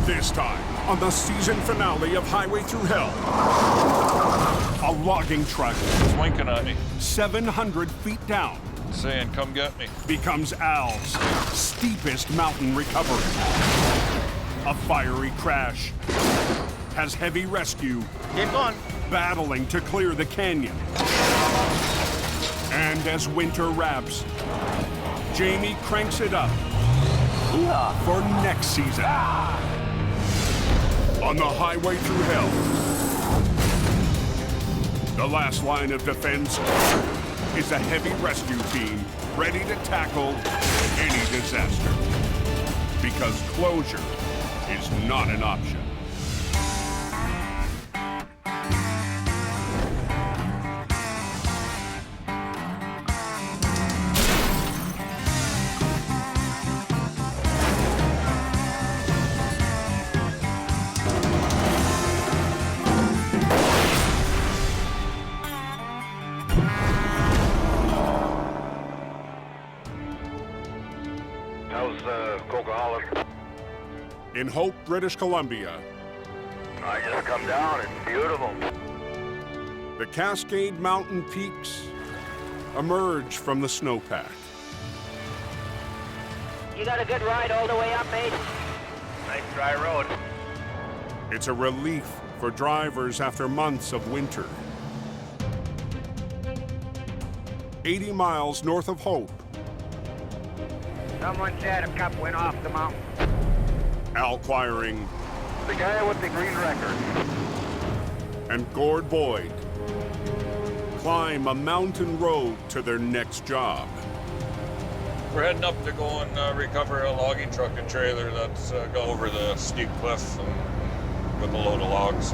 This time, on the season finale of Highway Through Hell, a logging truck It's winking at me, 700 feet down saying, come get me. becomes Al's steepest mountain recovery. A fiery crash has heavy rescue Keep going. battling to clear the canyon. And as winter wraps, Jamie cranks it up for next season. On the Highway Through Hell, the last line of defense is a heavy rescue team ready to tackle any disaster. Because closure is not an option. How's Coca-Cola? In Hope, British Columbia, I just come down. It's beautiful. the Cascade Mountain peaks emerge from the snowpack. You got a good ride all the way up, mate? Nice dry road. It's a relief for drivers after months of winter. 80 miles north of Hope, Someone said a cup went off the mountain. Al Quiring The guy with the green record. and Gord Boyd climb a mountain road to their next job. We're heading up to go and recover a logging truck and trailer that's gone over the steep cliff and with a load of logs.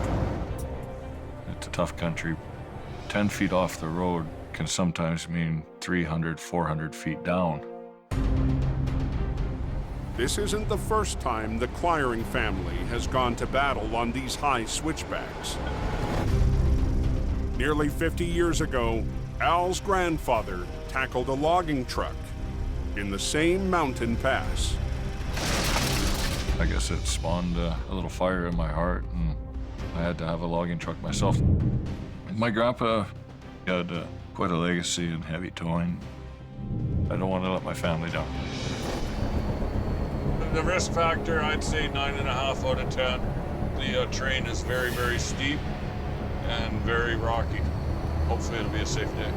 It's a tough country. 10 feet off the road can sometimes mean 300, 400 feet down. This isn't the first time the Quiring family has gone to battle on these high switchbacks. Nearly 50 years ago, Al's grandfather tackled a logging truck in the same mountain pass. I guess it spawned a little fire in my heart, and I had to have a logging truck myself. My grandpa had quite a legacy in heavy towing. I don't want to let my family down. The risk factor, I'd say 9.5 out of 10. The terrain is very, very steep and very rocky. Hopefully it'll be a safe day.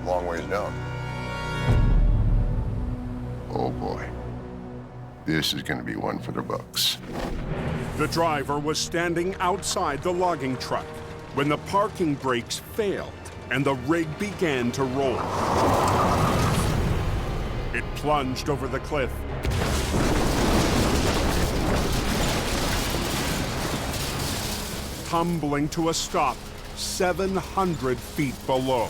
Long ways down. Oh boy. This is gonna be one for the books. The driver was standing outside the logging truck when the parking brakes failed and the rig began to roll. It plunged over the cliff, tumbling to a stop 700 feet below.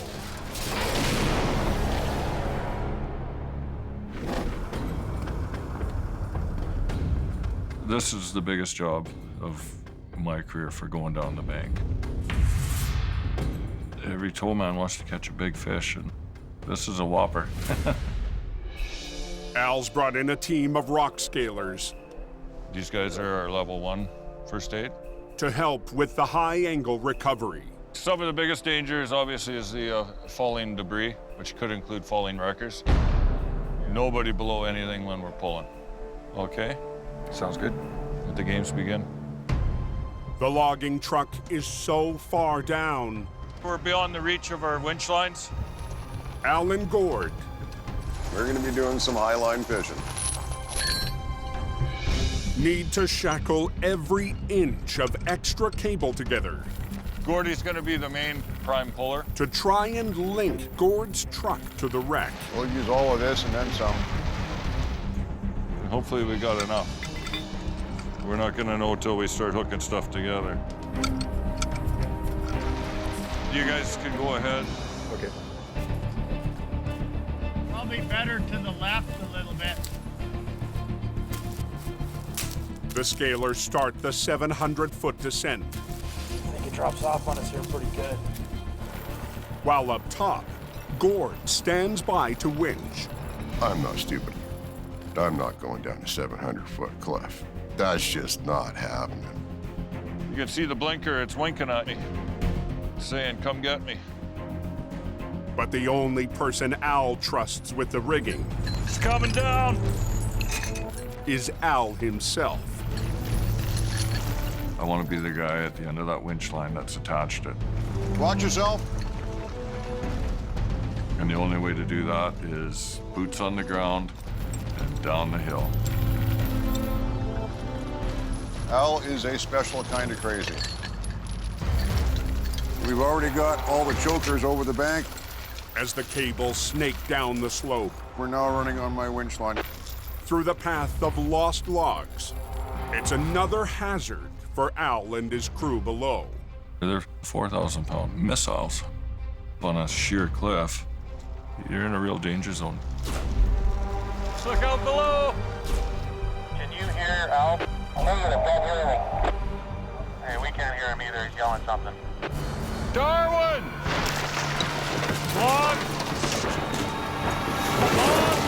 This is the biggest job of my career for going down the bank. Every towman wants to catch a big fish, and this is a whopper. Al's brought in a team of rock scalers These guys are our level 1 first aid. to help with the high-angle recovery. Some of the biggest dangers, obviously, is the falling debris, which could include falling wreckers. Nobody below anything when we're pulling. Okay? Sounds good. Let the games begin. The logging truck is so far down, We're beyond the reach of our winch lines. Al and Gord We're gonna be doing some highline fishing. need to shackle every inch of extra cable together Gordy's gonna be the main prime puller. to try and link Gord's truck to the wreck. We'll use all of this and then some. And hopefully we got enough. We're not gonna know till we start hooking stuff together. You guys can go ahead. Okay. Probably better to the left a little bit. The scalers start the 700-foot descent. I think it drops off on us here pretty good. While up top, Gord stands by to winch. I'm not stupid. I'm not going down a 700-foot cliff. That's just not happening. You can see the blinker, it's winking at me, saying, come get me. But the only person Al trusts with the rigging It's coming down. is Al himself. I want to be the guy at the end of that winch line that's attached it. Watch yourself. And the only way to do that is boots on the ground and down the hill. Al is a special kind of crazy. We've already got all the chokers over the bank. As the cables snake down the slope We're now running on my winch line. through the path of lost logs, it's another hazard for Al and his crew below. They're 4,000-pound missiles on a sheer cliff. You're in a real danger zone. Look out below! Can you hear Al? Negative, don't hear anything. Hey, we can't hear him either. He's yelling something. Darwin! Log! Log!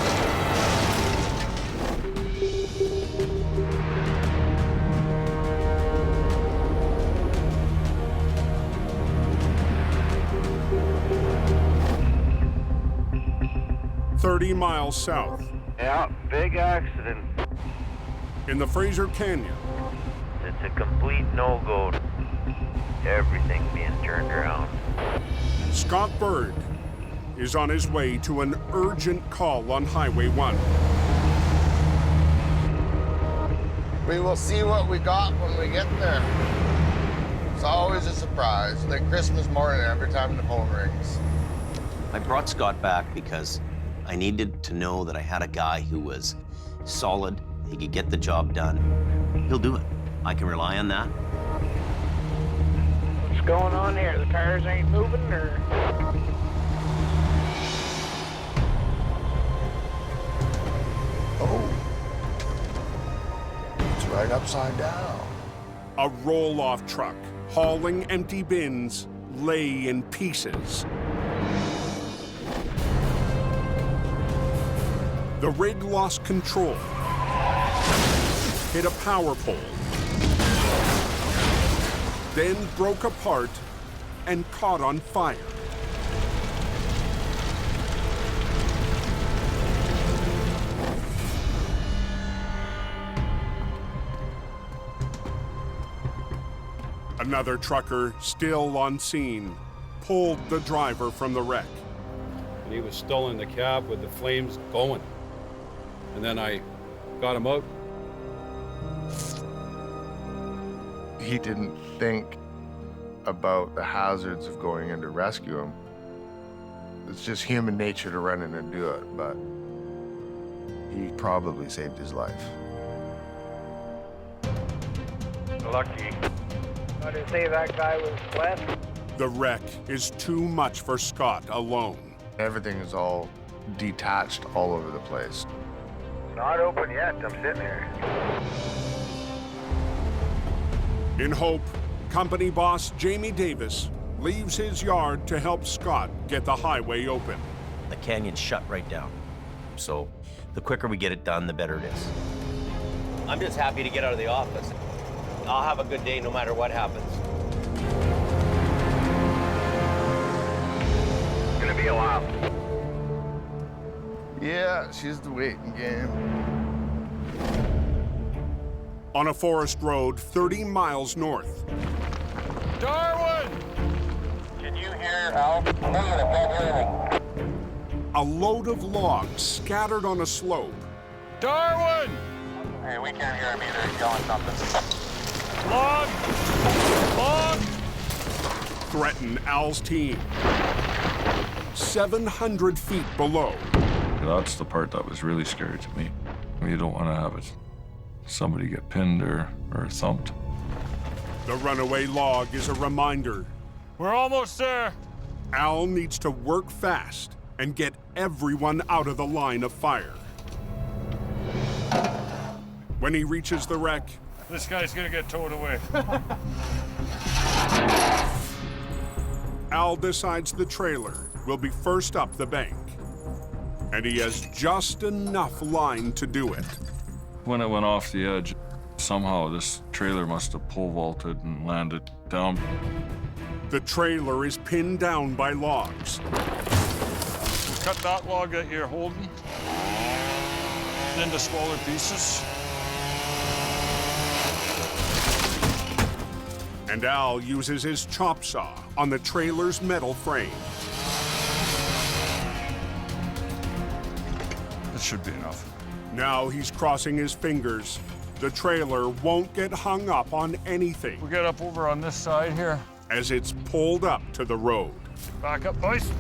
"30 miles south, Yeah, big accident. in the Fraser Canyon, It's a complete no-go. Everything being turned around. Scott Berg is on his way to an urgent call on Highway 1. We will see what we got when we get there. It's always a surprise, like Christmas morning every time the phone rings. I brought Scott back because I needed to know that I had a guy who was solid, he could get the job done. He'll do it. I can rely on that. What's going on here? The tires ain't moving, or? Oh. It's right upside down. A roll-off truck hauling empty bins lay in pieces. The rig lost control, hit a power pole, then broke apart and caught on fire. Another trucker, still on scene, pulled the driver from the wreck. And he was still in the cab with the flames going. And then I got him out. He didn't think about the hazards of going in to rescue him. It's just human nature to run in and do it, but he probably saved his life. Lucky. What did say that guy was wet? The wreck is too much for Scott alone. Everything is all detached all over the place. Not open yet. I'm sitting here. In hope, company boss Jamie Davis leaves his yard to help Scott get the highway open. The canyon's shut right down. So the quicker we get it done, the better it is. I'm just happy to get out of the office. I'll have a good day no matter what happens. It's gonna be a while. Yeah, she's the waiting game. On a forest road 30 miles north, Darwin! Can you hear Al? Negative, don't hear anything. a load of logs scattered on a slope Darwin! Hey, we can't hear him either. He's yelling something. Log! Log! threaten Al's team. 700 feet below, That's the part that was really scary to me. You don't want to have it. Somebody get pinned or thumped. the runaway log is a reminder We're almost there. Al needs to work fast and get everyone out of the line of fire. When he reaches the wreck, This guy's gonna get towed away. Al decides the trailer will be first up the bank, and he has just enough line to do it. When it went off the edge, somehow this trailer must have pole vaulted and landed down. The trailer is pinned down by logs. Cut that log that you're holding into smaller pieces. And Al uses his chop saw on the trailer's metal frame. That should be enough. Now he's crossing his fingers. The trailer won't get hung up on anything We get up over on this side here. as it's pulled up to the road. Back up, boys.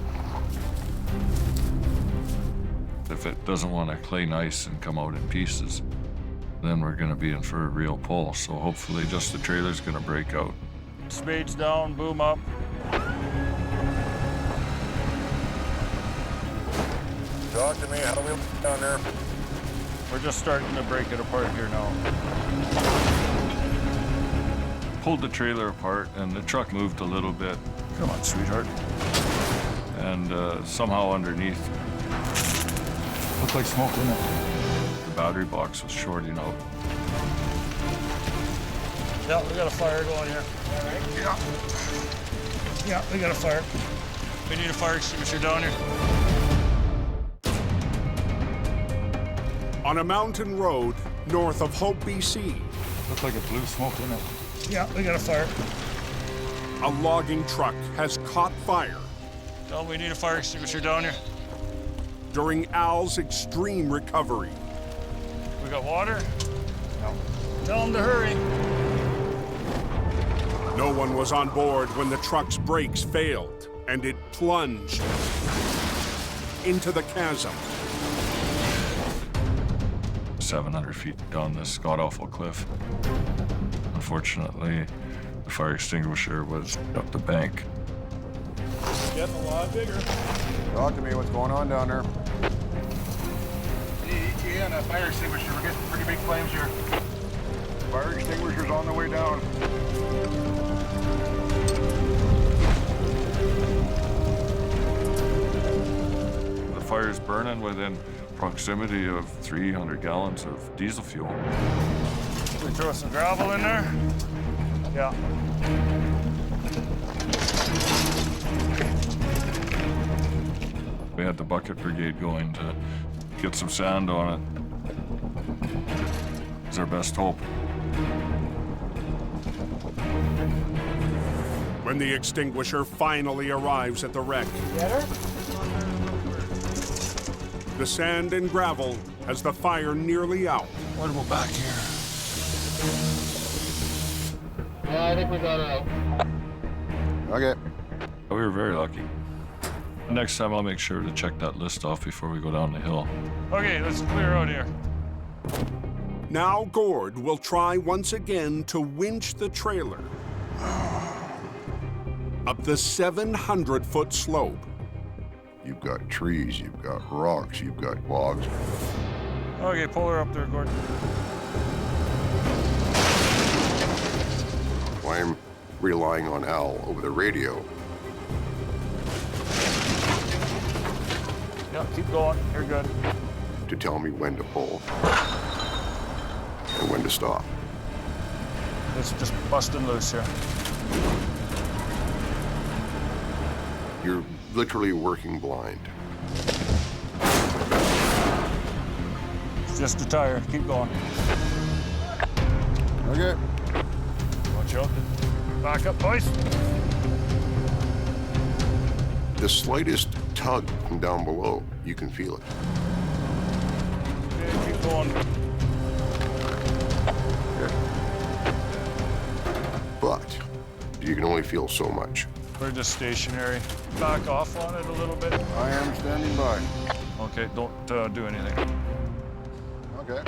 If it doesn't want to clay nice and come out in pieces, then we're gonna be in for a real pull. So hopefully just the trailer's gonna break out. Spades down, boom up. Talk to me. How do we down there? We're just starting to break it apart here now. Pulled the trailer apart and the truck moved a little bit. Come on, sweetheart. And somehow underneath, looked like smoke, didn't it? The battery box was shorting out. Yeah, we got a fire going here. All right. Yeah, we got a fire. We need a fire extinguisher down here. On a mountain road north of Hope, BC, Looked like a blue smoke, didn't it? Yeah, we got a fire. a logging truck has caught fire Tell them we need a fire extinguisher down here. during Al's extreme recovery. We got water? No. Tell them to hurry. No one was on board when the truck's brakes failed and it plunged into the chasm. 700 feet down this god-awful cliff. Unfortunately, the fire extinguisher was up the bank. Getting a lot bigger. Talk to me. What's going on down there? ETA on that fire extinguisher. We're getting pretty big flames here. Fire extinguisher's on the way down. The fire's burning within proximity of 300 gallons of diesel fuel. We throw some gravel in there? Yeah. We had the bucket brigade going to get some sand on it. It's our best hope. When the extinguisher finally arrives at the wreck, Get her? the sand and gravel has the fire nearly out. What about back here? Yeah, I think we got it out. Okay. We were very lucky. Next time I'll make sure to check that list off before we go down the hill. Okay, let's clear out here. Now Gord will try once again to winch the trailer up the 700-foot slope. You've got trees, you've got rocks, you've got logs. Okay, pull her up there, Gordon. I'm relying on Al over the radio. Yeah, keep going. You're good. To tell me when to pull and when to stop. It's just busting loose here. You're literally working blind. It's just a tire. Keep going. Okay. Watch out. Back up, boys. The slightest tug from down below, you can feel it. Okay, keep going. But you can only feel so much. We're just stationary. Back off on it a little bit. I am standing by. Okay, don't do anything. Okay.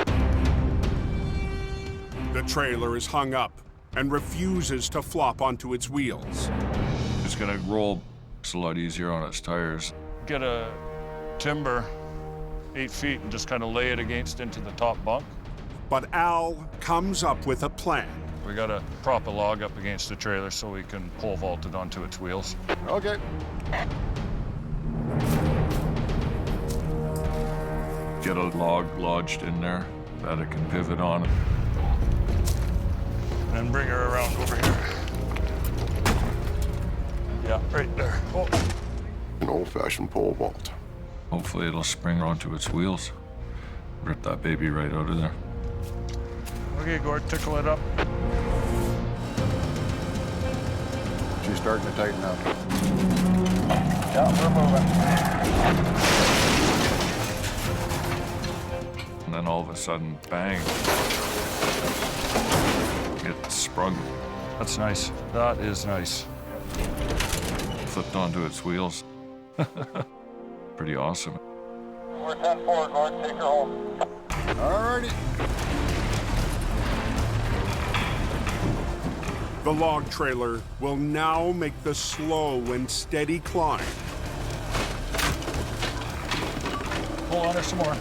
The trailer is hung up and refuses to flop onto its wheels. It's gonna roll. It's a lot easier on its tires. Get a timber 8 feet and just kind of lay it against into the top bunk. But Al comes up with a plan. We gotta prop a log up against the trailer so we can pole vault it onto its wheels. Okay. Get a log lodged in there that it can pivot on. And bring her around over here. Yeah, right there. Oh. An old-fashioned pole vault. Hopefully it'll spring onto its wheels. Rip that baby right out of there. Okay, Gord, tickle it up. She's starting to tighten up. Yeah, we're moving. And then all of a sudden, bang. It sprung. That's nice. That is nice. Flipped onto its wheels. Pretty awesome. We're 10-4, Gord. Take her home. Alrighty. The log trailer will now make the slow and steady climb. Pull on her some more.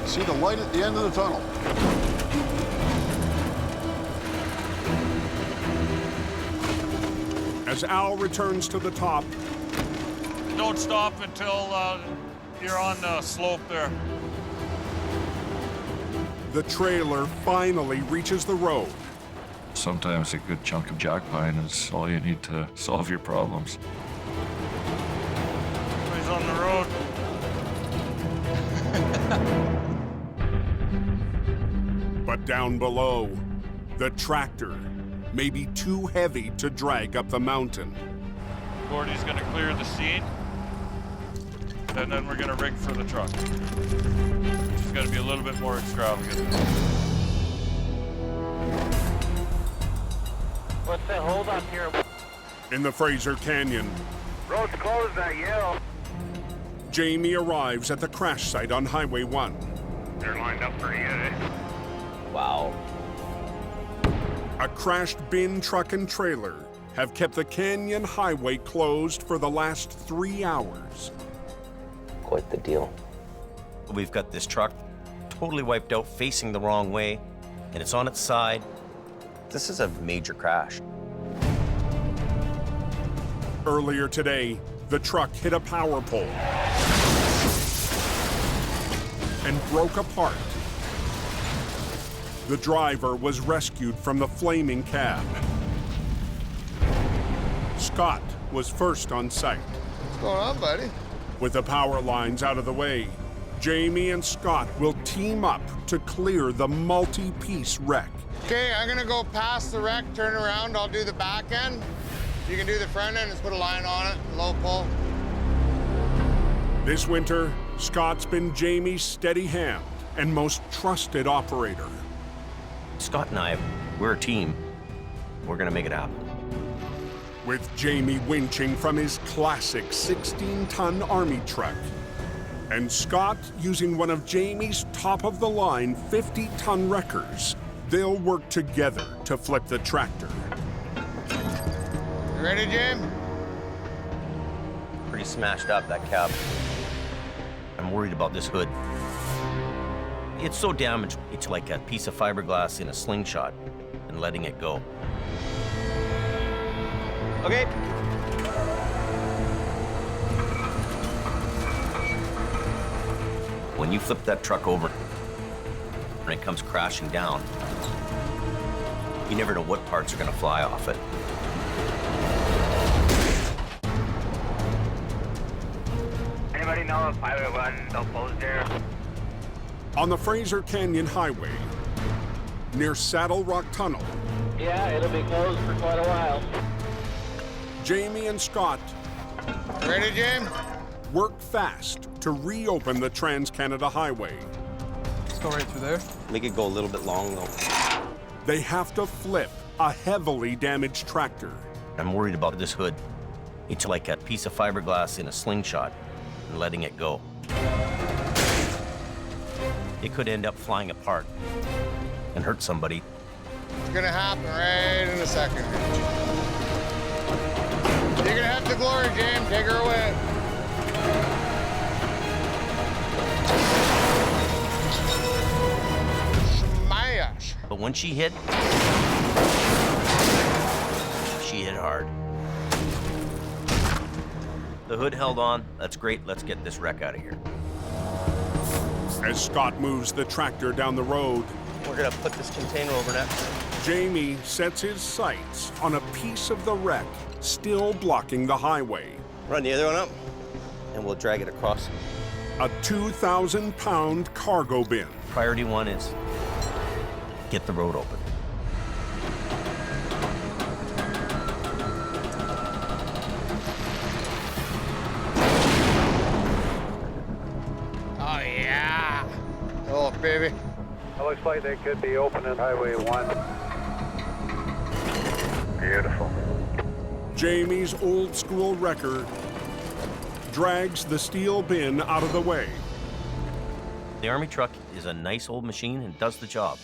See the light at the end of the tunnel. As Al returns to the top, Don't stop until you're on the slope there. the trailer finally reaches the road. Sometimes a good chunk of jack pine is all you need to solve your problems. He's on the road. But down below, the tractor may be too heavy to drag up the mountain. Gordy's gonna clear the scene, and then we're gonna rig for the truck. It's gonna be a little bit more extravagant. What's the hold up here? In the Fraser Canyon, Road's closed, I yell. Jamie arrives at the crash site on Highway 1. They're lined up pretty good, eh? Wow. A crashed bin truck and trailer have kept the Canyon Highway closed for the last 3 hours. Quite the deal. We've got this truck totally wiped out, facing the wrong way, and it's on its side. This is a major crash. Earlier today, the truck hit a power pole and broke apart. The driver was rescued from the flaming cab. Scott was first on site. What's going on, buddy? With the power lines out of the way, Jamie and Scott will team up to clear the multi-piece wreck. Okay, I'm gonna go past the wreck, turn around, I'll do the back end. You can do the front end, just put a line on it, low pull. This winter, Scott's been Jamie's steady hand and most trusted operator. Scott and I, we're a team. We're gonna make it happen. With Jamie winching from his classic 16-ton Army truck, and Scott using one of Jamie's top-of-the-line 50-ton wreckers, they'll work together to flip the tractor. You ready, Jim? Pretty smashed up, that cab. I'm worried about this hood. It's so damaged, it's like a piece of fiberglass in a slingshot and letting it go. Okay. When you flip that truck over and it comes crashing down, you never know what parts are gonna fly off it. Anybody know if Highway 1 still closed there? On the Fraser Canyon Highway, near Saddle Rock Tunnel, Yeah, it'll be closed for quite a while. Jamie and Scott You ready, Jim? work fast to reopen the Trans-Canada Highway. Let's go right through there. Make it go a little bit long, though. They have to flip a heavily damaged tractor. I'm worried about this hood. It's like a piece of fiberglass in a slingshot and letting it go. It could end up flying apart and hurt somebody. It's gonna happen right in a second. You're gonna have the glory, Jim. Take her away. But when she hit hard. The hood held on. That's great. Let's get this wreck out of here. As Scott moves the tractor down the road, We're gonna put this container over next. Jamie sets his sights on a piece of the wreck still blocking the highway. Run the other one up, and we'll drag it across. A 2,000-pound cargo bin. Priority one is get the road open. Oh, yeah. Oh, baby. It looks like they could be opening Highway 1. Beautiful. Jamie's old-school wrecker drags the steel bin out of the way. The Army truck is a nice old machine and does the job.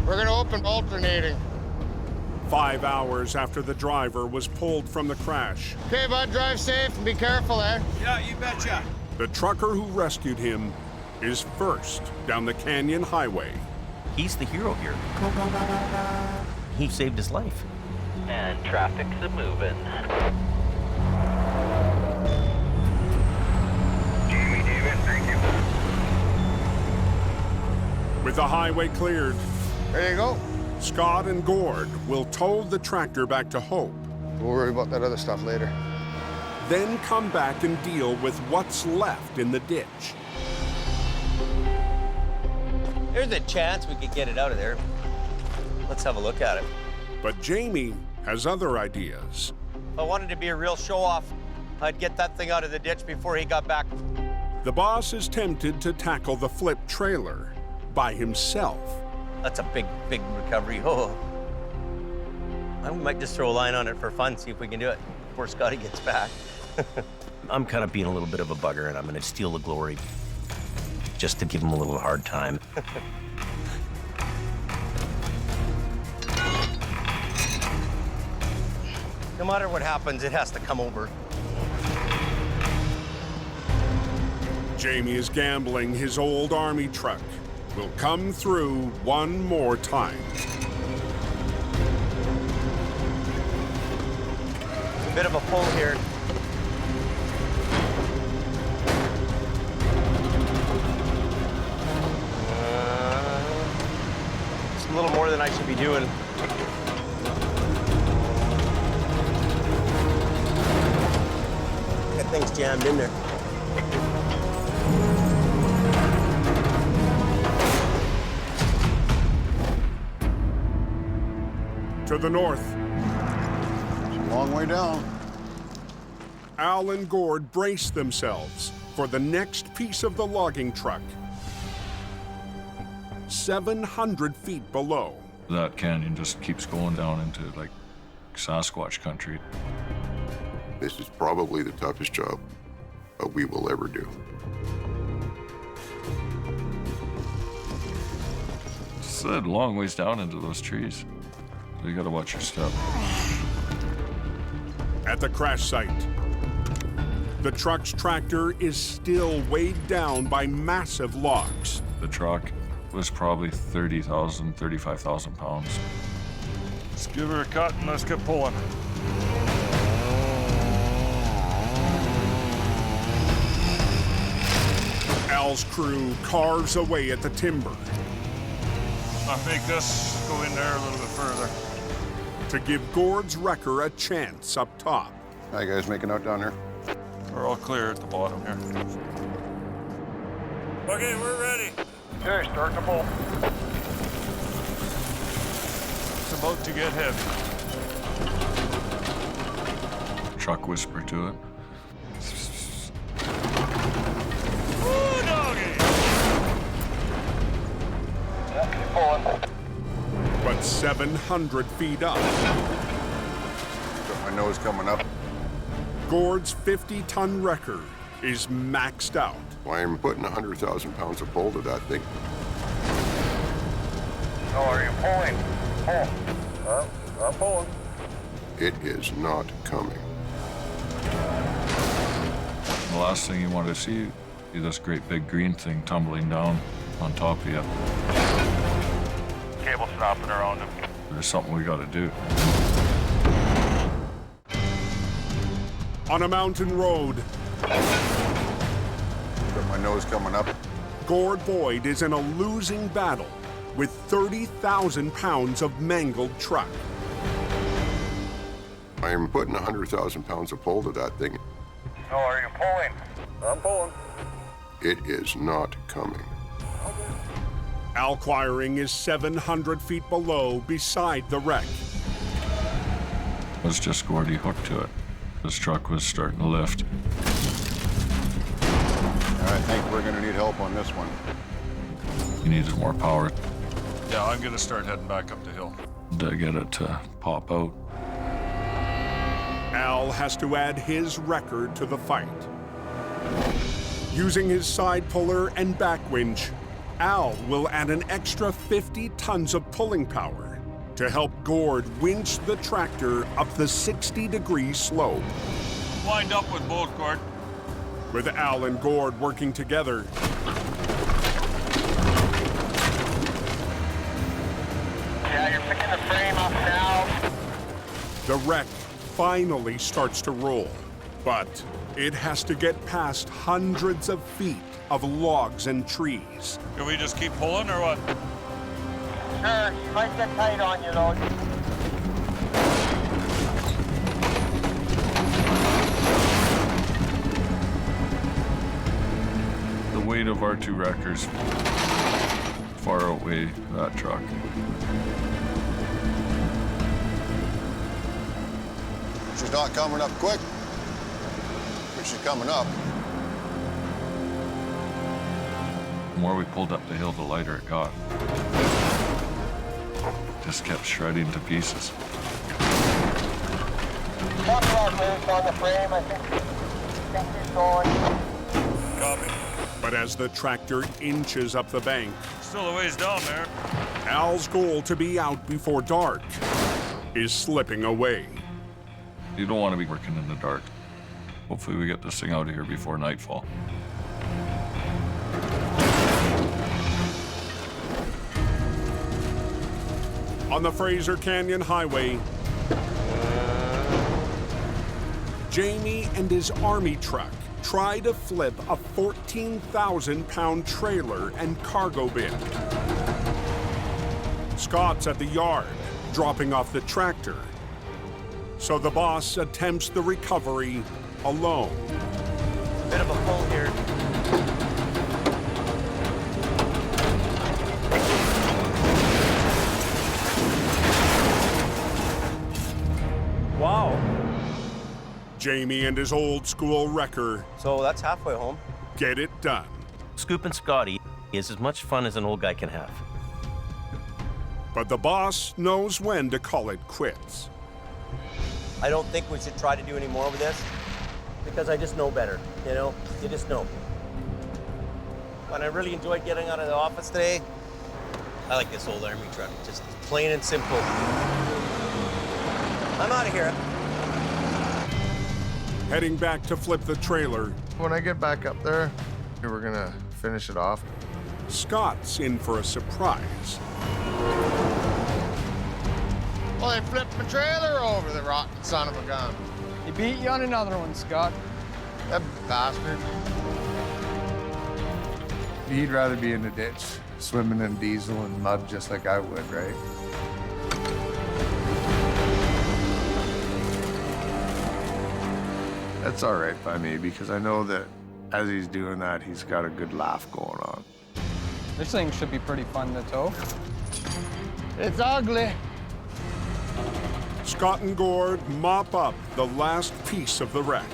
We're gonna open alternating. 5 hours after the driver was pulled from the crash, Okay, bud, drive safe and be careful, eh? Yeah, you betcha. the trucker who rescued him is first down the canyon highway. He's the hero here. He saved his life. And traffic's a-moving. Jamie, David, thank you. With the highway cleared, There you go. Scott and Gord will tow the tractor back to Hope, We'll worry about that other stuff later. then come back and deal with what's left in the ditch. There's a chance we could get it out of there. Let's have a look at it. But Jamie has other ideas. If I wanted to be a real show-off, I'd get that thing out of the ditch before he got back. The boss is tempted to tackle the flip trailer by himself. That's a big, big recovery. Oh. I might just throw a line on it for fun, see if we can do it before Scotty gets back. I'm kind of being a little bit of a bugger, and I'm going to steal the glory just to give him a little hard time. No matter what happens, it has to come over. Jamie is gambling his old Army truck will come through one more time. A bit of a pull here. It's a little more than I should be doing. That thing's jammed in there. To the north, It's a long way down. Al and Gord brace themselves for the next piece of the logging truck. 700 feet below. That canyon just keeps going down into like Sasquatch country. This is probably the toughest job we will ever do. It's a long ways down into those trees. So you gotta watch your step. At the crash site, the truck's tractor is still weighed down by massive logs. The truck was probably 30,000, 35,000 pounds. Let's give her a cut and let's get pulling. Al's crew carves away at the timber I'll make this go in there a little bit further. to give Gord's wrecker a chance up top. How you guys making out down here? We're all clear at the bottom here. Okay, we're ready. Okay, start the pull. It's about to get heavy. Truck whisper to it. Woo, doggy! Yeah, keep pulling. But 700 feet up, Got my nose coming up. Gord's 50-ton wrecker is maxed out. Why am I putting 100,000 pounds of pull to that thing? Oh, are you pulling? Pull. I'm pulling. It is not coming. The last thing you want to see is this great big green thing tumbling down. on top of you. Cable stopping around him. There's something we gotta do. On a mountain road, Got my nose coming up. Gord Boyd is in a losing battle with 30,000 pounds of mangled truck. I am putting 100,000 pounds of pull to that thing. Oh, are you pulling? I'm pulling. It is not coming. Al Quiring is 700 feet below beside the wreck. It was just Gordy hooked to it. His truck was starting to lift. I think we're gonna need help on this one. He needed more power. Yeah, I'm gonna start heading back up the hill to get it to pop out. Al has to add his record to the fight. Using his side puller and back winch, Al will add an extra 50 tons of pulling power to help Gord winch the tractor up the 60-degree slope. Wind up with both, Gord. With Al and Gord working together, Yeah, you're picking the frame up now. the wreck finally starts to roll. But it has to get past hundreds of feet of logs and trees. Can we just keep pulling or what? Sure, you might get tight on you though. The weight of our two wreckers far outweigh that truck. She's not coming up quick, but she's coming up. The more we pulled up the hill, the lighter it got. Just kept shredding to pieces. Top log loose on the frame, I think he's going. Copy. But as the tractor inches up the bank, Still a ways down there. Al's goal to be out before dark is slipping away. You don't want to be working in the dark. Hopefully we get this thing out of here before nightfall. On the Fraser Canyon Highway, Jamie and his army truck try to flip a 14,000-pound trailer and cargo bin. Scott's at the yard, dropping off the tractor. So the boss attempts the recovery alone. Bit of a pull here. Wow. Jamie and his old-school wrecker So that's halfway home. get it done. Scooping Scotty is as much fun as an old guy can have. But the boss knows when to call it quits. I don't think we should try to do any more with this because I just know better, you know? You just know. And I really enjoyed getting out of the office today. I like this old army truck, just plain and simple. I'm out of here. Heading back to flip the trailer, When I get back up there, we're gonna finish it off. Scott's in for a surprise. Well, they flipped my trailer over, the rotten son of a gun. He beat you on another one, Scott. That bastard. He'd rather be in the ditch, swimming in diesel and mud just like I would, right? That's all right by me because I know that as he's doing that, he's got a good laugh going on. This thing should be pretty fun to tow. It's ugly. Scott and Gord mop up the last piece of the wreck.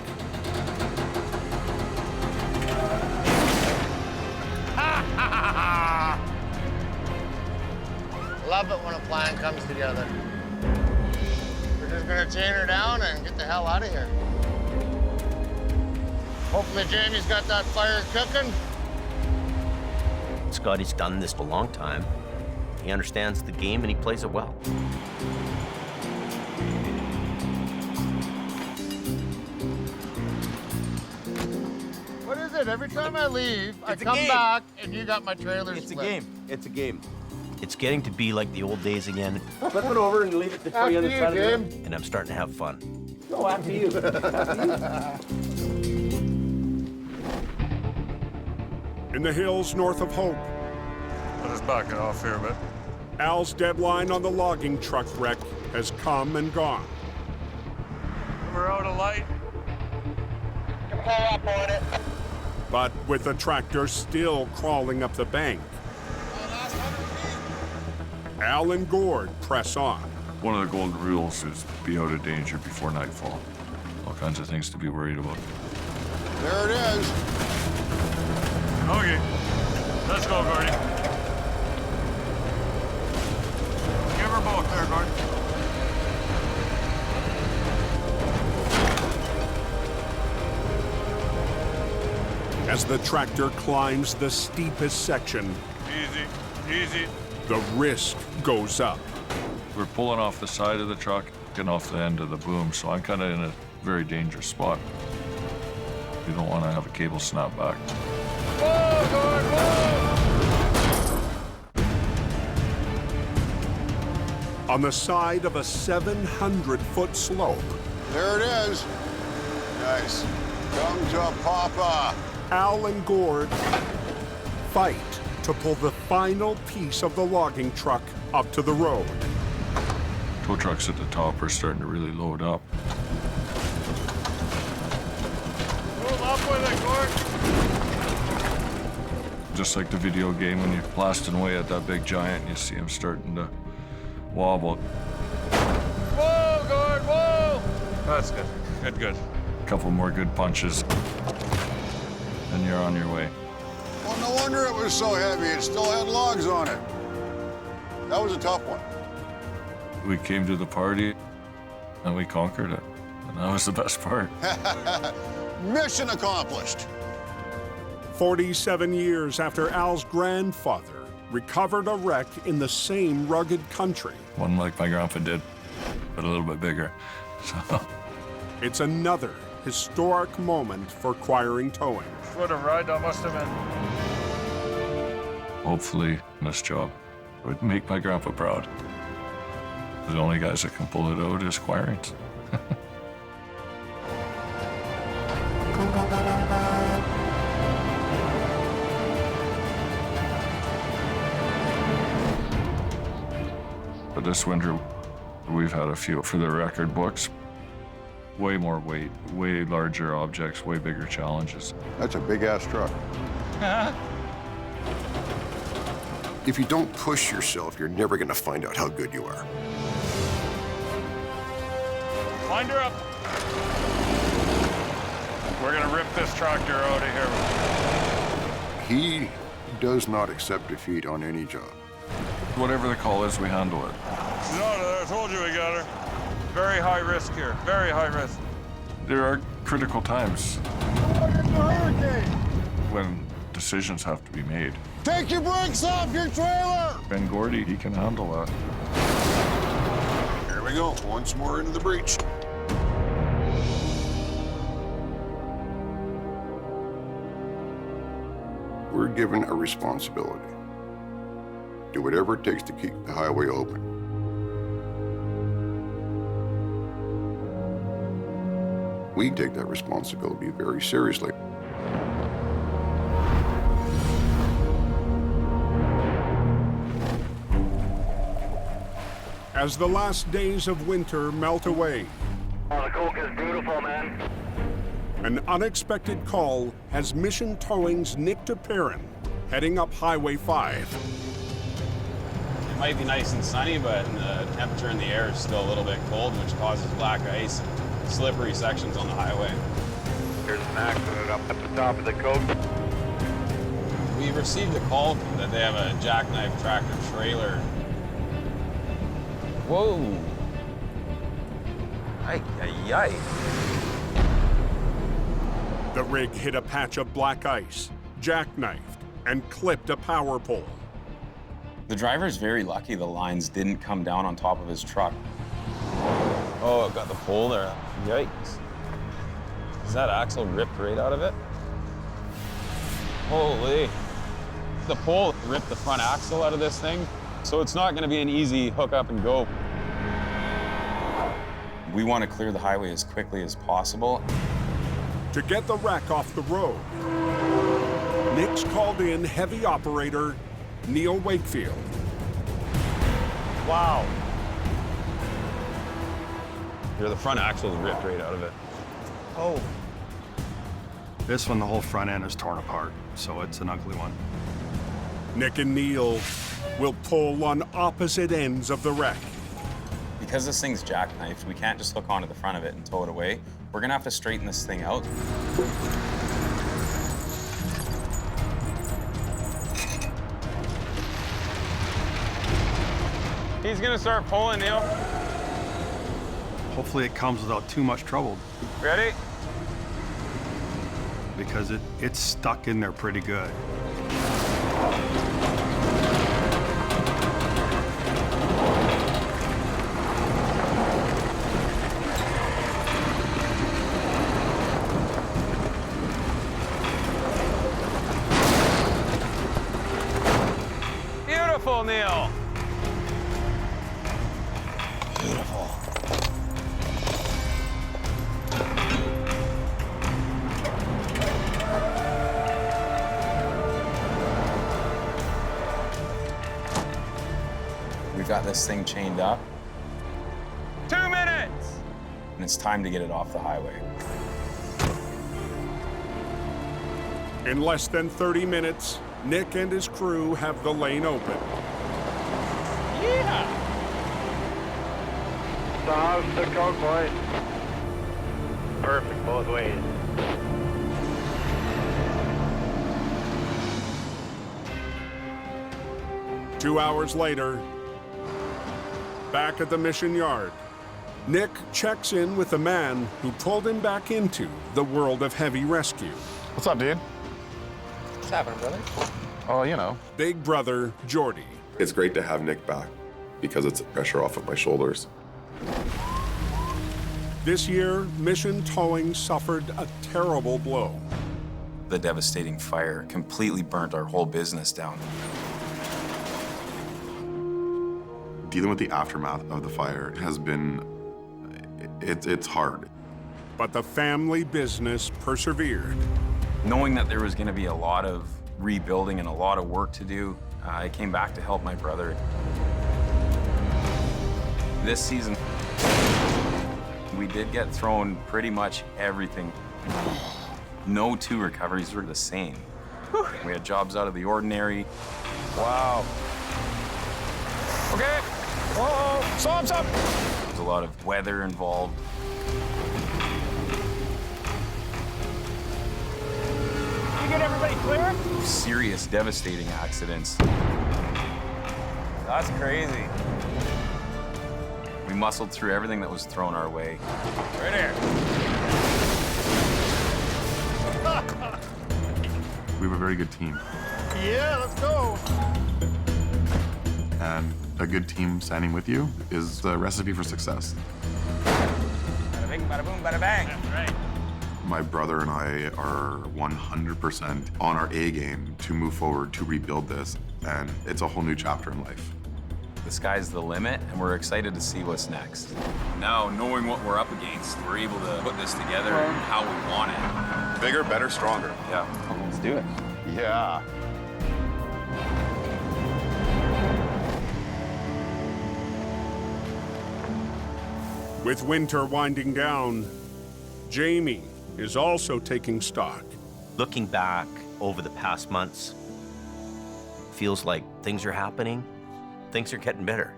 Love it when a plan comes together. We're just gonna chain her down and get the hell out of here. Hopefully Jamie's got that fire cooking. Scotty's done this a long time. He understands the game and he plays it well. What is it, good. Every time I leave, I It's a come game. back and you got my trailer It's split. a game. It's a game. It's getting to be like the old days again. Flip it over and leave it to After you on the you, side of Jim. the... And I'm starting to have fun. No, after you. In the hills north of Hope, Let us back it off here a bit. Al's deadline on the logging truck wreck has come and gone. We're out of light. Pull up on it. But with the tractor still crawling up the bank, Al and Gord press on. One of the golden rules is be out of danger before nightfall. All kinds of things to be worried about. There it is. Okay, let's go, Gordy. Give her both there, Gord. As the tractor climbs the steepest section, Easy, easy. the risk goes up. We're pulling off the side of the truck, getting off the end of the boom, so I'm kind of in a very dangerous spot. You don't want to have a cable snap back. Whoa, Gord, whoa! On the side of a 700-foot slope, There it is. Nice. Come to Papa. Al and Gord fight to pull the final piece of the logging truck up to the road. Tow trucks at the top are starting to really load up. Move up with it, Gord. Just like the video game when you're blasting away at that big giant and you see him starting to wobble. Whoa, Gord, whoa! That's good. Good, good. A couple more good punches, and you're on your way. Well, no wonder it was so heavy. It still had logs on it. That was a tough one. We came to the party, and we conquered it. And that was the best part. Mission accomplished. 47 years after Al's grandfather recovered a wreck in the same rugged country. One like my grandpa did, but a little bit bigger. So It's another historic moment for Quiring Towing. what a ride that must have been. Hopefully, this job would make my grandpa proud. The only guys that can pull it out is Quirings. But this winter, we've had a few for the record books. Way more weight, way larger objects, way bigger challenges. That's a big-ass truck. If you don't push yourself, you're never going to find out how good you are. Wind her up. We're gonna rip this tractor out of here. He does not accept defeat on any job. Whatever the call is, we handle it. No, I told you we got her. Very high risk here, very high risk. There are critical times when decisions have to be made. Take your brakes off your trailer! Ben Gordy, he can handle that. Here we go, once more into the breach. We're given a responsibility. Do whatever it takes to keep the highway open. We take that responsibility very seriously. As the last days of winter melt away, Oh, the Coke is beautiful, man. an unexpected call has Mission Towing's Nick DePerrin heading up Highway 5. It might be nice and sunny, but the temperature in the air is still a little bit cold, which causes black ice and slippery sections on the highway. Here's Max it up at the top of the Coke. We received a call that they have a jackknife tractor trailer. Whoa. Ay, ay, ay. The rig hit a patch of black ice, jackknifed, and clipped a power pole. The driver's very lucky the lines didn't come down on top of his truck. Oh, it got the pole there. Yikes. Is that axle ripped right out of it? Holy. The pole ripped the front axle out of this thing, so it's not gonna be an easy hook up and go. We want to clear the highway as quickly as possible. To get the wreck off the road, Nick's called in heavy operator Neil Wakefield. Wow. Here, the front axle's ripped right out of it. Oh. This one, the whole front end is torn apart, so it's an ugly one. Nick and Neil will pull on opposite ends of the wreck. Because this thing's jackknifed, we can't just hook onto the front of it and tow it away. We're gonna have to straighten this thing out. He's gonna start pulling, Neil. Hopefully it comes without too much trouble, Ready? because it's stuck in there pretty good. Beautiful, Neil. Beautiful. We've got this thing chained up, 2 minutes. and it's time to get it off the highway. In less than 30 minutes, Nick and his crew have the lane open. Yeah. So how's the coke, boys? Perfect both ways. Two hours later, back at the mission yard, Nick checks in with the man who pulled him back into the world of heavy rescue. What's up, dude? What's happening, brother? Oh, you know. Big brother Jordy. It's great to have Nick back because it's pressure off of my shoulders. This year, mission towing suffered a terrible blow. The devastating fire completely burnt our whole business down. Dealing with the aftermath of the fire has been, it's hard. But the family business persevered. Knowing that there was going to be a lot of rebuilding and a lot of work to do, I came back to help my brother. This season, we did get thrown pretty much everything. No two recoveries were the same. We had jobs out of the ordinary. Wow. Okay. Whoa, stop. There's a lot of weather involved. You get everybody clear? Serious, devastating accidents. That's crazy. We muscled through everything that was thrown our way. Right here. We have a very good team. Yeah, let's go. And a good team standing with you is the recipe for success. Bada bing, bada boom, bada bang. That's right. My brother and I are 100% on our A game to move forward to rebuild this, and it's a whole new chapter in life. The sky's the limit, and we're excited to see what's next. Now, knowing what we're up against, we're able to put this together how we want it. Bigger, better, stronger. Yeah. Let's do it. Yeah. With winter winding down, Jamie is also taking stock. Looking back over the past months, feels like things are happening, things are getting better.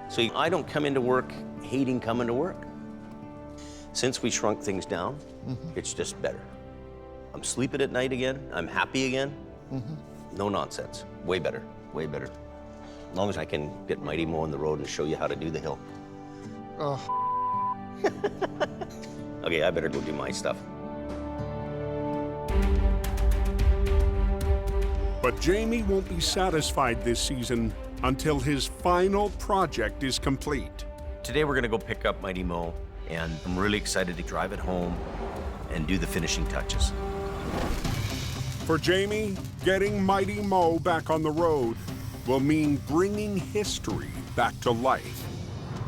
So I don't come into work hating coming to work. Since we shrunk things down, it's just better. I'm sleeping at night again, I'm happy again. No nonsense, way better, way better. As long as I can get Mighty Mo on the road and show you how to do the hill. Oh. Okay, I better go do my stuff. But Jamie won't be satisfied this season until his final project is complete. Today we're gonna go pick up Mighty Mo, and I'm really excited to drive it home and do the finishing touches. For Jamie, getting Mighty Mo back on the road will mean bringing history back to life.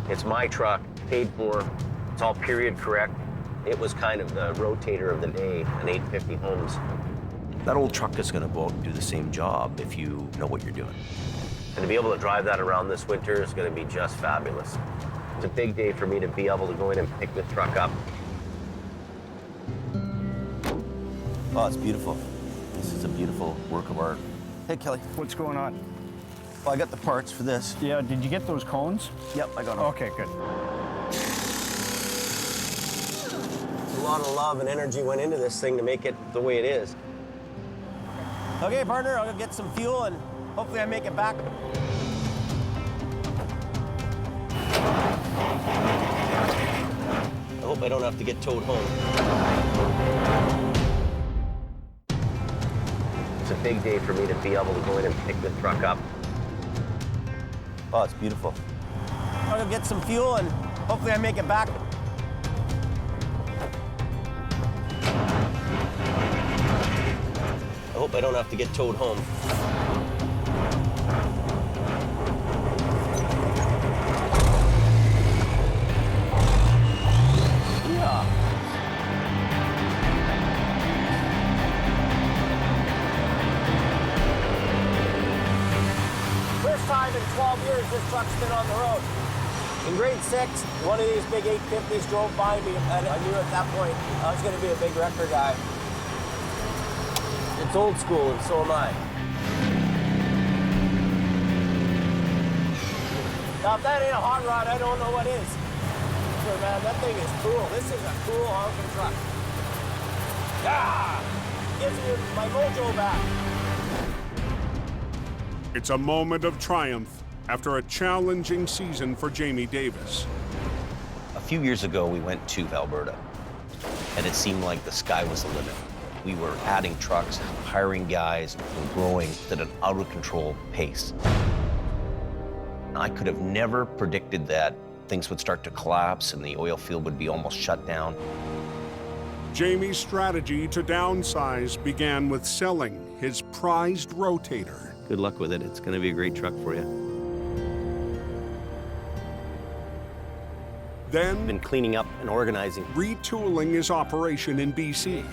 It's my truck, paid for. It's all period correct. It was kind of the rotator of the day, an 850 Holmes. That old truck is going to go out and do the same job if you know what you're doing. And to be able to drive that around this winter is going to be just fabulous. It's a big day for me to be able to go in and pick this truck up. Oh, it's beautiful. This is a beautiful work of art. Hey, Kelly. What's going on? Well, I got the parts for this. Yeah, did you get those cones? Yep, I got them. Okay, good. A lot of love and energy went into this thing to make it the way it is. Okay, partner, I'll go get some fuel and hopefully I make it back. I hope I don't have to get towed home. It's a big day for me to be able to go in and pick the truck up. Oh, it's beautiful. I'll go get some fuel and hopefully I make it back. I hope I don't have to get towed home. Yeah. First time in 12 years this truck's been on the road. In grade 6, one of these big 850s drove by me, and I knew at that point I was going to be a big wrecker guy. It's old school, and so am I. Now, if that ain't a hot rod, I don't know what is. Sure, man, that thing is cool. This is a cool honking truck. Ah! Gives me my mojo back. It's a moment of triumph after a challenging season for Jamie Davis. A few years ago, we went to Alberta, and it seemed like the sky was the limit. We were adding trucks, hiring guys, and growing at an out-of-control pace. I could have never predicted that things would start to collapse and the oil field would be almost shut down. Jamie's strategy to downsize began with selling his prized rotator. Good luck with it. It's going to be a great truck for you. Then, been cleaning up and organizing. Retooling his operation in BC.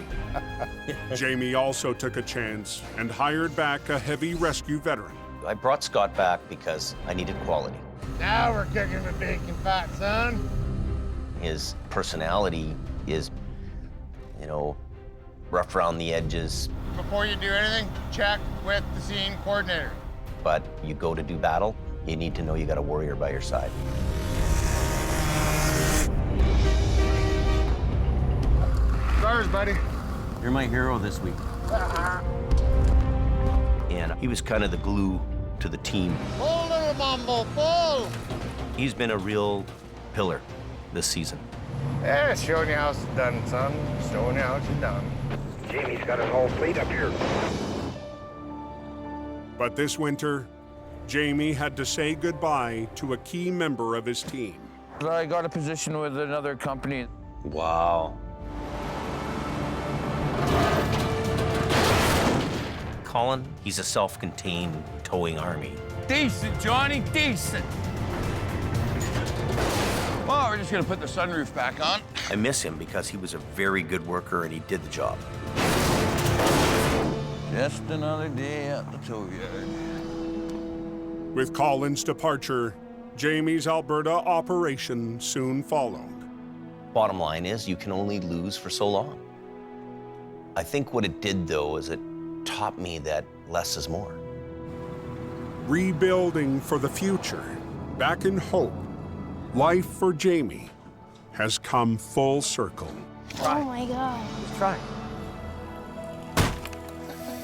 Jamie also took a chance and hired back a heavy rescue veteran. I brought Scott back because I needed quality. Now we're cooking the bacon fat, son. His personality is, rough around the edges. Before you do anything, check with the scene coordinator. But you go to do battle, you need to know you got a warrior by your side. Stars, buddy. You're my hero this week. And he was kind of the glue to the team. Pull, little mambo, pull! He's been a real pillar this season. Yeah, showing you how it's done, son. Showing you how it's done. Jamie's got his whole fleet up here. But this winter, Jamie had to say goodbye to a key member of his team. I got a position with another company. Wow. Colin, he's a self-contained towing army. Decent, Johnny, decent. Well, we're just gonna put the sunroof back on. I miss him because he was a very good worker and he did the job. Just another day at the tow yard. With Colin's departure, Jamie's Alberta operation soon followed. Bottom line is, you can only lose for so long. I think what it did, though, is it taught me that less is more. Rebuilding for the future, back in hope, life for Jamie has come full circle. Oh my God. Try.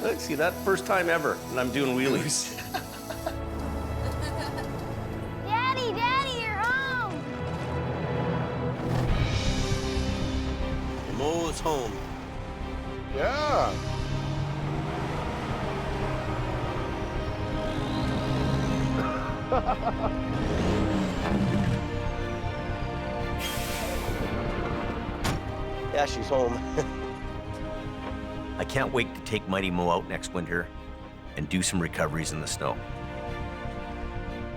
Look, see that? First time ever, and I'm doing wheelies. Daddy, you're home. Mo's home. Yeah. Yeah, she's home. I can't wait to take Mighty Mo out next winter and do some recoveries in the snow.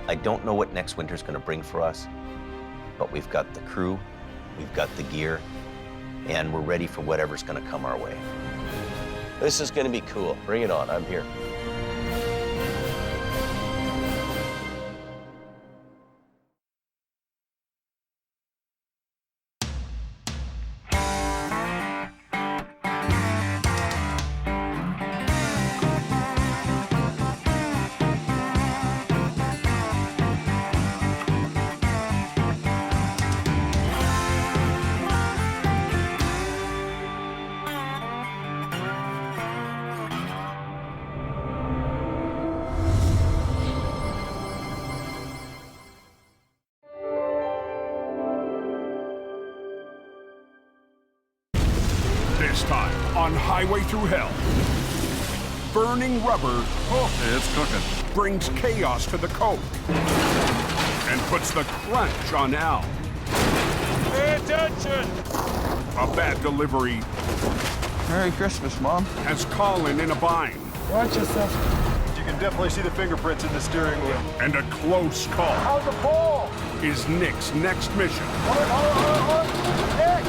I don't know what next winter's gonna bring for us, but we've got the crew, we've got the gear, and we're ready for whatever's gonna come our way. This is gonna be cool. Bring it on, I'm here. This time on Highway Through Hell, burning rubber It's cooking. brings chaos to the coke and puts the crunch on Al. Pay attention! A bad delivery Merry Christmas, Mom. has Colin in a bind. Watch yourself. You can definitely see the fingerprints in the steering wheel. And a close call How's the pole? is Nick's next mission. Nick!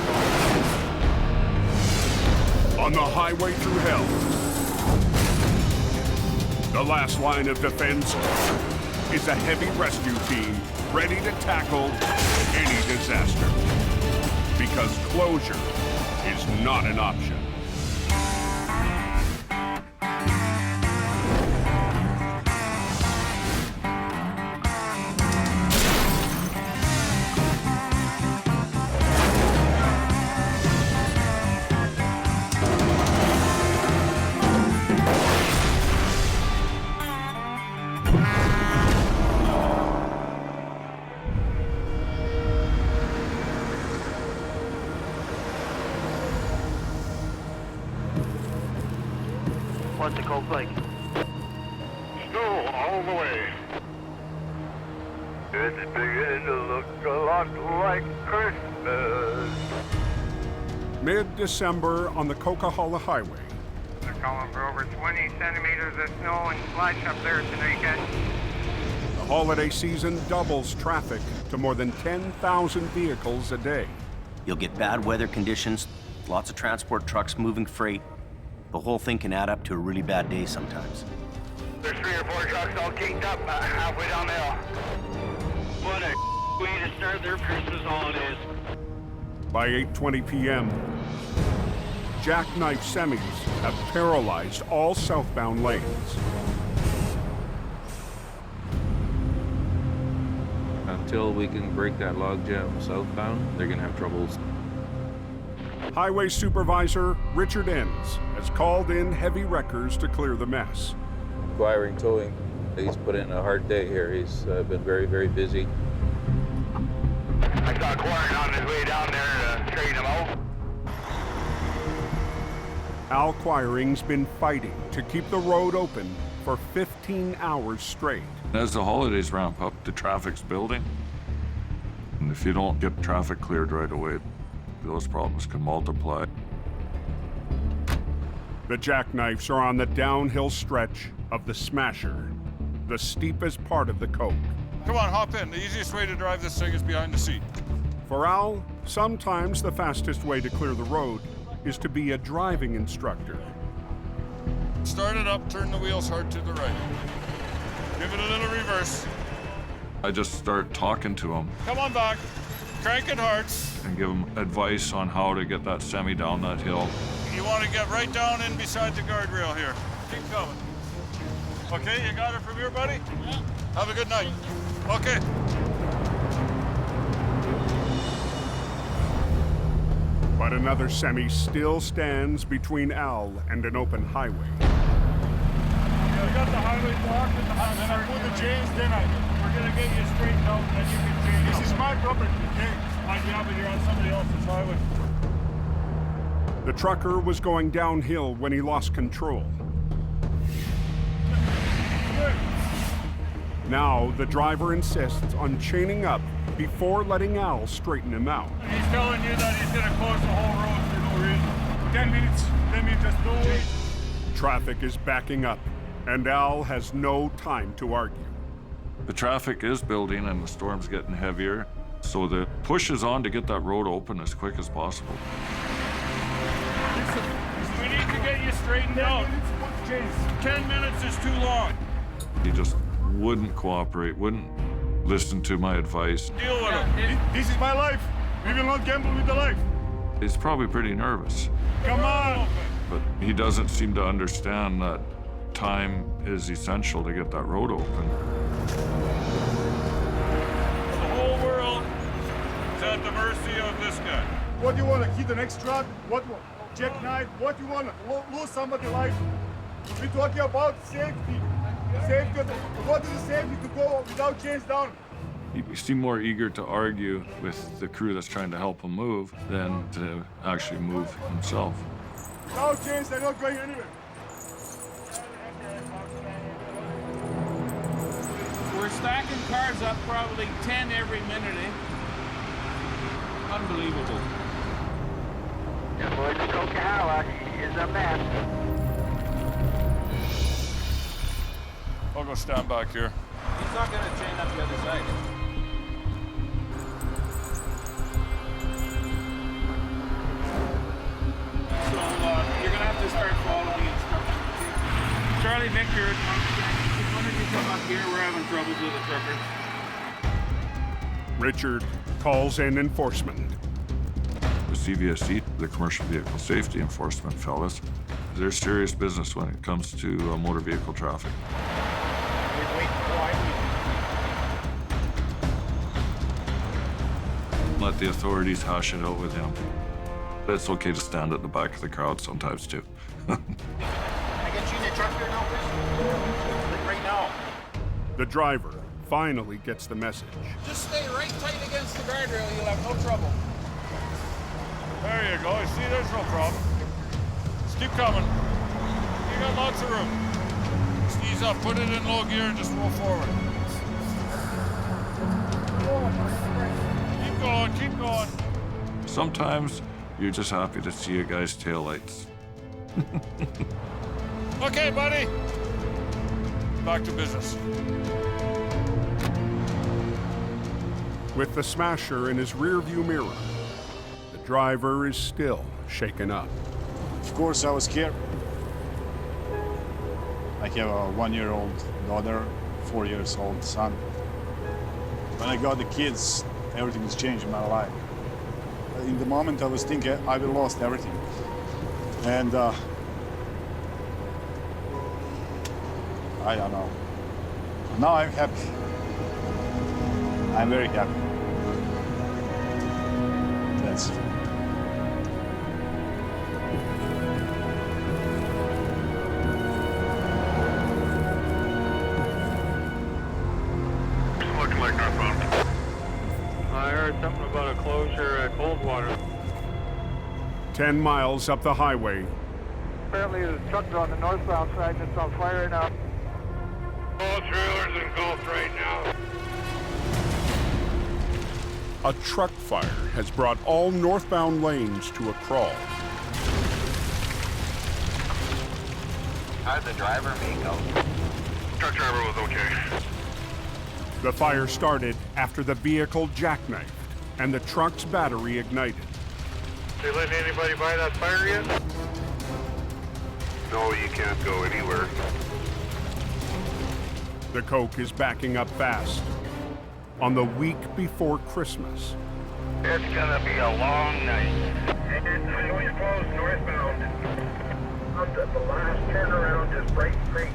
On the Highway Through Hell, the last line of defense is a heavy rescue team ready to tackle any disaster. Because closure is not an option. What's the cold like? Snow all the way. It's beginning to look a lot like Christmas. Mid-December on the Coquihalla Highway. They're calling for over 20 centimeters of snow and slush up there tonight, guys. The holiday season doubles traffic to more than 10,000 vehicles a day. You'll get bad weather conditions, lots of transport trucks moving freight. The whole thing can add up to a really bad day sometimes. There's 3 or 4 trucks all caked up halfway down the hill. What a way to start their Christmas holidays. By 8:20 p.m., jackknife semis have paralyzed all southbound lanes. Until we can break that logjam southbound, they're gonna have troubles. Highway Supervisor Richard Enns has called in heavy wreckers to clear the mess. Quiring towing, he's put in a hard day here. He's been very, very busy. I saw Quiring on his way down there to straighten him out. Al Quiring's been fighting to keep the road open for 15 hours straight. As the holidays ramp up, the traffic's building. And if you don't get traffic cleared right away, those problems can multiply. The jackknives are on the downhill stretch of the Smasher, the steepest part of the Coke. Come on, hop in. The easiest way to drive this thing is behind the seat. For Al, sometimes the fastest way to clear the road is to be a driving instructor. Start it up, turn the wheels hard to the right. Give it a little reverse. I just start talking to him. Come on back. Crank it hard. And give him advice on how to get that semi down that hill. You want to get right down in beside the guardrail here. Keep coming. Okay, you got it from here, buddy? Yeah. Have a good night. Okay. But another semi still stands between Al and an open highway. Yeah, we got the highway blocked and then I put the chains, then we're gonna get you straightened out and then you can change. This is my property, okay? My job, but you're on somebody else's highway. The trucker was going downhill when he lost control. Now, the driver insists on chaining up before letting Al straighten him out. He's telling you that he's gonna close the whole road for no reason. 10 minutes. 10 minutes, just don't wait. Traffic is backing up, and Al has no time to argue. The traffic is building and the storm's getting heavier, so the push is on to get that road open as quick as possible. We need to get you straightened out. 10 minutes is too long. He just wouldn't cooperate, wouldn't listen to my advice. Deal with him. This is my life. We will not gamble with the life. He's probably pretty nervous, Come on. but he doesn't seem to understand that time is essential to get that road open. The whole world is at the mercy of this guy. What do you want to hit the next truck? What jackknife? What do you want to lose somebody's life? We're talking about safety. Safety. What is the safety to go without chains down? He seemed more eager to argue with the crew that's trying to help him move than to actually move himself. Without chains, they're not going anywhere. We're stacking cars up probably 10 every minute, eh? Unbelievable. Yeah, boys, Coquihalla is a mess. I'll go stand back here. He's not going to chain up the other side. So you're going to have to start following instructions. Charlie Victor, as soon as you come up here, we're having troubles with the truckers. Richard calls in enforcement. The CVSC, the Commercial Vehicle Safety Enforcement fellas, they're serious business when it comes to motor vehicle traffic. Let the authorities hash it out with him. It's okay to stand at the back of the crowd sometimes, too. Can I get you in your truck here now, Chris? Like right now. The driver finally gets the message. Just stay right tight against the guardrail. You'll have no trouble. There you go. See, there's no problem. Just keep coming. You got lots of room. Just ease up, put it in low gear, and just roll forward. Keep going, keep going. Sometimes you're just happy to see a guy's taillights. Okay, buddy. Back to business. With the smasher in his rearview mirror, the driver is still shaken up. Of course, I was scared. I have a 1-year-old daughter, 4-year-old son. When I got the kids, everything has changed in my life. In the moment, I was thinking I will lost everything. And I don't know. Now I'm happy. I'm very happy. That's it. Looking like northbound. I heard something about a closure at Coldwater. 10 miles up the highway, Apparently the truck's on the northbound side and it's on fire now. All trailers engulfed right now. a truck fire has brought all northbound lanes to a crawl. How did the driver make out? Truck driver was okay. The fire started after the vehicle jackknifed and the truck's battery ignited. They letting anybody buy that fire yet? No, you can't go anywhere. The Coke is backing up fast on the week before Christmas. It's gonna be a long night. And highway's closed northbound. Up to the last turnaround is Bright Creek.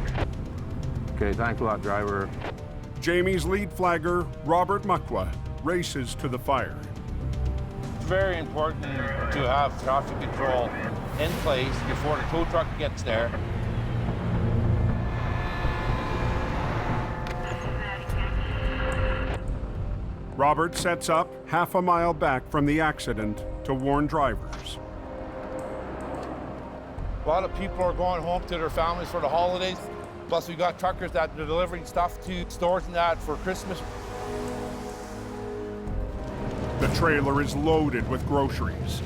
Okay, thanks a lot, driver. Jamie's lead flagger, Robert Muckwa, races to the fire. It's very important to have traffic control in place before the tow truck gets there. Robert sets up half a mile back from the accident to warn drivers. A lot of people are going home to their families for the holidays. Plus, we got truckers that are delivering stuff to stores and that for Christmas. The trailer is loaded with groceries.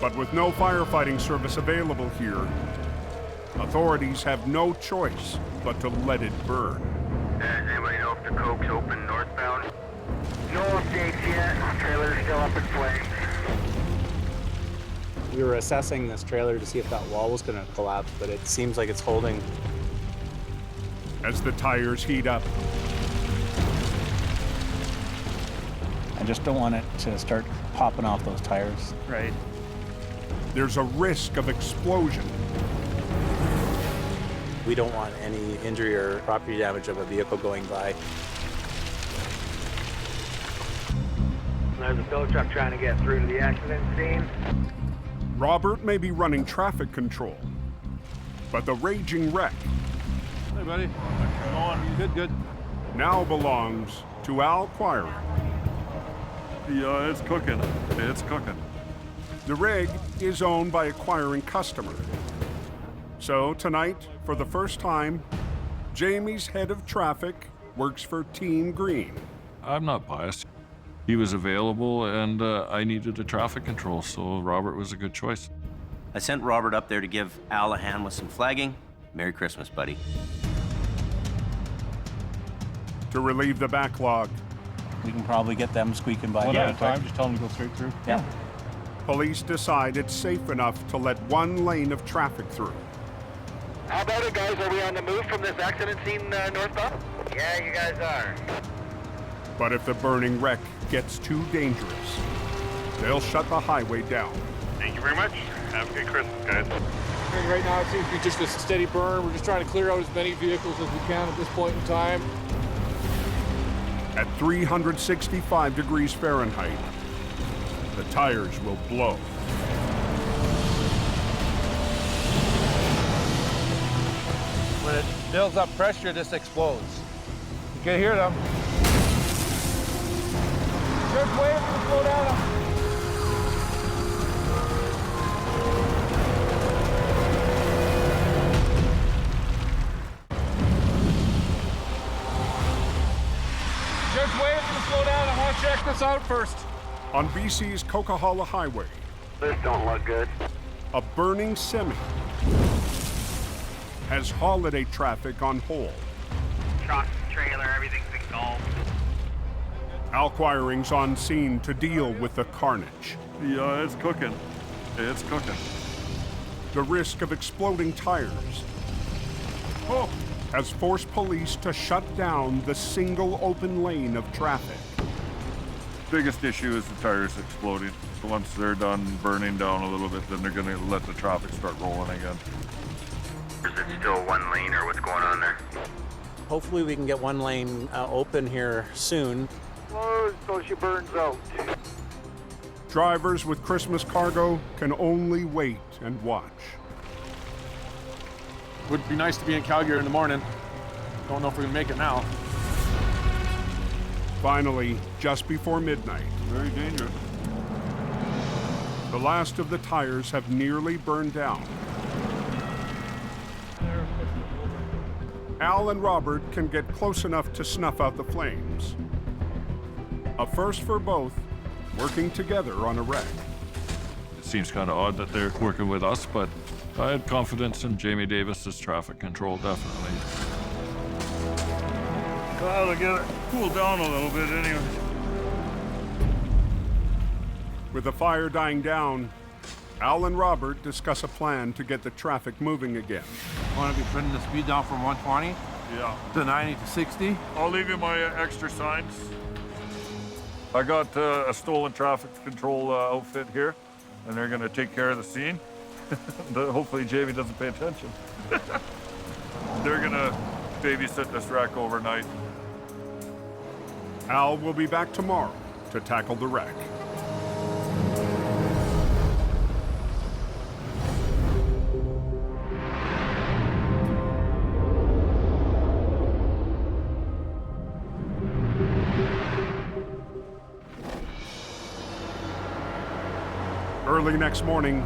But with no firefighting service available here, authorities have no choice but to let it burn. Does anybody know if the coke's open northbound? No updates yet. Trailer's still up in flames. We were assessing this trailer to see if that wall was going to collapse, but it seems like it's holding. As the tires heat up, I just don't want it to start popping off those tires. Right. there's a risk of explosion. We don't want any injury or property damage of a vehicle going by. There's a tow truck trying to get through to the accident scene. Robert may be running traffic control, but the raging wreck Hey, buddy. Come on. Good, good. now belongs to Al Quiring. Yeah, it's cooking. It's cooking. The rig is owned by a Quiring customer. So tonight, for the first time, Jamie's head of traffic works for Team Green. I'm not biased. He was available, and I needed a traffic control, so Robert was a good choice. I sent Robert up there to give Al a hand with some flagging. Merry Christmas, buddy. To relieve the backlog, We can probably get them squeaking by. One at a time, just tell them to go straight through. Yeah. police decide it's safe enough to let one lane of traffic through. How about it, guys? Are we on the move from this accident scene northbound? Yeah, you guys are. But if the burning wreck gets too dangerous, they'll shut the highway down. Thank you very much. Have a good Christmas, guys. Right now, it seems to be just a steady burn. We're just trying to clear out as many vehicles as we can at this point in time. At 365 degrees Fahrenheit, the tires will blow. When it builds up pressure, this explodes. You can hear them. Just wait for it to slow down. Just wait for it to slow down. I want to check this out first. On BC's Coquihalla Highway, This don't look good. a burning semi has holiday traffic on hold. Truck, trailer, everything's engulfed. Al Quiring's on scene to deal with the carnage. Yeah, it's cooking. It's cooking. The risk of exploding tires has forced police to shut down the single open lane of traffic. Biggest issue is the tires exploding. So once they're done burning down a little bit, then they're going to let the traffic start rolling again. Is it still one lane or what's going on there? Hopefully we can get one lane open here soon. Close so she burns out. Drivers with Christmas cargo can only wait and watch. Would be nice to be in Calgary in the morning. Don't know if we can make it now. Finally, just before midnight, Very dangerous. the last of the tires have nearly burned down. Al and Robert can get close enough to snuff out the flames. A first for both, working together on a wreck. It seems kind of odd that they're working with us, but I had confidence in Jamie Davis's traffic control, definitely. Well, to get it cooled down a little bit anyway. With the fire dying down, Al and Robert discuss a plan to get the traffic moving again. Want to be putting the speed down from 120 Yeah. to 90 to 60? I'll leave you my extra signs. I got a stolen traffic control outfit here, and they're going to take care of the scene. Hopefully Jamie doesn't pay attention. They're going to babysit this wreck overnight. Al will be back tomorrow to tackle the wreck. Early next morning,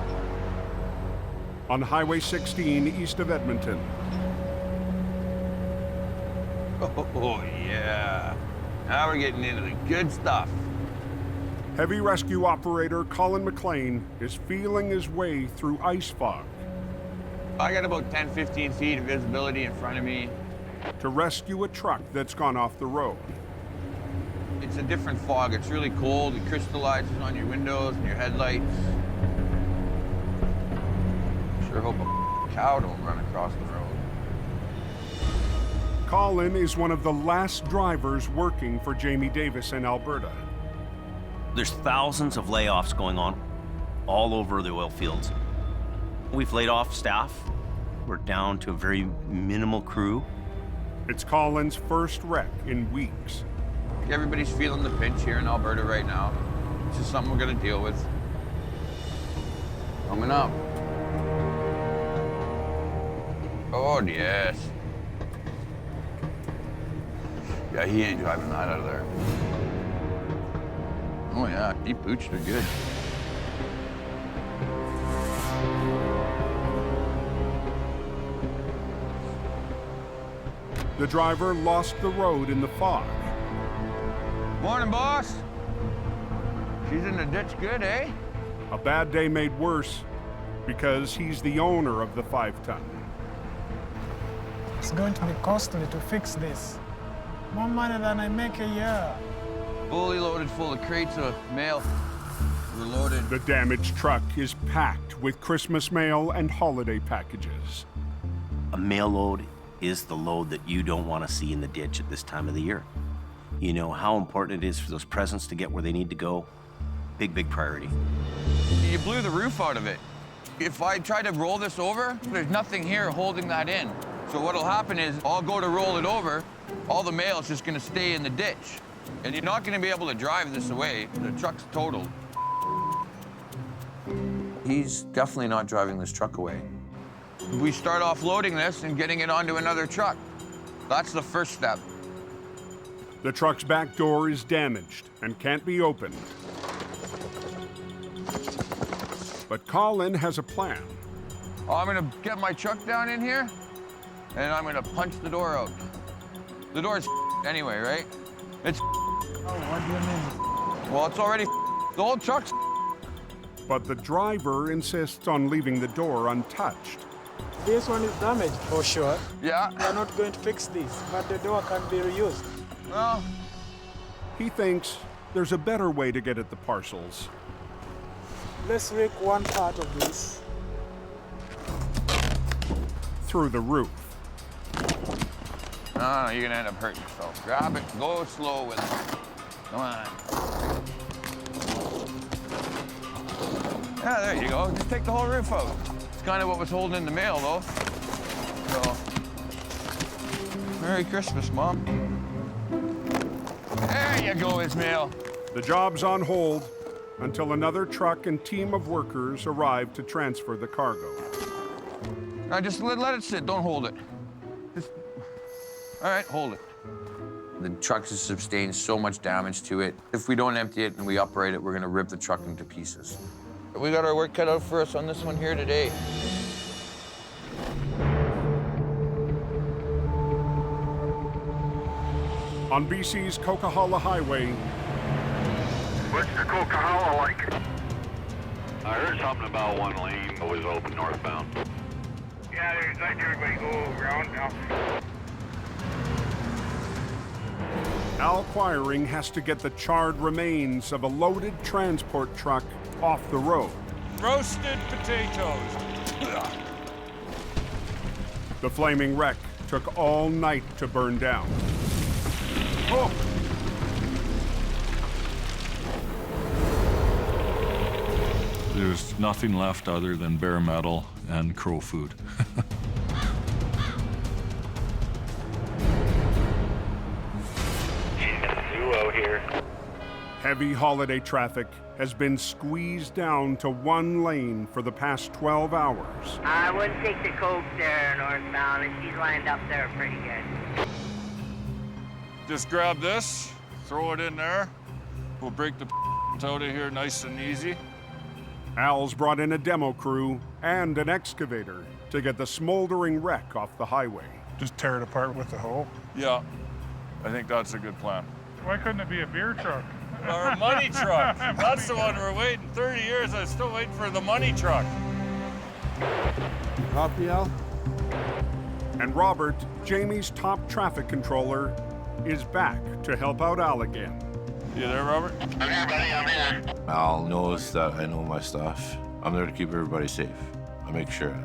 on Highway 16 east of Edmonton, Oh, yeah. Now we're getting into the good stuff. Heavy rescue operator Colin McLean is feeling his way through ice fog. I got about 10, 15 feet of visibility in front of me. To rescue a truck that's gone off the road. It's a different fog. It's really cold. It crystallizes on your windows and your headlights. Sure hope a cow don't run across the road. Colin is one of the last drivers working for Jamie Davis in Alberta. There's thousands of layoffs going on all over the oil fields. We've laid off staff. We're down to a very minimal crew. It's Colin's first wreck in weeks. Everybody's feeling the pinch here in Alberta right now. It's just something we're gonna deal with. Coming up. Oh, yes. Yeah, he ain't driving that out of there. Oh, yeah, deep booched are good. The driver lost the road in the fog. Morning, boss. She's in the ditch good, eh? A bad day made worse because he's the owner of the 5-ton. It's going to be costly to fix this. More money than I make a year. Fully loaded full of crates of mail. We're loaded. The damaged truck is packed with Christmas mail and holiday packages. A mail load is the load that you don't want to see in the ditch at this time of the year. You know how important it is for those presents to get where they need to go. Big, big priority. You blew the roof out of it. If I try to roll this over, there's nothing here holding that in. So what'll happen is I'll go to roll it over, all the mail is just gonna stay in the ditch. And you're not gonna be able to drive this away. The truck's totaled. He's definitely not driving this truck away. We start off loading this and getting it onto another truck. That's the first step. The truck's back door is damaged and can't be opened. But Colin has a plan. I'm gonna get my truck down in here, and I'm gonna punch the door out. The door's anyway, right? It's Oh, what do you mean? well, it's already the whole truck's But the driver insists on leaving the door untouched. This one is damaged, for sure. Yeah. We are not going to fix this, but the door can be reused. Well, He thinks there's a better way to get at the parcels. Let's rake one part of this. Through the roof. no, you're gonna end up hurting yourself. Grab it, go slow with it. Come on. Yeah, there you go. Just take the whole roof out. It's kind of what was holding in the mail, though. So, Merry Christmas, Mom. There you go, Ismail. The job's on hold until another truck and team of workers arrive to transfer the cargo. Now just let it sit. Don't hold it. Just, all right, hold it. The truck has sustained so much damage to it. If we don't empty it and we operate it, we're gonna rip the truck into pieces. We got our work cut out for us on this one here today. On BC's Coquihalla Highway. What's the Coquihalla like? I heard something about one lane that was open northbound. Yeah, there's letting everybody go around now. Al Quiring has to get the charred remains of a loaded transport truck off the road. Roasted potatoes. The flaming wreck took all night to burn down. Oh! There's nothing left other than bare metal and crow food. Thru out here. Heavy holiday traffic has been squeezed down to one lane for the past 12 hours. I wouldn't take the Coke there northbound, and she's lined up there pretty good. Just grab this, throw it in there. We'll break the out of here nice and easy. Al's brought in a demo crew and an excavator to get the smoldering wreck off the highway. Just tear it apart with the hoe. Yeah, I think that's a good plan. Why couldn't it be a beer truck? Our money truck. That's the one we're waiting. 30 years, I'm still waiting for the money truck. Copy, Al. And Robert, Jamie's top traffic controller, is back to help out Al again. You there, Robert? I'm here, buddy. I'm here. Al knows that I know my stuff. I'm there to keep everybody safe. I make sure.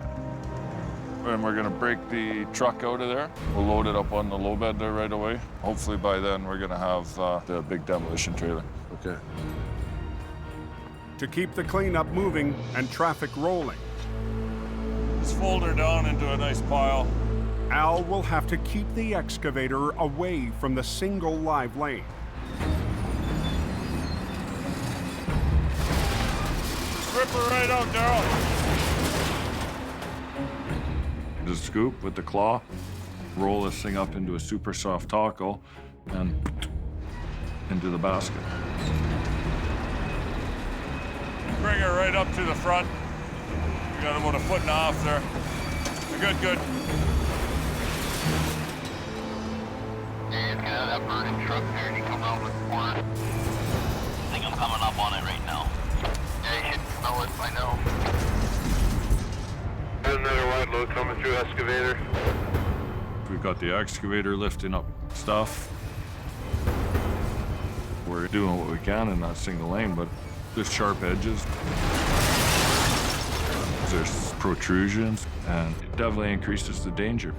And we're gonna break the truck out of there. We'll load it up on the low bed there right away. Hopefully by then we're gonna have the big demolition trailer. Okay. To keep the cleanup moving and traffic rolling, Let's fold her down into a nice pile. Al will have to keep the excavator away from the single live lane. Rip her right out, Daryl. The scoop with the claw, roll this thing up into a super soft taco and into the basket. Bring her right up to the front. We got about 1.5 feet there. Good, good. Yeah, it's got that burning truck there and you come out with the corner. I think I'm coming up on it right now. Yeah, you should smell it by now. Another wide load coming through excavator. We've got the excavator lifting up stuff. We're doing what we can in that single lane, but there's sharp edges. There's protrusions, and it definitely increases the danger.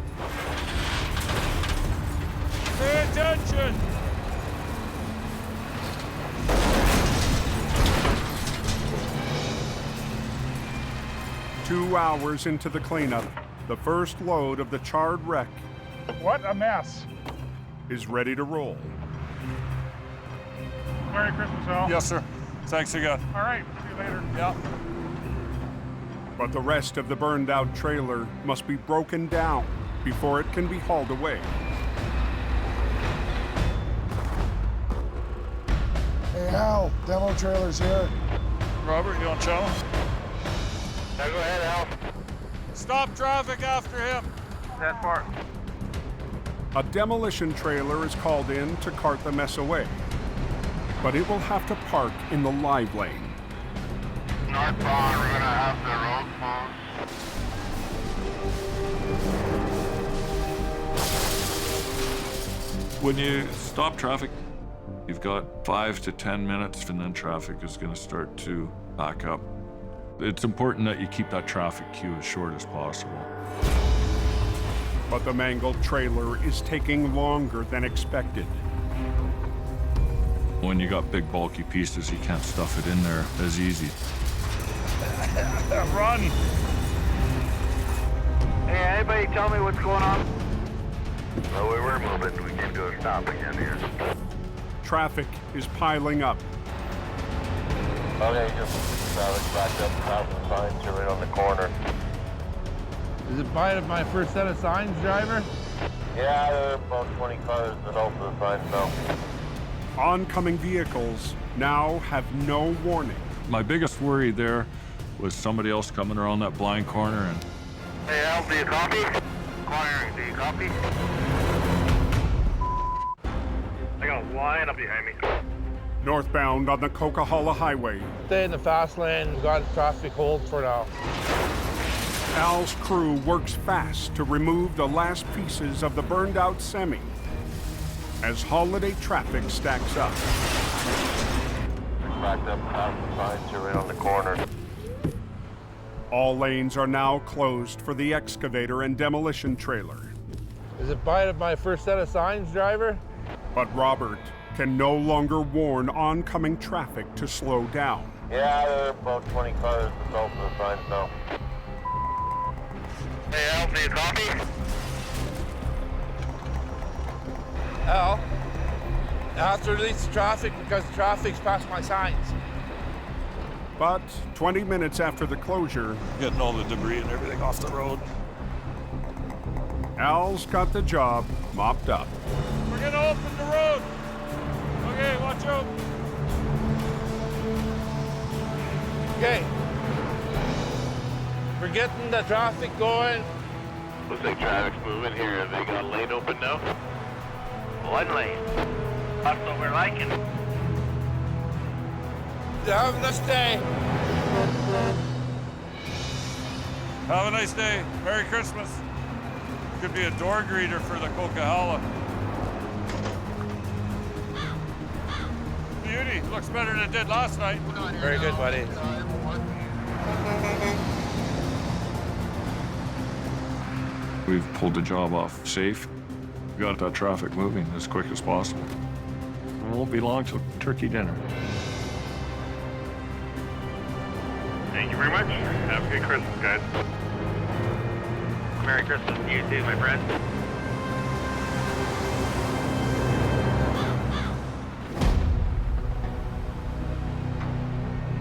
Pay attention! Two hours into the cleanup, the first load of the charred wreck What a mess. is ready to roll. Merry Christmas, Al. Yes, sir. Thanks again. All right, see you later. Yeah. But the rest of the burned out trailer must be broken down before it can be hauled away. Hey, Al, demo trailer's here. Robert, you want to challenge? Now go ahead, Al. Stop traffic after him. That far. A demolition trailer is called in to cart the mess away, but it will have to park in the live lane. Northbound, we're gonna have the road closed. When you stop traffic, you've got 5 to 10 minutes, and then traffic is going to start to back up. It's important that you keep that traffic queue as short as possible. But the mangled trailer is taking longer than expected. When you got big bulky pieces, you can't stuff it in there as easy. Run! Hey, anybody tell me what's going on? Well, we were moving. We came to a stop again here. Traffic is piling up. Okay, just traffic backed up, stop the signs, you're right on the corner. Is it by my first set of signs, driver? Yeah, there are about 20 cars that open the signs now. Oncoming vehicles now have no warning. My biggest worry there was somebody else coming around that blind corner and... Hey, Al, do you copy? Quiring, do you copy? I got a line up behind me. Northbound on the Coquihalla Highway, Stay in the fast lane. We've got traffic hold for now. Al's crew works fast to remove the last pieces of the burned out semi as holiday traffic stacks up. Backed up, stop the signs, you're right on the corner. All lanes are now closed for the excavator and demolition trailer. Is it by my first set of signs, driver? But Robert can no longer warn oncoming traffic to slow down. Yeah, there are about 20 cars that open the signs now. Hey, Al, do you copy? Al, I have to release the traffic because the traffic's past my signs. But 20 minutes after the closure, Getting all the debris and everything off the road. Al's got the job mopped up. We're gonna open the road. Okay, watch out. Okay. We're getting the traffic going. Looks like traffic's moving here. Have they got a lane open now? One lane. That's what we're liking. Have a nice day. Have a nice day. Merry Christmas. Could be a door greeter for the Coquihalla. Beauty. Looks better than it did last night. Very good, buddy. We've pulled the job off safe. We got that traffic moving as quick as possible. It won't be long till turkey dinner. Thank you very much. Have a good Christmas, guys. Merry Christmas to you too, my friend.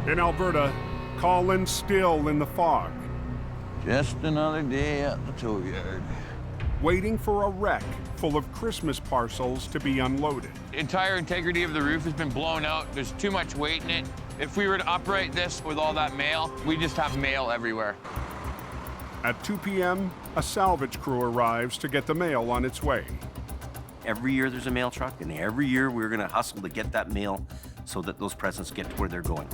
In Alberta, Colin still in the fog, Just another day at the tow yard. waiting for a wreck full of Christmas parcels to be unloaded. The entire integrity of the roof has been blown out. There's too much weight in it. If we were to upright this with all that mail, we just have mail everywhere. At 2 p.m., a salvage crew arrives to get the mail on its way. Every year there's a mail truck, and every year we're gonna hustle to get that mail so that those presents get to where they're going.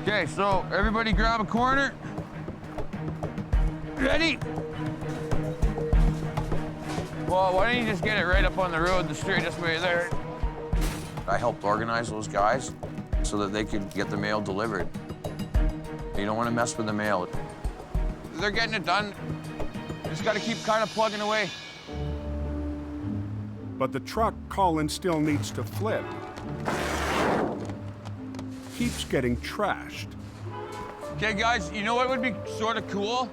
Okay, so everybody grab a corner. Ready? Well, why don't you just get it right up on the road, the straightest way there. I helped organize those guys so that they could get the mail delivered. You don't want to mess with the mail. They're getting it done. Just got to keep kind of plugging away. But the truck Colin still needs to flip keeps getting trashed. Okay, guys, you know what would be sort of cool?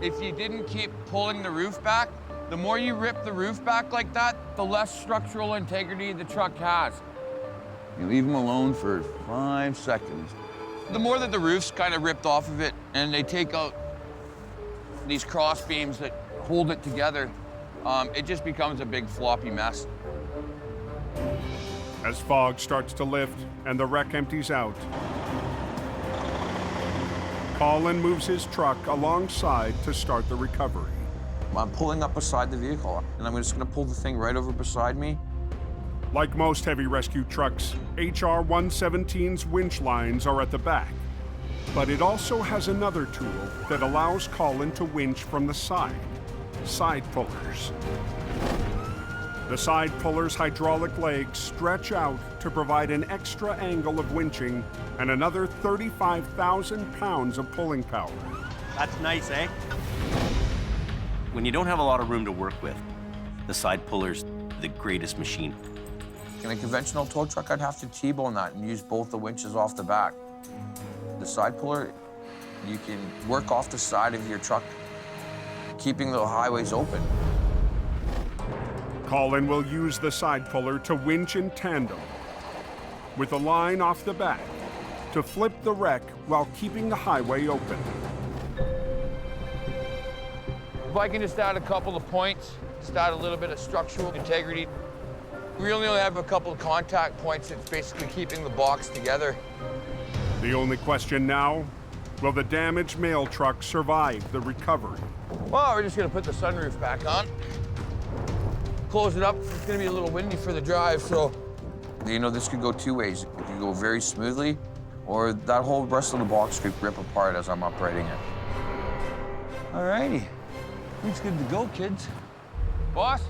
If you didn't keep pulling the roof back. The more you rip the roof back like that, the less structural integrity the truck has. You leave them alone for 5 seconds. The more that the roof's kind of ripped off of it and they take out these cross beams that hold it together, it just becomes a big floppy mess. As fog starts to lift and the wreck empties out, Colin moves his truck alongside to start the recovery. I'm pulling up beside the vehicle, and I'm just gonna pull the thing right over beside me. Like most heavy rescue trucks, HR 117's winch lines are at the back. But it also has another tool that allows Colin to winch from the side pullers. The side pullers' hydraulic legs stretch out to provide an extra angle of winching and another 35,000 pounds of pulling power. That's nice, eh? When you don't have a lot of room to work with, the side puller's the greatest machine. In a conventional tow truck, I'd have to T-bone that and use both the winches off the back. The side puller, you can work off the side of your truck, keeping the highways open. Colin will use the side puller to winch in tandem with a line off the back to flip the wreck while keeping the highway open. If I can just add a couple of points, just add a little bit of structural integrity. We only have a couple of contact points. It's basically keeping the box together. The only question now, will the damaged mail truck survive the recovery? Well, we're just gonna put the sunroof back on. Close it up. It's gonna be a little windy for the drive, so. You know, this could go two ways. It could go very smoothly, or that whole rest of the box could rip apart as I'm uprighting it. All righty. It's good to go, kids. Boss,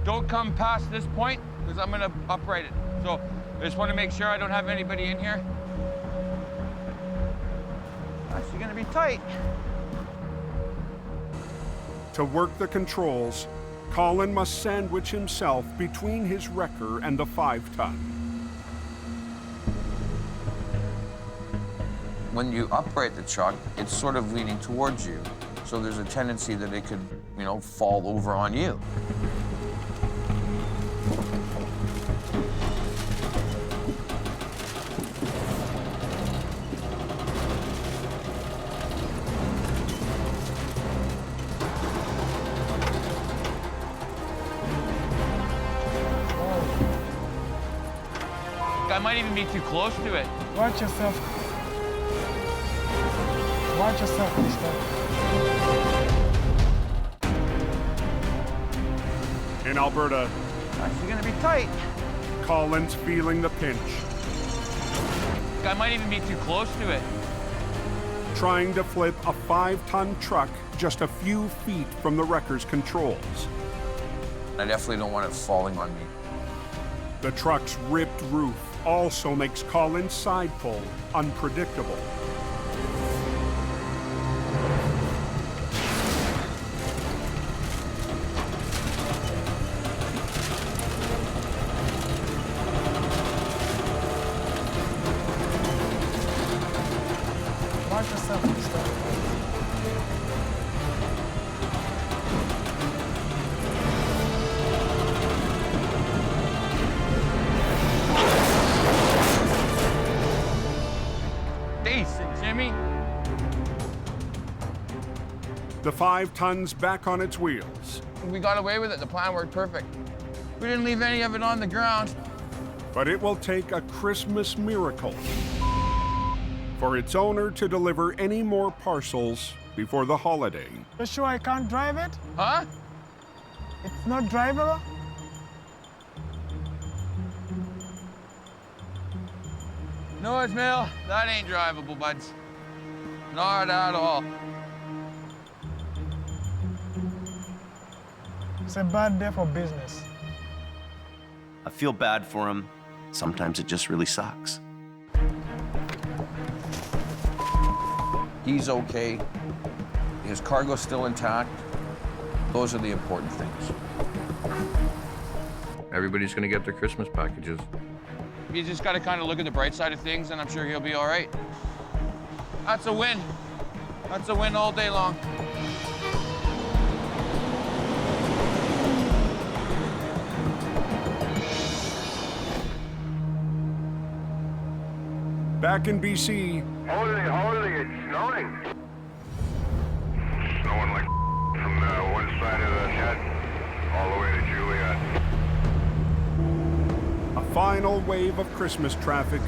don't come past this point, because I'm gonna upright it. So I just want to make sure I don't have anybody in here. Actually gonna be tight. To work the controls, Colin must sandwich himself between his wrecker and the 5-ton. When you upright the truck, it's sort of leaning towards you. So there's a tendency that it could, you know, fall over on you. I might even be too close to it. Watch yourself. Watch yourself, mister. In Alberta, Actually gonna be tight. Colin's feeling the pinch. I might even be too close to it. Trying to flip a 5-ton truck just a few feet from the wrecker's controls. I definitely don't want it falling on me. The truck's ripped roof also makes Colin's side pull unpredictable. Watch yourself and stuff. Decent, Jimmy. The 5 tons back on its wheels. We got away with it. The plan worked perfect. We didn't leave any of it on the ground. But it will take a Christmas miracle for its owner to deliver any more parcels before the holiday. You sure I can't drive it? Huh? It's not drivable? No, Ismail, that ain't drivable, buds. Not at all. It's a bad day for business. I feel bad for him. Sometimes it just really sucks. He's okay. His cargo's still intact. Those are the important things. Everybody's gonna get their Christmas packages. You just gotta kind of look at the bright side of things, and I'm sure he'll be all right. That's a win. That's a win all day long. Back in BC, Holy, it's snowing. Snowing like from one side of the head all the way to Juliet. a final wave of Christmas traffic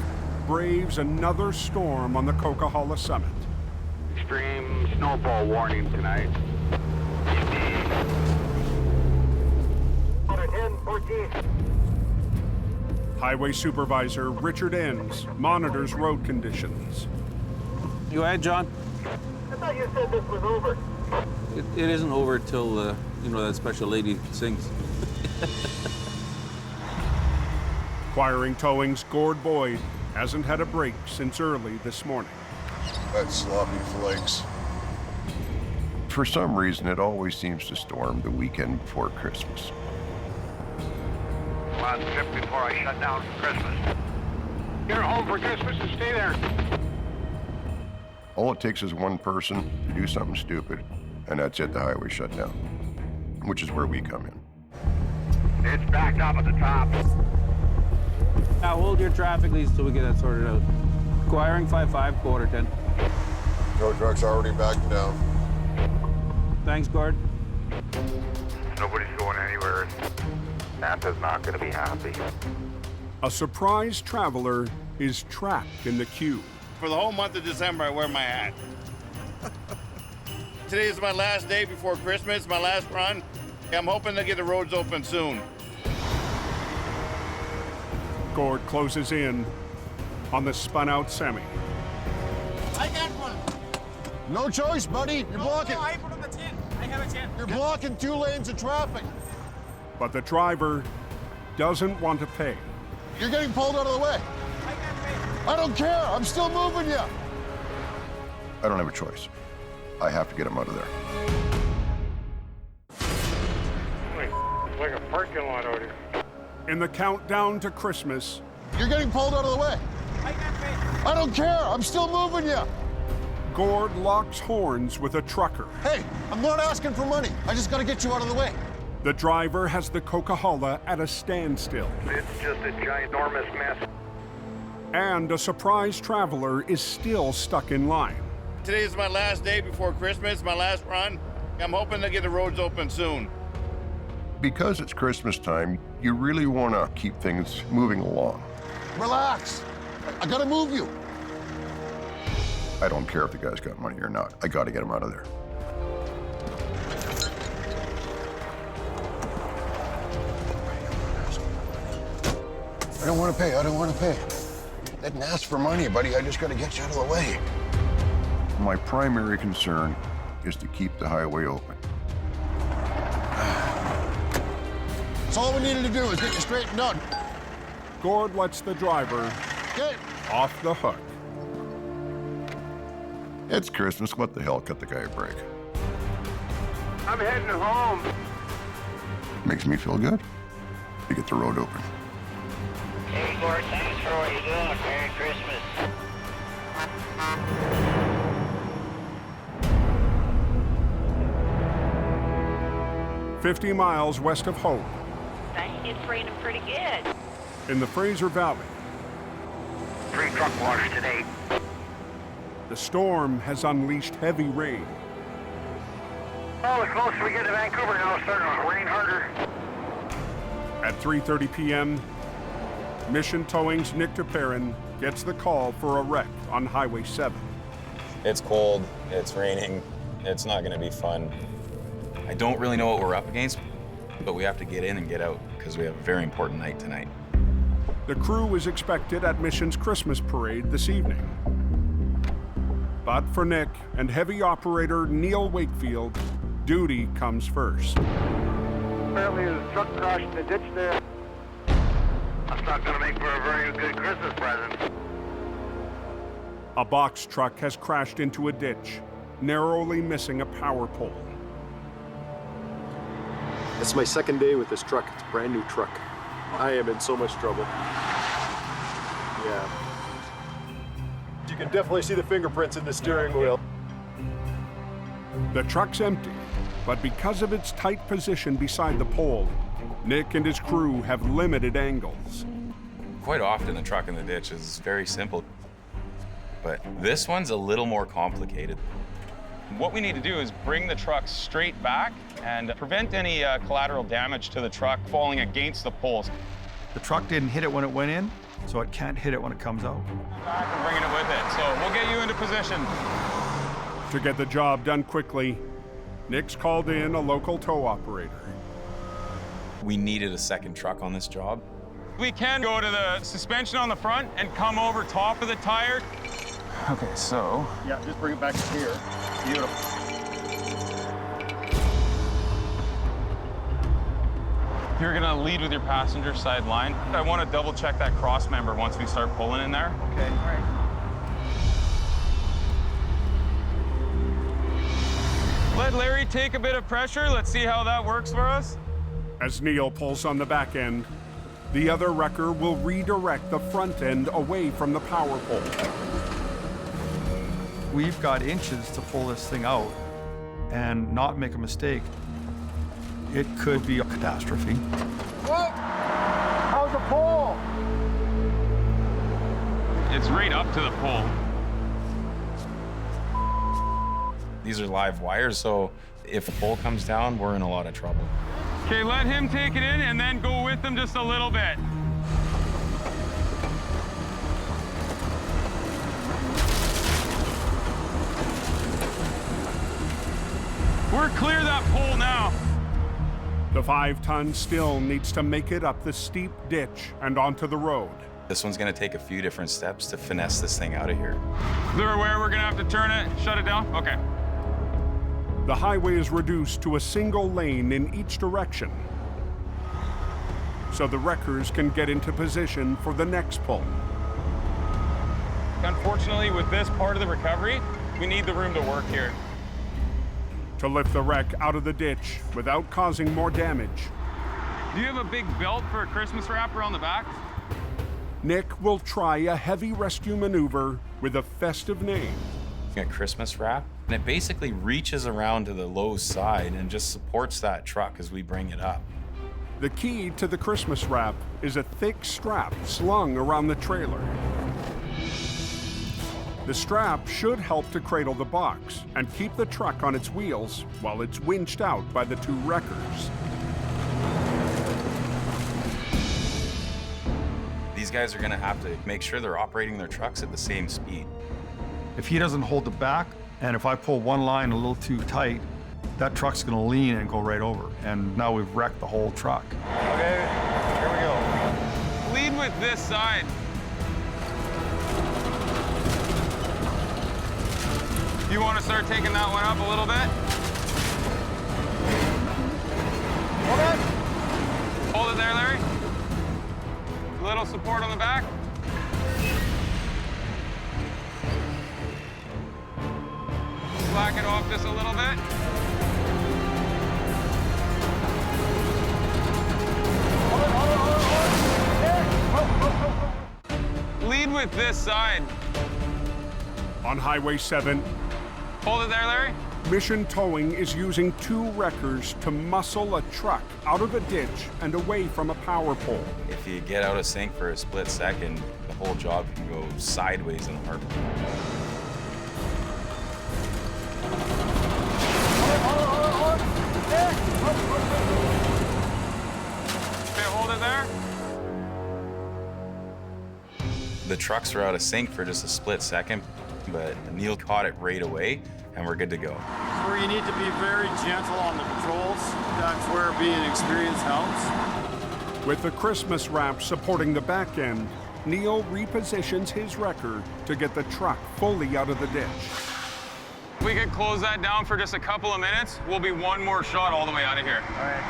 braves another storm on the Coquihalla summit. Extreme snowfall warning tonight. 10-14. Highway Supervisor Richard Enns monitors road conditions. You all right, John? I thought you said this was over. It isn't over till, you know, that special lady sings. Quiring Towing's Gord Boyd hasn't had a break since early this morning. That sloppy flakes. For some reason, it always seems to storm the weekend before Christmas. Last trip before I shut down for Christmas. You're home for Christmas and stay there. All it takes is one person to do something stupid, and that's it, the highway shut down, which is where we come in. It's backed up at the top. Now hold your traffic leads till we get that sorted out. Quiring 5-5, quarter 10. Tow truck's already backed down. Thanks, Gord. Nobody's going anywhere. Santa's not going to be happy. A surprise traveler is trapped in the queue. For the whole month of December, I wear my hat. Today is my last day before Christmas, my last run. I'm hoping to get the roads open soon. Gord closes in on the spun-out semi. I got one. No choice, buddy. You're blocking. No, I put on the 10. I have a 10. You're blocking 2 lanes of traffic. But the driver doesn't want to pay. You're getting pulled out of the way. I can't pay. I don't care. I'm still moving you. I don't have a choice. I have to get him out of there. It's like a parking lot out here. In the countdown to Christmas, You're getting pulled out of the way. I can't pay. I don't care. I'm still moving you. Gord locks horns with a trucker. Hey, I'm not asking for money. I just got to get you out of the way. The driver has the Coquihalla at a standstill. It's just a ginormous mess. And a surprise traveler is still stuck in line. Today is my last day before Christmas, my last run. I'm hoping to get the roads open soon. Because it's Christmas time, you really want to keep things moving along. Relax. I got to move you. I don't care if the guy's got money or not. I got to get him out of there. I don't want to pay. I don't want to pay. Didn't ask for money, buddy. I just got to get you out of the way. My primary concern is to keep the highway open. That's all we needed to do is get you straightened out. Gord lets the driver off the hook. It's Christmas. What the hell? Cut the guy a break. I'm heading home. Makes me feel good to get the road open. Hey, Gord, thanks for what you're doing. Merry Christmas. 50 miles west of Hope, Dang, it's raining pretty good. in the Fraser Valley, 3 truck wash today. the storm has unleashed heavy rain. Oh, the closer we get to Vancouver now, it's starting to rain harder. At 3:30 p.m., Mission Towing's Nick DePerrin gets the call for a wreck on Highway 7. It's cold, it's raining, it's not gonna be fun. I don't really know what we're up against, but we have to get in and get out because we have a very important night tonight. The crew is expected at Mission's Christmas parade this evening. But for Nick and heavy operator Neil Wakefield, duty comes first. Apparently the truck crashed in the ditch there. That's not gonna make for a very good Christmas present. A box truck has crashed into a ditch, narrowly missing a power pole. It's my second day with this truck. It's a brand new truck. I am in so much trouble. Yeah. You can definitely see the fingerprints in the steering wheel. The truck's empty, but because of its tight position beside the pole, Nick and his crew have limited angles. Quite often, the truck in the ditch is very simple, but this one's a little more complicated. What we need to do is bring the truck straight back and prevent any collateral damage to the truck falling against the poles. The truck didn't hit it when it went in, so it can't hit it when it comes out. Back and bringing it with it, so we'll get you into position. To get the job done quickly, Nick's called in a local tow operator. We needed a second truck on this job. We can go to the suspension on the front and come over top of the tire. Okay, so... Yeah, just bring it back to here. Beautiful. You're gonna lead with your passenger side line. I want to double check that cross member once we start pulling in there. Okay. All right. Let Larry take a bit of pressure. Let's see how that works for us. As Neil pulls on the back end, the other wrecker will redirect the front end away from the power pole. We've got inches to pull this thing out and not make a mistake. It could be a catastrophe. Whoa! How's the pole? It's right up to the pole. These are live wires, so if the pole comes down, we're in a lot of trouble. Okay, let him take it in and then go with him just a little bit. We're clear that pole now. The 5-ton still needs to make it up the steep ditch and onto the road. This one's gonna take a few different steps to finesse this thing out of here. They're aware we're gonna have to turn it, shut it down? Okay. The highway is reduced to a single lane in each direction, so the wreckers can get into position for the next pull. Unfortunately, with this part of the recovery, we need the room to work here. To lift the wreck out of the ditch without causing more damage, Do you have a big belt for a Christmas wrapper on the back? Nick will try a heavy rescue maneuver with a festive name. A Christmas wrap, and it basically reaches around to the low side and just supports that truck as we bring it up. The key to the Christmas wrap is a thick strap slung around the trailer. The strap should help to cradle the box and keep the truck on its wheels while it's winched out by the 2 wreckers. These guys are gonna have to make sure they're operating their trucks at the same speed. If he doesn't hold it back, and if I pull one line a little too tight, that truck's gonna lean and go right over. And now we've wrecked the whole truck. Okay, here we go. Lead with this side. You want to start taking that one up a little bit? Hold it. Hold it there, Larry. A little support on the back. Slack it off just a little bit. Lead with this side. On Highway 7, hold it there, Larry. Mission Towing is using 2 wreckers to muscle a truck out of a ditch and away from a power pole. If you get out of sync for a split second, the whole job can go sideways in a heartbeat. Okay, hold it there. The trucks were out of sync for just a split second, but Neil caught it right away, and we're good to go. Where you need to be very gentle on the controls. That's where being experienced helps. With the Christmas wrap supporting the back end, Neil repositions his wrecker to get the truck fully out of the ditch. We could close that down for just a couple of minutes. We'll be one more shot all the way out of here. All right.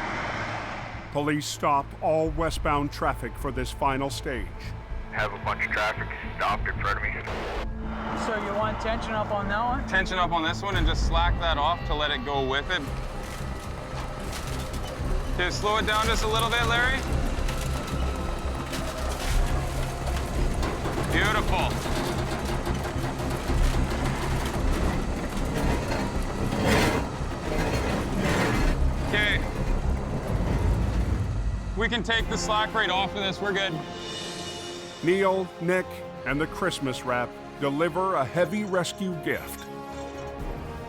Police stop all westbound traffic for this final stage. Have a bunch of traffic stopped in front of me. So you want tension up on that one? Tension up on this one and just slack that off to let it go with it. Okay, slow it down just a little bit, Larry. Beautiful. Okay. We can take the slack right off of this, we're good. Neil, Nick, and the Christmas wrap deliver a heavy rescue gift.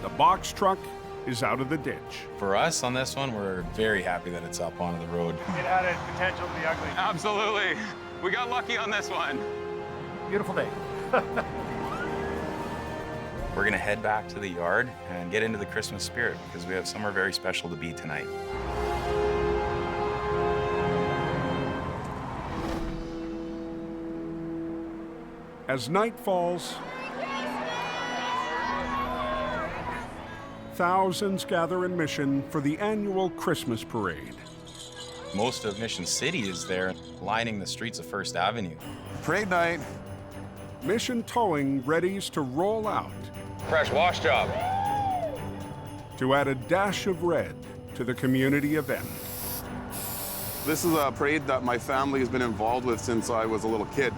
The box truck is out of the ditch. For us on this one, we're very happy that it's up onto the road. It had a potential to be ugly. Absolutely. We got lucky on this one. Beautiful day. We're gonna head back to the yard and get into the Christmas spirit because we have somewhere very special to be tonight. As night falls, thousands gather in Mission for the annual Christmas parade. Most of Mission City is there, lining the streets of First Avenue. Parade night. Mission Towing readies to roll out. Fresh wash job. To add a dash of red to the community event. This is a parade that my family has been involved with since I was a little kid.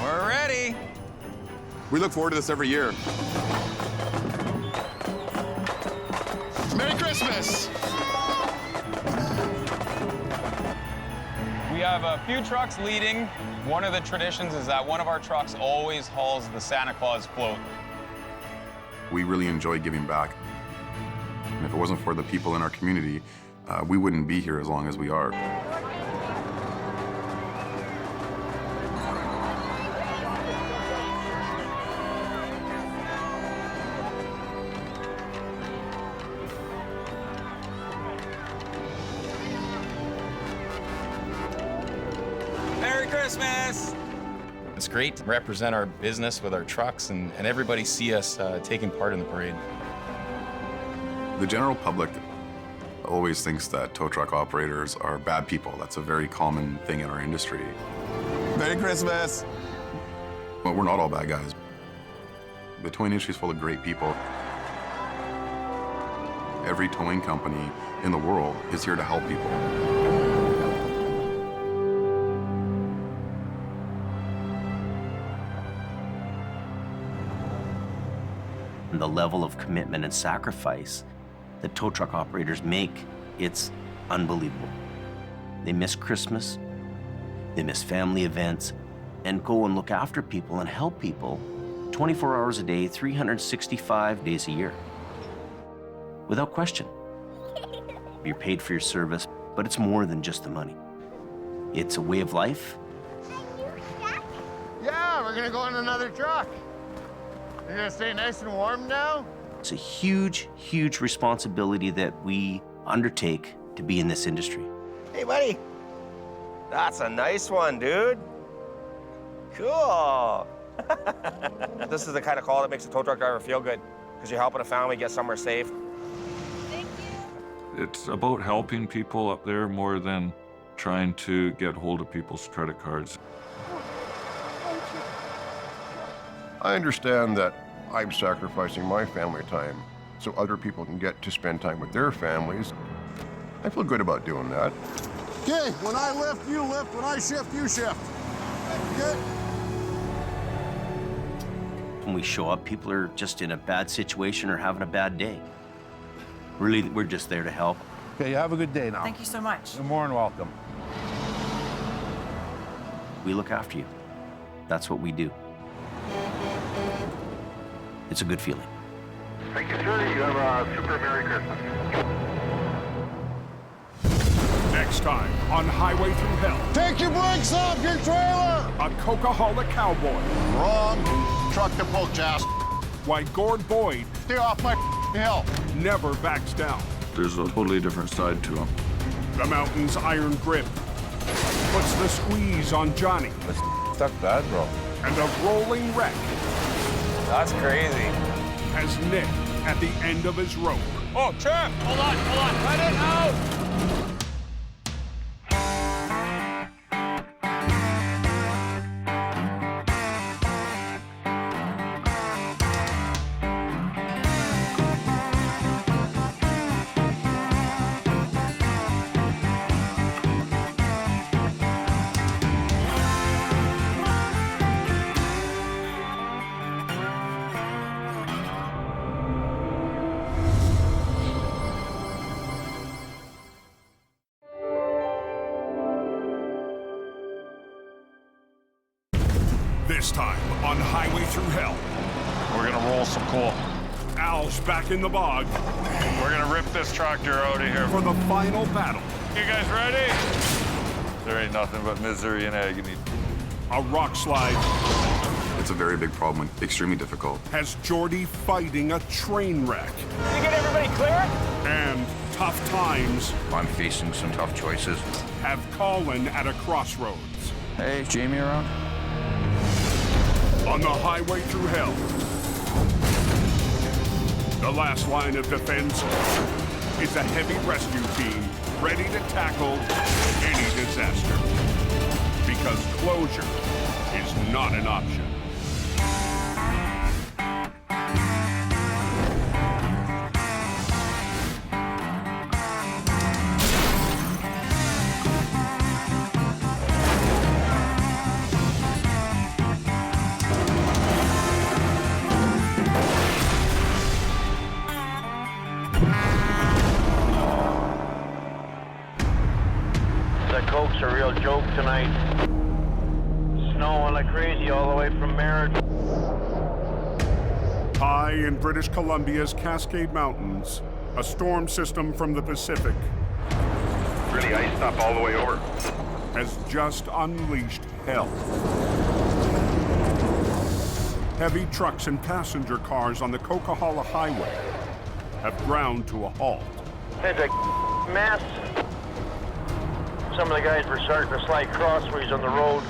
We're ready. We look forward to this every year. Merry Christmas! We have a few trucks leading. One of the traditions is that one of our trucks always hauls the Santa Claus float. We really enjoy giving back. And if it wasn't for the people in our community, we wouldn't be here as long as we are. Merry Christmas! It's great to represent our business with our trucks and everybody see us taking part in the parade. The general public always thinks that tow truck operators are bad people. That's a very common thing in our industry. Merry Christmas! But we're not all bad guys. The towing industry is full of great people. Every towing company in the world is here to help people. The level of commitment and sacrifice that tow truck operators make, it's unbelievable. They miss Christmas, they miss family events, and go and look after people and help people 24 hours a day, 365 days a year. Without question. You're paid for your service, but it's more than just the money. It's a way of life. Yeah, we're gonna go in another truck. You're gonna stay nice and warm now? It's a huge, huge responsibility that we undertake to be in this industry. Hey, buddy. That's a nice one, dude. Cool. This is the kind of call that makes a tow truck driver feel good, because you're helping a family get somewhere safe. It's about helping people up there more than trying to get hold of people's credit cards. I understand that I'm sacrificing my family time so other people can get to spend time with their families. I feel good about doing that. Okay, when I lift, you lift. When I shift, you shift. Good. When we show up, people are just in a bad situation or having a bad day. Really, we're just there to help. Okay, have a good day now. Thank you so much. You're more than welcome. We look after you. That's what we do. It's a good feeling. Thank you, sir. You have a super Merry Christmas. Next time on Highway Through Hell. Take your brakes off your trailer! A Coca-Cola cowboy. Wrong. Truck to poke ass. Why Gord Boyd Stay off my hill. never backs down. There's a totally different side to them. The mountain's iron grip puts the squeeze on Johnny. Stuck bad, bro. And a rolling wreck That's crazy. has Nick at the end of his rope. Oh, champ! Hold on. Let it out! This time on Highway Through Hell. We're gonna roll some coal. Al's back in the bog We're gonna rip this tractor out of here. for the final battle. You guys ready? There ain't nothing but misery and agony. A rock slide It's a very big problem, extremely difficult. has Jordy fighting a train wreck. Did you get everybody clear? And tough times I'm facing some tough choices. have Colin at a crossroads. Hey, is Jamie around? On the Highway Through Hell, the last line of defense is a heavy rescue team ready to tackle any disaster. Because closure is not an option. The Coke's a real joke tonight. Snowing like crazy all the way from Merritt. High in British Columbia's Cascade Mountains, a storm system from the Pacific Really iced up all the way over. has just unleashed hell. Heavy trucks and passenger cars on the Coca-Cola Highway have ground to a halt. It's a mess. Some of the guys were starting to slide crossways on the road.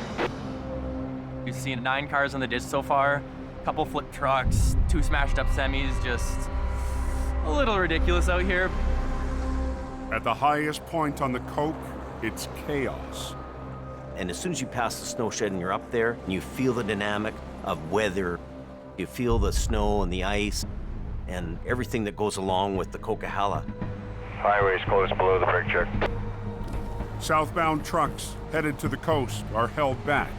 We've seen 9 cars on the ditch so far, a couple flip trucks, 2 smashed up semis, just a little ridiculous out here. At the highest point on the Coke, it's chaos. And as soon as you pass the snow shed and you're up there, and you feel the dynamic of weather, you feel the snow and the ice and everything that goes along with the Coca-Cola. Highway's close below the brake check. Southbound trucks headed to the coast are held back.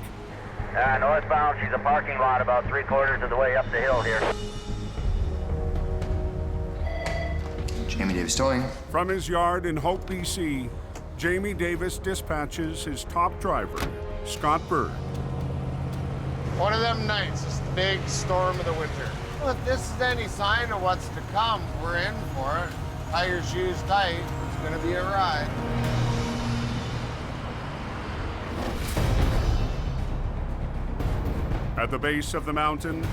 Northbound, she's a parking lot about 3/4 of the way up the hill here. Jamie Davis towing. From his yard in Hope, BC, Jamie Davis dispatches his top driver, Scott Berg. One of them nights, it's the big storm of the winter. Well, if this is any sign of what's to come, we're in for it. Tie your shoes tight, it's gonna be a ride. At the base of the mountain,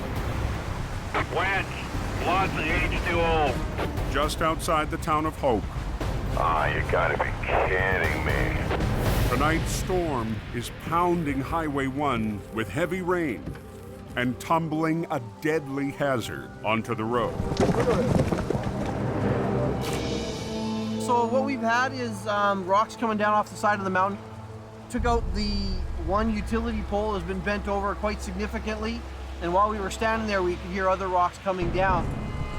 Wedge, lots of H2O. just outside the town of Hope, Ah, you gotta be kidding me. Tonight's storm is pounding Highway 1 with heavy rain and tumbling a deadly hazard onto the road. So what we've had is rocks coming down off the side of the mountain. Took out the one utility pole, has been bent over quite significantly, and while we were standing there we could hear other rocks coming down.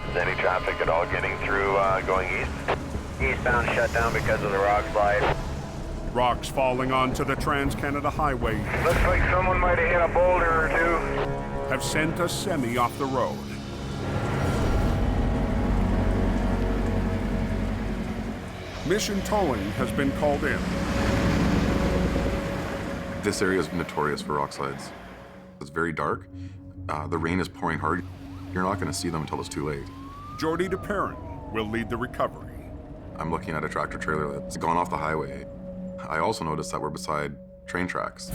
Is any traffic at all getting through going east? Eastbound shut down because of the rock slide. Rocks falling onto the Trans-Canada Highway Looks like someone might have hit a boulder or two. have sent a semi off the road. Mission towing has been called in. This area is notorious for rock slides. It's very dark. The rain is pouring hard. You're not going to see them until it's too late. Jordy will lead the recovery. I'm looking at a tractor trailer that's gone off the highway. I also noticed that we're beside train tracks.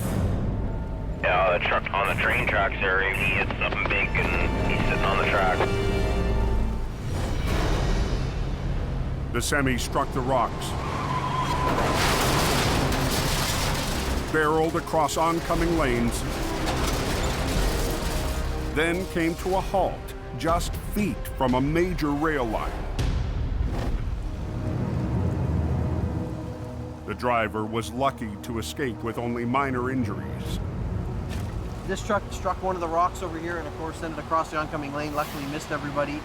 Yeah, the truck on the train tracks there, he hit something big and he's sitting on the track. The semi struck the rocks, barreled across oncoming lanes, then came to a halt just feet from a major rail line. The driver was lucky to escape with only minor injuries. This truck struck one of the rocks over here and of course sent it across the oncoming lane, luckily missed everybody.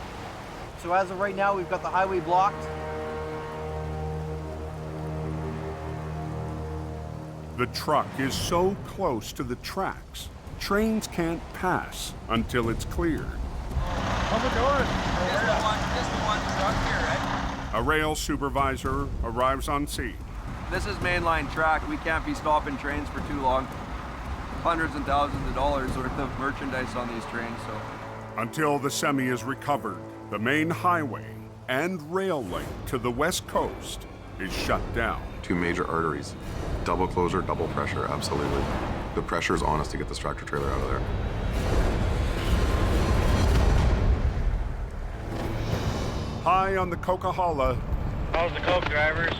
So as of right now, we've got the highway blocked. The truck is so close to the tracks, trains can't pass until it's cleared. How's it going? This is the one truck here, right? A rail supervisor arrives on scene. This is mainline track. We can't be stopping trains for too long. Hundreds and thousands of dollars worth of merchandise on these trains, so. Until the semi is recovered, the main highway and rail link to the west coast is shut down. Two major arteries. Double closure, double pressure, absolutely. The pressure is on us to get this tractor trailer out of there. High on the Coquihalla. How's the coke, drivers?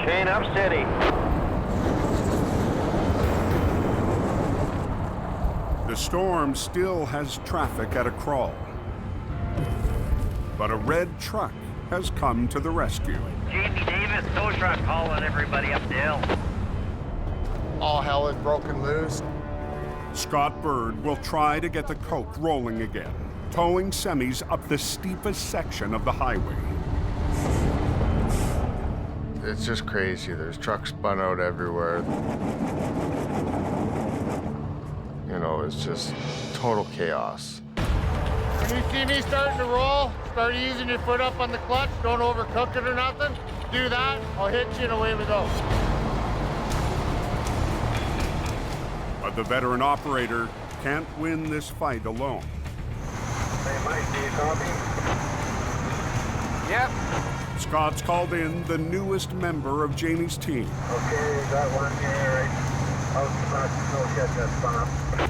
Chain up steady. The storm still has traffic at a crawl. But a red truck has come to the rescue. Jamie Davis, tow truck hauling everybody up the hill. All hell is broken loose. Scott Berg will try to get the coke rolling again, towing semis up the steepest section of the highway. It's just crazy. There's trucks spun out everywhere. You know, it's just total chaos. When you see me starting to roll, start using your foot up on the clutch, don't overcook it or nothing. Do that, I'll hit you and away we go. But the veteran operator can't win this fight alone. Hey, Mike, do you copy? Yep. Scott's called in the newest member of Jamie's team. Okay, got one here, right? I'll get that spot.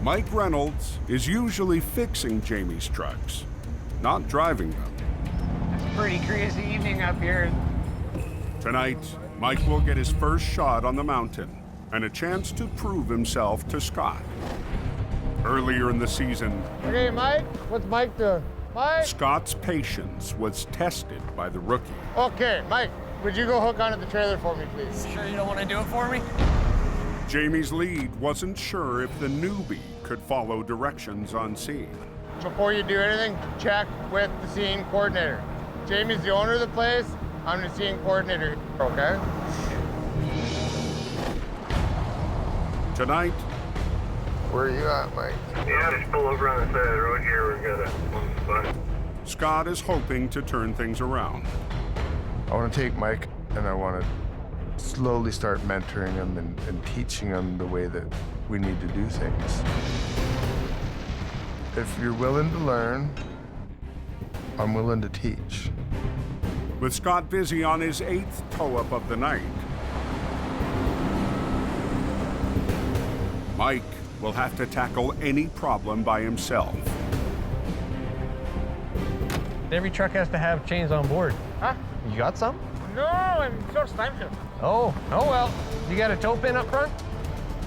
Mike Reynolds is usually fixing Jamie's trucks, not driving them. It's a pretty crazy evening up here. Tonight, Mike will get his first shot on the mountain and a chance to prove himself to Scott. Earlier in the season, Okay, Mike, what's Mike doing? Mike? Scott's patience was tested by the rookie. Okay, Mike, would you go hook onto the trailer for me, please? Sure you don't want to do it for me? Jamie's lead wasn't sure if the newbie could follow directions on scene. Before you do anything, check with the scene coordinator. Jamie's the owner of the place. I'm the scene coordinator, okay? Tonight, where are you at, Mike? Yeah, just pull over on the side of the road here. We've got one spot. Scott is hoping to turn things around. I want to take Mike and I want to slowly start mentoring him and teaching him the way that we need to do things. If you're willing to learn, I'm willing to teach. With Scott busy on his 8th tow-up of the night, Mike will have to tackle any problem by himself. Every truck has to have chains on board. Huh? You got some? No, I'm short time shift. Oh, well. You got a tow pin up front?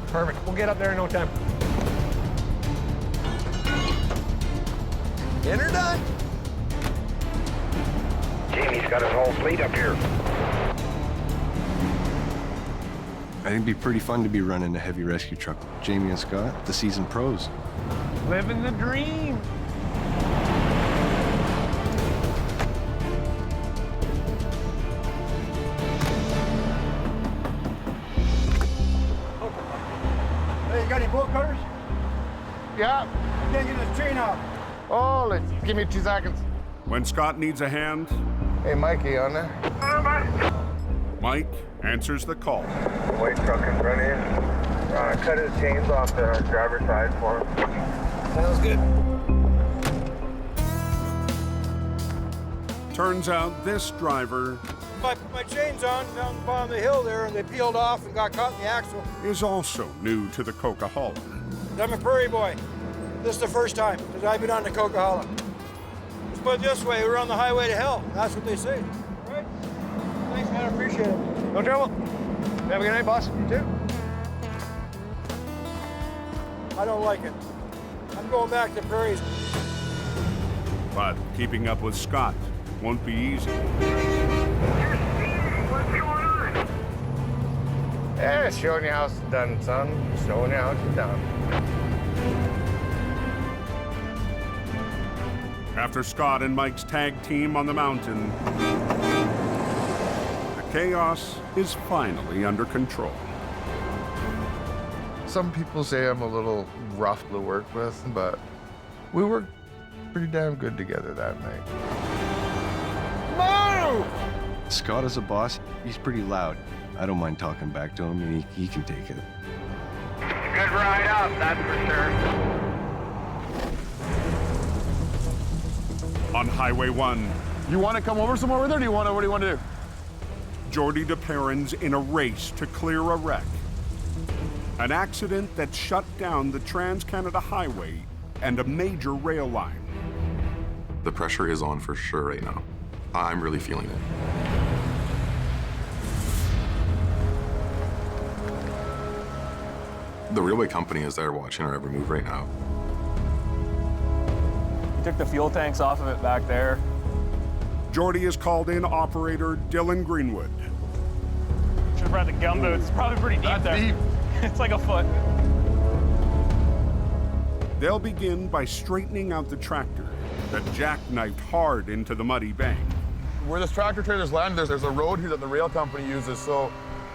Perfect. We'll get up there in no time. In or done? Jamie's got his whole fleet up here. I think it'd be pretty fun to be running a heavy rescue truck. Jamie and Scott, the seasoned pros. Living the dream. Hey, you got any bolt cutters? Yeah. I can't get this chain off. Oh, give me 2 seconds. When Scott needs a hand, Hey, Mikey, on there? Mike answers the call. White truck in front of you. Cut his chains off the driver's side for him. Sounds good. Turns out this driver I put my chains on down the bottom of the hill there, and they peeled off and got caught in the axle. is also new to the Coquihalla. I'm a prairie boy. This is the first time, because I've been on the Coquihalla. Let's put it this way, we're on the highway to hell. That's what they say. Right? Thanks, man, I appreciate it. No trouble. Have a good night, boss. You too. I don't like it. I'm going back to the prairies. But keeping up with Scott won't be easy. Yeah, showing you how it's done, son. Showing you how it's done. After Scott and Mike's tag team on the mountain, the chaos is finally under control. Some people say I'm a little rough to work with, but we worked pretty damn good together that night. Move! Scott is a boss. He's pretty loud. I don't mind talking back to him, and he can take it. Good ride up, that's for sure. On Highway 1, You want to come over somewhere with her, or what do you want to do? Jordy DePerrin's in a race to clear a wreck. An accident that shut down the Trans-Canada Highway and a major rail line. The pressure is on for sure right now. I'm really feeling it. The railway company is there watching our every move right now. Took the fuel tanks off of it back there. Jordy has called in operator Dylan Greenwood. Should have brought the gumboots. It's probably pretty deep there. It's like a foot. They'll begin by straightening out the tractor that jackknifed hard into the muddy bank. Where this tractor trailer's landed, there's a road here that the rail company uses, so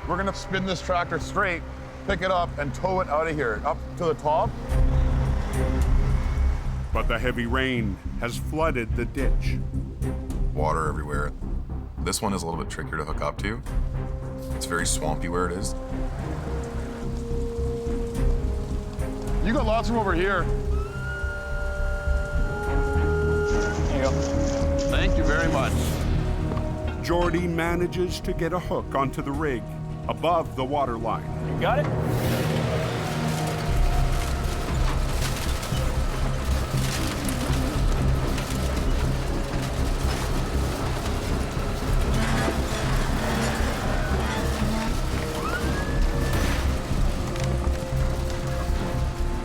we're gonna spin this tractor straight, pick it up, and tow it out of here, up to the top. But the heavy rain has flooded the ditch. Water everywhere. This one is a little bit trickier to hook up to. It's very swampy where it is. You got lots from over here. There you go. Thank you very much. Jordy manages to get a hook onto the rig above the water line. You got it?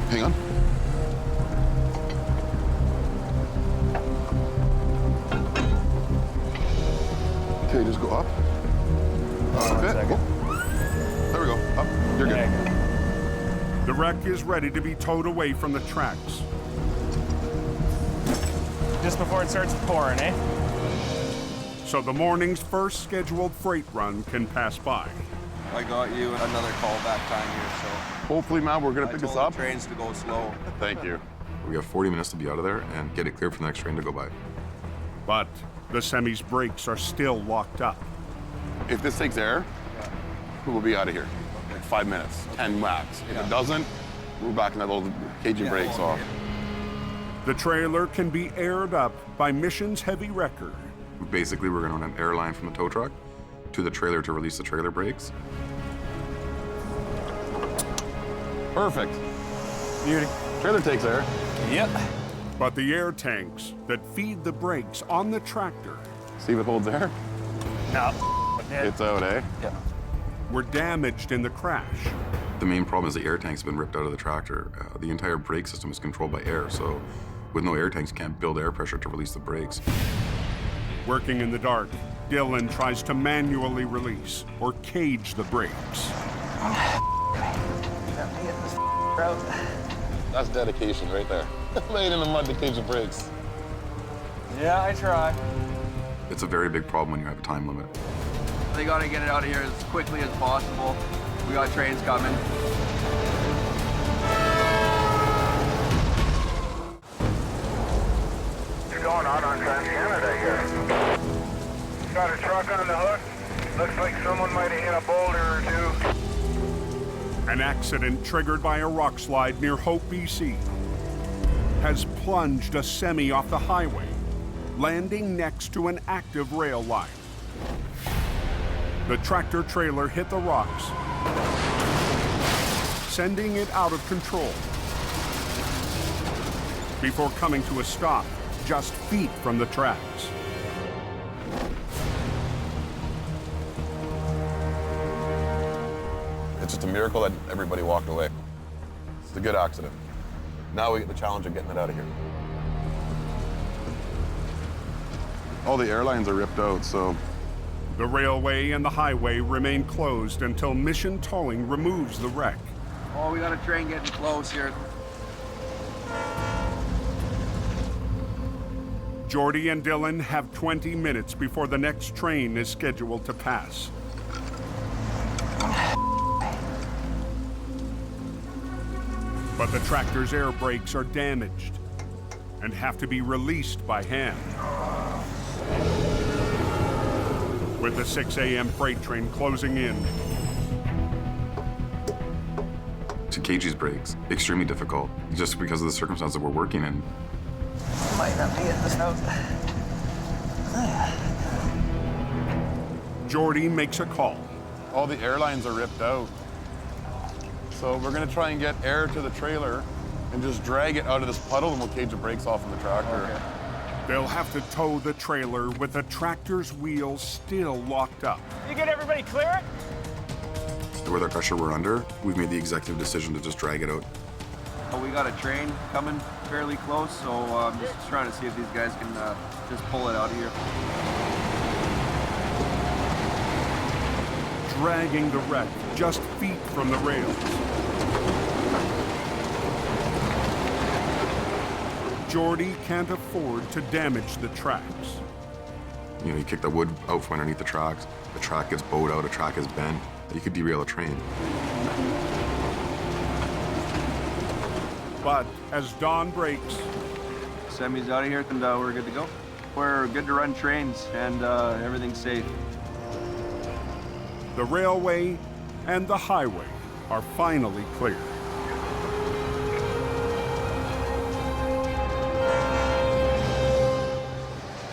Hang on. Okay, just go up. There we go. Up. You're good. The wreck is ready to be towed away from the tracks. Just before it starts pouring, eh? So the morning's first scheduled freight run can pass by. I got you another call back time here, so. Hopefully, man, we're gonna pick this up. The trains to go slow. Thank you. We have 40 minutes to be out of there and get it cleared for the next train to go by. But the semi's brakes are still locked up. If this takes air, we'll be out of here. Like 5 minutes, 10 max. If it doesn't, we're back in that little cagey brakes off. The trailer can be aired up by Mission's heavy wrecker. Basically, we're gonna run an air line from the tow truck to the trailer to release the trailer brakes. Perfect. Beauty. Trailer takes air. Yep. But the air tanks that feed the brakes on the tractor See if it holds air. No. It's out, eh? Yeah. were damaged in the crash. The main problem is the air tank's been ripped out of the tractor. The entire brake system is controlled by air, so with no air tanks, you can't build air pressure to release the brakes. Working in the dark, Dylan tries to manually release or cage the brakes. That's dedication right there. Laying in the mud to cage the brakes. Yeah, I try. It's a very big problem when you have a time limit. They gotta get it out of here as quickly as possible. We got trains coming. What's going on Trans-Canada here? Got a truck on the hook. Looks like someone might have hit a boulder or two. An accident triggered by a rock slide near Hope, BC, has plunged a semi off the highway, landing next to an active rail line. The tractor trailer hit the rocks, sending it out of control before coming to a stop just feet from the tracks. It's just a miracle that everybody walked away. It's a good accident. Now we get the challenge of getting it out of here. All the airlines are ripped out, so... The railway and the highway remain closed until Mission Towing removes the wreck. Oh, we got a train getting close here. Jordy and Dylan have 20 minutes before the next train is scheduled to pass. But the tractor's air brakes are damaged and have to be released by hand. With the 6 a.m. freight train closing in. To cage these brakes, extremely difficult, just because of the circumstances we're working in. Might not be in this house. Jordy makes a call. All the airlines are ripped out. So we're gonna try and get air to the trailer and just drag it out of this puddle, and we'll cage the brakes off of the tractor. Okay. They'll have to tow the trailer with the tractor's wheels still locked up. You get everybody clear? With the pressure we're under, we've made the executive decision to just drag it out. Oh, we got a train coming fairly close, so I'm just trying to see if these guys can just pull it out of here. Dragging the wreck just feet from the rails. Jordy can't afford to damage the tracks. You know, you kick the wood out from underneath the tracks, the track gets bowed out, a track is bent, you could derail a train. But as dawn breaks, Semi's out of here and we're good to go. We're good to run trains and everything's safe. the railway and the highway are finally clear.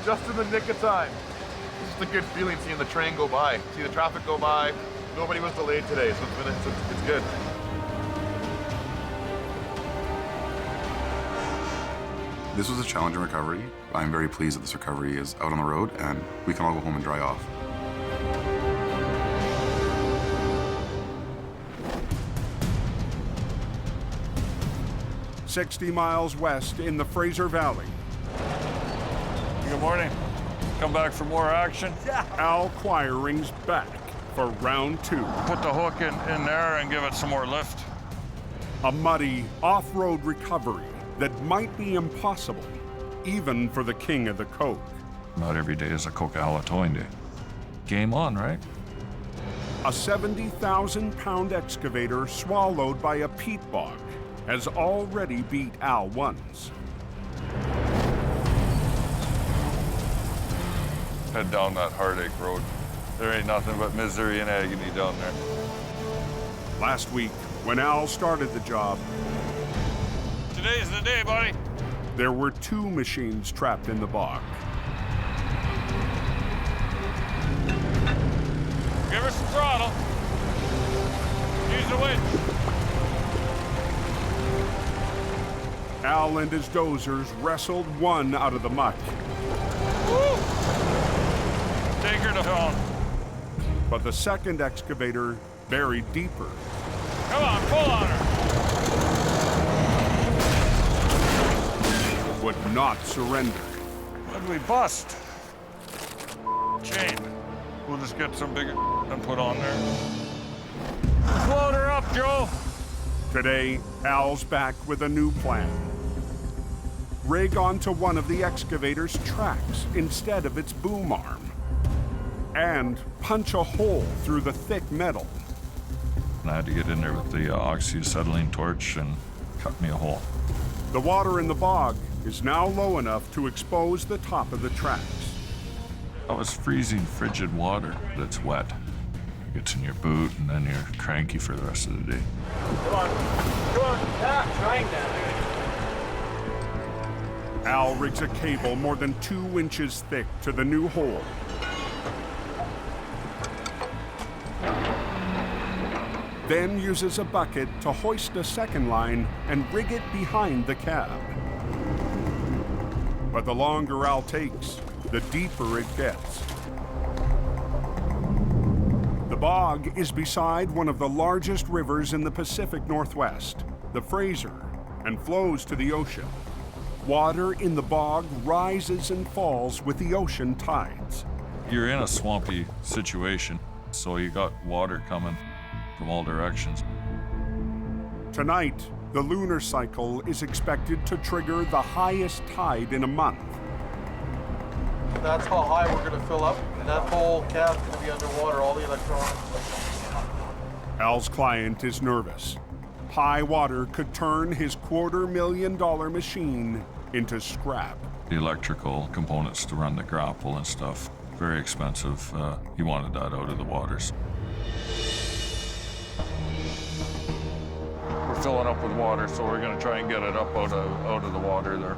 Just in the nick of time. It's just a good feeling seeing the train go by, see the traffic go by. Nobody was delayed today, so it's good. This was a challenging recovery. I'm very pleased that this recovery is out on the road and we can all go home and dry off. "60 miles west in the Fraser Valley. Good morning. Come back for more action? Al Quiring's back for round 2. Put the hook in there and give it some more lift. A muddy off-road recovery that might be impossible, even for the king of the coke. Not every day is a Coca-Cola towing day. Game on, right? A 70,000-pound excavator swallowed by a peat bog has already beat Al once. Head down that heartache road. There ain't nothing but misery and agony down there. Last week, when Al started the job, Today's the day, buddy. there were 2 machines trapped in the bog. Give her some throttle. Use the winch. Al and his dozers wrestled one out of the muck. Woo! Take her to home. But the second excavator buried deeper. Come on, pull on her. Would not surrender. What did we bust? Chain. We'll just get some bigger and put on there. Float her up, Joe. Today, Al's back with a new plan. Rig onto one of the excavator's tracks instead of its boom arm. And punch a hole through the thick metal. And I had to get in there with the oxyacetylene torch and cut me a hole. The water in the bog is now low enough to expose the top of the tracks. That was freezing, frigid water that's wet. It gets in your boot, and then you're cranky for the rest of the day. Come on. Trying that. Al rigs a cable more than 2 inches thick to the new hole. Then uses a bucket to hoist a second line and rig it behind the cab. But the longer Al takes, the deeper it gets. The bog is beside one of the largest rivers in the Pacific Northwest, the Fraser, and flows to the ocean. Water in the bog rises and falls with the ocean tides. You're in a swampy situation, so you got water coming from all directions. Tonight, the lunar cycle is expected to trigger the highest tide in a month. That's how high we're going to fill up, and that whole cab's going to be underwater, all the electronics. Al's client is nervous. High water could turn his $250,000 machine into scrap. The electrical components to run the grapple and stuff, very expensive. He wanted that out of the waters. We're filling up with water, so we're going to try and get it up out of the water there.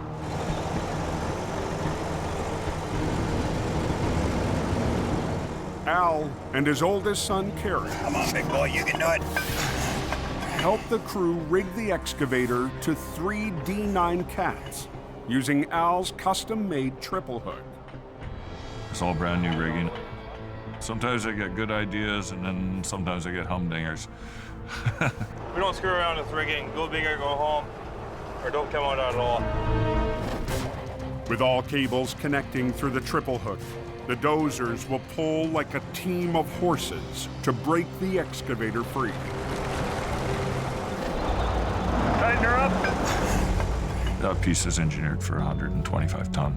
Al and his oldest son, Kerry. Come on, big boy, you can do it. Help the crew rig the excavator to 3 D9 cats using Al's custom-made triple hook. It's all brand new rigging. Sometimes I get good ideas, and then sometimes I get humdingers. We don't screw around with rigging. Go big or go home, or don't come out at all. With all cables connecting through the triple hook, the dozers will pull like a team of horses to break the excavator free. Tighten her up. That piece is engineered for 125 ton.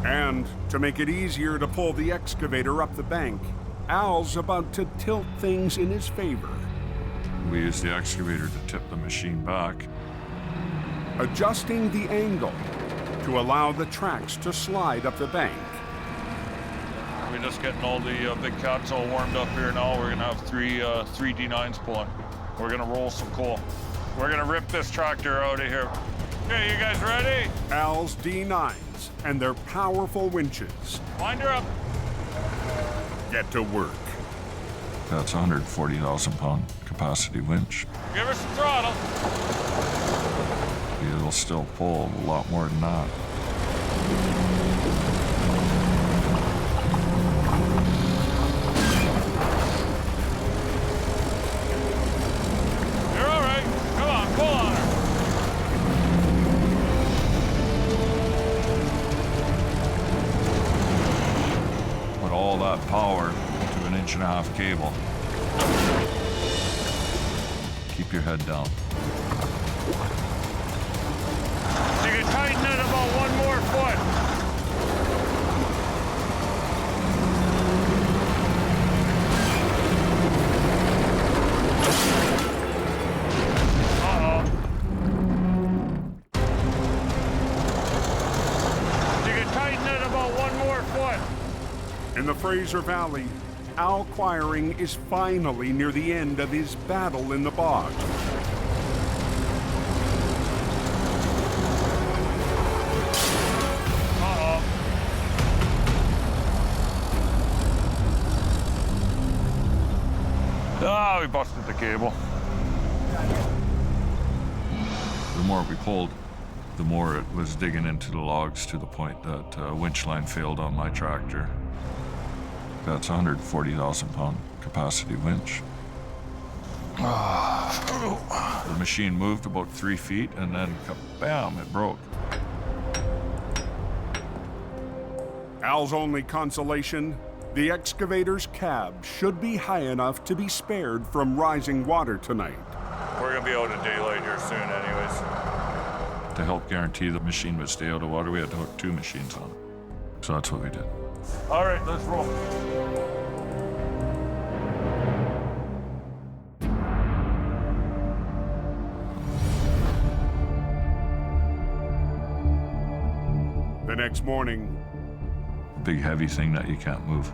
And to make it easier to pull the excavator up the bank, Al's about to tilt things in his favor. We use the excavator to tip the machine back. Adjusting the angle to allow the tracks to slide up the bank. We're just getting all the big cats all warmed up here now. We're gonna have three D9s pulling. We're gonna roll some coal. We're gonna rip this tractor out of here. Okay, you guys ready? Al's D9s and their powerful winches. Wind her up. Get to work. That's a 140,000 pound capacity winch. Give her some throttle. It'll still pull a lot more than that. You're all right. Come on, pull on her. Put all that power into an 1.5-inch cable. Keep your head down. You can tighten it about 1 more foot. Uh-oh. You can tighten it about 1 more foot. In the Fraser Valley, Al Quiring is finally near the end of his battle in the bog. Ah, we busted the cable. The more we pulled, the more it was digging into the logs to the point that winch line failed on my tractor. that's a 140,000 pound capacity winch. The machine moved about 3 feet and then bam, it broke. Al's only consolation, the excavator's cab should be high enough to be spared from rising water tonight. We're gonna be out of daylight here soon anyways. To help guarantee the machine would stay out of water, we had to hook 2 machines on it. So that's what we did. All right, let's roll. The next morning, Big heavy thing that you can't move.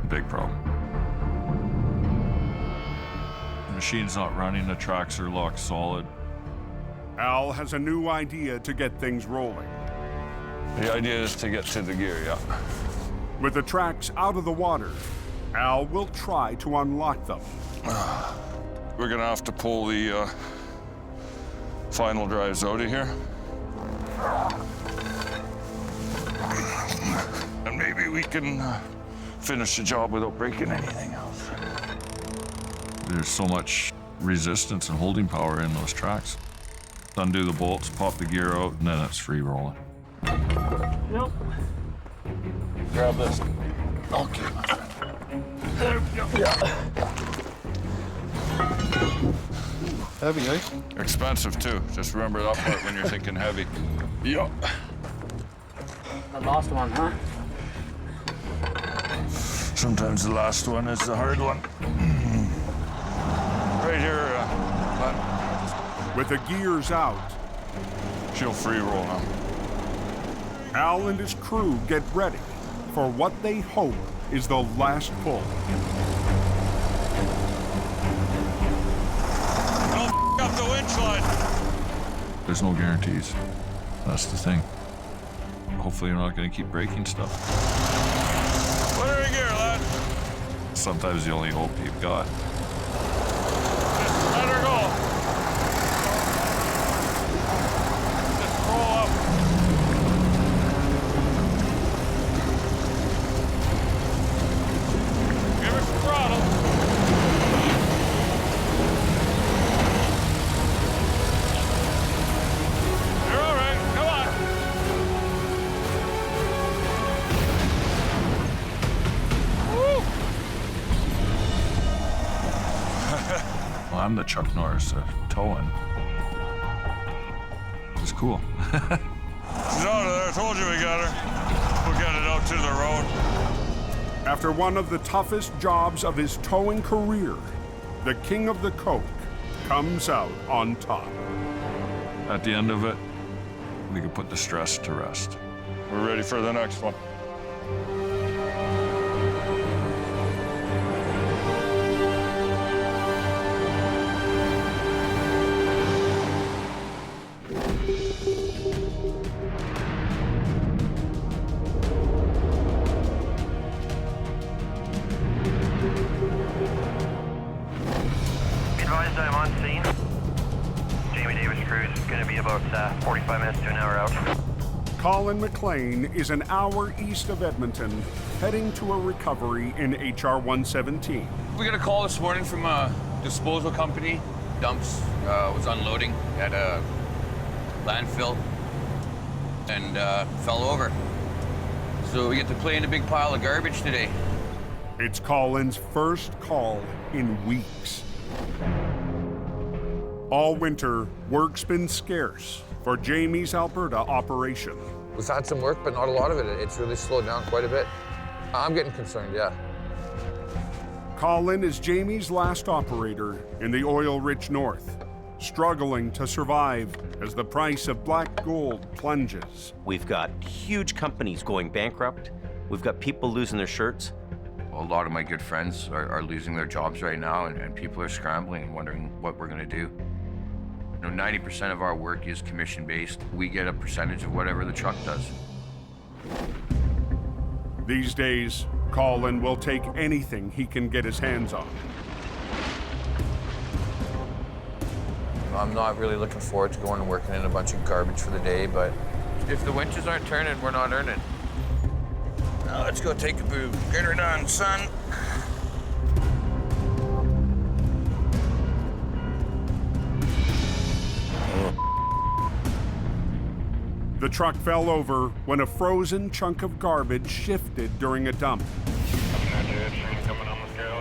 Big problem. The machine's not running, the tracks are locked solid. Al has a new idea to get things rolling. The idea is to get to the gear, yeah. With the tracks out of the water, Al will try to unlock them. We're gonna have to pull the final drives out of here. And maybe we can finish the job without breaking anything else. There's so much resistance and holding power in those tracks. Undo the bolts, pop the gear out, and then it's free rolling. Yep. Grab this. Okay, my friend. There we go. Yeah. Heavy, eh? Expensive too. Just remember that part when you're thinking heavy. Yup. The last one, huh? Sometimes the last one is the hard one. Right here, With the gears out, she'll free roll now. Al and his crew get ready for what they hope is the last pull. Don't f up the winch line. There's no guarantees. That's the thing. Hopefully you're not going to keep breaking stuff. Put her in gear, lad. Sometimes the only hope you've got. Just let her go. Just roll up. Give her some throttle. You're all right. Come on. Woo! Well, I'm the Chuck Norris of towing. It's cool. She's out of there. I told you we got her. We'll get it out to the road. After one of the toughest jobs of his towing career, the king of the coke comes out on top. At the end of it, we can put the stress to rest. We're ready for the next one. Advised I'm on scene. Jamie Davis cruise is going to be about 45 minutes to an hour out. Colin McLean is an hour east of Edmonton, heading to a recovery in HR 117. We got a call this morning from a disposal company. Dumps was unloading at a landfill and fell over. So we get to play in a big pile of garbage today. It's Colin's first call in weeks. All winter, work's been scarce for Jamie's Alberta operation. We've had some work, but not a lot of it. It's really slowed down quite a bit. I'm getting concerned, yeah. Colin is Jamie's last operator in the oil-rich north, struggling to survive as the price of black gold plunges. We've got huge companies going bankrupt. We've got people losing their shirts. A lot of my good friends are losing their jobs right now, and people are scrambling and wondering what we're going to do. You know, 90% of our work is commission-based. We get a percentage of whatever the truck does. These days, Colin will take anything he can get his hands on. I'm not really looking forward to going and working in a bunch of garbage for the day, but if the winches aren't turning, we're not earning. Let's go take a boo. Get her done, son. The truck fell over when a frozen chunk of garbage shifted during a dump.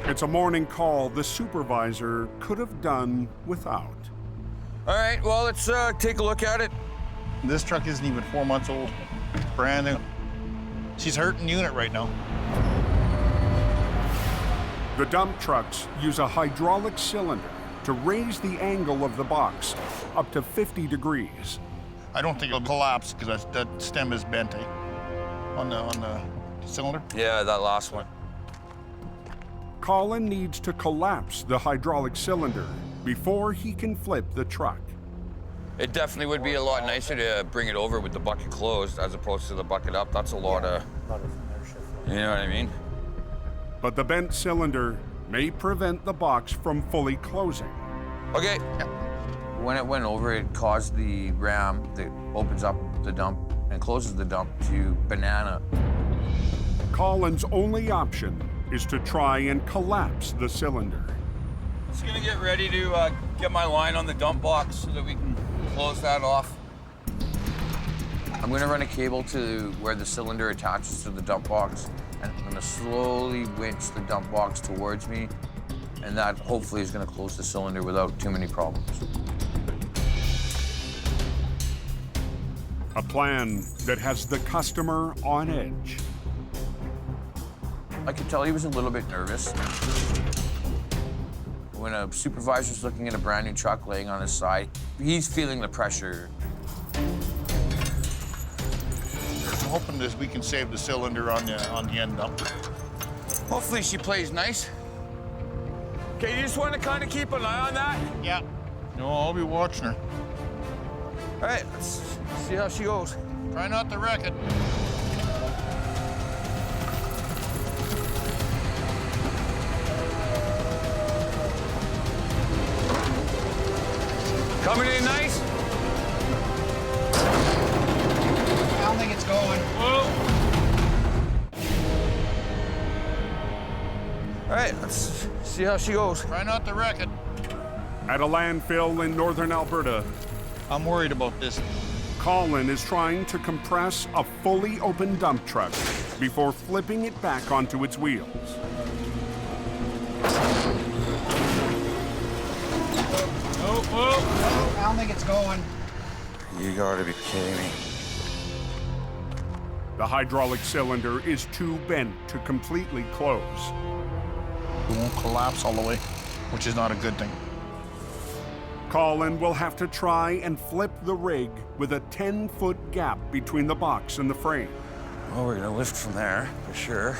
It's a morning call the supervisor could have done without. All right, well, let's take a look at it. This truck isn't even 4 months old. Brand new. She's hurting unit right now. The dump trucks use a hydraulic cylinder to raise the angle of the box up to 50 degrees. I don't think it'll collapse because that stem is bent, eh? On the cylinder. Yeah, that last one. Colin needs to collapse the hydraulic cylinder before he can flip the truck. It definitely would be a lot nicer to bring it over with the bucket closed as opposed to the bucket up. That's a lot of you know what I mean? But the bent cylinder may prevent the box from fully closing. Okay. When it went over, it caused the ram that opens up the dump and closes the dump to banana. Colin's only option is to try and collapse the cylinder. Just gonna get ready to get my line on the dump box so that we can close that off. I'm gonna run a cable to where the cylinder attaches to the dump box, and I'm gonna slowly winch the dump box towards me, and that hopefully is gonna close the cylinder without too many problems. A plan that has the customer on edge. I could tell he was a little bit nervous. When a supervisor's looking at a brand new truck laying on his side, he's feeling the pressure. I'm hoping that we can save the cylinder on the end dump. Hopefully she plays nice. Okay, you just want to kind of keep an eye on that? Yeah. No, I'll be watching her. All right, let's see how she goes. Try not to wreck it. Coming in nice? I don't think it's going. Whoa. All right, let's see how she goes. Try not to wreck it. At a landfill in northern Alberta, I'm worried about this. Colin is trying to compress a fully open dump truck before flipping it back onto its wheels. Oh, I don't think it's going. You gotta be kidding me. The hydraulic cylinder is too bent to completely close. It won't collapse all the way, which is not a good thing. Colin will have to try and flip the rig with a 10-foot gap between the box and the frame. Well, we're gonna lift from there, for sure.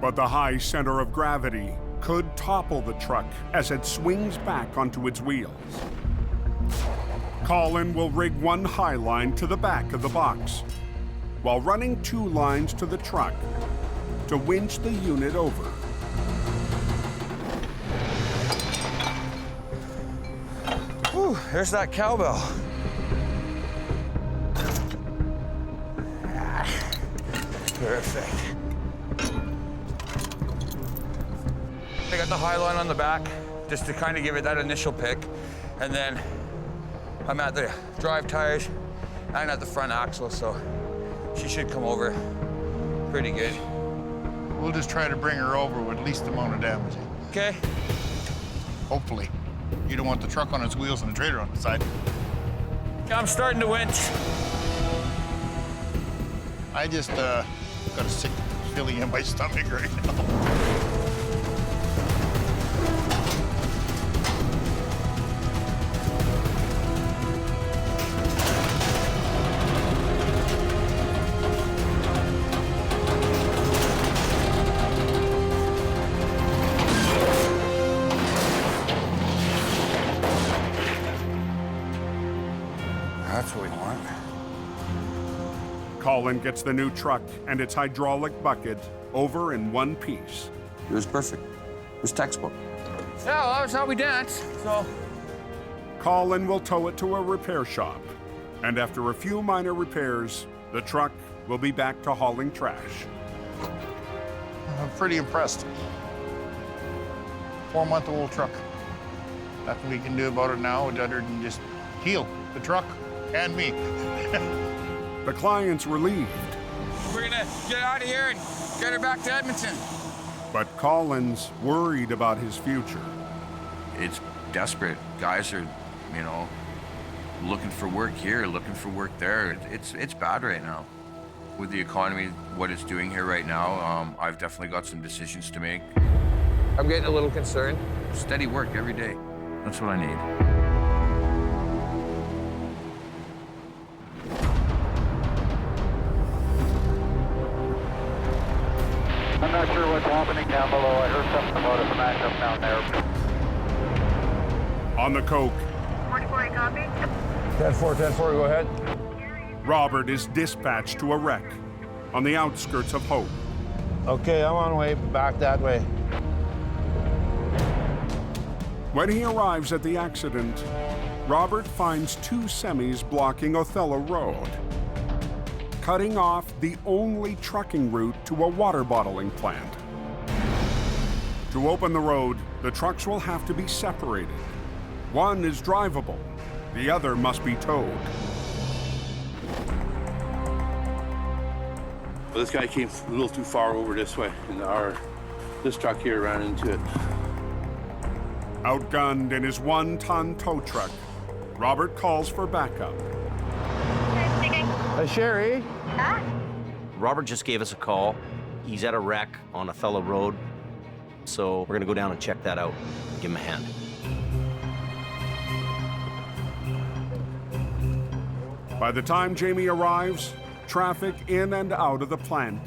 But the high center of gravity could topple the truck as it swings back onto its wheels. Colin will rig one high line to the back of the box, while running 2 lines to the truck to winch the unit over. Whew, there's that cowbell. Perfect. I got the high line on the back, just to kind of give it that initial pick. And then I'm at the drive tires and at the front axle, so she should come over pretty good. We'll just try to bring her over with least amount of damage. Okay. Hopefully. You don't want the truck on its wheels and the trailer on the side. I'm starting to winch. I just got a sick feeling in my stomach right now. That's what we want. Colin gets the new truck and its hydraulic bucket over in one piece. It was perfect. It was textbook. Yeah, well, that was how we danced, so. Colin will tow it to a repair shop, and after a few minor repairs, the truck will be back to hauling trash. I'm pretty impressed. 4-month-old truck. Nothing we can do about it now other than just heal the truck and me. The client's relieved, We're gonna get out of here and get her back to Edmonton. but Colin's worried about his future. It's desperate. Guys are, you know, looking for work here, looking for work there. It's bad right now. With the economy, what it's doing here right now, I've definitely got some decisions to make. I'm getting a little concerned. Steady work every day. That's what I need. I'm not sure what's happening down below. I heard something about a smash up down there. On the coke, 44, copy. 10-4, go ahead. Robert is dispatched to a wreck on the outskirts of Hope. Okay, I'm on way back that way. When he arrives at the accident, Robert finds 2 semis blocking Othello Road, cutting off the only trucking route to a water bottling plant. To open the road, the trucks will have to be separated. One is drivable, the other must be towed. Well, this guy came a little too far over this way, and this truck here ran into it. Outgunned in his 1-ton tow truck, Robert calls for backup. Hey, Sherry. Huh? Robert just gave us a call. He's at a wreck on Othello Road, so we're gonna go down and check that out. Give him a hand. By the time Jamie arrives, traffic in and out of the plant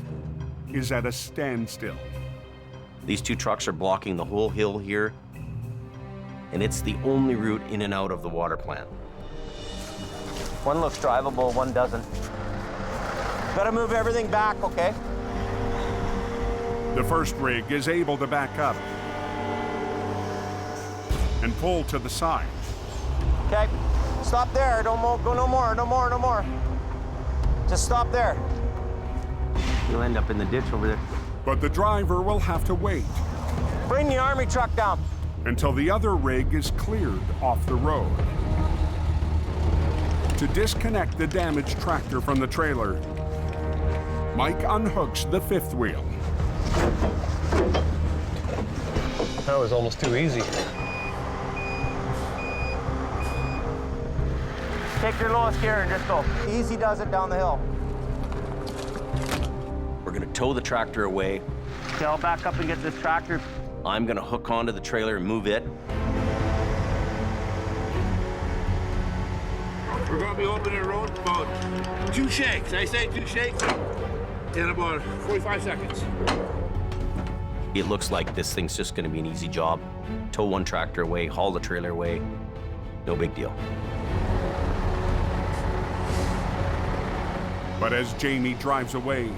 is at a standstill. These 2 trucks are blocking the whole hill here, and it's the only route in and out of the water plant. One looks drivable, one doesn't. Gotta move everything back, okay? The first rig is able to back up and pull to the side. Okay, stop there. Don't go no more, no more, no more. Just stop there. You'll end up in the ditch over there. But the driver will have to wait Bring the army truck down. until the other rig is cleared off the road. To disconnect the damaged tractor from the trailer, Mike unhooks the 5th wheel. That was almost too easy. Take your lowest gear and just go. Easy does it down the hill. We're gonna tow the tractor away. Okay, I'll back up and get this tractor. I'm gonna hook onto the trailer and move it. We're gonna be opening the road about 2 shakes. I say 2 shakes in about 45 seconds. It looks like this thing's just gonna be an easy job. Tow one tractor away, haul the trailer away. No big deal. But as Jamie drives away,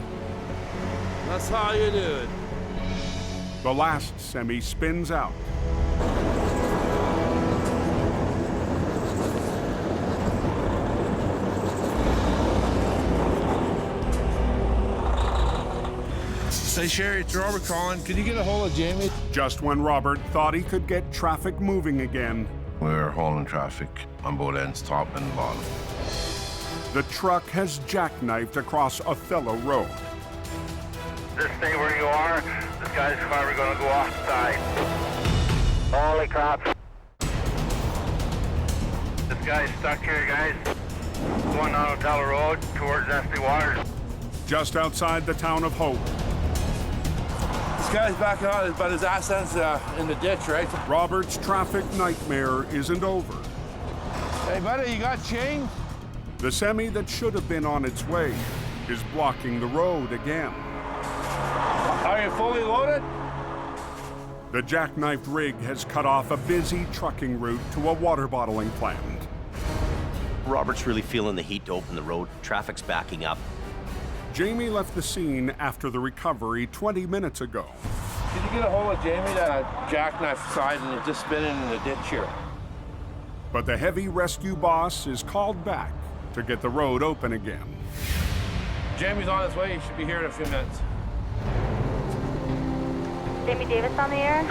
That's how you do it. the last semi spins out. Say, Sherry, it's Robert calling. Can you get a hold of Jamie? Just when Robert thought he could get traffic moving again, We're hauling traffic on both ends, top and bottom. the truck has jackknifed across Othello Road. Just stay where you are. This guy's probably gonna go off the side. Holy crap. This guy's stuck here, guys. Going on Othello Road towards Nestle Waters. Just outside the town of Hope, This guy's backing out, but his ass ends in the ditch, right? Robert's traffic nightmare isn't over. Hey, buddy, you got change? The semi that should have been on its way is blocking the road again. Are you fully loaded? The jackknifed rig has cut off a busy trucking route to a water bottling plant. Robert's really feeling the heat to open the road. Traffic's backing up. Jamie left the scene after the recovery 20 minutes ago. Did you get a hold of Jamie, that jackknife side, and it's just spinning in the ditch here? But the heavy rescue boss is called back to get the road open again. Jamie's on his way. He should be here in a few minutes. Jamie Davis on the air.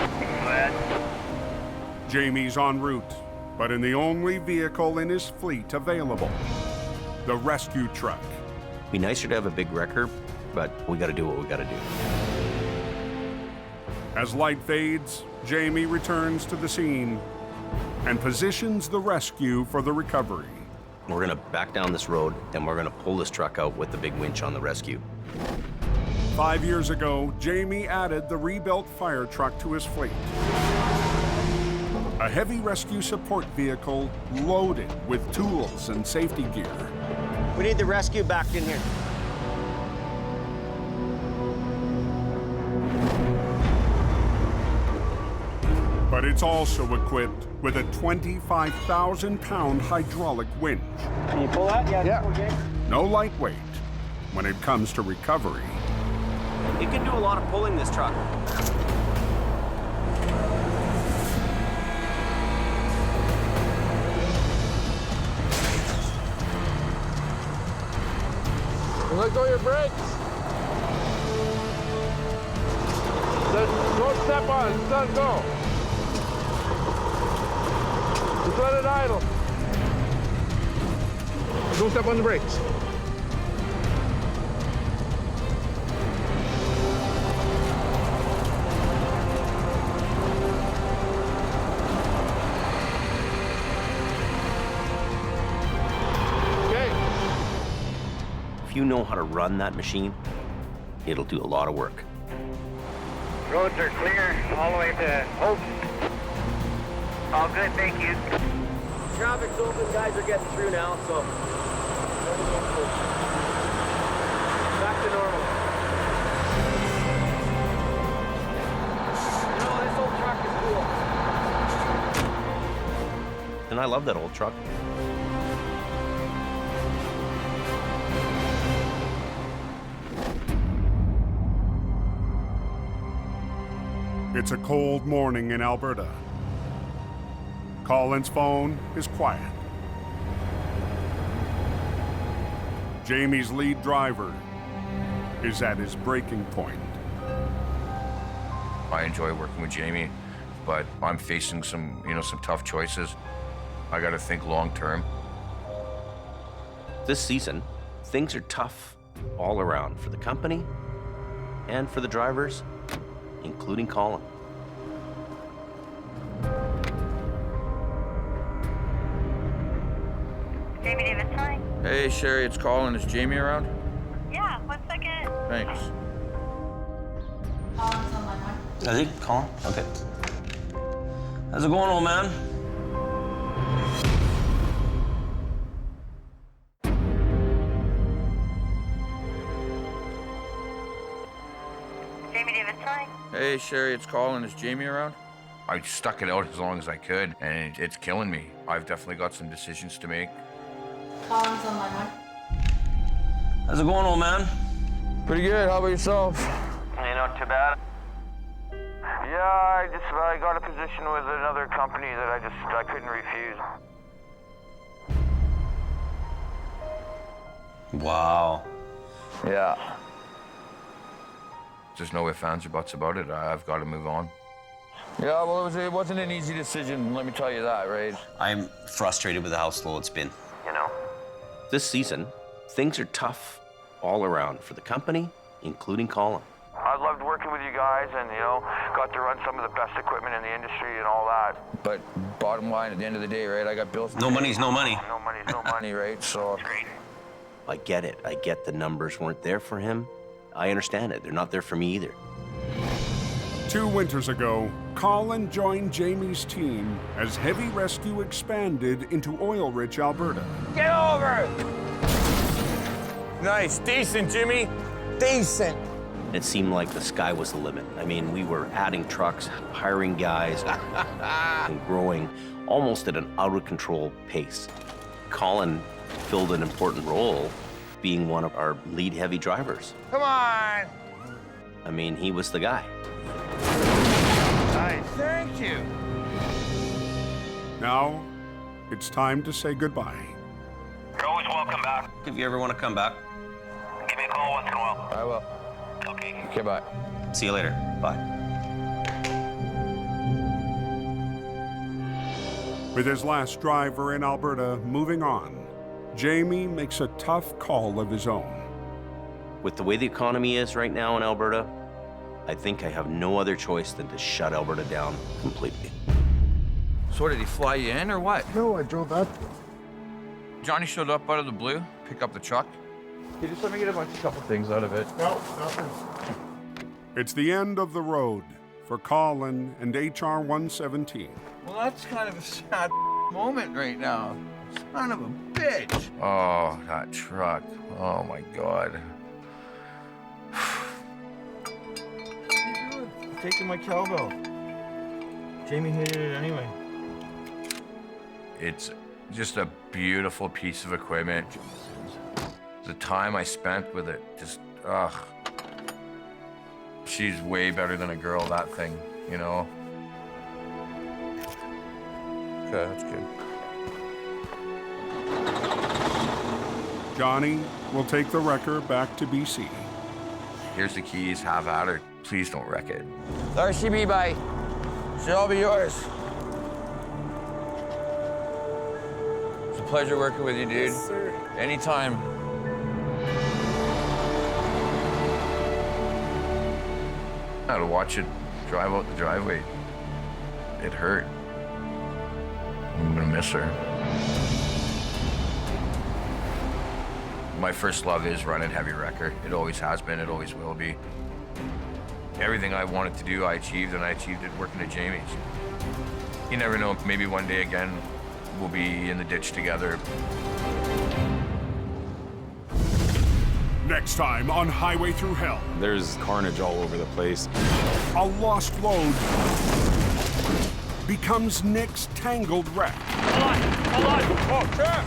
Jamie's en route, but in the only vehicle in his fleet available, the rescue truck. Be nicer to have a big wrecker, but we gotta do what we gotta do. As light fades, Jamie returns to the scene and positions the rescue for the recovery. We're gonna back down this road and we're gonna pull this truck out with the big winch on the rescue. 5 years ago, Jamie added the rebuilt fire truck to his fleet. A heavy rescue support vehicle loaded with tools and safety gear. We need the rescue back in here. But it's also equipped with a 25,000-pound hydraulic winch. Can you pull that? Yeah. Okay. No lightweight when it comes to recovery. It can do a lot of pulling, this truck. Let go of your brakes. Don't step on it. Just let it go. Just let it idle. Don't step on the brakes. If you know how to run that machine, it'll do a lot of work. Roads are clear all the way to Hope. All good, thank you. Traffic's open, guys are getting through now, so back to normal. You know, this old truck is cool. And I love that old truck. It's a cold morning in Alberta. Colin's phone is quiet. Jamie's lead driver is at his breaking point. I enjoy working with Jamie, but I'm facing some tough choices. I got to think long term. This season, things are tough all around for the company and for the drivers, including Colin. Jamie Davis, hi. Hey, Sherry, it's Colin. Is Jamie around? Yeah, 1 second. Thanks. Colin's on my line. Is he? Colin? Okay. How's it going, old man? Jamie Davis, hi. Hey, Sherry, it's Colin. Is Jamie around? I stuck it out as long as I could, and it's killing me. I've definitely got some decisions to make. Colin's on my line. How's it going, old man? Pretty good. How about yourself? Ain't not too bad. Yeah, I got a position with another company that I couldn't refuse. Wow. Yeah. There's no ifs, ands, or buts about it. I've got to move on. Yeah, well, it wasn't an easy decision, let me tell you that, right? I'm frustrated with how slow it's been. You know? This season, things are tough all around for the company, including Colin. I loved working with you guys and, got to run some of the best equipment in the industry and all that. But bottom line, at the end of the day, right, I got bills. No money's no money. No money's no money, right? So. I get it. I get the numbers weren't there for him. I understand it. They're not there for me either. 2 winters ago, Colin joined Jamie's team as heavy rescue expanded into oil-rich Alberta. Get over! Nice, decent, Jimmy. Decent. It seemed like the sky was the limit. I mean, we were adding trucks, hiring guys, and growing almost at an out-of-control pace. Colin filled an important role, being one of our lead heavy drivers. Come on! I mean, he was the guy. Nice. Thank you. Now, it's time to say goodbye. You're always welcome back. If you ever want to come back. Give me a call once in a while. I will. Okay. Okay, bye. See you later. Bye. With his last driver in Alberta moving on, Jamie makes a tough call of his own. With the way the economy is right now in Alberta, I think I have no other choice than to shut Alberta down completely. So did he fly you in or what? No, I drove that. Johnny showed up out of the blue, pick up the truck. He just let me get a couple things out of it. No, nothing. It's the end of the road for Colin and HR 117. Well, that's kind of a sad moment right now. Son of a bitch. Oh, that truck. Oh, my God. I'm taking my cowbell. Jamie hated it anyway. It's just a beautiful piece of equipment. The time I spent with it, just, ugh. She's way better than a girl, that thing, you know? Okay, that's good. Johnny will take the wrecker back to BC. Here's the keys, have at her. Please don't wreck it. RCB, bye. Should all be yours. It's a pleasure working with you, dude. Yes, sir. Anytime. I had to watch it drive out the driveway. It hurt. I'm gonna miss her. My first love is running heavy wrecker. It always has been, it always will be. Everything I wanted to do, I achieved, and I achieved it working at Jamie's. You never know, maybe one day again, we'll be in the ditch together. Next time on Highway Through Hell. There's carnage all over the place. A lost load becomes Nick's tangled wreck. Hold on! Oh, crap!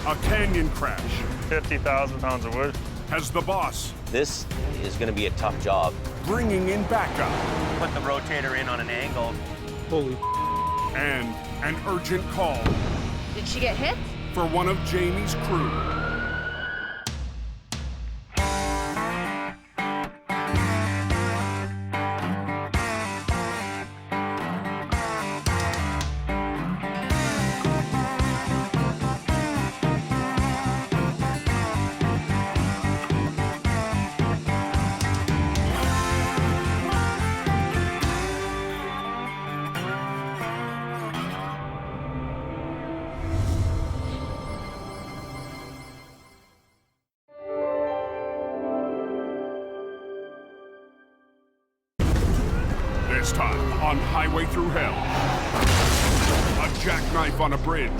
A canyon crash. 50,000 pounds of wood. Has the boss This is going to be a tough job. bringing in backup. Put the rotator in on an angle. Holy. And an urgent call Did she get hit? for one of Jamie's crew. This time on Highway Through Hell. A jackknife on a bridge.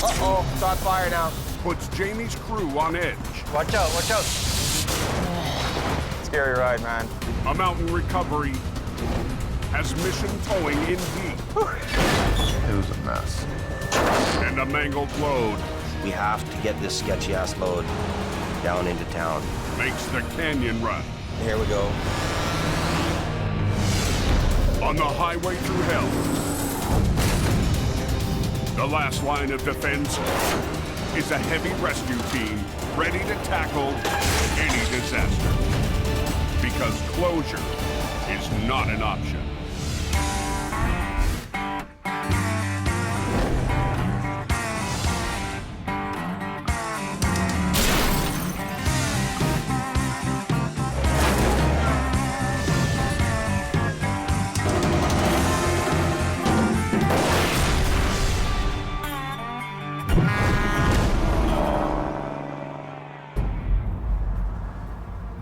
Uh-oh, it's on fire now. Puts Jamie's crew on edge. Watch out, watch out. Scary ride, man. A mountain recovery has mission towing in deep. It was a mess. And a mangled load We have to get this sketchy-ass load down into town. makes the canyon run. Here we go. On the Highway Through Hell. The last line of defense is a heavy rescue team ready to tackle any disaster. Because closure is not an option.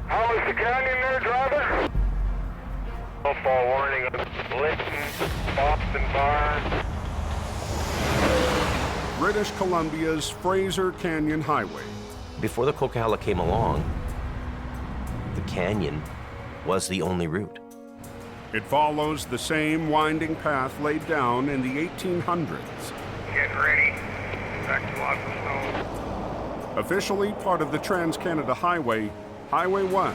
How is the canyon there, driver? Snowfall warning of Linton, Boston Bar. British Columbia's Fraser Canyon Highway. Before the Coquihalla came along, the canyon was the only route. It follows the same winding path laid down in the 1800s. Get ready. Expect lots of snow. Officially part of the Trans-Canada Highway, Highway 1.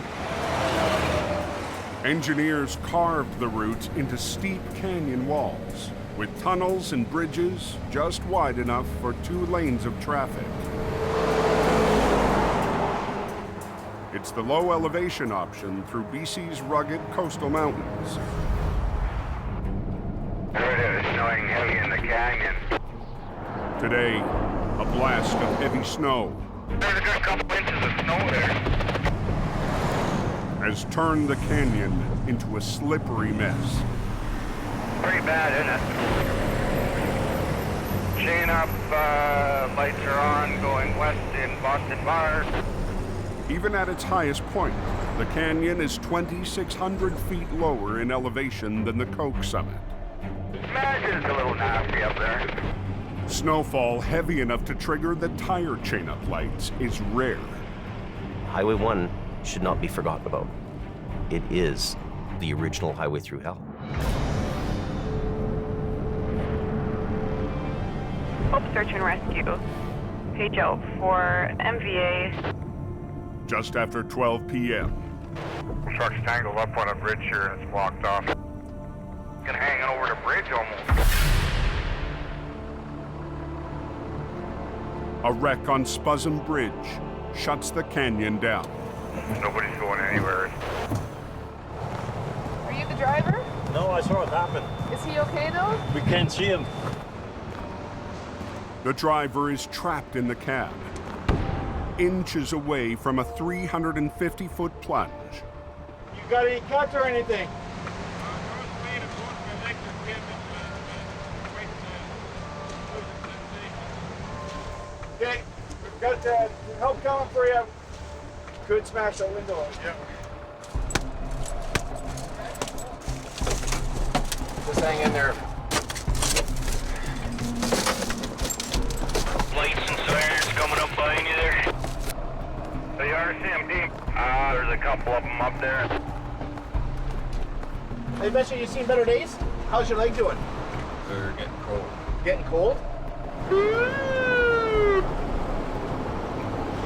Engineers carved the route into steep canyon walls, with tunnels and bridges just wide enough for 2 lanes of traffic. It's the low elevation option through BC's rugged coastal mountains. There it is, snowing heavy in the canyon. Today, a blast of heavy snow There's a good couple inches of snow there. has turned the canyon into a slippery mess. Pretty bad, isn't it? Chain up, lights are on, going west in Boston Bar. Even at its highest point, the canyon is 2,600 feet lower in elevation than the Coke summit. Smash is a little nasty up there. Snowfall heavy enough to trigger the tire chain-up lights is rare. Highway 1 should not be forgotten about. It is the original highway through hell. Hope Search and Rescue. Page out for MVA. Just after 12 p.m. Truck's tangled up on a bridge here and it's blocked off. Gonna hang it over the bridge almost. A wreck on Spasm Bridge shuts the canyon down. Nobody's going anywhere. Are you the driver? No, I saw it happen. Is he okay though? We can't see him. The driver is trapped in the cab, inches away from a 350-foot plunge. You got any cuts or anything? Okay, we've got help coming for you. Could smash that window out. Yeah. Just hang in there. Lights and sirens coming up behind you there. The RCMP. There's a couple of them up there. Hey, Mitchell, you seen better days? How's your leg doing? They're getting cold. Getting cold?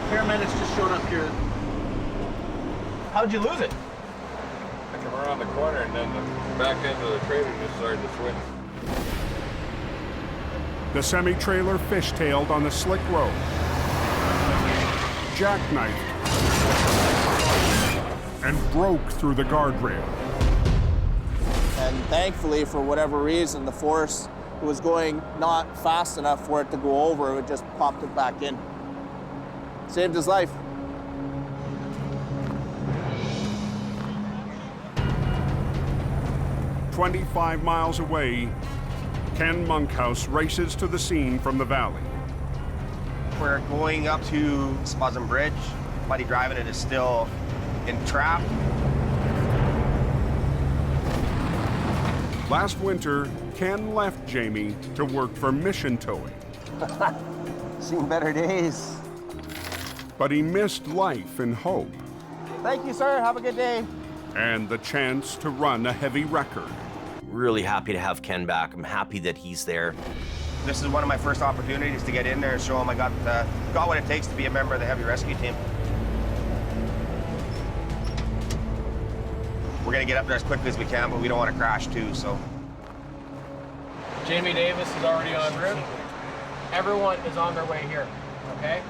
Paramedics just showed up here. How'd you lose it? I come around the corner and then the back end of the trailer just started to swing. The semi-trailer fishtailed on the slick road, jackknifed, and broke through the guardrail. And thankfully, for whatever reason, the force was going not fast enough for it to go over. It just popped it back in. Saved his life. "25 miles away, Ken Monkhouse races to the scene from the valley. We're going up to Spasm Bridge. Buddy driving it is still entrapped. Last winter, Ken left Jamie to work for Mission Towing. Seen better days. But he missed life and hope, Thank you, sir. Have a good day. and the chance to run a heavy record. Really happy to have Ken back. I'm happy that he's there. This is one of my first opportunities to get in there and show him I got what it takes to be a member of the heavy rescue team. We're gonna get up there as quickly as we can, but we don't want to crash too, so. Jamie Davis is already en route. Everyone is on their way here, okay?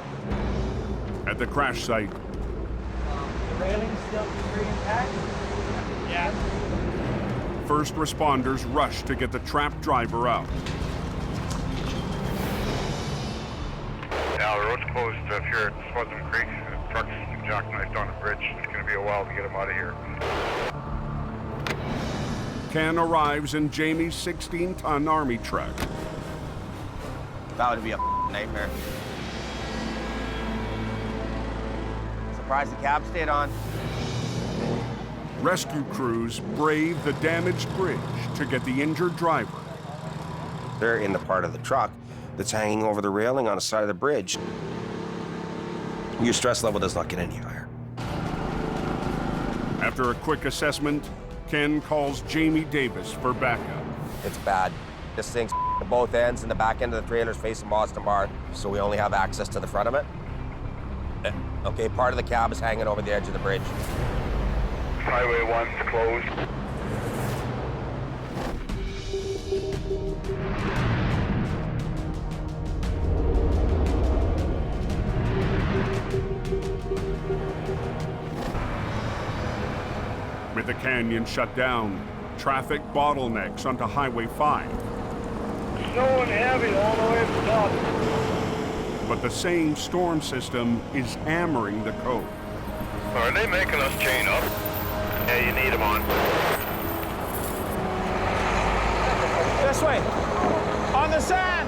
At the crash site, The railing's still pretty intact? Yeah. first responders rush to get the trapped driver out. Yeah, the road's closed up here at Spasm Creek. The truck's jackknifed on a bridge. It's going to be a while to get him out of here. Ken arrives in Jamie's 16-ton army truck. That would be a nightmare. Surprised the cab stayed on. Rescue crews brave the damaged bridge to get the injured driver. They're in the part of the truck that's hanging over the railing on the side of the bridge. Your stress level does not get any higher. After a quick assessment, Ken calls Jamie Davis for backup. It's bad. This thing's at both ends, and the back end of the trailer's facing Boston Bar, so we only have access to the front of it. Okay, part of the cab is hanging over the edge of the bridge. Highway 1's closed. Canyon shut down, traffic bottlenecks onto Highway 5. Snowing heavy all the way to the top. But the same storm system is hammering the cove. Are they making us chain up? Yeah, you need them on. This way. On the sand.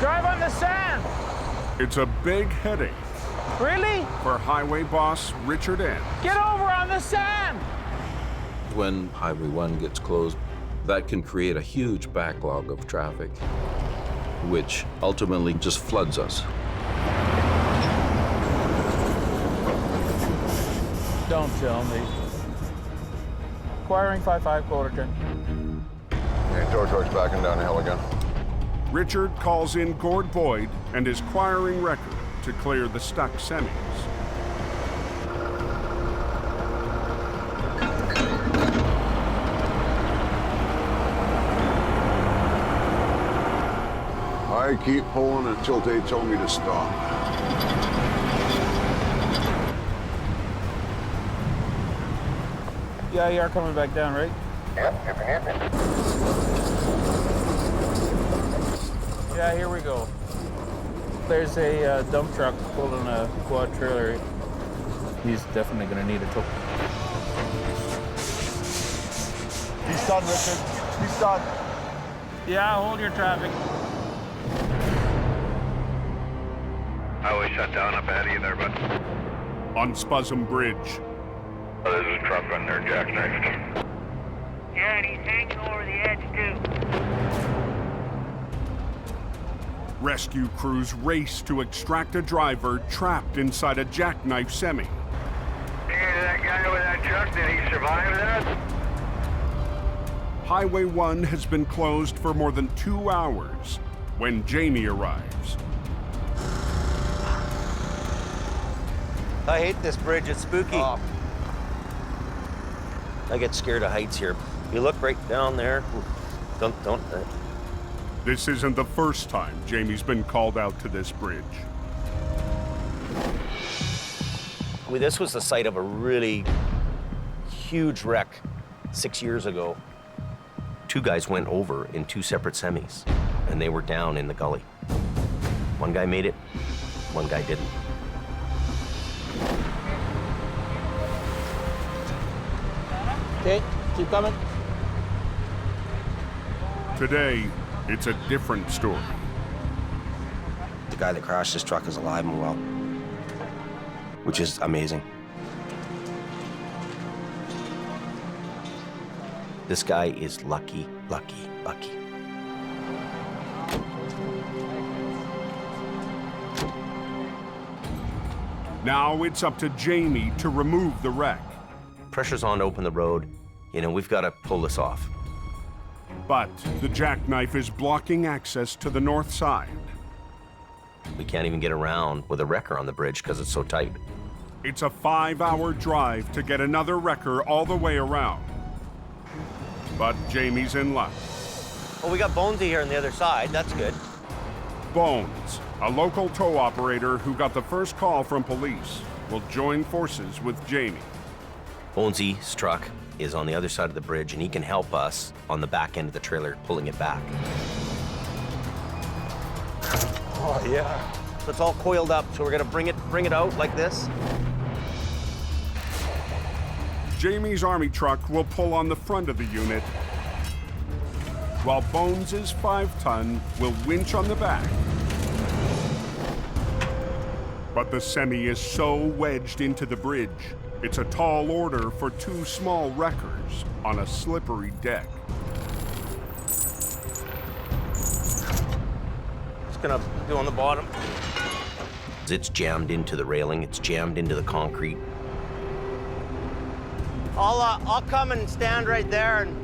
Drive on the sand. It's a big headache Really? for highway boss Richard N. Get over on the sand. When Highway 1 gets closed, that can create a huge backlog of traffic, which ultimately just floods us. Don't tell me. Quiring 5-5, Gord. Hey, tow truck's backing down the hill again. Richard calls in Gord Boyd and his Quiring record to clear the stuck semis. I keep pulling until they tell me to stop. Yeah, you are coming back down, right? Yep, if you need me. Yeah, here we go. There's a dump truck pulling a quad trailer. He's definitely gonna need a tow. He's done, Richard. He's done. Yeah, hold your traffic. Highway shut down up ahead of you there, bud. On Spasm Bridge, There's a truck on there, jackknifed. Yeah, and he's hanging over the edge, too. rescue crews race to extract a driver trapped inside a jackknife semi. That guy with that truck, did he survive that? Highway 1 has been closed for more than 2 hours when Jamie arrives. I hate this bridge, it's spooky. I get scared of heights here. You look right down there. Don't. This isn't the first time Jamie's been called out to this bridge. This was the site of a really huge wreck 6 years ago. 2 guys went over in 2 separate semis, and they were down in the gully. One guy made it, one guy didn't. Okay, keep coming. Today, it's a different story. The guy that crashed this truck is alive and well, which is amazing. This guy is lucky. Now it's up to Jamie to remove the wreck. Pressure's on to open the road. You know, we've got to pull this off. But the jackknife is blocking access to the north side. We can't even get around with a wrecker on the bridge because it's so tight. It's a 5-hour drive to get another wrecker all the way around. But Jamie's in luck. Well, we got Bonesy here on the other side. That's good. Bones, a local tow operator who got the first call from police, will join forces with Jamie. Bonesy's truck is on the other side of the bridge, and he can help us on the back end of the trailer, pulling it back. Oh, yeah. So it's all coiled up, so we're gonna bring it out like this. Jamie's army truck will pull on the front of the unit, while Bones' 5-ton will winch on the back. But the semi is so wedged into the bridge, it's a tall order for 2 small wreckers on a slippery deck. It's gonna go on the bottom. It's jammed into the railing, it's jammed into the concrete. I'll come and stand right there and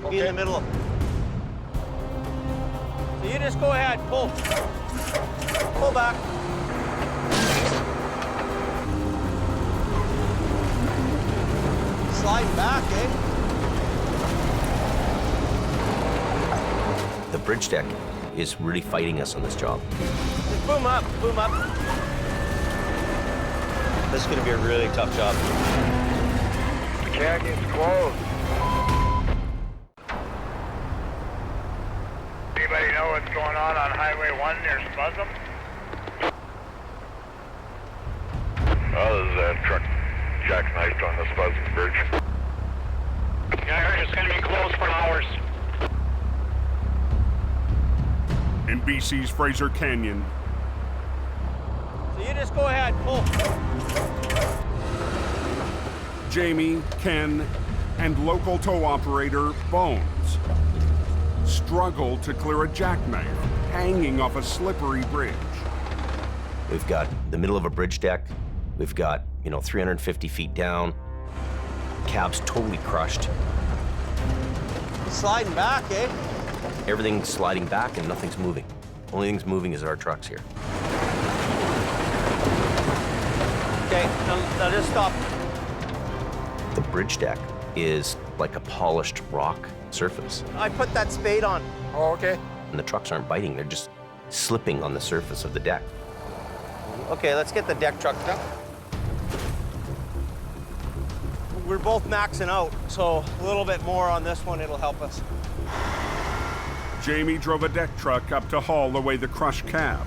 be in the middle. So you just go ahead, pull back. Slide back, eh? The bridge deck is really fighting us on this job. Just boom up, boom up. This is gonna be a really tough job. Canyon's closed. Anybody know what's going on Highway 1 near Spasm? Oh, there's a truck jackknifed on the Spasm Bridge. Yeah, I heard it's going to be closed for hours. In BC's Fraser Canyon, So you just go ahead, pull. Jamie, Ken, and local tow operator Bones struggle to clear a jackknife hanging off a slippery bridge. We've got the middle of a bridge deck. We've got, 350 feet down. Cab's totally crushed. It's sliding back, eh? Everything's sliding back and nothing's moving. Only thing's moving is our trucks here. Okay, now just stop. The bridge deck is like a polished rock surface. I put that spade on. Oh, okay. And the trucks aren't biting, they're just slipping on the surface of the deck. Okay, let's get the deck truck up. We're both maxing out, so a little bit more on this one, it'll help us. Jamie drove a deck truck up to haul away the crushed cab.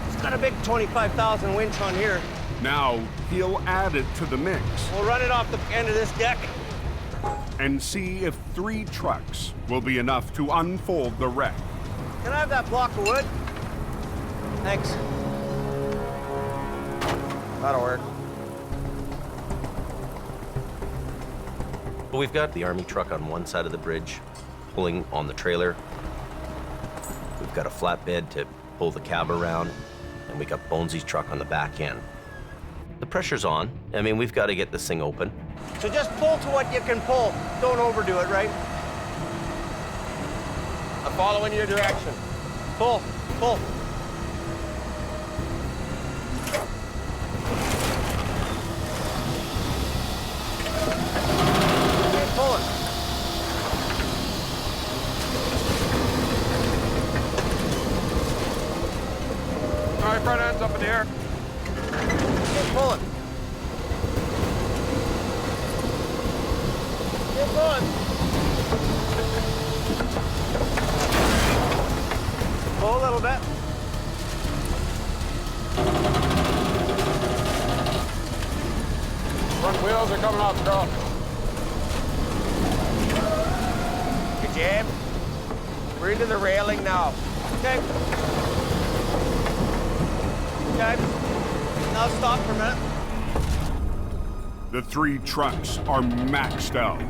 It's got a big 25,000 winch on here. Now he'll add it to the mix We'll run it off the end of this deck. and see if 3 trucks will be enough to unfold the wreck. Can I have that block of wood? Thanks. That'll work. But we've got the army truck on one side of the bridge, pulling on the trailer. We've got a flatbed to pull the cab around, and we got Bonesy's truck on the back end. The pressure's on. I mean, we've got to get this thing open. So just pull to what you can pull. Don't overdo it, right? I'm following your direction. Pull, pull. Keep pulling. All right, front end's up in the air. Keep pulling. Keep going. Pull a little bit. Front wheels are coming off the drop. Good job. We're into the railing now. Okay. Okay. Now stop for a minute. The 3 trucks are maxed out.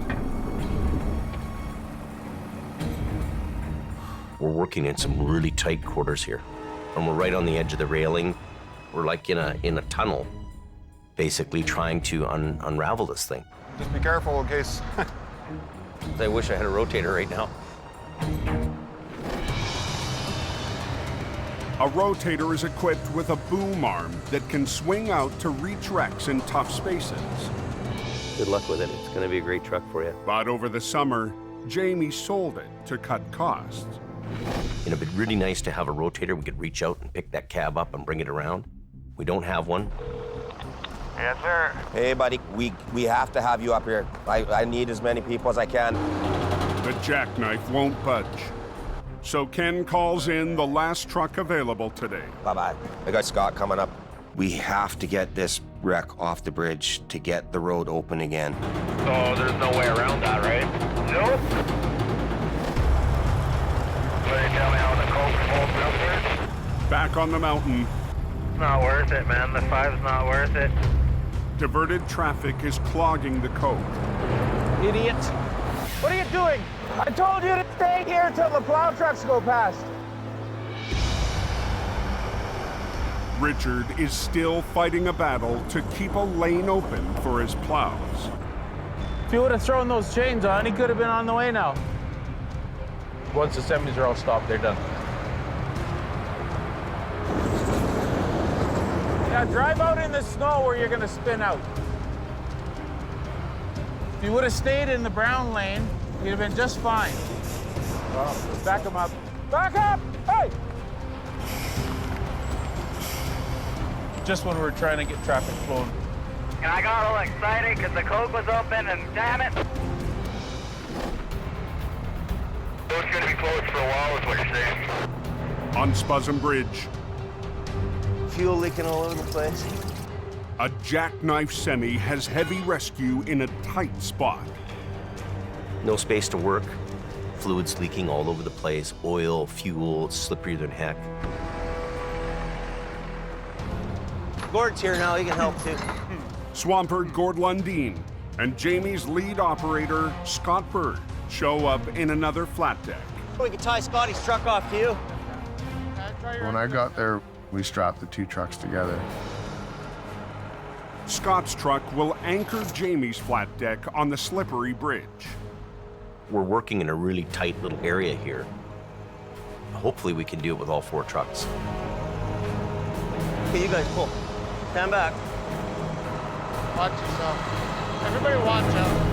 We're working in some really tight quarters here, and we're right on the edge of the railing. We're like in a tunnel, basically trying to unravel this thing. Just be careful in case. I wish I had a rotator right now. A rotator is equipped with a boom arm that can swing out to reach wrecks in tough spaces. Good luck with it. It's going to be a great truck for you. But over the summer, Jamie sold it to cut costs. It'd be really nice to have a rotator. We could reach out and pick that cab up and bring it around. We don't have one. Yes, sir. Hey, buddy, we have to have you up here. I need as many people as I can. The jackknife won't budge. So Ken calls in the last truck available today. Bye-bye. I got Scott coming up. We have to get this wreck off the bridge to get the road open again. So there's no way around that, right? Nope. So you tell me how the coke holds up there? Back on the mountain, It's not worth it, man. The 5's not worth it. diverted traffic is clogging the cove. Idiot. What are you doing? I told you to stay here till the plow trucks go past. Richard is still fighting a battle to keep a lane open for his plows. If you would have thrown those chains on, he could have been on the way now. Once the semis are all stopped, they're done. Yeah, drive out in the snow where you're gonna spin out. If you would have stayed in the brown lane, you'd have been just fine. Well, back him up. Back up! Hey! Just when we're trying to get traffic flowing. And I got all excited because the Coke was open and damn it. It's gonna be closed for a while is what you're saying. On Spasm Bridge, Fuel leaking all over the place. a jackknife semi has heavy rescue in a tight spot. No space to work. Fluids leaking all over the place. Oil, fuel, it's slipperier than heck. Gord's here now, he can help too. Swampert Gord Lundeen and Jamie's lead operator, Scott Berg, show up in another flat deck. We can tie Scotty's truck off to you. When I got there, we strapped the two trucks together. Scott's truck will anchor Jamie's flat deck on the slippery bridge. We're working in a really tight little area here. Hopefully we can do it with all 4 trucks. Okay, you guys pull. Stand back. Watch yourself. Everybody watch out.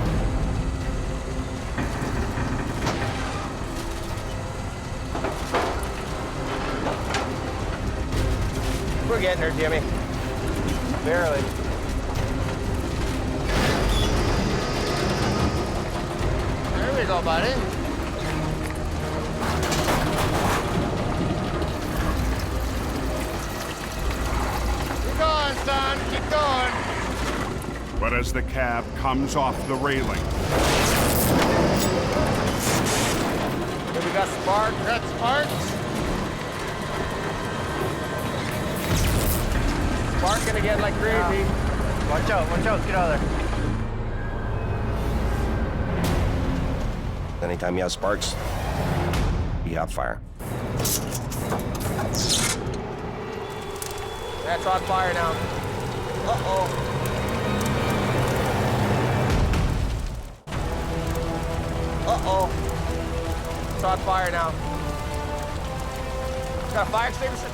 We're getting there, Jimmy. Barely. There we go, buddy. Keep going, son. Keep going. But as the cab comes off the railing, Here we got spark. Got sparks. Sparking again like crazy. Watch out, get out of there. Anytime you have sparks, you have fire. That's on fire now. Uh-oh. Uh-oh. It's on fire now. Got a fire extinguisher?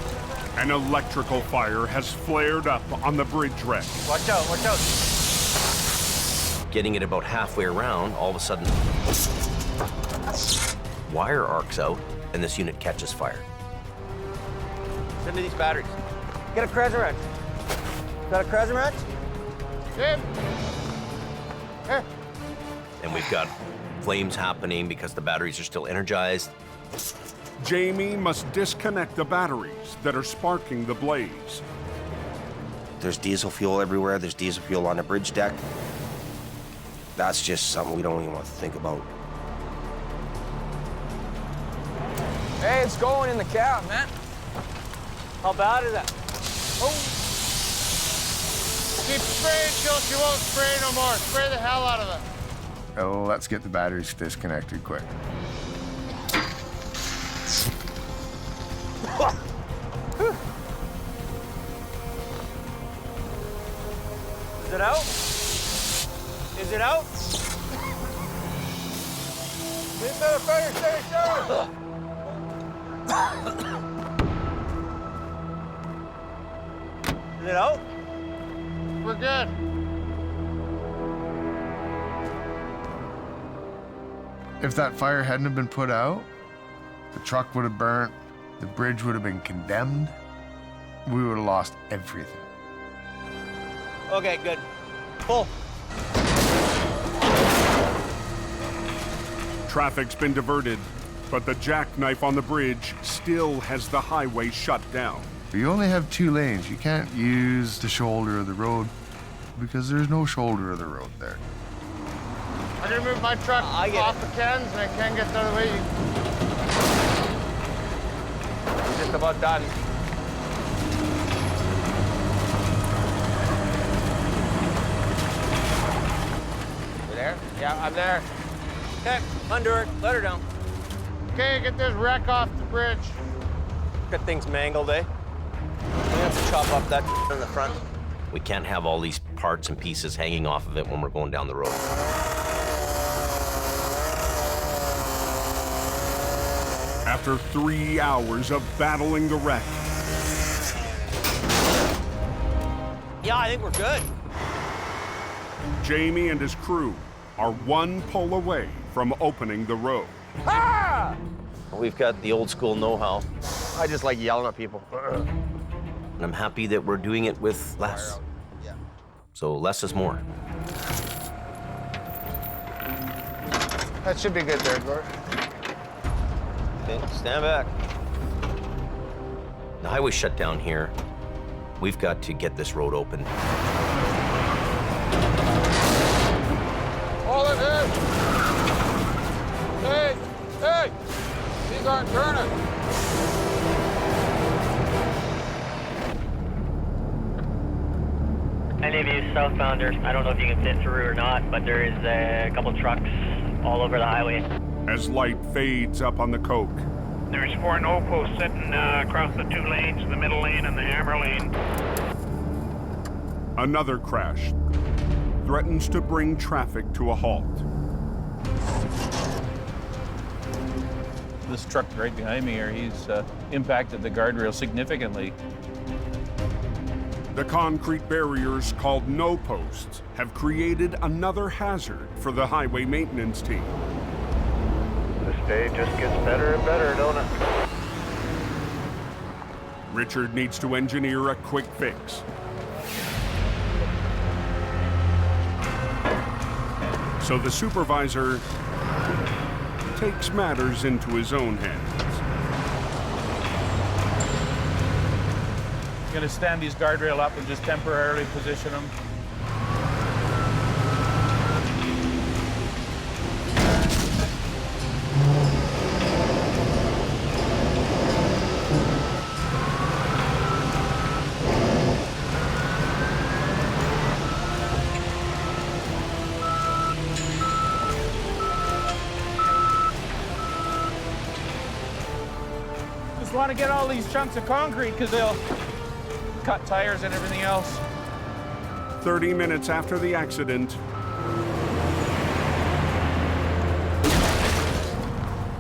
an electrical fire has flared up on the bridge wreck. Watch out, watch out. Getting it about halfway around, all of a sudden, wire arcs out, and this unit catches fire. Send me these batteries. Get a Crescent wrench. Got a Crescent wrench? Jim. Here. And we've got flames happening because the batteries are still energized. Jamie must disconnect the batteries that are sparking the blaze. There's diesel fuel everywhere. There's diesel fuel on the bridge deck. That's just something we don't even want to think about. Hey, it's going in the cab, man. How bad is that? Oh. Keep spraying till she won't spray no more. Spray the hell out of it. Oh, let's get the batteries disconnected quick. Is it out? Is it out? Get to the fire station! Is it out? We're good. If that fire hadn't have been put out, the truck would have burnt, the bridge would have been condemned, we would have lost everything. Okay, good. Pull. Traffic's been diverted, but the jackknife on the bridge still has the highway shut down. You only have 2 lanes. You can't use the shoulder of the road because there's no shoulder of the road there. I'm gonna move my truck off the cans and I can't get the other way. We're just about done. You there? Yeah, I'm there. Okay, undo her. Let her down. Okay, get this wreck off the bridge. Got things mangled, eh? We have to chop up that in the front. We can't have all these parts and pieces hanging off of it when we're going down the road. After 3 hours of battling the wreck, Yeah, I think we're good. Jamie and his crew are 1 pull away from opening the road. Ah! We've got the old school know-how. I just like yelling at people. And I'm happy that we're doing it with less. So less is more. That should be good there, Gord. Okay, stand back. The highway's shut down here. We've got to get this road open. Hold it, hey! Hey! These aren't turning. Any of you southbounders, I don't know if you can fit through or not, but there is a couple trucks all over the highway. As light fades up on the coke, There's 4 no posts sitting across the 2 lanes, the middle lane and the hammer lane. another crash threatens to bring traffic to a halt. This truck right behind me here, he's impacted the guardrail significantly. The concrete barriers called no posts have created another hazard for the highway maintenance team. This day just gets better and better, don't it? Richard needs to engineer a quick fix. So the supervisor takes matters into his own hands. Gonna stand these guardrail up and just temporarily position them. Just want to get all these chunks of concrete because they'll cut tires and everything else. 30 minutes after the accident,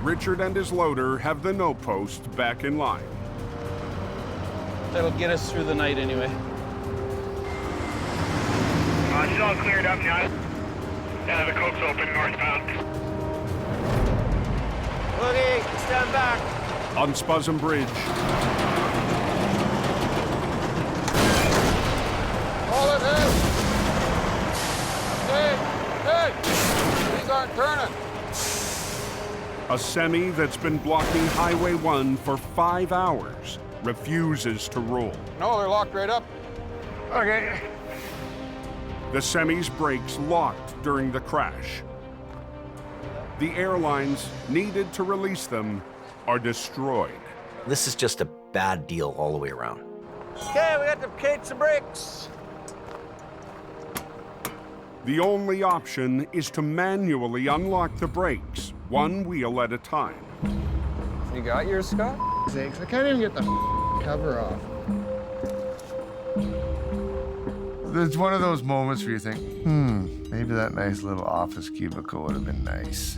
Richard and his loader have the no post back in line. That'll get us through the night anyway. It's all cleared up now. Yeah, the coke's open northbound. Okay, stand back. On Spasm Bridge, Hold it, hey! Hey! These aren't turning. a semi that's been blocking Highway 1 for 5 hours refuses to roll. No, they're locked right up. Okay. The semi's brakes locked during the crash. The airlines needed to release them are destroyed. This is just a bad deal all the way around. Okay, we got to cage some brakes. The only option is to manually unlock the brakes, one wheel at a time. You got yours, Scott? Sakes, I can't even get the cover off. It's one of those moments where you think, maybe that nice little office cubicle would have been nice.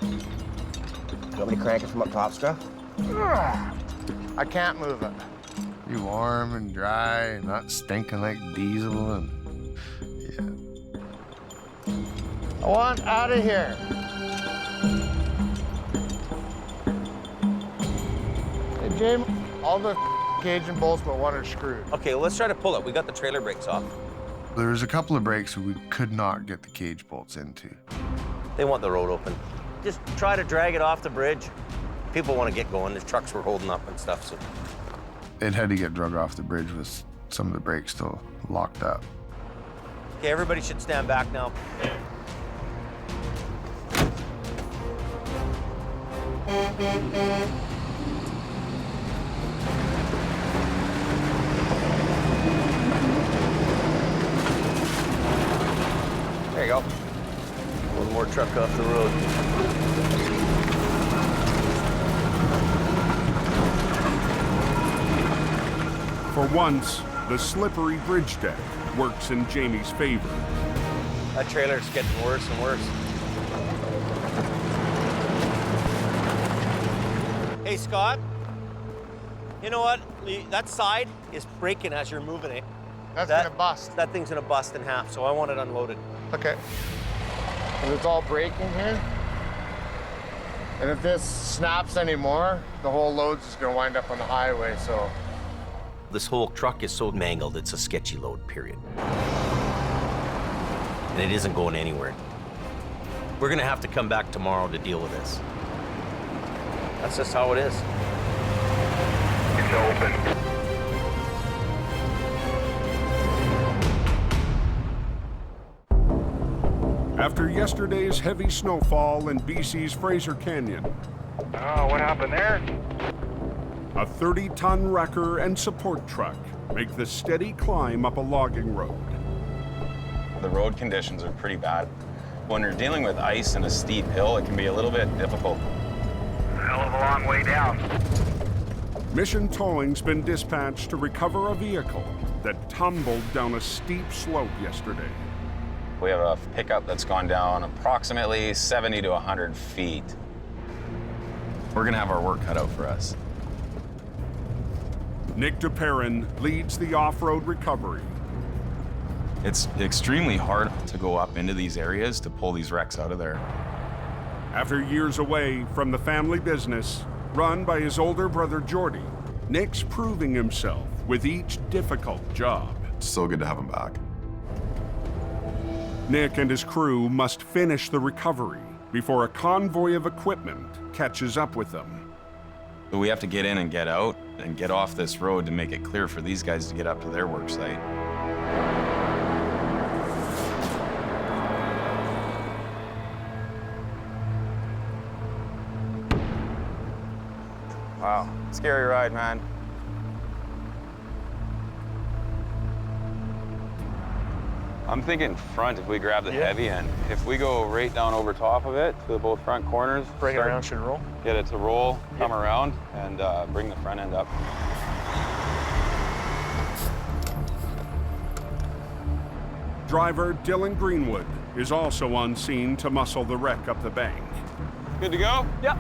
You want me to crank it from up top, Scott? I can't move it. Be warm and dry and not stinking like diesel and I want out of here. Hey, Jamie, all the cage and bolts but one are screwed. Okay, well, let's try to pull it. We got the trailer brakes off. there was a couple of brakes we could not get the cage bolts into. They want the road open. Just try to drag it off the bridge. People want to get going. The trucks were holding up and stuff, so. It had to get drug off the bridge with some of the brakes still locked up. Okay, everybody should stand back now. There you go. One more truck off the road. For once, the slippery bridge deck works in Jamie's favor. That trailer's getting worse and worse. Hey, Scott. You know what? That side is breaking as you're moving it. That's gonna bust. That thing's gonna bust in half, so I want it unloaded. Okay. And it's all breaking here. And if this snaps anymore, the whole load's just gonna wind up on the highway, so. This whole truck is so mangled, it's a sketchy load, period. And it isn't going anywhere. We're gonna have to come back tomorrow to deal with this. That's just how it is. It's open. After yesterday's heavy snowfall in BC's Fraser Canyon, Oh, what happened there? a 30-ton wrecker and support truck make the steady climb up a logging road. The road conditions are pretty bad. When you're dealing with ice and a steep hill, it can be a little bit difficult. Hell of a long way down. Mission Towing's been dispatched to recover a vehicle that tumbled down a steep slope yesterday. We have a pickup that's gone down approximately 70 to 100 feet. We're gonna have our work cut out for us. Nick DePerrin leads the off-road recovery. It's extremely hard to go up into these areas to pull these wrecks out of there. After years away from the family business, run by his older brother Jordy, Nick's proving himself with each difficult job. It's so good to have him back. Nick and his crew must finish the recovery before a convoy of equipment catches up with them. So we have to get in and get out and get off this road to make it clear for these guys to get up to their work site. Wow, scary ride, man. I'm thinking front if we grab the heavy end. If we go right down over top of it to both front corners. Bring it around, should roll? Get it to roll, come around, and bring the front end up. Driver Dylan Greenwood is also on scene to muscle the wreck up the bank. Good to go? Yep.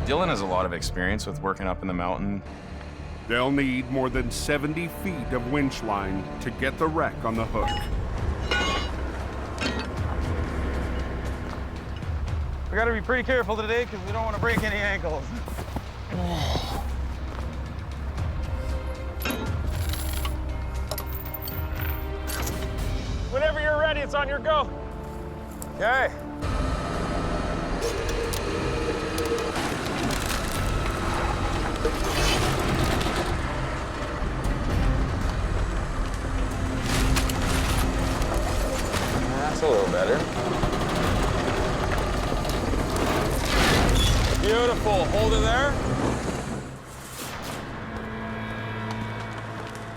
Dylan has a lot of experience with working up in the mountain. They'll need more than 70 feet of winch line to get the wreck on the hook. We gotta be pretty careful today because we don't want to break any ankles. Whenever you're ready, it's on your go. Okay. That's a little better. Beautiful. Hold it there.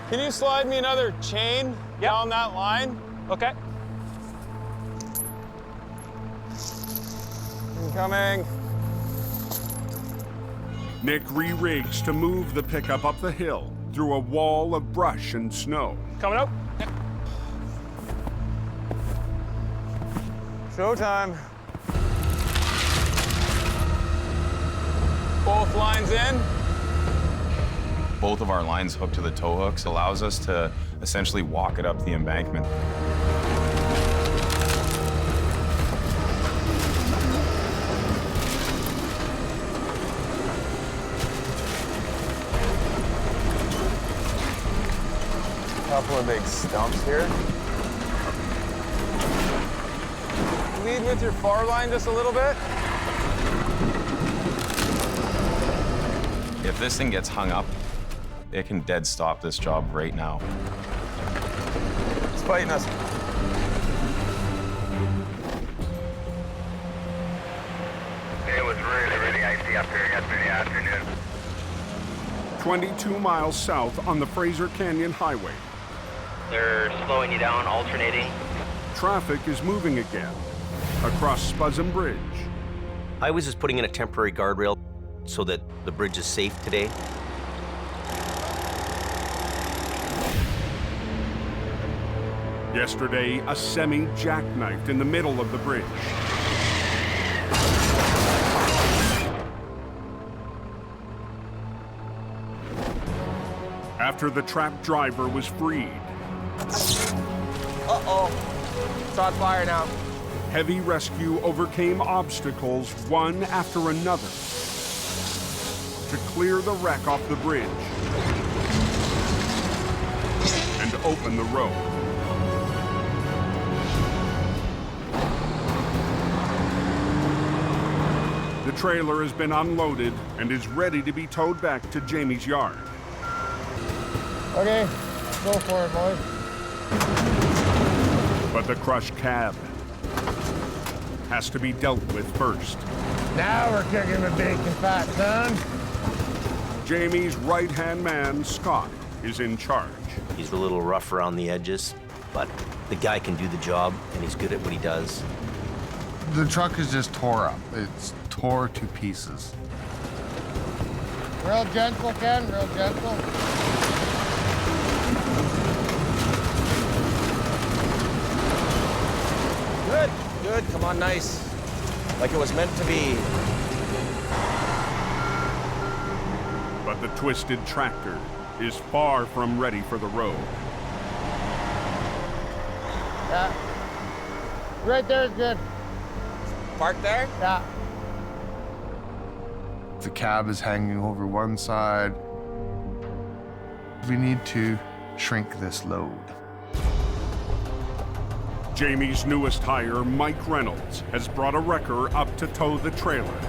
Can you slide me another chain down that line? Okay. Incoming. Nick re-rigs to move the pickup up the hill through a wall of brush and snow. Coming up. Showtime. Both lines in. Both of our lines hooked to the tow hooks allows us to essentially walk it up the embankment. Couple of big stumps here. Lead with your far line just a little bit. If this thing gets hung up, it can dead stop this job right now. It's fighting us. It was really icy up here yesterday afternoon. 22 miles south on the Fraser Canyon Highway. They're slowing you down, alternating. Traffic is moving again across Spasm Bridge. Highways is putting in a temporary guardrail so that the bridge is safe today. Yesterday, a semi jackknifed in the middle of the bridge. After the trapped driver was freed. Uh-oh. It's on fire now. Heavy rescue overcame obstacles one after another. to clear the wreck off the bridge and open the road. The trailer has been unloaded and is ready to be towed back to Jamie's yard. Okay, go for it, boys. But the crushed cab has to be dealt with first. Now we're cooking the bacon fat, son. Jamie's right-hand man, Scott, is in charge. He's a little rough around the edges, but the guy can do the job, and he's good at what he does. The truck is just tore up. It's tore to pieces. Real gentle, Ken, real gentle. Good, good, come on, nice. Like it was meant to be. But the twisted tractor is far from ready for the road. Yeah. Right there is good. Park there? Yeah. The cab is hanging over one side. We need to shrink this load. Jamie's newest hire, Mike Reynolds, has brought a wrecker up to tow the trailer.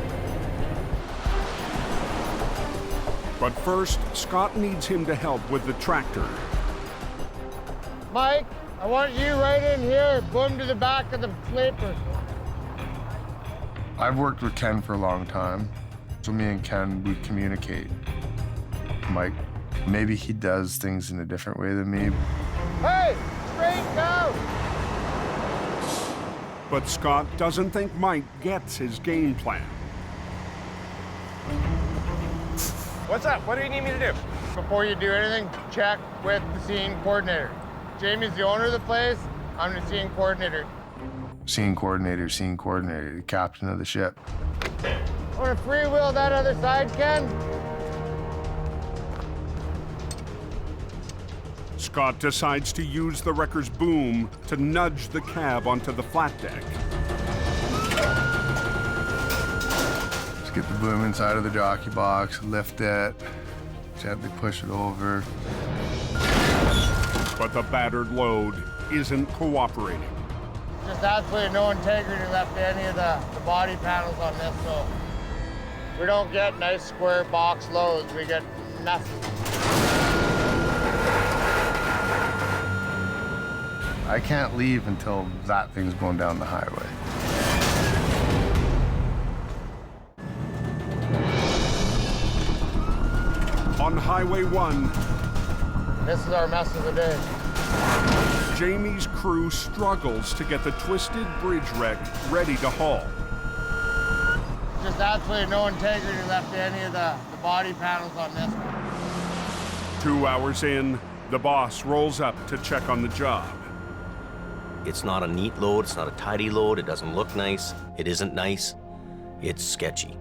But first, Scott needs him to help with the tractor. Mike, I want you right in here. Boom to the back of the sleeper. I've worked with Ken for a long time, so me and Ken, we communicate. Mike, maybe he does things in a different way than me. Hey, straight go! But Scott doesn't think Mike gets his game plan. What's up? What do you need me to do? Before you do anything, check with the scene coordinator. Jamie's the owner of the place. I'm the scene coordinator. Scene coordinator, the captain of the ship. Want to freewheel that other side, Ken? Scott decides to use the wrecker's boom to nudge the cab onto the flat deck. Just get the boom inside of the jockey box, lift it, gently push it over. But the battered load isn't cooperating. Just absolutely no integrity left to any of the body panels on this, so we don't get nice square box loads. We get nothing. I can't leave until that thing's going down the highway. On Highway 1, this is our mess of the day. Jamie's crew struggles to get the twisted bridge wreck ready to haul. Just absolutely no integrity left to any of the body panels on this. 2 hours in, the boss rolls up to check on the job. It's not a neat load, it's not a tidy load, it doesn't look nice, it isn't nice, it's sketchy.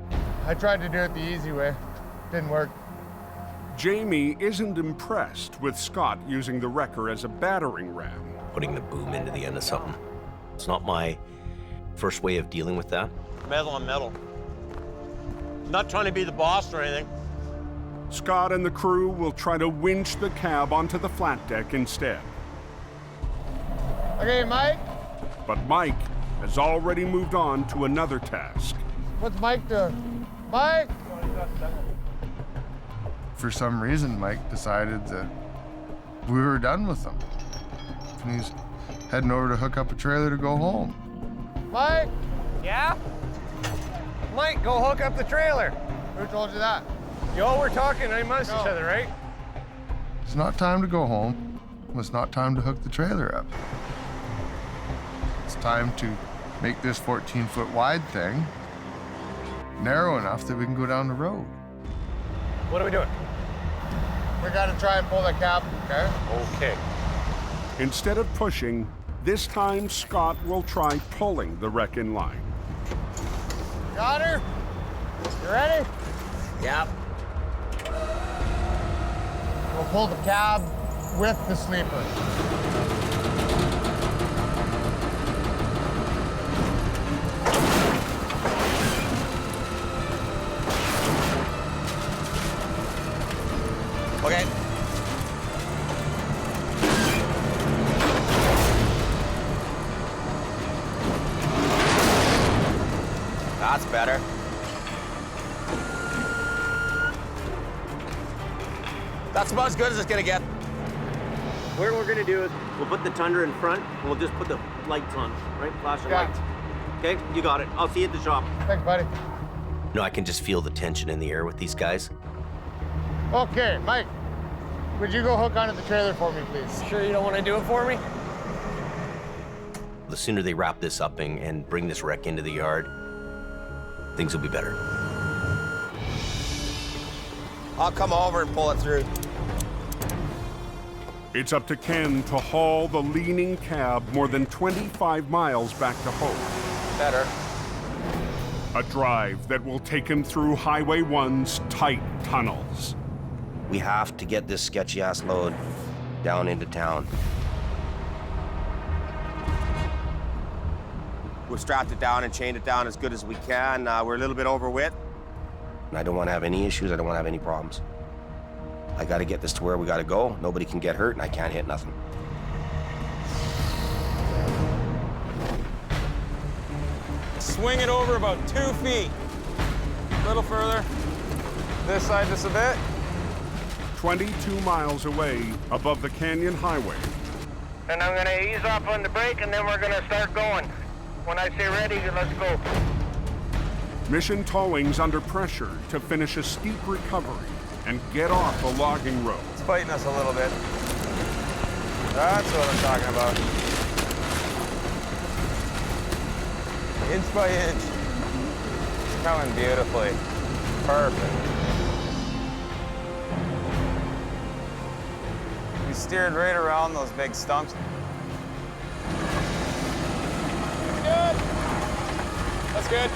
I tried to do it the easy way. Didn't work. Jamie isn't impressed with Scott using the wrecker as a battering ram. Putting the boom into the end of something. It's not my first way of dealing with that. Metal on metal. Not trying to be the boss or anything. Scott and the crew will try to winch the cab onto the flat deck instead. Okay, Mike? But Mike has already moved on to another task. What's Mike doing? Mike? For some reason, Mike decided that we were done with him. And he's heading over to hook up a trailer to go home. Mike? Yeah? Mike, go hook up the trailer. Who told you that? Yo, we're talking amongst each other, right? It's not time to go home. It's not time to hook the trailer up. It's time to make this 14-foot wide thing narrow enough that we can go down the road. What are we doing? We gotta try and pull the cab, okay? Okay. Instead of pushing, this time Scott will try pulling the wreck in line. Got her? You ready? Yep. We'll pull the cab with the sleeper. That's better. That's about as good as it's gonna get. What we're gonna do is we'll put the Tundra in front and we'll just put the lights on, right? Flashing lights. Okay, you got it. I'll see you at the shop. Thanks, buddy. No, I can just feel the tension in the air with these guys. Okay, Mike, would you go hook onto the trailer for me, please? Sure you don't want to do it for me? The sooner they wrap this up and bring this wreck into the yard, things will be better. I'll come over and pull it through. It's up to Ken to haul the leaning cab more than 25 miles back to Hope. Better. A drive that will take him through Highway 1's tight tunnels. We have to get this sketchy-ass load down into town. We've strapped it down and chained it down as good as we can. We're a little bit over width. And I don't want to have any issues. I don't want to have any problems. I got to get this to where we got to go. Nobody can get hurt, and I can't hit nothing. Swing it over about 2 feet. A little further. This side just a bit. 22 miles away above the Canyon Highway. And I'm gonna ease off on the brake and then we're gonna start going. When I say ready, let's go. Mission Towing's under pressure to finish a steep recovery and get off the logging road. It's fighting us a little bit. That's what I'm talking about. Inch by inch. It's coming beautifully. Perfect. We steered right around those big stumps. Good. That's good.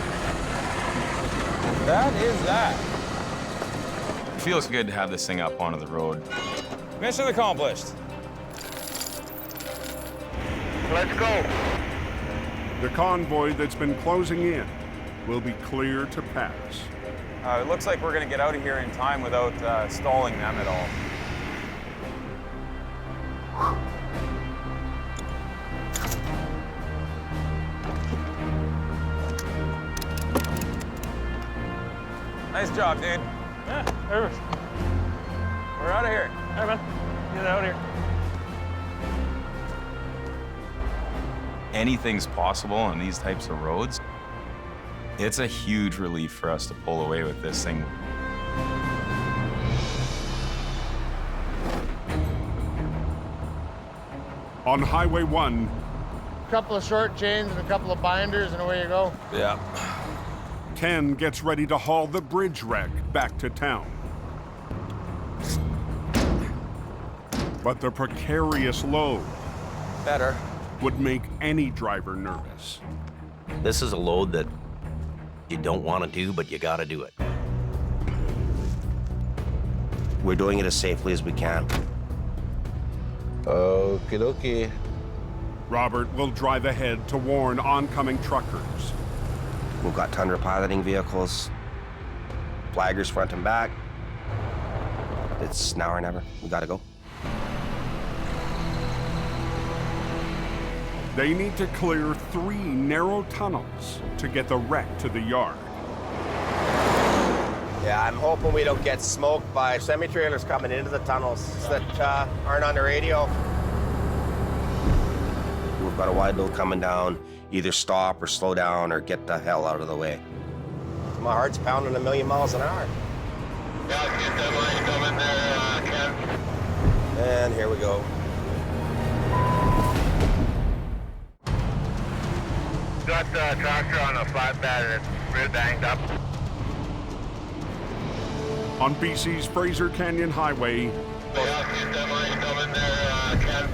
That is that. It feels good to have this thing up onto the road. Mission accomplished. Let's go. The convoy that's been closing in will be clear to pass. It looks like we're gonna get out of here in time without stalling them at all. Nice job, dude. Yeah, perfect. We're out of here. All right, man. Get out of here. Anything's possible on these types of roads. It's a huge relief for us to pull away with this thing. On Highway 1, A couple of short chains and a couple of binders, and away you go. yeah, Ken gets ready to haul the bridge wreck back to town. But the precarious load better would make any driver nervous. This is a load that you don't want to do, but you got to do it. We're doing it as safely as we can. Okie dokie. Robert will drive ahead to warn oncoming truckers. We've got Tundra piloting vehicles, flaggers front and back. It's now or never. We gotta go. They need to clear 3 narrow tunnels to get the wreck to the yard. Yeah, I'm hoping we don't get smoked by semi-trailers coming into the tunnels that aren't on the radio. We've got a wide load coming down. Either stop or slow down or get the hell out of the way. My heart's pounding 1,000,000 miles an hour. Yeah, get that line coming there, Ken. And here we go. Got the tractor on a flatbed and it's real banged up. On BC's Fraser Canyon Highway, Yeah, get that line coming there, Ken.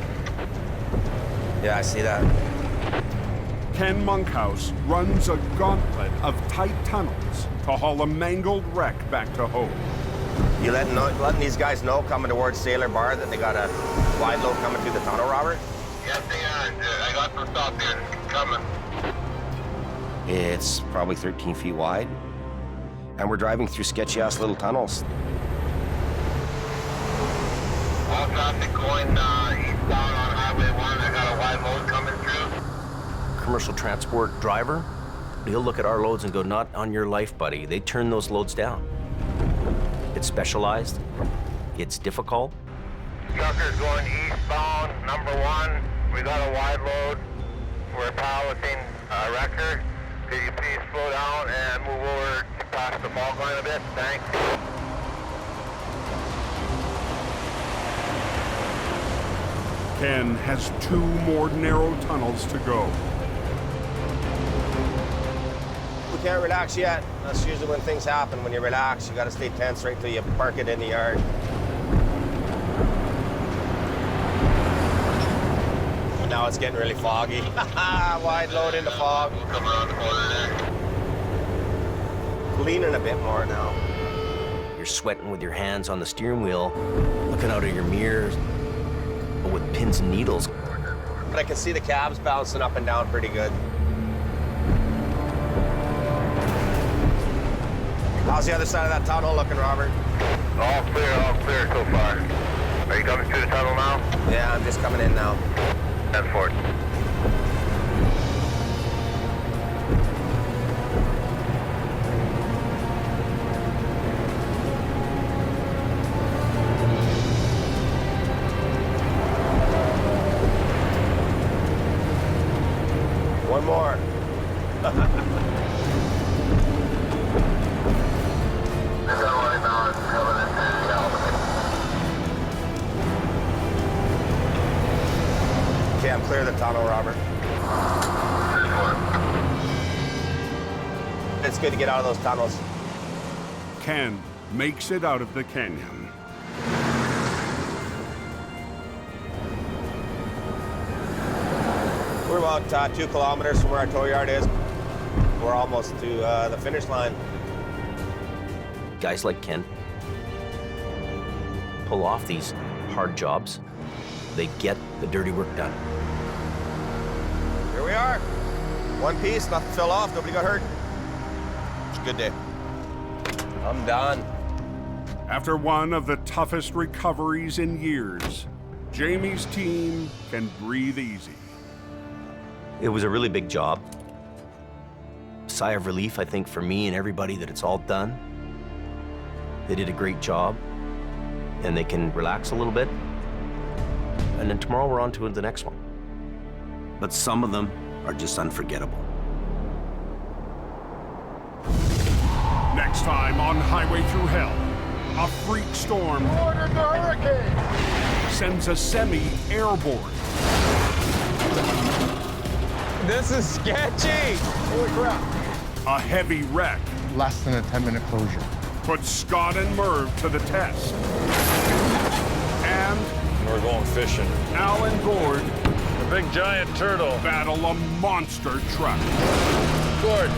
Yeah, I see that. Ken Monkhouse runs a gauntlet of tight tunnels to haul a mangled wreck back to Hope. You letting these guys know coming towards Sailor Bar that they got a wide load coming through the tunnel, Robert? Yes, they are. I got them stopped here. It's coming. It's probably 13 feet wide. And we're driving through sketchy-ass little tunnels. All traffic going eastbound on Highway 1. I got a wide load coming through. Commercial transport driver, He'll look at our loads and go, not on your life, buddy. They turn those loads down. It's specialized. It's difficult. Truckers going eastbound, number 1. We got a wide load. We're piloting a wrecker. Could you please slow down and move over past the fog line a bit? Thanks. Ken has 2 more narrow tunnels to go. We can't relax yet. That's usually when things happen. When you relax, you gotta stay tense right till you park it in the yard. And now it's getting really foggy. Wide load into fog. Come around the corner there. Leaning a bit more now. You're sweating with your hands on the steering wheel, looking out of your mirrors, but with pins and needles. But I can see the cabs bouncing up and down pretty good. How's the other side of that tunnel looking, Robert? All clear so far. Are you coming through the tunnel now? Yeah, I'm just coming in now. 10-4. One more. Okay, I'm clear of the tunnel, Robert. It's good to get out of those tunnels. Ken makes it out of the canyon. We're about 2 kilometers from where our tow yard is. We're almost to the finish line. Guys like Ken pull off these hard jobs. They get the dirty work done. Here we are. One piece, nothing fell off, nobody got hurt. It's a good day. I'm done. After one of the toughest recoveries in years, Jamie's team can breathe easy. It was a really big job. Sigh of relief, I think, for me and everybody that it's all done. They did a great job, and they can relax a little bit. And then tomorrow we're on to the next one. But some of them are just unforgettable. Next time on Highway Through Hell, a freak storm Ordered the hurricane. sends a semi airborne. This is sketchy. Holy crap. A heavy wreck Less than a 10-minute closure. puts Scott and Merv to the test. And We're going fishing. Al and Gord, The big giant turtle. battle a monster truck. Gord.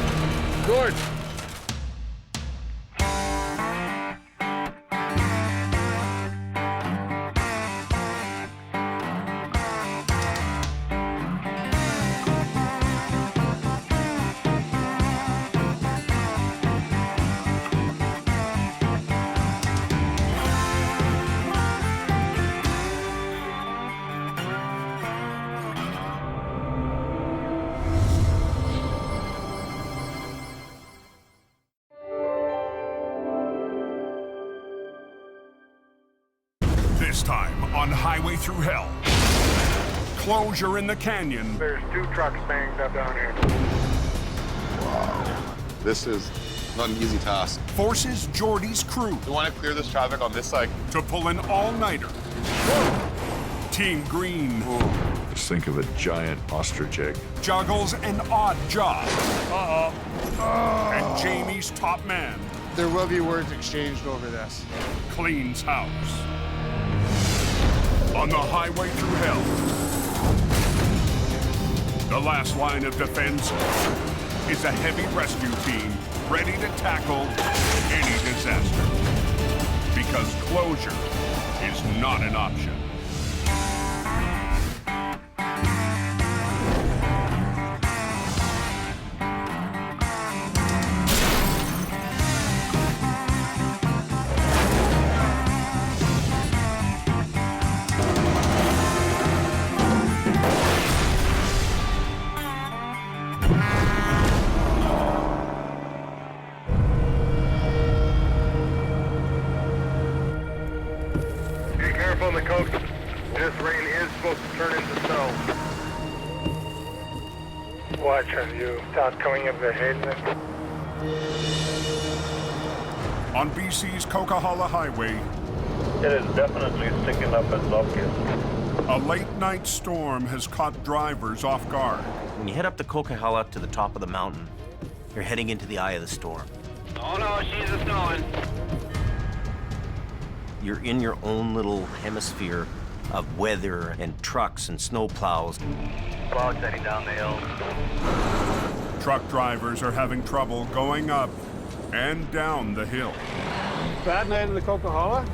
This time on Highway Through Hell. Closure in the canyon. There's 2 trucks banged up down here. Wow. This is not an easy task. Forces Jordy's crew We want to clear this traffic on this side. to pull an all-nighter. Team Green Just think of a giant ostrich egg. juggles an odd job. And Jamie's top man There will be words exchanged over this. cleans house. On the Highway Through Hell, the last line of defense is a heavy rescue team ready to tackle any disaster. Because closure is not an option. Watch on you. Start coming up the head. On BC's Coquihalla Highway, It is definitely sticking up its locust. a late-night storm has caught drivers off guard. When you head up the Coquihalla to the top of the mountain, you're heading into the eye of the storm. Oh no, she's a snowing. You're in your own little hemisphere of weather and trucks and snow plows. Clouds heading down the hill. Truck drivers are having trouble going up and down the hill. Bad night in the Coquihalla.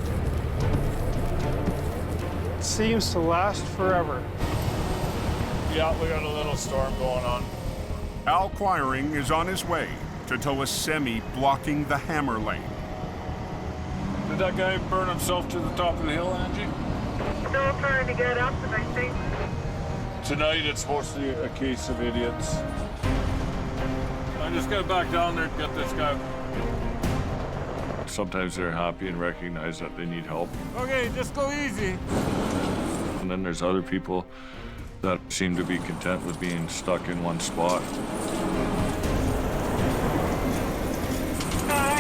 Seems to last forever. Yeah, we got a little storm going on. Al Quiring is on his way to tow a semi blocking the hammer lane. Did that guy burn himself to the top of the hill, Angie? Still trying to get up, and I think Tonight it's mostly a case of idiots. I just gotta back down there and get this guy. Sometimes they're happy and recognize that they need help. Okay, just go easy. And then there's other people that seem to be content with being stuck in one spot.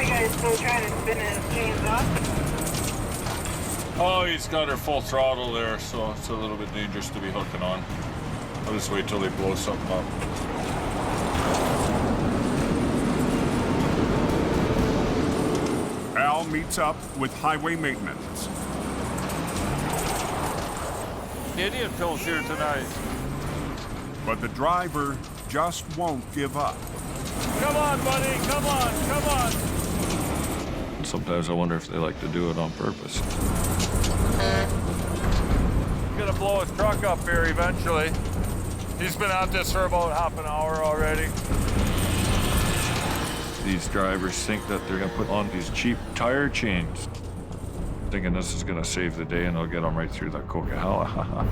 you guys still trying to spin his chains off. Oh, he's got her full throttle there, so it's a little bit dangerous to be hooking on. I'll just wait till they blow something up. Al meets up with highway maintenance. Idiot Phil's here tonight. But the driver just won't give up. Come on, buddy, come on, come on. Sometimes I wonder if they like to do it on purpose. He's gonna blow his truck up here eventually. He's been at this for about half an hour already. These drivers think that they're gonna put on these cheap tire chains, thinking this is gonna save the day and they'll get them right through that Coquihalla.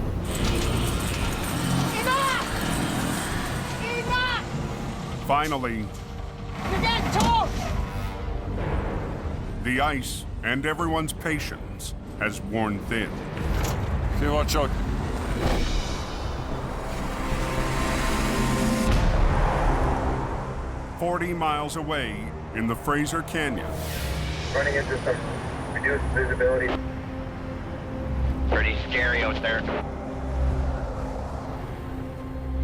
Finally, You're getting towed! the ice and everyone's patience has worn thin. See, watch out. "40 miles away in the Fraser Canyon, Running into some reduced visibility. Pretty scary out there.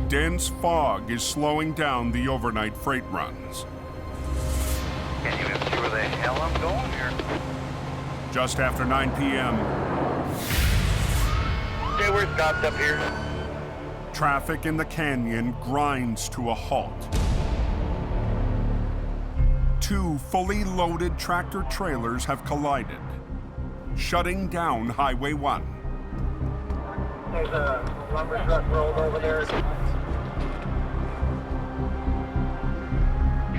dense fog is slowing down the overnight freight runs. Can't even see where the hell I'm going here. Just after 9 p.m., Okay, we're stopped up here. traffic in the canyon grinds to a halt. Two fully loaded tractor trailers have collided, shutting down Highway 1. There's a lumber truck rolled over there.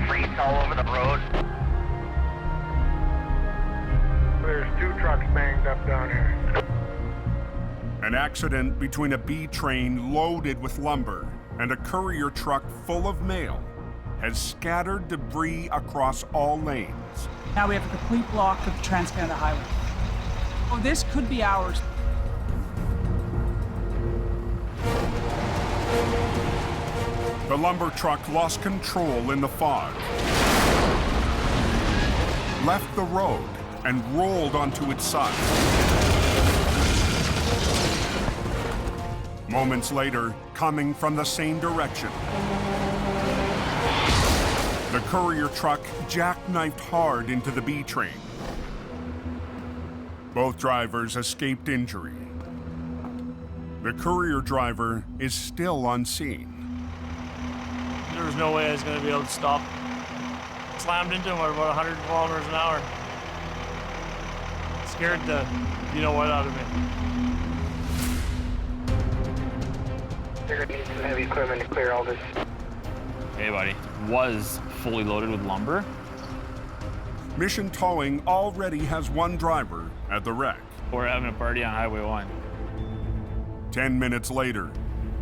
Freeze all over the road. There's 2 trucks banged up down here. An accident between a B train loaded with lumber and a courier truck full of mail has scattered debris across all lanes. Now we have a complete block of the Trans-Canada Highway. Oh, this could be hours. The lumber truck lost control in the fog, left the road, and rolled onto its side. Moments later, coming from the same direction, the courier truck jackknifed hard into the B train. Both drivers escaped injury. The courier driver is still on scene. There was no way I was going to be able to stop. Slammed into him at about 100 kilometers an hour. Scared the you-know-what out of me. They're gonna need some heavy equipment to clear all this. Hey, buddy. Was fully loaded with lumber. Mission Towing already has one driver at the wreck. We're having a party on Highway 1. 10 minutes later,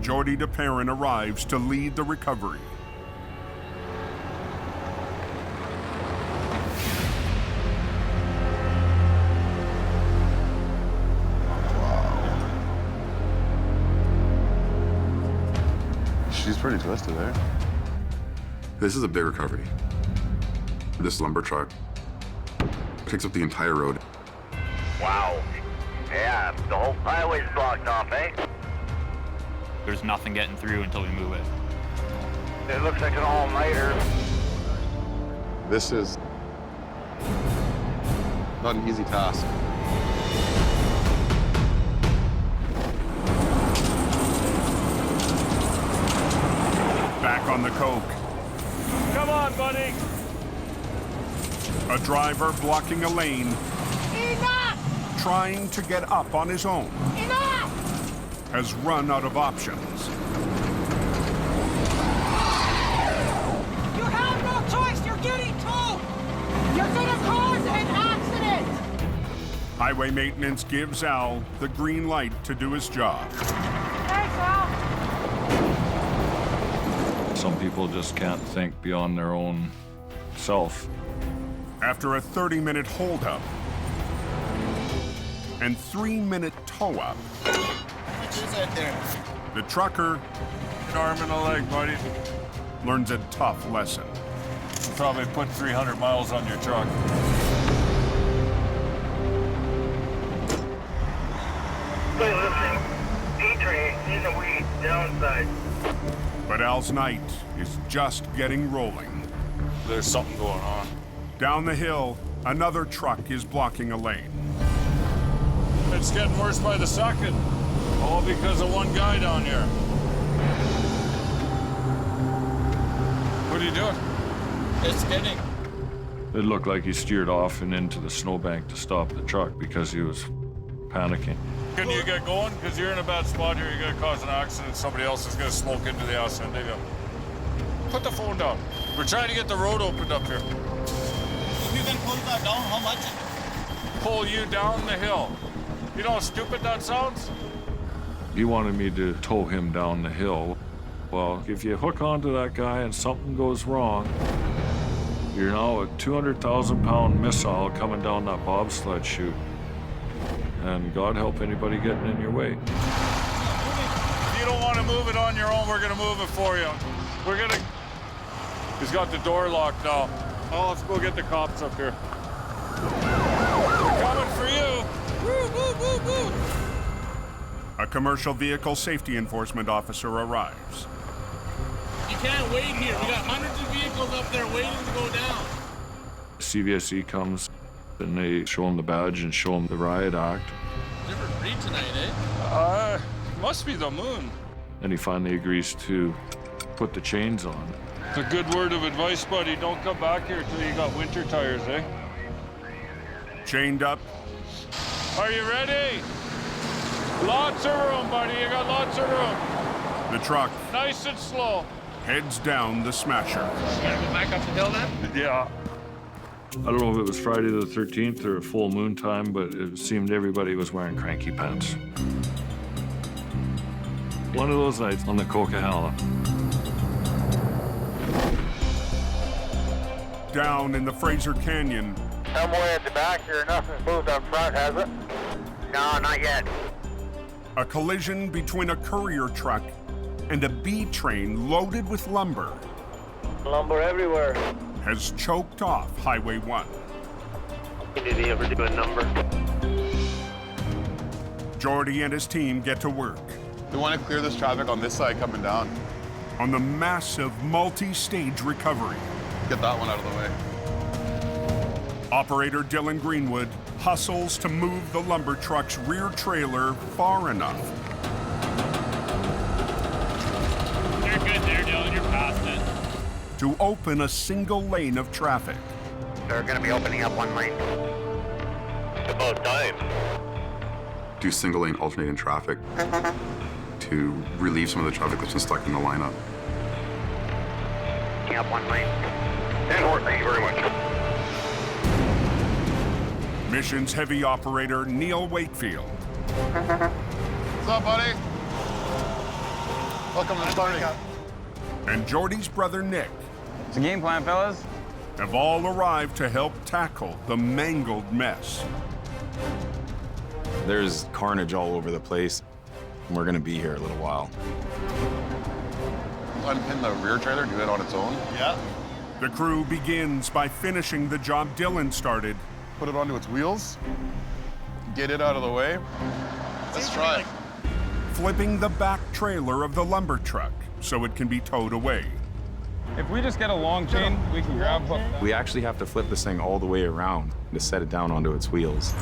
Jordy DeParent arrives to lead the recovery. She's pretty twisted there. This is a big recovery. This lumber truck picks up the entire road. Wow. Yeah, the whole highway's blocked off, eh? There's nothing getting through until we move it. It looks like an all-nighter. This is not an easy task. Back on the coke. Come on, buddy. A driver blocking a lane, Enough! trying to get up on his own, Enough! has run out of options. You have no choice! You're getting towed! You're gonna cause an accident! Highway maintenance gives Al the green light to do his job. Thanks, Al! Some people just can't think beyond their own self. After a 30-minute holdup and 3-minute tow-up, How much is that there? the trucker An arm and a leg, buddy. learns a tough lesson. You'll probably put 300 miles on your truck. Hey, listen. D-train in the weeds, downside. But Al's night is just getting rolling. There's something going on. Down the hill, another truck is blocking a lane. It's getting worse by the second. All because of one guy down here. What are you doing? Just kidding. It looked like he steered off and into the snowbank to stop the truck because he was panicking. Can you get going? Because you're in a bad spot here. You're going to cause an accident. Somebody else is going to smoke into the accident. Put the phone down. We're trying to get the road opened up here. If you can pull that down, how much? Pull you down the hill. You know how stupid that sounds? He wanted me to tow him down the hill. Well, if you hook onto that guy and something goes wrong, you're now a 200,000-pound missile coming down that bobsled chute. And God help anybody getting in your way. If you don't want to move it on your own, we're going to move it for you. We're going to... He's got the door locked now. Oh, let's go get the cops up here. They're coming for you. Woo, woo, woo, woo. A commercial vehicle safety enforcement officer arrives. You can't wait here. We got hundreds of vehicles up there waiting to go down. CVSE comes and they show him the badge and show him the riot act. Never read tonight, eh? Must be the moon. And he finally agrees to put the chains on. It's a good word of advice, buddy. Don't come back here till you got winter tires, eh? Chained up. Are you ready? Lots of room, buddy. You got lots of room. The truck Nice and slow. heads down the smasher. You gotta go back up the hill then? Yeah. I don't know if it was Friday the 13th or full moon time, but it seemed everybody was wearing cranky pants. One of those nights on the Coquihalla. Down in the Fraser Canyon, Somewhere at the back here, nothing's moved up front, has it? No, not yet. a collision between a courier truck and a B train loaded with lumber Lumber everywhere. has choked off Highway 1. Did he ever do a number? Jordy and his team get to work. We want to clear this traffic on this side coming down. On the massive multi-stage recovery. Get that one out of the way. Operator Dylan Greenwood hustles to move the lumber truck's rear trailer far enough You're good there, Dylan. You're past it. to open a single lane of traffic. They're gonna be opening up one lane. It's about time. Do single lane alternating traffic to relieve some of the traffic that's been stuck in the lineup. Opening up one lane. And thank you very much. Missions heavy operator Neil Wakefield What's up, buddy? Welcome to the party. and Jordy's brother Nick It's a game plan, fellas. have all arrived to help tackle the mangled mess. There's carnage all over the place, and we're gonna be here a little while. unpin the rear trailer, do it on its own? Yeah. The crew begins by finishing the job Dylan started. Put it onto its wheels. Get it out of the way. Let's try it. Flipping the back trailer of the lumber truck so it can be towed away. If we just get a long chain, we can grab hook. We actually have to flip this thing all the way around to set it down onto its wheels.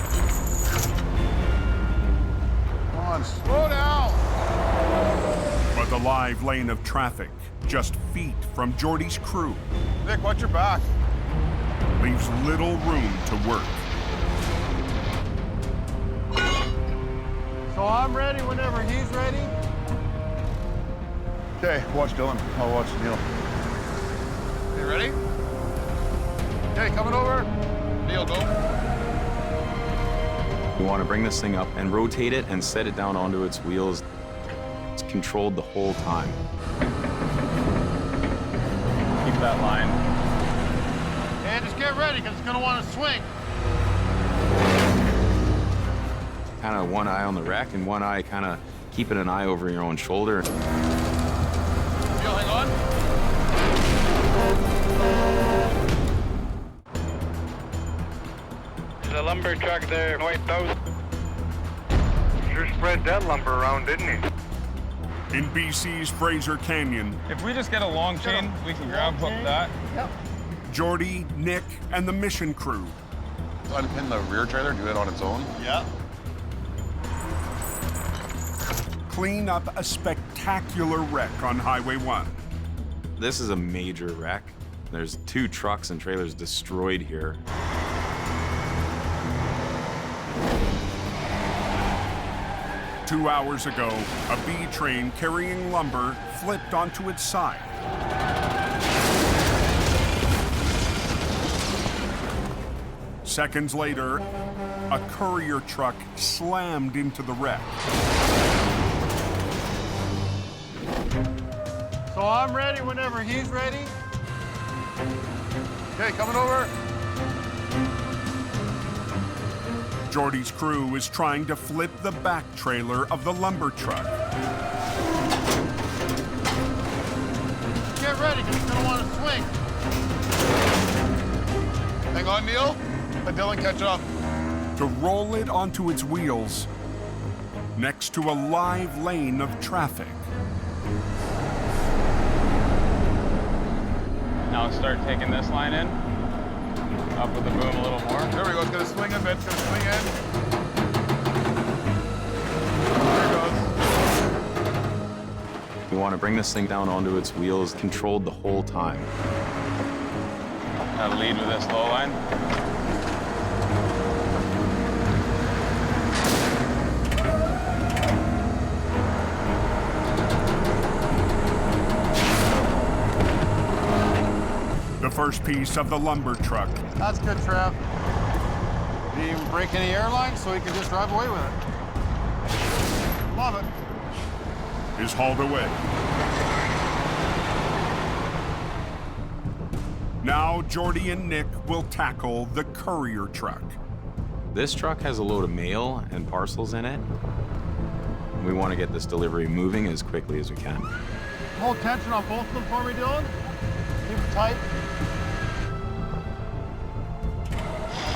Come on, slow down. But the live lane of traffic, just feet from Jordy's crew, Nick, watch your back. leaves little room to work. So I'm ready whenever he's ready. Okay, watch Dylan. I'll watch Neil. Okay, ready? Okay, coming over. Neil, go. We want to bring this thing up and rotate it and set it down onto its wheels. It's controlled the whole time. Keep that line. And just get ready, because it's going to want to swing. Kind of one eye on the wreck and one eye kind of keeping an eye over your own shoulder. Neil, hang on. There's a lumber truck there, wiped out. Sure spread that lumber around, didn't he? In BC's Fraser Canyon, If we just get a long chain, we can grab hook that. Yep. Jordy, Nick, and the mission crew Unpin the rear trailer, do it on its own. Yeah. clean up a spectacular wreck on Highway 1. This is a major wreck. There's 2 trucks and trailers destroyed here. Two hours ago, a B train carrying lumber flipped onto its side. Seconds later, a courier truck slammed into the wreck. So I'm ready whenever he's ready. Okay, coming over. Jordy's crew is trying to flip the back trailer of the lumber truck. Get ready, because it's going to want to swing. Hang on, Neil. Let Dylan catch up. To roll it onto its wheels next to a live lane of traffic. Now start taking this line in. Up with the boom a little more. There we go. It's going to swing a bit. It's going to swing in. There it goes. We want to bring this thing down onto its wheels, controlled the whole time. Now lead with this low line. The first piece of the lumber truck That's good, Trav. Didn't even break any airlines, so he can just drive away with it. Love it. is hauled away. Now Jordy and Nick will tackle the courier truck. This truck has a load of mail and parcels in it. We want to get this delivery moving as quickly as we can. Hold tension on both of them for me, Dylan. Keep it tight.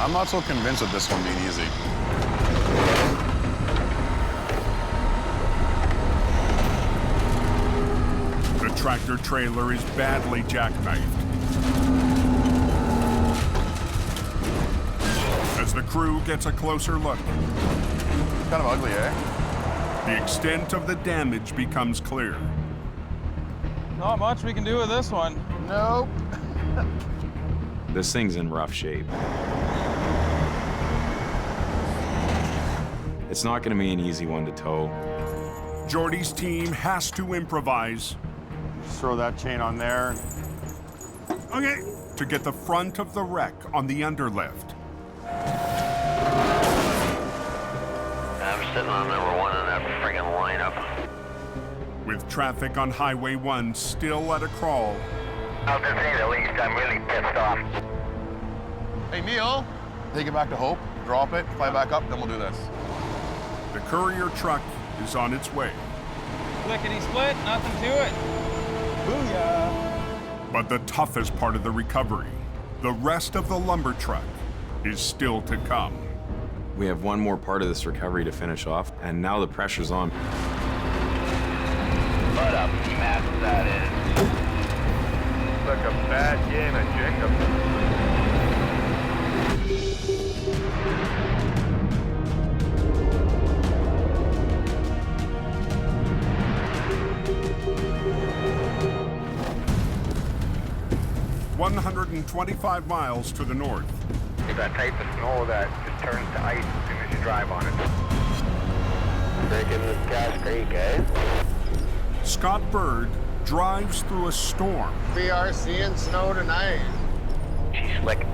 I'm not so convinced of this one being easy. The tractor trailer is badly jackknifed. As the crew gets a closer look, Kind of ugly, eh? the extent of the damage becomes clear. Not much we can do with this one. Nope. This thing's in rough shape. It's not going to be an easy one to tow. Jordy's team has to improvise. Just throw that chain on there. Okay. To get the front of the wreck on the underlift. I'm sitting on number 1 in that friggin' lineup. With traffic on Highway 1 still at a crawl, I'll just say the least, I'm really pissed off. Hey, Neil, take it back to Hope, drop it, fly back up, then we'll do this. the courier truck is on its way. Lickety split, nothing to it. Booyah! But the toughest part of the recovery, the rest of the lumber truck, is still to come. We have one more part of this recovery to finish off, and now the pressure's on. Put up, smash that in. Like a bad game at Jacob. 125 miles to the north. You got type of snow that just turns to ice as soon as you drive on it. Breaking the Gas Creek, eh? Scott Berg drives through a storm. We are seeing snow tonight. She's slick.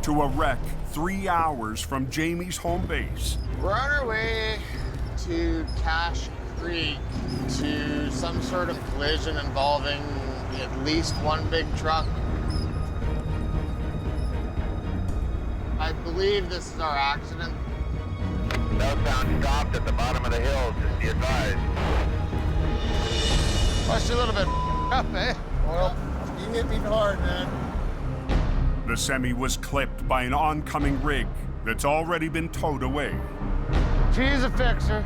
To a wreck 3 hours from Jamie's home base. We're on our way to Cache Creek to some sort of collision involving at least one big truck. I believe this is our accident. Southbound stopped at the bottom of the hill, just be advised. Pushed a little bit up, eh? Well, you hit me hard, man. The semi was clipped by an oncoming rig that's already been towed away. She's a fixer.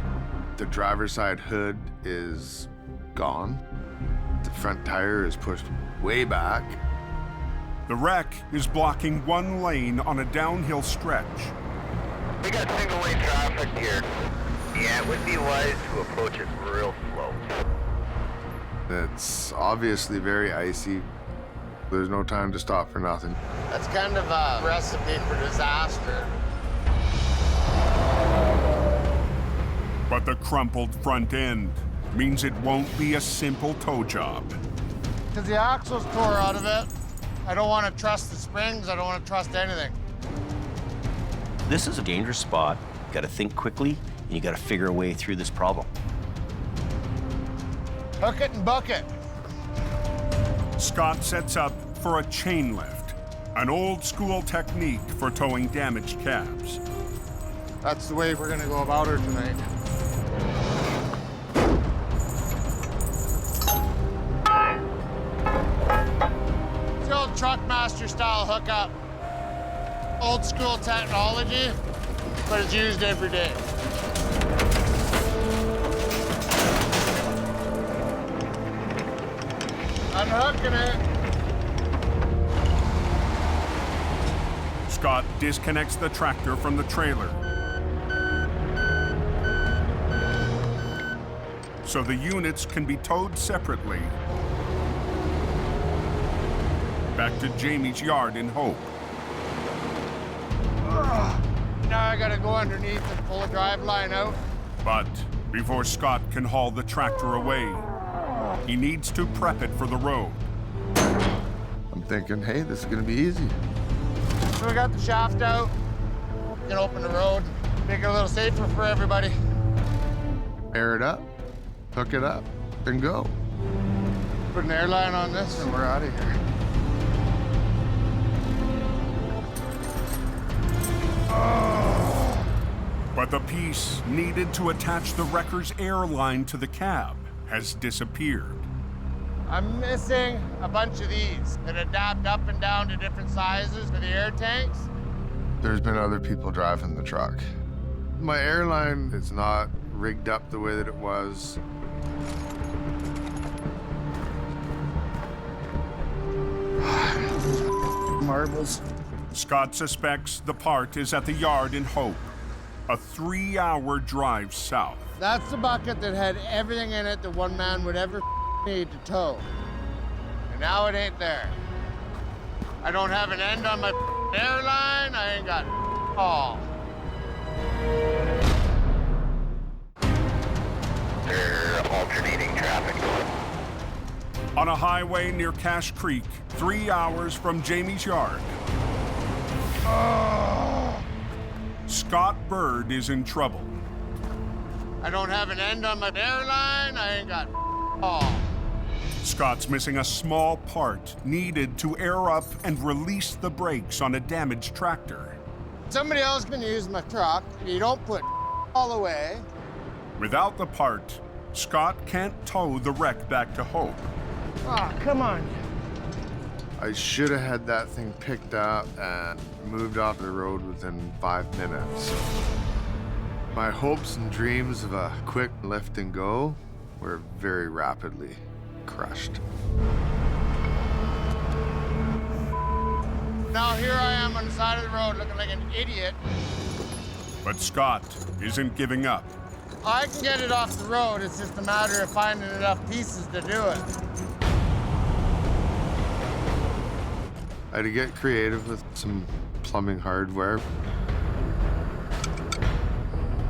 The driver's side hood is gone. The front tire is pushed way back. The wreck is blocking one lane on a downhill stretch. We got single lane traffic here. Yeah, it would be wise to approach it real slow. It's obviously very icy. There's no time to stop for nothing. That's kind of a recipe for disaster. But the crumpled front end means it won't be a simple tow job. Because the axle's tore out of it. I don't want to trust the springs. I don't want to trust anything. This is a dangerous spot. You gotta think quickly, and you gotta figure a way through this problem. Hook it and buck it. Scott sets up for a chain lift, an old school technique for towing damaged cabs. That's the way we're gonna go about her tonight. It's the old Truckmaster style hookup. Old school technology, but it's used every day. Unhooking it. Scott disconnects the tractor from the trailer, so the units can be towed separately back to Jamie's yard in Hope. Now I gotta go underneath and pull a drive line out. But before Scott can haul the tractor away, he needs to prep it for the road. I'm thinking, hey, this is gonna be easy. So we got the shaft out. We can open the road, make it a little safer for everybody. Air it up, hook it up, and go. Put an airline on this and we're out of here. But the piece needed to attach the wrecker's airline to the cab has disappeared. I'm missing a bunch of these that adapt up and down to different sizes for the air tanks. There's been other people driving the truck. My airline is not rigged up the way that it was. Marbles. Scott suspects the part is at the yard in Hope, a 3-hour drive south. That's the bucket that had everything in it that one man would ever need to tow. And now it ain't there. I don't have an end on my airline. I ain't got all. They're alternating traffic. On a highway near Cache Creek, 3 hours from Jamie's yard. Scott Berg is in trouble. I don't have an end on my airline. I ain't got all. Scott's missing a small part needed to air up and release the brakes on a damaged tractor. Somebody else can use my truck. You don't put all away. Without the part, Scott can't tow the wreck back to Hope. Ah, come on. I should have had that thing picked up and moved off the road within 5 minutes. My hopes and dreams of a quick lift and go were very rapidly crushed. Now here I am on the side of the road looking like an idiot. But Scott isn't giving up. I can get it off the road. It's just a matter of finding enough pieces to do it. I had to get creative with some plumbing hardware.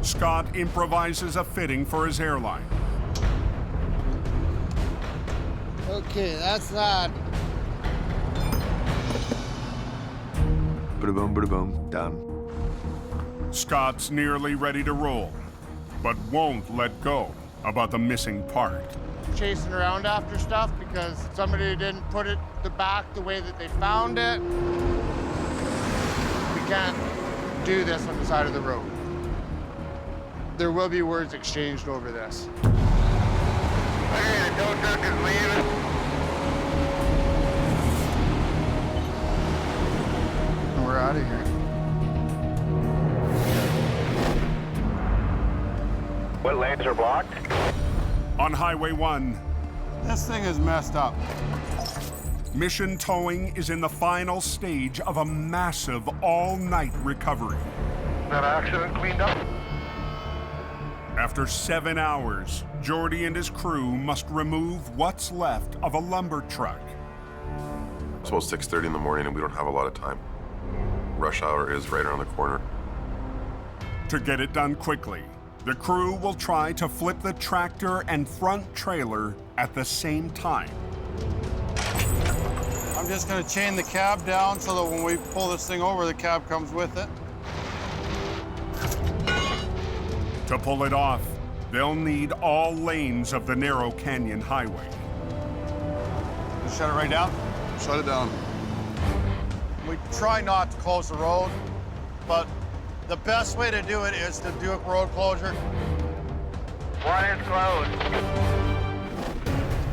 Scott improvises a fitting for his airline. Okay, that's that. Bada boom, done. Scott's nearly ready to roll, but won't let go about the missing part. Chasing around after stuff because somebody didn't put it back the way that they found it. We can't do this on the side of the road. There will be words exchanged over this. Okay, the tow truck is leaving. We're out of here. What lanes are blocked? On Highway 1, This thing is messed up. Mission Towing is in the final stage of a massive all-night recovery. That accident cleaned up? After 7 hours, Jordy and his crew must remove what's left of a lumber truck. It's about 6:30 in the morning and we don't have a lot of time. Rush hour is right around the corner. To get it done quickly, the crew will try to flip the tractor and front trailer at the same time. I'm just gonna chain the cab down so that when we pull this thing over, the cab comes with it. To pull it off, they'll need all lanes of the narrow canyon highway. Just shut it right down? Shut it down. We try not to close the road, but the best way to do it is to do a road closure. One is closed.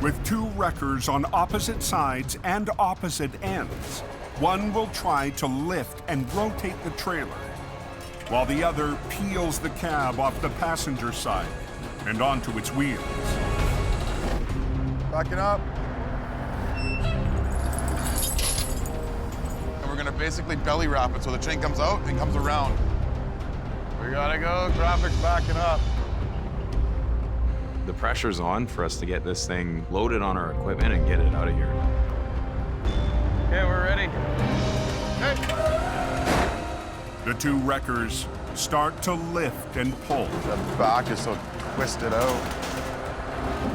With 2 wreckers on opposite sides and opposite ends, one will try to lift and rotate the trailer, while the other peels the cab off the passenger side and onto its wheels. Backing up. And we're gonna basically belly wrap it so the chain comes out and comes around. We gotta go, traffic's backing up. The pressure's on for us to get this thing loaded on our equipment and get it out of here. Okay, we're ready. The 2 wreckers start to lift and pull. The back is so twisted out.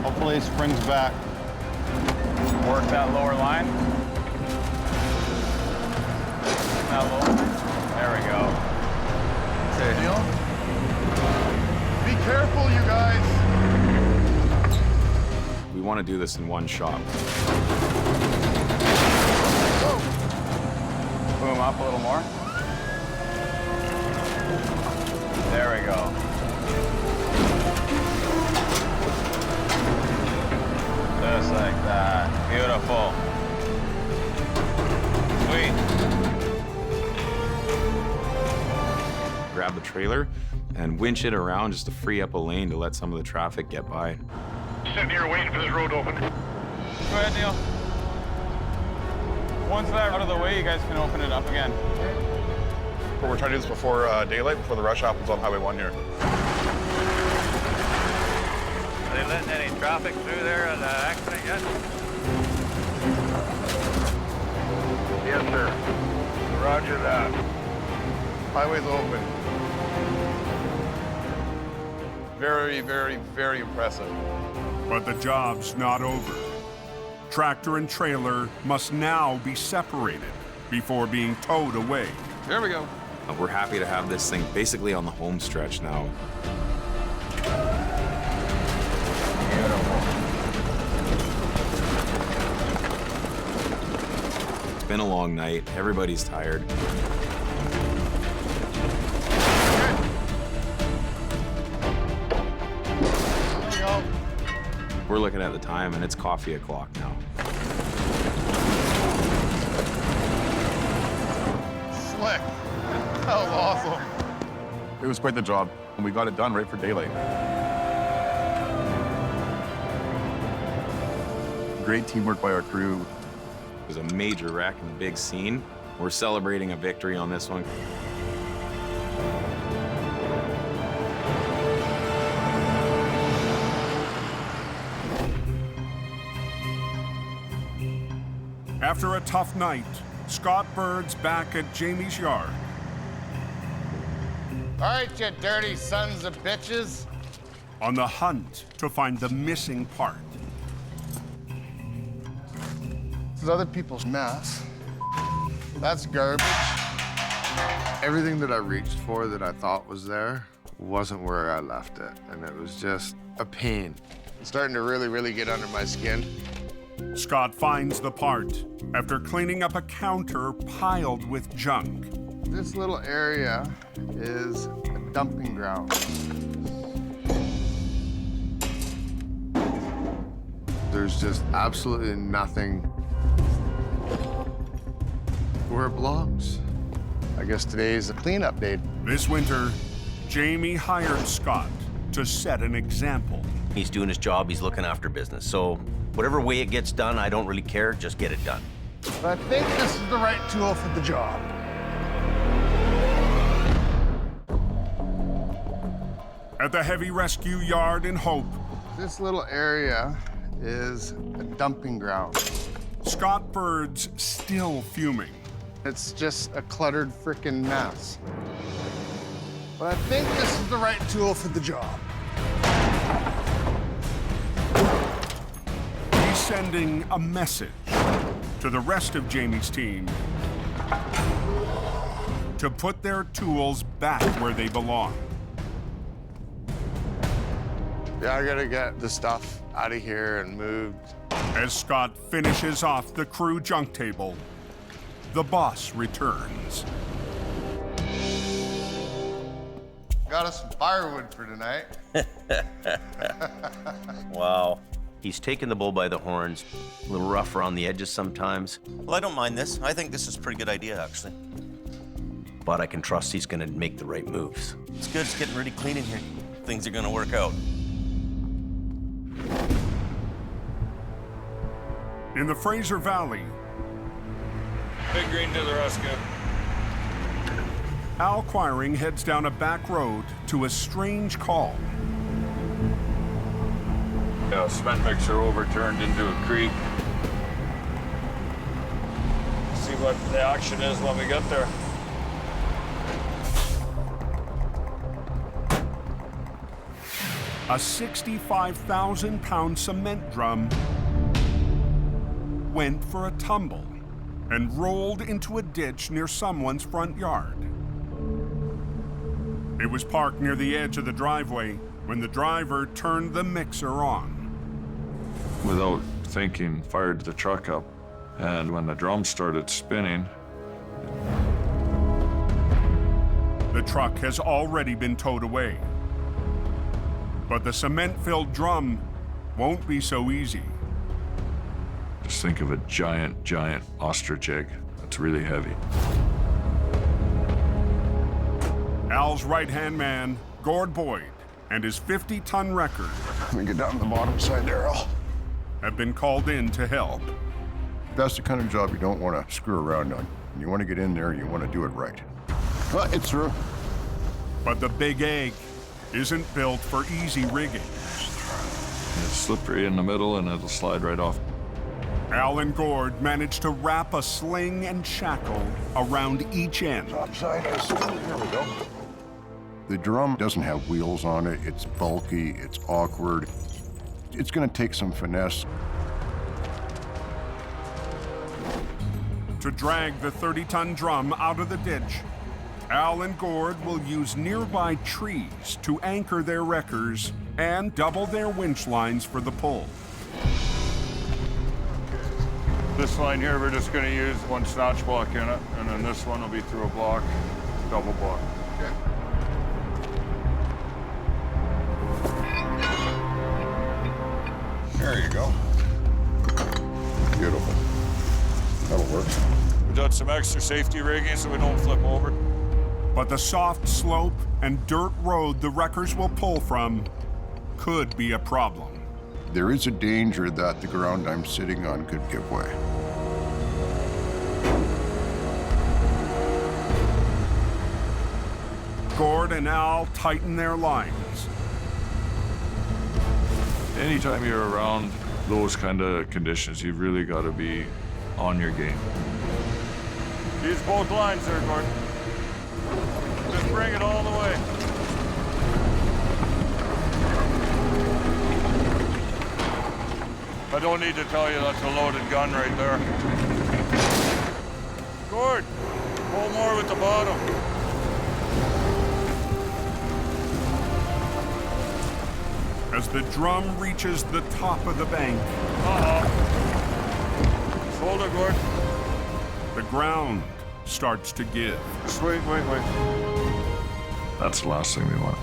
Hopefully it springs back. Work that lower line. That lower. There we go. Okay, Neil. Be careful, you guys. We want to do this in one shot. Boom up a little more. There we go. Just like that. Beautiful. Sweet. Grab the trailer and winch it around just to free up a lane to let some of the traffic get by. Sitting here waiting for this road to open. Go ahead, Neil. Once that's out of the way, you guys can open it up again. But we're trying to do this before daylight, before the rush happens on Highway 1 here. Are they letting any traffic through there on the accident yet? Yes, sir. Roger that. Highway's open. Very, very, very impressive. But the job's not over. Tractor and trailer must now be separated before being towed away. There we go. We're happy to have this thing basically on the home stretch now. It's been a long night. Everybody's tired. We're looking at the time and it's coffee o'clock now. It was quite the job, and we got it done right for daylight. Great teamwork by our crew. It was a major wreck in the big scene. We're celebrating a victory on this one. After a tough night, Scott Berg's back at Jamie's yard. All right, you dirty sons of bitches. On the hunt to find the missing part. This is other people's mess. That's garbage. Everything that I reached for that I thought was there wasn't where I left it, and it was just a pain. It's starting to really get under my skin. Scott finds the part after cleaning up a counter piled with junk. This little area is a dumping ground. There's just absolutely nothing where it belongs. I guess today is a cleanup day. This winter, Jamie hired Scott to set an example. He's doing his job, he's looking after business. So whatever way it gets done, I don't really care, just get it done. But I think this is the right tool for the job. At the heavy rescue yard in Hope, This little area is a dumping ground. Scott Bird's still fuming. It's just a cluttered frickin' mess. But I think this is the right tool for the job. He's sending a message to the rest of Jamie's team to put their tools back where they belong. Yeah, I gotta get the stuff out of here and moved. As Scott finishes off the crew junk table, the boss returns. Got us some firewood for tonight. Wow. He's taking the bull by the horns, a little rough around the edges sometimes. Well, I don't mind this. I think this is a pretty good idea, actually. But I can trust he's gonna make the right moves. It's good. It's getting really clean in here. Things are gonna work out. In the Fraser Valley, Big Green to the rescue. Al Quiring heads down a back road to a strange call. Yeah, cement mixer overturned into a creek. See what the action is when we get there. A 65,000-pound cement drum went for a tumble and rolled into a ditch near someone's front yard. It was parked near the edge of the driveway when the driver turned the mixer on. Without thinking, fired the truck up. And when the drum started spinning, The truck has already been towed away. But the cement-filled drum won't be so easy. just think of a giant ostrich egg. That's really heavy. Al's right-hand man, Gord Boyd, and his 50-ton record Let me get down to the bottom side there, Al. have been called in to help. That's the kind of job you don't want to screw around on. You want to get in there, you want to do it right. Well, it's through. But the big egg isn't built for easy rigging. It's slippery in the middle and it'll slide right off. Al and Gord managed to wrap a sling and shackle around each end. Topside is, here we go. The drum doesn't have wheels on it. It's bulky, it's awkward. It's going to take some finesse. To drag the 30-ton drum out of the ditch, Al and Gord will use nearby trees to anchor their wreckers and double their winch lines for the pull. This line here, we're just gonna use one snatch block in it, and then this one will be through a block, double block. Okay. There you go. Beautiful. That'll work. We've done some extra safety rigging so we don't flip over. But the soft slope and dirt road the wreckers will pull from could be a problem. There is a danger that the ground I'm sitting on could give way. Gord and Al tighten their lines. Anytime you're around those kind of conditions, you've really got to be on your game. Use both lines there, Gord. Just bring it all the way. I don't need to tell you that's a loaded gun right there. Gord, pull more with the bottom. As the drum reaches the top of the bank. Hold it, Gord. The ground starts to give. Just wait. That's the last thing we want.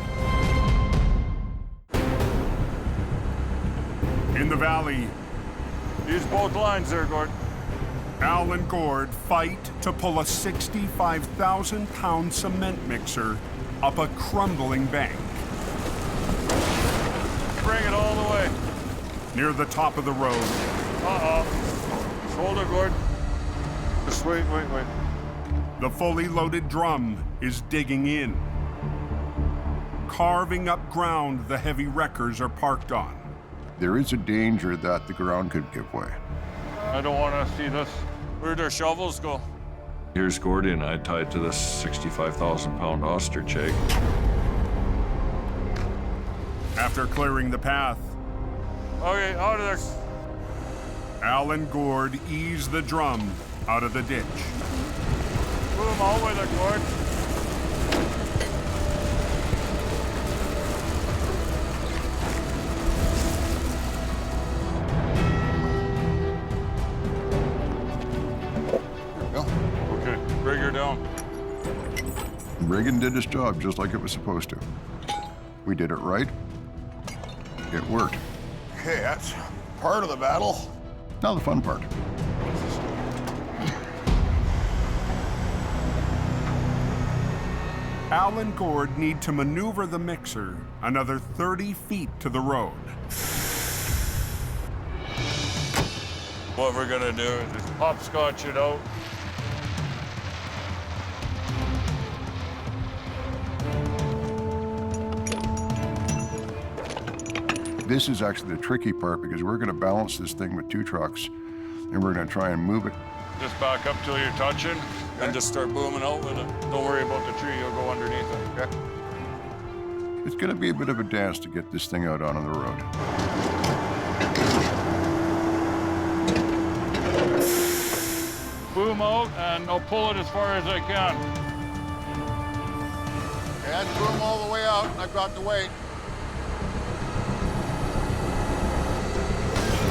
In the valley. Use both lines there, Gord. Al and Gord fight to pull a 65,000-pound cement mixer up a crumbling bank. Bring it all the way. Near the top of the road. Hold it, Gord. Just wait. The fully loaded drum is digging in, carving up ground the heavy wreckers are parked on. There is a danger that the ground could give way. I don't want to see this. Where'd our shovels go? Here's Gordy and I tied to this 65,000-pound ostrich egg. After clearing the path, Okay, out of there. Al and Gord ease the drum out of the ditch. Boom, out with it, Gord. Okay, bring her down. Reagan did his job just like it was supposed to. We did it right. It worked. Okay, that's part of the battle. Now the fun part. Al and Gord need to maneuver the mixer another 30 feet to the road. What we're gonna do is just hopscotch it out. This is actually the tricky part because we're going to balance this thing with two trucks and we're going to try and move it. Just back up till you're touching and just start booming out with it. Don't worry about the tree, you'll go underneath it, okay? It's going to be a bit of a dance to get this thing out on the road. Boom out and I'll pull it as far as I can. Okay, I threw them all the way out, and I've got the weight.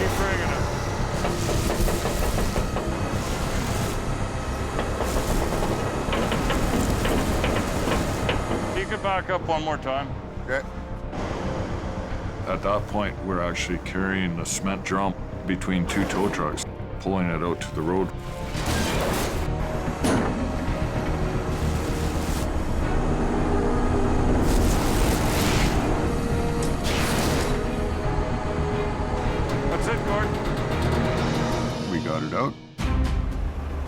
Keep bringing it. Take it back up one more time. Okay. At that point, we're actually carrying the cement drum between two tow trucks, pulling it out to the road. Out.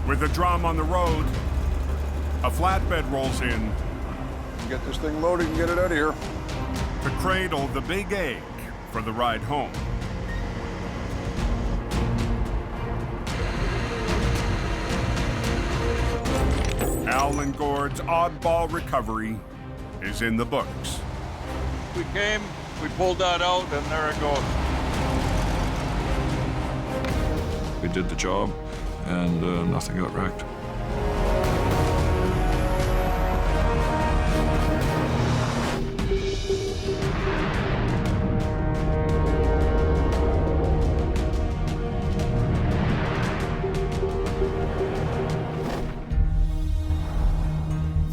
With the drum on the road, a flatbed rolls in. Get this thing loaded and get it out of here. To cradle the big egg for the ride home. Al and Gord's oddball recovery is in the books. We came, we pulled that out, and there it goes. We did the job, and nothing got wrecked.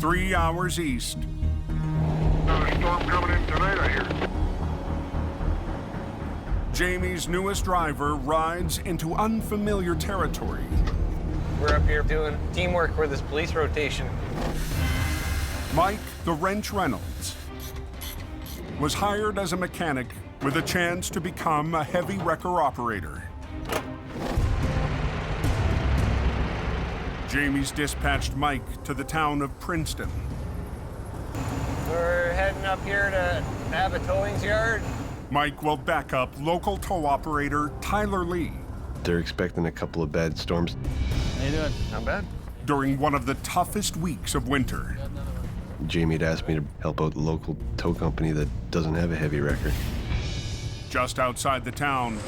Three hours east. Another storm coming in tonight, I hear. Jamie's newest driver rides into unfamiliar territory. We're up here doing teamwork for this police rotation. Mike the Wrench Reynolds was hired as a mechanic with a chance to become a heavy wrecker operator. Jamie's dispatched Mike to the town of Princeton. We're heading up here to have a towing yard. Mike will back up local tow operator Tyler Lee. They're expecting a couple of bad storms. How you doing? Not bad. During one of the toughest weeks of winter. Jamie had asked me to help out the local tow company that doesn't have a heavy wrecker. Just outside the town,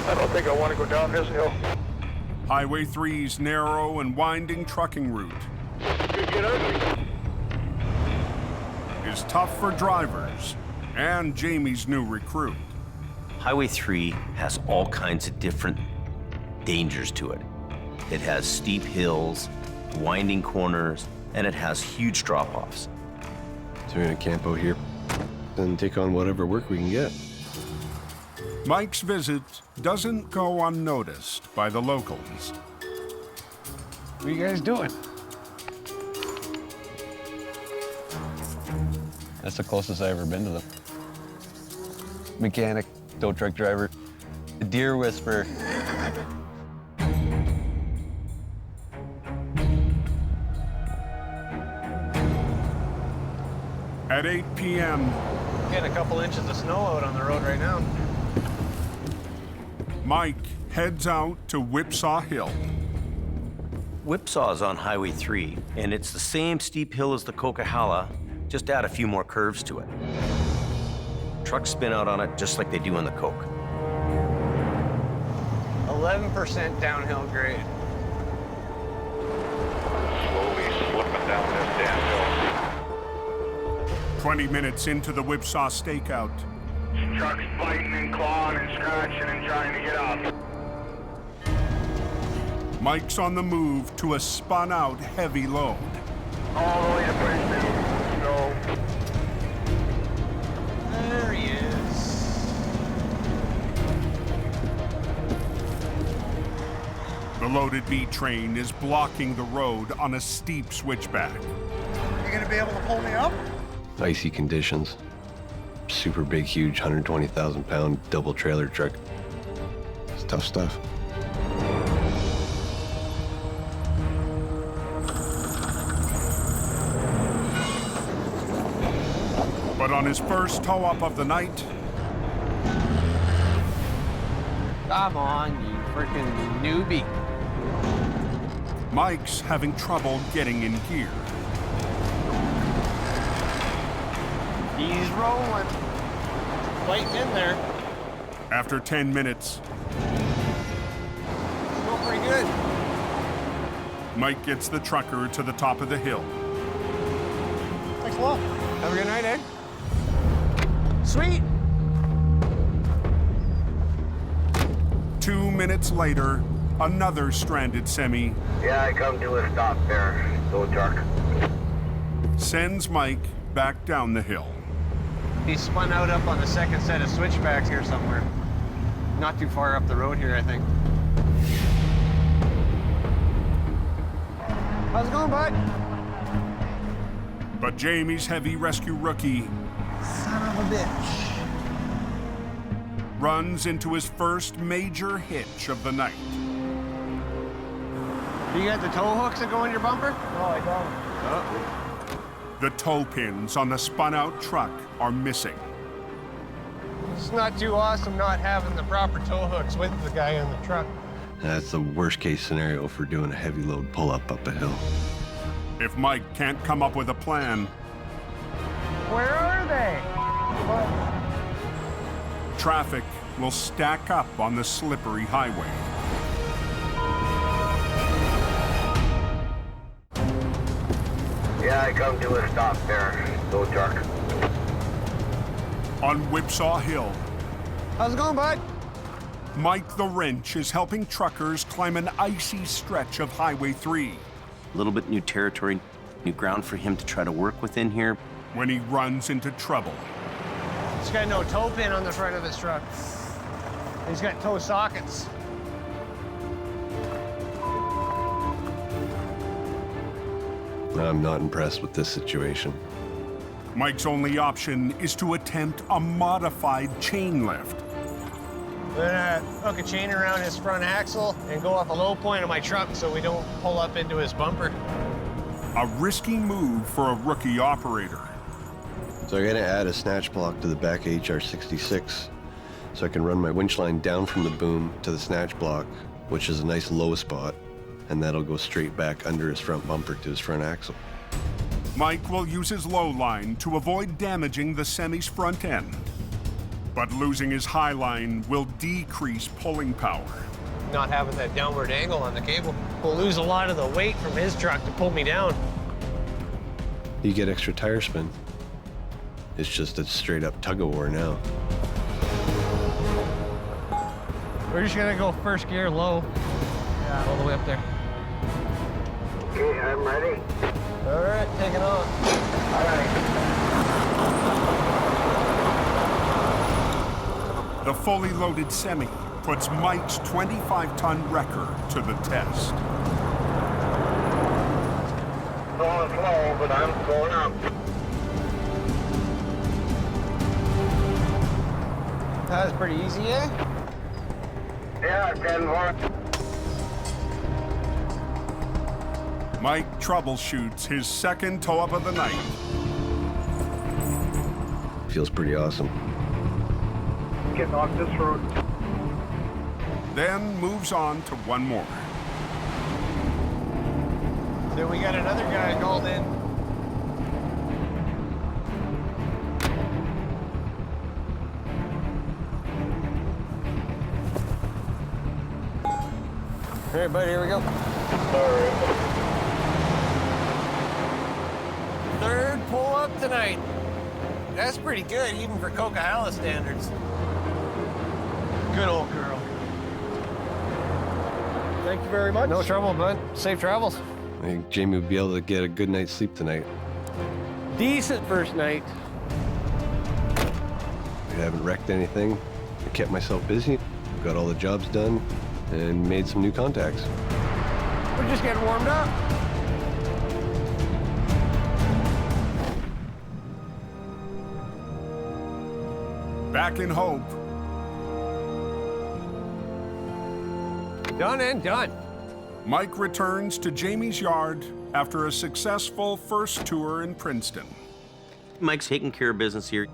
I don't think I want to go down this hill. Highway 3's narrow and winding trucking route is tough for drivers and Jamie's new recruit. Highway 3 has all kinds of different dangers to it. It has steep hills, winding corners, and it has huge drop-offs. So we're gonna camp out here and take on whatever work we can get. Mike's visit doesn't go unnoticed by the locals. What are you guys doing? That's the closest I've ever been to them. Mechanic, tow truck driver, a deer whisperer. At 8 p.m., Getting a couple inches of snow out on the road right now. Mike heads out to Whipsaw Hill. Whipsaw is on Highway 3, and it's the same steep hill as the Coquihalla, just add a few more curves to it. Trucks spin out on it just like they do on the Coke. 11% downhill grade. Slowly slipping down this damn hill. 20 minutes into the Whipsaw stakeout, Trucks biting and clawing and scratching and trying to get up. Mike's on the move to a spun-out heavy load. All the way to Princeton. So, There he is. The loaded B train is blocking the road on a steep switchback. You gonna be able to pull me up? Icy conditions. Super big, huge, 120,000-pound double trailer truck. It's tough stuff. But on his first tow-up of the night, Come on, you freaking newbie. Mike's having trouble getting in gear. He's rolling. Waiting in there. After 10 minutes, Going pretty good. Mike gets the trucker to the top of the hill. Thanks a lot. Have a good night, Ed. Sweet. 2 minutes later, another stranded semi Yeah, I come to a stop there, tow truck. sends Mike back down the hill. He spun out up on the second set of switchbacks here somewhere. Not too far up the road here, I think. How's it going, bud? But Jamie's heavy rescue rookie Son of a bitch. runs into his first major hitch of the night. You got the tow hooks that go in your bumper? No, I don't. Oh. The tow pins on the spun-out truck are missing. It's not too awesome not having the proper tow hooks with the guy in the truck. That's the worst case scenario for doing a heavy load pull-up up a hill. If Mike can't come up with a plan, Where are they? traffic will stack up on the slippery highway. Yeah, I come to a stop there, tow truck. On Whipsaw Hill, How's it going, bud? Mike the Wrench is helping truckers climb an icy stretch of Highway 3. A little bit new territory, new ground for him to try to work within here. When he runs into trouble. He's got no tow pin on the front of this truck. He's got tow sockets. I'm not impressed with this situation. Mike's only option is to attempt a modified chain lift. We're gonna hook a chain around his front axle and go off a low point of my truck so we don't pull up into his bumper. A risky move for a rookie operator. So I'm gonna add a snatch block to the back of HR66 so I can run my winch line down from the boom to the snatch block, which is a nice low spot, and that'll go straight back under his front bumper to his front axle. Mike will use his low line to avoid damaging the semi's front end. But losing his high line will decrease pulling power. Not having that downward angle on the cable will lose a lot of the weight from his truck to pull me down. You get extra tire spin. It's just a straight up tug of war now. We're just gonna go first gear low. Yeah, all the way up there. Okay, I'm ready. All right, take it on. All right. The fully loaded semi puts Mike's 25-ton wrecker to the test. Going slow, but I'm going up. That was pretty easy, eh? Yeah, 10-4. Mike troubleshoots his second tow-up of the night. Feels pretty awesome. Getting off this road. Then moves on to one more. Then we got another guy called in. All right, buddy, here we go. All right. Third pull-up tonight. That's pretty good, even for Coquihalla standards. Good old girl. Thank you very much. No trouble, bud. Safe travels. I think Jamie will be able to get a good night's sleep tonight. Decent first night. I haven't wrecked anything. I kept myself busy, got all the jobs done, and made some new contacts. We're just getting warmed up. Back in Hope. Done and done. Mike returns to Jamie's yard after a successful first tour in Princeton. Mike's taking care of business here,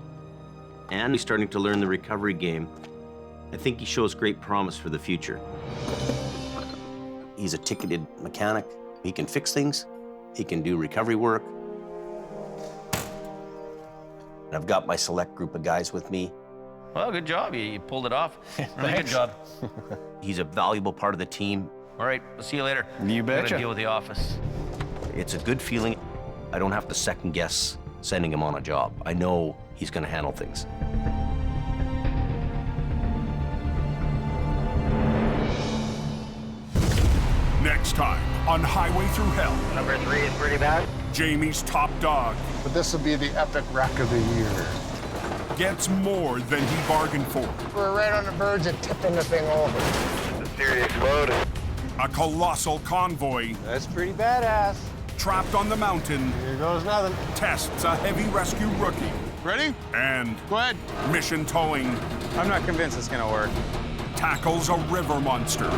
and he's starting to learn the recovery game. I think he shows great promise for the future. He's a ticketed mechanic. He can fix things. He can do recovery work. And I've got my select group of guys with me. Well, good job. You pulled it off. Really good job. He's a valuable part of the team. All right, we'll see you later. You Gotta betcha. deal with the office. It's a good feeling. I don't have to second guess sending him on a job. I know he's gonna handle things. Next time on Highway Through Hell. Number 3 is pretty bad. Jamie's top dog But this will be the epic wreck of the year. gets more than he bargained for. We're right on the verge of tipping the thing over. It's a serious load. A colossal convoy That's pretty badass. trapped on the mountain Here goes nothing. tests a heavy rescue rookie. Ready? And Go ahead. mission towing I'm not convinced it's gonna work. tackles a river monster.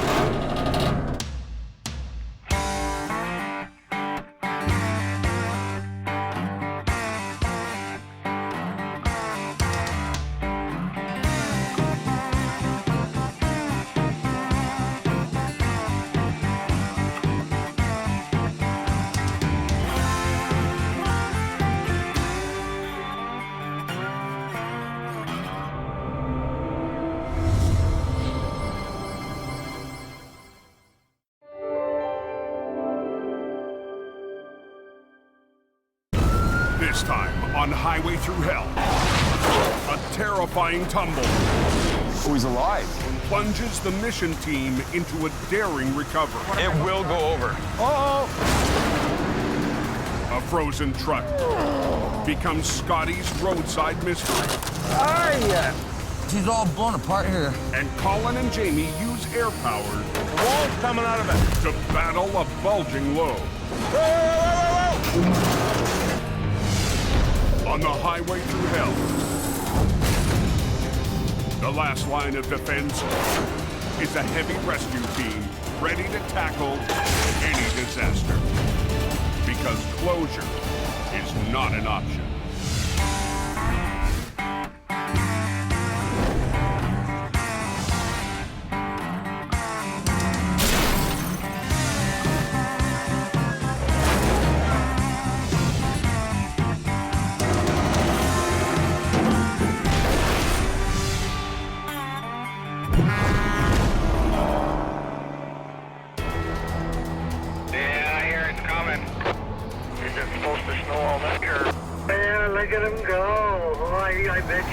This time on Highway Through Hell, a terrifying tumble. Oh, he's alive. Plunges the mission team into a daring recovery. It will go over. Uh-oh. A frozen truck becomes Scotty's roadside mystery. Yeah. She's all blown apart here. And Colin and Jamie use air power The wall's coming out of it. to battle a bulging load. Whoa, whoa, whoa, whoa, whoa. On the highway through hell, the last line of defense is a heavy rescue team ready to tackle any disaster. Because closure is not an option. Look at him go. Oh, I bet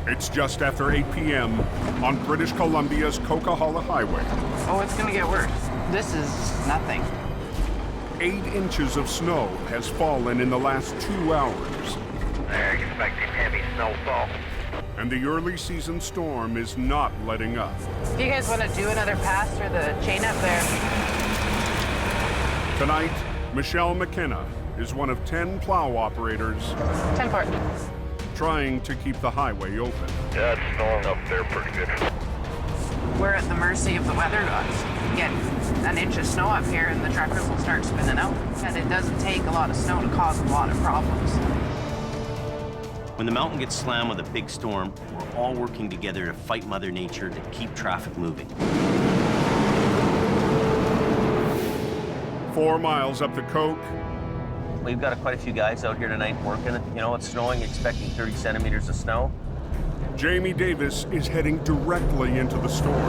you It's just after 8 p.m. on British Columbia's Coquihalla Highway. Oh, it's gonna get worse. This is nothing. 8 inches of snow has fallen in the last 2 hours. They're expecting heavy snowfall. And the early season storm is not letting up. If you guys want to do another pass through the chain up there. Tonight, Michelle McKenna is one of 10 plow operators 10 port. trying to keep the highway open. Yeah, it's snowing up there pretty good. We're at the mercy of the weather gods. Get an inch of snow up here and the truckers will start spinning out. And it doesn't take a lot of snow to cause a lot of problems. When the mountain gets slammed with a big storm, we're all working together to fight Mother Nature to keep traffic moving. 4 miles up the Coke. We've got quite a few guys out here tonight working. You know, it's snowing, expecting 30 centimeters of snow. Jamie Davis is heading directly into the storm.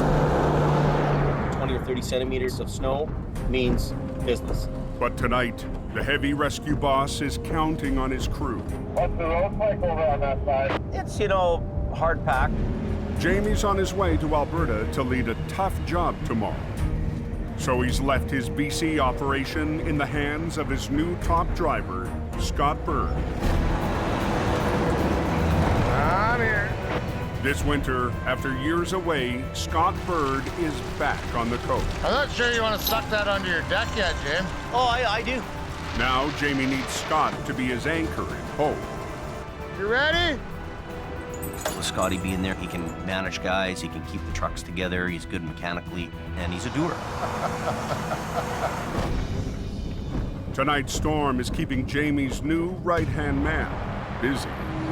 20 or 30 centimeters of snow means business. But tonight, the heavy rescue boss is counting on his crew. What's the road like over on that side? It's, you know, hard packed. Jamie's on his way to Alberta to lead a tough job tomorrow. So he's left his BC operation in the hands of his new top driver, Scott Berg. I'm here. This winter, after years away, Scott Berg is back on the coast. I'm not sure you want to suck that under your deck yet, Jim. Oh, I do. Now Jamie needs Scott to be his anchor and hope. You ready? With Scotty being there, he can manage guys, he can keep the trucks together, he's good mechanically, and he's a doer. Tonight's storm is keeping Jamie's new right-hand man busy.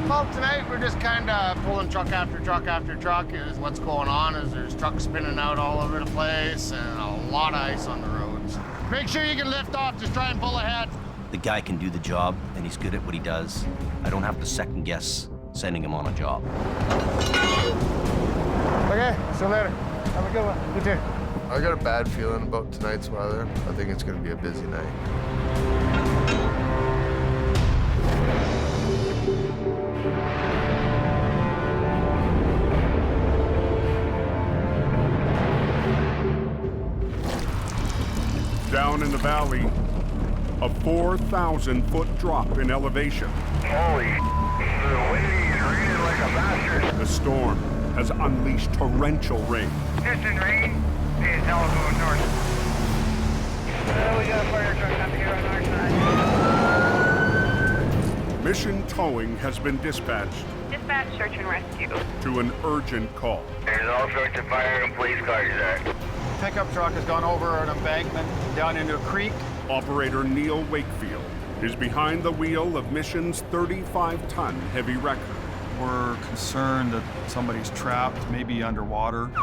Well, tonight we're just kind of pulling truck after truck after truck. Is what's going on is there's trucks spinning out all over the place and a lot of ice on the roads. Make sure you can lift off, just try and pull ahead. The guy can do the job, and he's good at what he does. I don't have to second guess sending him on a job. Okay, see you later. Have a good one. You too. I got a bad feeling about tonight's weather. I think it's going to be a busy night. Down in the valley, a 4,000-foot drop in elevation. Holy, the wind is raining like a bastard. The storm has unleashed torrential rain. Distant rain, it's hell going north. We got a fire truck up here on our side. Mission Towing has been dispatched Dispatch search and rescue. to an urgent call. There's all sorts of fire and police cars there. Pickup truck has gone over an embankment down into a creek. Operator Neil Wakefield is behind the wheel of Mission's 35-ton heavy wrecker. We're concerned that somebody's trapped, maybe underwater. There's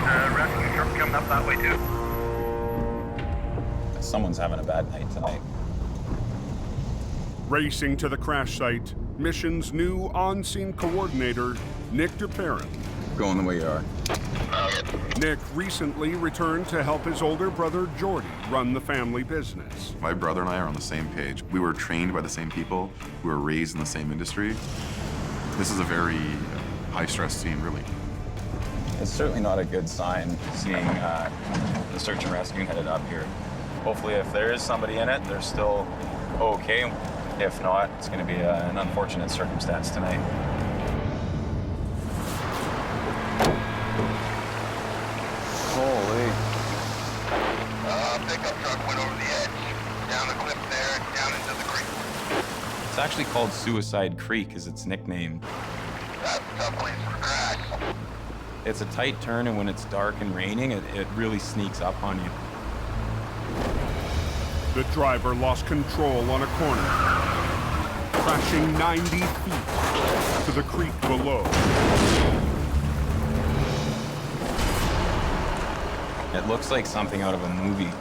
a rescue truck coming up that way too. Someone's having a bad night tonight. Racing to the crash site, Mission's new on-scene coordinator, Nick DeParent. Going the way you are. Nick recently returned to help his older brother, Jordy, run the family business. My brother and I are on the same page. We were trained by the same people. We were raised in the same industry. This is a very high-stress scene, really. It's certainly not a good sign seeing the search and rescue headed up here. Hopefully, if there is somebody in it, they're still okay. If not, it's going to be an unfortunate circumstance tonight. Holy. It's actually called Suicide Creek, is its nickname. It's a tight turn, and when it's dark and raining, it really sneaks up on you. The driver lost control on a corner, crashing 90 feet to the creek below. It looks like something out of a movie.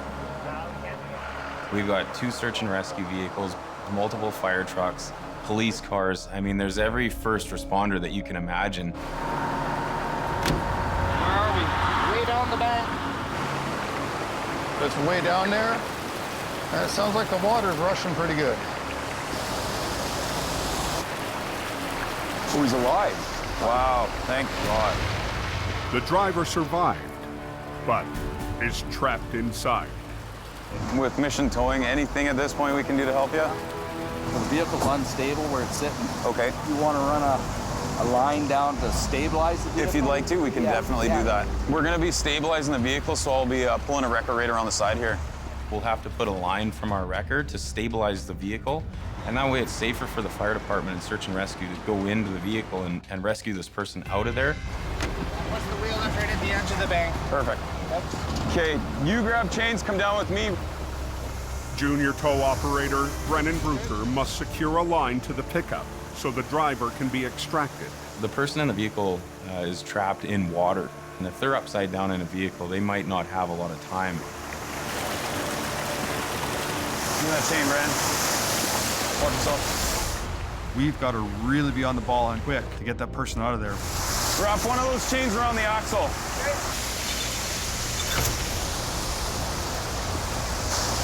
We've got 2 search and rescue vehicles, multiple fire trucks, police cars. I mean, there's every first responder that you can imagine. Where are we? Way down the bank. It's way down there. And it sounds like the water's rushing pretty good. Oh, he's alive. Wow, thank God. The driver survived, but is trapped inside. With mission towing, anything at this point we can do to help you? The vehicle's unstable where it's sitting. Okay. You want to run a line down to stabilize the vehicle? If you'd like to, we can definitely do that. We're going to be stabilizing the vehicle, so I'll be pulling a wrecker right around the side here. We'll have to put a line from our wrecker to stabilize the vehicle, and that way it's safer for the fire department and search and rescue to go into the vehicle and rescue this person out of there. What's the wheel that's right at the edge of the bank? Perfect. Okay, you grab chains, come down with me. Junior tow operator Brennan Brucker must secure a line to the pickup so the driver can be extracted. The person in the vehicle is trapped in water, and if they're upside down in a vehicle, they might not have a lot of time. Give me that chain, Bren. Watch yourself. We've got to really be on the ball and quick to get that person out of there. Wrap one of those chains around the axle.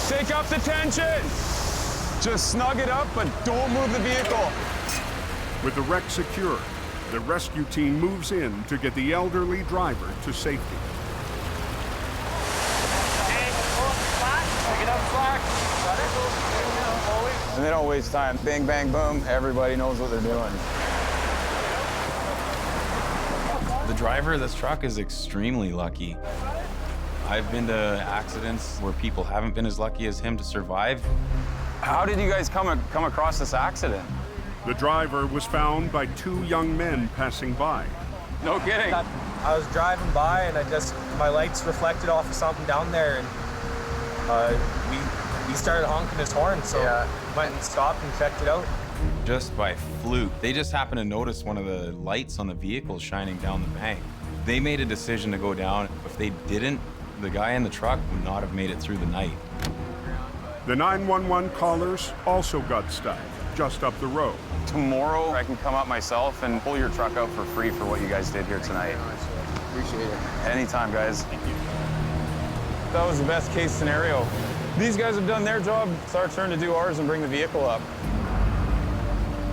Take up the tension. Just snug it up, but don't move the vehicle. With the wreck secure, the rescue team moves in to get the elderly driver to safety. And they don't waste time. Bang, bang, boom. Everybody knows what they're doing. The driver of this truck is extremely lucky. I've been to accidents where people haven't been as lucky as him to survive. How did you guys come across this accident? The driver was found by 2 young men passing by. No kidding. I was driving by and my lights reflected off of something down there, and we started honking his horn, so went and stopped and checked it out. Just by fluke. They just happened to notice one of the lights on the vehicle shining down the bank. They made a decision to go down. If they didn't, the guy in the truck would not have made it through the night. The 911 callers also got stuck just up the road. Tomorrow, I can come up myself and pull your truck out for free for what you guys did here tonight. Appreciate it. Anytime, guys. Thank you. That was the best case scenario. These guys have done their job. It's our turn to do ours and bring the vehicle up.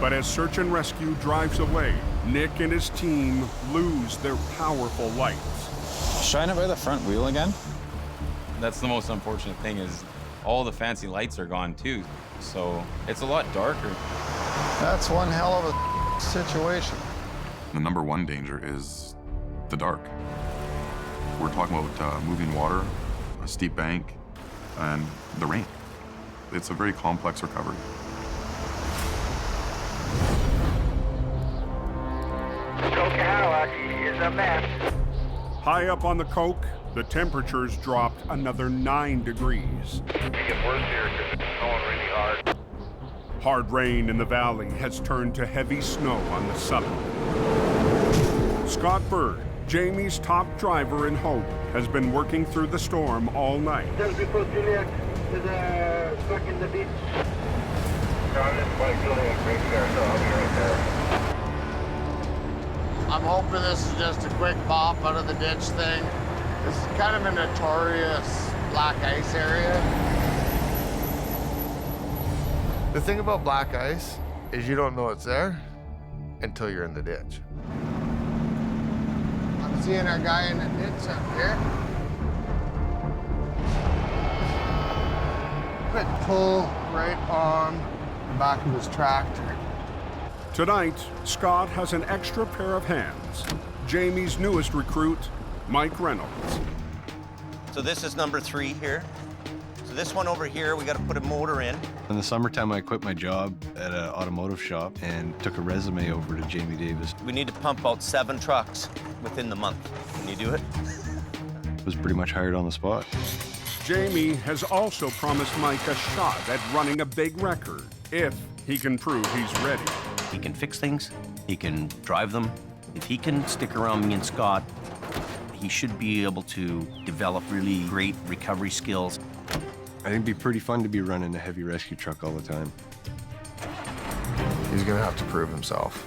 But as search and rescue drives away, Nick and his team lose their powerful lights. Shine it by the front wheel again? That's the most unfortunate thing is all the fancy lights are gone too. So it's a lot darker. That's one hell of a situation. The number one danger is the dark. We're talking about moving water, a steep bank, and the rain. It's a very complex recovery. Is a mess. High up on the Coke, the temperatures dropped another 9 degrees. It gets worse here because it's snowing really hard. Hard rain in the valley has turned to heavy snow on the summit. Scott Berg, Jamie's top driver in Hope, has been working through the storm all night. Just before Juliet is stuck in the beach. John, this is by Juliet right there, so I'll be right there. I'm hoping this is just a quick bop out of the ditch thing. This is kind of a notorious black ice area. The thing about black ice is you don't know it's there until you're in the ditch. I'm seeing our guy in the ditch up here. Quick pull right on the back of his tractor. Tonight, Scott has an extra pair of hands. Jamie's newest recruit, Mike Reynolds. So this is number 3 here. So this one over here, we got to put a motor in. In the summertime, I quit my job at an automotive shop and took a resume over to Jamie Davis. We need to pump out 7 trucks within the month. Can you do it? Was pretty much hired on the spot. Jamie has also promised Mike a shot at running a big record if he can prove he's ready. He can fix things. He can drive them. If he can stick around me and Scott, he should be able to develop really great recovery skills. I think it'd be pretty fun to be running a heavy rescue truck all the time. He's gonna have to prove himself.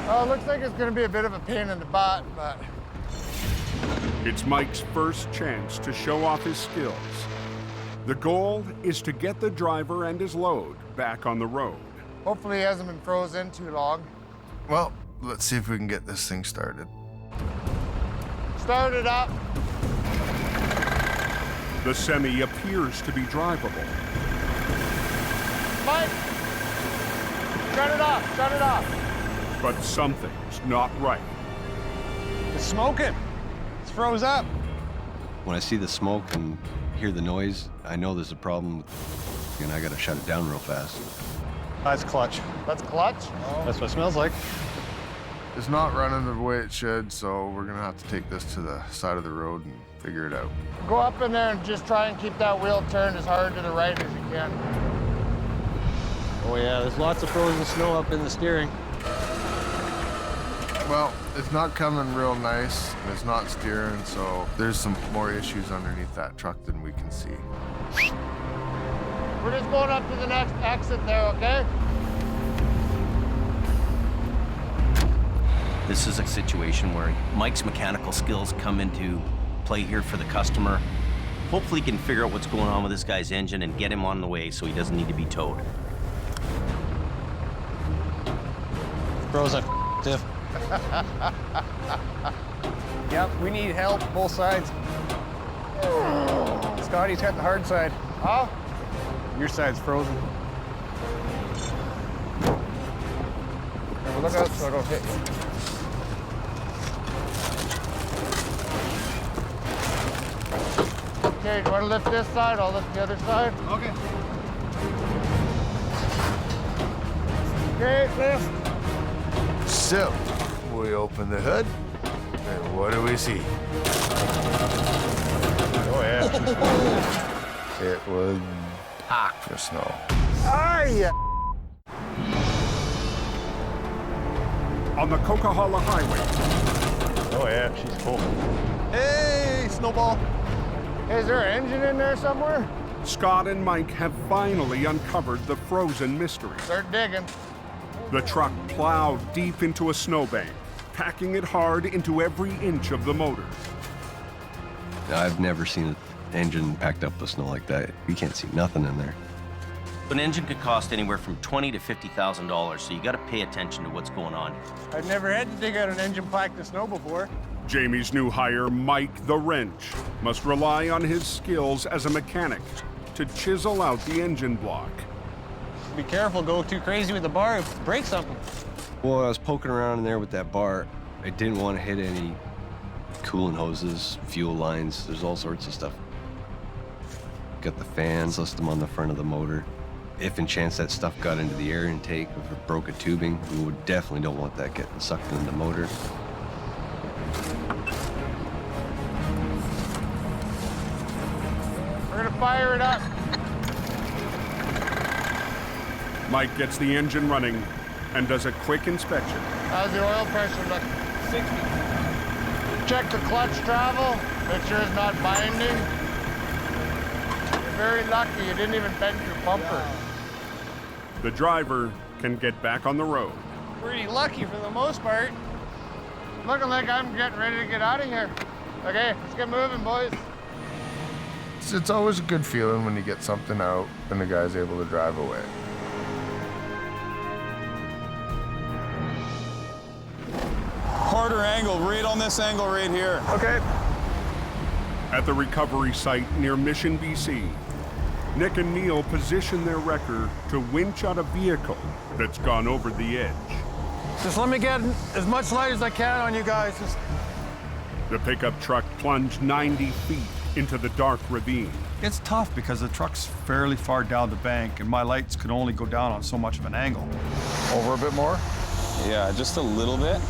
Oh, it looks like it's gonna be a bit of a pain in the butt, but... It's Mike's first chance to show off his skills. The goal is to get the driver and his load back on the road. Hopefully he hasn't been frozen too long. Well, let's see if we can get this thing started. Start it up. The semi appears to be drivable. Mike! Shut it off, shut it off. But something's not right. It's smoking. It's froze up. When I see the smoke and hear the noise, I know there's a problem, and I gotta shut it down real fast. That's clutch. That's clutch? That's what it smells like. It's not running the way it should, so we're gonna have to take this to the side of the road and figure it out. Go up in there and just try and keep that wheel turned as hard to the right as you can. Oh yeah, there's lots of frozen snow up in the steering. Well, it's not coming real nice, and it's not steering, so there's some more issues underneath that truck than we can see. We're just going up to the next exit there, okay? This is a situation where Mike's mechanical skills come into play here for the customer. Hopefully he can figure out what's going on with this guy's engine and get him on the way so he doesn't need to be towed. Froze that stiff. Yep, we need help, both sides. Scotty's got the hard side. Huh? Your side's frozen. Look out so I don't hit you. Okay, do you want to lift this side? I'll lift the other side. Okay. Okay, lift. So, we open the hood, and what do we see? Oh yeah. It was packed with snow. Ah, yeah. On the Coquihalla Highway, Oh yeah, she's full. Hey, snowball. Is there an engine in there somewhere? Scott and Mike have finally uncovered the frozen mystery. Start digging. The truck plowed deep into a snowbank, packing it hard into every inch of the motor. I've never seen an engine packed up with snow like that. You can't see nothing in there. An engine could cost anywhere from $20,000 to $50,000, so you got to pay attention to what's going on. I've never had to dig out an engine packed with snow before. Jamie's new hire, Mike the Wrench, must rely on his skills as a mechanic to chisel out the engine block. Be careful, go too crazy with the bar, break something. Well, I was poking around in there with that bar. I didn't want to hit any coolant hoses, fuel lines. There's all sorts of stuff. Got the fans, list them on the front of the motor. If in chance that stuff got into the air intake, if it broke a tubing, we would definitely don't want that getting sucked into the motor. We're gonna fire it up. Mike gets the engine running and does a quick inspection. How's the oil pressure look? 60. Check the clutch travel. Make sure it's not binding. You're very lucky you didn't even bend your bumper. The driver can get back on the road. Pretty lucky for the most part. Looking like I'm getting ready to get out of here. Okay, let's get moving, boys. It's always a good feeling when you get something out and the guy's able to drive away. Harder angle, right on this angle right here. Okay. At the recovery site near Mission, BC, Nick and Neil position their wrecker to winch out a vehicle that's gone over the edge. Just let me get as much light as I can on you guys. The pickup truck plunged 90 feet into the dark ravine. It's tough because the truck's fairly far down the bank and my lights can only go down on so much of an angle. Over a bit more? Yeah, just a little bit.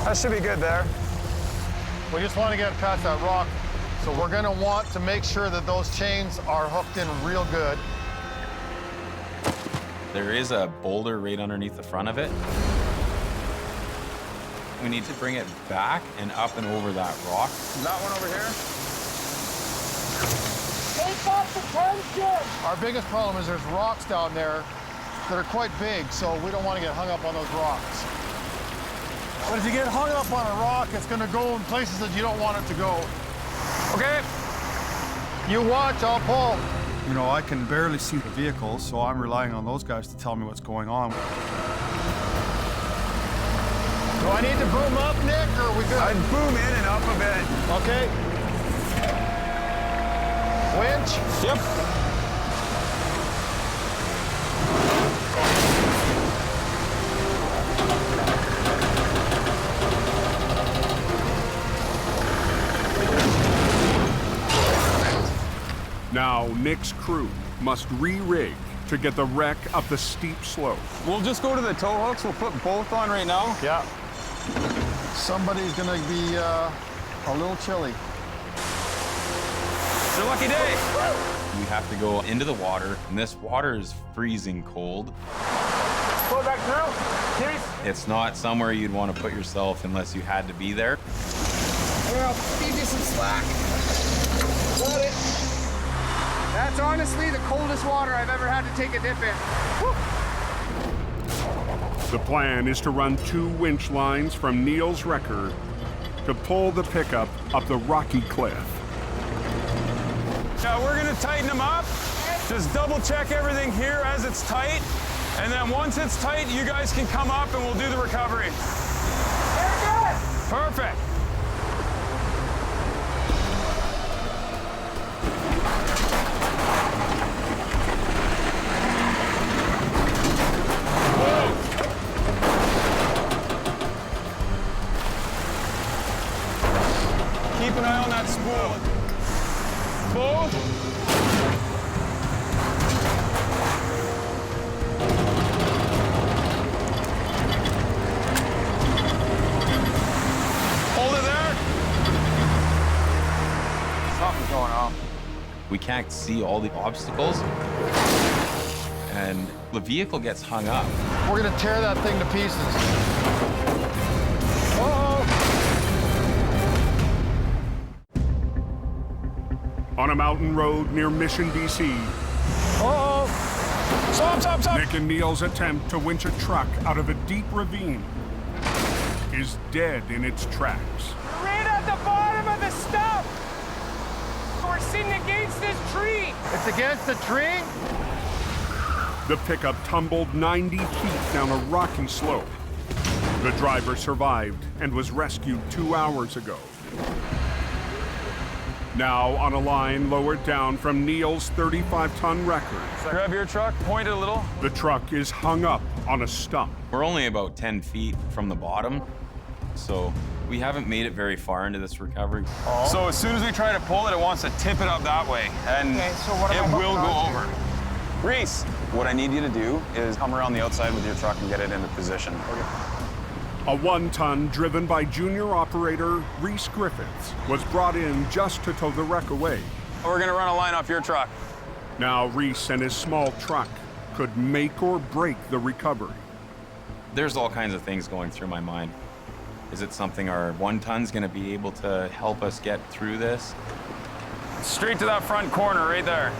That should be good there. We just want to get past that rock, so we're going to want to make sure that those chains are hooked in real good. There is a boulder right underneath the front of it. We need to bring it back and up and over that rock. That one over here? Take up the tension! Our biggest problem is there's rocks down there that are quite big, so we don't want to get hung up on those rocks. But if you get hung up on a rock, it's going to go in places that you don't want it to go. Okay. You watch, I'll pull. You know, I can barely see the vehicles, so I'm relying on those guys to tell me what's going on. Do I need to boom up, Nick, or are we good? I'd boom in and up a bit. Okay. Winch? Yep. Now, Nick's crew must re-rig to get the wreck up the steep slope. We'll just go to the tow hooks. We'll put both on right now. Yeah. Somebody's gonna be a little chilly. It's your lucky day. We have to go into the water, and this water is freezing cold. Pull back through. Keith. It's not somewhere you'd want to put yourself unless you had to be there. Here, I'll feed you some slack. Got it. That's honestly the coldest water I've ever had to take a dip in. Woo. The plan is to run 2 winch lines from Neil's wrecker to pull the pickup up the rocky cliff. Now we're gonna tighten them up. Just double check everything here as it's tight. And then once it's tight, you guys can come up and we'll do the recovery. Very good. Perfect. Keep an eye on that spool. Both. Hold it there. Something's going on. We can't see all the obstacles, and the vehicle gets hung up. We're gonna tear that thing to pieces. Uh-oh. On a mountain road near Mission, BC. Uh-oh. Stop. Nick and Neil's attempt to winch a truck out of a deep ravine is dead in its tracks. Right at the bottom of the stump. We're sitting against this tree. It's against the tree? The pickup tumbled 90 feet down a rocky slope. The driver survived and was rescued 2 hours ago. Now on a line lowered down from Neil's 35-ton wrecker. Grab your truck, point it a little. The truck is hung up on a stump. We're only about 10 feet from the bottom, so we haven't made it very far into this recovery. Oh. So as soon as we try to pull it, it wants to tip it up that way, and Okay, so what am I it will hooked go on over. Reese, what I need you to do is come around the outside with your truck and get it into position. A 1-ton driven by junior operator Reese Griffiths was brought in just to tow the wreck away. We're gonna run a line off your truck. Now Reese and his small truck could make or break the recovery. There's all kinds of things going through my mind. Is it something our 1-ton's gonna be able to help us get through this? Straight to that front corner right there.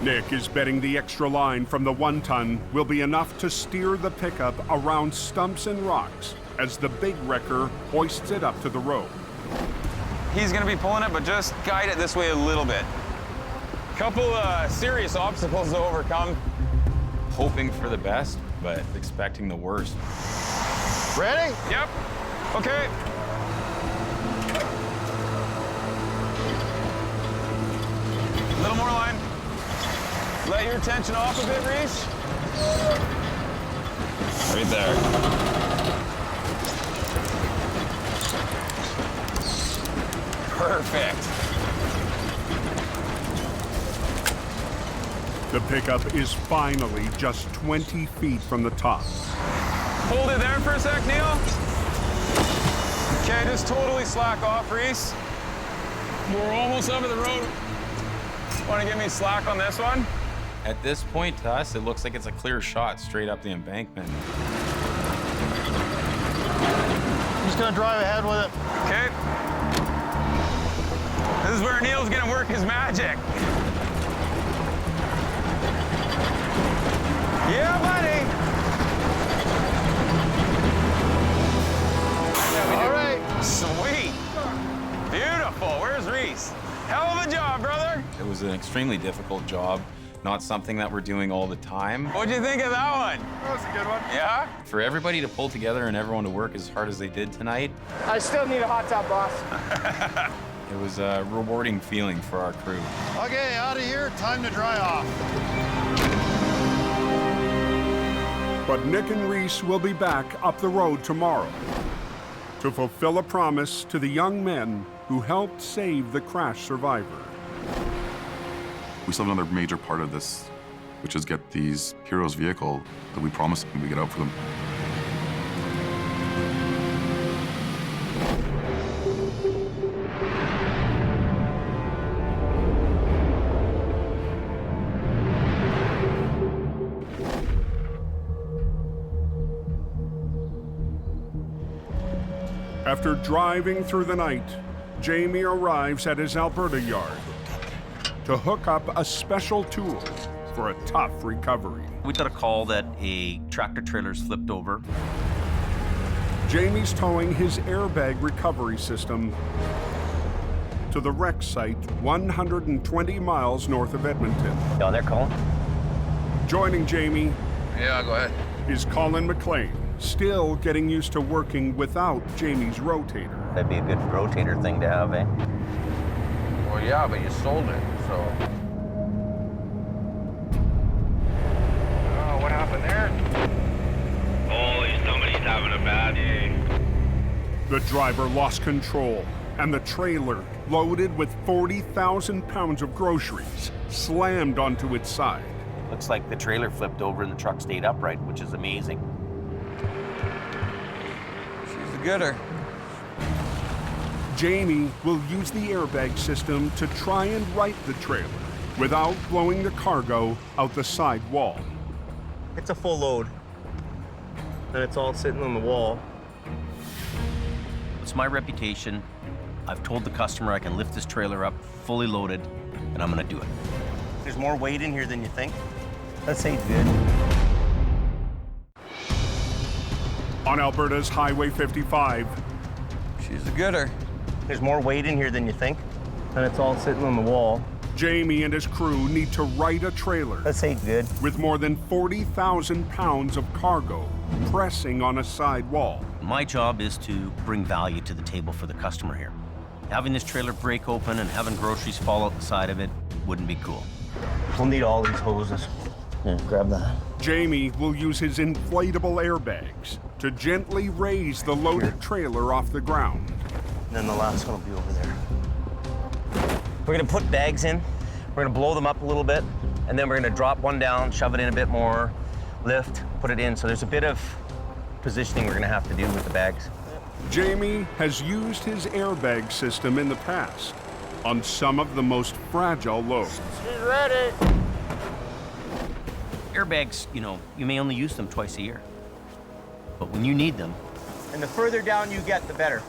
Nick is betting the extra line from the 1-ton will be enough to steer the pickup around stumps and rocks as the big wrecker hoists it up to the road. He's gonna be pulling it, but just guide it this way a little bit. Couple serious obstacles to overcome. Hoping for the best, but expecting the worst. Ready? Yep. Okay. A little more line. Let your tension off a bit, Reese. Right there. Perfect. The pickup is finally just 20 feet from the top. Hold it there for a sec, Neil. Okay, just totally slack off, Reese. We're almost over the road. Want to give me slack on this one? At this point, to us, it looks like it's a clear shot straight up the embankment. I'm just gonna drive ahead with it. Okay. This is where Neil's gonna work his magic. Yeah, buddy. All right. Sweet. Beautiful. Where's Reese? Hell of a job, brother. It was an extremely difficult job, not something that we're doing all the time. What'd you think of that one? That was a good one. Yeah? For everybody to pull together and everyone to work as hard as they did tonight, I still need a hot tub, boss. it was a rewarding feeling for our crew. Okay, out of here, time to dry off. But Nick and Reese will be back up the road tomorrow to fulfill a promise to the young men who helped save the crash survivor. We still have another major part of this, which is get these heroes' vehicle that we promised when we get out for them. After driving through the night, Jamie arrives at his Alberta yard to hook up a special tool for a tough recovery. We got a call that a tractor trailer's flipped over. Jamie's towing his airbag recovery system to the wreck site 120 miles north of Edmonton. Down there, Colin? Joining Jamie Yeah, go ahead. is Colin McLean, still getting used to working without Jamie's rotator. That'd be a good rotator thing to have, eh? Well, yeah, but you sold it, so. Oh, what happened there? Holy, somebody's having a bad day. The driver lost control, and the trailer, loaded with 40,000 pounds of groceries, slammed onto its side. Looks like the trailer flipped over and the truck stayed upright, which is amazing. She's a gooder. Jamie will use the airbag system to try and right the trailer without blowing the cargo out the side wall. It's a full load, and it's all sitting on the wall. It's my reputation. I've told the customer I can lift this trailer up fully loaded, and I'm gonna do it. There's more weight in here than you think. That seems good. On Alberta's Highway 55, she's a gooder. There's more weight in here than you think, and it's all sitting on the wall. Jamie and his crew need to right a trailer. That seems good. With more than 40,000 pounds of cargo pressing on a side wall. My job is to bring value to the table for the customer here. Having this trailer break open and having groceries fall out the side of it wouldn't be cool. We'll need all these hoses. Here, grab that. Jamie will use his inflatable airbags to gently raise the loaded trailer off the ground. And then the last one will be over there. We're gonna put bags in. We're gonna blow them up a little bit, and then we're gonna drop one down, shove it in a bit more, lift, put it in. So there's a bit of positioning we're gonna have to do with the bags. Jamie has used his airbag system in the past on some of the most fragile loads. She's ready. Airbags, you know, you may only use them twice a year. But when you need them, And the further down you get, the better.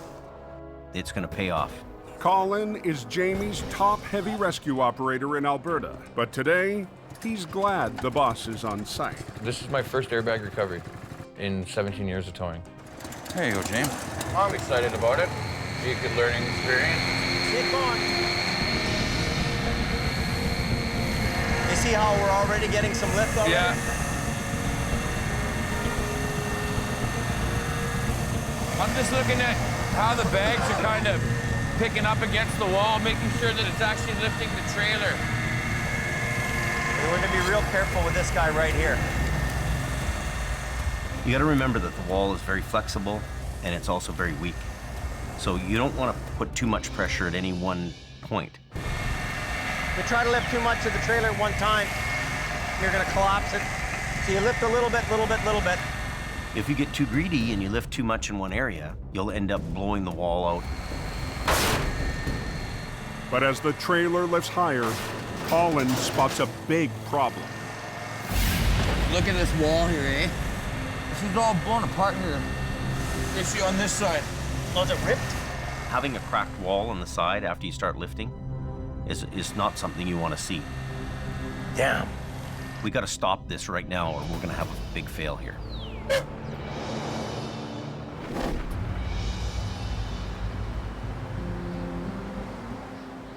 it's gonna pay off. Colin is Jamie's top heavy rescue operator in Alberta, but today, he's glad the boss is on site. This is my first airbag recovery in 17 years of towing. There you go, James. I'm excited about it. Be a good learning experience. Keep going. You see how we're already getting some lift over Yeah. there? I'm just looking at how the bags are kind of picking up against the wall, making sure that it's actually lifting the trailer. We're going to be real careful with this guy right here. You gotta remember that the wall is very flexible and it's also very weak. So you don't want to put too much pressure at any one point. You try to lift too much of the trailer at one time, you're gonna collapse it. So you lift a little bit, little bit, little bit. If you get too greedy and you lift too much in one area, you'll end up blowing the wall out. But as the trailer lifts higher, Colin spots a big problem. Look at this wall here, eh? This is all blown apart here. Issue on this side. Oh, is it ripped? Having a cracked wall on the side after you start lifting is not something you want to see. Damn. We got to stop this right now or we're going to have a big fail here.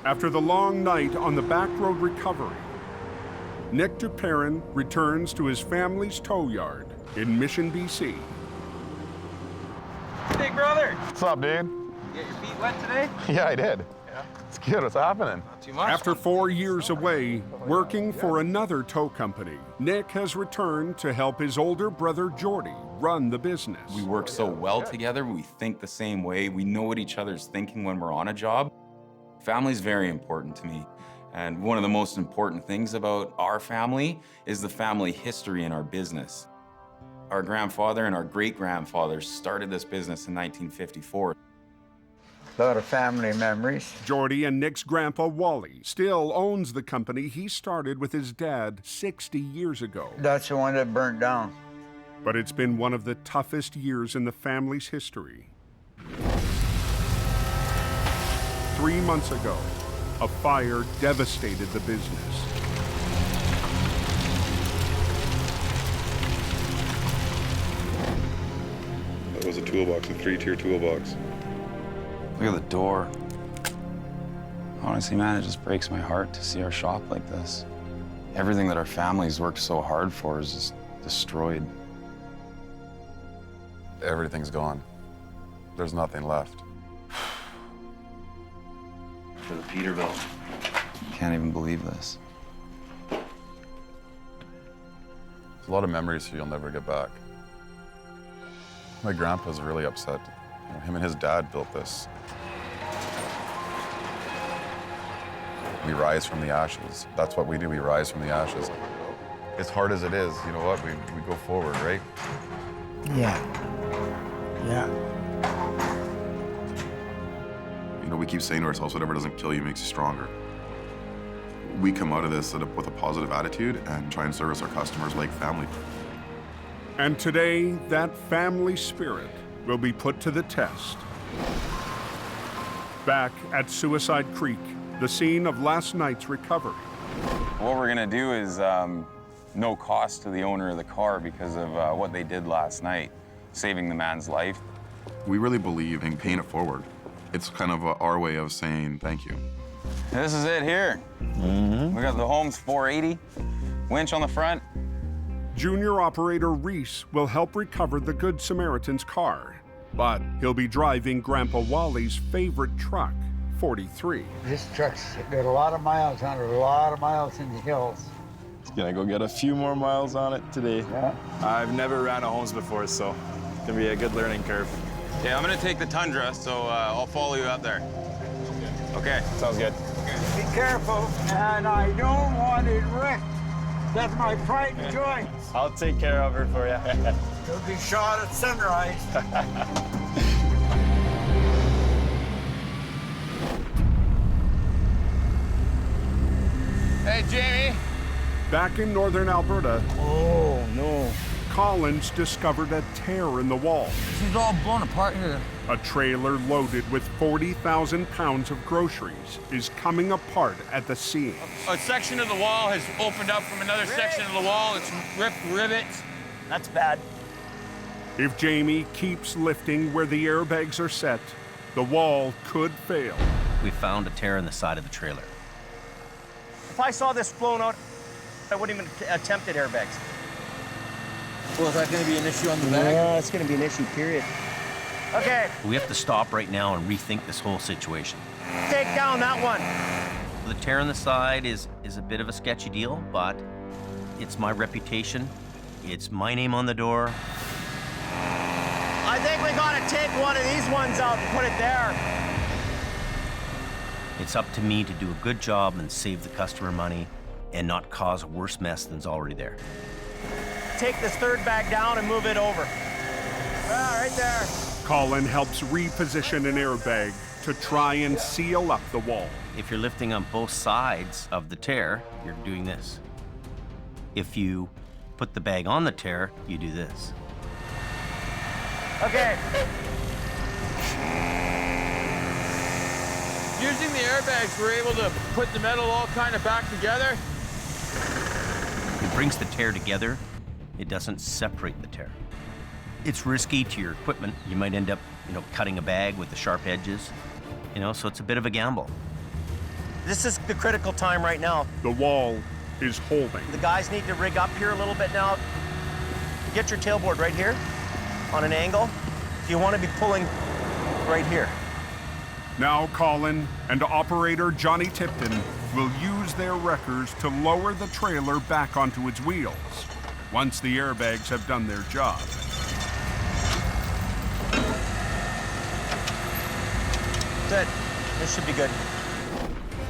After the long night on the back road recovery, Nick Duperrin returns to his family's tow yard in Mission, BC. Big brother. What's up, dude? You get your feet wet today? Yeah, I did. Yeah. It's good. What's happening? Not too much. After 4 years away, working for another tow company, Nick has returned to help his older brother Jordy run the business. We work so well together. We think the same way. We know what each other's thinking when we're on a job. Family's very important to me. And one of the most important things about our family is the family history in our business. Our grandfather and our great-grandfathers started this business in 1954. A lot of family memories. Jordy and Nick's grandpa Wally still owns the company he started with his dad 60 years ago. That's the one that burnt down. But it's been one of the toughest years in the family's history. 3 months ago, a fire devastated the business. That was a toolbox, a 3-tier toolbox. Look at the door. Honestly, man, it just breaks my heart to see our shop like this. Everything that our family's worked so hard for is just destroyed. Everything's gone. There's nothing left. For the Peterbilt. Can't even believe this. There's a lot of memories you'll never get back. My grandpa's really upset. You know, him and his dad built this. We rise from the ashes. That's what we do, we rise from the ashes. As hard as it is, you know what, we go forward, right? Yeah. Yeah. You know, we keep saying to ourselves, whatever doesn't kill you makes you stronger. We come out of this with a positive attitude and try and service our customers like family. And today, that family spirit will be put to the test. Back at Suicide Creek, the scene of last night's recovery. What we're gonna do is no cost to the owner of the car because of what they did last night, saving the man's life. We really believe in paying it forward. It's kind of our way of saying thank you. This is it here. We got the Holmes 480, winch on the front. Junior operator Reese will help recover the Good Samaritan's car, but he'll be driving Grandpa Wally's favorite truck, 43. This truck's got a lot of miles on it, a lot of miles in the hills. Gonna go get a few more miles on it today. Yeah. I've never ran a Holmes before, so it's gonna be a good learning curve. Yeah, I'm gonna take the Tundra, so I'll follow you out there. Okay, sounds good. Be careful, and I don't want it wrecked. That's my pride and joy. I'll take care of her for you. You'll be shot at sunrise. Hey, Jamie. Back in northern Alberta, Oh, no. Collins discovered a tear in the wall. This is all blown apart here. A trailer loaded with 40,000 pounds of groceries is coming apart at the seams. A section of the wall has opened up from another section of the wall. It's ripped rivets. That's bad. If Jamie keeps lifting where the airbags are set, the wall could fail. We found a tear in the side of the trailer. If I saw this flown out, I wouldn't even attempt at airbags. Well, is that going to be an issue on the back? No, it's going to be an issue, period. Okay, We have to stop right now and rethink this whole situation. take down that one. The tear in the side is a bit of a sketchy deal, but it's my reputation. It's my name on the door. I think we gotta take one of these ones out and put it there. It's up to me to do a good job and save the customer money and not cause a worse mess than's already there. Take this third bag down and move it over. Ah, right there. Colin helps reposition an airbag to try and seal up the wall. If you're lifting on both sides of the tear, you're doing this. If you put the bag on the tear, you do this. Okay. Using the airbags, we're able to put the metal all kind of back together. It brings the tear together. It doesn't separate the tear. It's risky to your equipment. You might end up, cutting a bag with the sharp edges, so it's a bit of a gamble. This is the critical time right now. The wall is holding. The guys need to rig up here a little bit now. Get your tailboard right here on an angle. You want to be pulling right here. Now Colin and operator Johnny Tipton will use their wreckers to lower the trailer back onto its wheels once the airbags have done their job. Good. This should be good.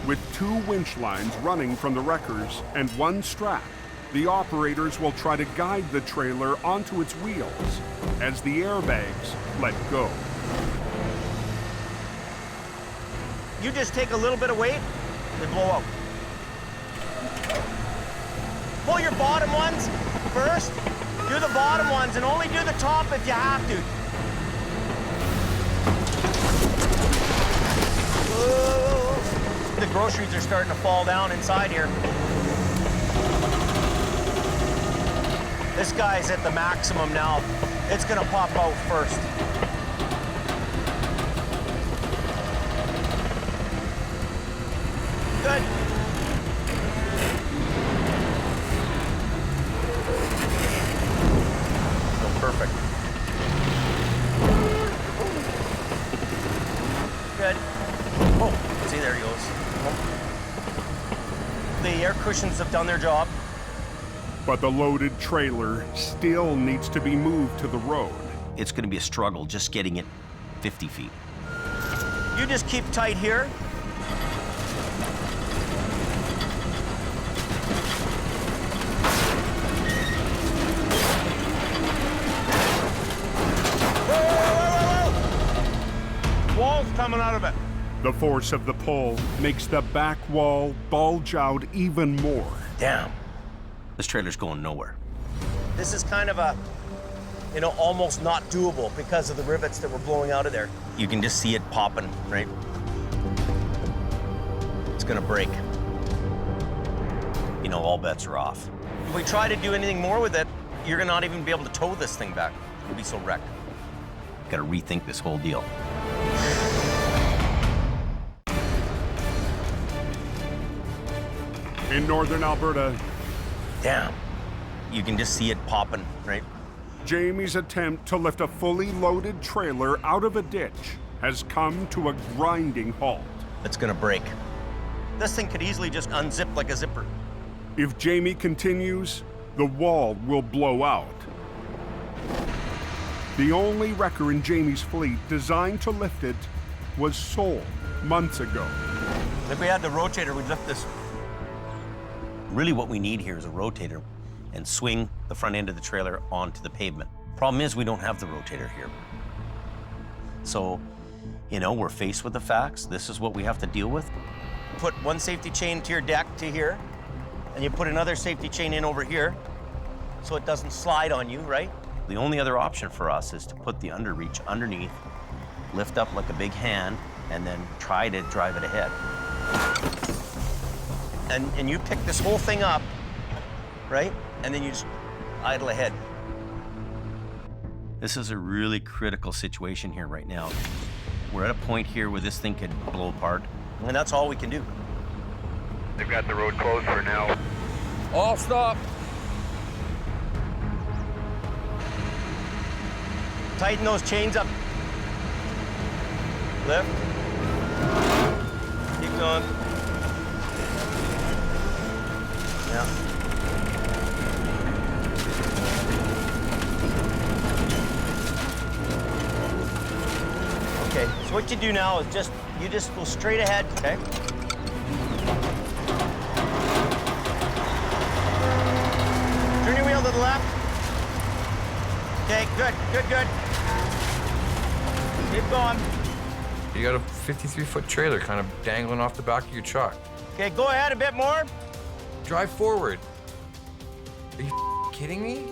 With 2 winch lines running from the wreckers and 1 strap, the operators will try to guide the trailer onto its wheels as the airbags let go. You just take a little bit of weight, they blow out. Pull your bottom ones first. Do the bottom ones and only do the top if you have to. Whoa. The groceries are starting to fall down inside here. This guy's at the maximum now. It's gonna pop out first. Good. So perfect. Good. Oh, see, there he goes. The air cushions have done their job. But the loaded trailer still needs to be moved to the road. It's going to be a struggle just getting it 50 feet. You just keep tight here. Wall's coming out of it. The force of the pull makes the back wall bulge out even more. Damn. This trailer's going nowhere. This is kind of a, almost not doable because of the rivets that were blowing out of there. You can just see it popping, right? It's gonna break. All bets are off. If we try to do anything more with it, you're gonna not even be able to tow this thing back. It'll be so wrecked. Gotta rethink this whole deal. In northern Alberta, damn, you can just see it popping, right? Jamie's attempt to lift a fully loaded trailer out of a ditch has come to a grinding halt. It's gonna break. This thing could easily just unzip like a zipper. If Jamie continues, the wall will blow out. The only wrecker in Jamie's fleet designed to lift it was sold months ago. If we had the rotator, we'd lift this. Really what we need here is a rotator and swing the front end of the trailer onto the pavement. Problem is we don't have the rotator here. So, we're faced with the facts. This is what we have to deal with. Put one safety chain to your deck to here, and you put another safety chain in over here so it doesn't slide on you, right? The only other option for us is to put the underreach underneath, lift up like a big hand, and then try to drive it ahead. And you pick this whole thing up, right? And then you just idle ahead. This is a really critical situation here right now. We're at a point here where this thing could blow apart. And that's all we can do. They've got the road closed for now. All stop. Tighten those chains up. Lift. Keep going. Yeah. Okay, so what you do now is you just go straight ahead, okay? Turn your wheel to the left. Okay, good. Keep going. You got a 53-foot trailer kind of dangling off the back of your truck. Okay, go ahead a bit more. Drive forward. Are you kidding me?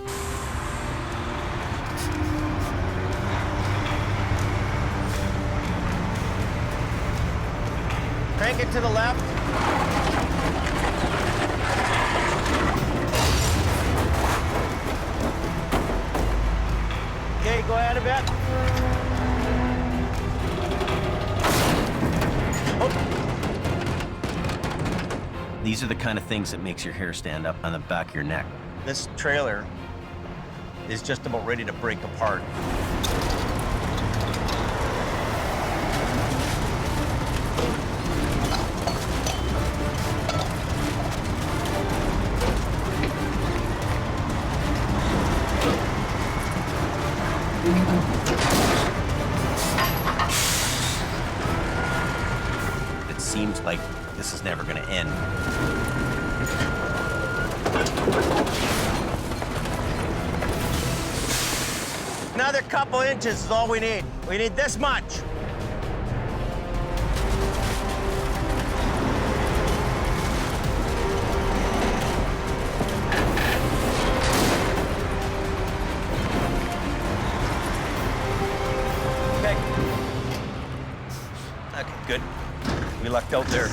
Crank it to the left. Okay, go ahead a bit. These are the kind of things that makes your hair stand up on the back of your neck. This trailer is just about ready to break apart. It seems like this is never going to end. Another couple inches is all we need. We need this much. Okay. Okay, good. We lucked out there.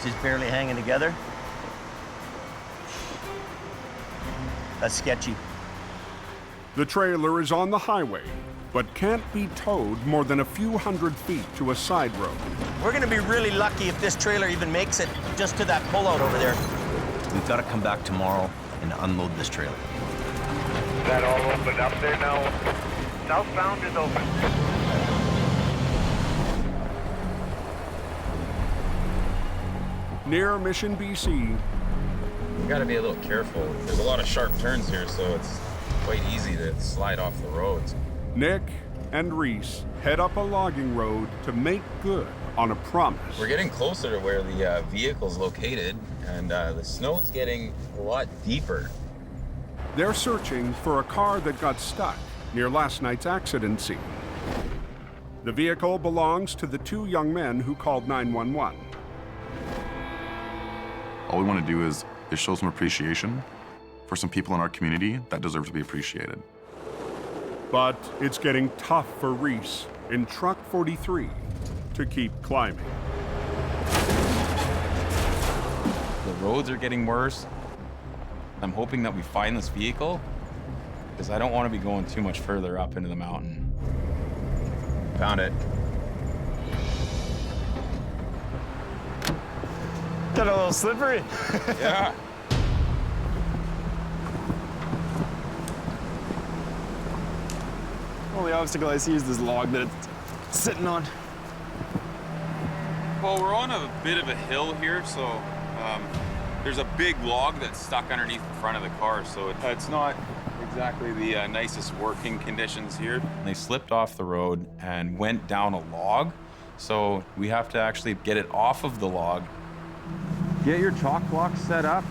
She's barely hanging together. That's sketchy. The trailer is on the highway, but can't be towed more than a few hundred feet to a side road. We're gonna be really lucky if this trailer even makes it just to that pullout over there. We've got to come back tomorrow and unload this trailer. Is that all opened up there now? Southbound is open. Near Mission, BC. You gotta be a little careful. There's a lot of sharp turns here, so it's quite easy to slide off the roads. Nick and Reese head up a logging road to make good on a promise. We're getting closer to where the vehicle's located, and the snow's getting a lot deeper. They're searching for a car that got stuck near last night's accident scene. The vehicle belongs to the two young men who called 911. All we want to do is show some appreciation for some people in our community that deserve to be appreciated. But it's getting tough for Reese in Truck 43 to keep climbing. The roads are getting worse. I'm hoping that we find this vehicle, because I don't want to be going too much further up into the mountain. Found it. Got a little slippery. Yeah. Only obstacle I see is this log that it's sitting on. Well, we're on a bit of a hill here, so there's a big log that's stuck underneath the front of the car, so it's not exactly the nicest working conditions here. They slipped off the road and went down a log, so we have to actually get it off of the log. Get your chalk block set up.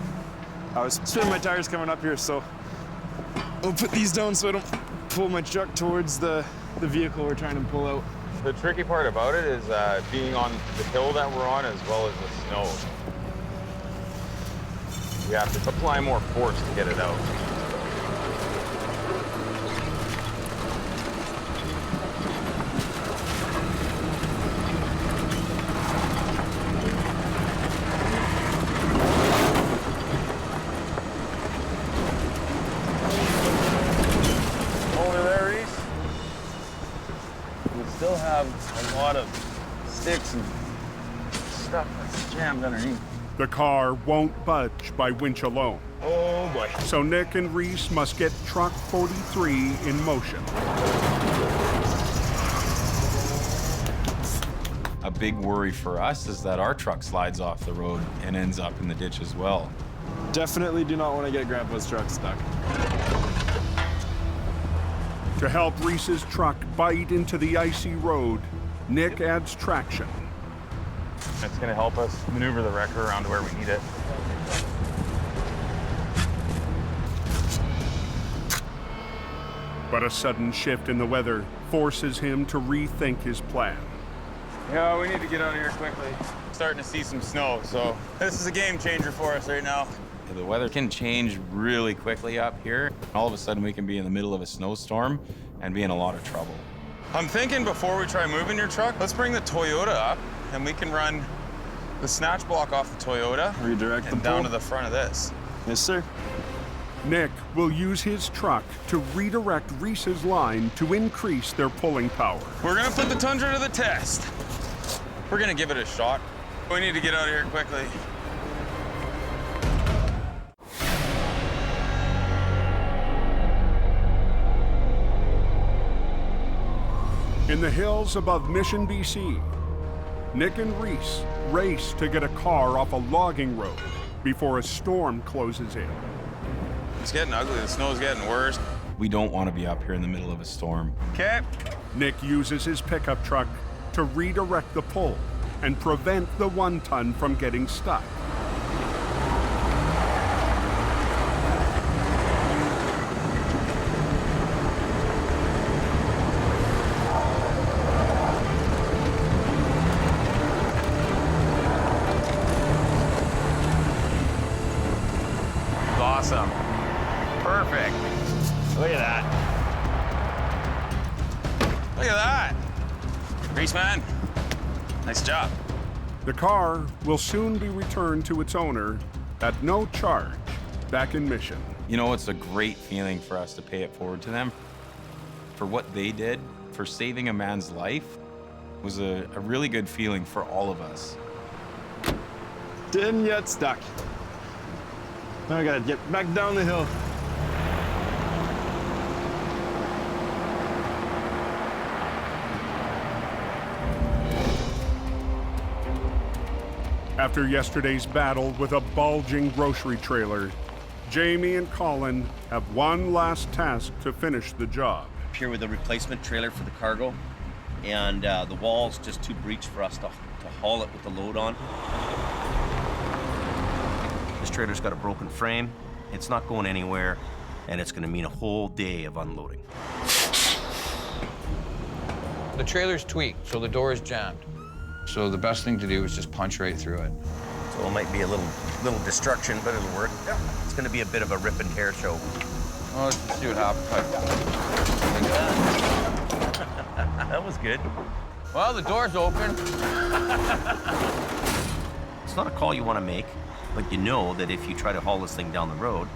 I was spinning my tires coming up here, so I'll put these down so I don't pull my truck towards the vehicle we're trying to pull out. The tricky part about it is being on the hill that we're on as well as the snow. We have to apply more force to get it out. A lot of sticks and stuff that's jammed underneath. The car won't budge by winch alone. Oh boy. So Nick and Reese must get Truck 43 in motion. A big worry for us is that our truck slides off the road and ends up in the ditch as well. Definitely do not want to get Grandpa's truck stuck. To help Reese's truck bite into the icy road, Nick adds traction. It's gonna help us maneuver the wrecker around to where we need it. But a sudden shift in the weather forces him to rethink his plan. Yeah, we need to get out of here quickly. Starting to see some snow, so this is a game changer for us right now. The weather can change really quickly up here. All of a sudden, we can be in the middle of a snowstorm and be in a lot of trouble. I'm thinking before we try moving your truck, let's bring the Toyota up and we can run the snatch block off the Toyota. Redirect and down to the front of this. Yes, sir. Nick will use his truck to redirect Reese's line to increase their pulling power. We're gonna put the Tundra to the test. We're gonna give it a shot. We need to get out of here quickly. In the hills above Mission, BC, Nick and Reese race to get a car off a logging road before a storm closes in. It's getting ugly. The snow's getting worse. We don't want to be up here in the middle of a storm. Okay. Nick uses his pickup truck to redirect the pull and prevent the 1-ton from getting stuck. Awesome. Perfect. Look at that. Look at that. Reese, man. Nice job. The car will soon be returned to its owner at no charge back in Mission. You know, it's a great feeling for us to pay it forward to them. For what they did, for saving a man's life, was a really good feeling for all of us. Didn't get stuck. Now I gotta get back down the hill. After yesterday's battle with a bulging grocery trailer, Jamie and Colin have one last task to finish the job. Here with a replacement trailer for the cargo, and the wall's just too breached for us to haul it with the load on. This trailer's got a broken frame, it's not going anywhere, and it's gonna mean a whole day of unloading. The trailer's tweaked, so the door is jammed. So the best thing to do is just punch right through it. So it might be a little destruction, but it'll work. Yeah. It's gonna be a bit of a rip and tear show. Well, let's see what happens. That was good. Well, the door's open. It's not a call you want to make, but you know that if you try to haul this thing down the road,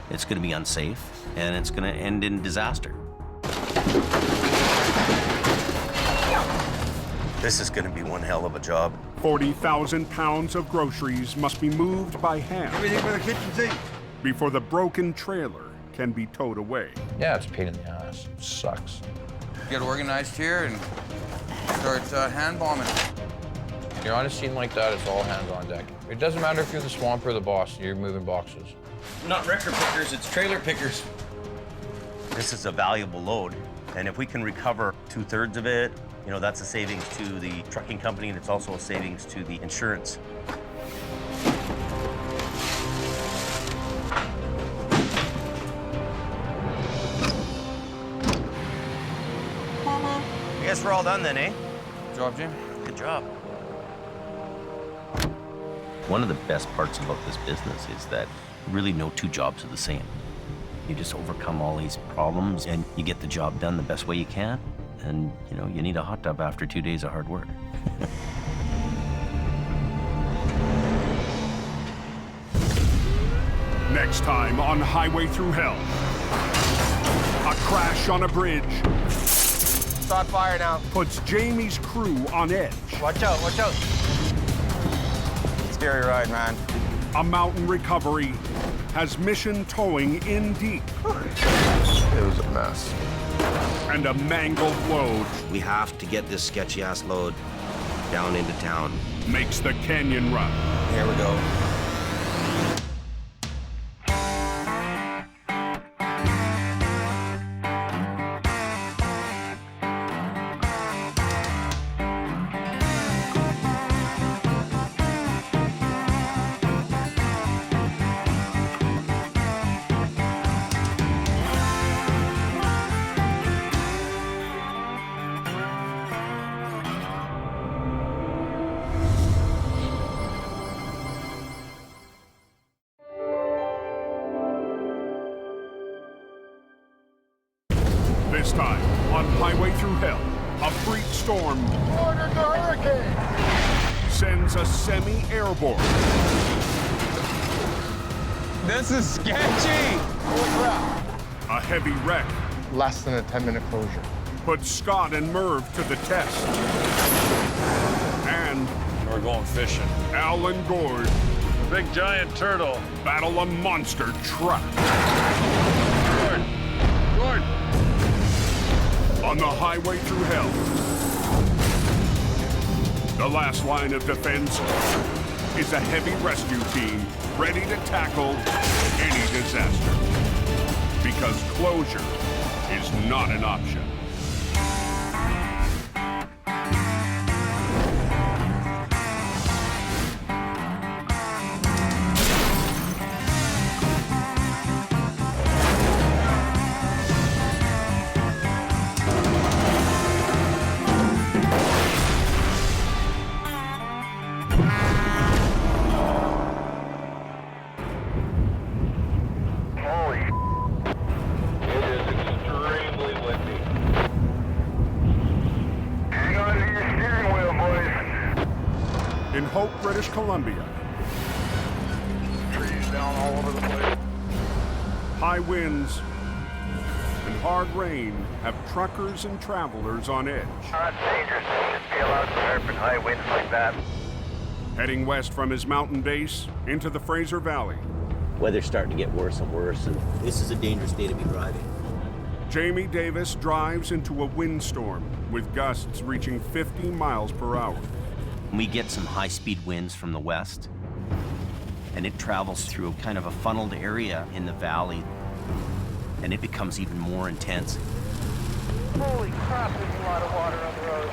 it's going to be unsafe and it's going to end in disaster. This is going to be one hell of a job. 40,000 pounds of groceries must be moved by hand. Everything but a kitchen sink. Before the broken trailer can be towed away. Yeah, it's a pain in the ass. It sucks. Get organized here and start hand bombing. You're on a scene like that, it's all hands on deck. It doesn't matter if you're the swamp or the boss, you're moving boxes. Not wrecker pickers, it's trailer pickers. This is a valuable load, and if we can recover 2/3 of it, you know, that's a savings to the trucking company, and it's also a savings to the insurance. I guess we're all done then, eh? Good job, Jim. Good job. One of the best parts about this business is that really no two jobs are the same. You just overcome all these problems and you get the job done the best way you can. And, you know, you need a hot tub after 2 days of hard work. Next time on Highway Through Hell, a crash on a bridge It's on fire now. puts Jamie's crew on edge. Watch out, watch out. Scary ride, man. A mountain recovery has Mission towing in deep. It was a mess. And a mangled load We have to get this sketchy-ass load down into town. makes the canyon run. Here we go. This time, on Highway Through Hell, a freak storm Order the hurricane! sends a semi airborne. This is sketchy! Holy crap. A heavy wreck Less than a 10-minute closure. puts Scott and Merv to the test. And We're going fishing. Al and Gord Big giant turtle. battle a monster truck. Gord! On the Highway Through Hell, the last line of defense is a heavy rescue team ready to tackle any disaster. Because closure is not an option. Holy it is extremely windy. Hang on to your steering wheel, boys. In Hope, British Columbia, Trees down all over the place. high winds and hard rain have truckers and travelers on edge. That's dangerous. Shouldn't be allowed to surf in high winds like that. Heading west from his mountain base into the Fraser Valley, Weather's starting to get worse and worse, and this is a dangerous day to be driving. Jamie Davis drives into a windstorm with gusts reaching 50 miles per hour. We get some high-speed winds from the west, and it travels through kind of a funneled area in the valley, and it becomes even more intense. Holy crap, there's a lot of water on the road.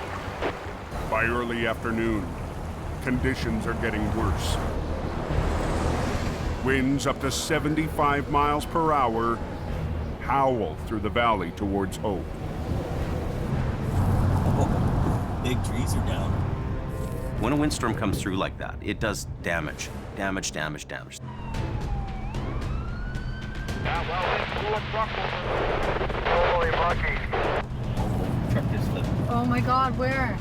By early afternoon, conditions are getting worse. Winds up to 75 miles per hour howl through the valley towards Hope. Oh, big trees are down. When a windstorm comes through like that, it does damage. Damage. Yeah, well, pull a truck over. Holy monkey. Truck is flipping. Oh my God, where?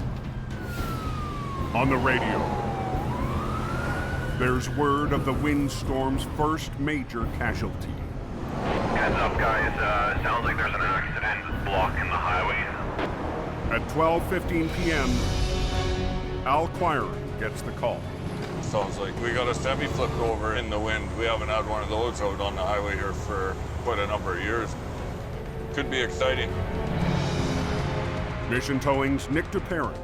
On the radio, there's word of the windstorm's first major casualty. Heads up, guys. Sounds like there's an accident blocking the highway. At 12:15 p.m., Al Quiring gets the call. Sounds like we got a semi flipped over in the wind. We haven't had one of those out on the highway here for quite a number of years. Could be exciting. Mission Towing's Nick DeParent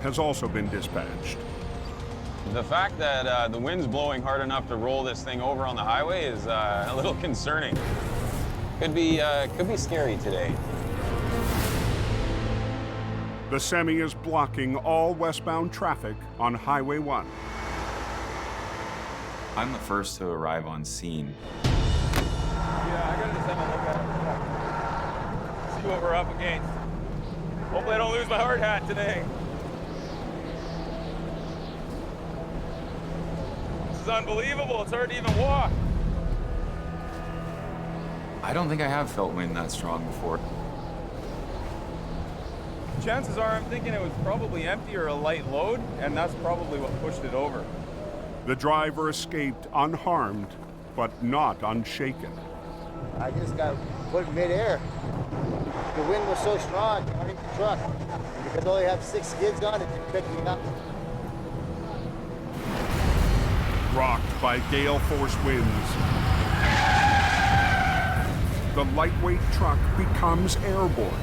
has also been dispatched. The fact that the wind's blowing hard enough to roll this thing over on the highway is a little concerning. Could be scary today. The semi is blocking all westbound traffic on Highway 1. I'm the first to arrive on scene. Yeah, I gotta just have a look at it. See what we're up against. Hopefully I don't lose my hard hat today. This is unbelievable. It's hard to even walk. I don't think I have felt wind that strong before. Chances are I'm thinking it was probably empty or a light load, and that's probably what pushed it over. The driver escaped unharmed, but not unshaken. I just got put midair. The wind was so strong underneath the truck. And because I only have 6 skids on it, it picked me up. Rocked by gale force winds, the lightweight truck becomes airborne.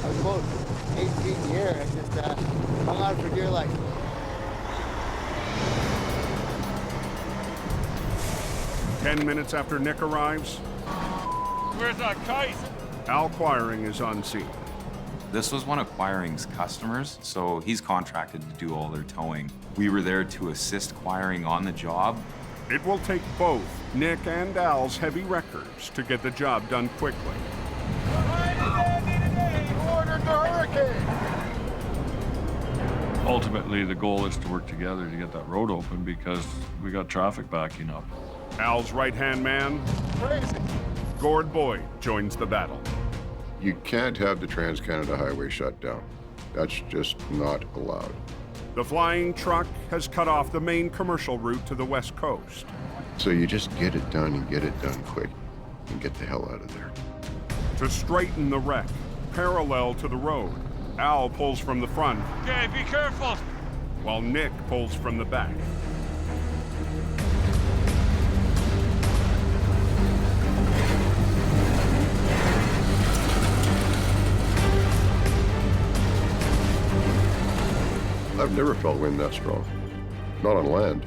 I was about 8 feet in the air and just hung on for dear life. Ten minutes after Nick arrives, Where's that kite? Al Quiring is on scene. This was one of Quiring's customers, so he's contracted to do all their towing. We were there to assist Quiring on the job. It will take both Nick and Al's heavy wreckers to get the job done quickly. Order the hurricane! Ultimately, the goal is to work together to get that road open because we got traffic backing up. Al's right-hand man, Crazy. Gord Boyd, joins the battle. You can't have the Trans-Canada Highway shut down. That's just not allowed. The flying truck has cut off the main commercial route to the west coast. So you just get it done and get it done quick and get the hell out of there. To straighten the wreck, parallel to the road, Al pulls from the front, Okay, be careful. while Nick pulls from the back. I've never felt wind that strong. Not on land.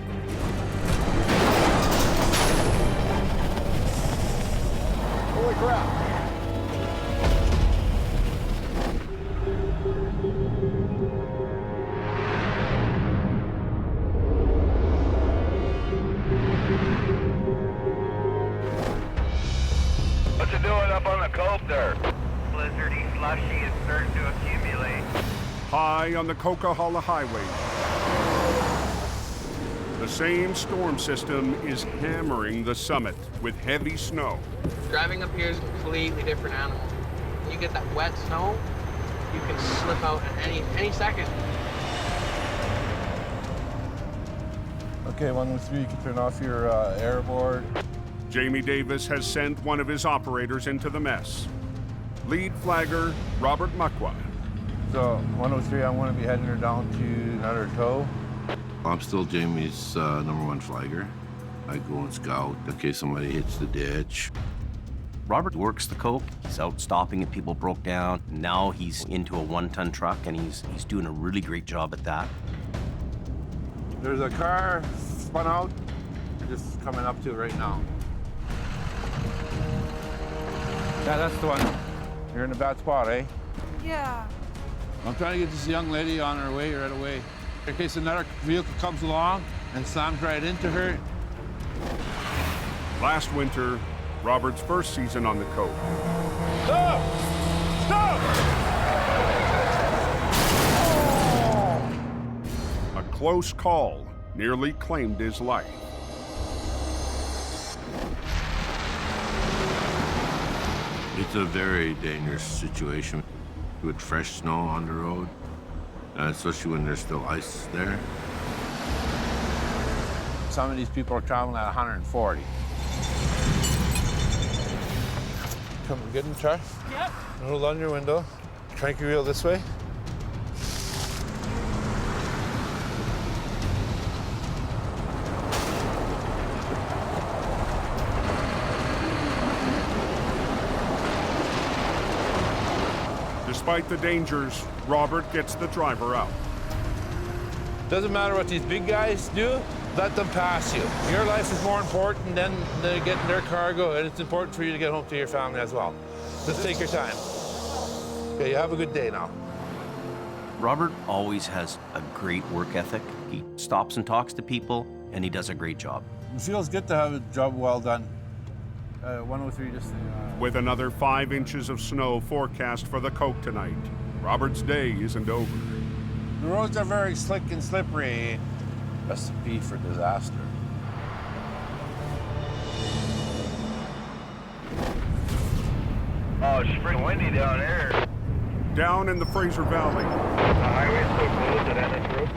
Holy crap. What's it doing up on the cove there? Blizzardy slushy is starting to accumulate. High on the Coquihalla Highway, the same storm system is hammering the summit with heavy snow. Driving up here is a completely different animal. When you get that wet snow, you can slip out at any second. Okay, 103, you can turn off your airboard. Jamie Davis has sent one of his operators into the mess. Lead flagger Robert Muckwa. So 103, I'm going to be heading her down to another tow. I'm still Jamie's #1 flagger. I go and scout in case somebody hits the ditch. Robert works the coke. He's out stopping if people broke down. Now he's into a 1-ton truck, and he's doing a really great job at that. There's a car spun out. We're just coming up to it right now. Yeah, that's the one. You're in a bad spot, eh? Yeah. I'm trying to get this young lady on her way right away. In case another vehicle comes along and slams right into her. Last winter, Robert's first season on the coke. Stop! Stop! A close call nearly claimed his life. It's a very dangerous situation with fresh snow on the road, especially when there's still ice there. Some of these people are traveling at 140. Come get in the truck. Yep. Roll down your window. Crank your wheel this way. Despite the dangers, Robert gets the driver out. Doesn't matter what these big guys do, let them pass you. Your life is more important than they getting their cargo, and it's important for you to get home to your family as well. Just take your time. Okay, you have a good day now. Robert always has a great work ethic. He stops and talks to people, and he does a great job. It feels good to have a job well done. 103, just... With another 5 inches of snow forecast for the coke tonight, Robert's day isn't over. The roads are very slick and slippery. Recipe for disaster. Oh, it's pretty windy down here. Down in the Fraser Valley, The highway's so closed at Ennis Road.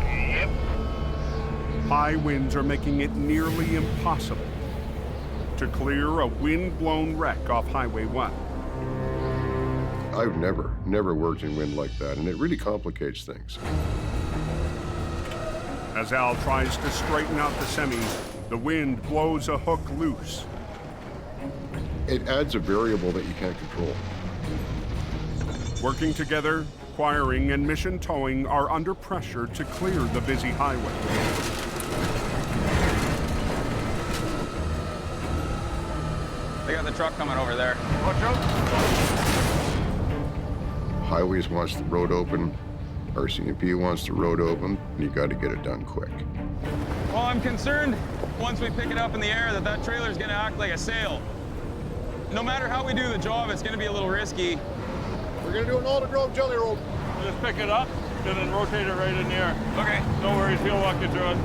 Yep. high winds are making it nearly impossible to clear a wind-blown wreck off Highway 1. I've never worked in wind like that, and it really complicates things. As Al tries to straighten out the semi, the wind blows a hook loose. It adds a variable that you can't control. Working together, Quiring and Mission Towing are under pressure to clear the busy highway. They got the truck coming over there. Watch out. Highways wants the road open, RCMP wants the road open, and you got to get it done quick. Well, I'm concerned once we pick it up in the air that trailer's gonna act like a sail. No matter how we do the job, it's gonna be a little risky. We're gonna do an all-to-drove jelly roll. Just pick it up and then rotate it right in the air. Okay. No worries, he'll walk you through it.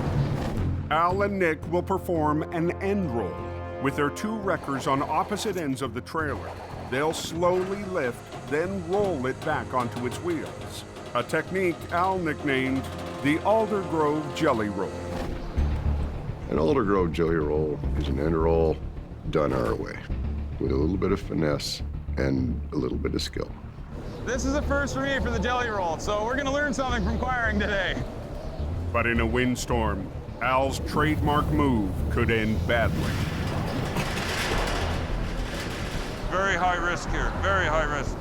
Al and Nick will perform an end roll. With their two wreckers on opposite ends of the trailer, they'll slowly lift, then roll it back onto its wheels. A technique Al nicknamed the Aldergrove Jelly Roll. An Aldergrove Jelly Roll is an end roll done our way, with a little bit of finesse and a little bit of skill. This is a first for me for the jelly roll, so we're gonna learn something from Quiring today. But in a windstorm, Al's trademark move could end badly. Very high risk here, very high risk.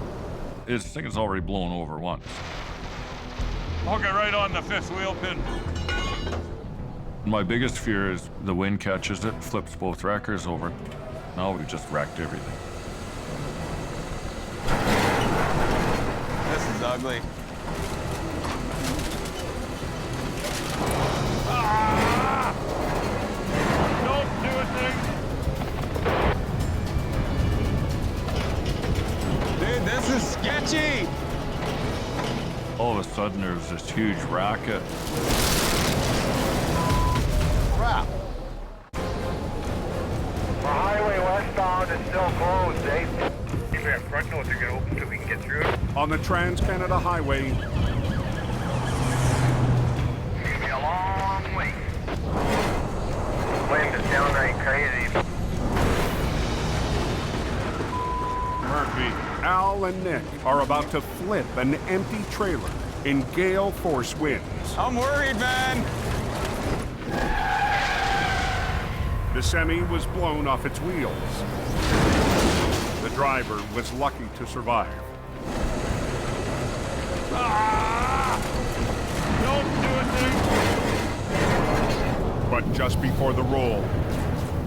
This thing is already blown over once. Hook it right on the fifth wheel pin. My biggest fear is the wind catches it, flips both wreckers over. Now we've just wrecked everything. This is ugly. Ah! Don't do a thing! Dude, this is sketchy! All of a sudden, there was this huge racket. Crap. The highway westbound is still closed, Dave. Keep that front nose to get open so we can get through it. On the Trans-Canada Highway, It's a long way. Wind is downright crazy. Murphy, Al and Nick are about to flip an empty trailer in gale force winds. I'm worried, man. The semi was blown off its wheels. The driver was lucky to survive. Ah! Don't do a thing! But just before the roll,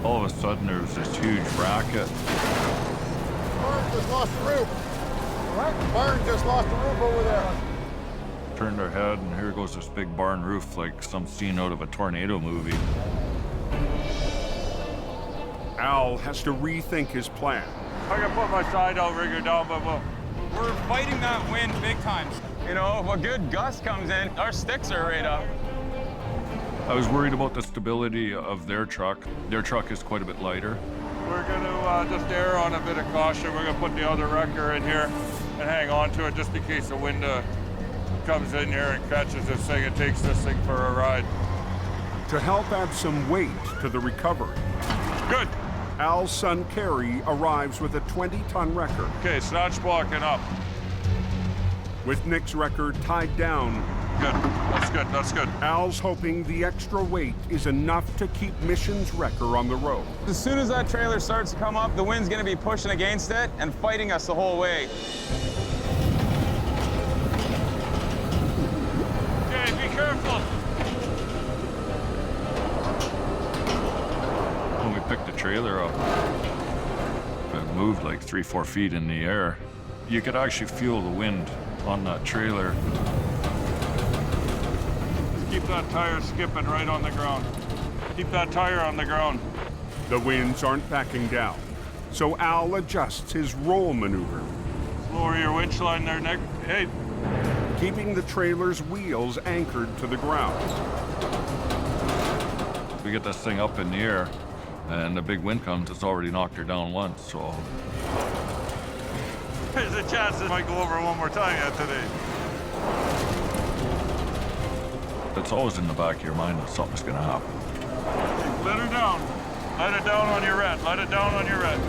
all of a sudden, there was this huge racket. Barn just lost the roof. What? Barn just lost the roof over there. Turned our head, and here goes this big barn roof like some scene out of a tornado movie. Al has to rethink his plan. I can put my side outrigger down, but We're fighting that wind big time. You know, if a good gust comes in, our sticks are right up. I was worried about the stability of their truck. Their truck is quite a bit lighter. We're going to just err on a bit of caution. We're going to put the other wrecker in here and hang on to it just in case the wind comes in here and catches this thing and takes this thing for a ride. To help add some weight to the recovery, good. Al's son Kerry arrives with a 20-ton wrecker. Okay, snatch blocking up. With Nick's wrecker tied down. Good, that's good, that's good. Al's hoping the extra weight is enough to keep Mission's wrecker on the road. As soon as that trailer starts to come up, the wind's gonna be pushing against it and fighting us the whole way. Okay, be careful. When we picked the trailer up, it moved like 3-4 feet in the air. You could actually feel the wind on that trailer. Keep that tire skipping right on the ground. Keep that tire on the ground. The winds aren't backing down, so Al adjusts his roll maneuver. Lower your winch line there, Nick. Hey. Keeping the trailer's wheels anchored to the ground. We get this thing up in the air, and the big wind comes, it's already knocked her down once, so. There's a chance it might go over one more time yet today. It's always in the back of your mind that something's gonna happen. Let her down. Let it down on your red. Let it down on your red.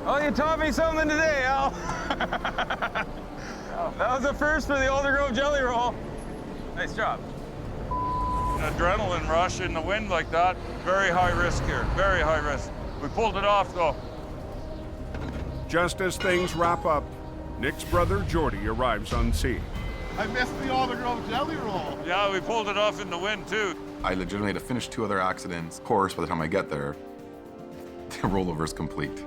Oh, you taught me something today, Al. That was a first for the Aldergrove Jelly Roll. Nice job. An adrenaline rush in the wind like that, very high risk here, very high risk. We pulled it off though. Just as things wrap up, Nick's brother Jordy arrives on scene. I missed the Aldergrove Jelly Roll. Yeah, we pulled it off in the wind too. I legitimately had to finish 2 other accidents. Of course, by the time I get there, the rollover is complete.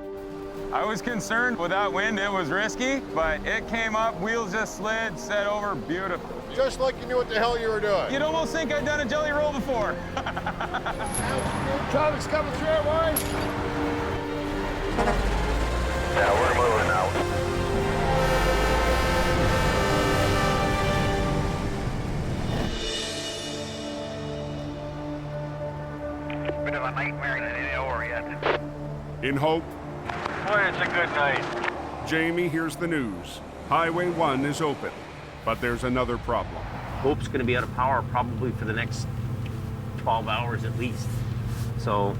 I was concerned with that wind, it was risky, but it came up, wheels just slid, set over, beautiful. Just like you knew what the hell you were doing. You'd almost think I'd done a jelly roll before. Traffic's coming through, boys. Yeah, we're moving now. Bit of a nightmare that ain't over yet. In hope, Boy, it's a good night. Jamie hears the news. Highway 1 is open, but there's another problem. Hope's going to be out of power probably for the next 12 hours at least. So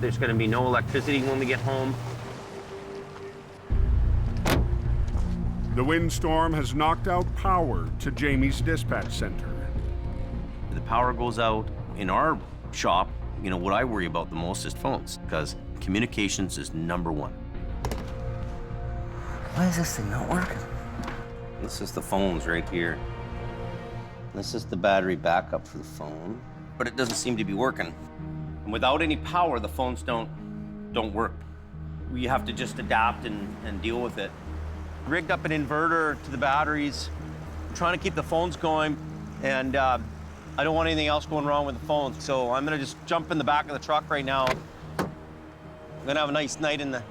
there's going to be no electricity when we get home. The windstorm has knocked out power to Jamie's dispatch center. The power goes out in our shop. You know, what I worry about the most is phones, because communications is #1. Why is this thing not working? This is the phones right here. This is the battery backup for the phone, but it doesn't seem to be working. And without any power, the phones don't work. We have to just adapt and deal with it. Rigged up an inverter to the batteries. I'm trying to keep the phones going, and I don't want anything else going wrong with the phones. So I'm gonna just jump in the back of the truck right now. I'm gonna have a nice night in the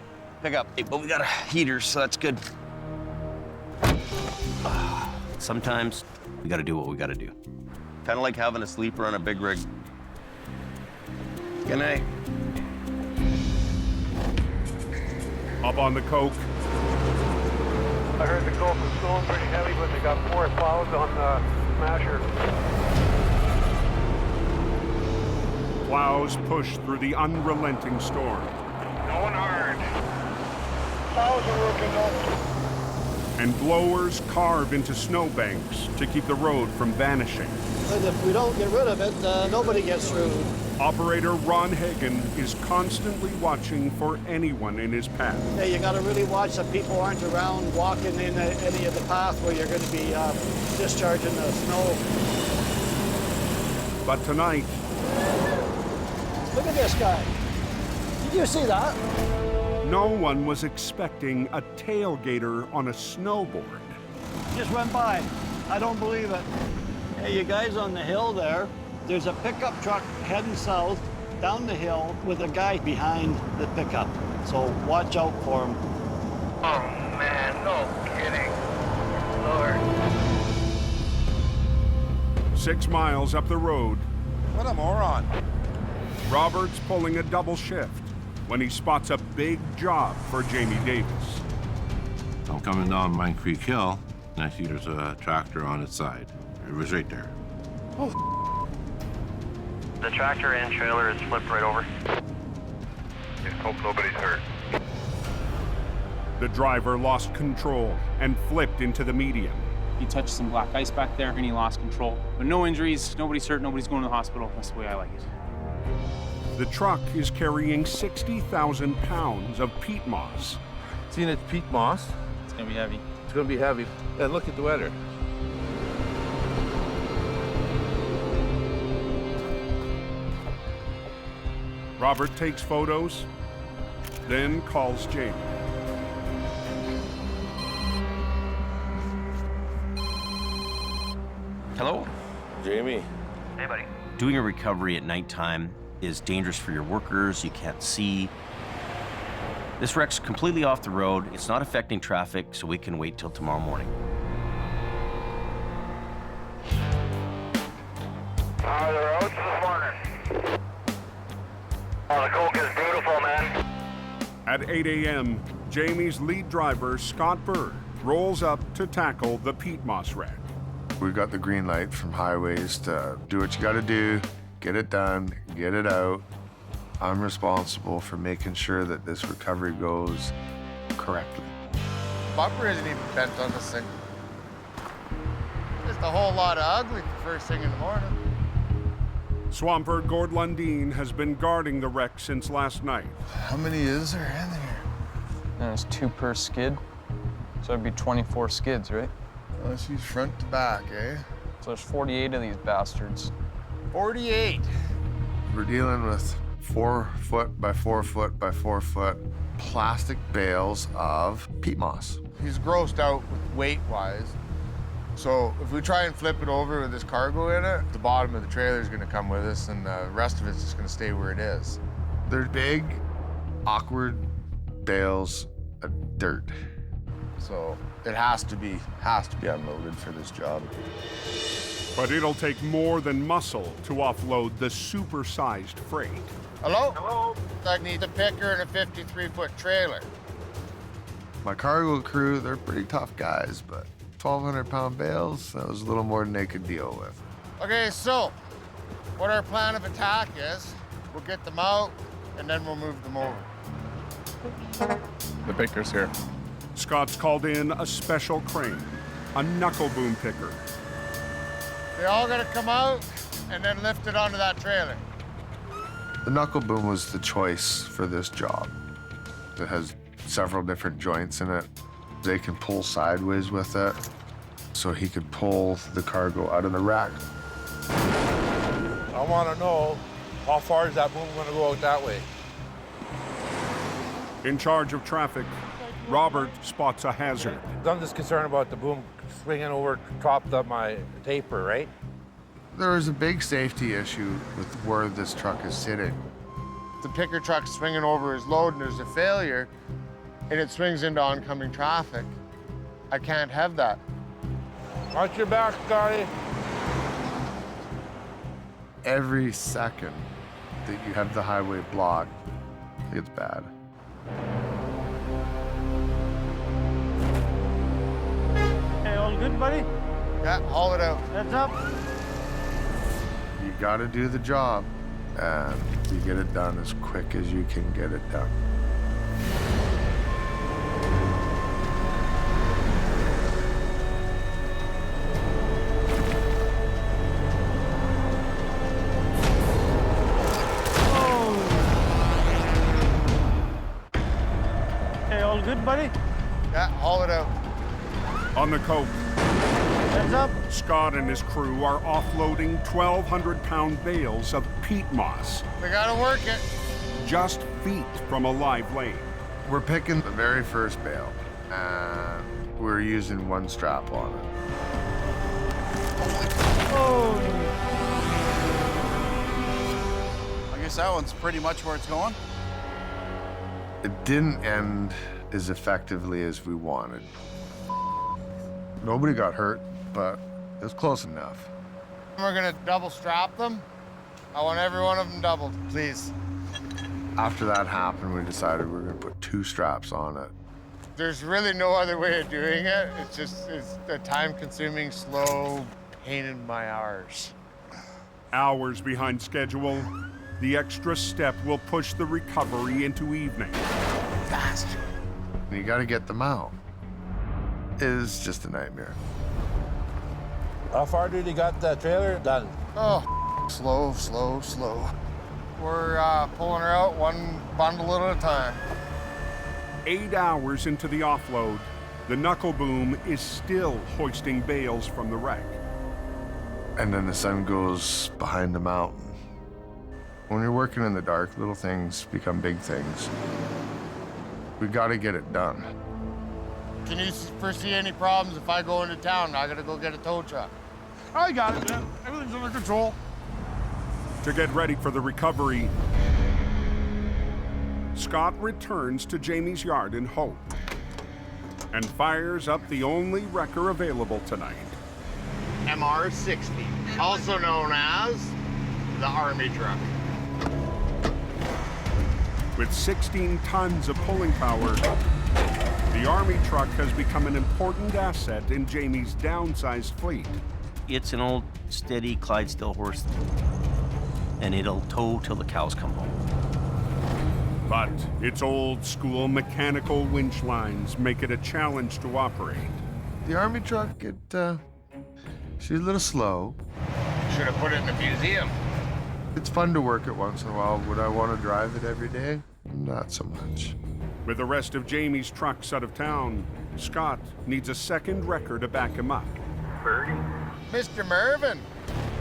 pickup, but we got a heater, so that's good. Sometimes we gotta do what we gotta do. Kind of like having a sleeper on a big rig. Good night. Up on the coke. I heard the coke was going pretty heavy, but they got 4 plows on the smasher. Plows push through the unrelenting storm. Going hard. Plows are working though. And blowers carve into snowbanks to keep the road from vanishing. But if we don't get rid of it, nobody gets through. Operator Ron Hagen is constantly watching for anyone in his path. Hey, you gotta really watch that people aren't around walking in any of the path where you're gonna be discharging the snow. But tonight, look at this guy. Did you see that? no one was expecting a tailgater on a snowboard. Just went by. I don't believe it. Hey, you guys on the hill there, there's a pickup truck heading south down the hill with a guy behind the pickup. So watch out for him. Oh man, no kidding. Lord. 6 miles up the road, What a moron. Robert's pulling a double shift when he spots a big job for Jamie Davis. I'm coming down Mine Creek Hill, and I see there's a tractor on its side. It was right there. The tractor and trailer is flipped right over. Just hope nobody's hurt. The driver lost control and flipped into the median. He touched some black ice back there and he lost control. But no injuries, nobody's hurt, nobody's going to the hospital. That's the way I like it. The truck is carrying 60,000 pounds of peat moss. Seeing it's peat moss? It's gonna be heavy. It's gonna be heavy. And look at the weather. Robert takes photos, then calls Jamie. Hello? Jamie. Hey, buddy. Doing a recovery at nighttime is dangerous for your workers. You can't see. This wreck's completely off the road. It's not affecting traffic, so we can wait till tomorrow morning. How are the roads this morning? Oh, the coke is beautiful, man. At 8 a.m., Jamie's lead driver, Scott Berg, rolls up to tackle the peat moss wreck. We've got the green light from highways to do what you gotta do, get it done, get it out. I'm responsible for making sure that this recovery goes correctly. Bumper isn't even bent on this thing. Just a whole lot of ugly for first thing in the morning. Swamper Gord Lundeen has been guarding the wreck since last night. How many is there in there? There's 2 per skid. So it'd be 24 skids, right? Let's use front to back, eh? So there's 48 of these bastards. 48. We're dealing with 4 foot by 4 foot by 4 foot plastic bales of peat moss. He's grossed out weight-wise. So if we try and flip it over with this cargo in it, the bottom of the trailer is gonna come with us and the rest of it's just gonna stay where it is. They're big, awkward bales of dirt. So it has to be unloaded for this job. But it'll take more than muscle to offload the super-sized freight. Hello? Hello? I need a picker and a 53-foot trailer. My cargo crew, they're pretty tough guys, but 1,200-pound bales, that was a little more than they could deal with. Okay, so what our plan of attack is, we'll get them out and then we'll move them over. The picker's here. Scott's called in a special crane, a knuckle boom picker. They all gotta come out and then lift it onto that trailer. The knuckle boom was the choice for this job. It has several different joints in it. They can pull sideways with it, so he could pull the cargo out of the rack. I want to know, how far is that boom going to go out that way? In charge of traffic, Robert spots a hazard. I'm just concerned about the boom swinging over top of my taper, right? There is a big safety issue with where this truck is sitting. The picker truck's swinging over his load and there's a failure, and it swings into oncoming traffic. I can't have that. Watch your back, Scotty. Every second that you have the highway blocked, it's bad. Hey, all good, buddy? Yeah, haul it out. Heads up. You gotta do the job, and you get it done as quick as you can get it done. Hey, all good, buddy? Yeah, haul it out. On the coast, Heads up. Scott and his crew are offloading 1,200-pound bales of peat moss, We gotta work it. just feet from a live lane. We're picking the very first bale, and we're using one strap on it. Oh. I guess that one's pretty much where it's going. It didn't end as effectively as we wanted. Nobody got hurt, but it was close enough. We're gonna double strap them. I want every one of them doubled, please. After that happened, we decided we were gonna put 2 straps on it. There's really no other way of doing it. It's a time-consuming, slow pain in my arse. Hours behind schedule, the extra step will push the recovery into evening. Faster. You gotta get them out. It is just a nightmare. How far did you got that trailer done? Oh, slow, slow, slow. We're pulling her out one bundle at a time. 8 hours into the offload, the knuckle boom is still hoisting bales from the wreck. And then the sun goes behind the mountain. When you're working in the dark, little things become big things. We gotta get it done. Can you foresee any problems if I go into town? I gotta go get a tow truck. I got it, man. Everything's under control. To get ready for the recovery, Scott returns to Jamie's yard in hope and fires up the only wrecker available tonight. MR-60, also known as the Army truck. With 16 tons of pulling power, the Army truck has become an important asset in Jamie's downsized fleet. It's an old, steady Clydesdale horse, and it'll tow till the cows come home. But its old-school mechanical winch lines make it a challenge to operate. The Army truck, she's a little slow. Should have put it in the museum. It's fun to work it once in a while. Would I want to drive it every day? Not so much. With the rest of Jamie's trucks out of town, Scott needs a second wrecker to back him up. Berg? Mr. Mervin.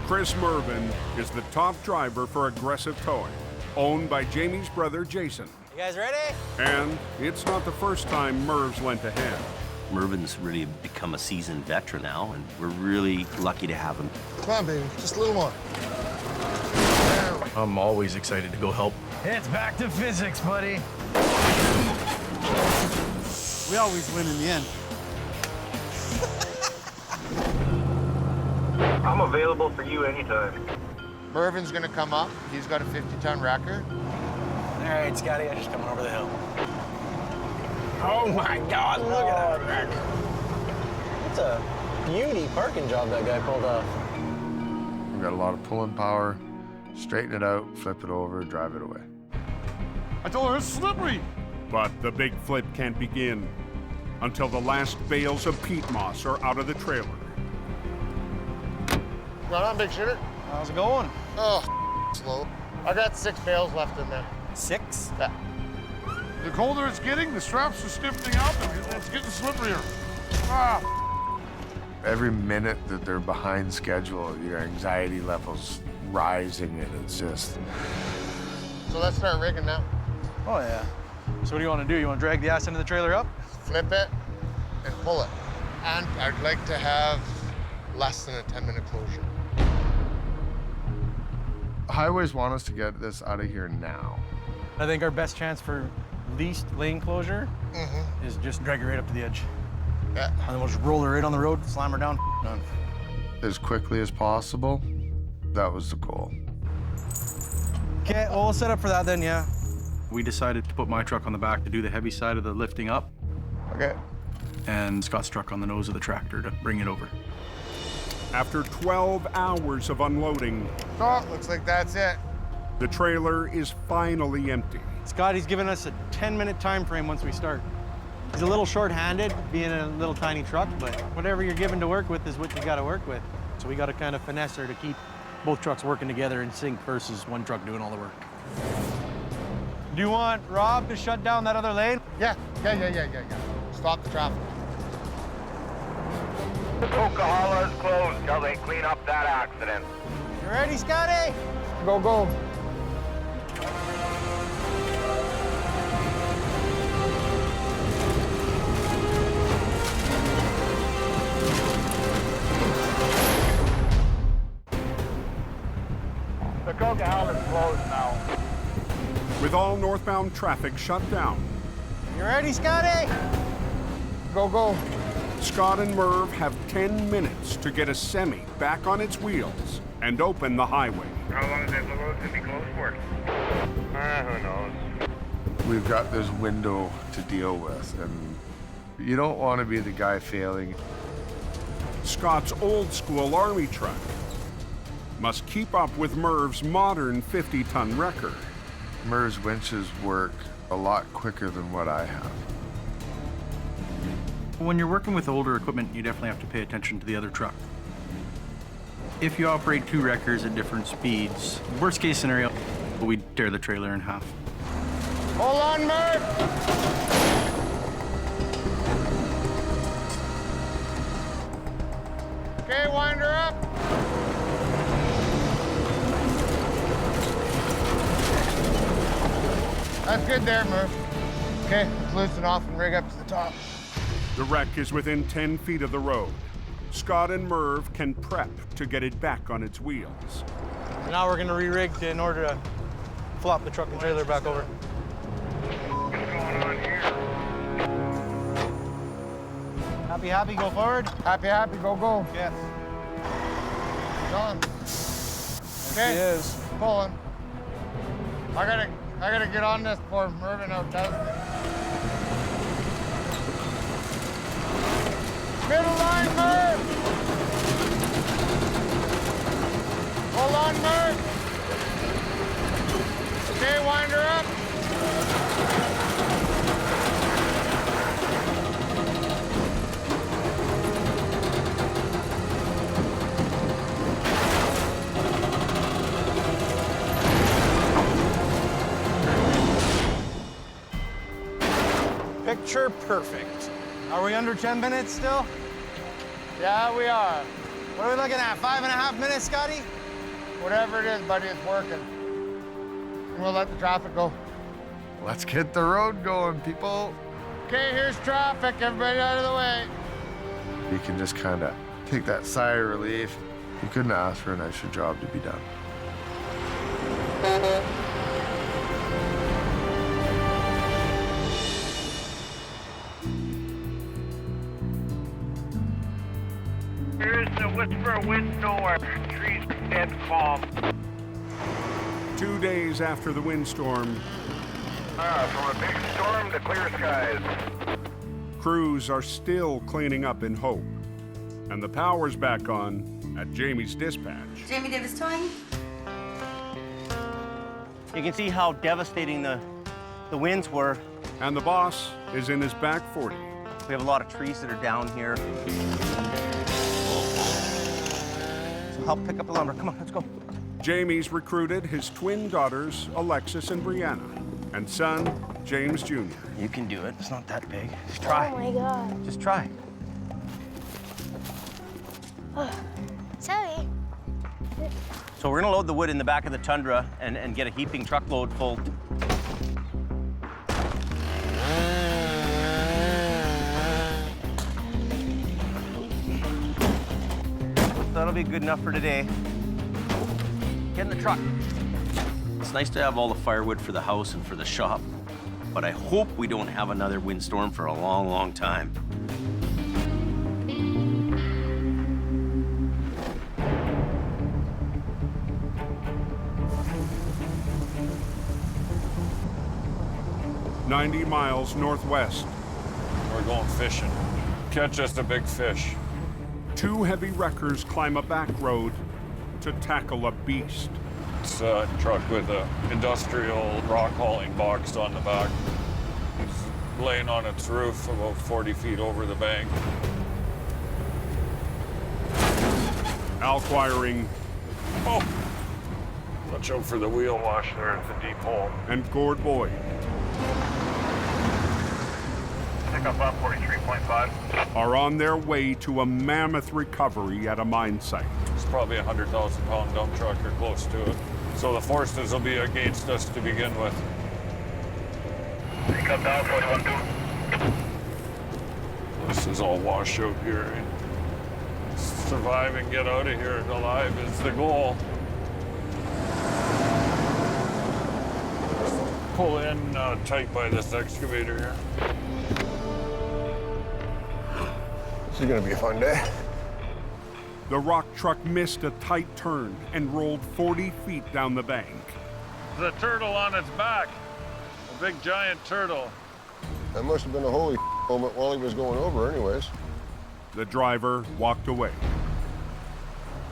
Chris Mervin is the top driver for Aggressive Towing. owned by Jamie's brother, Jason. You guys ready? And it's not the first time Merv's lent a hand. Mervin's really become a seasoned veteran now, and we're really lucky to have him. Come on, baby, just a little more. I'm always excited to go help. It's back to physics, buddy. We always win in the end. I'm available for you anytime. Mervin's gonna come up. He's got a 50-ton wrecker. All right, Scotty, I'm just coming over the hill. Oh my God, look at that wreck. That's a beauty parking job that guy pulled off. We've got a lot of pulling power. Straighten it out, flip it over, drive it away. I told her it's slippery. But the big flip can't begin until the last bales of peat moss are out of the trailer. Right on, big shooter. How's it going? Oh, slow. I got 6 bales left in there. 6? Yeah. The colder it's getting, the straps are stiffening up and it's getting slipperier. Ah! Every minute that they're behind schedule, your anxiety level's rising, and it's just... So let's start rigging now. Oh, yeah. So what do you want to do? You want to drag the ass into the trailer up? Flip it and pull it. And I'd like to have less than a 10-minute closure. Highways want us to get this out of here now. I think our best chance for least lane closure is just drag her right up to the edge. Yeah. And then we'll just roll her right on the road, slam her down, done. As quickly as possible, that was the goal. Okay, well, we'll set up for that then, yeah. We decided to put my truck on the back to do the heavy side of the lifting up. Okay. And Scott's truck on the nose of the tractor to bring it over. After 12 hours of unloading, Oh, looks like that's it. the trailer is finally empty. Scotty's given us a 10-minute time frame once we start. He's a little short-handed, being a little tiny truck, but whatever you're given to work with is what you got to work with. So we got to kind of finesse her to keep both trucks working together in sync versus one truck doing all the work. Do you want Rob to shut down that other lane? Yeah. Stop the traffic. The Coca-Cola is closed till they clean up that accident. You ready, Scotty? Go, go. The Coca-Cola is closed now. With all northbound traffic shut down, You ready, Scotty? Go, go. Scott and Merv have 10 minutes to get a semi back on its wheels and open the highway. How long is that road to be closed for? Who knows? We've got this window to deal with, and you don't want to be the guy failing. Scott's old-school Army truck must keep up with Merv's modern 50-ton wrecker. Merv's winches work a lot quicker than what I have. When you're working with older equipment, you definitely have to pay attention to the other truck. If you operate 2 wreckers at different speeds, worst case scenario, we tear the trailer in half. Hold on, Merv. Okay, wind her up. That's good there, Merv. Okay, let's loosen off and rig up to the top. The wreck is within 10 feet of the road. Scott and Merv can prep to get it back on its wheels. Now we're gonna re-rig in order to flop the truck and trailer back over. What's going on here? Happy, go forward. Happy, go, go. Yes. Done. Okay, He is. pulling. I gotta get on this before Mervin outdoes me. Middle line, Merv! Hold on, Merv! Okay, wind her up. Picture perfect. Are we under 10 minutes still? Yeah, we are. What are we looking at, 5.5 minutes, Scotty? Whatever it is, buddy, it's working. we'll let the traffic go. Let's get the road going, people. Okay, here's traffic. Everybody out of the way. You can just kind of take that sigh of relief. You couldn't ask for a nicer job to be done. Here's the whisper of wind nowhere. Trees dead calm. 2 days after the windstorm, From a big storm to clear skies. crews are still cleaning up in hope. And the power's back on at Jamie's dispatch. Jamie Davis towing. You can see how devastating the winds were. And the boss is in his back 40. We have a lot of trees that are down here. So help pick up the lumber. Come on, let's go. Jamie's recruited his twin daughters, Alexis and Brianna, and son, James Jr. You can do it. It's not that big. Just try. Oh my God. Just try. Sorry. So we're gonna load the wood in the back of the Tundra and get a heaping truckload full. That'll be good enough for today. Get in the truck. It's nice to have all the firewood for the house and for the shop, but I hope we don't have another windstorm for a long, long time. "90 miles northwest. We're going fishing. Catch us a big fish. 2 heavy wreckers climb a back road to tackle a beast. It's a truck with an industrial rock hauling box on the back. It's laying on its roof about 40 feet over the bank. Al Quiring. Oh! Watch out for the wheel wash there. It's a deep hole. And Gord Boyd. Pick up on 43.5. Are on their way to a mammoth recovery at a mine site. It's probably a 100,000-pound dump truck or close to it. So the forces will be against us to begin with. Pick up down 41.2. This is all washout here. Survive and get out of here alive is the goal. Pull in tight by this excavator here. This is gonna be a fun day. The rock truck missed a tight turn and rolled 40 feet down the bank. The turtle on its back. A big giant turtle. That must have been a holy moment while he was going over anyways. The driver walked away.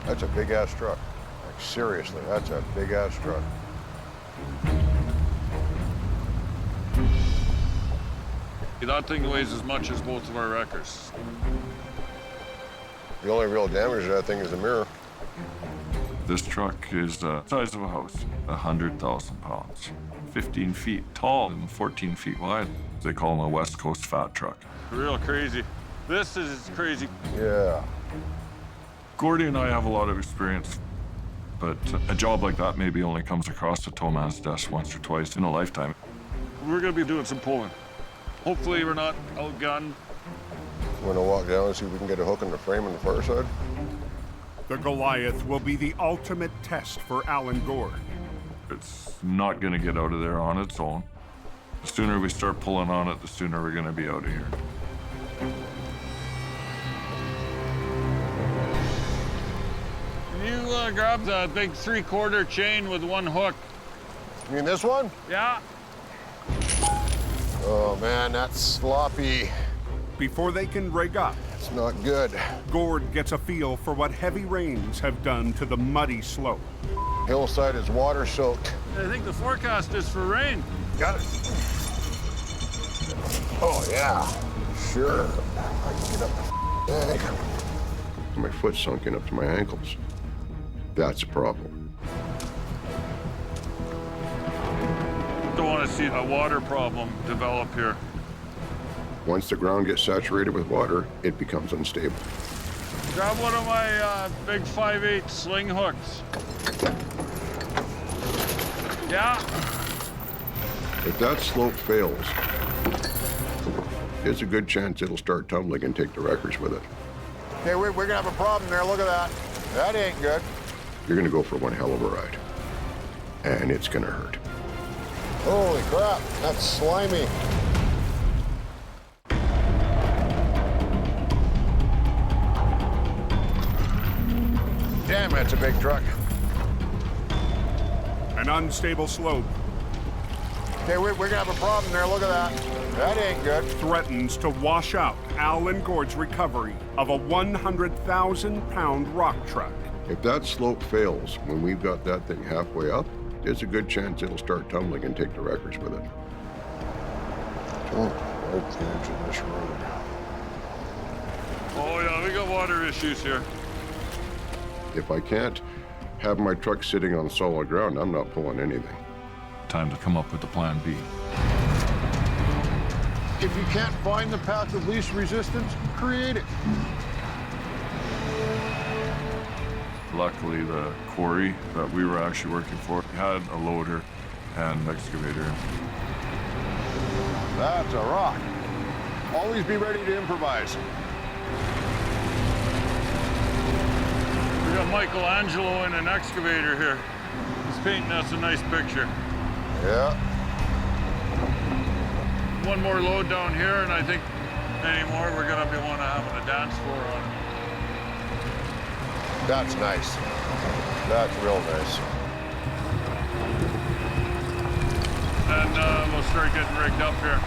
That's a big-ass truck. Like, seriously, that's a big-ass truck. That thing weighs as much as both of our wreckers. The only real damage to that thing is the mirror. This truck is the size of a house, 100,000 pounds, 15 feet tall and 14 feet wide. They call them a West Coast fat truck. Real crazy. This is crazy. Yeah. Gordy and I have a lot of experience, but a job like that maybe only comes across a towman's desk once or twice in a lifetime. We're gonna be doing some pulling. Hopefully we're not outgunned. Want to walk down and see if we can get a hook in the frame on the far side? The Goliath will be the ultimate test for Alan Gord. It's not gonna get out of there on its own. The sooner we start pulling on it, the sooner we're gonna be out of here. Can you grab the big 3/4 chain with one hook? You mean this one? Yeah. Oh man, that's sloppy. Before they can rig up, it's not good. Gord gets a feel for what heavy rains have done to the muddy slope. Hillside is water soaked. I think the forecast is for rain. Got it. Oh yeah, sure. I can get up the bank. My foot's sunken up to my ankles. That's a problem. Don't want to see a water problem develop here. Once the ground gets saturated with water, it becomes unstable. Grab one of my big 5/8 sling hooks. Yeah. If that slope fails, there's a good chance it'll start tumbling and take the wreckers with it. Hey, we're gonna have a problem there. Look at that. That ain't good. You're gonna go for one hell of a ride. And it's gonna hurt. Holy crap, that's slimy. Damn, that's a big truck. An unstable slope. Okay, we're gonna have a problem there. Look at that. That ain't good. Threatens to wash out Al and Gord's recovery of a 100,000-pound rock truck. If that slope fails when we've got that thing halfway up, there's a good chance it'll start tumbling and take the wreckers with it. Don't like the edge of this road. Oh yeah, we got water issues here. If I can't have my truck sitting on solid ground, I'm not pulling anything. Time to come up with a plan B. If you can't find the path of least resistance, create it. Luckily, the quarry that we were actually working for had a loader and excavator. That's a rock. Always be ready to improvise. We got Michelangelo in an excavator here. He's painting us a nice picture. Yeah. One more load down here, and I think anymore we're gonna be having a dance floor on it. That's nice. That's real nice. And we'll start getting rigged up here.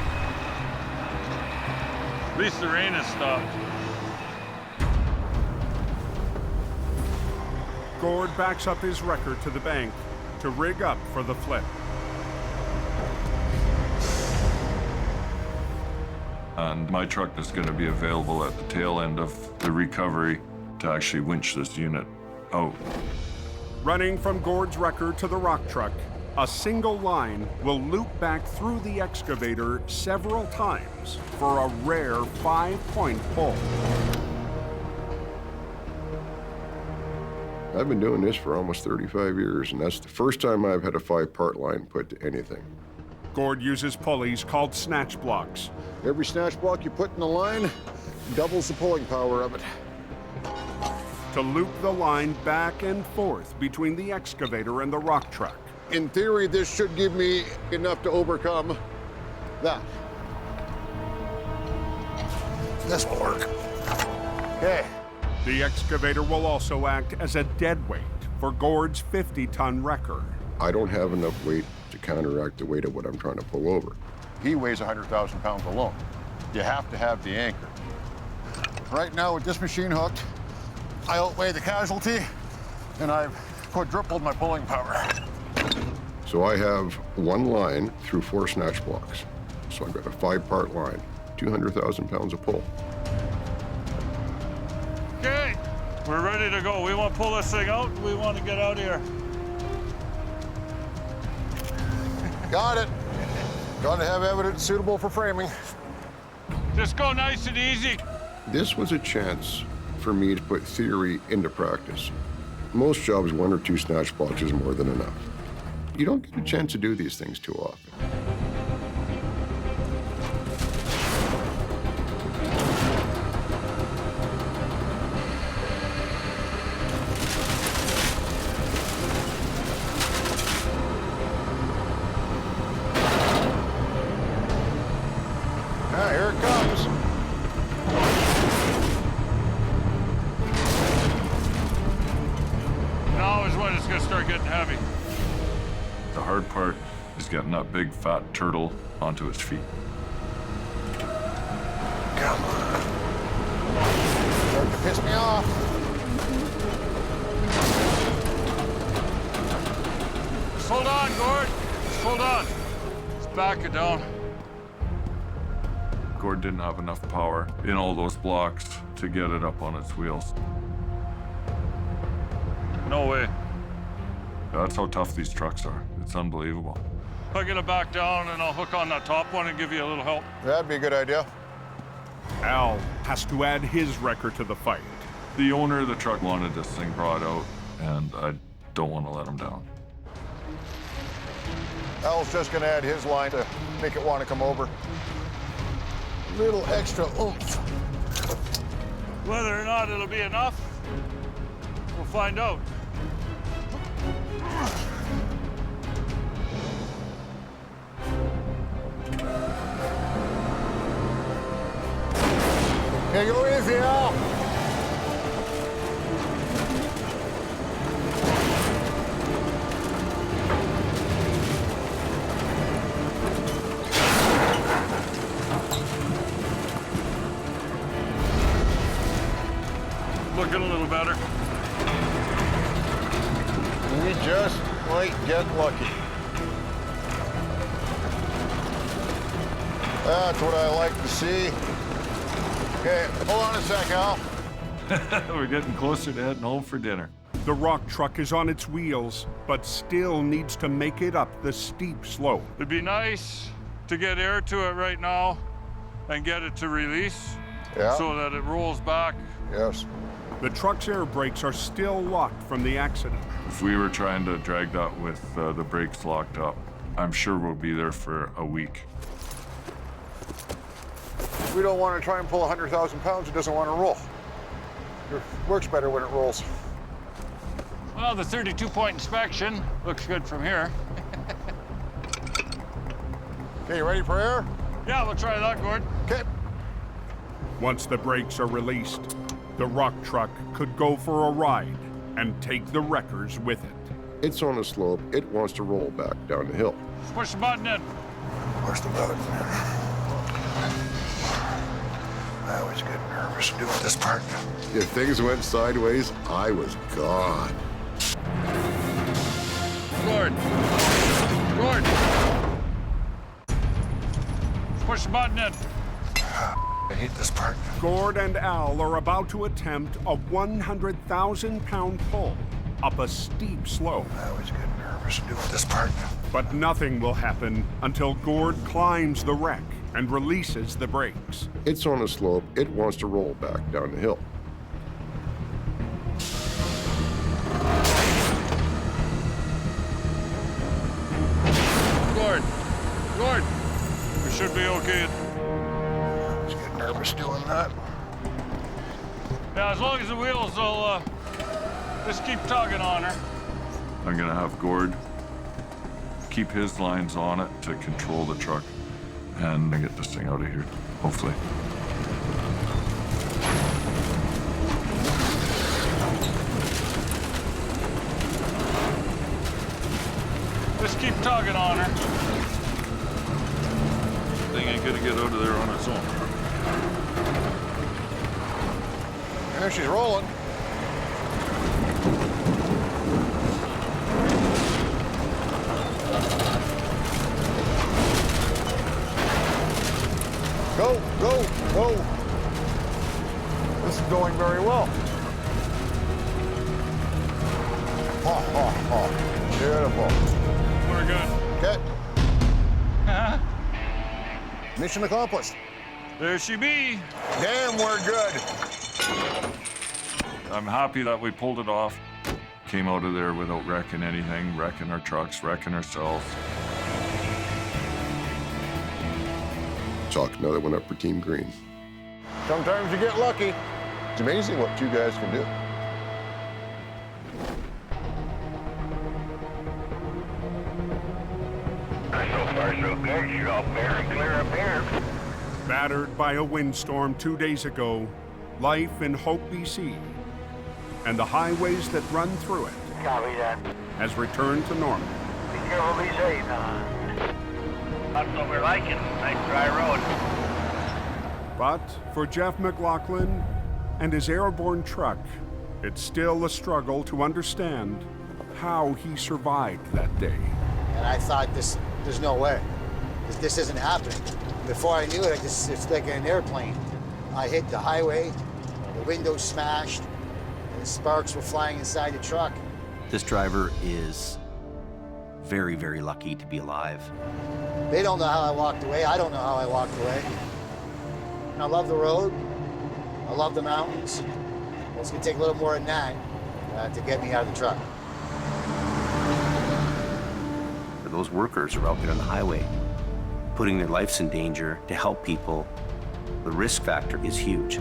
At least the rain has stopped. Gord backs up his wrecker to the bank to rig up for the flip. And my truck is going to be available at the tail end of the recovery to actually winch this unit out. Running from Gord's wrecker to the rock truck, a single line will loop back through the excavator several times for a rare 5-point pull. I've been doing this for almost 35 years, and that's the first time I've had a 5-part line put to anything. Gord uses pulleys called snatch blocks. Every snatch block you put in the line doubles the pulling power of it. To loop the line back and forth between the excavator and the rock truck. In theory, this should give me enough to overcome that. This will work. Okay. The excavator will also act as a dead weight for Gord's 50-ton wrecker. I don't have enough weight to counteract the weight of what I'm trying to pull over. He weighs 100,000 pounds alone. You have to have the anchor. Right now, with this machine hooked, I outweigh the casualty, and I've quadrupled my pulling power. So I have one line through 4 snatch blocks. So I've got a 5-part line, 200,000 pounds of pull. Okay, we're ready to go. We want to pull this thing out. We want to get out of here. Got it. Got to have evidence suitable for framing. Just go nice and easy. This was a chance for me to put theory into practice. Most jobs, 1 or 2 snatch blocks is more than enough. You don't get a chance to do these things too often. Ah, here it comes. Now is when it's going to start getting heavy. The hard part is getting that big fat turtle onto its feet. Come on. Start to piss me off. Just hold on, Gord. Just hold on. Just back it down. Gord didn't have enough power in all those blocks to get it up on its wheels. No way. That's how tough these trucks are. It's unbelievable. I'll get it back down and I'll hook on that top one and give you a little help. That'd be a good idea. Al has to add his wrecker to the fight. The owner of the truck wanted this thing brought out, and I don't want to let him down. Al's just gonna add his line to make it want to come over. A little extra oomph. Whether or not it'll be enough, we'll find out. Okay, go easy, Al. Looking a little better. We just might get lucky. That's what I like to see. Okay, hold on a sec, Al. We're getting closer to heading home for dinner. The rock truck is on its wheels, but still needs to make it up the steep slope. It'd be nice to get air to it right now and get it to release so that it rolls back. Yes. The truck's air brakes are still locked from the accident. If we were trying to drag that with the brakes locked up, I'm sure we'll be there for a week. We don't want to try and pull 100,000 pounds. It doesn't want to roll. It works better when it rolls. Well, the 32-point inspection looks good from here. Okay, you ready for air? Yeah, we'll try that, Gord. Okay. Once the brakes are released, the rock truck could go for a ride and take the wreckers with it. It's on a slope. It wants to roll back down the hill. Push the button in. Push the button in. I always get nervous doing this part. If things went sideways, I was gone. Gord. Gord. Push the button in. I hate this part. Gord and Al are about to attempt a 100,000-pound pull up a steep slope. I always get nervous doing this part. But nothing will happen until Gord climbs the wreck and releases the brakes. It's on a slope. It wants to roll back down the hill. Gord. Gord. We should be okay. I always get nervous doing that. Yeah, as long as the wheels will just keep tugging on her. I'm gonna have Gord keep his lines on it to control the truck and get this thing out of here, hopefully. Just keep tugging on her. Thing ain't gonna get out of there on its own. There she's rolling. Go, go, go. This is going very well. Oh, oh, oh. Beautiful. We're good. Okay. Mission accomplished. There she be. Damn, we're good. I'm happy that we pulled it off. Came out of there without wrecking anything, wrecking our trucks, wrecking ourselves. Chalk another one up for Team Green. Sometimes you get lucky. It's amazing what you guys can do. So far, so good. You're all fair and clear up here. Battered by a windstorm 2 days ago, life in Hope, BC, and the highways that run through it Copy that. has returned to normal. Be careful, be safe. That's what we're liking. Nice dry road. But for Jeff McLaughlin and his airborne truck, it's still a struggle to understand how he survived that day. And I thought, there's no way. This isn't happening. Before I knew it, it's like an airplane. I hit the highway, the windows smashed, and the sparks were flying inside the truck. This driver is very, very lucky to be alive. They don't know how I walked away. I don't know how I walked away. And I love the road. I love the mountains. It's gonna take a little more than that to get me out of the truck. driver, those workers are out there on the highway, putting their lives in danger to help people. The risk factor is huge.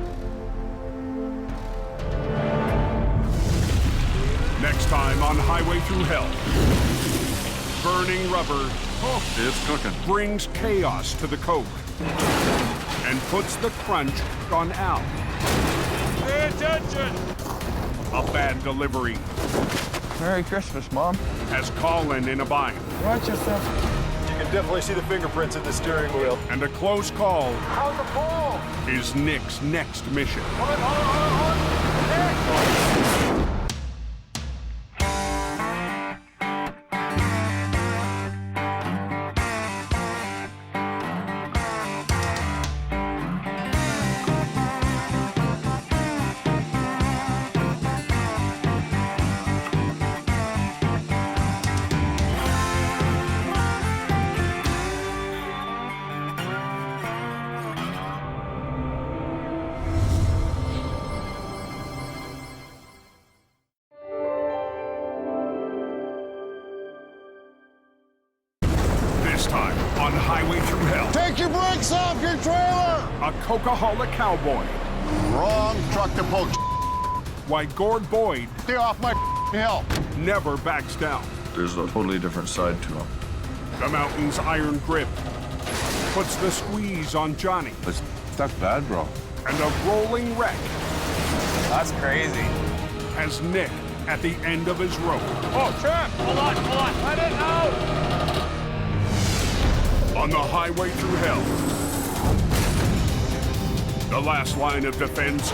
Next time on Highway Through Hell, burning rubber it's cooking. Brings chaos to the Coke and puts the crunch on Al. Pay attention! A bad delivery Merry Christmas, Mom. has Colin in a bind. Watch yourself. You can definitely see the fingerprints in the steering wheel. And a close call How's the ball? is Nick's next mission. This time on Highway Through Hell, Take your brakes off your trailer! a Coca-Cola cowboy. Wrong truck to pull. Why Gord Boyd Stay off my hill. never backs down. There's a totally different side to him. The mountain's iron grip puts the squeeze on Johnny. That's bad, bro. And a rolling wreck That's crazy. has Nick at the end of his rope. Oh, Trap! Hold on. Let it out! On the Highway Through Hell, the last line of defense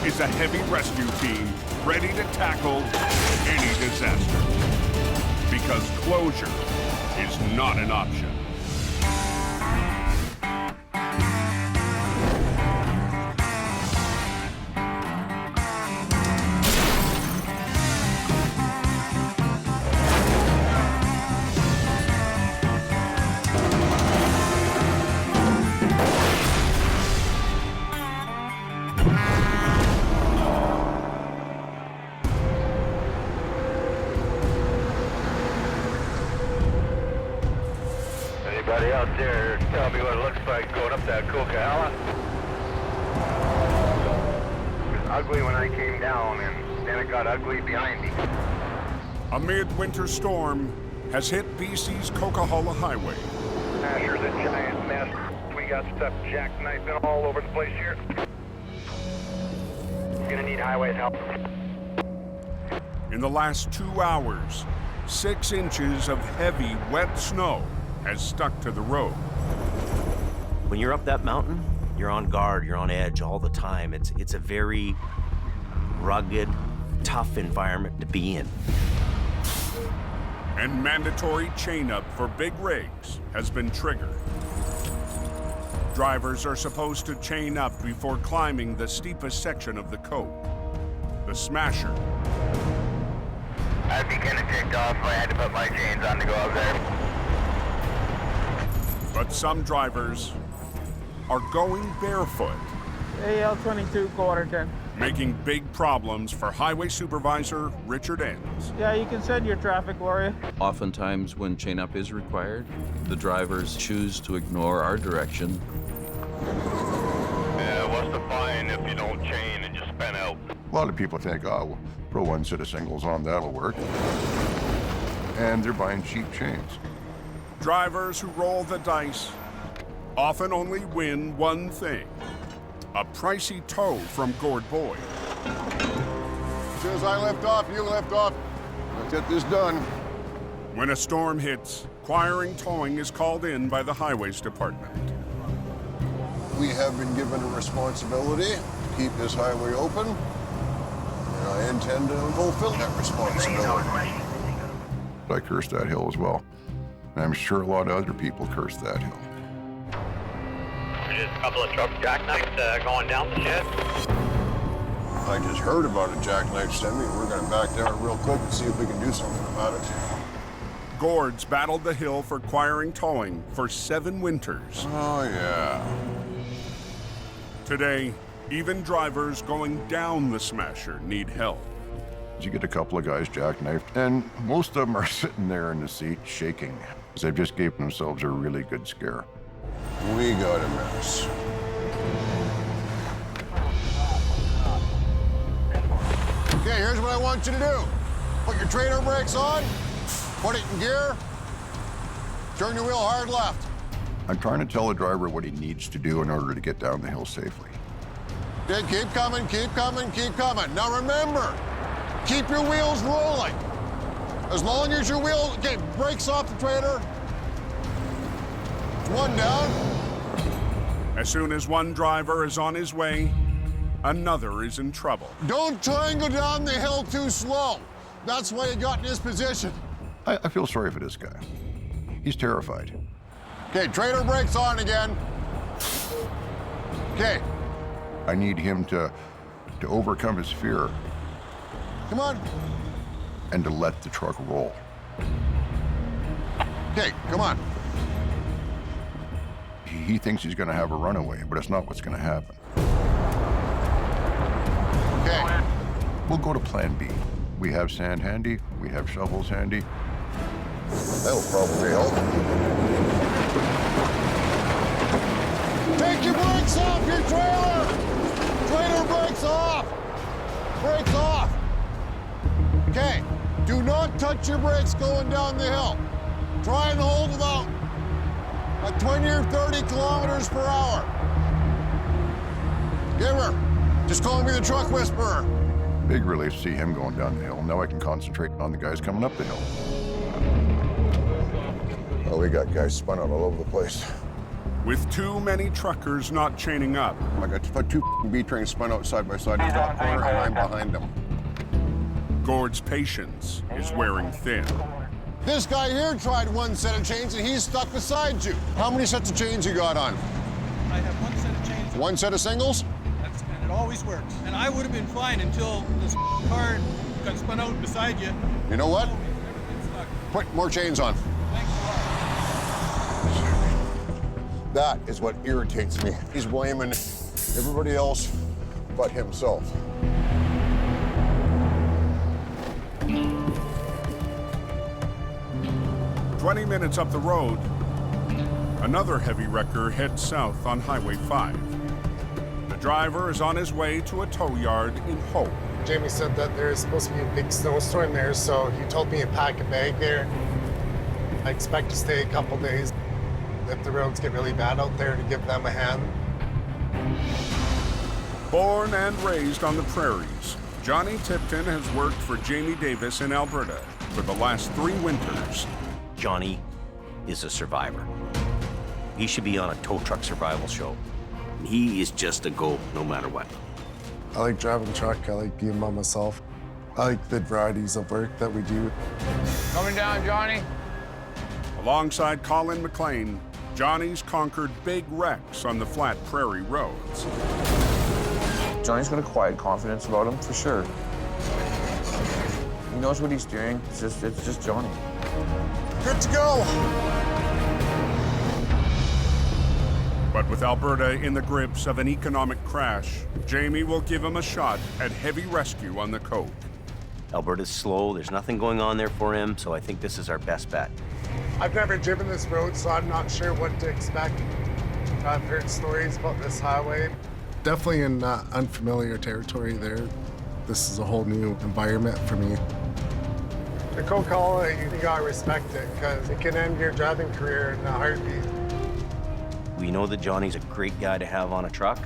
is a heavy rescue team ready to tackle any disaster. Because closure is not an option. Anybody out there tell me what it looks like going up that Coca-Cola? It was ugly when I came down, and then it got ugly behind me. A midwinter storm has hit BC's Coca-Cola Highway. Asher's a giant mess. We got stuff jackknifing all over the place here. Gonna need highway help. In the last 2 hours, 6 inches of heavy, wet snow has stuck to the road. When you're up that mountain, you're on guard, you're on edge all the time. It's a very rugged, tough environment to be in. And mandatory chain-up for big rigs has been triggered. Drivers are supposed to chain up before climbing the steepest section of the cope, the Smasher. I'd be kinda ticked off if I had to put my chains on to go up there. But some drivers are going barefoot, AL22 quarter 10. making big problems for Highway Supervisor Richard Enns. Yeah, you can send your traffic warrior. Oftentimes when chain-up is required, the drivers choose to ignore our direction. Yeah, what's the fine if you don't chain and just spin out? A lot of people think, oh, well, throw one set of singles on, that'll work. And they're buying cheap chains. Drivers who roll the dice often only win one thing: a pricey tow from Gord Boyd. As soon as I lift off, you lift off. Let's get this done. When a storm hits, Quiring towing is called in by the Highways Department. We have been given a responsibility to keep this highway open, and I intend to fulfill that responsibility. I curse that hill as well. And I'm sure a lot of other people curse that hill. Just a couple of trucks jackknifed going down the shit. I just heard about a jackknife semi. We're going to back down real quick and see if we can do something about it. Gord's battled the hill for Quiring towing for 7 winters. Oh, yeah. Today, even drivers going down the Smasher need help. You get a couple of guys jackknifed, and most of them are sitting there in the seat shaking, because they've just gave themselves a really good scare. We got a mess. Okay, here's what I want you to do. Put your trailer brakes on, put it in gear, turn your wheel hard left. I'm trying to tell the driver what he needs to do in order to get down the hill safely. Okay, keep coming, keep coming, keep coming. Now remember, keep your wheels rolling. As long as your wheel, okay, brakes off the trailer. One down. As soon as one driver is on his way, another is in trouble. Don't try and go down the hill too slow. That's why you got in this position. I feel sorry for this guy. He's terrified. Okay, trailer brakes on again. Okay. I need him to overcome his fear. Come on. And to let the truck roll. Okay, come on. He thinks he's gonna have a runaway, but it's not what's gonna happen. Okay. We'll go to plan B. We have sand handy, we have shovels handy. That'll probably help. Take your brakes off your trailer! Trailer brakes off! Brakes off! Okay, do not touch your brakes going down the hill. Try and hold about at 20 or 30 kilometers per hour. Give her. Just call me the truck whisperer. Big relief to see him going down the hill. Now I can concentrate on the guys coming up the hill. Oh, we got guys spun out all over the place. With too many truckers not chaining up. I got two B-trains spun out side by side in the top corner, and I'm behind them. Gord's patience is wearing thin. This guy here tried one set of chains and he's stuck beside you. How many sets of chains you got on? I have one set of chains. One set of singles? And it always works. And I would have been fine until this car got spun out beside you. You know what? Put more chains on. That is what irritates me. He's blaming everybody else but himself. "20 minutes up the road, another heavy wrecker heads south on Highway 5. The driver is on his way to a tow yard in Hope. Jamie said that there's supposed to be a big snowstorm there, so he told me to pack a bag there. I expect to stay a couple days. If the roads get really bad out there, to give them a hand. Born and raised on the prairies, Johnny Tipton has worked for Jamie Davis in Alberta for the last 3 winters. Johnny is a survivor. He should be on a tow truck survival show. He is just a go no matter what. I like driving truck. I like being by myself. I like the varieties of work that we do. Coming down, Johnny. Alongside Colin McLean, Johnny's conquered big wrecks on the flat prairie roads. Johnny's got a quiet confidence about him, for sure. He knows what he's doing. It's just Johnny. Good to go. But with Alberta in the grips of an economic crash, Jamie will give him a shot at heavy rescue on the coast. Alberta's slow. There's nothing going on there for him, so I think this is our best bet. I've never driven this road, so I'm not sure what to expect. I've heard stories about this highway. Definitely in unfamiliar territory there. This is a whole new environment for me. The Coca-Cola, you gotta respect it, because it can end your driving career in a heartbeat. We know that Johnny's a great guy to have on a truck.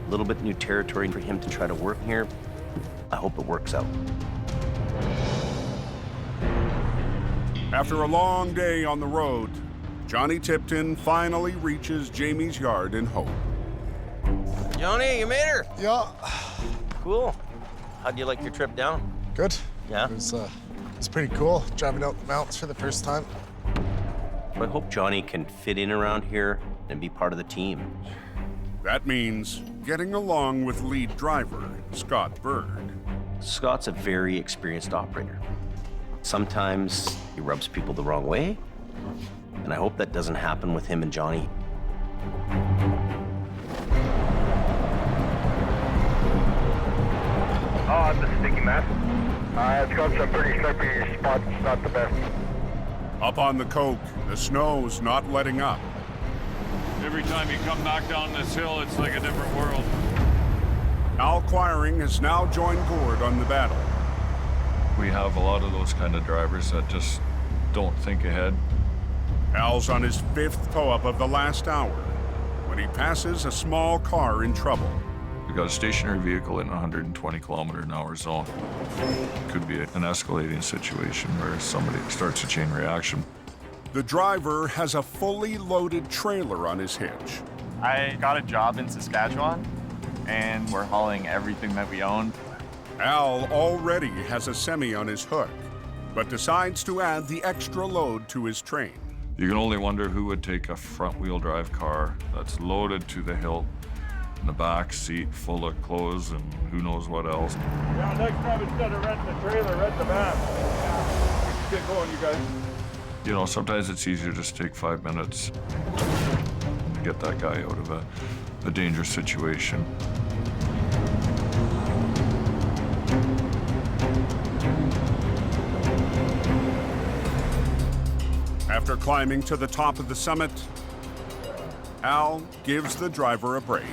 A little bit new territory for him to try to work here. I hope it works out. After a long day on the road, Johnny Tipton finally reaches Jamie's yard in Hope. Johnny, you made her. Yeah. Cool. How'd you like your trip down? Good. Yeah? It's pretty cool, driving out the mountains for the first time. I hope Johnny can fit in around here and be part of the team. That means getting along with lead driver, Scott Berg. Scott's a very experienced operator. Sometimes he rubs people the wrong way, and I hope that doesn't happen with him and Johnny. Oh, it's a sticky Matt. It's got some pretty slippery spots, not the best. Up on the coke, the snow's not letting up. Every time you come back down this hill, it's like a different world. Al Quiring has now joined Gord on the battle. We have a lot of those kind of drivers that just don't think ahead. Al's on his 5th tow-up of the last hour when he passes a small car in trouble. We got a stationary vehicle in a 120 kilometer an hour zone. Could be an escalating situation where somebody starts a chain reaction. The driver has a fully loaded trailer on his hitch. I got a job in Saskatchewan, and we're hauling everything that we own. Al already has a semi on his hook, but decides to add the extra load to his train. You can only wonder who would take a front-wheel drive car that's loaded to the hilt, in the back seat full of clothes and who knows what else. Yeah, next time instead of renting the trailer, rent the van. Get going, you guys. You know, sometimes it's easier to just take 5 minutes to get that guy out of a dangerous situation. After climbing to the top of the summit, Al gives the driver a break.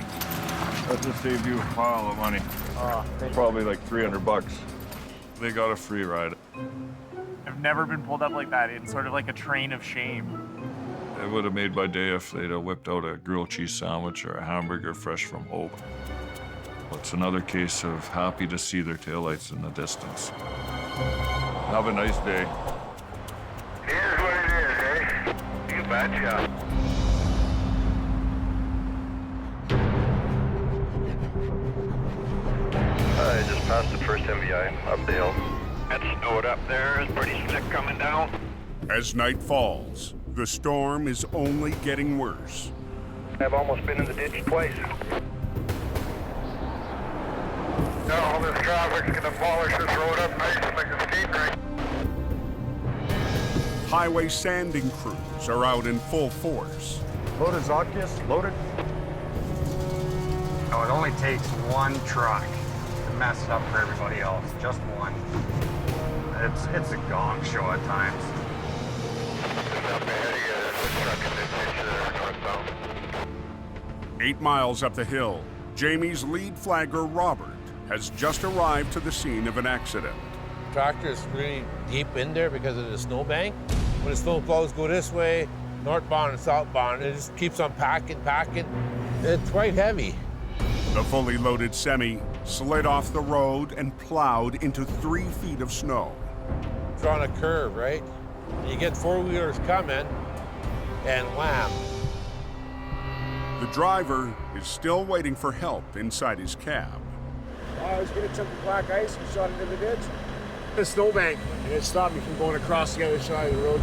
That just saved you a pile of money. Probably like $300. They got a free ride. I've never been pulled up like that. It's sort of like a train of shame. It would have made my day if they'd have whipped out a grilled cheese sandwich or a hamburger fresh from Hope. It's another case of happy to see their taillights in the distance. Have a nice day. Here's what it is, eh? You betcha. I just passed the first MVI up the hill. That snowed up there is pretty slick coming down. As night falls, the storm is only getting worse. I've almost been in the ditch twice. Now all this traffic's gonna polish this road up nice like a skate rink. Highway sanding crews are out in full force. Loaded Zodkiss, loaded. No, it only takes one truck to mess it up for everybody else. Just one. It's a gong show at times. Just up ahead of you, there's a truck in the ditch there northbound. 8 miles up the hill, Jamie's lead flagger, Robert, has just arrived to the scene of an accident. Tractor is really deep in there because of the snowbank. When the snow plows go this way, northbound and southbound, it just keeps on packing. It's quite heavy. The fully loaded semi slid off the road and plowed into 3 feet of snow. It's on a curve, right? You get four-wheelers coming, and wham. The driver is still waiting for help inside his cab. I was gonna jump the black ice and shot into the ditch. The snowbank, and it stopped me from going across the other side of the road.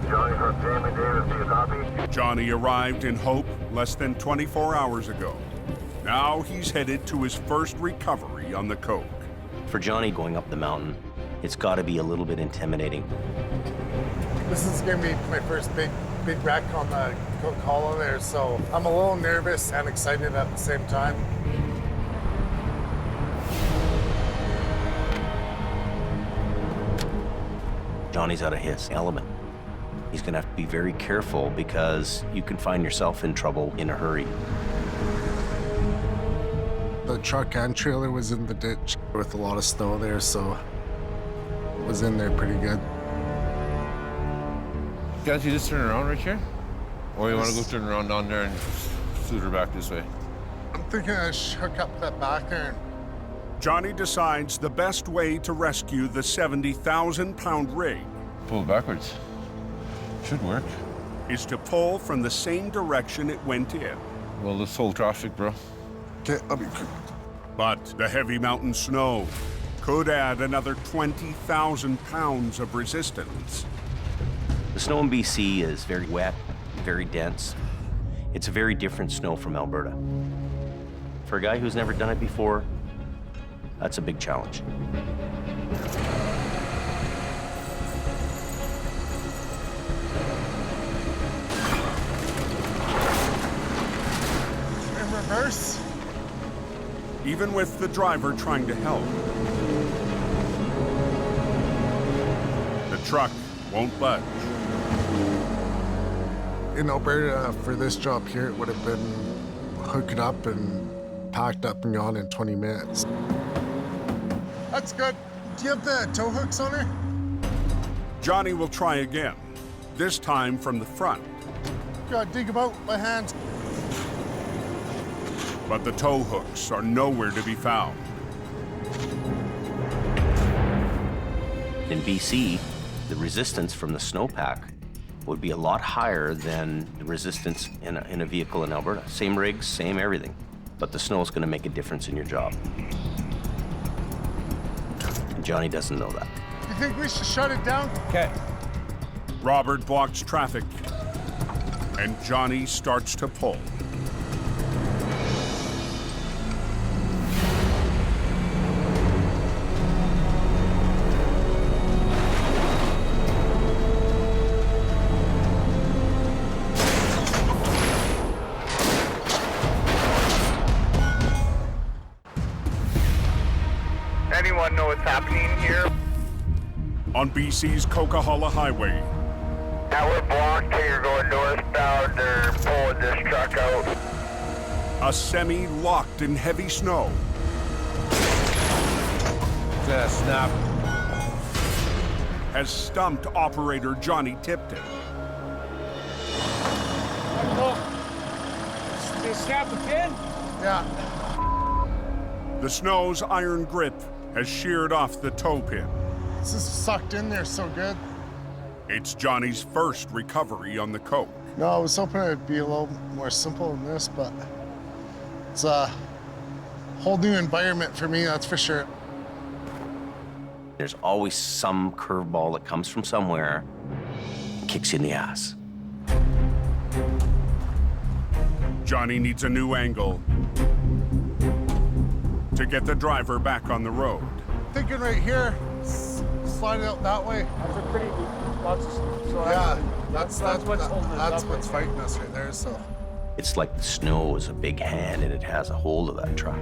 Johnny from Jamie Davis, do you copy? Johnny arrived in Hope less than 24 hours ago. Now he's headed to his first recovery on the coke. For Johnny going up the mountain, it's got to be a little bit intimidating. This is gonna be my first big wreck on the Cook Hollow there, so I'm a little nervous and excited at the same time. Johnny's out of his element. He's gonna have to be very careful because you can find yourself in trouble in a hurry. The truck and trailer was in the ditch with a lot of snow there, so it was in there pretty good. Can't you just turn around right here? Or you want to go turn around down there and shoot her back this way? I'm thinking I should hook up that back there. Johnny decides the best way to rescue the 70,000-pound rig Pull it backwards. Should work. is to pull from the same direction it went in. Well, let's hold traffic, bro. Okay, I'll be quick. But the heavy mountain snow could add another 20,000 pounds of resistance. The snow in BC is very wet, very dense. It's a very different snow from Alberta. For a guy who's never done it before, that's a big challenge. In reverse. even with the driver trying to help. The truck won't budge. In Alberta, for this job here, it would have been hooked up and packed up and gone in 20 minutes. That's good. Do you have the tow hooks on her? Johnny will try again, this time from the front. Gotta dig them out with my hands. But the tow hooks are nowhere to be found. In BC, the resistance from the snowpack would be a lot higher than the resistance in a vehicle in Alberta. Same rigs, same everything, but the snow is going to make a difference in your job. And Johnny doesn't know that. You think we should shut it down? Okay. Robert blocks traffic, and Johnny starts to pull. Anyone know what's happening here? On BC's Coquihalla Highway, Now we're blocked here going northbound. They're pulling this truck out. a semi locked in heavy snow. Snap. Has stumped operator Johnny Tipton. They snap the pin? Yeah. The snow's iron grip has sheared off the toe pin. This is sucked in there so good. It's Johnny's first recovery on the coke. No, I was hoping it'd be a little more simple than this, but it's a whole new environment for me, that's for sure. There's always some curveball that comes from somewhere and kicks you in the ass. Johnny needs a new angle to get the driver back on the road. Thinking right here, slide it out that way. That's a pretty deep. So Yeah, that's what's holding us that's up what's right fighting us right there. So It's like the snow is a big hand and it has a hold of that truck.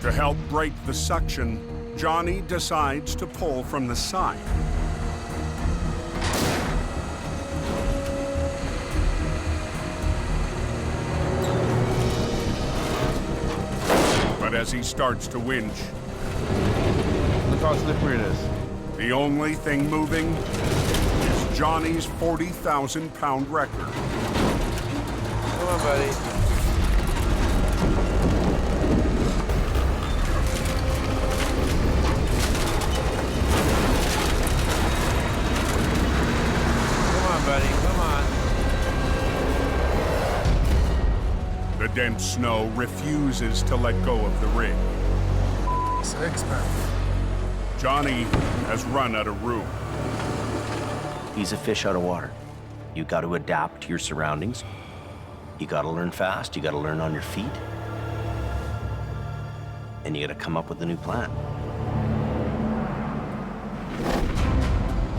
To help break the suction, Johnny decides to pull from the side. But as he starts to winch, Look how slippery it is. the only thing moving is Johnny's 40,000-pound record. Come on, buddy. Come on, buddy. Come on. The dense snow refuses to let go of the rig. six, man. Johnny has run out of room. He's a fish out of water. You got to adapt to your surroundings. You got to learn fast. You got to learn on your feet. And you got to come up with a new plan.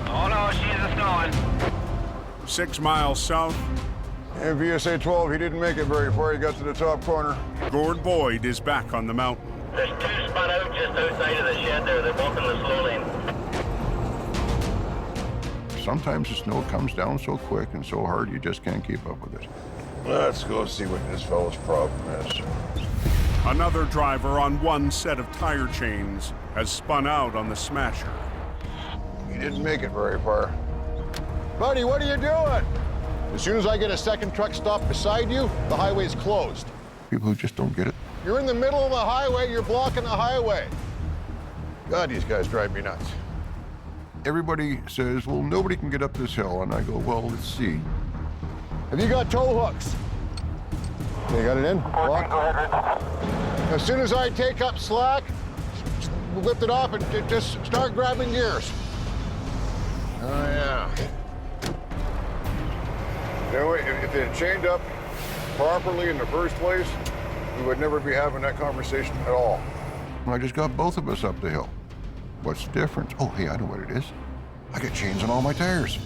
Oh no, she's snowing. 6 miles south, And VSA 12, he didn't make it very far. He got to the top corner. Gord Boyd is back on the mountain. There's two spun out just outside of the shed there. They're both in the slow lane. Sometimes the snow comes down so quick and so hard you just can't keep up with it. Let's go see what this fellow's problem is. Another driver on one set of tire chains has spun out on the smasher. He didn't make it very far. Buddy, what are you doing? As soon as I get a second truck stopped beside you, the highway's closed. People who just don't get it. You're in the middle of the highway, you're blocking the highway. God, these guys drive me nuts. Everybody says, well, nobody can get up this hill. And I go, well, let's see. Have you got tow hooks? You got it in? Lock? As soon as I take up slack, lift it off and just start grabbing gears. Oh, yeah. You know, if it had chained up properly in the first place, we would never be having that conversation at all. I just got both of us up the hill. What's the difference? Oh, hey, I know what it is. I got chains on all my tires.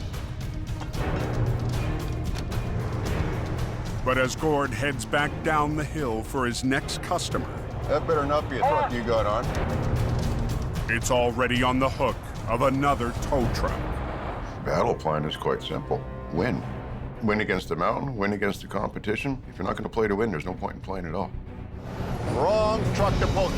But as Gord heads back down the hill for his next customer, That better not be a truck you got on. it's already on the hook of another tow truck. Battle plan is quite simple. Win. Win against the mountain, win against the competition. If you're not going to play to win, there's no point in playing at all. Wrong truck to pull.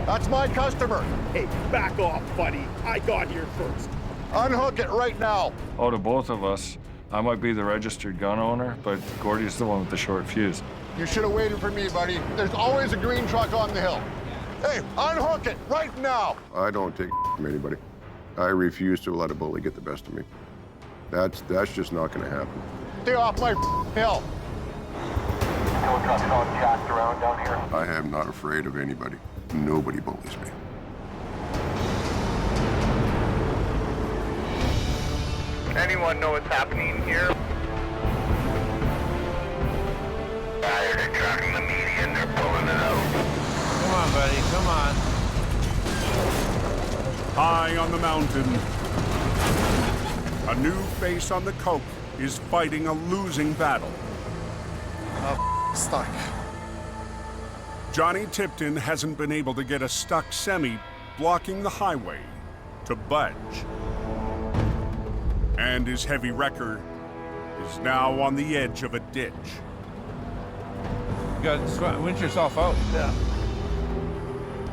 That's my customer. Hey, back off, buddy. I got here first. Unhook it right now. Out of both of us, I might be the registered gun owner, but Gordy's the one with the short fuse. You should have waited for me, buddy. There's always a green truck on the hill. Hey, unhook it right now. I don't take from anybody. I refuse to let a bully get the best of me. That's just not going to happen. Stay off my hill. Tow truck's all jacked around down here. I am not afraid of anybody. Nobody bullies me. Anyone know what's happening here? They're tracking the median. They're pulling it out. Come on, buddy. Come on. High on the mountain, a new face on the coke is fighting a losing battle. Stuck. Johnny Tipton hasn't been able to get a stuck semi blocking the highway to budge. And his heavy wrecker is now on the edge of a ditch. You gotta winch yourself out. Yeah.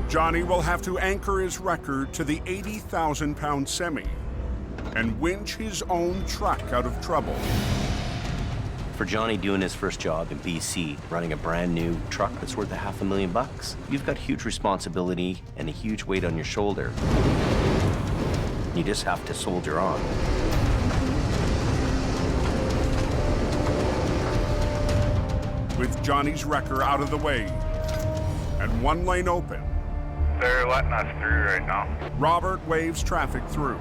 Johnny will have to anchor his wrecker to the 80,000-pound semi and winch his own truck out of trouble. For Johnny doing his first job in BC, running a brand new truck that's worth $500,000, you've got huge responsibility and a huge weight on your shoulder. You just have to soldier on. With Johnny's wrecker out of the way and one lane open, They're letting us through right now. Robert waves traffic through.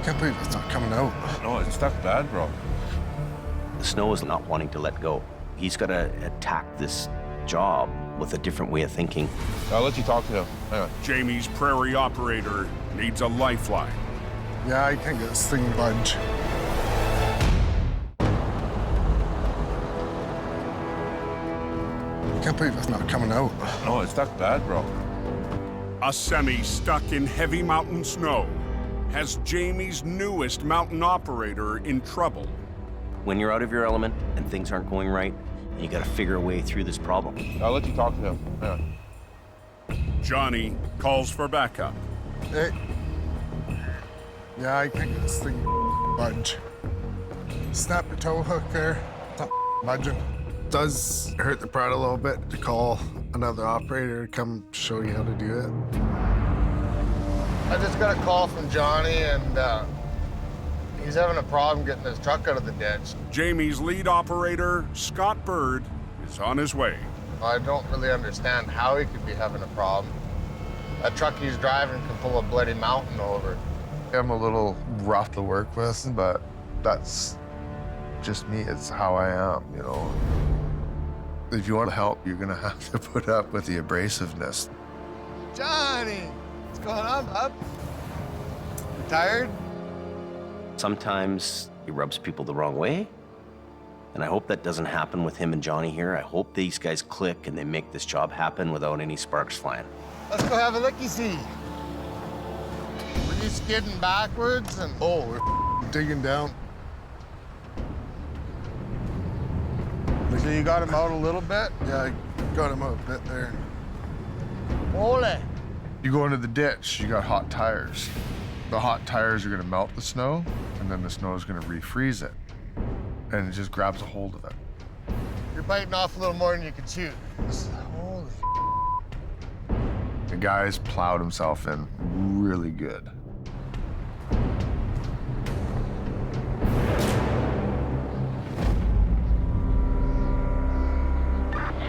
Can't believe it's not coming out. No, it's stuck bad, bro. The snow is not wanting to let go. He's got to attack this job with a different way of thinking. I'll let you talk to him. Hang on. Jamie's prairie operator needs a lifeline. Yeah, I can't get this thing to budge. Can't believe it's not coming out. No, it's stuck bad, bro. A semi stuck in heavy mountain snow has Jamie's newest mountain operator in trouble. When you're out of your element and things aren't going right, you got to figure a way through this problem. I'll let you talk to him. Hang on. Johnny calls for backup. Hey. Yeah, I can't get this thing to budge. Snap the tow hook there. It's not budging. Does hurt the pride a little bit to call another operator to come show you how to do it. I just got a call from Johnny, and he's having a problem getting his truck out of the ditch. Jamie's lead operator, Scott Berg, is on his way. I don't really understand how he could be having a problem. That truck he's driving can pull a bloody mountain over. I'm a little rough to work with, but that's just me. It's how I am, you know. If you want help, you're gonna have to put up with the abrasiveness. Johnny, what's going on, bub? You tired? Sometimes he rubs people the wrong way, and I hope that doesn't happen with him and Johnny here. I hope these guys click and they make this job happen without any sparks flying. Let's go have a looky-see. Were you skidding backwards and... Oh, we're digging down. So you got him out a little bit? Yeah, I got him out a bit there. Ole. You go into the ditch, you got hot tires. The hot tires are gonna melt the snow, and then the snow is gonna refreeze it. And it just grabs a hold of it. You're biting off a little more than you can chew. Holy. The guy's plowed himself in really good.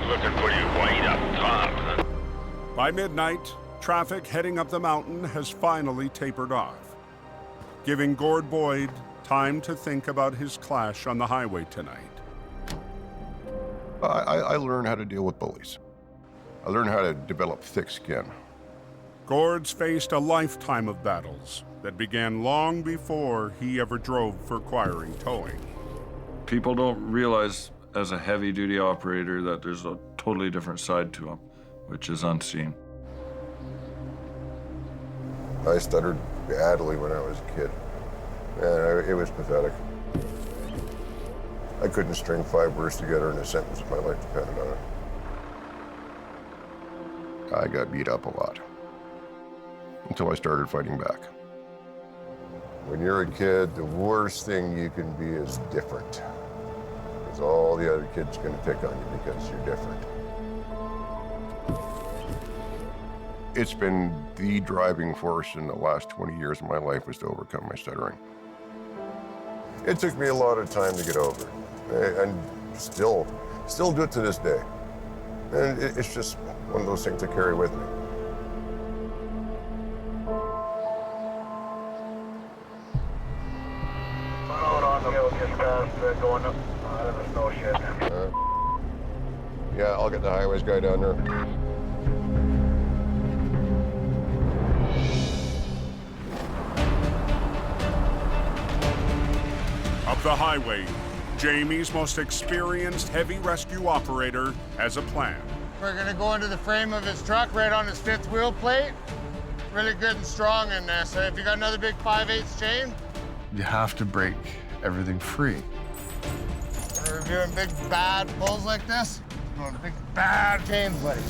Looking pretty white up top. By midnight, traffic heading up the mountain has finally tapered off, giving Gord Boyd time to think about his clash on the highway tonight. I learned how to deal with bullies. I learned how to develop thick skin. Gord's faced a lifetime of battles that began long before he ever drove for Quiring Towing. People don't realize as a heavy-duty operator that there's a totally different side to them, which is unseen. I stuttered badly when I was a kid. Man, it was pathetic. I couldn't string 5 words together in a sentence if my life depended on it. I got beat up a lot until I started fighting back. When you're a kid, the worst thing you can be is different. Because all the other kids are going to pick on you because you're different. It's been the driving force in the last 20 years of my life was to overcome my stuttering. It took me a lot of time to get over, and still do it to this day. And it's just one of those things I carry with me. Hold on the hill just past going up out of the snow shed. Yeah, I'll get the highways guy down there. Up the highway, Jamie's most experienced heavy rescue operator has a plan. We're gonna go into the frame of his truck right on his 5th wheel plate. Really good and strong in there. So if you got another big 5/8 chain, You have to break everything free. when we're doing big bad pulls like this, we're going big bad chains, buddy.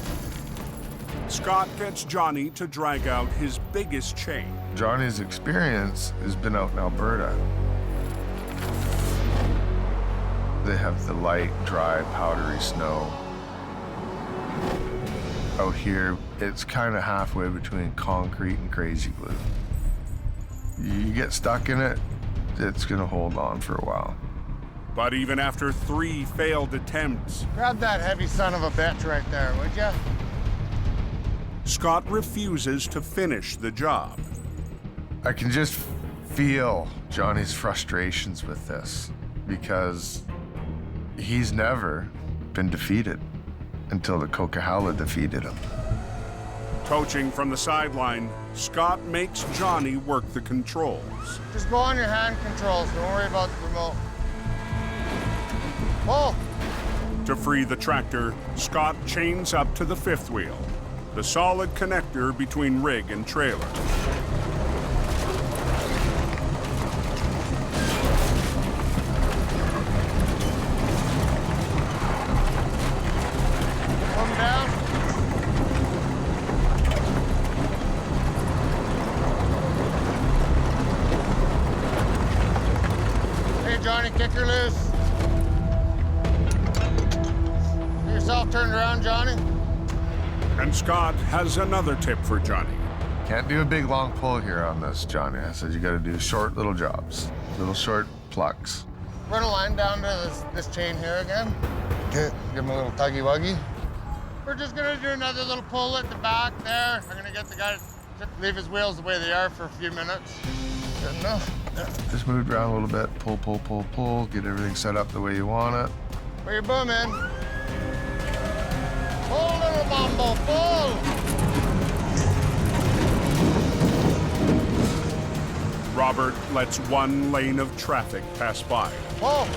Scott gets Johnny to drag out his biggest chain. Johnny's experience has been out in Alberta. They have the light, dry, powdery snow. Out here, it's kind of halfway between concrete and crazy glue. You get stuck in it, it's gonna hold on for a while. But even after 3 failed attempts, Grab that heavy son of a bitch right there, would ya? Scott refuses to finish the job. I can just feel Johnny's frustrations with this because he's never been defeated until the Coquihalla defeated him. Coaching from the sideline, Scott makes Johnny work the controls. Just go on your hand controls, don't worry about the remote. Pull! To free the tractor, Scott chains up to the 5th wheel, the solid connector between rig and trailer. Come down. Hey, Johnny, kick her loose. Get yourself turned around, Johnny. And Scott has another tip for Johnny. Can't do a big long pull here on this, Johnny. I said you gotta do short little jobs, little short plucks. Run a line down to this chain here again. Okay. Give him a little tuggy-wuggy. We're just gonna do another little pull at the back there. I'm gonna get the guy to leave his wheels the way they are for a few minutes. Good enough? Yeah. Just move it around a little bit, pull, pull, pull, pull, get everything set up the way you want it. Put your boom in. Pull, little mambo, pull! Robert lets 1 lane of traffic pass by. Pull!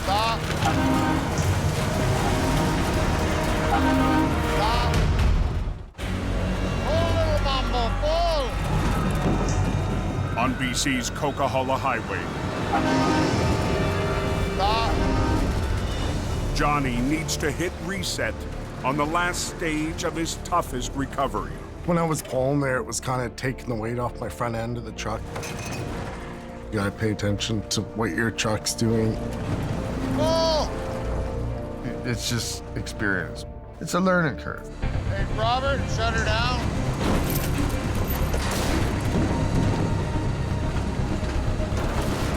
Stop. Stop. Pull, little mambo, pull! On BC's Coquihalla Highway, Stop. Johnny needs to hit reset on the last stage of his toughest recovery. When I was pulling there, it was kind of taking the weight off my front end of the truck. You gotta pay attention to what your truck's doing. Pull! It's just experience. It's a learning curve. Hey, Robert, shut her down.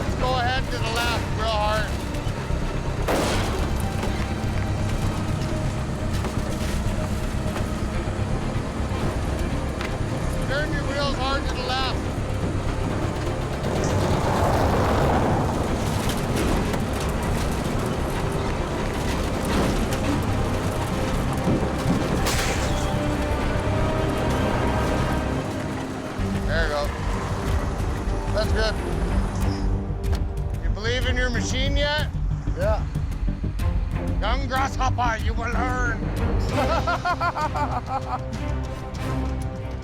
Let's go ahead to the left real hard. Turn your wheels hard to the left. Tupper, you will learn.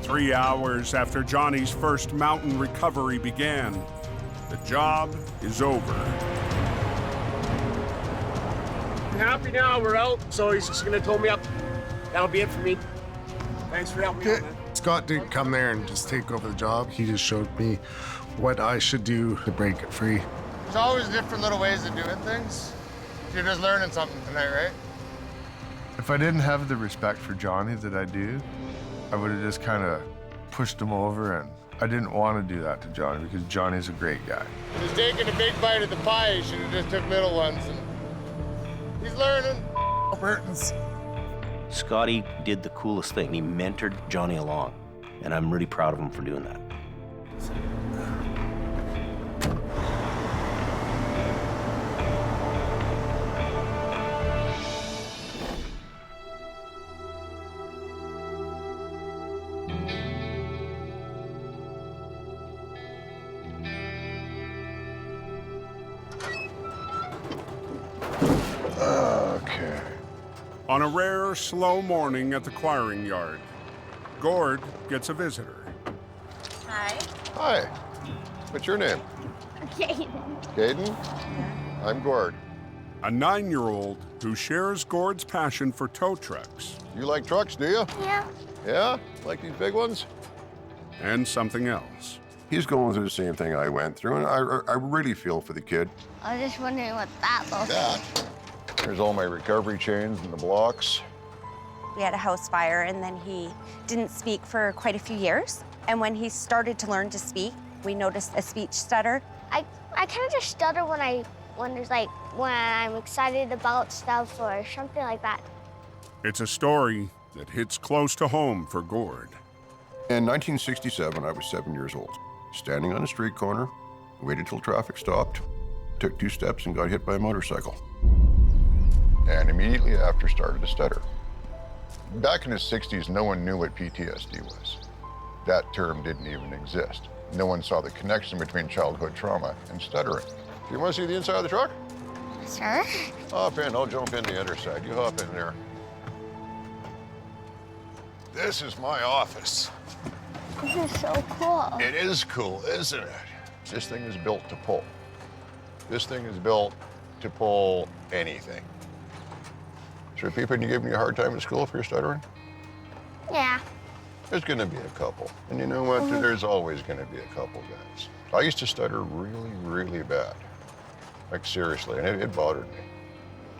3 hours after Johnny's first mountain recovery began, the job is over. I'm happy now, we're out, so he's just gonna tow me up. That'll be it for me. Thanks for helping me out, man. Scott didn't come there and just take over the job. He just showed me what I should do to break it free. There's always different little ways of doing things. You're just learning something tonight, right? If I didn't have the respect for Johnny that I do, I would have just kind of pushed him over, and I didn't want to do that to Johnny because Johnny's a great guy. He's taking a big bite of the pie. He should have just took little ones. And he's learning. Burton's. Scotty did the coolest thing. He mentored Johnny along, and I'm really proud of him for doing that. Okay. On a rare, slow morning at the Quiring yard, Gord gets a visitor. Hi. Hi. What's your name? Caden. Caden? I'm Gord. A 9-year-old who shares Gord's passion for tow trucks. You like trucks, do you? Yeah. Yeah? Like these big ones? And something else. He's going through the same thing I went through, and I really feel for the kid. I was just wondering what that looks like. There's all my recovery chains and the blocks. We had a house fire, and then he didn't speak for quite a few years. And when he started to learn to speak, we noticed a speech stutter. I kind of just stutter when I'm excited about stuff or something like that. It's a story that hits close to home for Gord. In 1967, I was 7 years old. Standing on a street corner, waited till traffic stopped, took 2 steps and got hit by a motorcycle. And immediately after started to stutter. Back in the 60s, no one knew what PTSD was. That term didn't even exist. No one saw the connection between childhood trauma and stuttering. Do you want to see the inside of the truck? Sure. Hop in, I'll jump in the other side. You hop in there. This is my office. This is so cool. It is cool, isn't it? This thing is built to pull. This thing is built to pull anything. So people giving you a hard time at school for your stuttering? Yeah. There's gonna be a couple. And you know what? There's always gonna be a couple guys. I used to stutter really, really bad. Like seriously, and it bothered me.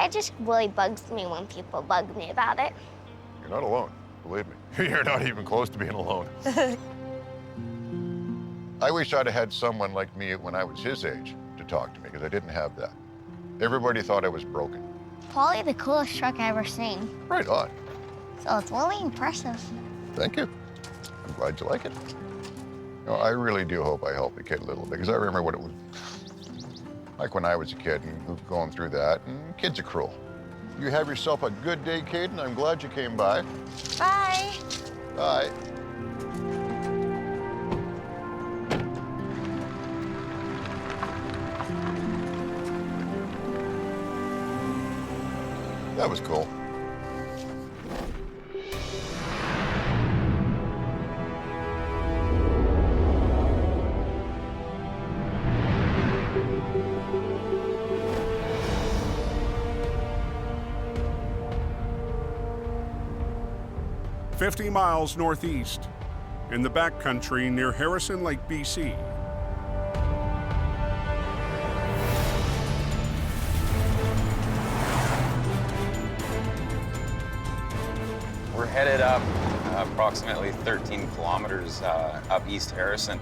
It just really bugs me when people bug me about it. You're not alone, believe me. You're not even close to being alone. I wish I'd have had someone like me when I was his age to talk to me, because I didn't have that. Everybody thought I was broken. Probably the coolest truck I ever seen. Right on. So it's really impressive. Thank you. I'm glad you like it. You know, I really do hope I help the kid a little bit, because I remember what it was like when I was a kid and going through that, and kids are cruel. You have yourself a good day, Caden. I'm glad you came by. Bye. Bye. That was cool. "50 miles northeast, in the backcountry near Harrison Lake, BC. We're headed up approximately 13 kilometers up East Harrison.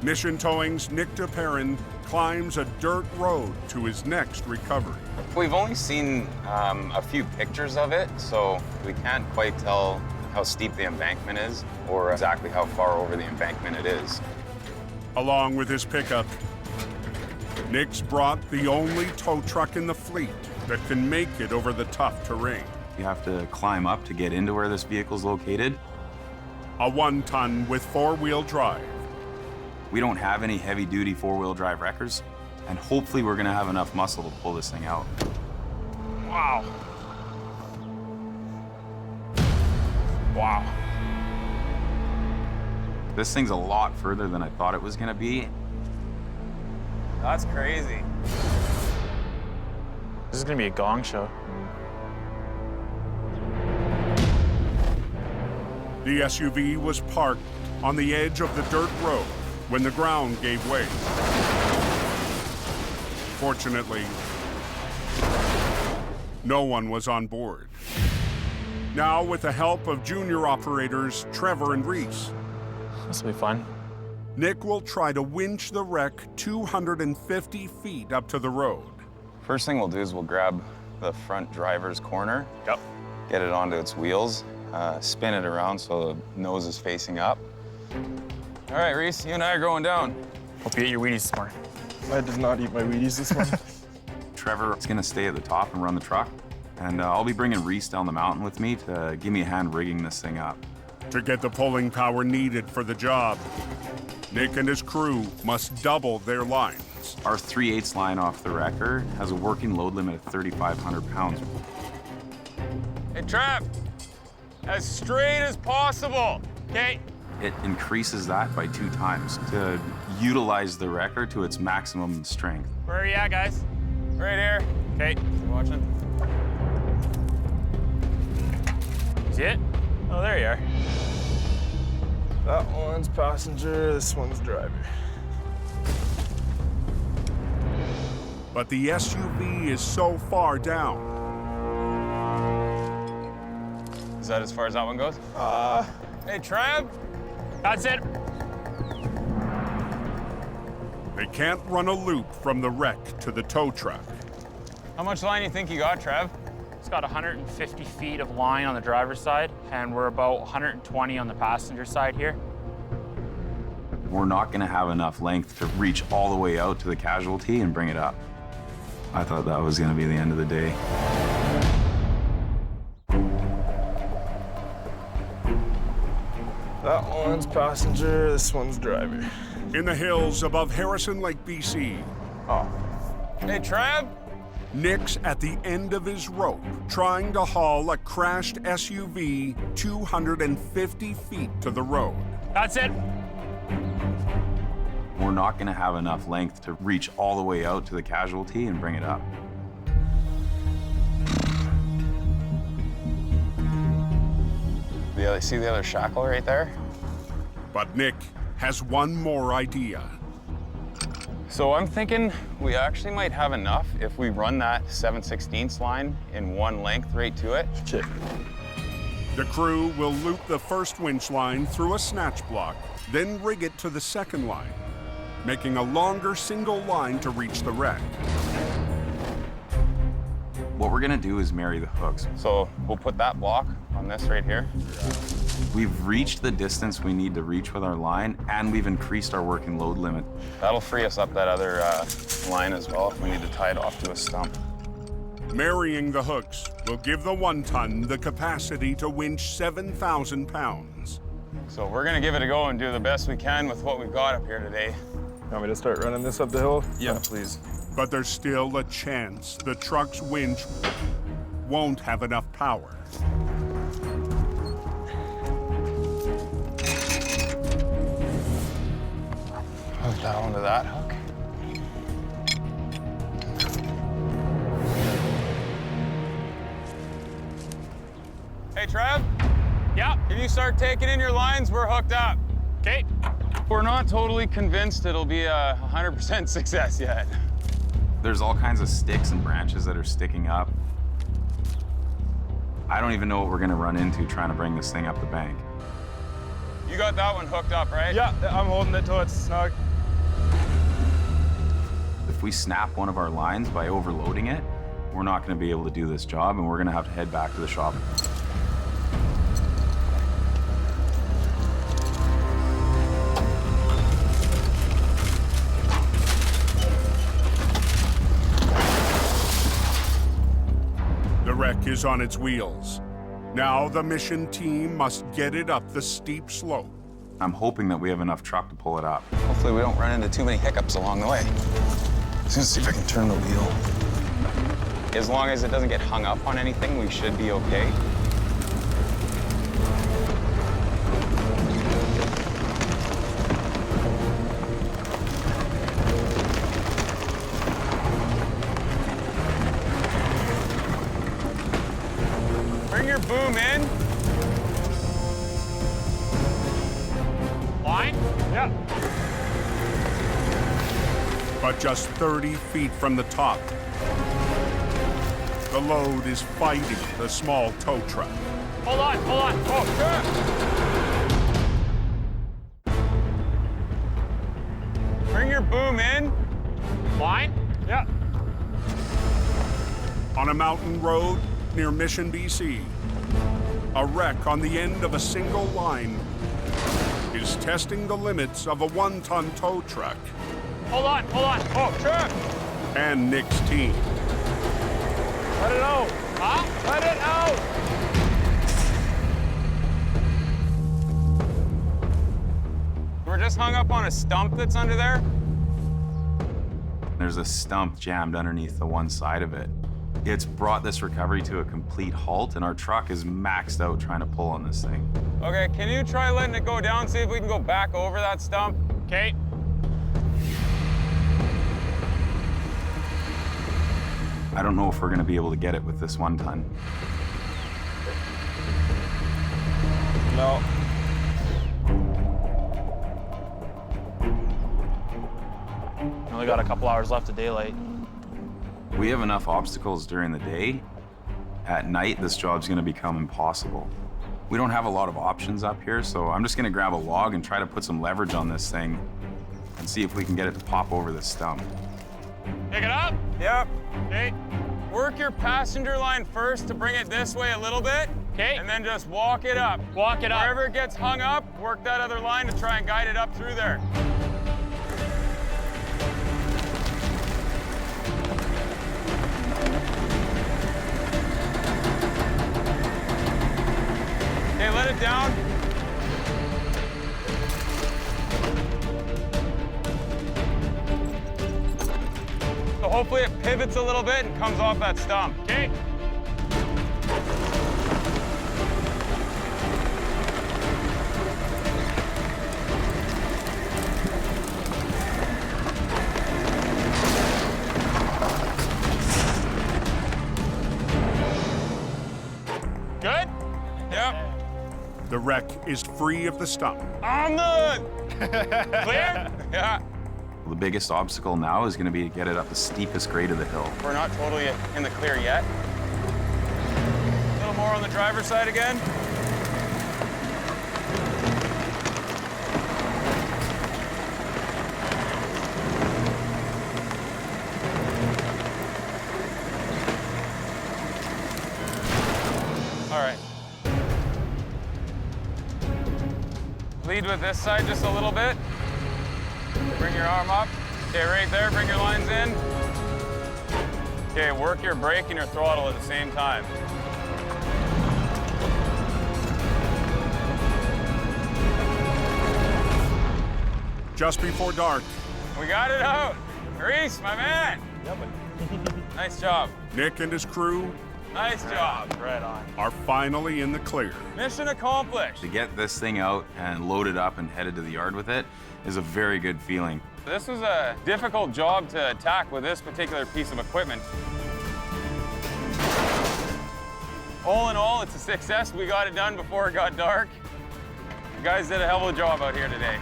Mission Towing's Nick DePerrin climbs a dirt road to his next recovery. We've only seen a few pictures of it, so we can't quite tell how steep the embankment is or exactly how far over the embankment it is. Along with his pickup, Nick's brought the only tow truck in the fleet that can make it over the tough terrain. You have to climb up to get into where this vehicle's located. A 1-ton with 4-wheel drive. We don't have any heavy-duty 4-wheel drive wreckers, and hopefully we're gonna have enough muscle to pull this thing out. Wow. Wow. This thing's a lot further than I thought it was gonna be. That's crazy. This is gonna be a gong show. The SUV was parked on the edge of the dirt road when the ground gave way. Fortunately, no one was on board. Now, with the help of junior operators Trevor and Reese, This will be fun. Nick will try to winch the wreck 250 feet up to the road. First thing we'll do is we'll grab the front driver's corner. Yep. Get it onto its wheels, spin it around so the nose is facing up. All right, Reese, you and I are going down. Hope you ate your Wheaties this morning. I did not eat my Wheaties this morning. Trevor is gonna stay at the top and run the truck. And I'll be bringing Reese down the mountain with me to give me a hand rigging this thing up. To get the pulling power needed for the job, Nick and his crew must double their lines. Our 3/8 line off the wrecker has a working load limit of 3,500 pounds. Hey, Trav, as straight as possible, okay? It increases that by 2 times to utilize the wrecker to its maximum strength. Where are you at, guys? Right here. Okay, you watching? See it? Oh, there you are. That one's passenger, this one's driver. But the SUV is so far down. Is that as far as that one goes? Hey, Trav. That's it. They can't run a loop from the wreck to the tow truck. How much line do you think you got, Trav? It's got 150 feet of line on the driver's side, and we're about 120 on the passenger side here. We're not gonna have enough length to reach all the way out to the casualty and bring it up. I thought that was gonna be the end of the day. That one's passenger, this one's driver. In the hills above Harrison Lake, BC. Oh. Hey, Trav. Nick's at the end of his rope, trying to haul a crashed SUV 250 feet to the road. That's it. We're not gonna have enough length to reach all the way out to the casualty and bring it up. See the other shackle right there? But Nick has one more idea. So I'm thinking we actually might have enough if we run that 7/16 line in one length right to it. Check. The crew will loop the first winch line through a snatch block, then rig it to the second line, making a longer single line to reach the wreck. What we're gonna do is marry the hooks. So we'll put that block on this right here. We've reached the distance we need to reach with our line, and we've increased our working load limit. That'll free us up that other line as well if we need to tie it off to a stump. Marrying the hooks will give the 1-ton the capacity to winch 7,000 pounds. So we're gonna give it a go and do the best we can with what we've got up here today. You want me to start running this up the hill? Yeah, please. But there's still a chance the truck's winch won't have enough power. Hook that onto that hook. Hey, Trav. Yeah. If you start taking in your lines, we're hooked up. Okay. We're not totally convinced it'll be a 100% success yet. There's all kinds of sticks and branches that are sticking up. I don't even know what we're gonna run into trying to bring this thing up the bank. You got that one hooked up, right? Yeah, I'm holding it till it's snug. If we snap one of our lines by overloading it, we're not gonna be able to do this job, and we're gonna have to head back to the shop. The wreck is on its wheels. Now the mission team must get it up the steep slope. I'm hoping that we have enough truck to pull it up. Hopefully we don't run into too many hiccups along the way. Let's just see if I can turn the wheel. As long as it doesn't get hung up on anything, we should be okay. Bring your boom in. Line? Yep. But just 30 feet from the top, the load is fighting the small tow truck. Hold on. Oh, sure. Bring your boom in. Line? Yep. On a mountain road near Mission, BC, a wreck on the end of a single line is testing the limits of a 1-ton tow truck. Hold on. Oh, sure. And Nick's team. Let it out. Huh? Let it out. We're just hung up on a stump that's under there. There's a stump jammed underneath the one side of it. It's brought this recovery to a complete halt, and our truck is maxed out trying to pull on this thing. Okay, can you try letting it go down, see if we can go back over that stump? Okay. I don't know if we're gonna be able to get it with this 1-ton. No. Only got a couple hours left of daylight. We have enough obstacles during the day. At night, this job's gonna become impossible. We don't have a lot of options up here, so I'm just gonna grab a log and try to put some leverage on this thing and see if we can get it to pop over this stump. Pick it up? Yep. Okay. Work your passenger line first to bring it this way a little bit. Okay. And then just walk it up. Walk it up. Wherever it gets hung up, work that other line to try and guide it up through there. Okay, let it down. So hopefully it pivots a little bit and comes off that stump. Okay. Good? Yep. The wreck is free of the stump. On the clear? Yeah. The biggest obstacle now is gonna be to get it up the steepest grade of the hill. We're not totally in the clear yet. A little more on the driver's side again. All right. Lead with this side just a little bit. Bring your arm up. Okay, right there, bring your lines in. Okay, work your brake and your throttle at the same time. Just before dark, We got it out. Reese, my man. Nice job. Nick and his crew Nice job. Right on. are finally in the clear. Mission accomplished. To get this thing out and loaded up and headed to the yard with it is a very good feeling. This was a difficult job to attack with this particular piece of equipment. All in all, it's a success. We got it done before it got dark. You guys did a hell of a job out here today.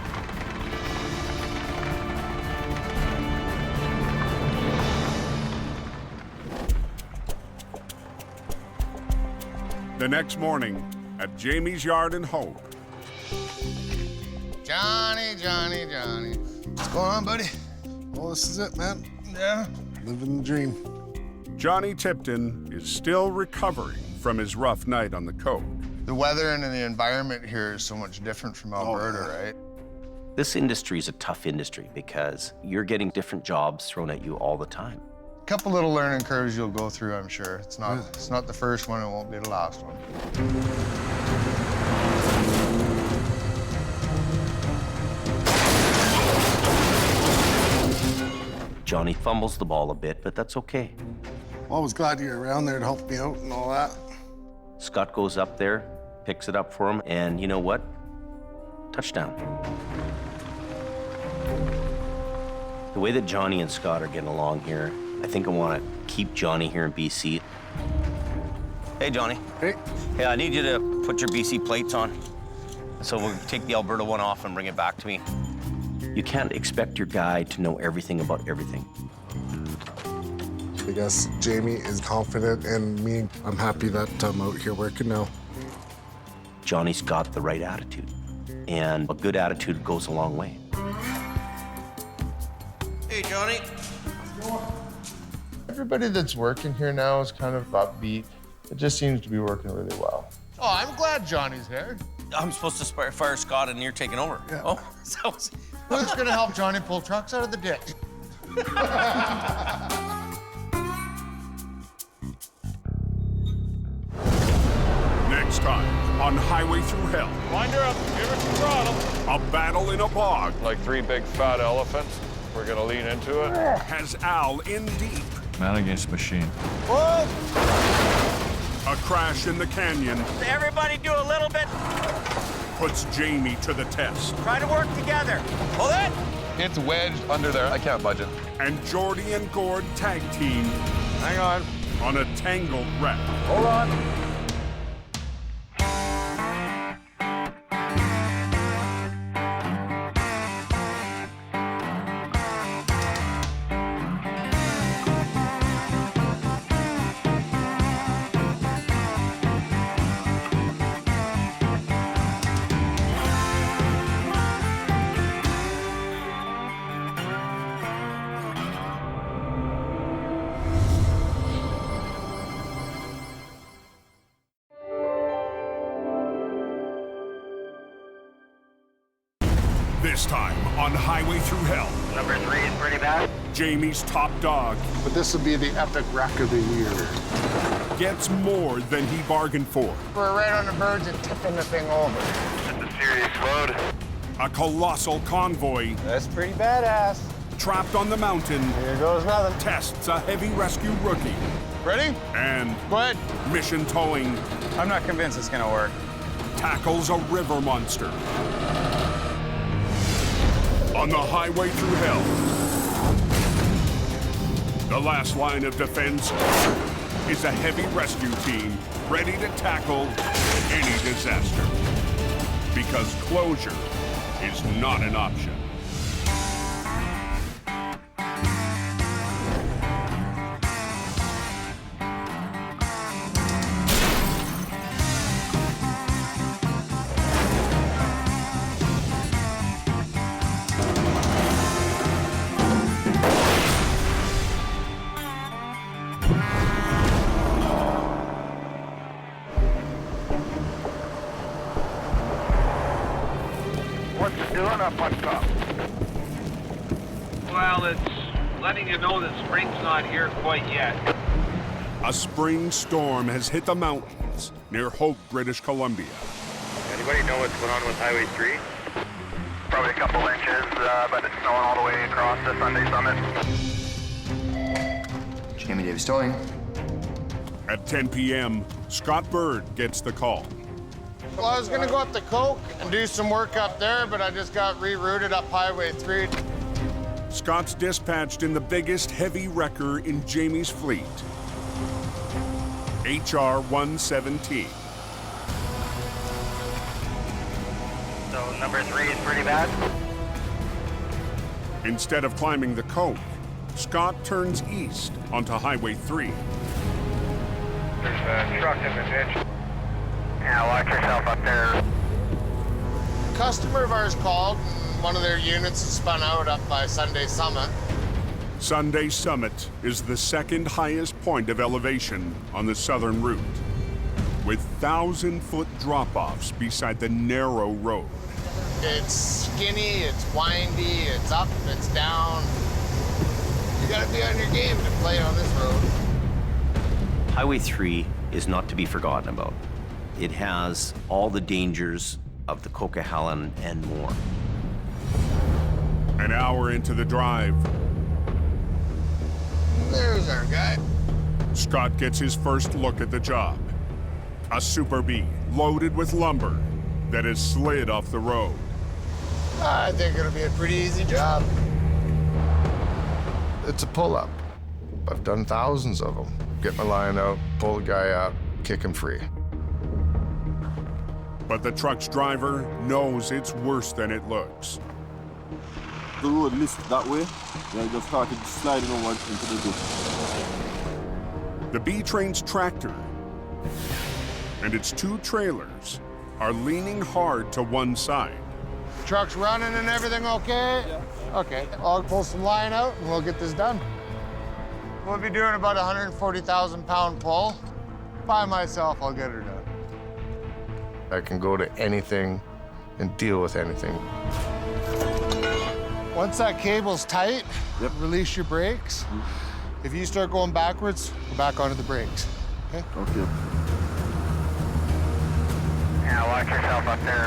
The next morning, at Jamie's yard in Hope, Johnny. What's going on, buddy? Well, this is it, man. Yeah. Living the dream. Johnny Tipton is still recovering from his rough night on the Cove. The weather and the environment here is so much different from Alberta, right? This industry is a tough industry because you're getting different jobs thrown at you all the time. A couple little learning curves you'll go through, I'm sure. It's not the first one, it won't be the last one. Johnny fumbles the ball a bit, but that's okay. Well, I was glad you were around there to help me out and all that. Scott goes up there, picks it up for him, and you know what? Touchdown. The way that Johnny and Scott are getting along here, I think I want to keep Johnny here in BC. Hey, Johnny. Hey. Hey, I need you to put your BC plates on. So we'll take the Alberta one off and bring it back to me. You can't expect your guy to know everything about everything. I guess Jamie is confident in me. I'm happy that I'm out here working now. Johnny's got the right attitude, and a good attitude goes a long way. Hey, Johnny. Everybody that's working here now is kind of upbeat. It just seems to be working really well. Oh, I'm glad Johnny's here. I'm supposed to fire Scott, and you're taking over. Yeah. Oh, so Who's gonna help Johnny pull trucks out of the ditch? Next time on Highway Through Hell. Wind her up, give her some throttle. A battle in a bog. Like 3 big fat elephants. We're gonna lean into it. Has Al in deep. Man against machine. Whoa! A crash in the canyon. Everybody do a little bit. Puts Jamie to the test. Try to work together. Hold it. It's wedged under there. I can't budge it. And Jordy and Gord tag team. Hang on. On a tangled wreck. Hold on. This time on Highway Through Hell. Number 3 is pretty bad. Jamie's top dog But this would be the epic wreck of the year. gets more than he bargained for. We're right on the verge of tipping the thing over. It's a serious load. A colossal convoy That's pretty badass. trapped on the mountain Here goes nothing. tests a heavy rescue rookie. Ready? And Go ahead. mission towing I'm not convinced it's gonna work. tackles a river monster. On the Highway Through Hell. The last line of defense is a heavy rescue team ready to tackle any disaster. Because closure is not an option. What's it doing up on top? Well, it's letting you know that spring's not here quite yet. A spring storm has hit the mountains near Hope, British Columbia. Anybody know what's going on with Highway 3? Probably a couple inches, but it's snowing all the way across the Sunday Summit. Jamie Davis towing. At 10 p.m., Scott Berg gets the call. Well, I was gonna go up to Coke and do some work up there, but I just got rerouted up Highway 3. Scott's dispatched in the biggest heavy wrecker in Jamie's fleet, HR 117. So number 3 is pretty bad. Instead of climbing the Coke, Scott turns east onto Highway 3. There's a truck in the ditch. Yeah, watch yourself up there. A customer of ours called, and one of their units is spun out up by Sunday Summit. Sunday Summit is the second highest point of elevation on the southern route, with 1,000-foot drop-offs beside the narrow road. It's skinny, it's windy, it's up, it's down. You gotta be on your game to play on this road. Highway 3 is not to be forgotten about. It has all the dangers of the Coquihalla and more. An hour into the drive, There's our guy. Scott gets his first look at the job. A Super B loaded with lumber that has slid off the road. I think it'll be a pretty easy job. It's a pull-up. I've done thousands of them. Get my line out, pull the guy up, kick him free. But the truck's driver knows it's worse than it looks. The road missed that way, and I just started sliding over into the ditch. The B-Train's tractor and its 2 trailers are leaning hard to one side. Truck's running and everything okay? Yeah. Okay, I'll pull some line out and we'll get this done. We'll be doing about a 140,000 pound pull. By myself, I'll get her done. I can go to anything and deal with anything. Once that cable's tight, release your brakes. If you start going backwards, go back onto the brakes, okay? Okay. Yeah, watch yourself up there.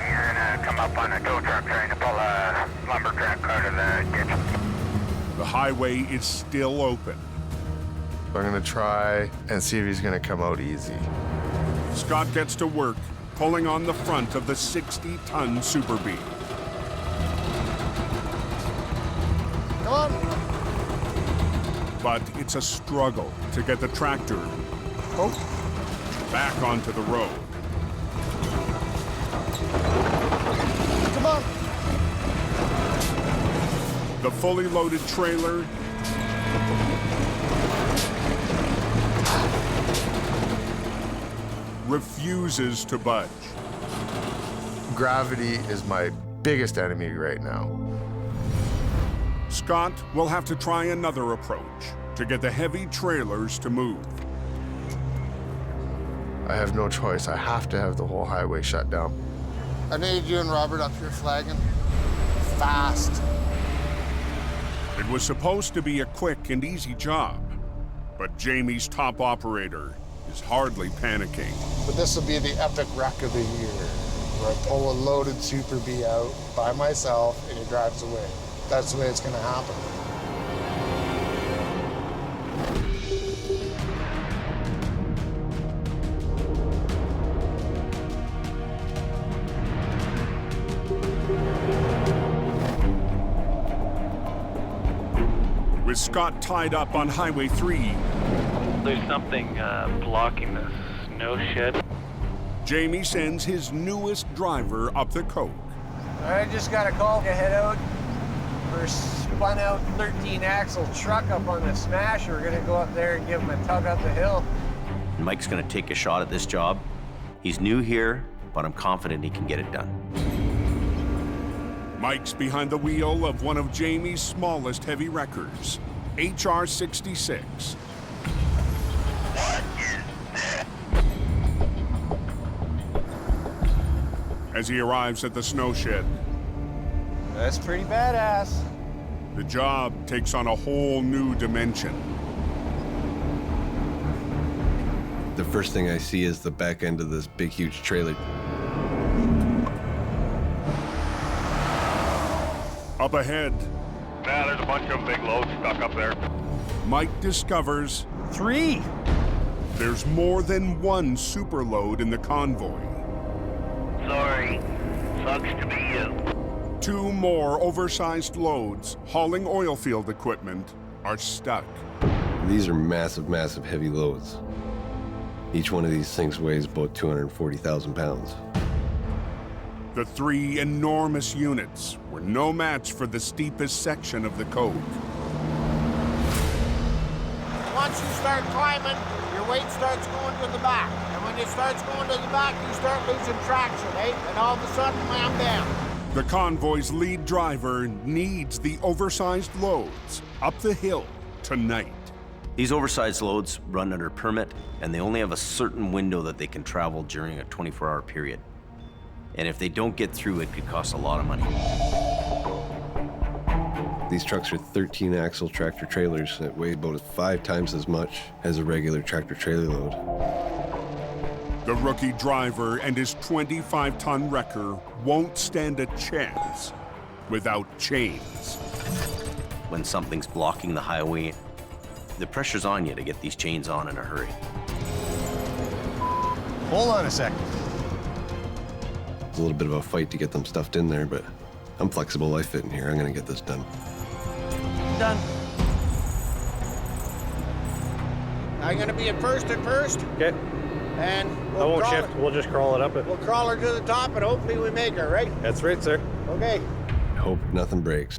You're gonna come up on a tow truck trying to pull a lumber truck out of the ditch. The highway is still open. I'm gonna try and see if he's gonna come out easy. Scott gets to work, pulling on the front of the 60-ton Super B. Come on. But it's a struggle to get the tractor back onto the road. Come on. The fully loaded trailer refuses to budge. Gravity is my biggest enemy right now. Scott will have to try another approach to get the heavy trailers to move. I have no choice. I have to have the whole highway shut down. I need you and Robert up here flagging. Fast. It was supposed to be a quick and easy job, but Jamie's top operator is hardly panicking. But this will be the epic wreck of the year, where I pull a loaded Super B out by myself and he drives away. That's the way it's gonna happen. With Scott tied up on Highway 3, there's something blocking the snow shed. Jamie sends his newest driver up the coke. I just got a call to head out for a spun out 13-axle truck up on the smasher. We're gonna go up there and give him a tug up the hill. Mike's gonna take a shot at this job. He's new here, but I'm confident he can get it done. Mike's behind the wheel of one of Jamie's smallest heavy wreckers, HR 66. As he arrives at the snow shed, That's pretty badass. the job takes on a whole new dimension. The first thing I see is the back end of this big, huge trailer. Up ahead, Yeah, there's a bunch of big loads stuck up there. Mike discovers 3. There's more than one super load in the convoy. Sorry. Sucks to be you. 2 more oversized loads hauling oil field equipment are stuck. These are massive, massive heavy loads. Each one of these things weighs about 240,000 pounds. The 3 enormous units were no match for the steepest section of the coke. Once you start climbing, your weight starts going to the back. And when it starts going to the back, you start losing traction, eh? And all of a sudden, wham, bam. The convoy's lead driver needs the oversized loads up the hill tonight. These oversized loads run under permit, and they only have a certain window that they can travel during a 24-hour period. And if they don't get through, it could cost a lot of money. These trucks are 13-axle tractor trailers that weigh about 5 times as much as a regular tractor trailer load. The rookie driver and his 25-ton wrecker won't stand a chance without chains. When something's blocking the highway, the pressure's on you to get these chains on in a hurry. Hold on a second. It's a little bit of a fight to get them stuffed in there, but I'm flexible. I fit in here. I'm gonna get this done. Done. I'm gonna be at first. Okay. and I won't shift. We'll just crawl it up. We'll crawl her to the top, and hopefully we make her, right? That's right, sir. Okay. Hope nothing breaks.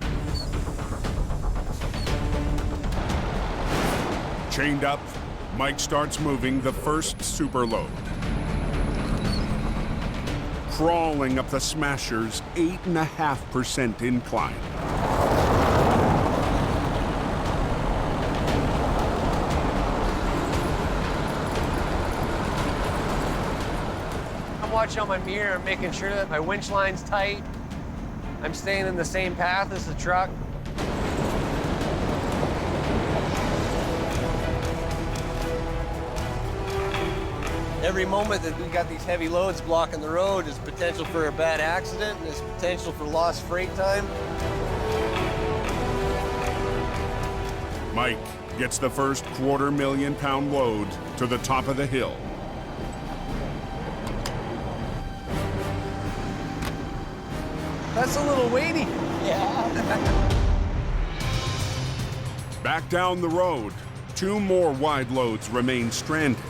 Chained up, Mike starts moving the first super load. Crawling up the Smasher's 8.5% incline. I'm watching on my mirror, making sure that my winch line's tight. I'm staying in the same path as the truck. Every moment that we got these heavy loads blocking the road is potential for a bad accident and there's potential for lost freight time. Mike gets the first $250,000 load to the top of the hill. That's a little weighty. Yeah. Back down the road, 2 more wide loads remain stranded.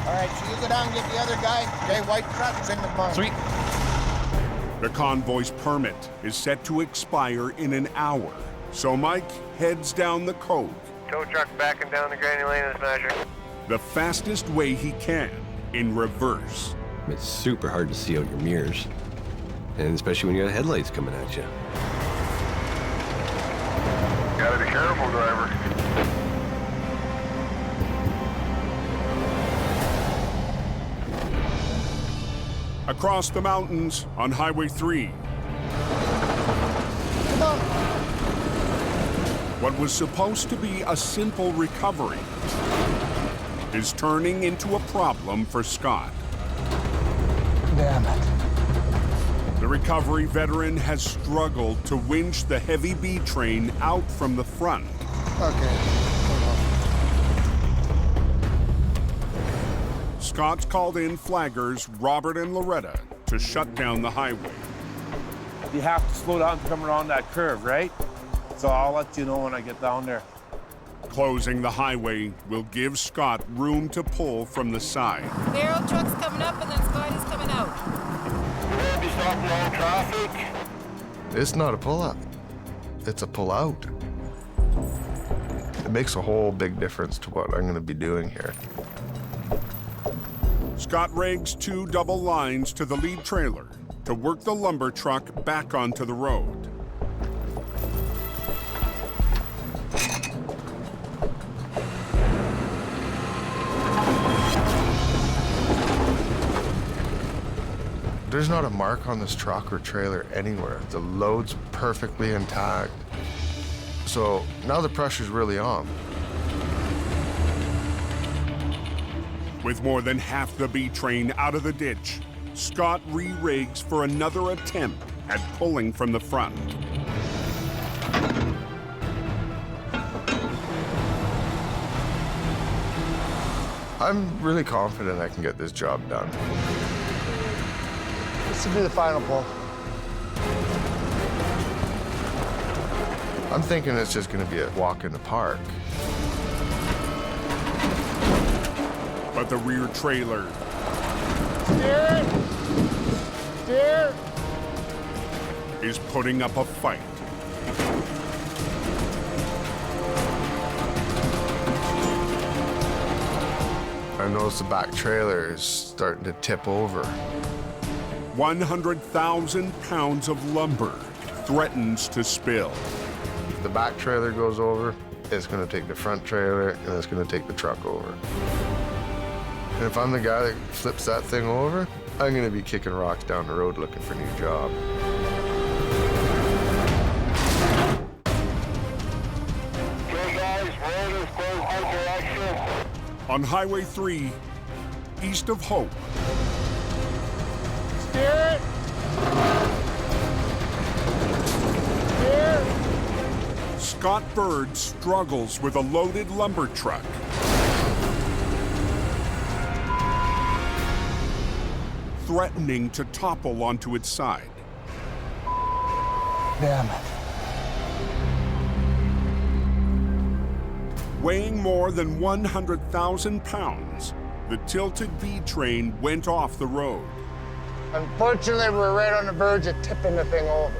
All right, so you go down and get the other guy. Okay, white truck's in the barn. Sweet. The convoy's permit is set to expire in an hour, so Mike heads down the cove. Tow truck backing down the granny lane of the Smasher. The fastest way he can, in reverse. It's super hard to see out your mirrors, and especially when you got headlights coming at you. Gotta be careful, driver. Across the mountains on Highway 3. Come on. What was supposed to be a simple recovery is turning into a problem for Scott. Damn it. The recovery veteran has struggled to winch the heavy B train out from the front. Okay. Scott's called in flaggers Robert and Loretta to shut down the highway. You have to slow down to come around that curve, right? So I'll let you know when I get down there. Closing the highway will give Scott room to pull from the side. Narrow truck's coming up and then Scotty's coming out. We'll be stopping all traffic. It's not a pull-up. It's a pull-out. It makes a whole big difference to what I'm going to be doing here. Scott rigs 2 double lines to the lead trailer to work the lumber truck back onto the road. There's not a mark on this truck or trailer anywhere. The load's perfectly intact. So now the pressure's really on. With more than half the B train out of the ditch, Scott re-rigs for another attempt at pulling from the front. I'm really confident I can get this job done. This will be the final pull. I'm thinking it's just going to be a walk in the park. But the rear trailer Steer it! Steer! is putting up a fight. I noticed the back trailer is starting to tip over. 100,000 pounds of lumber threatens to spill. If the back trailer goes over, it's going to take the front trailer and it's going to take the truck over. And if I'm the guy that flips that thing over, I'm going to be kicking rocks down the road looking for a new job. Okay, guys, road is closed one direction. On Highway 3, east of Hope, Steer it! Steer! Scott Bird struggles with a loaded lumber truck. Threatening to topple onto its side. Damn it. Weighing more than 100,000 pounds, the tilted B train went off the road. Unfortunately, we're right on the verge of tipping the thing over.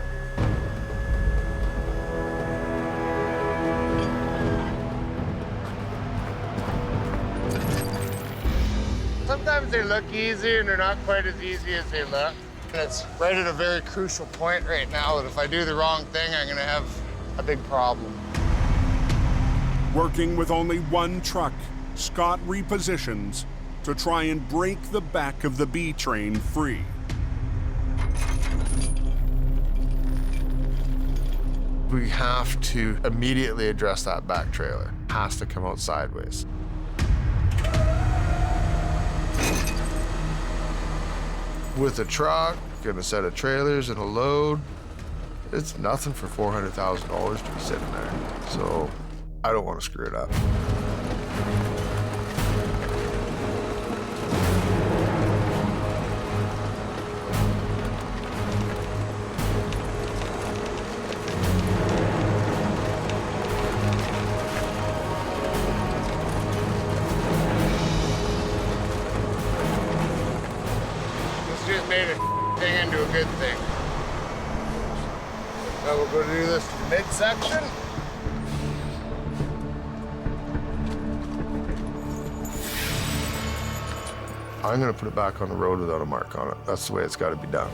Sometimes they look easy and they're not quite as easy as they look. And it's right at a very crucial point right now that if I do the wrong thing, I'm gonna have a big problem. Working with only one truck, Scott repositions to try and break the back of the B train free. We have to immediately address that back trailer. It has to come out sideways. With a truck and a set of trailers and a load, it's nothing for $400,000 to be sitting there. So I don't want to screw it up. Made a thing into a good thing. Now we're going to do this midsection. I'm going to put it back on the road without a mark on it. That's the way it's got to be done.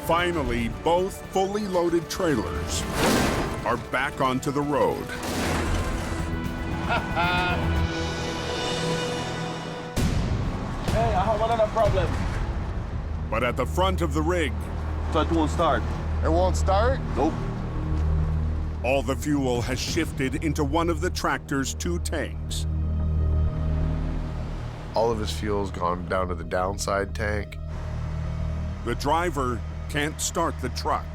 Finally, both fully loaded trailers are back onto the road. Hey, I have another problem. But at the front of the rig, So it won't start. It won't start? Nope. all the fuel has shifted into one of the tractor's 2 tanks. All of his fuel's gone down to the downside tank. The driver can't start the truck.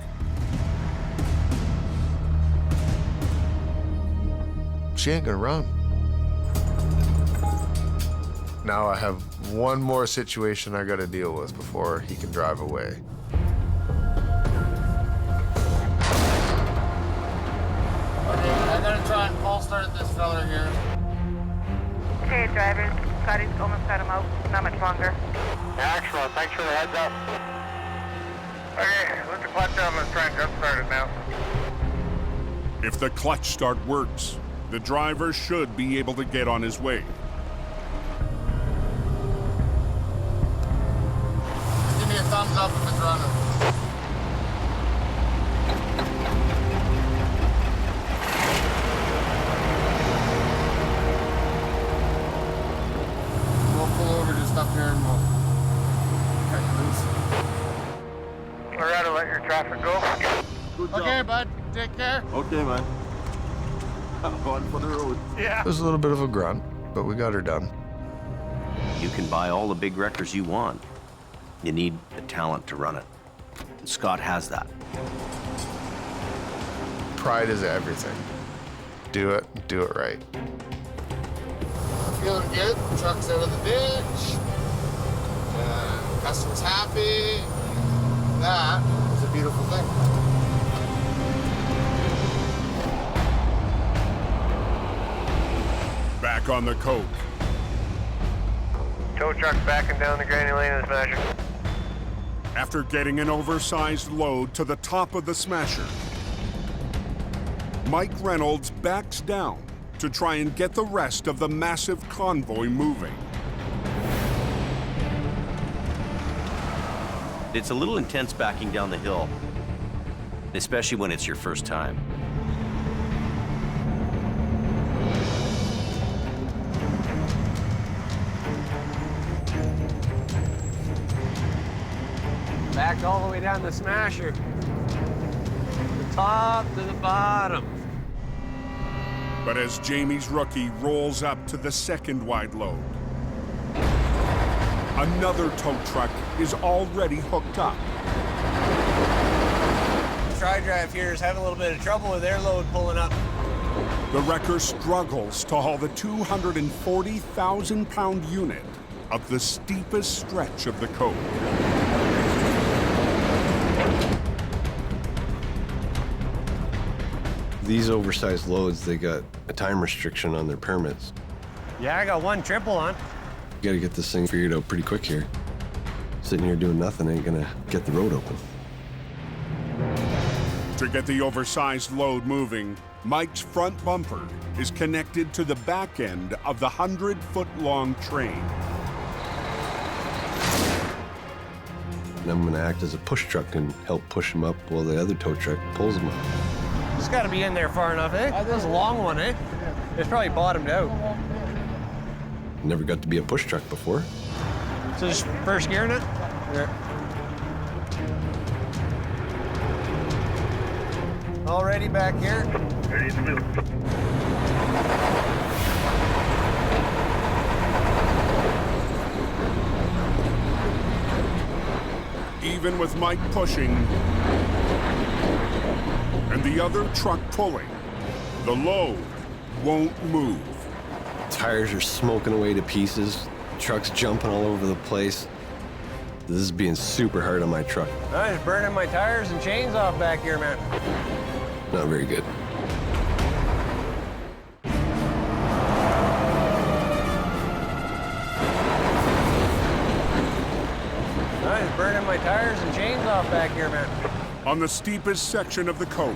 She ain't gonna run. Now I have one more situation I gotta deal with before he can drive away. Okay, I gotta try and false start this fella here. Okay, driver, Scotty's almost got him out. Not much longer. Excellent, thanks for the heads up. Okay, let the clutch out. I'm gonna try and jump start it now. If the clutch start works, the driver should be able to get on his way. Give me a thumbs up if it's running. We'll pull over just up here and we'll cut you loose. Loretta, let your traffic go. Good job. Okay, bud. Take care. Okay, man. Going for the road. Yeah. There's a little bit of a grunt, but we got her done. You can buy all the big wreckers you want. You need the talent to run it. And Scott has that. Pride is everything. Do it right. Feeling good. Truck's out of the ditch. Customer's happy. That is a beautiful thing. Back on the coke. Tow truck's backing down the granny lane of the Smasher. After getting an oversized load to the top of the Smasher, Mike Reynolds backs down to try and get the rest of the massive convoy moving. It's a little intense backing down the hill, especially when it's your first time. Backed all the way down the Smasher. The top to the bottom. But as Jamie's rookie rolls up to the second wide load, another tow truck is already hooked up. Tri-Drive here is having a little bit of trouble with their load pulling up. The wrecker struggles to haul the 240,000-pound unit up the steepest stretch of the cove. These oversized loads, they got a time restriction on their permits. Yeah, I got one triple on. You gotta get this thing figured out pretty quick here. Sitting here doing nothing ain't gonna get the road open. To get the oversized load moving, Mike's front bumper is connected to the back end of the 100-foot-long train. And I'm gonna act as a push truck and help push him up while the other tow truck pulls him up. It's got to be in there far enough, eh? This is a long one, eh? It's probably bottomed out. Never got to be a push truck before. So just first gearing it? Yeah. All ready back here? Ready to move. Even with Mike pushing and the other truck pulling, the load won't move. Tires are smoking away to pieces, trucks jumping all over the place. This is being super hard on my truck. I'm just burning my tires and chains off back here, man. Not very good. I'm just burning my tires and chains off back here, man. On the steepest section of the coke,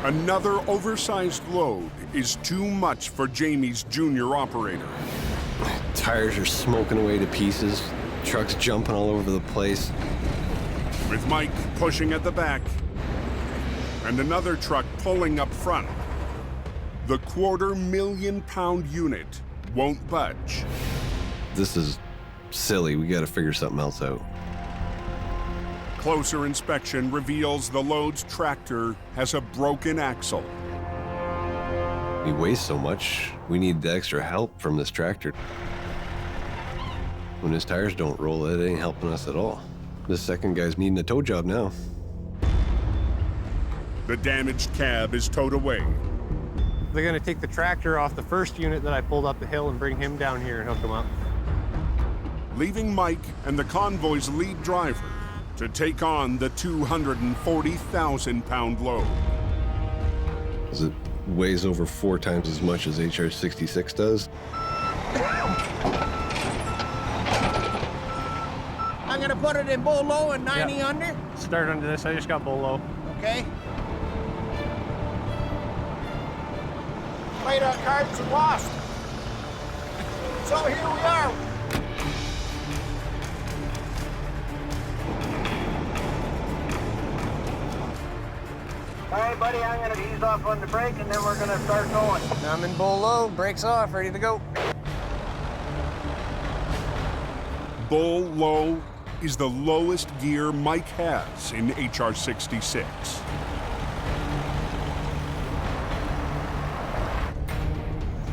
another oversized load is too much for Jamie's junior operator. Tires are smoking away to pieces, trucks jumping all over the place. With Mike pushing at the back and another truck pulling up front, the 250,000-pound unit won't budge. This is silly. We gotta figure something else out. Closer inspection reveals the load's tractor has a broken axle. He weighs so much, we need the extra help from this tractor. When his tires don't roll, it ain't helping us at all. This second guy's needing a tow job now. The damaged cab is towed away. They're gonna take the tractor off the first unit that I pulled up the hill and bring him down here and hook him up. Leaving Mike and the convoy's lead driver to take on the 240,000-pound load. It weighs over 4 times as much as HR66 does. I'm gonna put it in bull low and 90 under. Start under this, I just got bull low. Okay. Right on carbs and lost. So here we are. All right, buddy, I'm going to ease off on the brake, and then we're going to start going. I'm in bull low, brakes off, ready to go. Bull low is the lowest gear Mike has in HR66.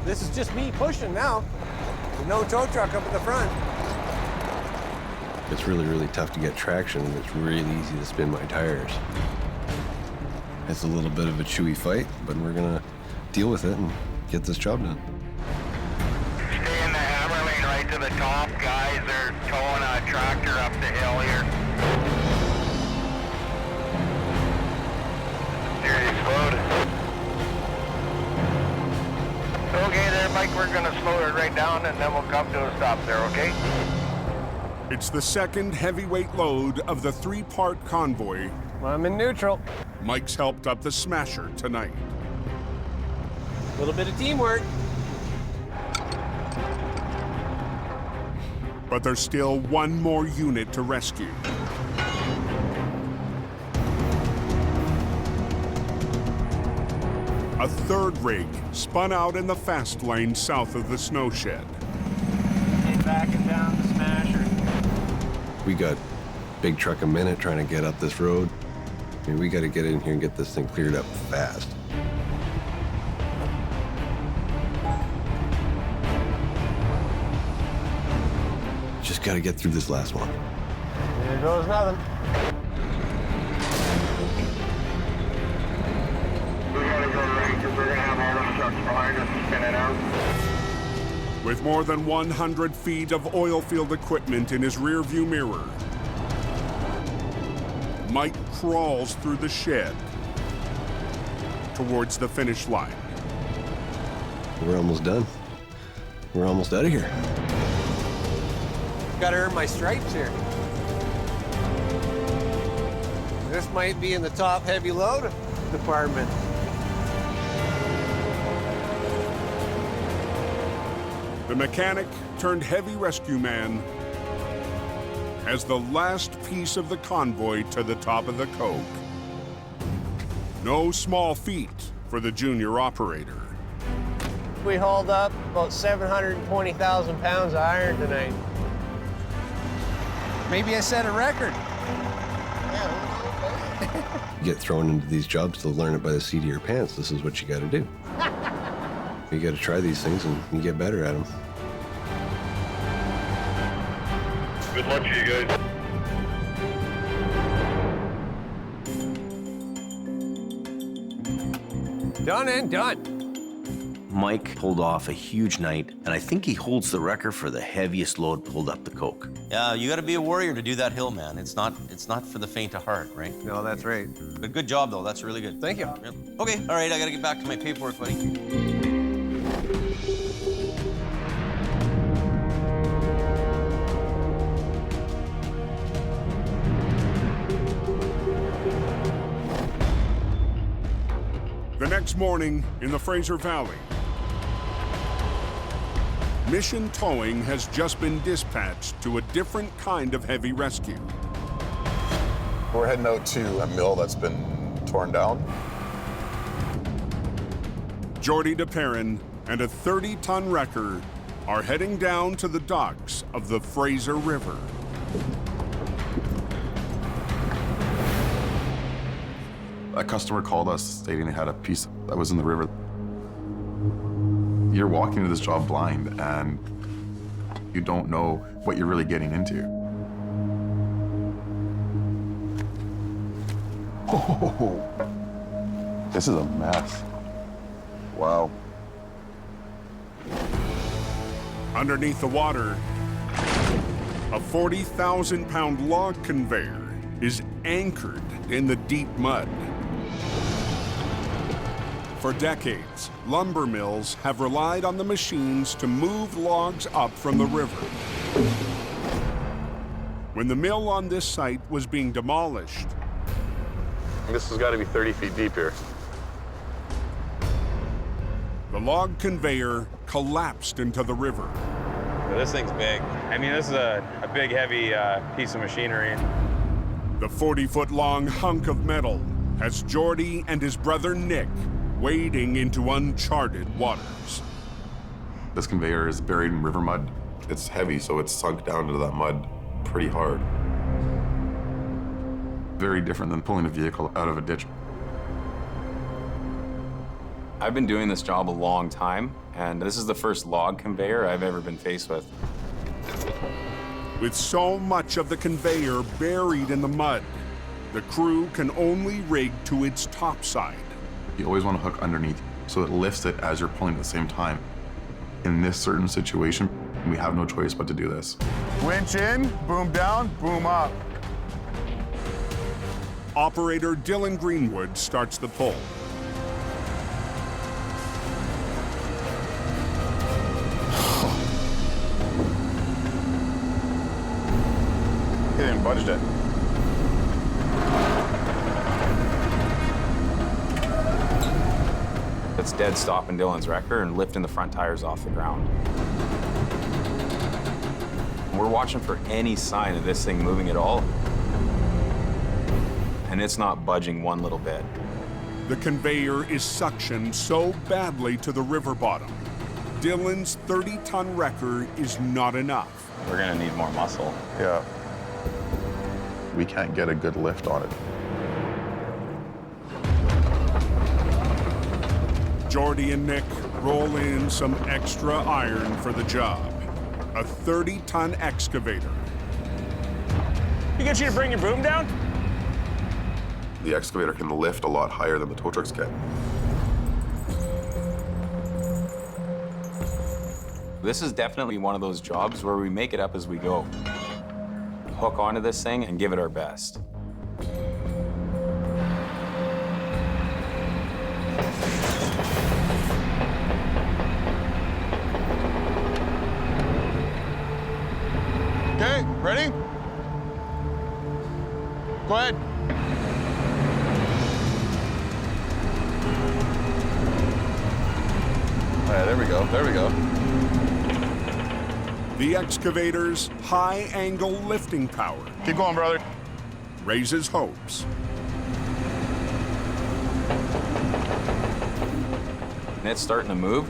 This is just me pushing now. With no tow truck up at the front. It's really, really tough to get traction, and it's really easy to spin my tires. It's a little bit of a chewy fight, but we're gonna deal with it and get this job done. Stay in the hammer lane right to the top. Guys are towing a tractor up the hill here. There exploded. Okay there, Mike, we're gonna slow it right down and then we'll come to a stop there, okay? It's the second heavyweight load of the 3-part convoy. I'm in neutral. Mike's helped up the smasher tonight. A little bit of teamwork. But there's still one more unit to rescue. A third rig spun out in the fast lane south of the snow shed. Back and down the smasher. We got big truck a minute trying to get up this road. I mean, we got to get in here and get this thing cleared up fast. Just got to get through this last one. Here goes nothing. We gotta go right because we're gonna have all those trucks behind us spinning out. With more than 100 feet of oil field equipment in his rearview mirror, Mike crawls through the shed towards the finish line. We're almost done. We're almost out of here. Gotta earn my stripes here. This might be in the top heavy load department. The mechanic turned heavy rescue man as the last piece of the convoy to the top of the coke. No small feat for the junior operator. We hauled up about 720,000 pounds of iron tonight. Maybe I set a record. You get thrown into these jobs to learn it by the seat of your pants. This is what you got to do. You got to try these things and you get better at them. Good luck to you guys. Done and done. Mike pulled off a huge night, and I think he holds the record for the heaviest load pulled up the coke. Yeah, you got to be a warrior to do that hill, man. It's not for the faint of heart, right? No, that's right. But good job, though. That's really good. Thank you. Yep. Okay, all right, I got to get back to my paperwork, buddy. The next morning in the Fraser Valley, Mission Towing has just been dispatched to a different kind of heavy rescue. We're heading out to a mill that's been torn down. Jordy DePerrin and a 30-ton wrecker are heading down to the docks of the Fraser River. A customer called us stating they had a piece that was in the river. You're walking into this job blind and you don't know what you're really getting into. Oh, this is a mess. Wow. Underneath the water, a 40,000-pound log conveyor is anchored in the deep mud. For decades, lumber mills have relied on the machines to move logs up from the river. When the mill on this site was being demolished, This has got to be 30 feet deep here. the log conveyor collapsed into the river. This thing's big. I mean, this is a big, heavy piece of machinery. The 40-foot-long hunk of metal has Jordy and his brother Nick wading into uncharted waters. This conveyor is buried in river mud. It's heavy, so it's sunk down into that mud pretty hard. Very different than pulling a vehicle out of a ditch. I've been doing this job a long time, and this is the first log conveyor I've ever been faced with. With so much of the conveyor buried in the mud, the crew can only rig to its top side. You always want to hook underneath so it lifts it as you're pulling at the same time. In this certain situation, we have no choice but to do this. Winch in, boom down, boom up. Operator Dylan Greenwood starts the pull. He didn't budge it. It's dead stopping Dylan's wrecker and lifting the front tires off the ground. We're watching for any sign of this thing moving at all, and it's not budging one little bit. The conveyor is suctioned so badly to the river bottom. Dylan's 30-ton wrecker is not enough. We're gonna need more muscle. Yeah. We can't get a good lift on it. Jordy and Nick roll in some extra iron for the job. A 30-ton excavator. You get you to bring your boom down? The excavator can lift a lot higher than the tow trucks can. This is definitely one of those jobs where we make it up as we go. Hook onto this thing and give it our best. Ready? Go ahead. All right, there we go. There we go. The excavator's high-angle lifting power. Keep going, brother. Raises hopes. And it's starting to move.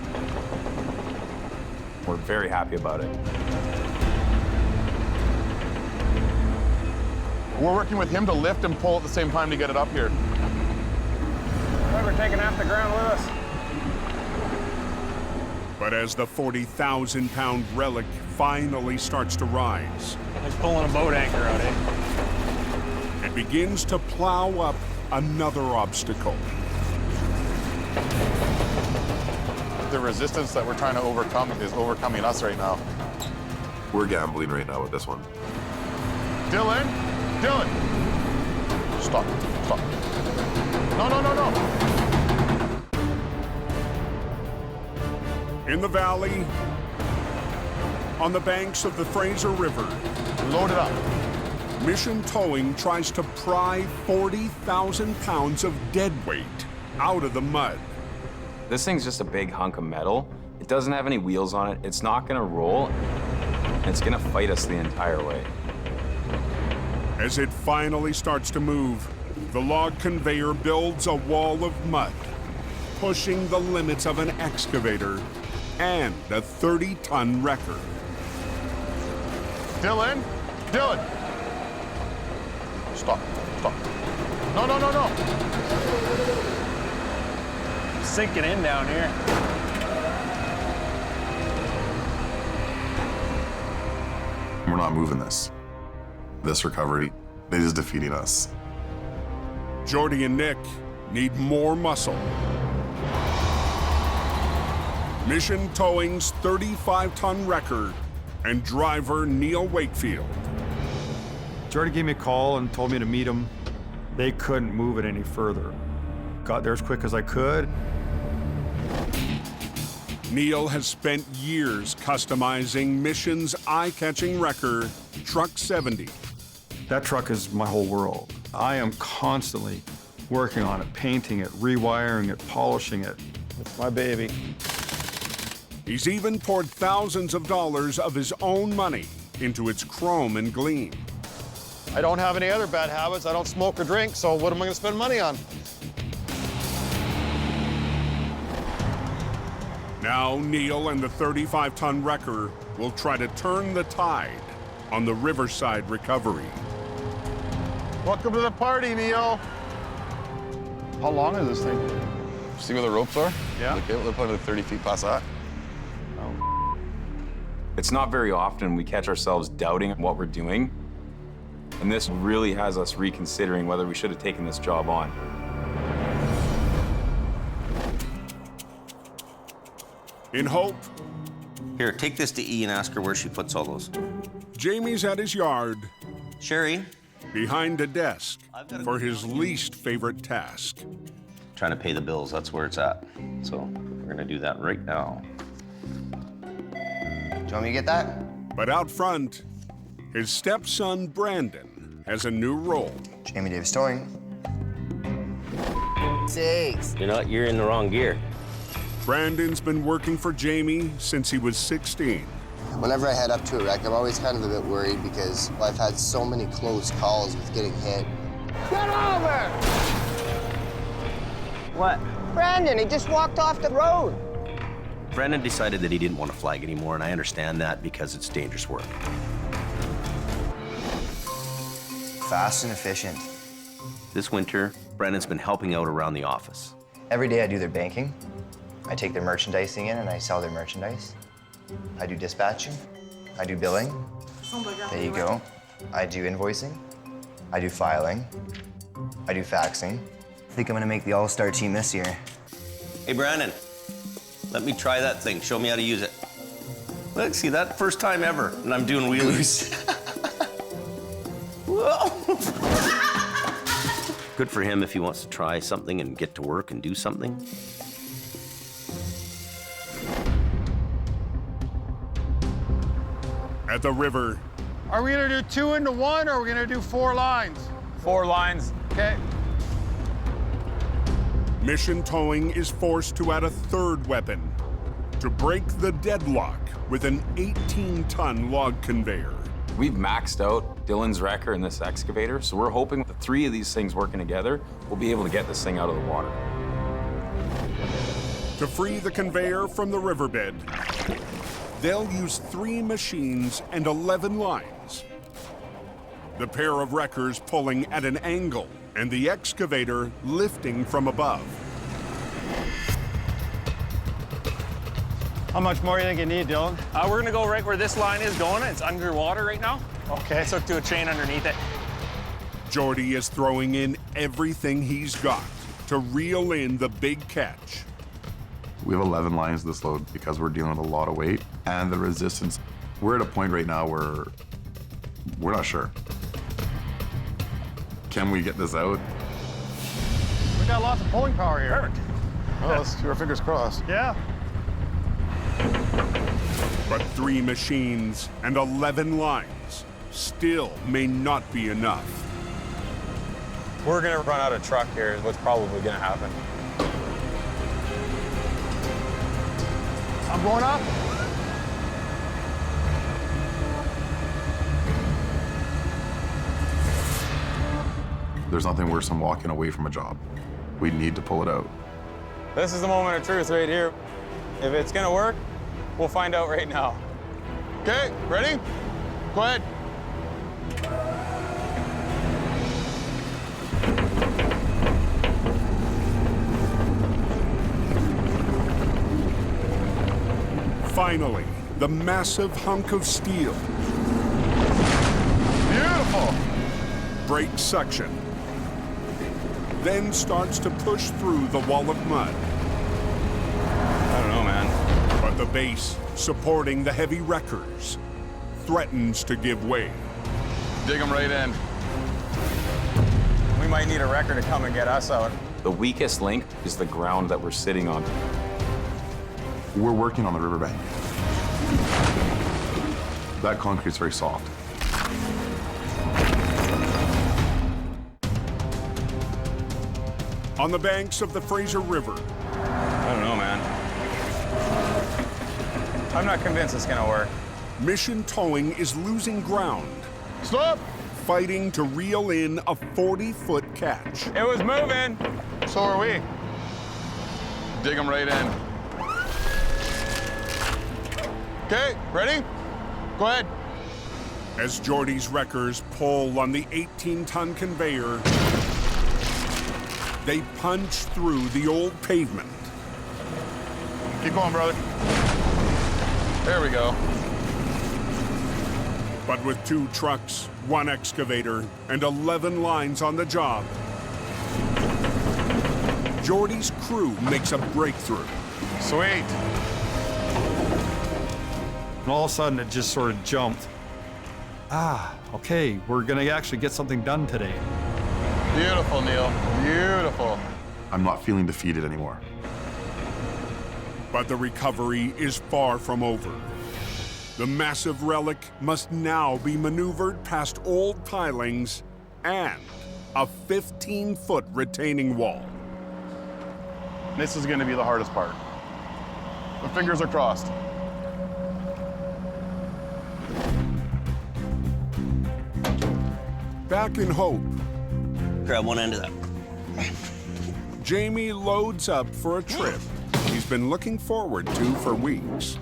We're very happy about it. We're working with him to lift and pull at the same time to get it up here. We're taking half the ground with us. But as the 40,000-pound relic finally starts to rise, Like pulling a boat anchor out, eh? it begins to plow up another obstacle. The resistance that we're trying to overcome is overcoming us right now. We're gambling right now with this one. Dylan! Dylan! Stop. Stop. No. In the valley, on the banks of the Fraser River, load it up. Mission Towing tries to pry 40,000 pounds of dead weight out of the mud. This thing's just a big hunk of metal. It doesn't have any wheels on it. It's not gonna roll. It's gonna fight us the entire way. As it finally starts to move, the log conveyor builds a wall of mud, pushing the limits of an excavator and a 30-ton wrecker. Dylan! Dylan! Stop. Stop. No. Sinking in down here. We're not moving this. This recovery is defeating us. Jordy and Nick need more muscle. Mission Towing's 35-ton wrecker and driver Neil Wakefield. Jordy gave me a call and told me to meet him. They couldn't move it any further. Got there as quick as I could. Neil has spent years customizing Mission's eye-catching wrecker, Truck 70. That truck is my whole world. I am constantly working on it, painting it, rewiring it, polishing it. It's my baby. He's even poured thousands of dollars of his own money into its chrome and gleam. I don't have any other bad habits. I don't smoke or drink, so what am I going to spend money on? Now Neil and the 35-ton wrecker will try to turn the tide on the Riverside recovery. Welcome to the party, Neil. How long is this thing? See where the ropes are? Yeah. Okay, they're probably 30 feet past that. It's not very often we catch ourselves doubting what we're doing. And this really has us reconsidering whether we should have taken this job on. In hope, Here, take this to E and ask her where she puts all those. Jamie's at his yard, Sherry? behind a desk, for his least favorite task. Trying to pay the bills, that's where it's at. So we're gonna do that right now. Do you want me to get that? But out front, his stepson, Brandon, has a new role. Jamie Davis Towing. Sakes. You're in the wrong gear. Brandon's been working for Jamie since he was 16. Whenever I head up to a wreck, I'm always kind of a bit worried because I've had so many close calls with getting hit. Get over! What? Brandon, he just walked off the road. Brandon decided that he didn't want to flag anymore, and I understand that because it's dangerous work. Fast and efficient. This winter, Brandon's been helping out around the office. Every day I do their banking. I take their merchandising in and I sell their merchandise. I do dispatching. I do billing. There you go. I do invoicing. I do filing. I do faxing. I think I'm gonna make the all-star team this year. Hey, Brandon, let me try that thing. Show me how to use it. Look, see that? First time ever, and I'm doing wheelies. Good for him if he wants to try something and get to work and do something. At the river, Are we gonna do 2 into 1, or are we gonna do 4 lines? 4 lines. Okay. Mission Towing is forced to add a third weapon to break the deadlock with an 18-ton log conveyor. We've maxed out Dylan's wrecker and this excavator, so we're hoping the 3 of these things working together, we'll be able to get this thing out of the water. To free the conveyor from the riverbed, they'll use 3 machines and 11 lines. The pair of wreckers pulling at an angle and the excavator lifting from above. How much more do you think you need, Dylan? We're gonna go right where this line is going. It's underwater right now. Okay. Let's hook to a chain underneath it. Jordy is throwing in everything he's got to reel in the big catch. We have 11 lines this load because we're dealing with a lot of weight and the resistance. We're at a point right now where we're not sure. Can we get this out? We got lots of pulling power here. Perfect. Well, let's keep our fingers crossed. Yeah. But 3 machines and 11 lines still may not be enough. We're gonna run out of truck here is what's probably gonna happen. I'm going up. There's nothing worse than walking away from a job. We need to pull it out. This is the moment of truth right here. If it's gonna work, we'll find out right now. Okay, ready? Go ahead. Finally, the massive hunk of steel. Beautiful. Breaks suction. Then starts to push through the wall of mud. I don't know, man. But the base, supporting the heavy wreckers, threatens to give way. Dig them right in. We might need a wrecker to come and get us out. The weakest link is the ground that we're sitting on. We're working on the riverbank. That concrete's very soft. On the banks of the Fraser River. I don't know, man. I'm not convinced it's gonna work. Mission Towing is losing ground. Stop! Fighting to reel in a 40-foot catch. It was moving. So are we. Dig them right in. Okay, ready? Go ahead. As Jordy's wreckers pull on the 18-ton conveyor, they punch through the old pavement. Keep going, brother. There we go. But with 2 trucks, 1 excavator, and 11 lines on the job, Jordy's crew makes a breakthrough. Sweet. And all of a sudden, it just sort of jumped. Okay, we're gonna actually get something done today. Beautiful, Neil. Beautiful. I'm not feeling defeated anymore. But the recovery is far from over. The massive relic must now be maneuvered past old pilings and a 15-foot retaining wall. This is going to be the hardest part. The fingers are crossed. Back in Hope, Grab one end of that. Jamie loads up for a trip he's been looking forward to for weeks.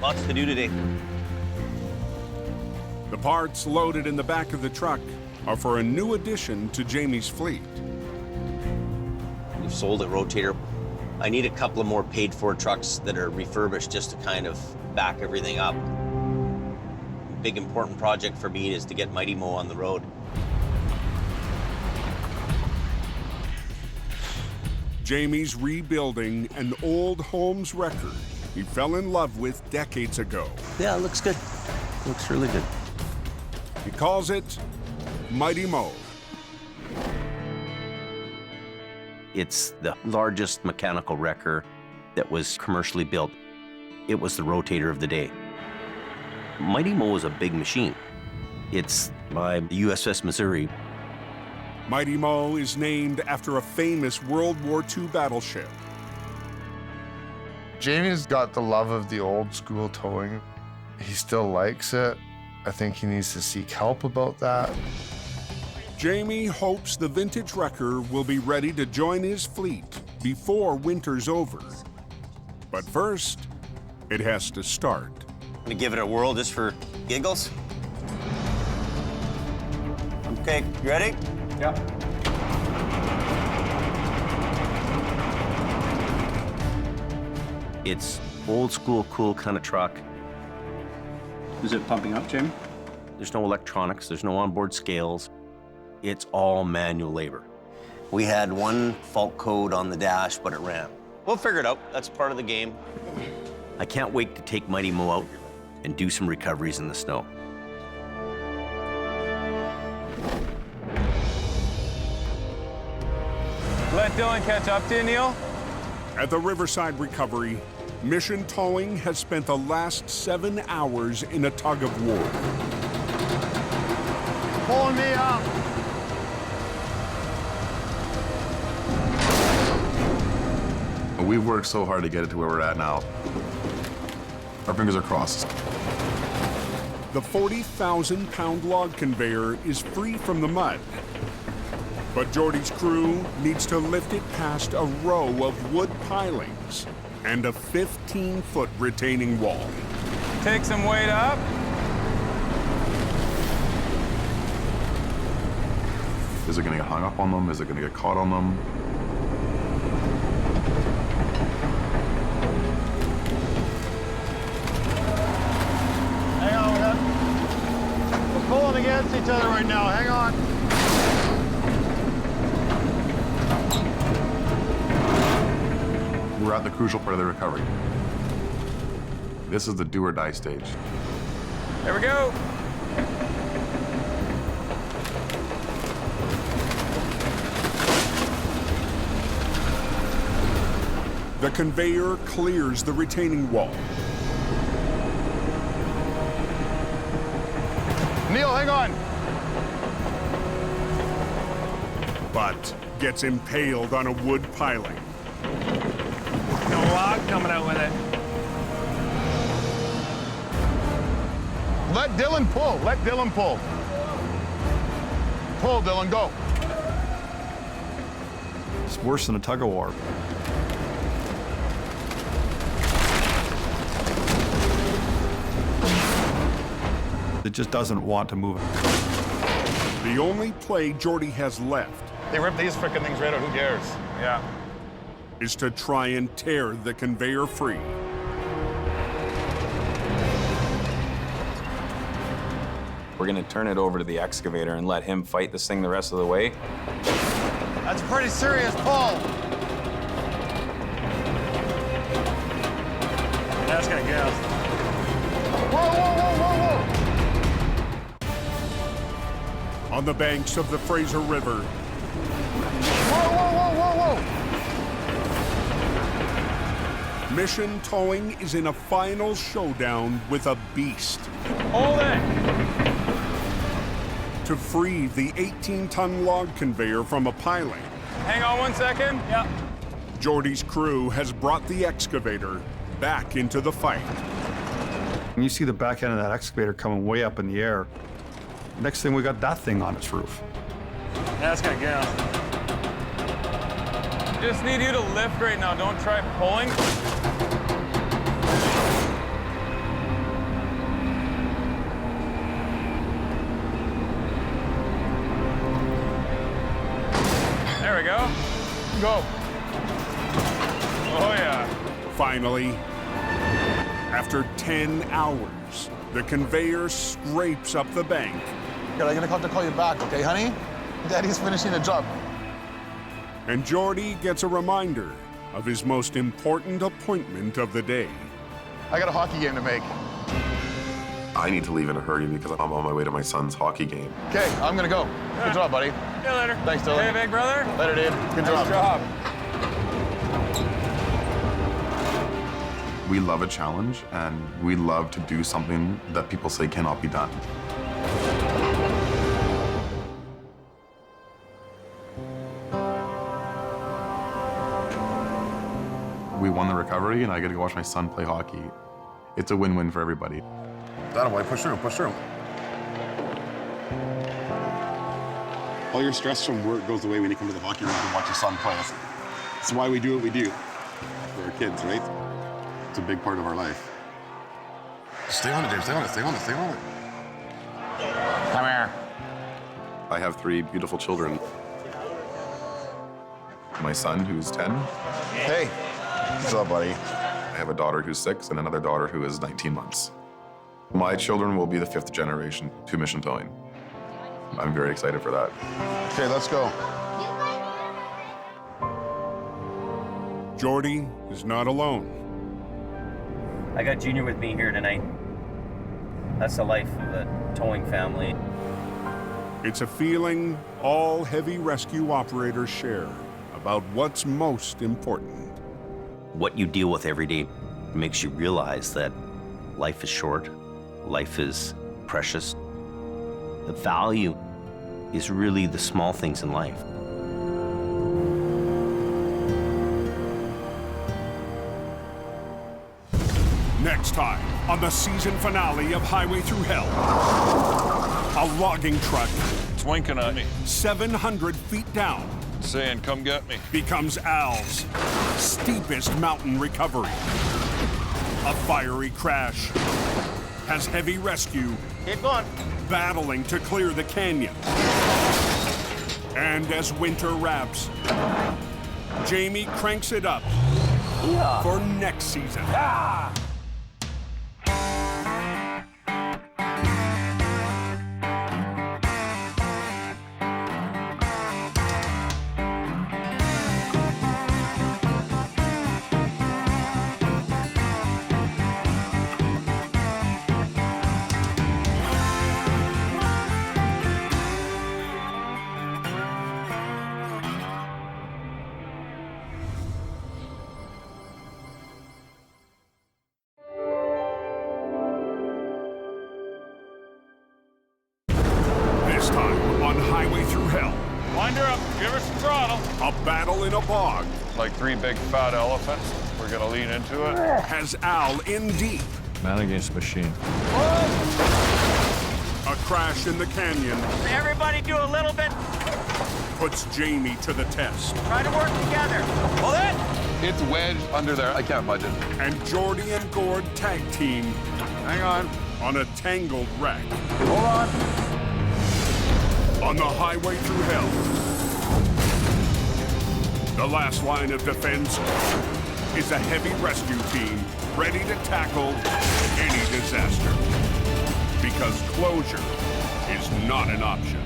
Lots to do today. The parts loaded in the back of the truck are for a new addition to Jamie's fleet. We've sold a rotator. I need a couple of more paid-for trucks that are refurbished just to kind of back everything up. Big important project for me is to get Mighty Mo on the road. Jamie's rebuilding an old Holmes record he fell in love with decades ago. Yeah, it looks good. Looks really good. He calls it Mighty Mo. It's the largest mechanical wrecker that was commercially built. It was the rotator of the day. Mighty Mo is a big machine. It's by the USS Missouri. Mighty Mo is named after a famous World War II battleship. Jamie's got the love of the old school towing. He still likes it. I think he needs to seek help about that. Jamie hopes the vintage wrecker will be ready to join his fleet before winter's over. But first, it has to start. I'm gonna give it a whirl just for giggles. Okay, you ready? Yeah. It's old school, cool kind of truck. Is it pumping up, Jamie? There's no electronics, there's no onboard scales. It's all manual labor. We had one fault code on the dash, but it ran. We'll figure it out. That's part of the game. I can't wait to take Mighty Mo out and do some recoveries in the snow. Let Dylan catch up to you, Neil. At the Riverside Recovery, Mission Towing has spent the last 7 hours in a tug of war. Pulling me up. We've worked so hard to get it to where we're at now. Our fingers are crossed. The 40,000-pound log conveyor is free from the mud. But Jordy's crew needs to lift it past a row of wood pilings and a 15-foot retaining wall. Take some weight up. Is it gonna get hung up on them? Is it gonna get caught on them? Hang on, we're pulling against each other right now. Hang on. We're at the crucial part of the recovery. This is the do or die stage. There we go. The conveyor clears the retaining wall. Neil, hang on. But gets impaled on a wood piling. No log coming out with it. Let Dylan pull. Let Dylan pull. Pull, Dylan, go. It's worse than a tug of war. It just doesn't want to move. The only play Jordy has left They ripped these frickin' things right out. Who cares? Yeah. is to try and tear the conveyor free. We're gonna turn it over to the excavator and let him fight this thing the rest of the way. That's a pretty serious pull. That's gonna get us. Whoa, whoa, whoa, whoa, whoa! On the banks of the Fraser River, Whoa, whoa, whoa, whoa, whoa! Mission Towing is in a final showdown with a beast. Hold it. To free the 18-ton log conveyor from a piling, Hang on 1 second. Yeah. Jordy's crew has brought the excavator back into the fight. And you see the back end of that excavator coming way up in the air. Next thing, we got that thing on its roof. That's gonna get us. Just need you to lift right now. Don't try pulling. There we go. Go. Oh, yeah. Finally, after 10 hours, the conveyor scrapes up the bank. Good, I'm gonna have to call you back, okay, honey? Daddy's finishing the job. And Jordy gets a reminder of his most important appointment of the day. I got a hockey game to make. I need to leave in a hurry because I'm on my way to my son's hockey game. Okay, I'm gonna go. Good job, buddy. See you later. Thanks, Dylan. Hey, big brother. Later, dude. Good Nice job. job. We love a challenge, and we love to do something that people say cannot be done. We won the recovery, and I get to go watch my son play hockey. It's a win-win for everybody. That way, push through, push through. All your stress from work goes away when you come to the hockey rink and watch your son play. That's why we do what we do for our kids, right? It's a big part of our life. Stay on it, Dave. Stay on it, stay on it, stay on it. Come here. I have 3 beautiful children. My son, who's 10. Hey. What's up, buddy? I have a daughter who's 6 and another daughter who is 19 months. My children will be the 5th generation to mission towing. I'm very excited for that. Okay, let's go. Jordy is not alone. I got Junior with me here tonight. That's the life of a towing family. It's a feeling all heavy rescue operators share about what's most important. What you deal with every day makes you realize that life is short, life is precious. The value is really the small things in life. Next time on the season finale of Highway Through Hell, a logging truck. It's winking at me. 700 feet down. Saying, come get me. Becomes Al's steepest mountain recovery. A fiery crash has heavy rescue. Keep going. Battling to clear the canyon. And as winter wraps, Jamie cranks it up for next season. Wind her up, give her some throttle. A battle in a bog. Like 3 big fat elephants. We're gonna lean into it. Has Al in deep. Man against machine. A crash in the canyon. Everybody do a little bit. Puts Jamie to the test. Try to work together. Hold it. It's wedged under there. I can't budge it. And Jordy and Gord tag team. Hang on. On a tangled wreck. Hold on. On the highway through hell. The last line of defense is a heavy rescue team ready to tackle any disaster. Because closure is not an option.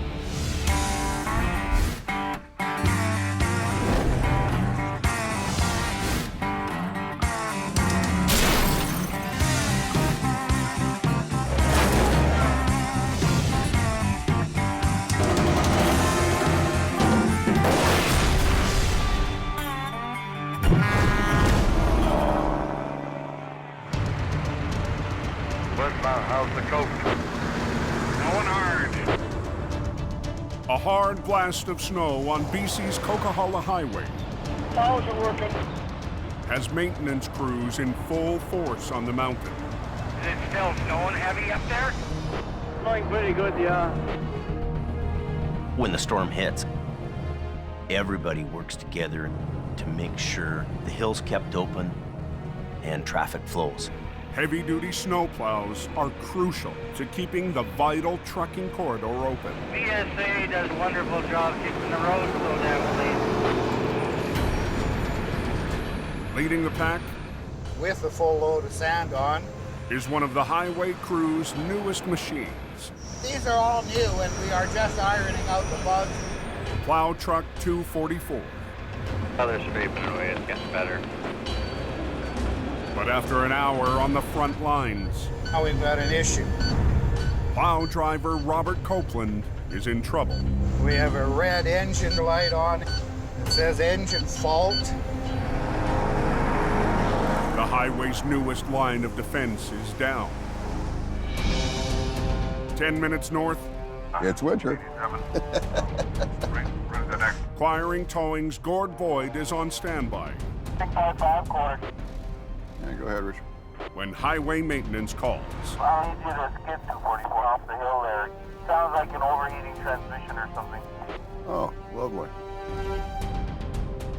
How's the coach? Going hard. A hard blast of snow on BC's Coquihalla Highway. How's it working? Has maintenance crews in full force on the mountain. Is it still snowing heavy up there? Going pretty good, yeah. When the storm hits, everybody works together to make sure the hill's kept open and traffic flows. Heavy-duty snowplows are crucial to keeping the vital trucking corridor open. BSA does a wonderful job keeping the roads so damn clean. Leading the pack, with a full load of sand on, is one of the highway crew's newest machines. These are all new and we are just ironing out the bugs. Plow Truck 244. Oh, they're scraping away. It's getting better. But after an hour on the front lines, now we've got an issue. Plow driver Robert Copeland is in trouble. We have a red engine light on. It says engine fault. The highway's newest line of defense is down. 10 minutes north. It's winter. Quiring Towing's Gord Void is on standby. 655 quarter. Yeah, go ahead, Richard. When highway maintenance calls. I'll need you to skip 244 off the hill there. Sounds like an overheating transmission or something. Oh, lovely.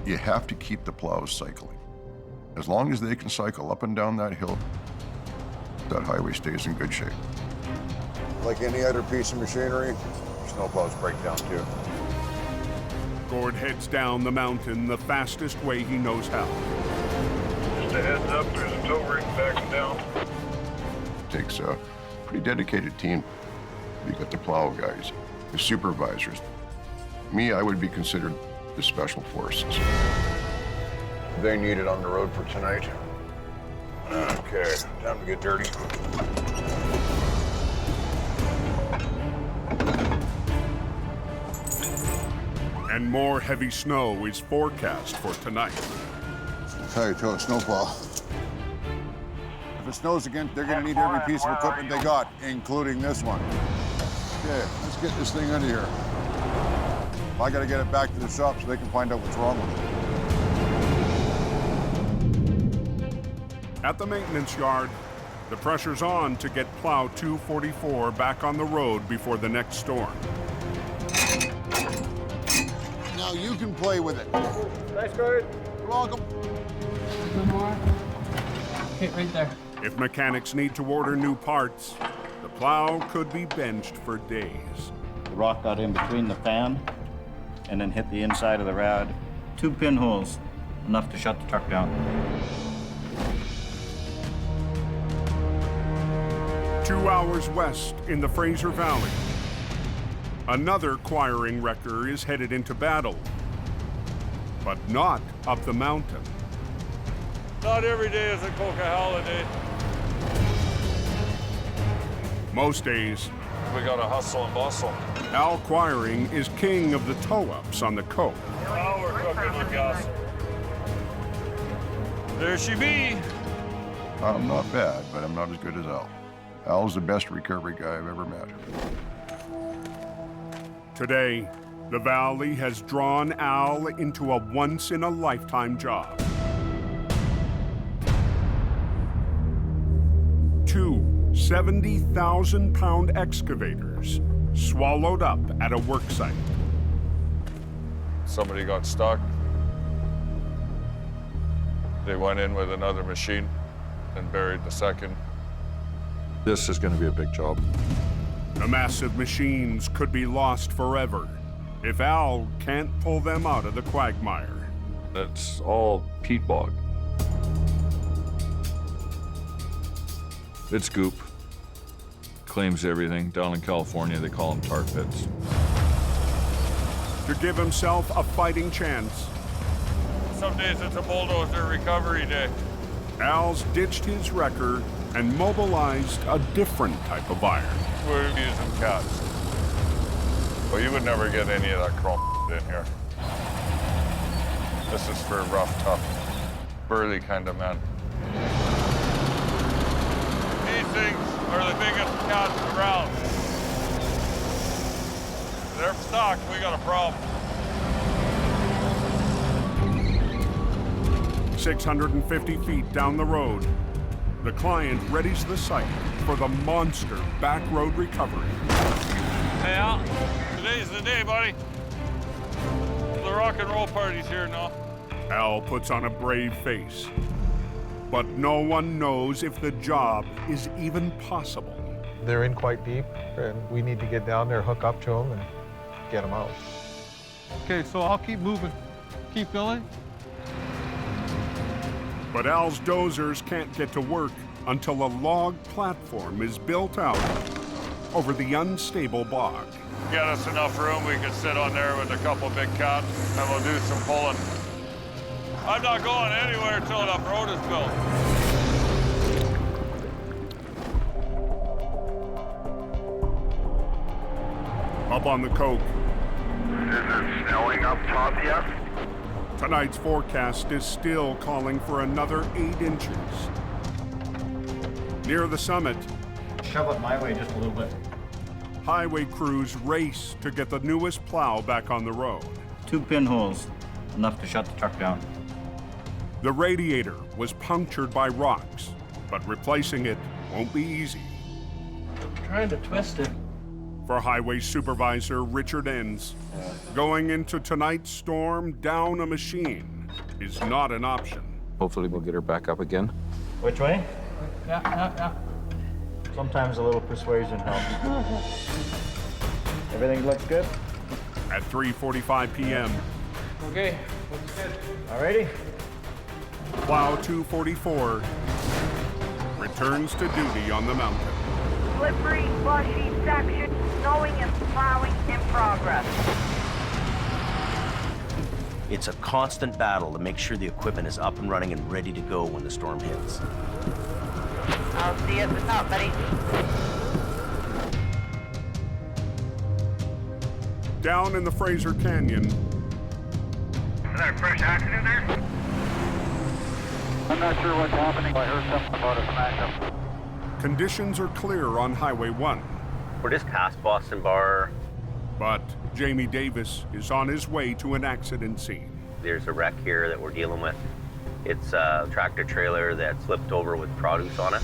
You have to keep the plows cycling. As long as they can cycle up and down that hill, that highway stays in good shape. Like any other piece of machinery, snowplows break down too. Gord heads down the mountain the fastest way he knows how. Just a heads up, there's a tow rig backing down. It takes a pretty dedicated team. You got the plow guys, the supervisors. Me, I would be considered the special forces. They need it on the road for tonight. Okay, time to get dirty. And more heavy snow is forecast for tonight. I'll tell you, to a snowplow. If it snows again, they're gonna need every piece of equipment they got, including this one. Okay, let's get this thing under here. I gotta get it back to the shop so they can find out what's wrong with it. At the maintenance yard, the pressure's on to get plow 244 back on the road before the next storm. Now you can play with it. Thanks, Gord. You're welcome. One more. Okay, right there. If mechanics need to order new parts, the plow could be benched for days. The rock got in between the fan and then hit the inside of the rad. 2 pinholes, enough to shut the truck down. 2 hours west in the Fraser Valley, another quiring wrecker is headed into battle, but not up the mountain. Not every day is a coca holiday. Most days, We gotta hustle and bustle. Al Quiring is king of the tow-ups on the coast. Now we're cooking with gas. There she be. I'm not bad, but I'm not as good as Al. Al's the best recovery guy I've ever met. Today, the Valley has drawn Al into a once-in-a-lifetime job. 2 70,000-pound excavators swallowed up at a work site. Somebody got stuck. They went in with another machine and buried the second. This is going to be a big job. The massive machines could be lost forever if Al can't pull them out of the quagmire. It's all peat bog. It's goop. Claims everything. Down in California, they call them tar pits. To give himself a fighting chance, Some days it's a bulldozer recovery day. Al's ditched his wrecker and mobilized a different type of iron. We're using cats. Well, you would never get any of that chrome in here. This is for rough, tough, burly kind of men. These things are the biggest cats around. They're stocked, we got a problem. 650 feet down the road, the client readies the site for the monster back road recovery. Hey, Al, today's the day, buddy. The rock and roll party's here now. Al puts on a brave face, but no one knows if the job is even possible. They're in quite deep, and we need to get down there, hook up to them, and get them out. Okay, so I'll keep moving. Keep going. But Al's dozers can't get to work until a log platform is built out over the unstable bog. Get us enough room, we could sit on there with a couple big cats, and we'll do some pulling. I'm not going anywhere till that road is built. Up on the coke, Is it snowing up top yet? Tonight's forecast is still calling for another 8 inches. Near the summit, Shove it my way just a little bit. highway crews race to get the newest plow back on the road. 2 pinholes, enough to shut the truck down. The radiator was punctured by rocks, but replacing it won't be easy. Trying to twist it. For Highway Supervisor Richard Enns, going into tonight's storm down a machine is not an option. Hopefully we'll get her back up again. Which way? Yeah. Sometimes a little persuasion helps. Everything looks good? At 3:45 p.m., Okay, looks good. Alrighty. Plow 244 returns to duty on the mountain. Slippery, slushy section, snowing and plowing in progress. It's a constant battle to make sure the equipment is up and running and ready to go when the storm hits. I'll see you at the top, buddy. Down in the Fraser Canyon, Is there a fresh accident there? I'm not sure what's happening. I heard something about a smash-up. conditions are clear on Highway 1. We're just past Boston Bar. But Jamie Davis is on his way to an accident scene. There's a wreck here that we're dealing with. It's a tractor trailer that flipped over with produce on it.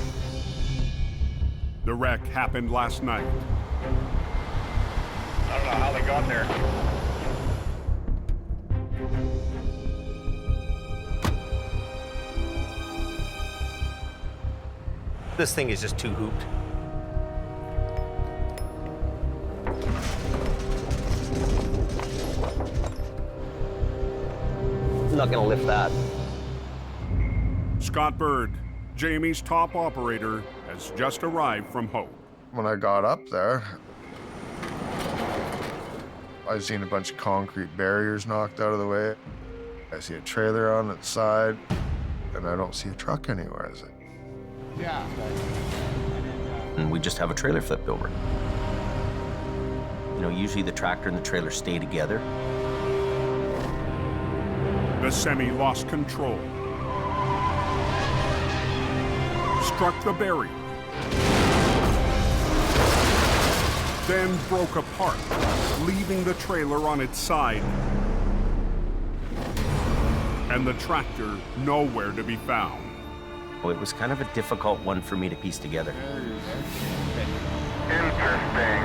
The wreck happened last night. I don't know how they got there. This thing is just too hooped. I'm not gonna lift that. Scott Berg, Jamie's top operator, has just arrived from Hope. When I got up there, I seen a bunch of concrete barriers knocked out of the way. I see a trailer on its side, and I don't see a truck anywhere, is it? Yeah. And we just have a trailer flipped over. You know, usually the tractor and the trailer stay together. The semi lost control. Struck the barrier. Then broke apart, leaving the trailer on its side. And the tractor nowhere to be found. Well, it was kind of a difficult one for me to piece together. Interesting.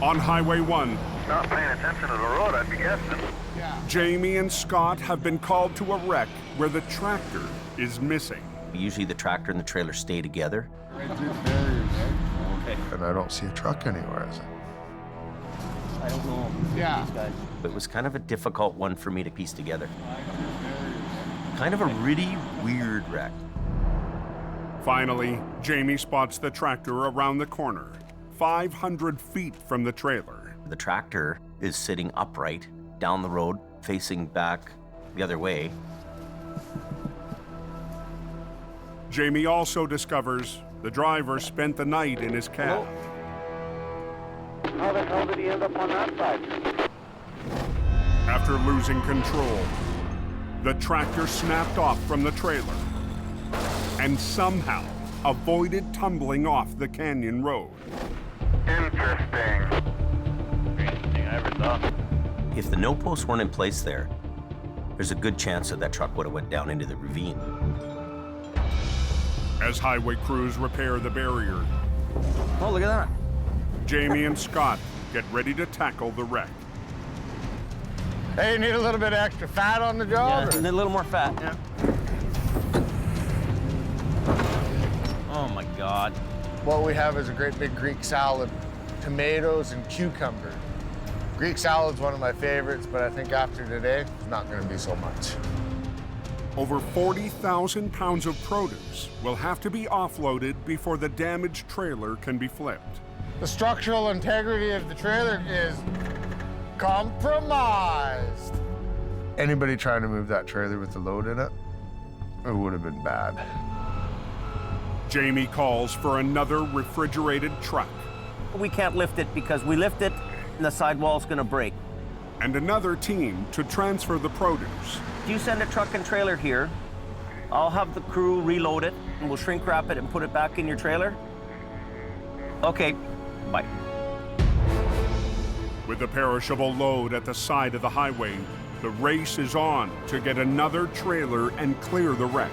On Highway 1, Not paying attention to the road, I'd be guessing. Jamie and Scott have been called to a wreck where the tractor is missing. Usually the tractor and the trailer stay together. Okay. And I don't see a truck anywhere, is it? I don't know. Yeah. It was kind of a difficult one for me to piece together. Kind of a really weird wreck. Finally, Jamie spots the tractor around the corner, 500 feet from the trailer. The tractor is sitting upright down the road, facing back the other way. Jamie also discovers the driver spent the night in his cab. How the hell did he end up on that side? After losing control, the tractor snapped off from the trailer and somehow avoided tumbling off the canyon road. Interesting. Craziest thing I ever saw. If the no posts weren't in place there, there's a good chance that that truck would have went down into the ravine. As highway crews repair the barrier, Oh, look at that. Jamie and Scott get ready to tackle the wreck. Hey, you need a little bit of extra fat on the job? Yeah, a little more fat, yeah. Oh my God. What we have is a great big Greek salad, tomatoes and cucumber. Greek salad's one of my favorites, but I think after today, it's not gonna be so much. Over 40,000 pounds of produce will have to be offloaded before the damaged trailer can be flipped. The structural integrity of the trailer is compromised. Anybody trying to move that trailer with the load in it, it would have been bad. Jamie calls for another refrigerated truck. We can't lift it because we lift it and the sidewall's gonna break. and another team to transfer the produce. You send a truck and trailer here. I'll have the crew reload it, and we'll shrink wrap it and put it back in your trailer. Okay, bye. With the perishable load at the side of the highway, the race is on to get another trailer and clear the wreck.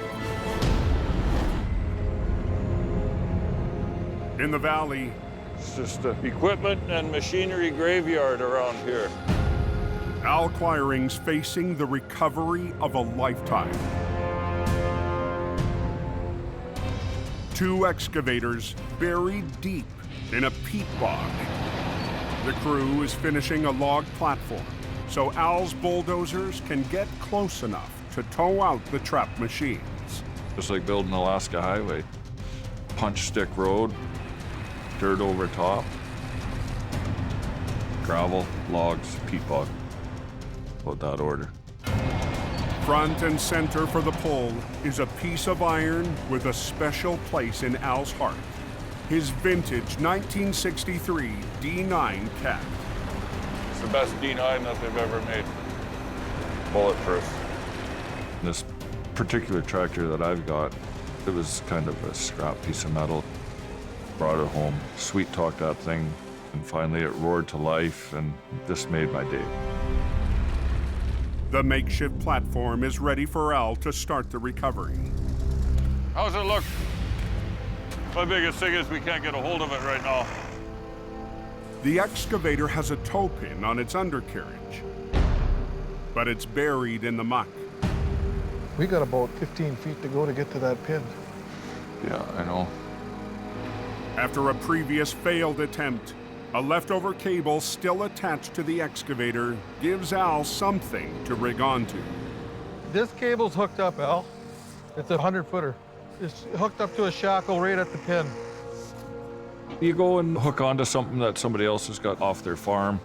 In the valley, It's just an equipment and machinery graveyard around here. Al Quiring's facing the recovery of a lifetime. 2 excavators buried deep in a peat bog. The crew is finishing a log platform so Al's bulldozers can get close enough to tow out the trapped machines. Just like building Alaska Highway. Punch stick road, dirt over top, gravel, logs, peat bog. About that order. Front and center for the pull is a piece of iron with a special place in Al's heart. His vintage 1963 D9 Cat. It's the best D9 that they've ever made. Bulletproof. This particular tractor that I've got, it was kind of a scrap piece of metal. Brought it home, sweet talked that thing, and finally it roared to life, and this made my day. The makeshift platform is ready for Al to start the recovery. How's it look? My biggest thing is we can't get a hold of it right now. The excavator has a tow pin on its undercarriage, but it's buried in the muck. We got about 15 feet to go to get to that pin. Yeah, I know. After a previous failed attempt, a leftover cable still attached to the excavator gives Al something to rig onto. This cable's hooked up, Al. It's a 100-footer. It's hooked up to a shackle right at the pin. You go and hook onto something that somebody else has got off their farm.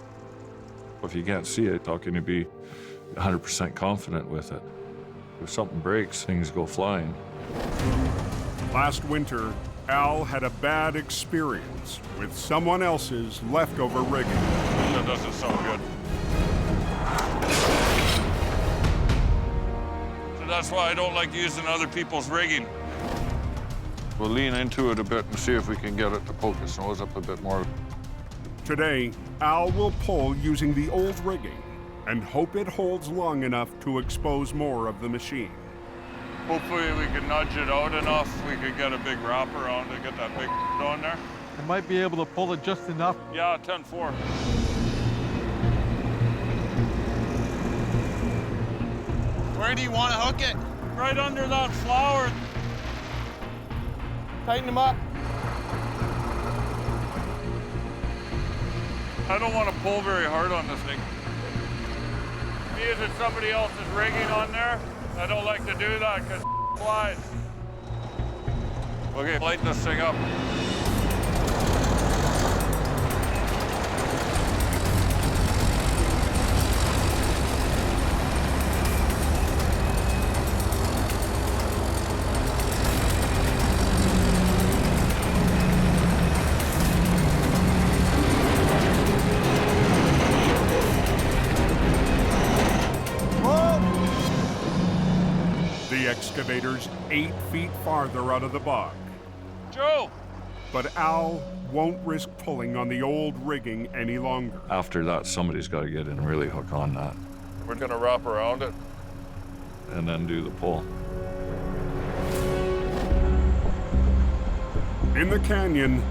If you can't see it, how can you be 100% confident with it? If something breaks, things go flying. Last winter, Al had a bad experience with someone else's leftover rigging. That doesn't sound good. So that's why I don't like using other people's rigging. We'll lean into it a bit and see if we can get it to poke its nose up a bit more. Today, Al will pull using the old rigging and hope it holds long enough to expose more of the machine. Hopefully we can nudge it out enough. We could get a big wrap around to get that big on there. I might be able to pull it just enough. Yeah, 10-4. Where do you want to hook it? Right under that flower. Tighten them up. I don't want to pull very hard on this thing. See, is it somebody else's rigging on there? I don't like to do that because it flies. Okay, light this thing up. The excavator's 8 feet farther out of the bog. Joe! But Al won't risk pulling on the old rigging any longer. After that, somebody's got to get in and really hook on that. We're gonna wrap around it. And then do the pull. In the canyon,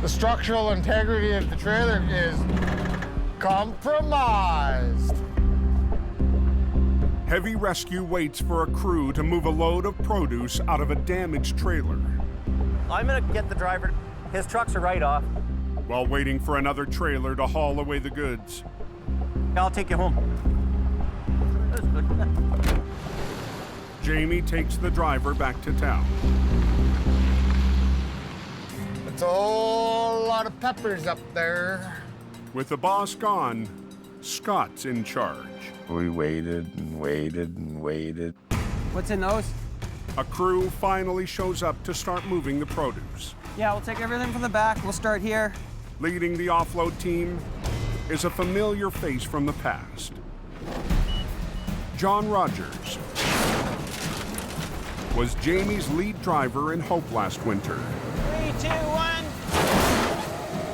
The structural integrity of the trailer is compromised. heavy rescue waits for a crew to move a load of produce out of a damaged trailer. I'm gonna get the driver. His trucks are right off. While waiting for another trailer to haul away the goods. I'll take you home. That's good. Jamie takes the driver back to town. It's a whole lot of peppers up there. With the boss gone, Scott's in charge. We waited and waited and waited. What's in those? A crew finally shows up to start moving the produce. Yeah, we'll take everything from the back. We'll start here. Leading the offload team, is a familiar face from the past. John Rogers was Jamie's lead driver in Hope last winter. 3, 2, 1.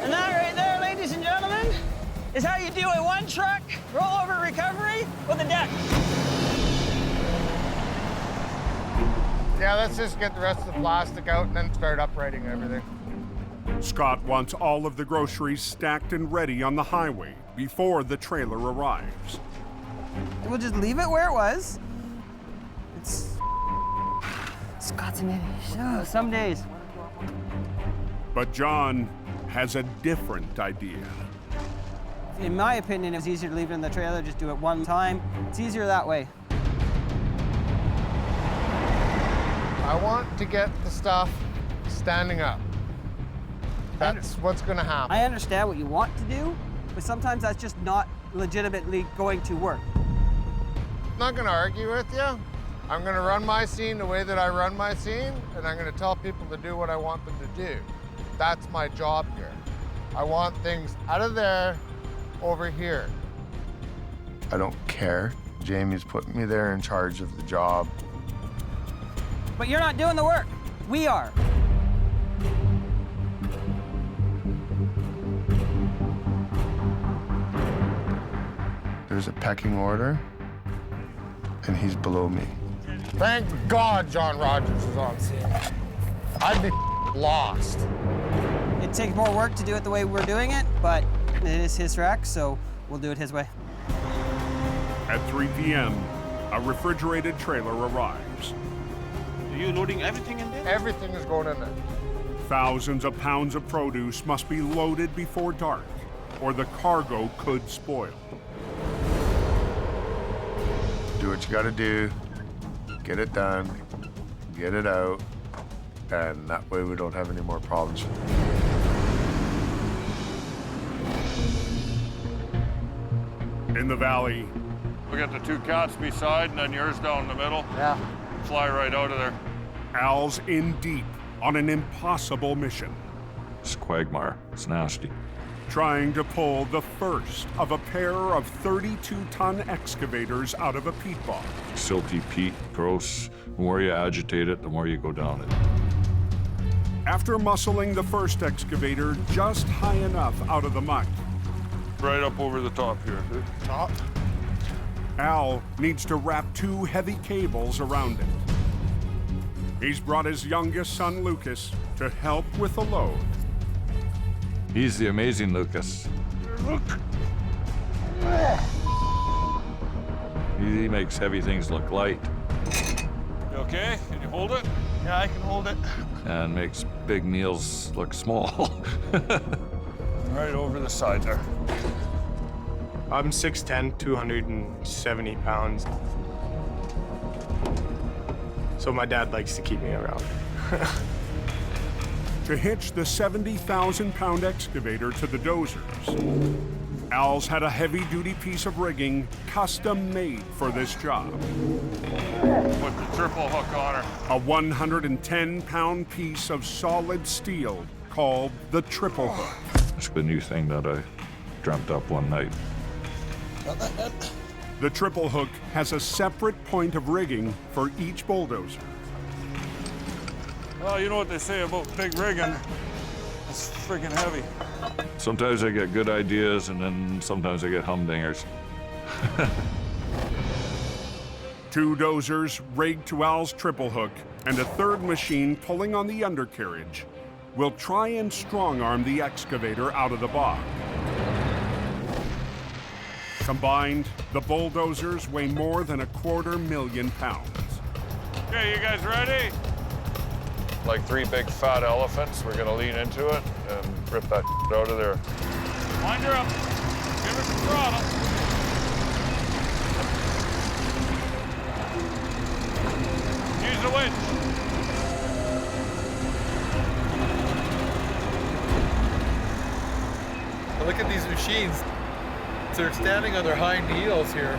And that right there, ladies and gentlemen, is how you do a one-truck rollover recovery with a deck. Yeah, let's just get the rest of the plastic out and then start uprighting everything. Scott wants all of the groceries stacked and ready on the highway before the trailer arrives. We'll just leave it where it was. Scott's an idiot. Oh, some days. But John has a different idea. In my opinion, it's easier to leave it in the trailer, just do it one time. It's easier that way. I want to get the stuff standing up. That's what's gonna happen. I understand what you want to do, but sometimes that's just not legitimately going to work. I'm not gonna argue with you. I'm gonna run my scene the way that I run my scene, and I'm gonna tell people to do what I want them to do. That's my job here. I want things out of there, over here. I don't care. Jamie's put me there in charge of the job. But you're not doing the work. We are. There's a pecking order, and he's below me. Thank God John Rogers is on scene. I'd be lost. It takes more work to do it the way we're doing it, but it is his wreck, so we'll do it his way. At 3 p.m., a refrigerated trailer arrives. Are you loading everything in there? Everything is going in there. Thousands of pounds of produce must be loaded before dark, or the cargo could spoil. Do what you gotta do, get it done, get it out, and that way we don't have any more problems. In the valley, We got the 2 cats beside and then yours down the middle. Yeah. Fly right out of there. Al's in deep on an impossible mission. It's a quagmire. It's nasty. Trying to pull the first of a pair of 32-ton excavators out of a peat bog. Silty peat, gross. The more you agitate it, the more you go down it. After muscling the first excavator just high enough out of the muck, Right up over the top here. Top? Al needs to wrap 2 heavy cables around it. He's brought his youngest son, Lucas, to help with the load. He's the amazing Lucas. Look. He makes heavy things look light You okay? Can you hold it? Yeah, I can hold it. and makes big meals look small. Right over the side there. I'm 6'10", 270 pounds. So my dad likes to keep me around. To hitch the 70,000-pound excavator to the dozers, Al's had a heavy-duty piece of rigging custom-made for this job. Put the triple hook on her. A 110-pound piece of solid steel called the triple hook. It's the new thing that I dreamt up one night. The triple hook has a separate point of rigging for each bulldozer. Well, you know what they say about big rigging. It's friggin' heavy. Sometimes I get good ideas, and then sometimes I get humdingers. 2 dozers rigged to Al's triple hook and a 3rd machine pulling on the undercarriage will try and strong-arm the excavator out of the bog. Combined, the bulldozers weigh more than 250,000 pounds. Okay, you guys ready? Like 3 big fat elephants, we're gonna lean into it and rip that out of there. Wind her up. Give her some throttle. Use the winch. Look at these machines. They're standing on their hind heels here.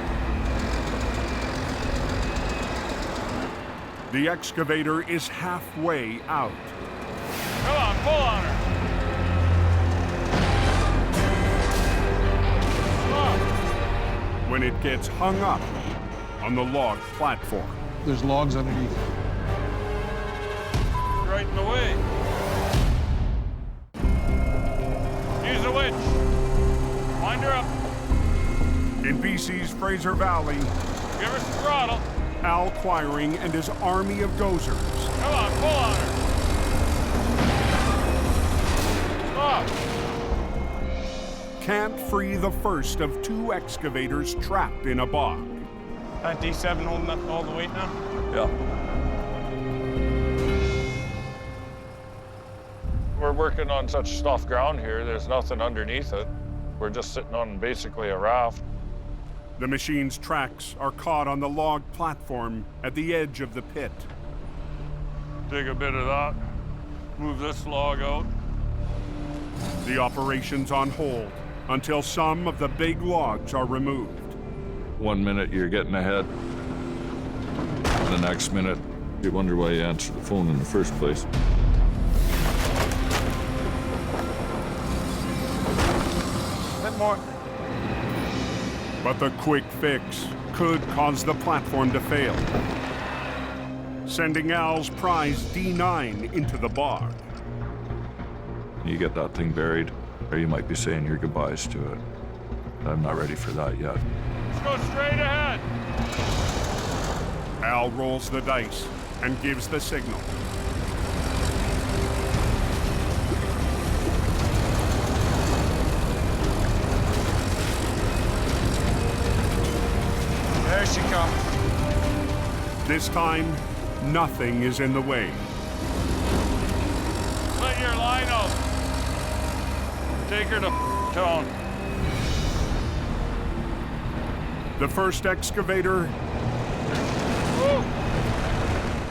The excavator is halfway out. Come on, pull on her. when it gets hung up on the log platform. There's logs underneath. Right in the way. Use the winch. Wind her up. In BC's Fraser Valley, give her some throttle. Al Quiring and his army of dozers. Come on, pull on her. Stop. Can't free the first of 2 excavators trapped in a bog. D7 holding up all the weight now? Yeah. We're working on such soft ground here, there's nothing underneath it. We're just sitting on basically a raft. The machine's tracks are caught on the log platform at the edge of the pit. Dig a bit of that, move this log out. The operation's on hold until some of the big logs are removed. 1 minute you're getting ahead. The next minute, you wonder why you answered the phone in the first place. A bit more. But the quick fix could cause the platform to fail, sending Al's prize D9 into the bog. You get that thing buried, or you might be saying your goodbyes to it. I'm not ready for that yet. Let's go straight ahead. Al rolls the dice and gives the signal. There she comes. This time, nothing is in the way. Let your line out. Take her to town. The first excavator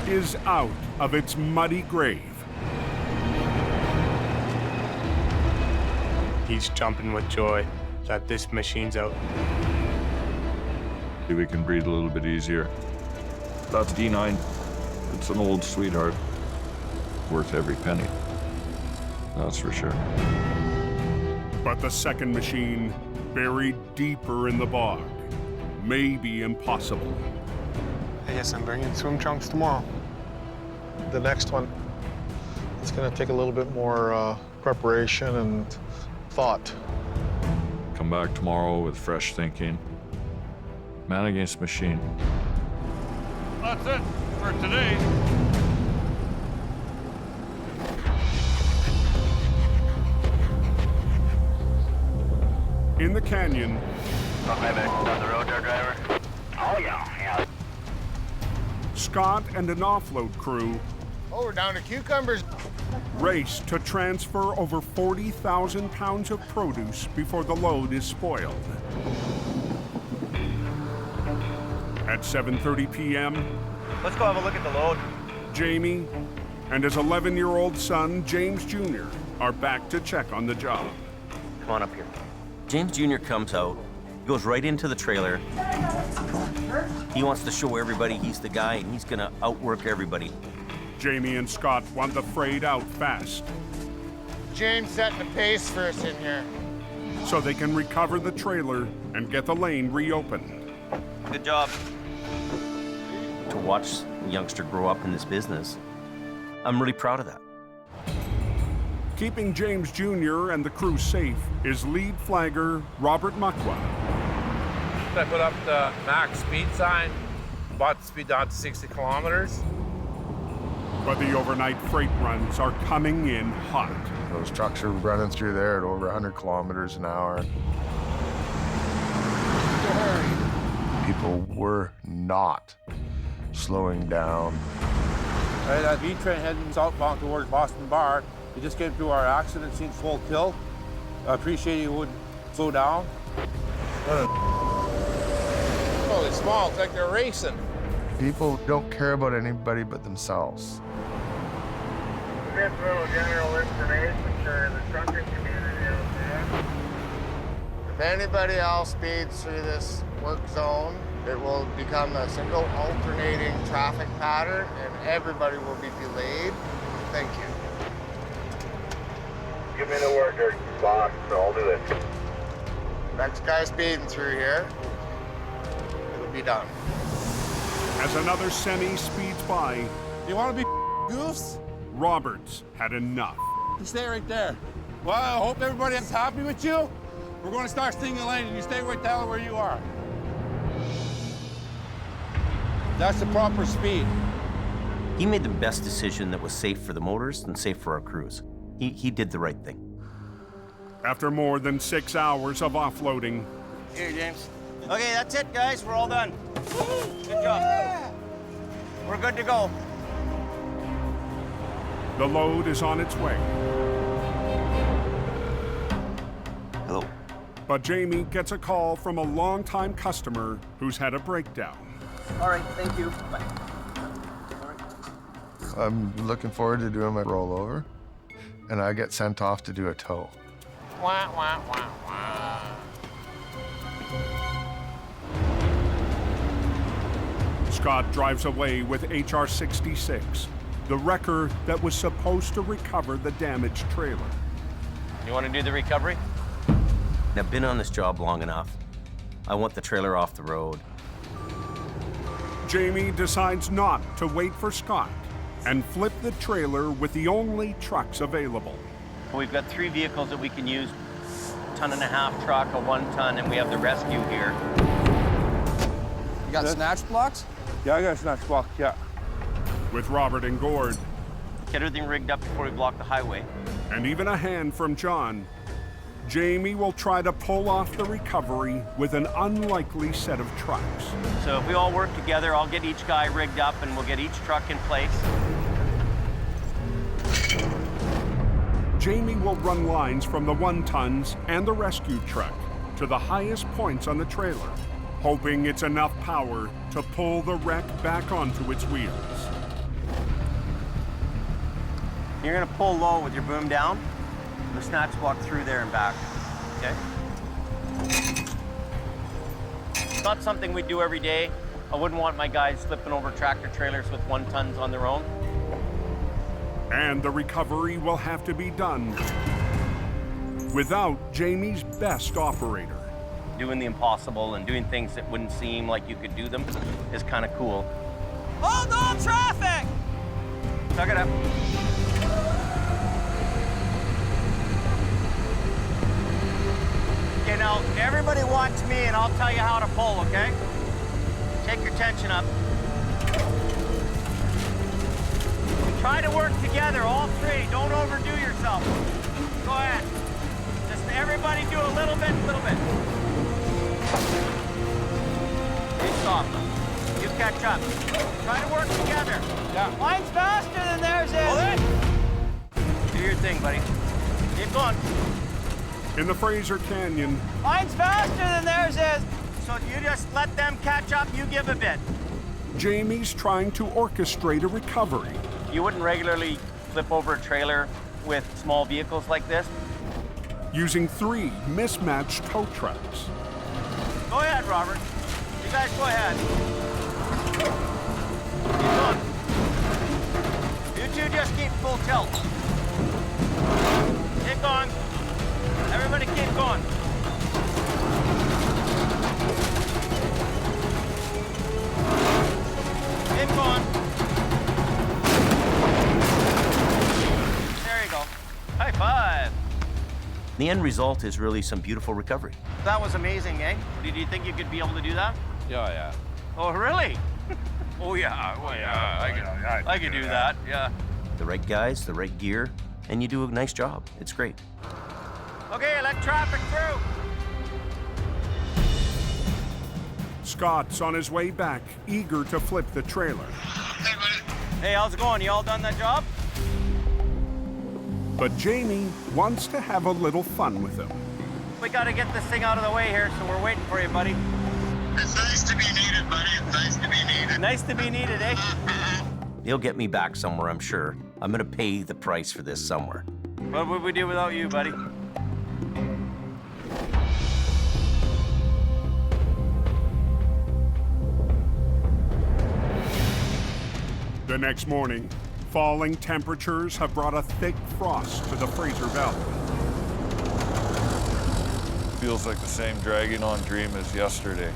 is out of its muddy grave. He's jumping with joy that this machine's out. Maybe we can breathe a little bit easier. That's D9. It's an old sweetheart. Worth every penny. That's for sure. But the second machine, buried deeper in the bog, may be impossible. I guess I'm bringing swim trunks tomorrow. The next one, it's going to take a little bit more preparation and thought. Come back tomorrow with fresh thinking. Man against machine. That's it for today. In the canyon, Down the road there, driver. Oh, yeah. Scott and an offload crew Oh, we're down to cucumbers. race to transfer over 40,000 pounds of produce before the load is spoiled. At 7:30 p.m., Let's go have a look at the load. Jamie and his 11-year-old son, James Jr., are back to check on the job. Come on up here. James Jr. comes out, goes right into the trailer. He wants to show everybody he's the guy and he's gonna outwork everybody. Jamie and Scott want the freight out fast James setting the pace for us in here. so they can recover the trailer and get the lane reopened. Good job. To watch a youngster grow up in this business, I'm really proud of that. Keeping James Jr. and the crew safe is lead flagger Robert Muckwa. I put up the max speed sign, brought the speed down to 60 kilometers. But the overnight freight runs are coming in hot. Those trucks are running through there at over 100 kilometers an hour. People were not slowing down. Right, that V train heading southbound towards Boston Bar. We just came through our accident scene full tilt. I appreciate you wouldn't slow down. Holy small, it's like they're racing. People don't care about anybody but themselves. Just a little general information for the trucking community out there. If anybody else speeds through this work zone, it will become a single alternating traffic pattern and everybody will be delayed. Thank you. Give me the word there, boss, so I'll do it. Next guy speeding through here. be done. As another semi speeds by, You want to be goofs? Roberts had enough. You stay right there. Well, I hope everybody's happy with you. We're going to start stinging lane, and you stay right down where you are. That's the proper speed. He made the best decision that was safe for the motors and safe for our crews. He did the right thing. After more than 6 hours of offloading, Here, James. Okay, that's it, guys. We're all done. Good job. We're good to go. the load is on its way. Hello. But Jamie gets a call from a longtime customer who's had a breakdown. All right, thank you. Bye. I'm looking forward to doing my rollover, and I get sent off to do a tow. Wah, wah, wah, wah. Scott drives away with HR-66, the wrecker that was supposed to recover the damaged trailer. You want to do the recovery? I've been on this job long enough. I want the trailer off the road. Jamie decides not to wait for Scott and flip the trailer with the only trucks available. We've got 3 vehicles that we can use. 1.5-ton truck, a 1-ton, and we have the rescue here. You got snatch blocks? Yeah, I got a snatch block, yeah. With Robert and Gord. Get everything rigged up before we block the highway. And even a hand from John, Jamie will try to pull off the recovery with an unlikely set of trucks. So if we all work together, I'll get each guy rigged up and we'll get each truck in place. Jamie will run lines from the 1-tons and the rescue truck to the highest points on the trailer, hoping it's enough power to pull the wreck back onto its wheels. You're gonna pull low with your boom down, and the snatch block through there and back, okay? It's not something we do every day. I wouldn't want my guys slipping over tractor trailers with 1-tons on their own. And the recovery will have to be done without Jamie's best operator. Doing the impossible and doing things that wouldn't seem like you could do them is kind of cool. Hold on traffic! Tuck it up. Okay, now everybody watch me and I'll tell you how to pull, okay? Take your tension up. Try to work together, all 3. Don't overdo yourself. Go ahead. Just everybody do a little bit, Hey, stop. You catch up. Try to work together. Yeah. Mine's faster than theirs is. Do your thing, buddy. Keep going. In the Fraser Canyon, Mine's faster than theirs is. So you just let them catch up, you give a bit. Jamie's trying to orchestrate a recovery. You wouldn't regularly flip over a trailer with small vehicles like this? Using 3 mismatched tow trucks. Go ahead, Robert. You guys go ahead. Keep going. You 2 just keep full tilt. Keep going. Everybody keep going. Keep going. There you go. High five. The end result is really some beautiful recovery. That was amazing, eh? Did you think you could be able to do that? Yeah. Oh, really? Oh, yeah. Oh, yeah. I could do that, yeah. The right guys, the right gear, and you do a nice job. It's great. Okay, let traffic through. Scott's on his way back, eager to flip the trailer. Hey, how's it going? You all done that job? But Jamie wants to have a little fun with him. We gotta get this thing out of the way here, so we're waiting for you, buddy. It's nice to be needed, buddy. It's nice to be needed. Nice to be needed, eh? He'll get me back somewhere, I'm sure. I'm gonna pay the price for this somewhere. What would we do without you, buddy? The next morning, falling temperatures have brought a thick frost to the Fraser Valley. Feels like the same dragging on dream as yesterday.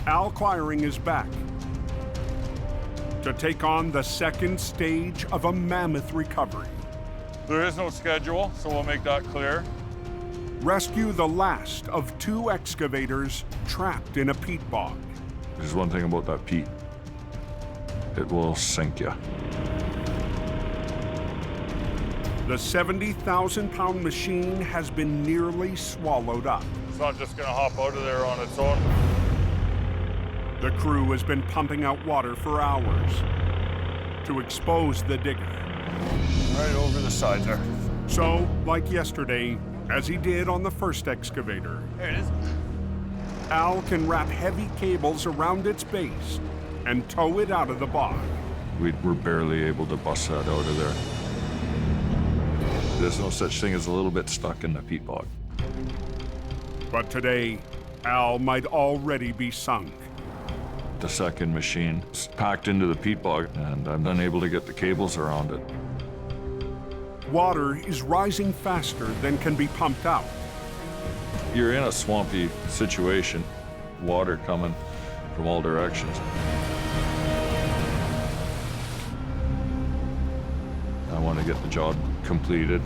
Al Quiring is back to take on the second stage of a mammoth recovery. There is no schedule, so we'll make that clear. Rescue the last of 2 excavators trapped in a peat bog. There's one thing about that peat. It will sink you. The 70,000-pound machine has been nearly swallowed up. It's not just gonna hop out of there on its own. The crew has been pumping out water for hours to expose the digger. Right over the side there. So, like yesterday, as he did on the first excavator, There it is. Al can wrap heavy cables around its base and tow it out of the bog. We were barely able to bust that out of there. There's no such thing as a little bit stuck in the peat bog. But today, Al might already be sunk. The second machine is packed into the peat bog, and I'm unable to get the cables around it. Water is rising faster than can be pumped out. You're in a swampy situation, water coming from all directions. I want to get the job completed.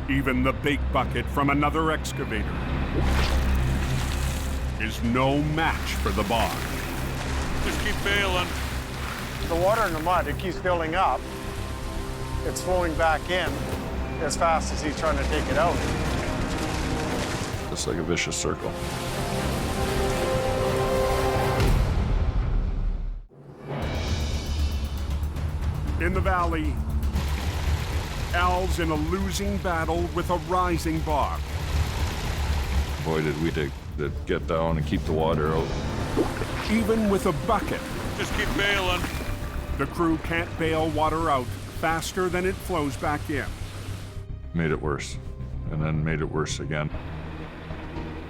Even the big bucket from another excavator is no match for the bog. Just keep bailing. The water in the mud, it keeps building up. It's flowing back in as fast as he's trying to take it out. It's like a vicious circle. In the valley, Al's in a losing battle with a rising bog. Boy, did we to get down and keep the water out. Even with a bucket, Just keep bailing. the crew can't bail water out faster than it flows back in. Made it worse, and then made it worse again.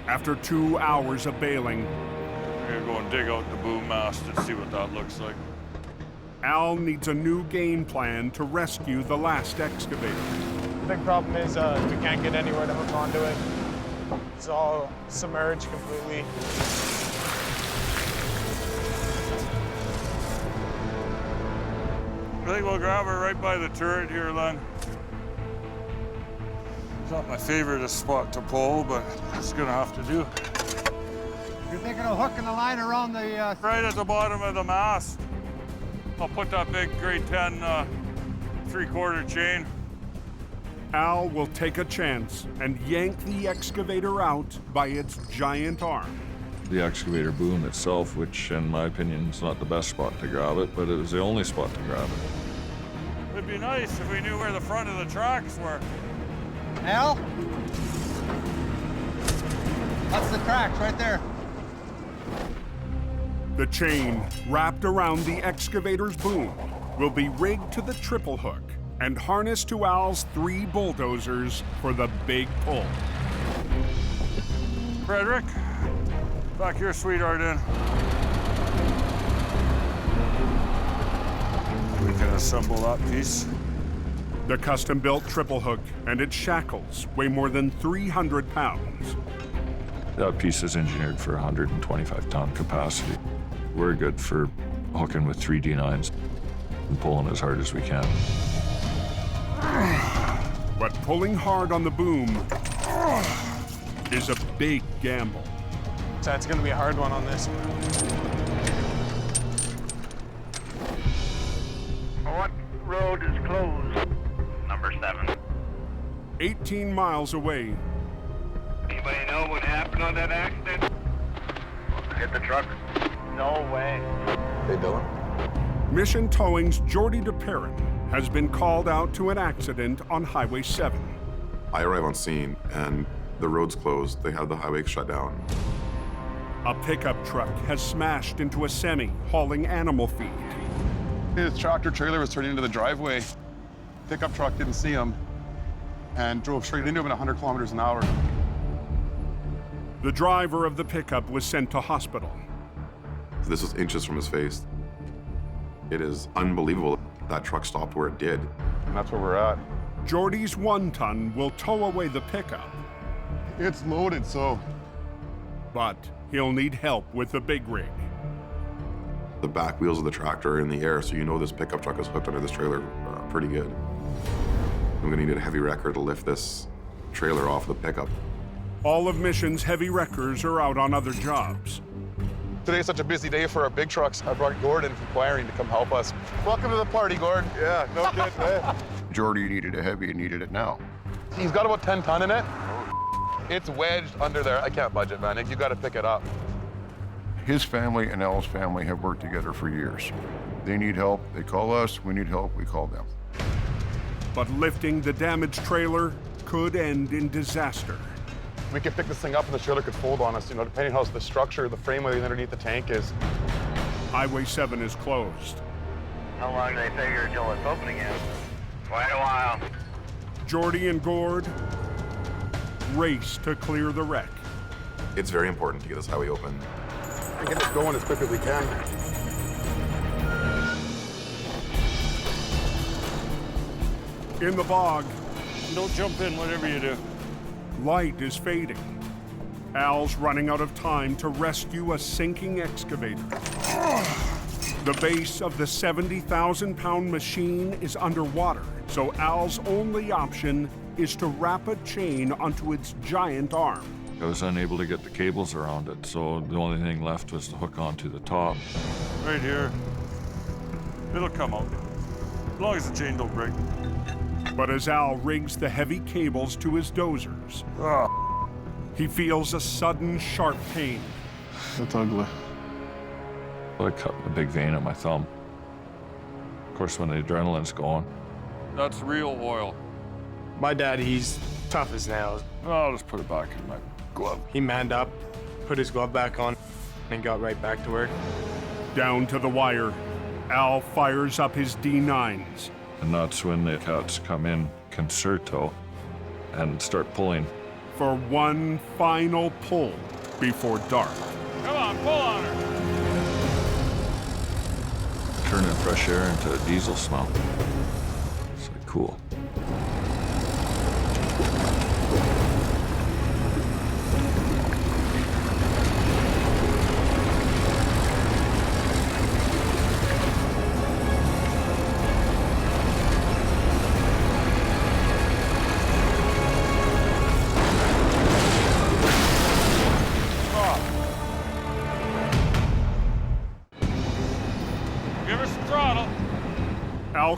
After 2 hours of bailing, We're gonna go and dig out the boom mast and see what that looks like. Al needs a new game plan to rescue the last excavator. The big problem is we can't get anywhere to hook onto it. It's all submerged completely. I think we'll grab her right by the turret here, Len. It's not my favorite spot to pull, but it's gonna have to do. You're thinking of hooking the line around the... Right at the bottom of the mast. I'll put that big grade 10 3/4 chain. Al will take a chance and yank the excavator out by its giant arm. The excavator boom itself, which in my opinion is not the best spot to grab it, but it was the only spot to grab it. It'd be nice if we knew where the front of the tracks were. Al? That's the tracks right there. The chain wrapped around the excavator's boom will be rigged to the triple hook and harnessed to Al's 3 bulldozers for the big pull. Frederick, back your sweetheart in. We can assemble that piece. The custom-built triple hook and its shackles weigh more than 300 pounds. That piece is engineered for 125-ton capacity. We're good for hooking with 3 D9s and pulling as hard as we can. But pulling hard on the boom is a big gamble. So it's going to be a hard one on this one. What road is closed? Number 7. 18 miles away, Anybody know what happened on that accident? Hit the truck? No way. Hey, Dylan. Mission Towing's Jordy has been called out to an accident on Highway 7. I arrive on scene and the road's closed. They have the highway shut down. A pickup truck has smashed into a semi hauling animal feed. His tractor trailer was turning into the driveway. Pickup truck didn't see him and drove straight into him at 100 kilometers an hour. The driver of the pickup was sent to hospital. This was inches from his face. It is unbelievable that truck stopped where it did. And that's where we're at. Jordy's 1-ton will tow away the pickup. It's loaded, so But he'll need help with the big rig. The back wheels of the tractor are in the air, so you know this pickup truck is hooked under this trailer pretty good. I'm gonna need a heavy wrecker to lift this trailer off the pickup. All of Mission's heavy wreckers are out on other jobs. Today's such a busy day for our big trucks. I brought Gord in from Quiring to come help us. Welcome to the party, Gord. Yeah, no kidding, man. Jordy needed a heavy and needed it now. He's got about 10 ton in it. It's wedged under there. I can't budge it, man. You got to pick it up. His family and Al's family have worked together for years. They need help, they call us. We need help, we call them. But lifting the damaged trailer could end in disaster. We could pick this thing up and the trailer could fold on us, you know, depending on how the structure, the frame underneath the tank is. Highway 7 is closed. How long do they figure until it's open again? Quite a while. Jordy and Gord race to clear the wreck. It's very important to get this highway open. And get this going as quick as we can. In the bog. Don't jump in, whatever you do. Light is fading. Al's running out of time to rescue a sinking excavator. The base of the 70,000-pound machine is underwater, so Al's only option is to wrap a chain onto its giant arm. I was unable to get the cables around it, so the only thing left was to hook onto the top. Right here. It'll come out. As long as the chain don't break. But as Al rigs the heavy cables to his dozers, he feels a sudden sharp pain. That's ugly. I cut a big vein in my thumb. Of course, when the adrenaline's going. That's real oil. My dad, he's tough as nails. I'll just put it back in my glove. He manned up, put his glove back on, and got right back to work. Down to the wire, Al fires up his D9s. And that's when the cats come in concerto and start pulling. For one final pull before dark. Come on, pull on her. Turning fresh air into a diesel smell. It's like cool.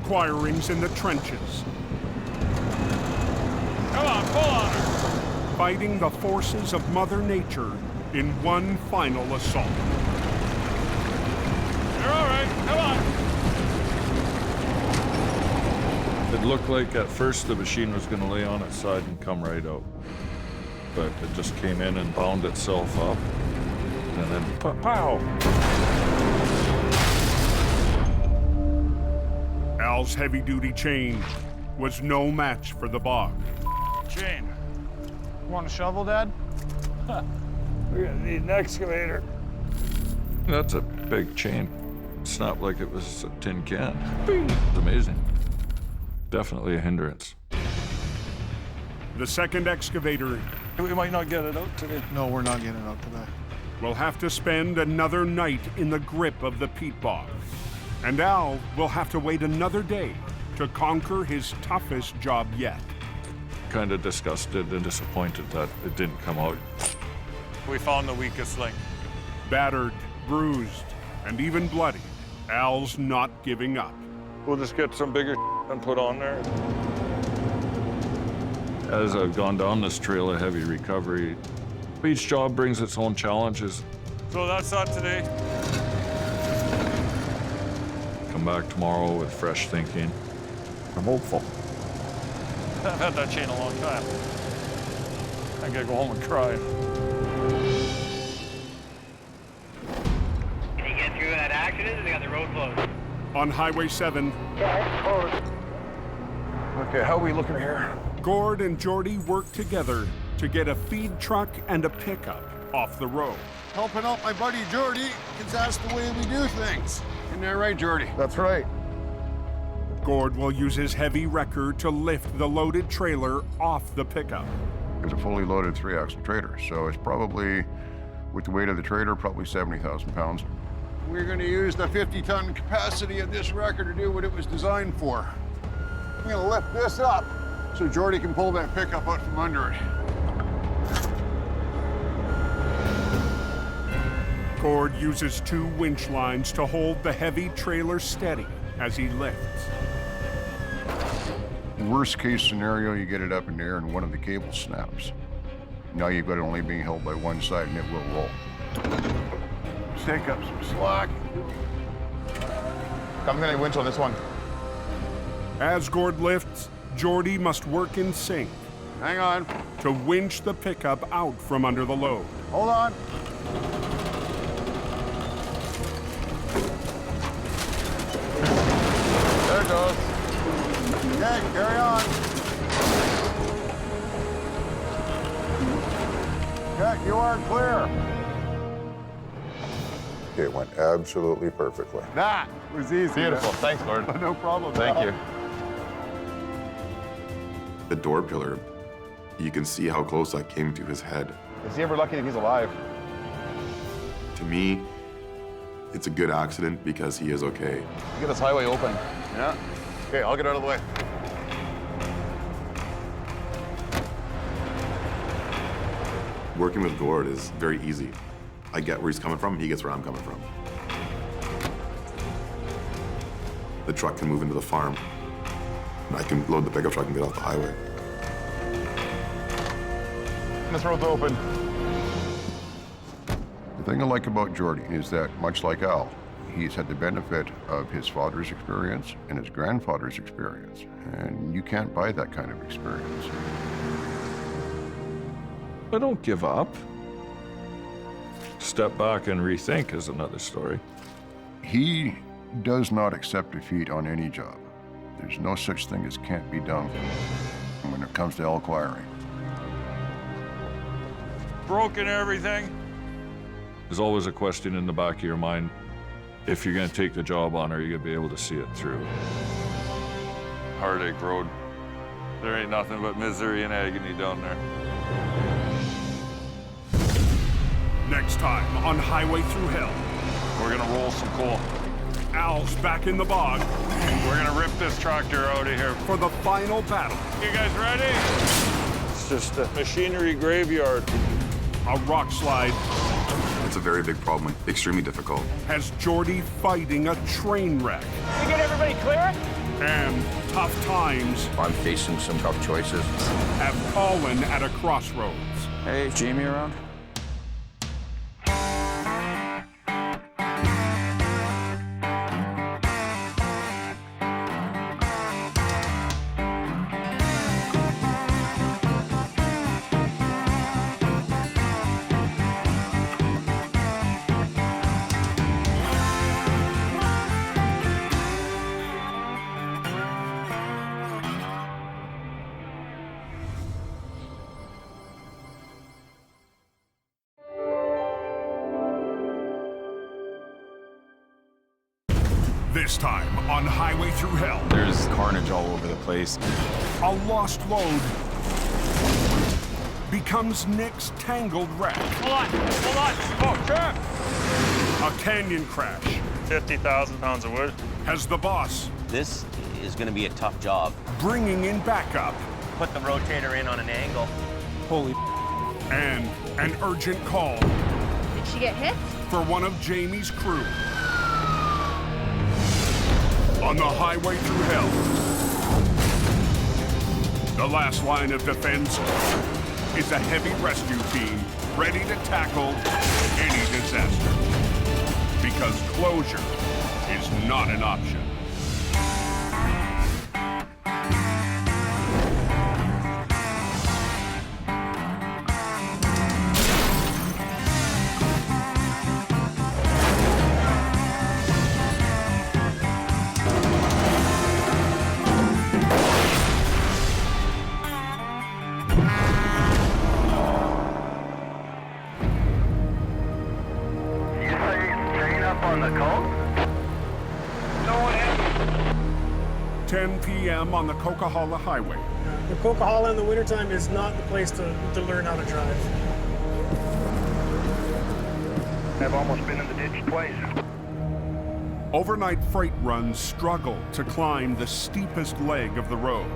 Quiring's in the trenches. Come on, pull on her. Fighting the forces of Mother Nature in one final assault. You're all right, come on. It looked like at first the machine was going to lay on its side and come right out. But it just came in and bound itself up. And then pow! Al's heavy-duty chain was no match for the bog. Chain. Want a shovel, Dad? We're gonna need an excavator. That's a big chain. Snapped like it was a tin can. It's amazing. Definitely a hindrance. The second excavator... We might not get it out today. No, we're not getting it out today. Will have to spend another night in the grip of the peat bog. And Al will have to wait another day to conquer his toughest job yet. Kind of disgusted and disappointed that it didn't come out. We found the weakest link. Battered, bruised, and even bloody, Al's not giving up. We'll just get some bigger and put on there. As I've gone down this trail of heavy recovery, each job brings its own challenges. So that's that today. Come back tomorrow with fresh thinking. I'm hopeful. I've had that chain a long time. I gotta go home and cry. Can you get through that accident? They got the road closed. On Highway 7. Okay, how are we looking here? Gord and Jordy work together to get a feed truck and a pickup off the road. Helping out my buddy Jordy, because that's the way we do things. Isn't that right, Jordy? That's right. Gord will use his heavy wrecker to lift the loaded trailer off the pickup. It's a fully loaded 3-axle trailer, so it's probably With the weight of the trailer, probably 70,000 pounds. We're going to use the 50-ton capacity of this wrecker to do what it was designed for. I'm going to lift this up so Jordy can pull that pickup out from under it. Gord uses 2 winch lines to hold the heavy trailer steady as he lifts. Worst case scenario, you get it up in the air and one of the cables snaps. Now you've got it only being held by one side and it will roll. Take up some slack. I'm gonna winch on this one. As Gord lifts, Jordy must work in sync. Hang on. To winch the pickup out from under the load. Hold on. There it goes. Okay, carry on. Okay, you are clear. It went absolutely perfectly. That was easy. Beautiful. Thanks, Gord. No problem. Thank you. The door pillar, you can see how close that came to his head. Is he ever lucky that he's alive? To me, it's a good accident because he is okay. Get this highway open. Yeah. Okay, I'll get out of the way. Working with Gord is very easy. I get where he's coming from, he gets where I'm coming from. The truck can move into the farm. And I can load the pickup truck and get off the highway. This road's open. The thing I like about Jordy is that, much like Al, he's had the benefit of his father's experience and his grandfather's experience. And you can't buy that kind of experience. I don't give up. Step back and rethink is another story. He does not accept defeat on any job. There's no such thing as can't be done when it comes to elk quiring. Broken everything. There's always a question in the back of your mind. If you're gonna take the job on, are you gonna be able to see it through? Heartache Road. There ain't nothing but misery and agony down there. Next time on Highway Through Hell. We're gonna roll some coal. Al's back in the bog. We're gonna rip this tractor out of here. For the final battle. You guys ready? It's just a machinery graveyard. A rock slide. It's a very big problem, extremely difficult. Has Jordy fighting a train wreck. You get everybody clear? And tough times. I'm facing some tough choices. Have fallen at a crossroads. Hey, Jamie around? This time on Highway Through Hell. There's carnage all over the place. A lost load becomes Nick's tangled wreck. Hold on. Oh, sure. A canyon crash. 50,000 pounds of wood. Has the boss. This is going to be a tough job. Bringing in backup. Put the rotator in on an angle. Holy. And an urgent call. Did she get hit? For one of Jamie's crew. On the Highway Through Hell. The last line of defense is a heavy rescue team ready to tackle any disaster. Because closure is not an option. On the call? No one has. 10 p.m. on the Coquihalla Highway. The Coquihalla in the wintertime is not the place to learn how to drive. I've almost been in the ditch twice. Overnight freight runs struggle to climb the steepest leg of the road.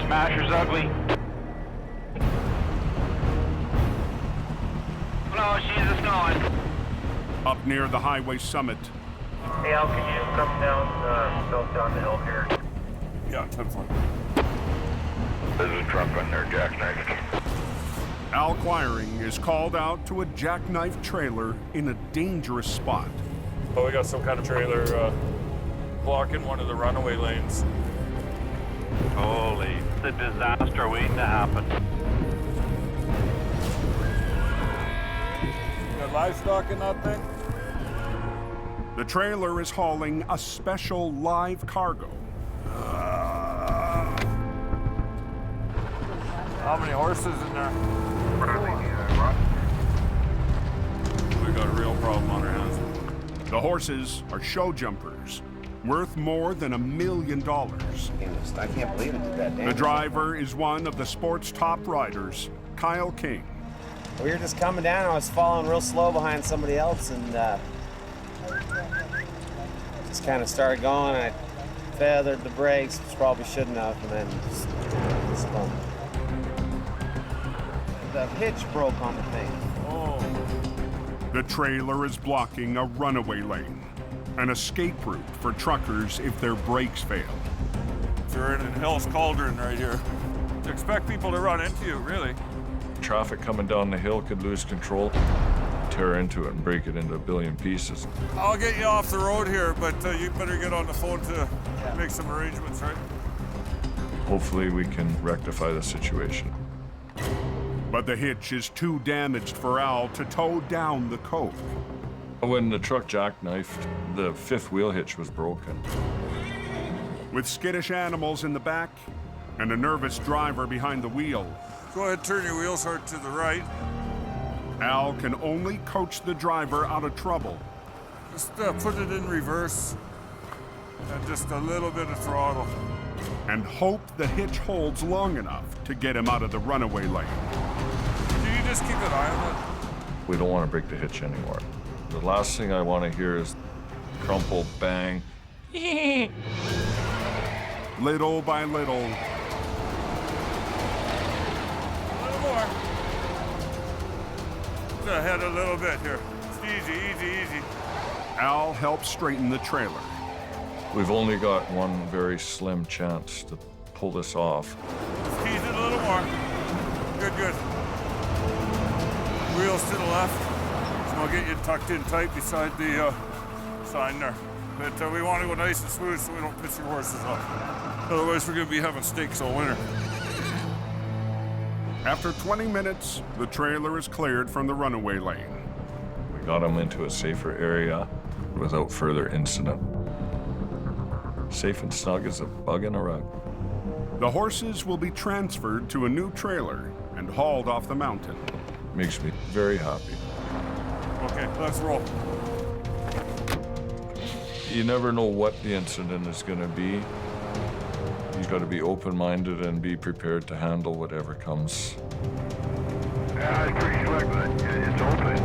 Smasher's ugly. No, she's just going. Up near the highway summit, Hey, Al, can you come down the hill here? Yeah, 10-4. There's a truck on there, jackknife. Al Quiring is called out to a jackknife trailer in a dangerous spot. Oh, we got some kind of trailer blocking one of the runaway lanes. Holy, it's a disaster waiting to happen. Got livestock in that thing? The trailer is hauling a special live cargo. How many horses in there? We got a real problem on our hands. The horses are show jumpers, worth more than $1 million. I can't believe it did that damage. The driver is one of the sport's top riders, Kyle King. We were just coming down, I was following real slow behind somebody else, and just kind of started going. I feathered the brakes, which probably shouldn't have, and then just spun. The hitch broke on the thing. Oh. The trailer is blocking a runaway lane, an escape route for truckers if their brakes fail. You're in Hell's Cauldron right here. You expect people to run into you, really. Traffic coming down the hill could lose control, tear into it and break it into a billion pieces. I'll get you off the road here, but you better get on the phone to make some arrangements, right? Hopefully we can rectify the situation. But the hitch is too damaged for Al to tow down the cove. When the truck jackknifed, the fifth wheel hitch was broken. With skittish animals in the back and a nervous driver behind the wheel, Go ahead, turn your wheels hard to the right. Al can only coach the driver out of trouble. Just put it in reverse and just a little bit of throttle. And hope the hitch holds long enough to get him out of the runaway lane. Can you just keep an eye on it? We don't want to break the hitch anymore. The last thing I want to hear is crumple, bang. Little by little, A little more. Just ahead a little bit here. It's easy, easy, easy. Al helps straighten the trailer. We've only got one very slim chance to pull this off. Just tease it a little more. Good, good. Wheels to the left. So I'll get you tucked in tight beside the sign there. But we want to go nice and smooth so we don't piss your horses off. Otherwise, we're going to be having steaks all winter. After 20 minutes, the trailer is cleared from the runaway lane. We got them into a safer area without further incident. Safe and snug as a bug in a rug. The horses will be transferred to a new trailer and hauled off the mountain. Makes me very happy. Okay, let's roll. You never know what the incident is going to be. You've got to be open-minded and be prepared to handle whatever comes. Yeah, it's pretty slick, but it's open.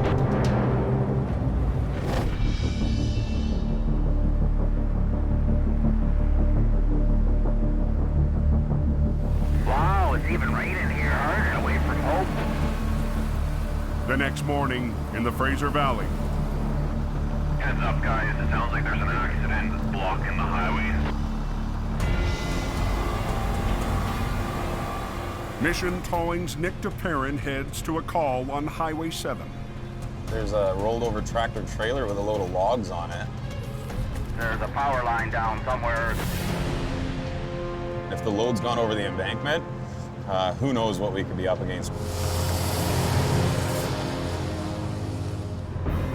Wow, it's even raining here. I'm gonna wait for hope. The next morning, in the Fraser Valley, Heads up, guys. It sounds like there's an accident blocking the highway. Mission Towing's Nick DePerrin heads to a call on Highway 7. There's a rolled over tractor trailer with a load of logs on it. There's a power line down somewhere. If the load's gone over the embankment, who knows what we could be up against.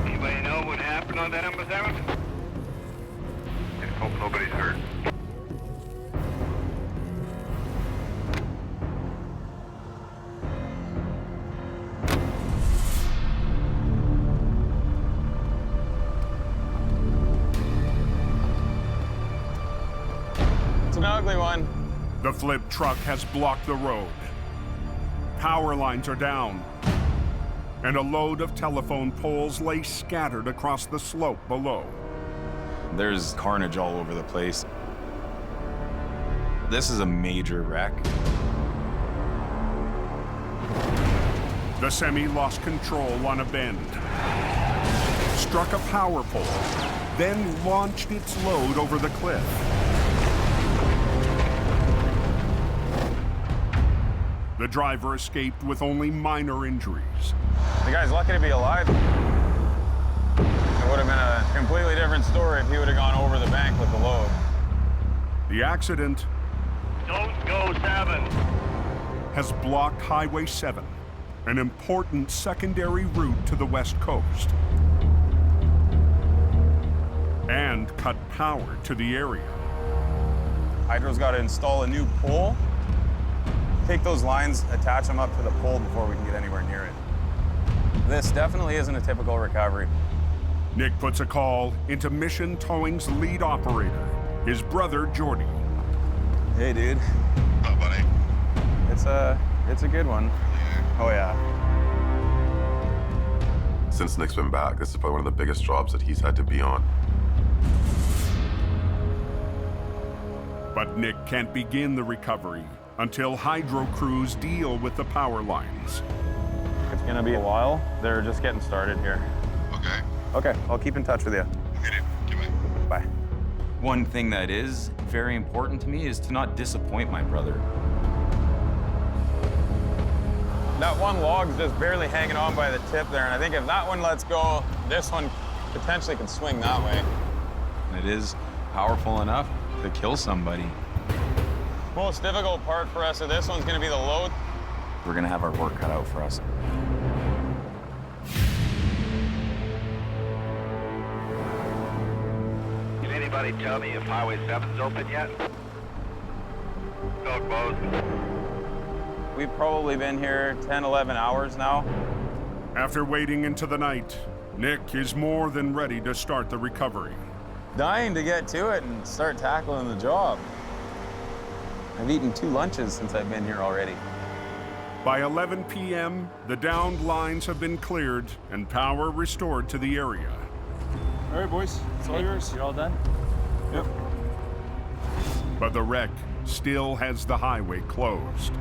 Anybody know what happened on that number 7? Just hope nobody's hurt. It's an ugly one. The flip truck has blocked the road. Power lines are down. and a load of telephone poles lay scattered across the slope below. There's carnage all over the place. This is a major wreck. The semi lost control on a bend, struck a power pole, then launched its load over the cliff. The driver escaped with only minor injuries. The guy's lucky to be alive. It would have been a completely different story if he would have gone over the bank with the load. The accident Don't go 7. has blocked Highway 7, an important secondary route to the West Coast, and cut power to the area. Hydro's got to install a new pole, take those lines, attach them up to the pole before we can get anywhere near it. This definitely isn't a typical recovery. Nick puts a call into Mission Towing's lead operator, his brother Jordy. Hey, dude. Oh, buddy. It's a good one. Oh, yeah. Since Nick's been back, this is probably one of the biggest jobs that he's had to be on. But Nick can't begin the recovery until hydro crews deal with the power lines. It's gonna be a while. They're just getting started here. Okay. Okay, I'll keep in touch with you. Okay, dude. Goodbye. Bye. One thing that is very important to me is to not disappoint my brother. That one log's just barely hanging on by the tip there, and I think if that one lets go, this one potentially can swing that way. It is powerful enough to kill somebody. Most difficult part for us of this one's gonna be the load. We're gonna have our work cut out for us. Can anybody tell me if Highway 7's open yet? Still closed. We've probably been here 10, 11 hours now. After waiting into the night, Nick is more than ready to start the recovery. Dying to get to it and start tackling the job. I've eaten 2 lunches since I've been here already. By 11 p.m., the downed lines have been cleared and power restored to the area. All right, boys, it's all yours. You all done? Yep. But the wreck still has the highway closed.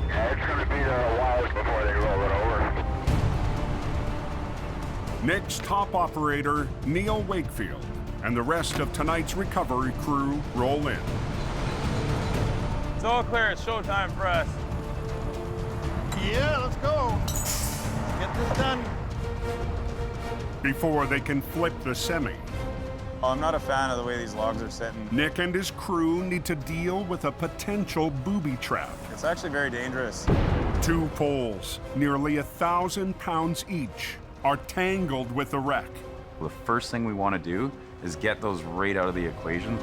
Yeah, it's gonna be there a while before they roll it over. Nick's top operator, Neil Wakefield, and the rest of tonight's recovery crew roll in. It's all clear. It's showtime for us. Yeah, let's go. Get this done. Before they can flip the semi, I'm not a fan of the way these logs are sitting. Nick and his crew need to deal with a potential booby trap. It's actually very dangerous. 2 poles, nearly 1,000 pounds each, are tangled with the wreck. The first thing we want to do is get those right out of the equation.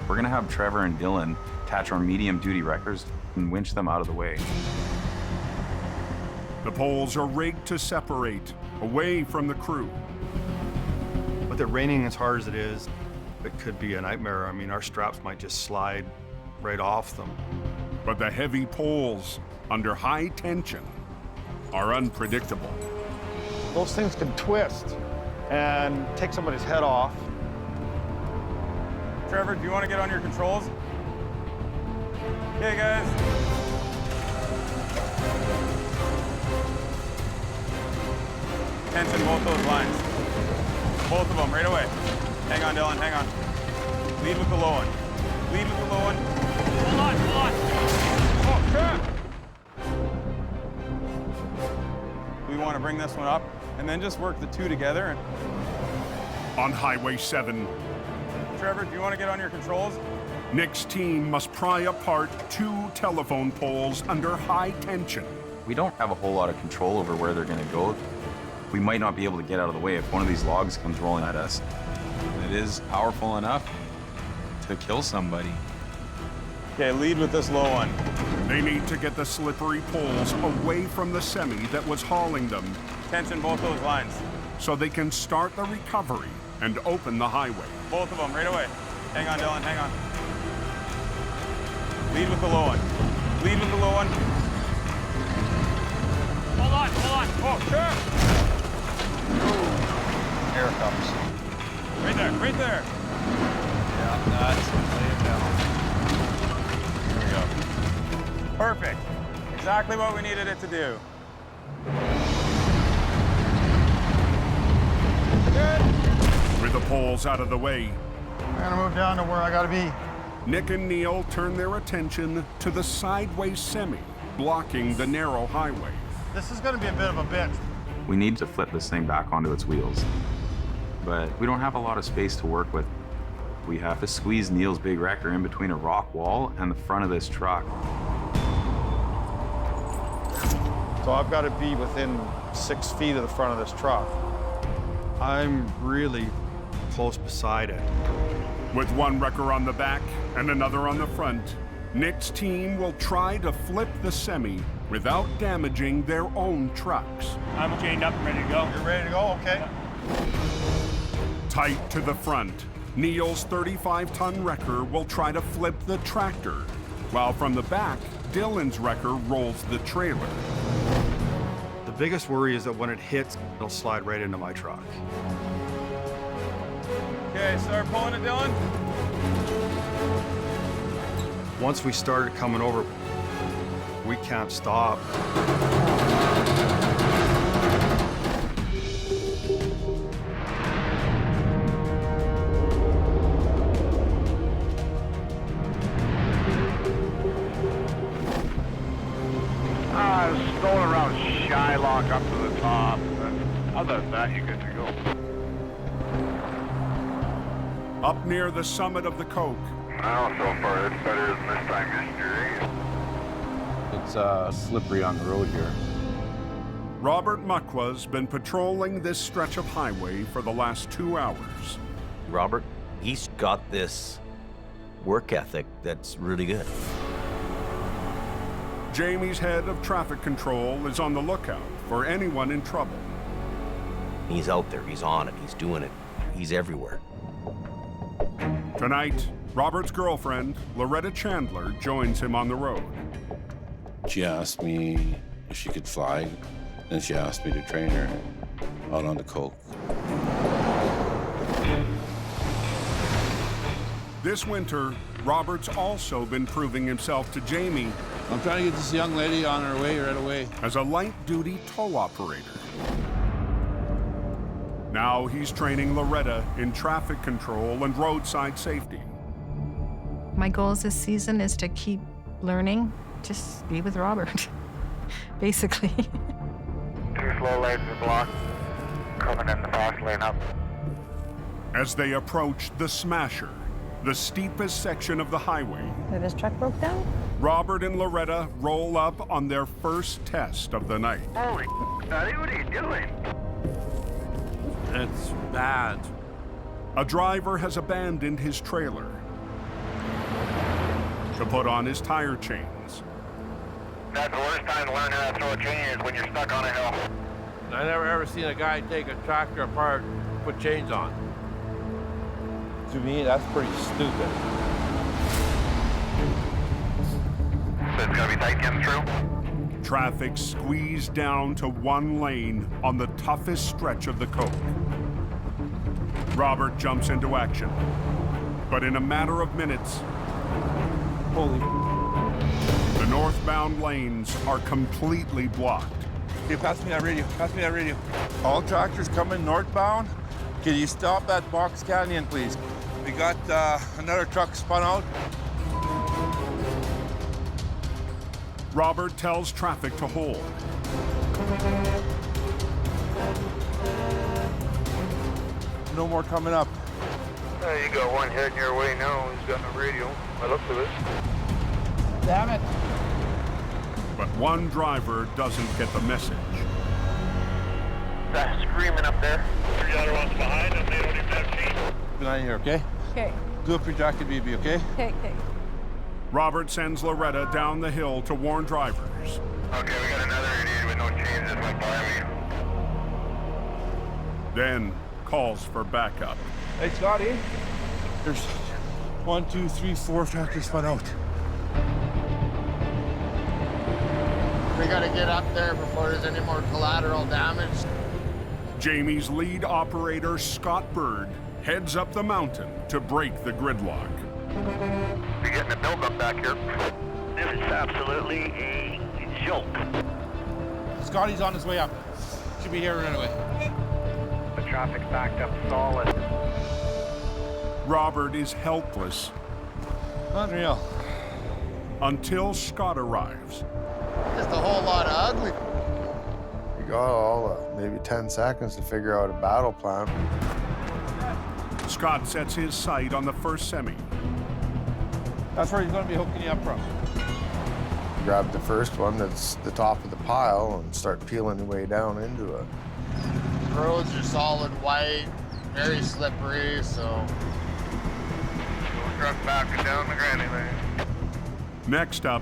We're gonna have Trevor and Dylan attach our medium-duty wreckers and winch them out of the way. The poles are rigged to separate, away from the crew. With it raining as hard as it is, it could be a nightmare. I mean, our straps might just slide right off them. But the heavy poles, under high tension, are unpredictable. Those things can twist and take somebody's head off. Trevor, do you want to get on your controls? Okay, guys. Tension both those lines. Both of them, right away. Hang on, Dylan, hang on. Lead with the low one. Lead with the low one. Hold on, hold on. Oh, crap! We want to bring this one up and then just work the 2 together. On Highway 7, Trevor, do you want to get on your controls? Nick's team must pry apart 2 telephone poles under high tension. We don't have a whole lot of control over where they're gonna go. We might not be able to get out of the way if one of these logs comes rolling at us. It is powerful enough to kill somebody. Okay, lead with this low one. They need to get the slippery poles away from the semi that was hauling them. Tension both those lines. So they can start the recovery and open the highway. Both of them, right away. Hang on, Dylan, hang on. Lead with the low one. Lead with the low one. on. Oh, sure. Here it comes. Right there, right there. Yeah, that's lay it down. There we go. Perfect. Exactly what we needed it to do. Good. With the poles out of the way, I'm gonna move down to where I gotta be. Nick and Neil turn their attention to the sideways semi, blocking the narrow highway. This is gonna be a bit of a bitch. We need to flip this thing back onto its wheels, but we don't have a lot of space to work with. We have to squeeze Neil's big wrecker in between a rock wall and the front of this truck. So I've got to be within 6 feet of the front of this truck. I'm really close beside it. With one wrecker on the back and another on the front, Nick's team will try to flip the semi without damaging their own trucks. I'm chained up and ready to go. You're ready to go? Okay. Tight to the front, Neil's 35-ton wrecker will try to flip the tractor, while from the back, Dylan's wrecker rolls the trailer. The biggest worry is that when it hits, it'll slide right into my truck. Okay, start pulling it, Dylan. Once we started coming over, we can't stop. Just going around Shylock up to the top. Other than that, you're good to go. Up near the summit of the Coke, Well, so far it's better than this time yesterday. It's slippery on the road here. Robert Muckwa's been patrolling this stretch of highway for the last 2 hours. Robert, he's got this work ethic that's really good. Jamie's head of traffic control is on the lookout for anyone in trouble. He's out there, he's on it, he's doing it, he's everywhere. Tonight, Robert's girlfriend, Loretta Chandler, joins him on the road. She asked me if she could fly, and she asked me to train her out on the Coke. This winter, Robert's also been proving himself to Jamie. I'm trying to get this young lady on her way right away. As a light-duty tow operator. Now he's training Loretta in traffic control and roadside safety. My goals this season is to keep learning, just be with Robert, basically. 2 slow lanes are blocked. Coming in the fast lane up. As they approach the Smasher, the steepest section of the highway, That his truck broke down? Robert and Loretta roll up on their first test of the night. Holy, buddy, what are you doing? It's bad. A driver has abandoned his trailer to put on his tire chains. That's the worst time to learn how to throw a chain is when you're stuck on a hill. I never ever seen a guy take a tractor apart, put chains on. To me, that's pretty stupid. So it's gonna be tight getting through? Traffic squeezed down to one lane on the toughest stretch of the Coke. Robert jumps into action, but in a matter of minutes, the northbound lanes are completely blocked. Okay, pass me that radio, pass me that radio. All tractors coming northbound. Can you stop at Box Canyon, please? We got another truck spun out. Robert tells traffic to hold. No more coming up. You got one heading your way now. He's got no radio. I looked at it. Damn it. But one driver doesn't get the message. That's screaming up there. 3 other ones behind him. They don't even have chains. Good night here, okay? Okay. Do up your jacket, BB, okay? Okay, okay. Robert sends Loretta down the hill to warn drivers. Okay, we got another idiot with no chains just went by me. Then calls for backup. Hey, Scotty. There's 1, 2, 3, 4 tractors spun out. We gotta get up there before there's any more collateral damage. Jamie's lead operator, Scott Berg, heads up the mountain to break the gridlock. You're getting a buildup back here. This is absolutely a joke. Scotty's on his way up. Should be here right away. The traffic's backed up solid. Robert is helpless. Unreal. Until Scott arrives. Just a whole lot of ugly. You got all maybe 10 seconds to figure out a battle plan. Scott sets his sight on the first semi. That's where he's going to be hooking you up from. Grab the first one that's the top of the pile and start peeling your way down into it. Roads are solid white, very slippery, so. Truck backing down the granny lane. Next up,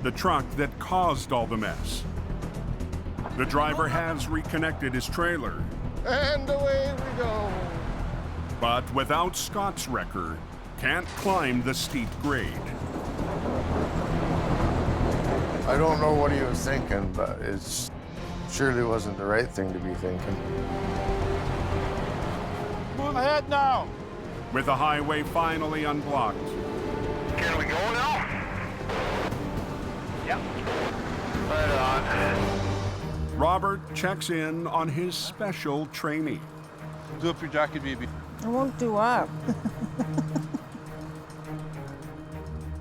the truck that caused all the mess. The driver has reconnected his trailer. And away we go. But without Scott's wrecker, can't climb the steep grade. I don't know what he was thinking, but it surely wasn't the right thing to be thinking. Move ahead now. With the highway finally unblocked. Can we go now? Yep. Right on. Robert checks in on his special trainee. Do up your jacket, baby. I won't do up.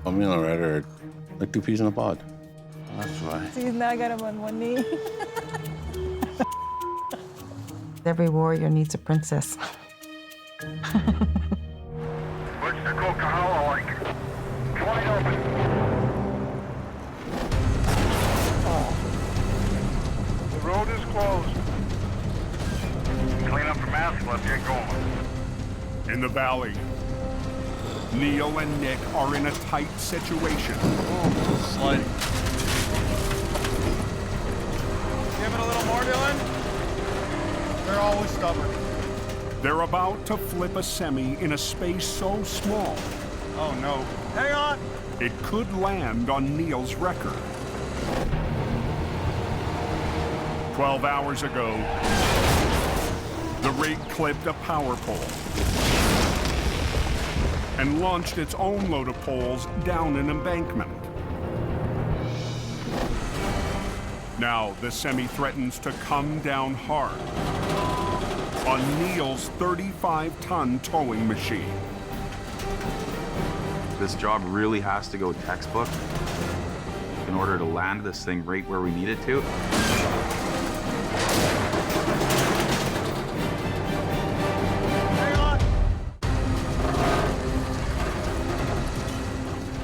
I'm in a rider like 2 peas in a pod. That's why. See, now I got him on one knee. Every warrior needs a princess. What's the Coca-Cola like? It's wide open. The road is closed. Clean up the mess, let's get going. In the valley, Neil and Nick are in a tight situation. Oh, sliding. Give it a little more, Dylan. They're always stubborn. They're about to flip a semi in a space so small. Oh, no. Hang on. It could land on Neil's wrecker. 12 hours ago, the rig clipped a power pole and launched its own load of poles down an embankment. Now the semi threatens to come down hard on Neil's 35-ton towing machine. This job really has to go textbook in order to land this thing right where we need it to. Hang on.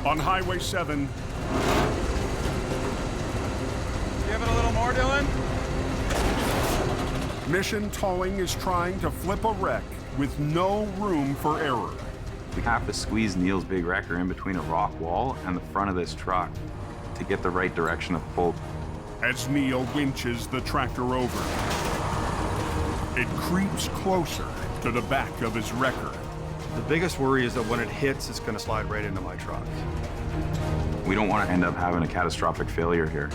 On Highway 7, Give it a little more, Dylan. Mission Towing is trying to flip a wreck with no room for error. We have to squeeze Neil's big wrecker in between a rock wall and the front of this truck to get the right direction of pull. As Neil winches the tractor over, it creeps closer to the back of his wrecker. The biggest worry is that when it hits, it's going to slide right into my truck. We don't want to end up having a catastrophic failure here.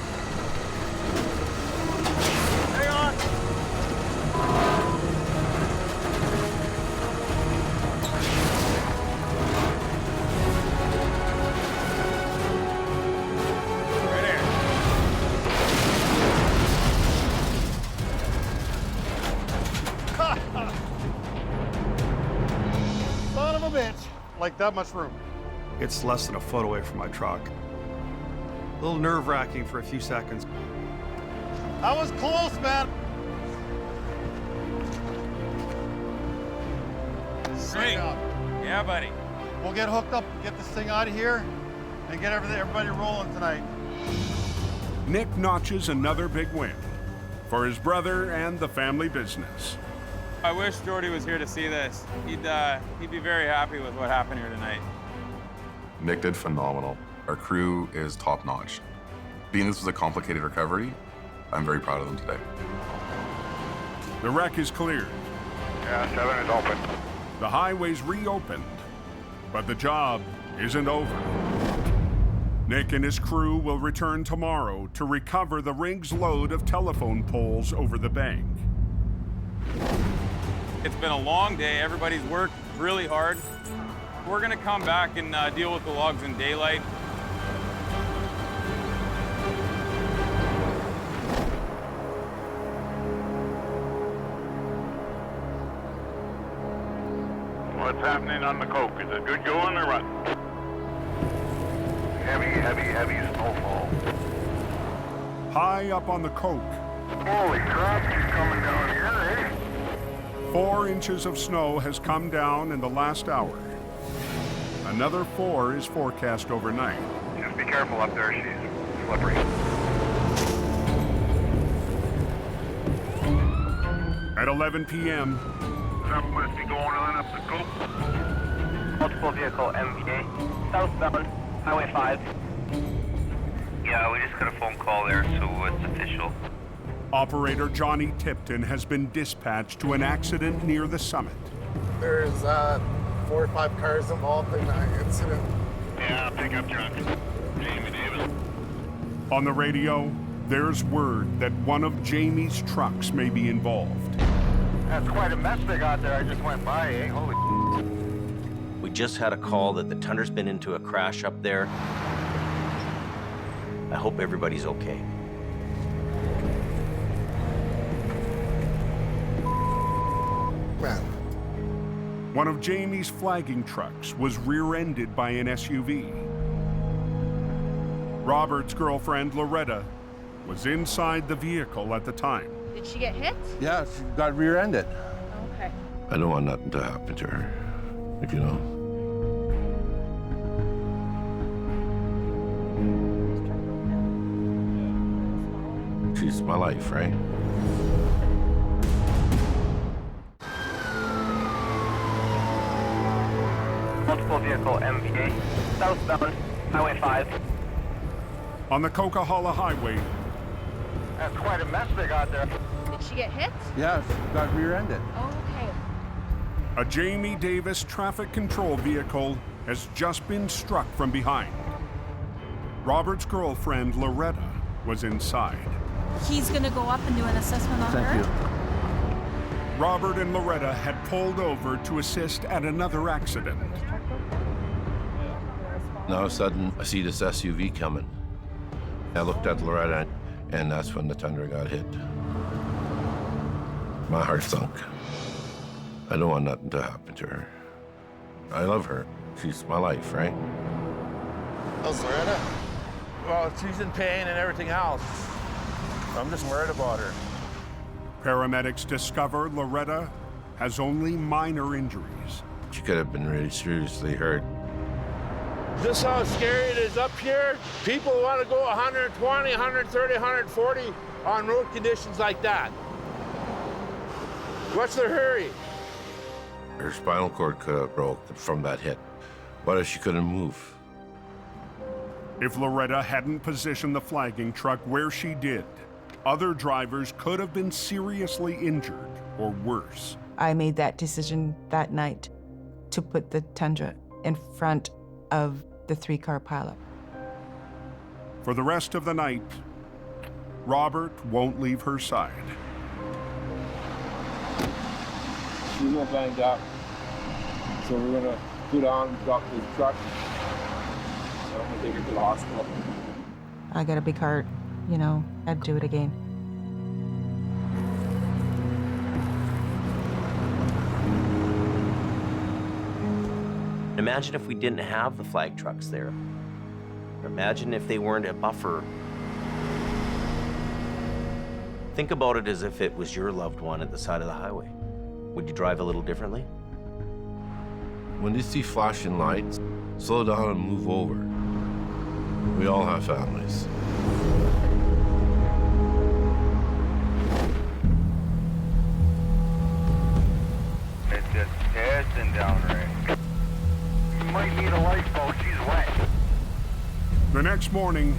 Hang on. Son of a bitch. Like that much room. It's less than a foot away from my truck. A little nerve-wracking for a few seconds. That was close, man. Great. Yeah, buddy. We'll get hooked up, get this thing out of here, and get everybody rolling tonight. Nick notches another big win for his brother and the family business. I wish Jordy was here to see this. He'd be very happy with what happened here tonight. Nick did phenomenal. Our crew is top-notch. Being this was a complicated recovery, I'm very proud of them today. The wreck is cleared. Yeah, 7 is open. The highway's reopened, but the job isn't over. Nick and his crew will return tomorrow to recover the rig's load of telephone poles over the bank. It's been a long day. Everybody's worked really hard. We're gonna come back and deal with the logs in daylight. What's happening on the coke? Is it good going or what? Heavy snowfall. High up on the coke, Holy crap, she's coming down here, 4 inches of snow has come down in the last hour. Another 4 is forecast overnight. Just be careful up there, she's slippery. At 11 p.m., Something must be going on up the coke. Multiple vehicle MVA, southbound, Highway 5. Yeah, we just got a phone call there, so it's official. operator Johnny Tipton has been dispatched to an accident near the summit. There's 4 or 5 cars involved in that incident. Yeah, pickup truck. Jamie Davis. On the radio, there's word that one of Jamie's trucks may be involved. That's quite a mess they got there. I just went by, eh? Holy. We just had a call that the Tunder's been into a crash up there. I hope everybody's okay. Man. One of Jamie's flagging trucks was rear-ended by an SUV. Robert's girlfriend, Loretta, was inside the vehicle at the time. Did she get hit? Yeah, she got rear-ended. Okay. I don't want nothing to happen to her, if you know. She's my life, right? Multiple vehicle MVA, southbound, Highway 5. On the Coquihalla Highway, That's quite a mess they got there. Did she get hit? Yeah, she got rear-ended. Okay. a Jamie Davis traffic control vehicle has just been struck from behind. Robert's girlfriend, Loretta, was inside. He's gonna go up and do an assessment on her. Robert and Loretta had pulled over to assist at another accident. Now all of a sudden, I see this SUV coming. I looked at Loretta, and that's when the Thunder got hit. My heart sunk. I don't want nothing to happen to her. I love her. She's my life, right? How's Loretta? Well, she's in pain and everything else. I'm just worried about her. Paramedics discover Loretta has only minor injuries. She could have been really seriously hurt. This how scary it is up here. People want to go 120, 130, 140 on road conditions like that. What's their hurry? Her spinal cord could have broke from that hit. What if she couldn't move? If Loretta hadn't positioned the flagging truck where she did, other drivers could have been seriously injured or worse. I made that decision that night to put the Tundra in front of the 3-car pileup. For the rest of the night, Robert won't leave her side. She's a little banged up. So we're gonna put on, drop the truck. And I'm gonna take her to the hospital. I got a big heart, you know, I'd do it again. Imagine if we didn't have the flag trucks there. Imagine if they weren't a buffer. Think about it as if it was your loved one at the side of the highway. Would you drive a little differently? When you see flashing lights, slow down and move over. We all have families. It's just pissing down right. You might need a lifeboat. She's wet. The next morning,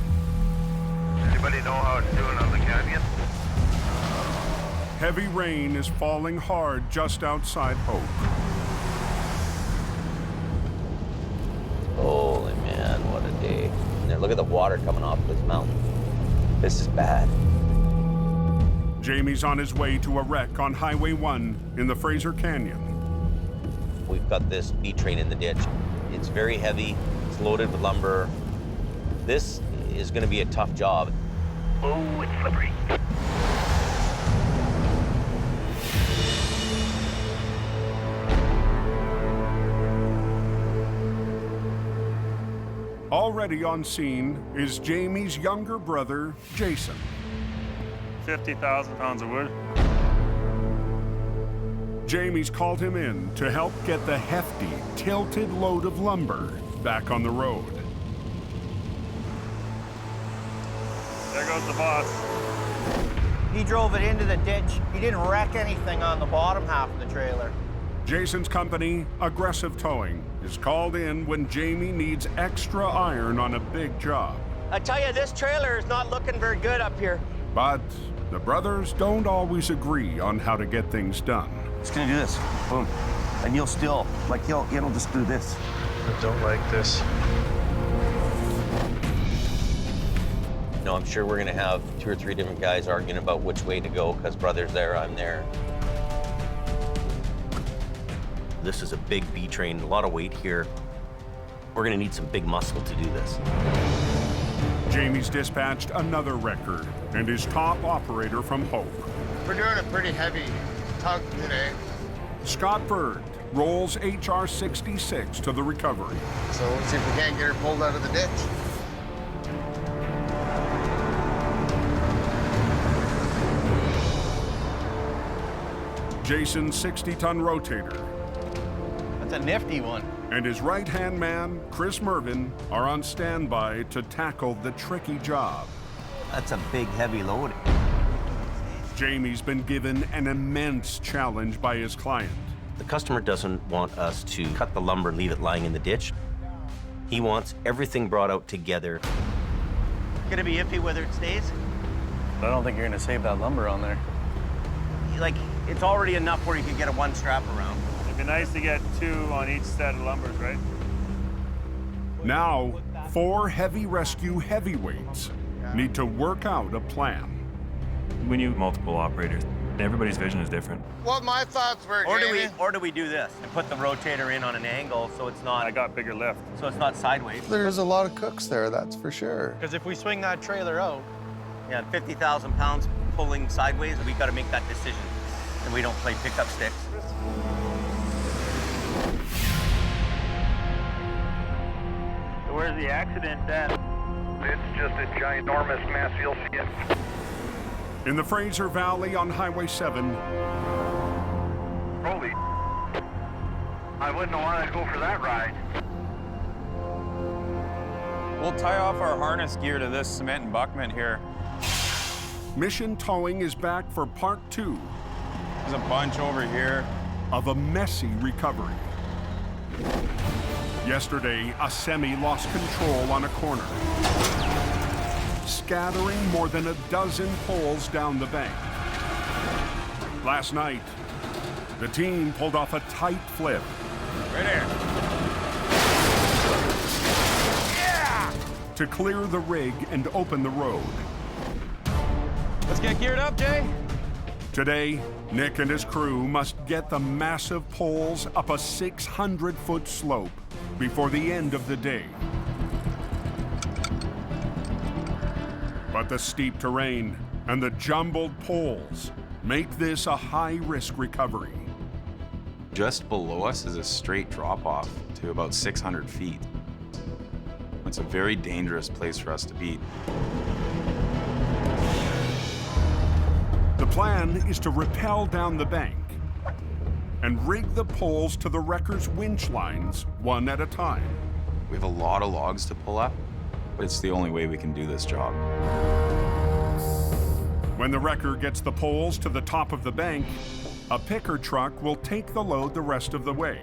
Anybody know how it's doing on the canyon? heavy rain is falling hard just outside Hope. Holy man, what a day. And it Look at the water coming off this mountain. This is bad. Jamie's on his way to a wreck on Highway 1 in the Fraser Canyon. We've got this B train in the ditch. It's very heavy, it's loaded with lumber. This is gonna be a tough job. Oh, it's slippery. Already on scene is Jamie's younger brother, Jason. 50,000 pounds of wood. Jamie's called him in to help get the hefty, tilted load of lumber back on the road. There goes the boss. He drove it into the ditch. He didn't wreck anything on the bottom half of the trailer. Jason's company, Aggressive Towing, is called in when Jamie needs extra iron on a big job. I tell you, this trailer is not looking very good up here. But the brothers don't always agree on how to get things done. It's gonna do this, boom. And you'll still, like it'll just do this. I don't like this. No, I'm sure we're gonna have 2 or 3 different guys arguing about which way to go, because brother's there, I'm there. This is a big B train, a lot of weight here. We're gonna need some big muscle to do this. Jamie's dispatched another record and is top operator from Hope. We're doing a pretty heavy tug today. Scott Berg rolls HR 66 to the recovery. So let's see if we can't get her pulled out of the ditch. Jason's 60-ton rotator That's a nifty one. and his right-hand man, Chris Mervin, are on standby to tackle the tricky job. That's a big, heavy load. Jamie's been given an immense challenge by his client. The customer doesn't want us to cut the lumber and leave it lying in the ditch. He wants everything brought out together. Gonna be iffy whether it stays. I don't think you're gonna save that lumber on there. Like, it's already enough where you can get a one strap around. It'd be nice to get 2 on each set of lumbers, right? Now, 4 heavy rescue heavyweights need to work out a plan. We need multiple operators. Everybody's vision is different. What my thoughts were, Jamie. Or do we do this and put the rotator in on an angle so it's not... I got bigger lift. So it's not sideways. There's a lot of cooks there, that's for sure. Because if we swing that trailer out... Yeah, 50,000 pounds pulling sideways, we got to make that decision. And we don't play pickup sticks. So where's the accident at? It's just a ginormous mess, you'll see it. In the Fraser Valley on Highway 7, Holy, I wouldn't want to go for that ride. We'll tie off our harness gear to this cement embankment here. Mission Towing is back for part 2 There's a bunch over here of a messy recovery. Yesterday, a semi lost control on a corner, scattering more than a dozen poles down the bank. Last night, the team pulled off a tight flip. right here. Yeah! To clear the rig and open the road. Let's get geared up, Jay. Today, Nick and his crew must get the massive poles up a 600-foot slope before the end of the day. But the steep terrain and the jumbled poles make this a high-risk recovery. Just below us is a straight drop-off to about 600 feet. It's a very dangerous place for us to be. The plan is to rappel down the bank and rig the poles to the wrecker's winch lines one at a time. We have a lot of logs to pull up, but it's the only way we can do this job. When the wrecker gets the poles to the top of the bank, a picker truck will take the load the rest of the way.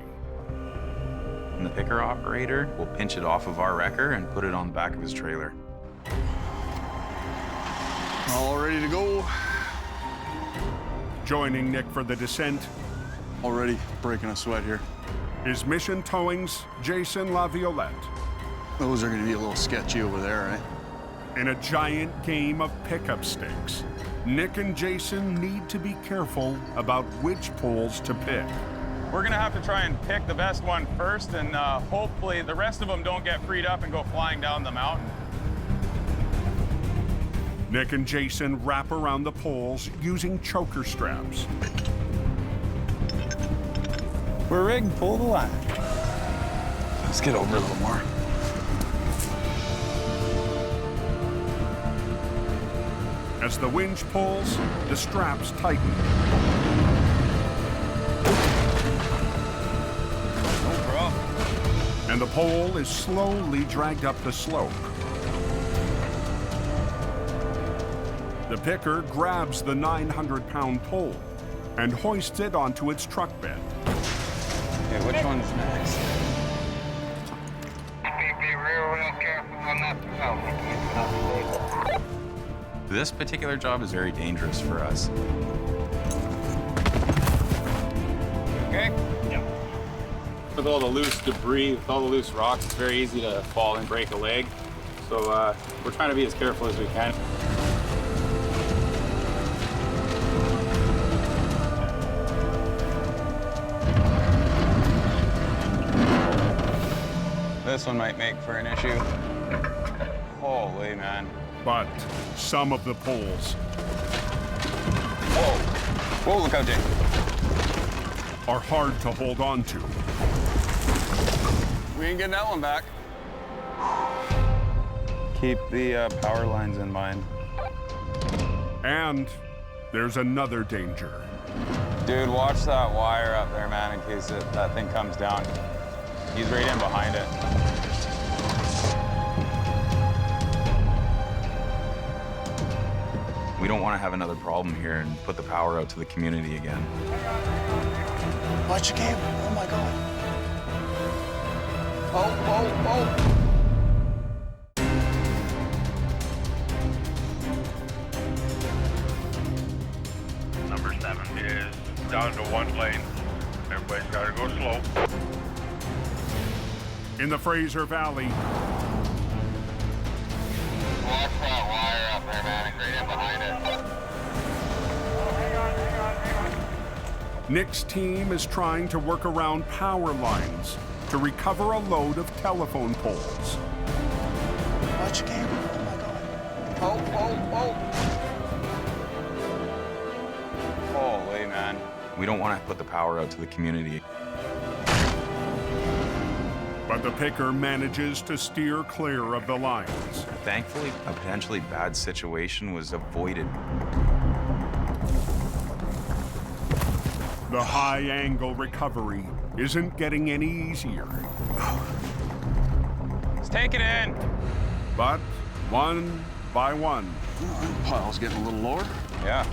And the picker operator will pinch it off of our wrecker and put it on the back of his trailer. All ready to go. Joining Nick for the descent Already breaking a sweat here. is Mission Towing's Jason LaViolette. Those are gonna be a little sketchy over there, eh? In a giant game of pickup stakes, Nick and Jason need to be careful about which poles to pick. We're gonna have to try and pick the best one first, and hopefully the rest of them don't get freed up and go flying down the mountain. Nick and Jason wrap around the poles using choker straps. We're rigged, pull the line. Let's get over a little more. As the winch pulls, the straps tighten. No problem. And the pole is slowly dragged up the slope. The picker grabs the 900-pound pole and hoists it onto its truck bed. Okay, which one's next? Be real careful on that valve. This particular job is very dangerous for us. Okay? Yeah. With all the loose debris, with all the loose rocks, it's very easy to fall and break a leg. So we're trying to be as careful as we can. This one might make for an issue. Holy man. But some of the poles Whoa, look out, Jay. are hard to hold on to. We ain't getting that one back. Keep the power lines in mind. And there's another danger. Dude, watch that wire up there, man, in case that thing comes down. He's right in behind it. We don't want to have another problem here and put the power out to the community again. Watch your cable. Oh my God. Number 7 is down to one lane. Everybody's got to go slow. In the Fraser Valley, Watch that wire up there, man, and right in behind it. Nick's team is trying to work around power lines to recover a load of telephone poles. Watch your cable. Oh my God. Holy man. We don't want to put the power out to the community. But the picker manages to steer clear of the lines. Thankfully, a potentially bad situation was avoided. The high-angle recovery isn't getting any easier. Let's take it in. But one by one, Pile's getting a little lower. Yeah.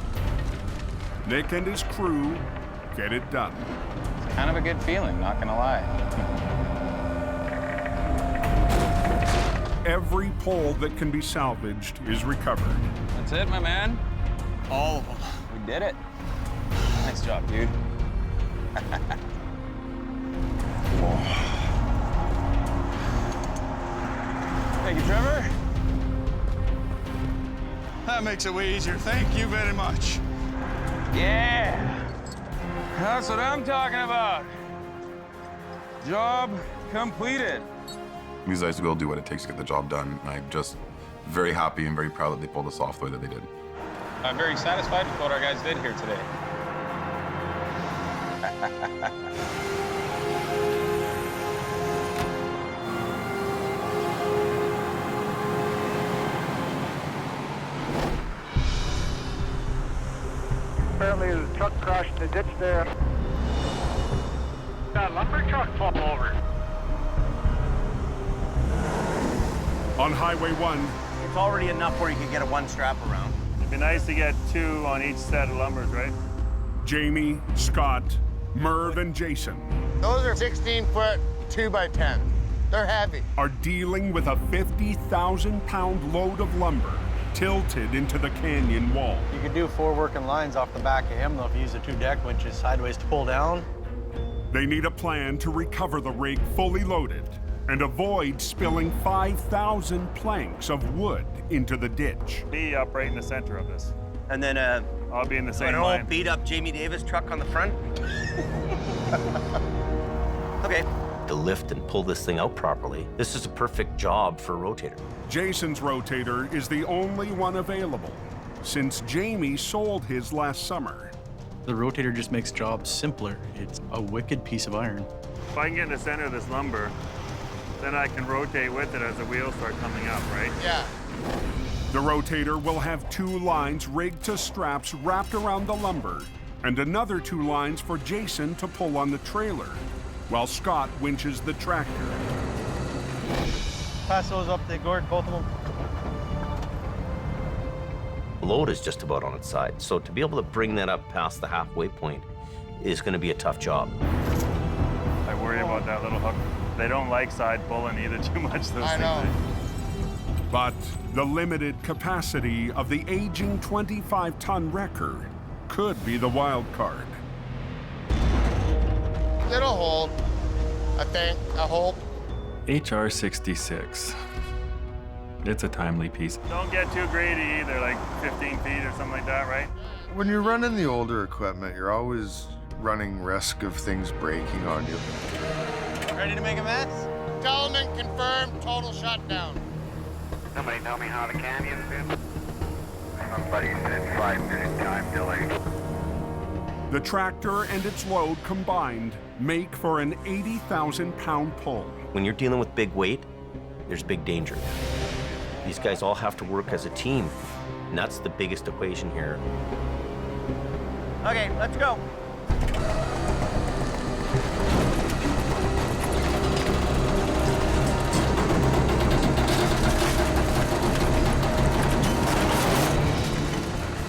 Nick and his crew get it done. It's kind of a good feeling, not gonna lie. Every pole that can be salvaged is recovered. That's it, my man. All of them. We did it. Nice job, dude. Thank you, Trevor. That makes it way easier. Thank you very much. Yeah. That's what I'm talking about. Job completed. These guys will do what it takes to get the job done. I'm just very happy and very proud that they pulled us off the way that they did. I'm very satisfied with what our guys did here today. Apparently the truck crashed in the ditch there. That lumber truck fall over. On Highway 1, It's already enough where you can get a one strap around. It'd be nice to get 2 on each set of lumbers, right? Jamie, Scott, Merv, and Jason Those are 16-foot 2x10. They're heavy. are dealing with a 50,000-pound load of lumber tilted into the canyon wall. You could do 4 working lines off the back of him, though, if you use the 2 deck winches sideways to pull down. They need a plan to recover the rig fully loaded and avoid spilling 5,000 planks of wood into the ditch. Be up right in the center of this. And then I'll be in the same an line. old beat up Jamie Davis truck on the front. Okay. To lift and pull this thing out properly, this is a perfect job for a rotator. Jason's rotator is the only one available since Jamie sold his last summer. The rotator just makes jobs simpler. It's a wicked piece of iron. If I can get in the center of this lumber, then I can rotate with it as the wheels start coming up, right? Yeah. The rotator will have 2 lines rigged to straps wrapped around the lumber and another 2 lines for Jason to pull on the trailer while Scott winches the tractor. Pass those up to Gord, both of them. The load is just about on its side, so to be able to bring that up past the halfway point is going to be a tough job. I worry about that little hook. They don't like side pulling either too much, those I know. things. But the limited capacity of the aging 25-ton wrecker could be the wild card. It'll hold, I think, I hope. HR 66. It's a timely piece. Don't get too greedy either, like 15 feet or something like that, right? When you're running the older equipment, you're always running risk of things breaking on you. Ready to make a mess? Gentlemen, confirmed, total shutdown. Somebody tell me how the canyon's been? Somebody said 5-minute time delay. The tractor and its load combined make for an 80,000-pound pull. When you're dealing with big weight, there's big danger. These guys all have to work as a team, and that's the biggest equation here. Okay, let's go.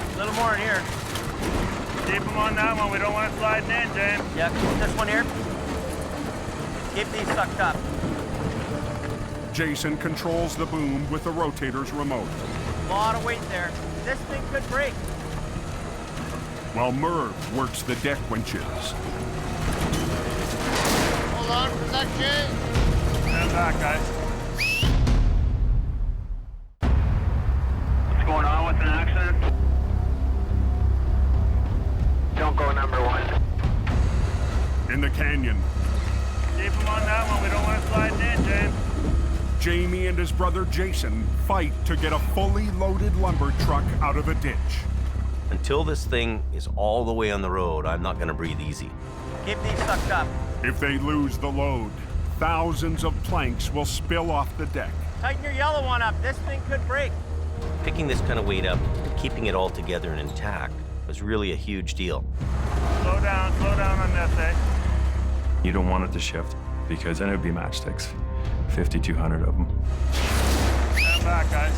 A little more in here. Keep them on that one. We don't want to slide in, James. Yeah, keep this one here. Keep these sucked up. Jason controls the boom with the rotator's remote, A lot of weight there. This thing could break. while Merv works the deck winches. Hold on for that, Jay. Stand back, guys. What's going on with an accident? Don't go number 1. In the canyon, Keep them on that one. We don't want to slide in, James. Jamie and his brother Jason fight to get a fully loaded lumber truck out of a ditch. Until this thing is all the way on the road, I'm not going to breathe easy. Keep these sucked up. If they lose the load, thousands of planks will spill off the deck. Tighten your yellow one up. This thing could break. Picking this kind of weight up, keeping it all together and intact was really a huge deal. Slow down on this, eh? You don't want it to shift because then it would be matchsticks. 5,200 of them. Stand back, guys.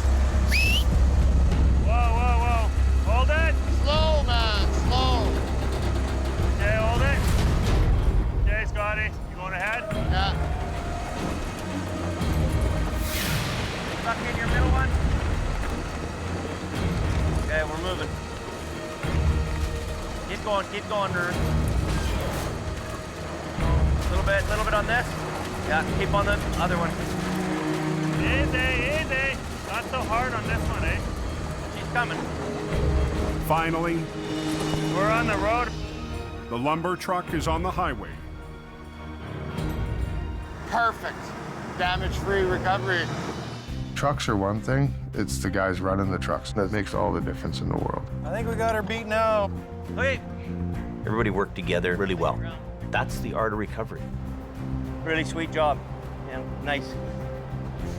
Whoa. Hold it. Slow, man, slow. Okay, hold it. Okay, Scotty, you going ahead? Yeah. Stuck in your middle one. Okay, we're moving. Keep going, Drew. Little bit on this. Yeah, keep on the other one. Easy. Not so hard on this one, eh? She's coming. Finally, We're on the road. the lumber truck is on the highway. Perfect. Damage-free recovery. Trucks are one thing, it's the guys running the trucks that makes all the difference in the world. I think we got her beat now. Okay. Everybody worked together really well. That's the art of recovery. Really sweet job. Yeah, nice.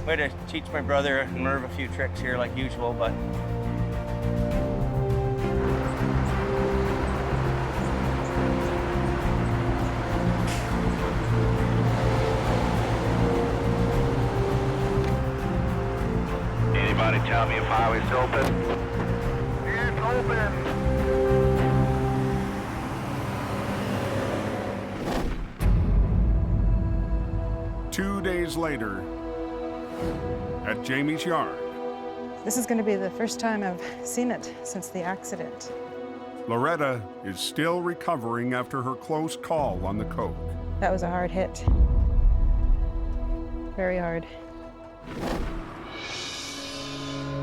Way to teach my brother and Merv a few tricks here like usual, but Anybody tell me if highway's open? It's open. 2 days later, at Jamie's yard, This is going to be the first time I've seen it since the accident. Loretta is still recovering after her close call on the coke. That was a hard hit. very hard.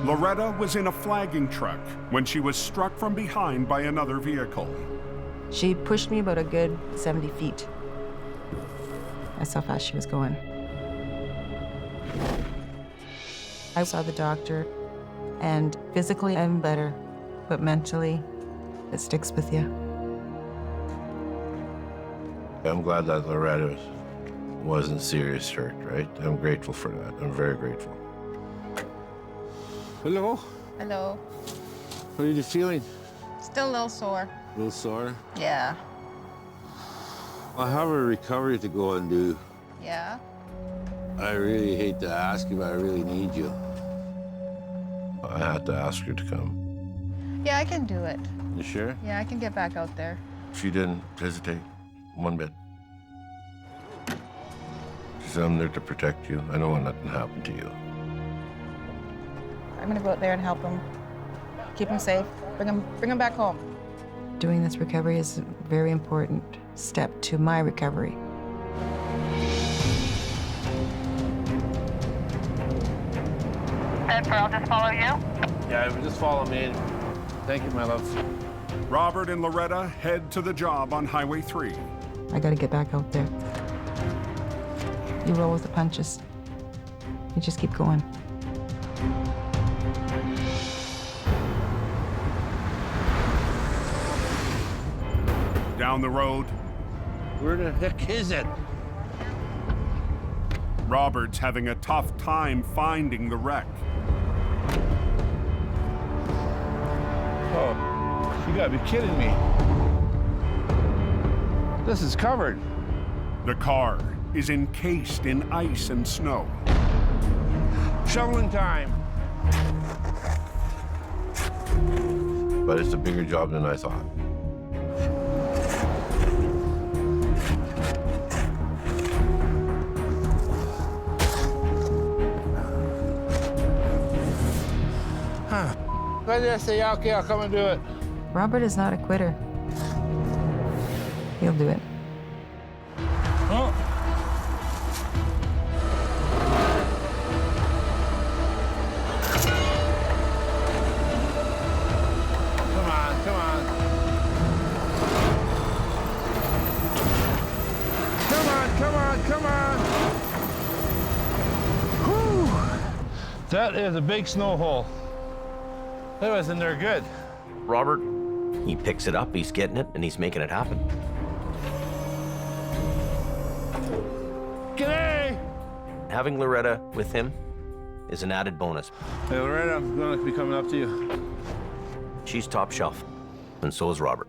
Loretta was in a flagging truck when she was struck from behind by another vehicle. She pushed me about a good 70 feet. That's how fast she was going. I saw the doctor, and physically I'm better, but mentally, it sticks with you. I'm glad that Loretta wasn't serious hurt, right? I'm grateful for that. I'm very grateful. Hello. Hello. How are you feeling? Still a little sore. A little sore? Yeah. I have a recovery to go and do. Yeah? I really hate to ask you, but I really need you. I had to ask her to come. Yeah, I can do it. You sure? Yeah, I can get back out there. She didn't hesitate one bit. She said, I'm there to protect you. I don't want nothing to happen to you. I'm gonna go out there and help him. Keep him safe. Bring him back home. Doing this recovery is a very important step to my recovery. Jennifer, I'll just follow you. Yeah, just follow me. Thank you, my love. Robert and Loretta head to the job on Highway 3. I gotta get back out there. You roll with the punches. You just keep going. Down the road. Where the heck is it? Robert's having a tough time finding the wreck. Oh, you gotta be kidding me. This is covered. The car is encased in ice and snow. Shoveling time. But it's a bigger job than I thought. Why did I say, okay, I'll come and do it? Robert is not a quitter. He'll do it. Oh. Come on, come on. Come on, come on, come on. Whew. That is a big snow hole. That was in there good. Robert, he picks it up, he's getting it, and he's making it happen. G'day! Having Loretta with him is an added bonus. Hey, Loretta, I'm going to be coming up to you. She's top shelf, and so is Robert.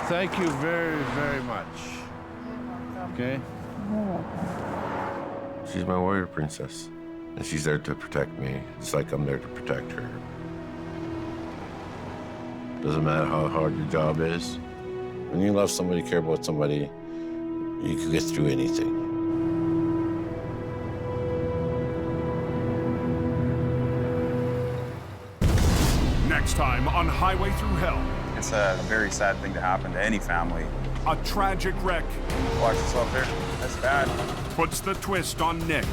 Thank you very, very much. Okay? She's my warrior princess, and she's there to protect me. It's like I'm there to protect her. Doesn't matter how hard your job is. When you love somebody, care about somebody, you can get through anything. Next time on Highway Through Hell. It's a very sad thing to happen to any family. A tragic wreck. Watch yourself there. That's bad. Puts the twist on Nick.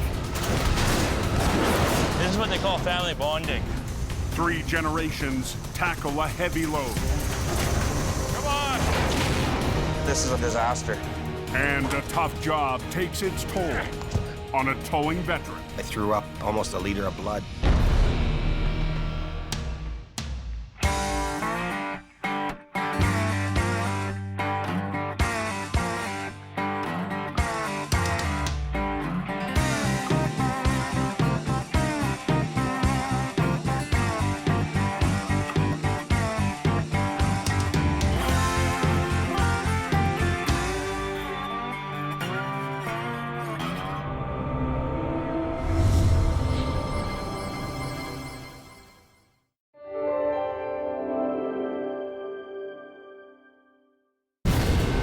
This is what they call family bonding. 3 generations tackle a heavy load. Come on! This is a disaster. And a tough job takes its toll on a towing veteran. I threw up almost a liter of blood.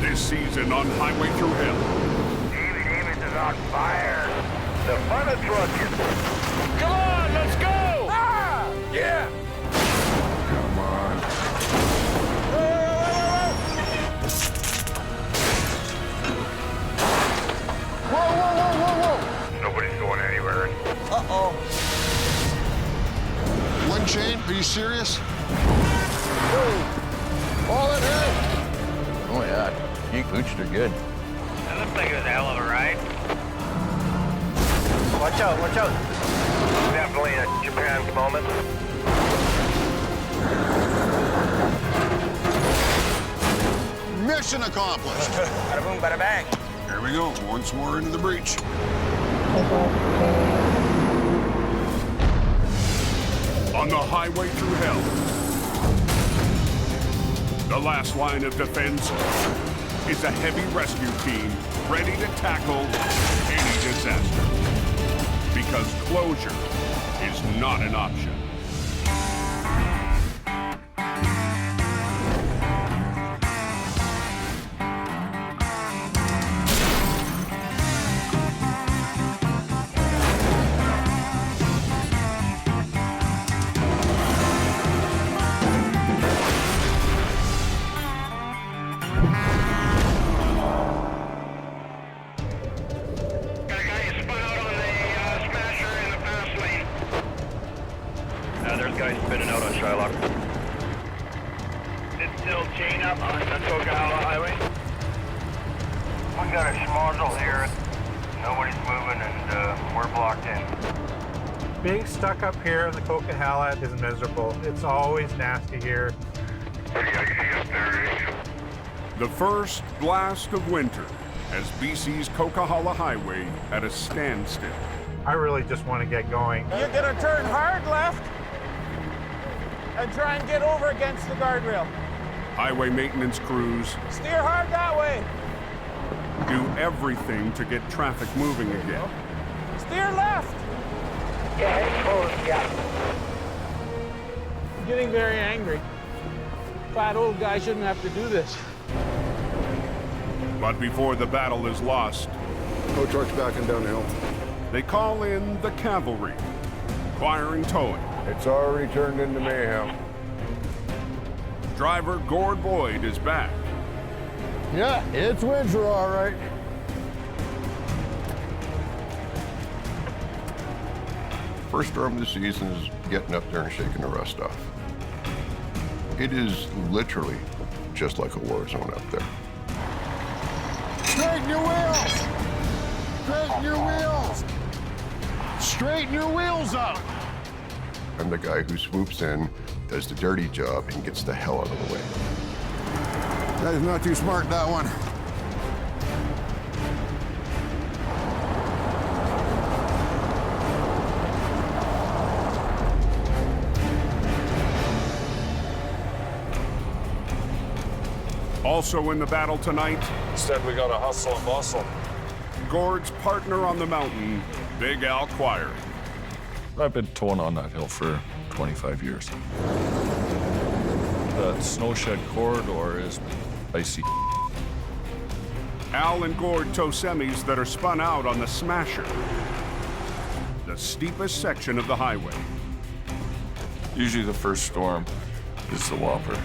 This season on Highway Through Hell. David is on fire. The fun of trucking. Come on, let's go! Ah! Yeah! Come on. Nobody's going you serious? All ahead! Oh yeah, you pooched are good. That looks like it was a hell of a ride. Watch out, watch out. Definitely a Japan moment. Mission accomplished. Bada boom, bada bang. Here we go, once more into the breach. On the highway through hell, the last line of defense is a heavy rescue team ready to tackle any disaster. Because closure is not an option. There's guys spinning out on Shylock. It's still chain up on the Coquihalla Highway. We got a schmozzle here. Nobody's moving and we're blocked in. Being stuck up here in the Coquihalla is miserable. It's always nasty here. The first blast of winter has BC's Coquihalla Highway at a standstill. I really just want to get going. You're gonna turn hard left and try and get over against the guardrail. Highway maintenance crews Steer hard that way. do everything to get traffic moving again. Steer left. Yeah, close, yeah. I'm getting very angry. Fat old guy shouldn't have to do this. But before the battle is lost, No trucks backing down the hill. they call in the cavalry, Quiring towing. It's already turned into mayhem. Driver Gord is back. Yeah, it's winter, all right. First storm of the season is getting up there and shaking the rust off. It is literally just like a war zone up there. Straighten your wheels! Straighten your wheels! Straighten your wheels up! I'm the guy who swoops in, does the dirty job, and gets the hell out of the way. That is not too smart, that one. Also in the battle tonight, instead we gotta hustle and bustle. Gord's partner on the mountain, Big Al Quiring. I've been towing on that hill for 25 years. The snowshed corridor is icy. Al and Gord tow semis that are spun out on the Smasher, the steepest section of the highway. Usually the first storm is the whopper,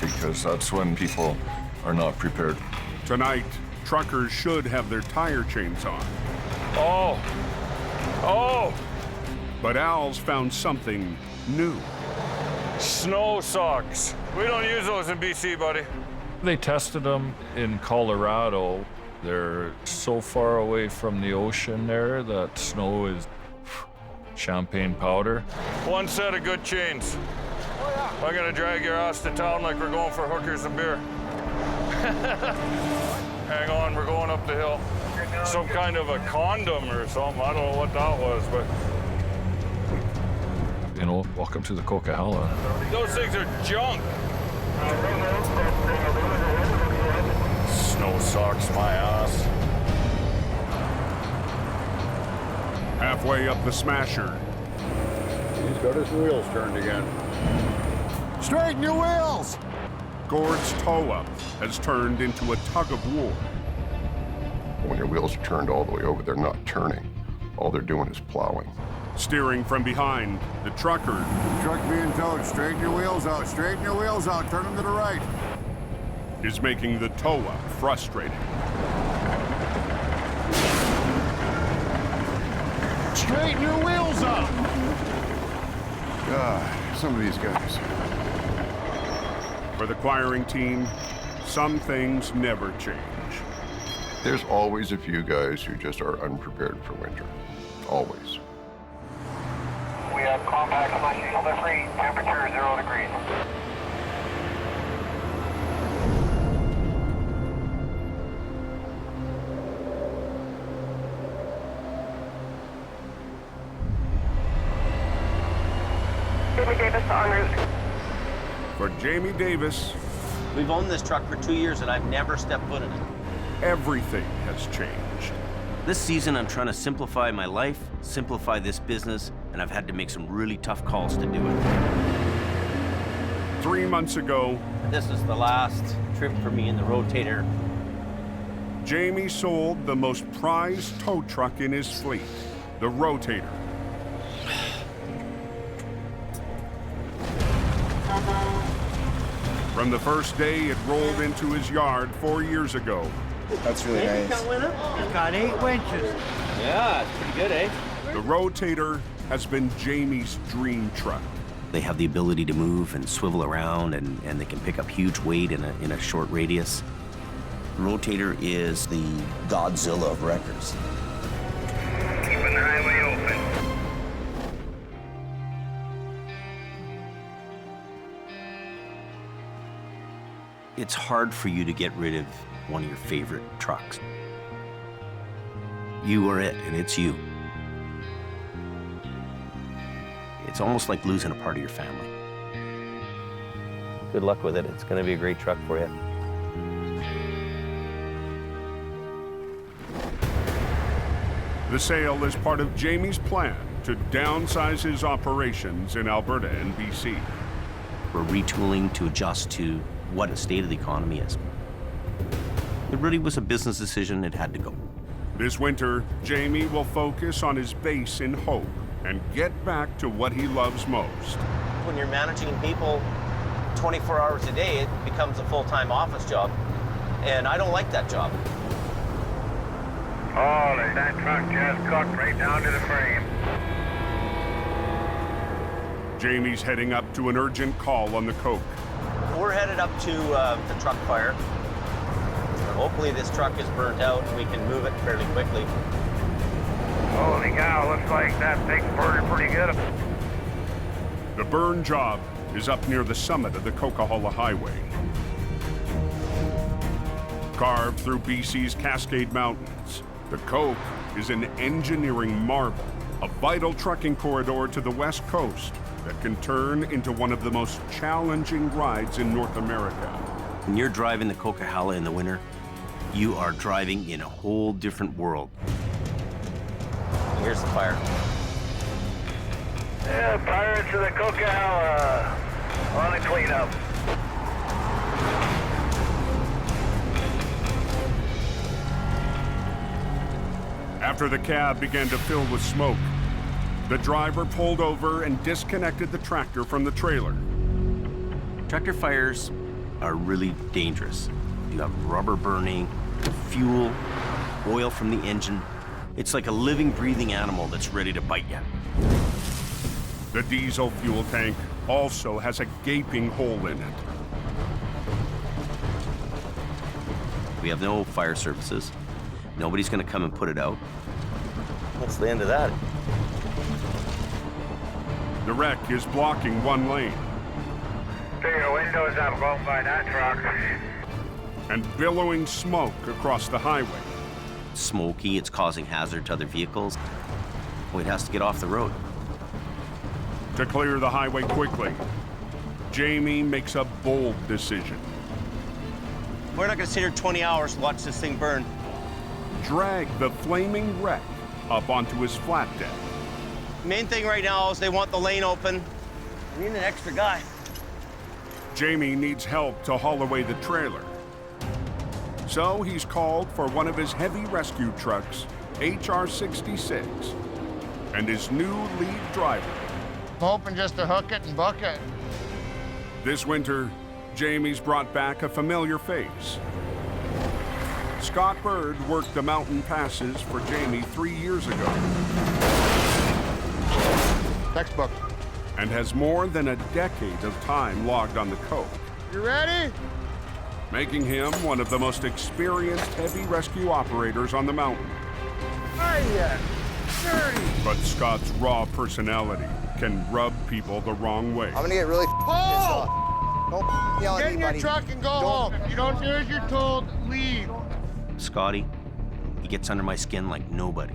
because that's when people are not prepared. Tonight, truckers should have their tire chains on. Oh! Oh! But Al's found something new. Snow socks. We don't use those in BC, buddy. They tested them in Colorado. They're so far away from the ocean there that snow is champagne powder. One set of good chains. I'm gonna drag your ass to town like we're going for hookers and beer. Hang on, we're going up the hill. Some kind of a condom or something. I don't know what that was, but you know, welcome to the Coquihalla. Those things are junk. Snow socks, my ass. Halfway up the Smasher, He's got his wheels turned again. Straighten your wheels! Gord's tow-up has turned into a tug-of-war. When your wheels are turned all the way over, they're not turning. All they're doing is plowing. Steering from behind, the trucker. Truck being towed. Straighten your wheels out. Straighten your wheels out. Turn them to the right. Is making the tow-up frustrating. Straighten your wheels up. God, some of these guys. For the Quiring team, some things never change. There's always a few guys who just are unprepared for winter. Always. We have compact flushing delivery, temperature 0 degrees. Jamie Davis en route. For Jamie Davis, We've owned this truck for 2 years and I've never stepped foot in it. everything has changed. This season, I'm trying to simplify my life, simplify this business, and I've had to make some really tough calls to do it. 3 months ago, This is the last trip for me in the rotator. Jamie sold the most prized tow truck in his fleet, the Rotator. From the first day it rolled into his yard 4 years ago, That's really nice. It's got 8 winches. Yeah, it's pretty good, eh? the Rotator has been Jamie's dream truck. They have the ability to move and swivel around, and they can pick up huge weight in a short radius. Rotator is the Godzilla of wreckers. Keeping the highway open. It's hard for you to get rid of one of your favorite trucks. You are it, and it's you. It's almost like losing a part of your family. Good luck with it. It's going to be a great truck for you. The sale is part of Jamie's plan to downsize his operations in Alberta and BC. We're retooling to adjust to what the state of the economy is. It really was a business decision. It had to go. This winter, Jamie will focus on his base in Hope and get back to what he loves most. When you're managing people 24 hours a day, it becomes a full-time office job. And I don't like that job. Holy, that truck just cooked right down to the frame. Jamie's heading up to an urgent call on the Coke. We're headed up to the truck fire. Hopefully this truck is burnt out and we can move it fairly quickly. Holy cow, looks like that thing's burning pretty good. The burn job is up near the summit of the Coquihalla Highway. Carved through BC's Cascade Mountains, the Coke is an engineering marvel, a vital trucking corridor to the West Coast that can turn into one of the most challenging rides in North America. When you're driving the Coquihalla in the winter, you are driving in a whole different world. Here's the fire. Yeah, Pirates of the Coquihalla on the cleanup. After the cab began to fill with smoke, the driver pulled over and disconnected the tractor from the trailer. Tractor fires are really dangerous. You have rubber burning, fuel, oil from the engine. It's like a living, breathing animal that's ready to bite you. The diesel fuel tank also has a gaping hole in it. We have no fire services. Nobody's gonna come and put it out. What's the end of that? The wreck is blocking one lane. Take your windows up, going by that truck. And billowing smoke across the highway. It's smoky, it's causing hazard to other vehicles. Well, it has to get off the road. To clear the highway quickly, Jamie makes a bold decision. We're not gonna sit here 20 hours to watch this thing burn. Drag the flaming wreck up onto his flat deck. Main thing right now is they want the lane open. We need an extra guy. Jamie needs help to haul away the trailer. So he's called for one of his heavy rescue trucks, HR-66, and his new lead driver. I'm hoping just to hook it and buck it. This winter, Jamie's brought back a familiar face. Scott Berg worked the mountain passes for Jamie 3 years ago. Textbook. and has more than a decade of time logged on the coast, You ready? making him one of the most experienced heavy rescue operators on the mountain. Hiya! Dirty! But Scott's raw personality can rub people the wrong way. I'm gonna get really Paul! Don't yell at Get me, in your buddy. truck and go home. If you don't do as you're told, leave. Scotty, he gets under my skin like nobody.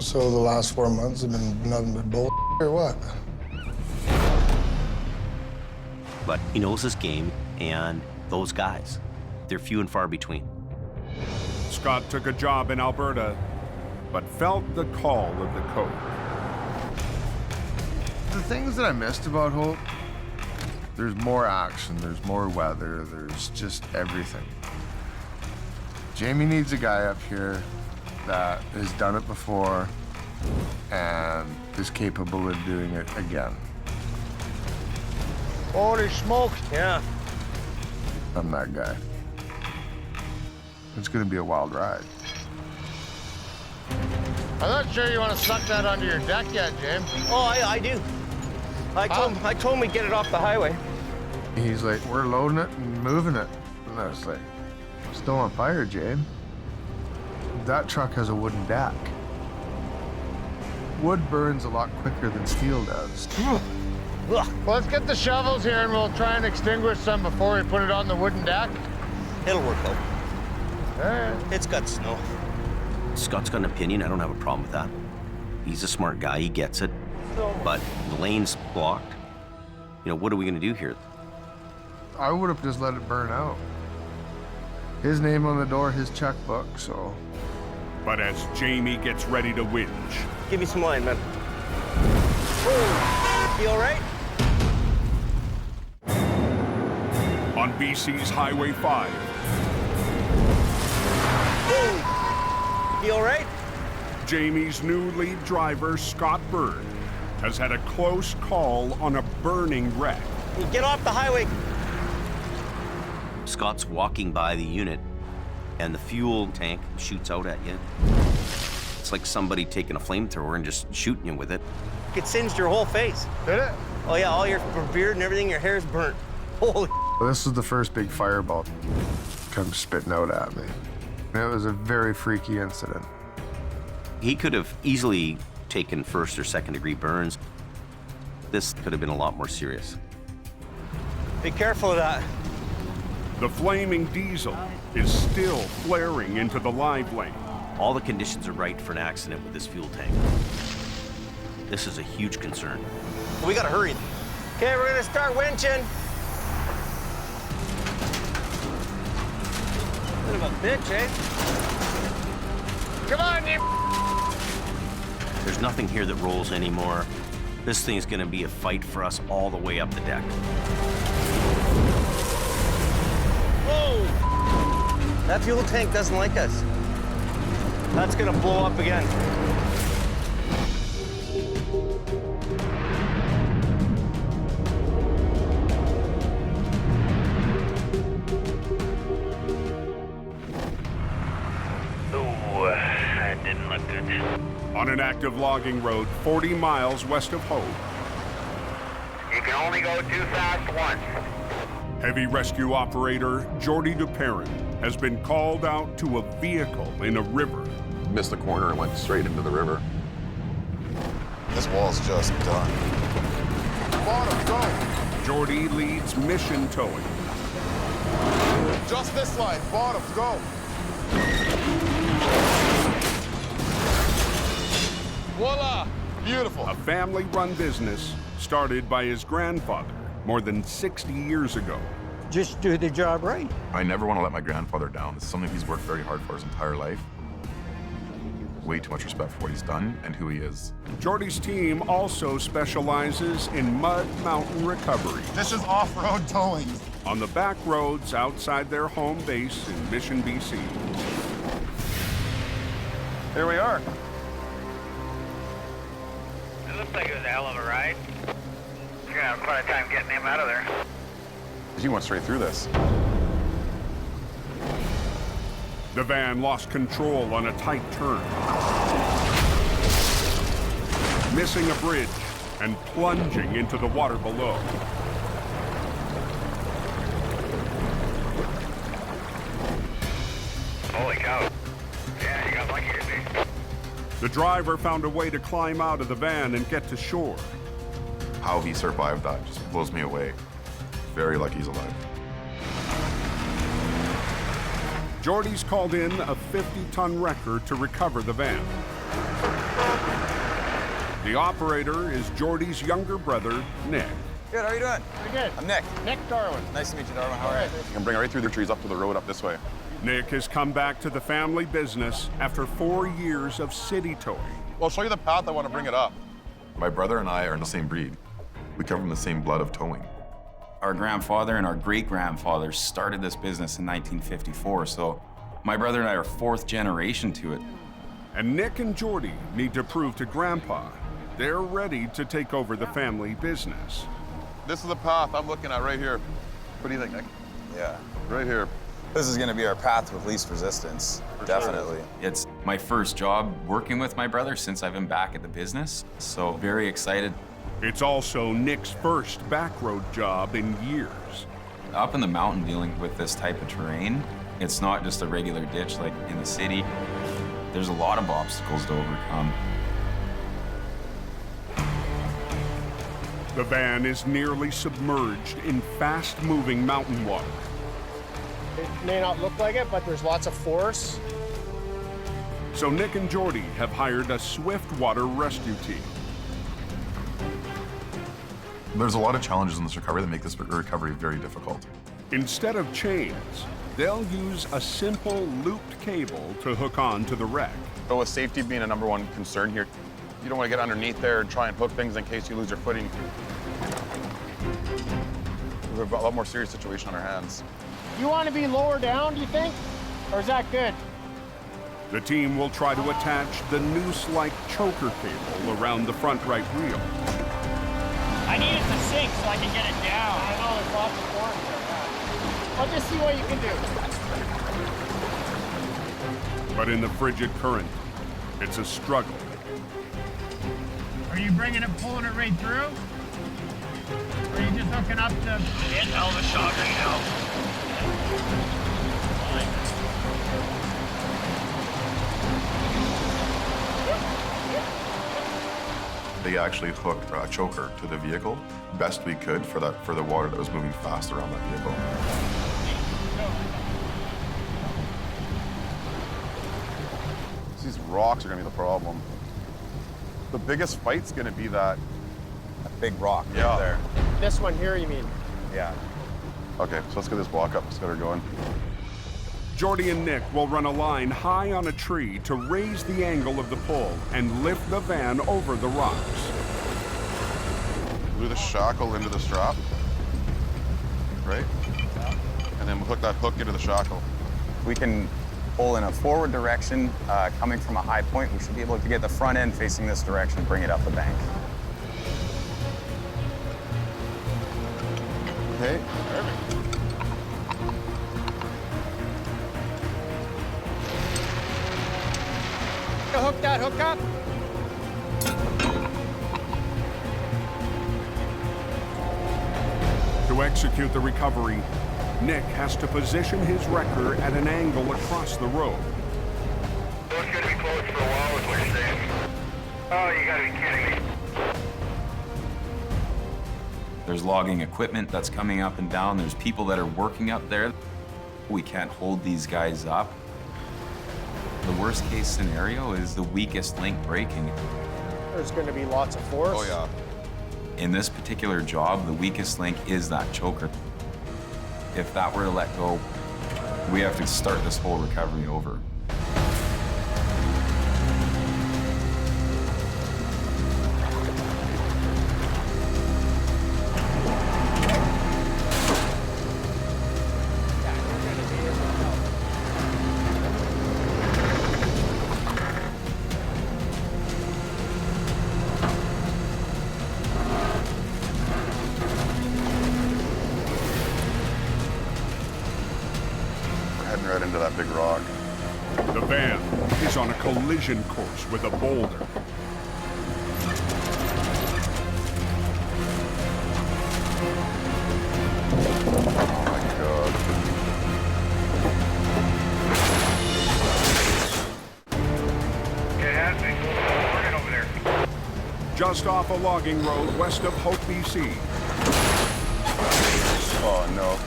So the last 4 months have been nothing but bull or what? But he knows his game, and those guys, they're few and far between. Scott took a job in Alberta, but felt the call of the code. The things that I missed about Hope, there's more action, there's more weather, there's just everything. Jamie needs a guy up here that has done it before and is capable of doing it again. Holy smokes. Yeah. I'm that guy. It's gonna be a wild ride. I'm not sure you want to suck that under your deck yet, James. Oh, I do. I told him we'd get it off the highway. He's like, we're loading it and moving it. And I was like, still on fire, Jane. That truck has a wooden deck. Wood burns a lot quicker than steel does. Well, let's get the shovels here and we'll try and extinguish some before we put it on the wooden deck. It'll work out. All right. It's got snow. Scott's got an opinion. I don't have a problem with that. He's a smart guy. He gets it. But the lane's blocked. You know, what are we going to do here? I would have just let it burn out. His name on the door, his checkbook, so. But as Jamie gets ready to whinge, Give me some line, man. Oh, you all right? on BC's Highway 5, Oh, you all right? Jamie's new lead driver, Scott Berg, has had a close call on a burning wreck. You get off the highway. Scott's walking by the unit, and the fuel tank shoots out at you. It's like somebody taking a flamethrower and just shooting you with it. It singed your whole face. Did it? Oh, yeah, all your beard and everything, your hair's burnt. Holy. This was the first big fireball come spitting out at me. And it was a very freaky incident. He could have easily taken first or second degree burns. This could have been a lot more serious. Be careful of that. The flaming diesel is still flaring into the live lane. All the conditions are right for an accident with this fuel tank. This is a huge concern. We gotta hurry. Okay, we're gonna start winching. Bit of a bitch, eh? Come on, you. There's nothing here that rolls anymore. This thing is gonna be a fight for us all the way up the deck. Whoa! That fuel tank doesn't like us. That's gonna blow up again. Ooh, that didn't look good. On an active logging road 40 miles west of Hope, You can only go too fast once. heavy rescue operator Jordy has been called out to a vehicle in a river. Missed the corner and went straight into the river. This wall's just done. Bottom, go. Jordy leads mission towing. Just this line. Bottom, go. Voila! Beautiful. A family-run business started by his grandfather more than 60 years ago. Just do the job right. I never want to let my grandfather down. It's something he's worked very hard for his entire life. Way too much respect for what he's done and who he is. Jordy's team also specializes in mud mountain recovery. This is off-road towing. On the back roads outside their home base in Mission, BC. Here we are. It looks like it was a hell of a ride. You're gonna have quite a time getting him out of there. He went straight through this. The van lost control on a tight turn, missing a bridge and plunging into the water below. Holy cow. Yeah, you got lucky, didn't you? The driver found a way to climb out of the van and get to shore. How he survived that just blows me away. Very lucky he's alive. Jordy's called in a 50-ton wrecker to recover the van. The operator is Jordy's younger brother, Nick. Good, how are you doing? Pretty good. I'm Nick. Nick Darwin. Nice to meet you, Darwin. How are you? You can bring it right through the trees up to the road up this way. Nick has come back to the family business after 4 years of city towing. Well, I'll show you the path I want to bring it up. My brother and I are in the same breed. We come from the same blood of towing. Our grandfather and our great-grandfather started this business in 1954, so my brother and I are 4th generation to it. And Nick and Jordy need to prove to Grandpa they're ready to take over the family business. This is the path I'm looking at right here. What do you think, Nick? Yeah. Right here. This is going to be our path with least resistance. Definitely. It's my first job working with my brother since I've been back at the business, so very excited. It's also Nick's first backroad job in years. Up in the mountain dealing with this type of terrain, it's not just a regular ditch like in the city. There's a lot of obstacles to overcome. The van is nearly submerged in fast-moving mountain water. It may not look like it, but there's lots of force. So Nick and Jordy have hired a swift water rescue team. There's a lot of challenges in this recovery that make this recovery very difficult. Instead of chains, they'll use a simple looped cable to hook on to the wreck. But with safety being a #1 concern here, you don't want to get underneath there and try and hook things in case you lose your footing. We have a lot more serious situation on our hands. You want to be lower down, do you think? Or is that good? The team will try to attach the noose-like choker cable around the front right wheel. I need it to sink so I can get it down. I know, there's lots of force there. I'll just see what you can do. But in the frigid current, it's a struggle. Are you bringing it, pulling it right through? Or are you just hooking up to... It's hell of a shot right now. They actually hooked a choker to the vehicle best we could for the water that was moving fast around that vehicle. These rocks are going to be the problem. The biggest fight's going to be that big rock right there. This one here, you mean? Yeah. Okay, so let's get this block up. Let's get her going. Jordy and Nick will run a line high on a tree to raise the angle of the pull and lift the van over the rocks. Glue the shackle into the strap, right? And then we'll hook that hook into the shackle. We can pull in a forward direction, coming from a high point. We should be able to get the front end facing this direction and bring it up the bank. Okay. Perfect. Hook that hook up. To execute the recovery, Nick has to position his wrecker at an angle across the road. So it's going to be closed for a while, is what you're saying? Oh, you got to be kidding me. There's logging equipment that's coming up and down. There's people that are working up there. We can't hold these guys up. The worst case scenario is the weakest link breaking. There's going to be lots of force. Oh, yeah. In this particular job, the weakest link is that choker. If that were to let go, we have to start this whole recovery over. Right into that big rock. The van is on a collision course with a boulder. just off a logging road west of Hope, BC. Oh, no.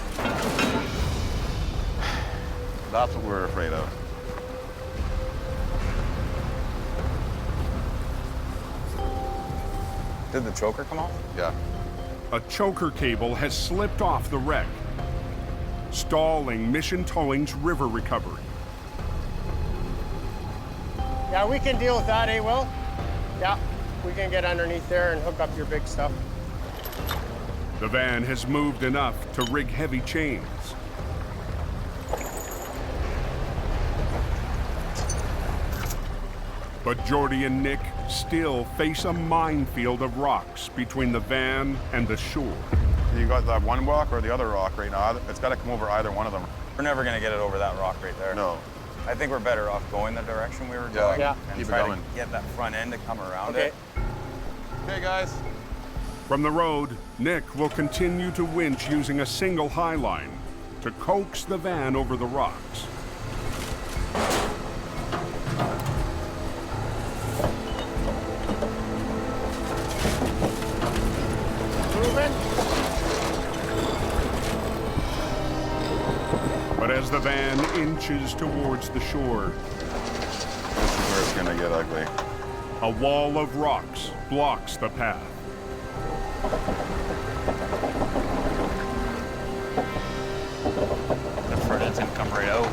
That's what we're afraid of. Did the choker come off? Yeah. A choker cable has slipped off the wreck, stalling Mission Towing's river recovery. Yeah, we can deal with that, eh, Will? Yeah, we can get underneath there and hook up your big stuff. The van has moved enough to rig heavy chains. But Jordy and Nick still face a minefield of rocks between the van and the shore. You got that one rock or the other rock right now. It's got to come over either one of them. We're never going to get it over that rock right there. No. I think we're better off going the direction we were going Yeah, and keep it try going. to get that front end to come around it. Okay, guys. From the road, Nick will continue to winch using a single high line to coax the van over the rocks. But as the van inches towards the shore, This is where it's going to get ugly. a wall of rocks blocks the path. The front end's going to come right out.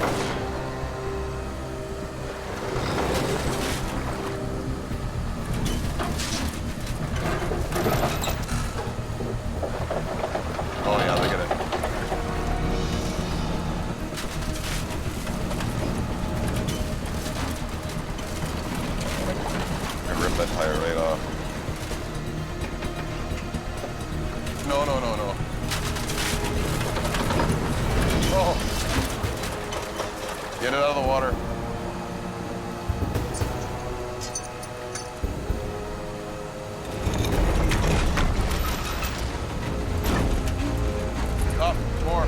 Oh, yeah, look at it. I ripped that tire right off. No, no, no, no. Oh! Get it out of the water. Up, more.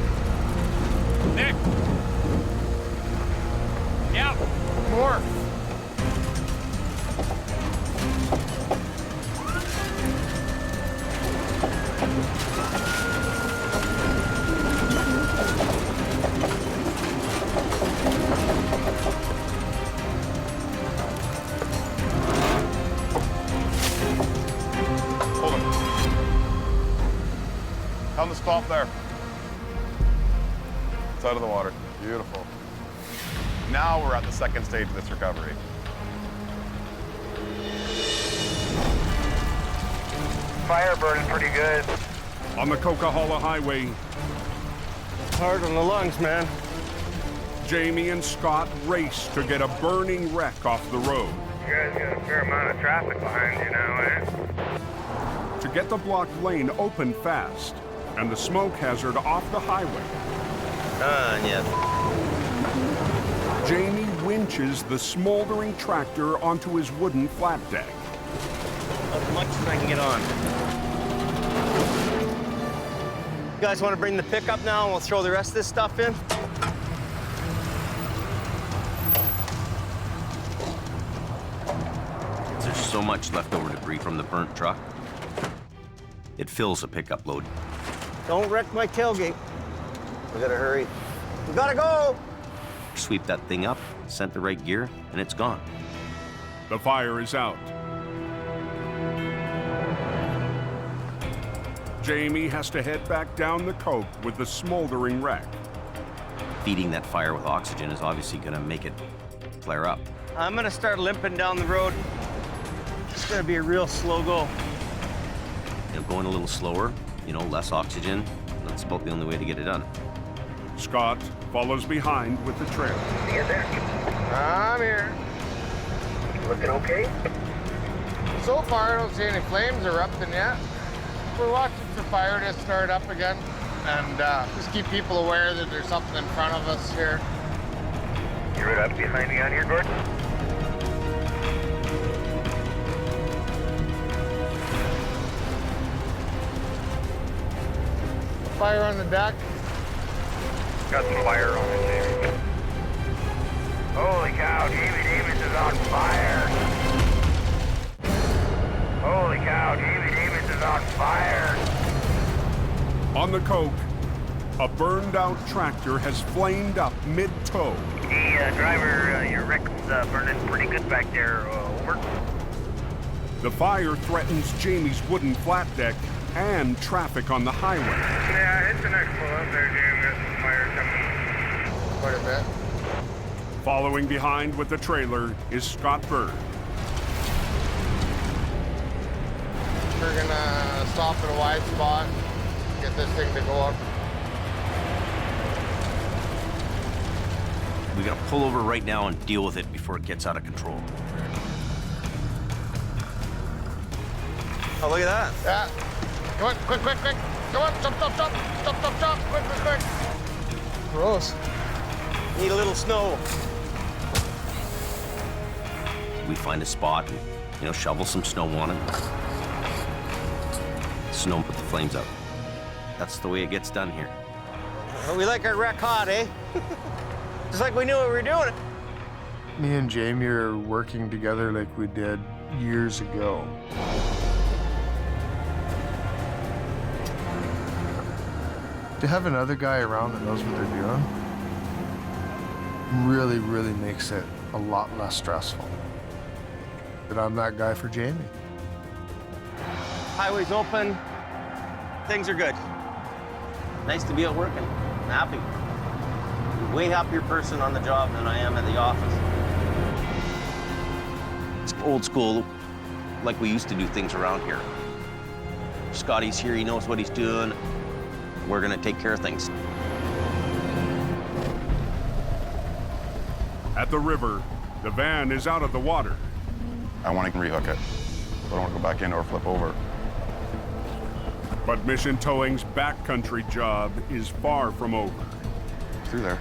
Nick! Yeah, more. Hold him. Tell him to stop there. It's out of the water. Beautiful. Now we're at the second stage of this recovery. Fire burning pretty good. On the Coquihalla Highway, Hard on the lungs, man. Jamie and Scott race to get a burning wreck off the road. You guys got a fair amount of traffic behind you now, eh? To get the blocked lane open fast and the smoke hazard off the highway, Jamie winches the smoldering tractor onto his wooden flat deck. As much as I can get on. You guys want to bring the pickup now and we'll throw the rest of this stuff in? There's so much leftover debris from the burnt truck. It fills a pickup load. Don't wreck my tailgate. We gotta hurry. We gotta go! Sweep that thing up, sent the right gear, and it's gone. The fire is out. Jamie has to head back down the coke with the smoldering wreck. Feeding that fire with oxygen is obviously gonna make it flare up. I'm gonna start limping down the road. It's gonna be a real slow go. You know, going a little slower, less oxygen. That's about the only way to get it done. Scott follows behind with the trail. Get there. I'm here. Looking okay? So far, I don't see any flames erupting yet. We're watching for fire to start up again, and just keep people aware that there's something in front of us here. You right up behind me on here, Gord? Fire on the deck. Got some fire on it, Jamie. Holy cow, Jamie Davis is on fire. Holy cow, Jamie Davis is on fire. On the coke, a burned-out tractor has flamed up mid-tow. Hey, driver, your wreck's burning pretty good back there. Over. The fire threatens Jamie's wooden flat deck and traffic on the highway. Yeah, it's the next pull up there, Jamie. There's some fire coming. Quite a bit. Following behind with the trailer is Scott Berg. We're gonna stop at a wide spot, get this thing to go up. We gotta pull over right now and deal with it before it gets out of control. Oh, look at that. Yeah. Come on, quick. Come on, jump. Quick. Gross. Need a little snow. We find a spot and, shovel some snow on it. Snow, put the flames out. That's the way it gets done here. Well, we like our wreck hot, eh? Just like we knew what we were doing. Me and Jamie are working together like we did years ago. To have another guy around that knows what they're doing really makes it a lot less stressful. But I'm that guy for Jamie. Highway's open. Things are good. Nice to be at work and I'm happy. I'm a way happier person on the job than I am at the office. It's old school, like we used to do things around here. Scotty's here, he knows what he's doing. We're gonna take care of things. At the river, the van is out of the water. I want to rehook it. I don't want to go back in or flip over. But Mission Towing's backcountry job is far from over. Through there.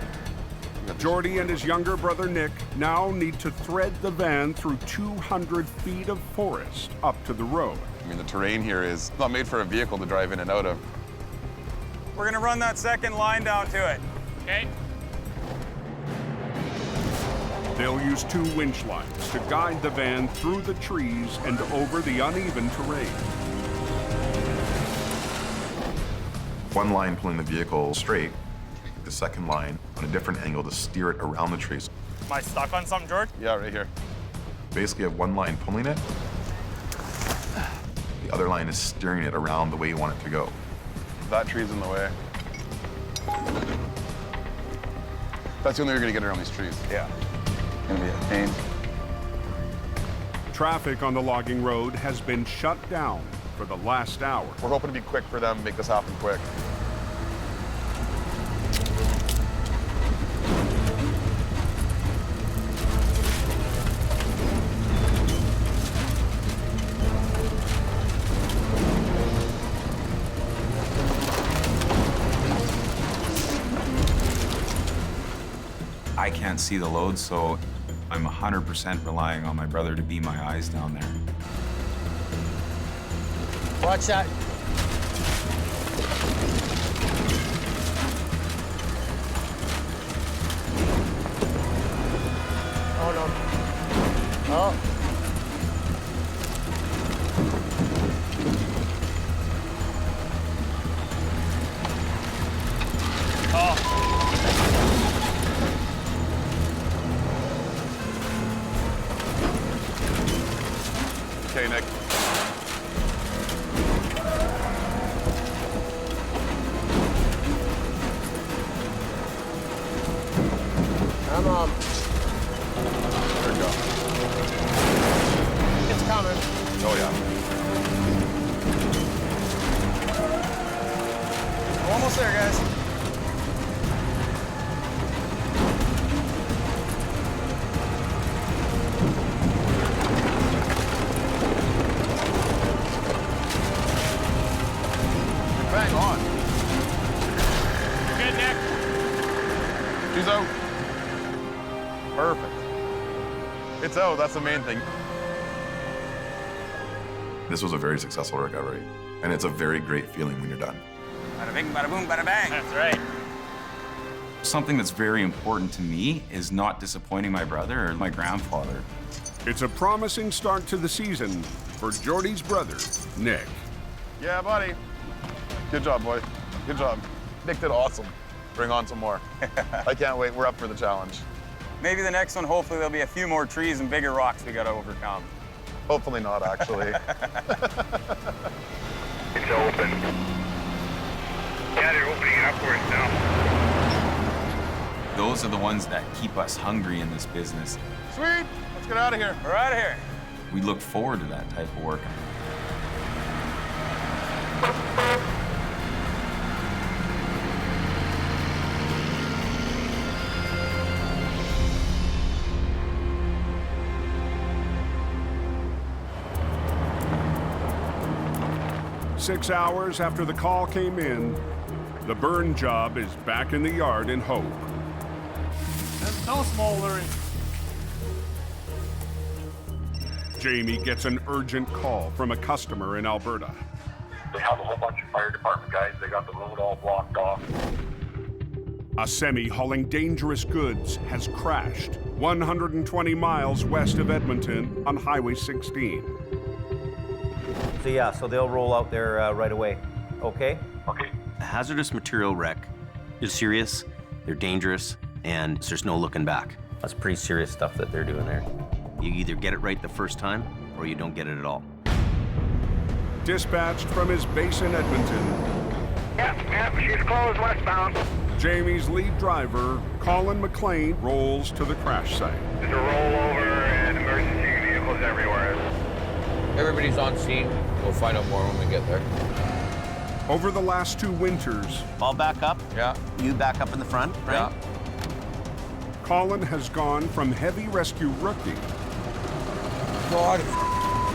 Jordy and his younger brother Nick now need to thread the van through 200 feet of forest up to the road. I mean, the terrain here is not made for a vehicle to drive in and out of. We're gonna run that second line down to it. Okay. They'll use 2 winch lines to guide the van through the trees and over the uneven terrain. One line pulling the vehicle straight, the second line on a different angle to steer it around the trees. Am I stuck on something, George? Yeah, right here. Basically, have one line pulling it. The other line is steering it around the way you want it to go. That tree's in the way. That's the only way you're gonna get around these trees. Yeah. Gonna be a pain. Traffic on the logging road has been shut down for the last hour. We're hoping to be quick for them, make this happen quick. I can't see the load, so I'm 100% relying on my brother to be my eyes down there. Watch that. Oh, no. Oh. Okay, Nick. Come on. There we go. It's coming. Oh, yeah. We're almost there, guys. Bang on. Good, Nick. She's out. Perfect. It's out, that's the main thing. This was a very successful recovery, and it's a very great feeling when you're done. Bada bing, bada boom, bada bang. That's right. Something that's very important to me is not disappointing my brother or my grandfather. It's a promising start to the season for Jordy's brother, Nick. Yeah, buddy. Good job, boy. Good job. Nick did awesome. Bring on some more. I can't wait. We're up for the challenge. Maybe the next one, hopefully there'll be a few more trees and bigger rocks we gotta overcome. Hopefully not, actually. It's open. Yeah, they're opening upwards now. Those are the ones that keep us hungry in this business. Sweet. Let's get out of here. We're out of here. We look forward to that type of work. Six hours after the call came in, the burn job is back in the yard in Hope. There's no smoldering. Jamie gets an urgent call from a customer in Alberta. They have a whole bunch of fire department guys. They got the road all blocked off. A semi hauling dangerous goods has crashed 120 miles west of Edmonton on Highway 16. So yeah, so they'll roll out there right away. Okay? Okay. A hazardous material wreck is serious, they're dangerous, and there's no looking back. That's pretty serious stuff that they're doing there. You either get it right the first time, or you don't get it at all. Dispatched from his base in Edmonton, Yeah, she's closed westbound. Jamie's lead driver, Colin McLean, rolls to the crash site. There's a rollover and emergency vehicles everywhere. Everybody's on scene. We'll find out more when we get there. Over the last 2 winters, I'll back up. Yeah. You back up in the front, right? Yeah. Colin has gone from heavy rescue rookie God,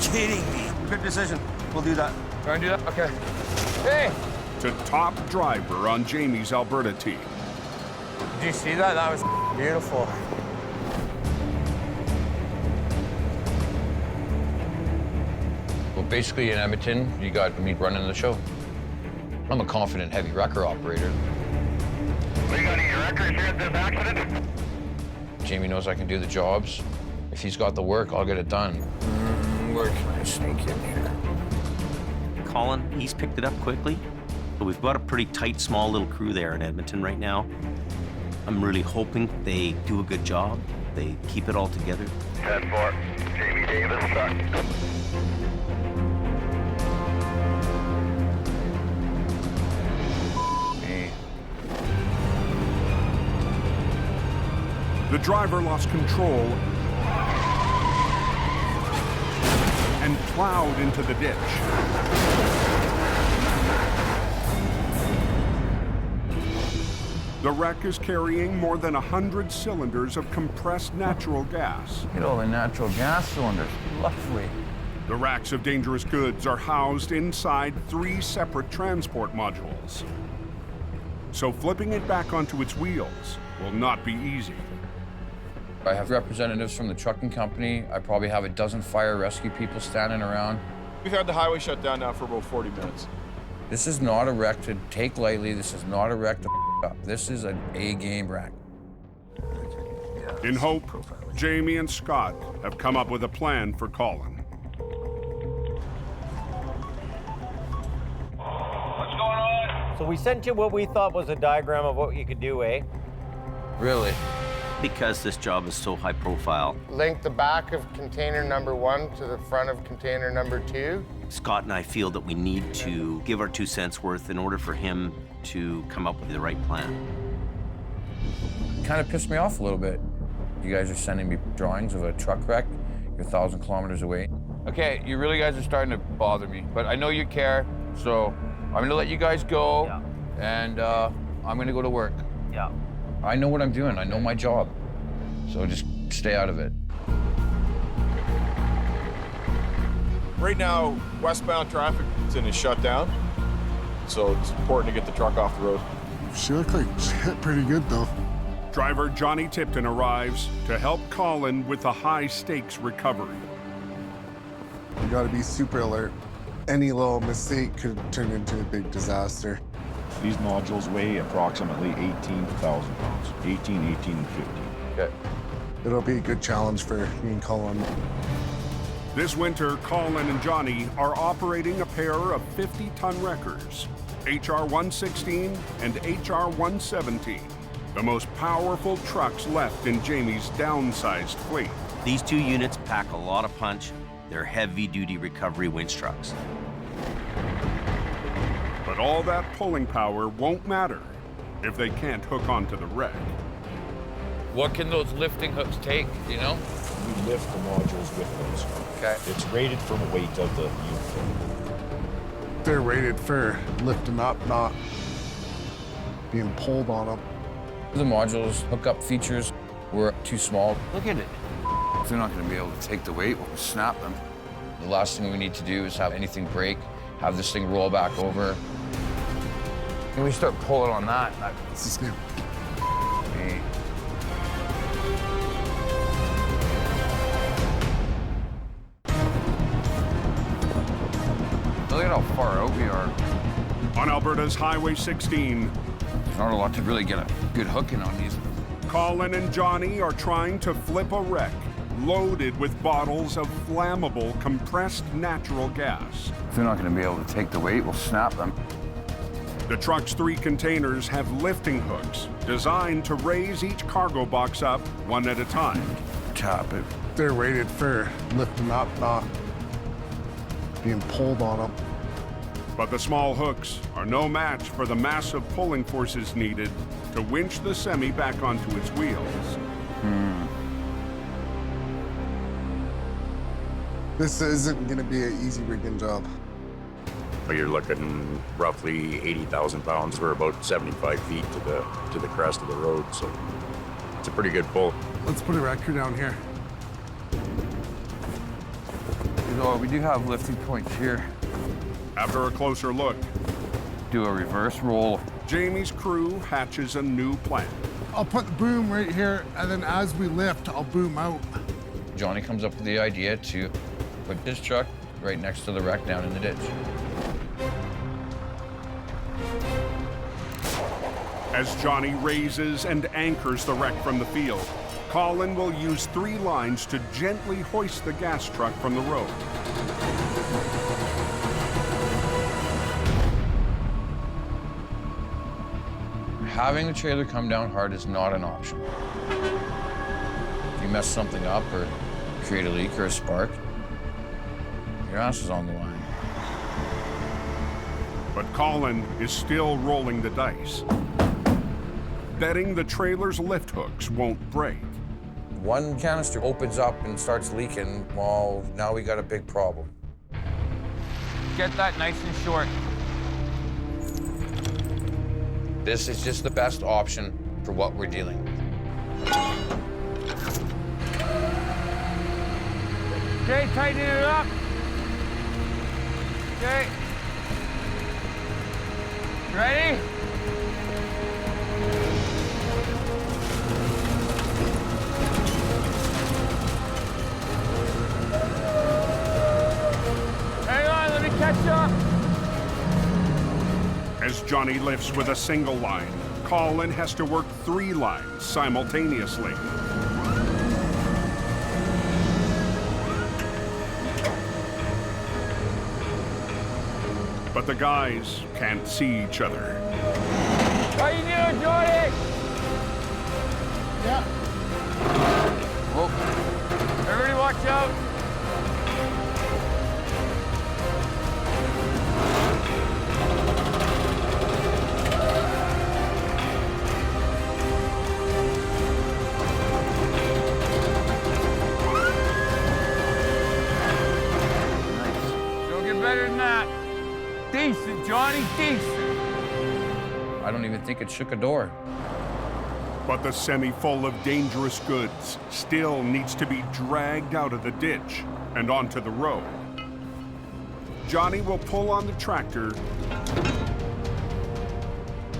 kidding me. Good decision. We'll do that. Try and do that? Okay. Hey! to top driver on Jamie's Alberta team. Did you see that? That was beautiful. Well, basically in Edmonton, you got me running the show. I'm a confident heavy wrecker operator. We got any records here at this accident? Jamie knows I can do the jobs. If he's got the work, I'll get it done. Where can I sneak in here? Colin, he's picked it up quickly. But we've got a pretty tight, small little crew there in Edmonton right now. I'm really hoping they do a good job. They keep it all together. 10-4, Jamie Davis, The driver lost control and plowed into the ditch. The wreck is carrying more than 100 cylinders of compressed natural gas. Look at all the natural gas cylinders. Lovely. The racks of dangerous goods are housed inside 3 separate transport modules. So flipping it back onto its wheels will not be easy. I have representatives from the trucking company. I probably have a dozen fire rescue people standing around. We've had the highway shut down now for about 40 minutes. This is not a wreck to take lightly. This is not a wreck to up. This is an A-game wreck. In hope, Jamie and Scott have come up with a plan for Colin. What's going on? So we sent you what we thought was a diagram of what you could do, eh? Really? Because this job is so high profile. Link the back of container number 1 to the front of container number 2. Scott and I feel that we need to give our 2 cents worth in order for him to come up with the right plan. Kind of pissed me off a little bit. You guys are sending me drawings of a truck wreck. You're 1,000 kilometers away. Okay, you really guys are starting to bother me, but I know you care, so I'm gonna let you guys go, and I'm gonna go to work. Yeah. I know what I'm doing. I know my job. So just stay out of it. Right now, westbound traffic is shut down, so it's important to get the truck off the road. She looked like she hit pretty good, though. Driver Johnny Tipton arrives to help Colin with the high-stakes recovery. You gotta be super alert. Any little mistake could turn into a big disaster. These modules weigh approximately 18,000 pounds, 18 and 15. Okay. It'll be a good challenge for me and Colin. This winter, Colin and Johnny are operating a pair of 50-ton wreckers, HR-116 and HR-117, the most powerful trucks left in Jamie's downsized fleet. These two units pack a lot of punch. They're heavy-duty recovery winch trucks. But all that pulling power won't matter if they can't hook onto the wreck. What can those lifting hooks take, do you know? We lift the modules with those. Okay. It's rated for the weight of the unit. They're rated for lifting up, not being pulled on them. The modules hookup features were too small. Look at it. If they're not going to be able to take the weight, we'll snap them. The last thing we need to do is have anything break, have this thing roll back over. And we start pulling on that. This is new. Okay. Look at how far out we are. On Alberta's Highway 16, there's not a lot to really get a good hook in on these. Colin and Johnny are trying to flip a wreck loaded with bottles of flammable compressed natural gas. If they're not going to be able to take the weight, we'll snap them. The truck's 3 containers have lifting hooks designed to raise each cargo box up one at a time. Tap it. They're rated for lifting up, not being pulled on them. But the small hooks are no match for the massive pulling forces needed to winch the semi back onto its wheels. This isn't going to be an easy rigging job. You're looking roughly 80,000 pounds. We're about 75 feet to the crest of the road, so it's a pretty good pull. Let's put a wrecker down here. We do have lifting points here. After a closer look, do a reverse roll. Jamie's crew hatches a new plan. I'll put the boom right here, and then as we lift, I'll boom out. Johnny comes up with the idea to put his truck right next to the wreck down in the ditch. As Johnny raises and anchors the wreck from the field, Colin will use 3 lines to gently hoist the gas truck from the road. Having the trailer come down hard is not an option. If you mess something up or create a leak or a spark, your ass is on the line. But Colin is still rolling the dice, betting the trailer's lift hooks won't break. One canister opens up and starts leaking, well, now we got a big problem. Get that nice and short. This is just the best option for what we're dealing with. Okay, tighten it up. Okay. Ready? Hang on, let me catch up. As Johnny lifts with a single line, Colin has to work 3 lines simultaneously. But the guys can't see each other. How you doing, Jordy? Yeah. Whoa. Everybody watch out. Don't get better than that. Decent, Johnny, decent. I don't even think it shook a door. But the semi full of dangerous goods still needs to be dragged out of the ditch and onto the road. Johnny will pull on the tractor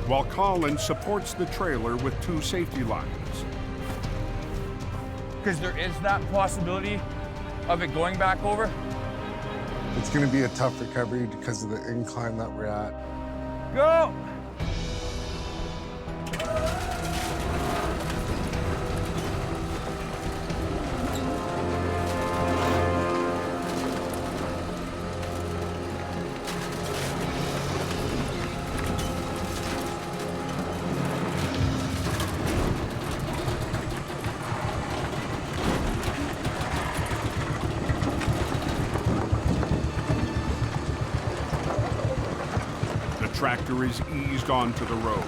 while Colin supports the trailer with 2 safety lines. Because there is that possibility of it going back over. It's going to be a tough recovery because of the incline that we're at. Go! tractor is eased onto the road.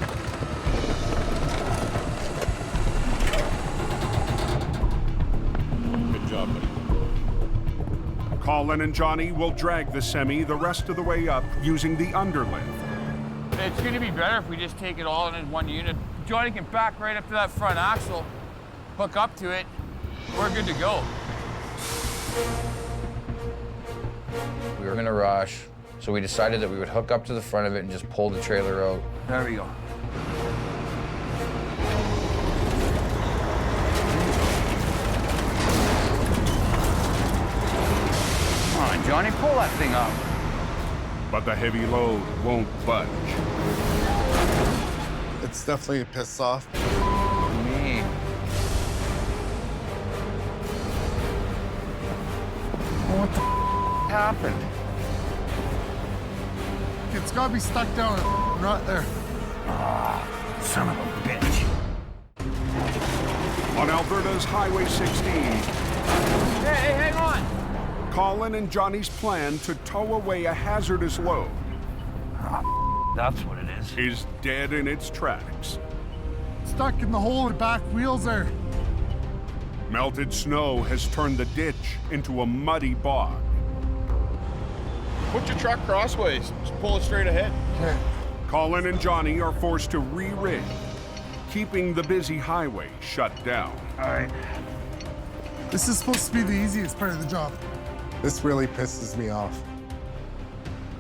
Good job, buddy. Colin and Johnny will drag the semi the rest of the way up using the underlift. It's going to be better if we just take it all in one unit. Johnny can back right up to that front axle, hook up to it. We're good to go. We were in a rush, so we decided that we would hook up to the front of it and just pull the trailer out. There we go. Come on, Johnny, pull that thing up. But the heavy load won't budge. It's definitely pissed off. Me. What the happened? It's gotta be stuck down right there. Ah, son of a bitch. On Alberta's Highway 16, Hey, hang on. Colin and Johnny's plan to tow away a hazardous load That's what it is dead in its tracks. Stuck in the hole in the back wheels there. Melted snow has turned the ditch into a muddy bog. Put your truck crossways. Just pull it straight ahead. Okay. Colin and Johnny are forced to re-rig, keeping the busy highway shut down. All right. This is supposed to be the easiest part of the job. This really pisses me off.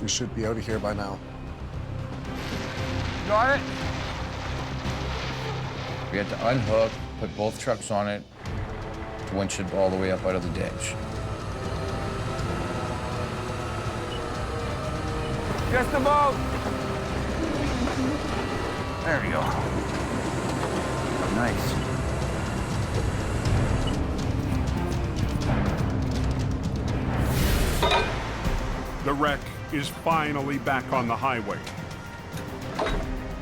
We should be out of here by now. Got it? We had to unhook, put both trucks on it, winch it all the way up out of the ditch. Just about. There we go. Nice. The wreck is finally back on the highway.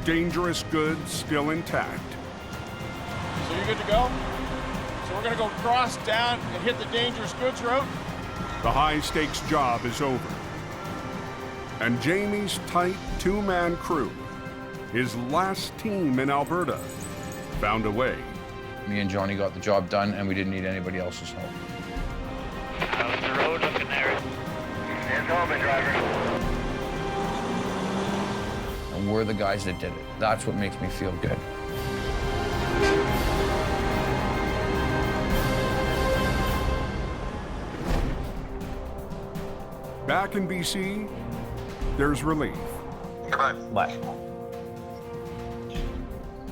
Dangerous goods still intact. So you're good to go? So we're gonna go cross down and hit the dangerous goods route? The high-stakes job is over. And Jamie's tight two-man crew, his last team in Alberta, found a way. Me and Johnny got the job done, and we didn't need anybody else's help. How's the road looking there? It's open, driver. And we're the guys that did it. That's what makes me feel good. Back in BC, there's relief. What?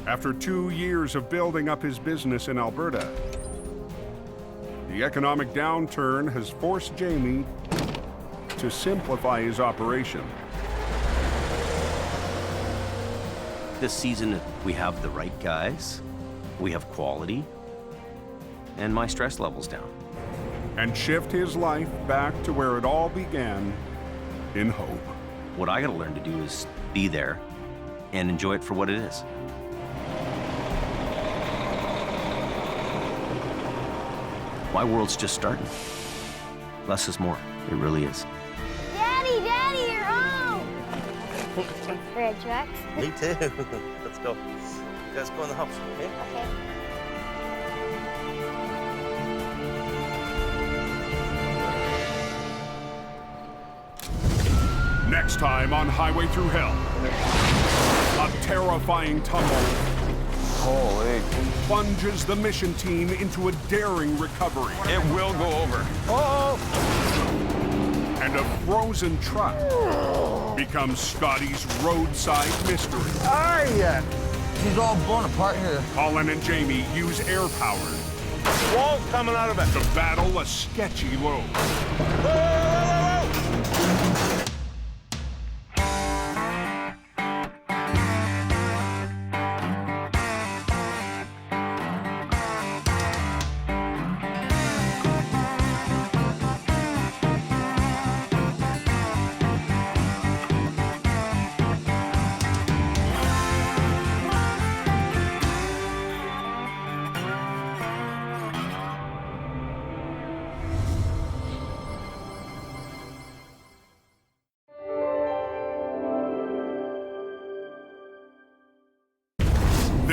After 2 years of building up his business in Alberta, the economic downturn has forced Jamie to simplify his operation. This season, we have the right guys, we have quality, and my stress level's down. And shift his life back to where it all began, in hope. What I gotta learn to do is be there and enjoy it for what it is. My world's just starting. Less is more. It really is. Daddy, Daddy, you're home! I'm afraid, Jax. Me too. Let's go. You guys go in the house, okay? Okay. Next time on Highway Through Hell, a terrifying tumble plunges the mission team into a daring recovery. It will go over. And a frozen truck becomes Scotty's roadside mystery. She's all blown apart here. Colin and Jamie use air power Wall's coming out of it. to battle a sketchy load.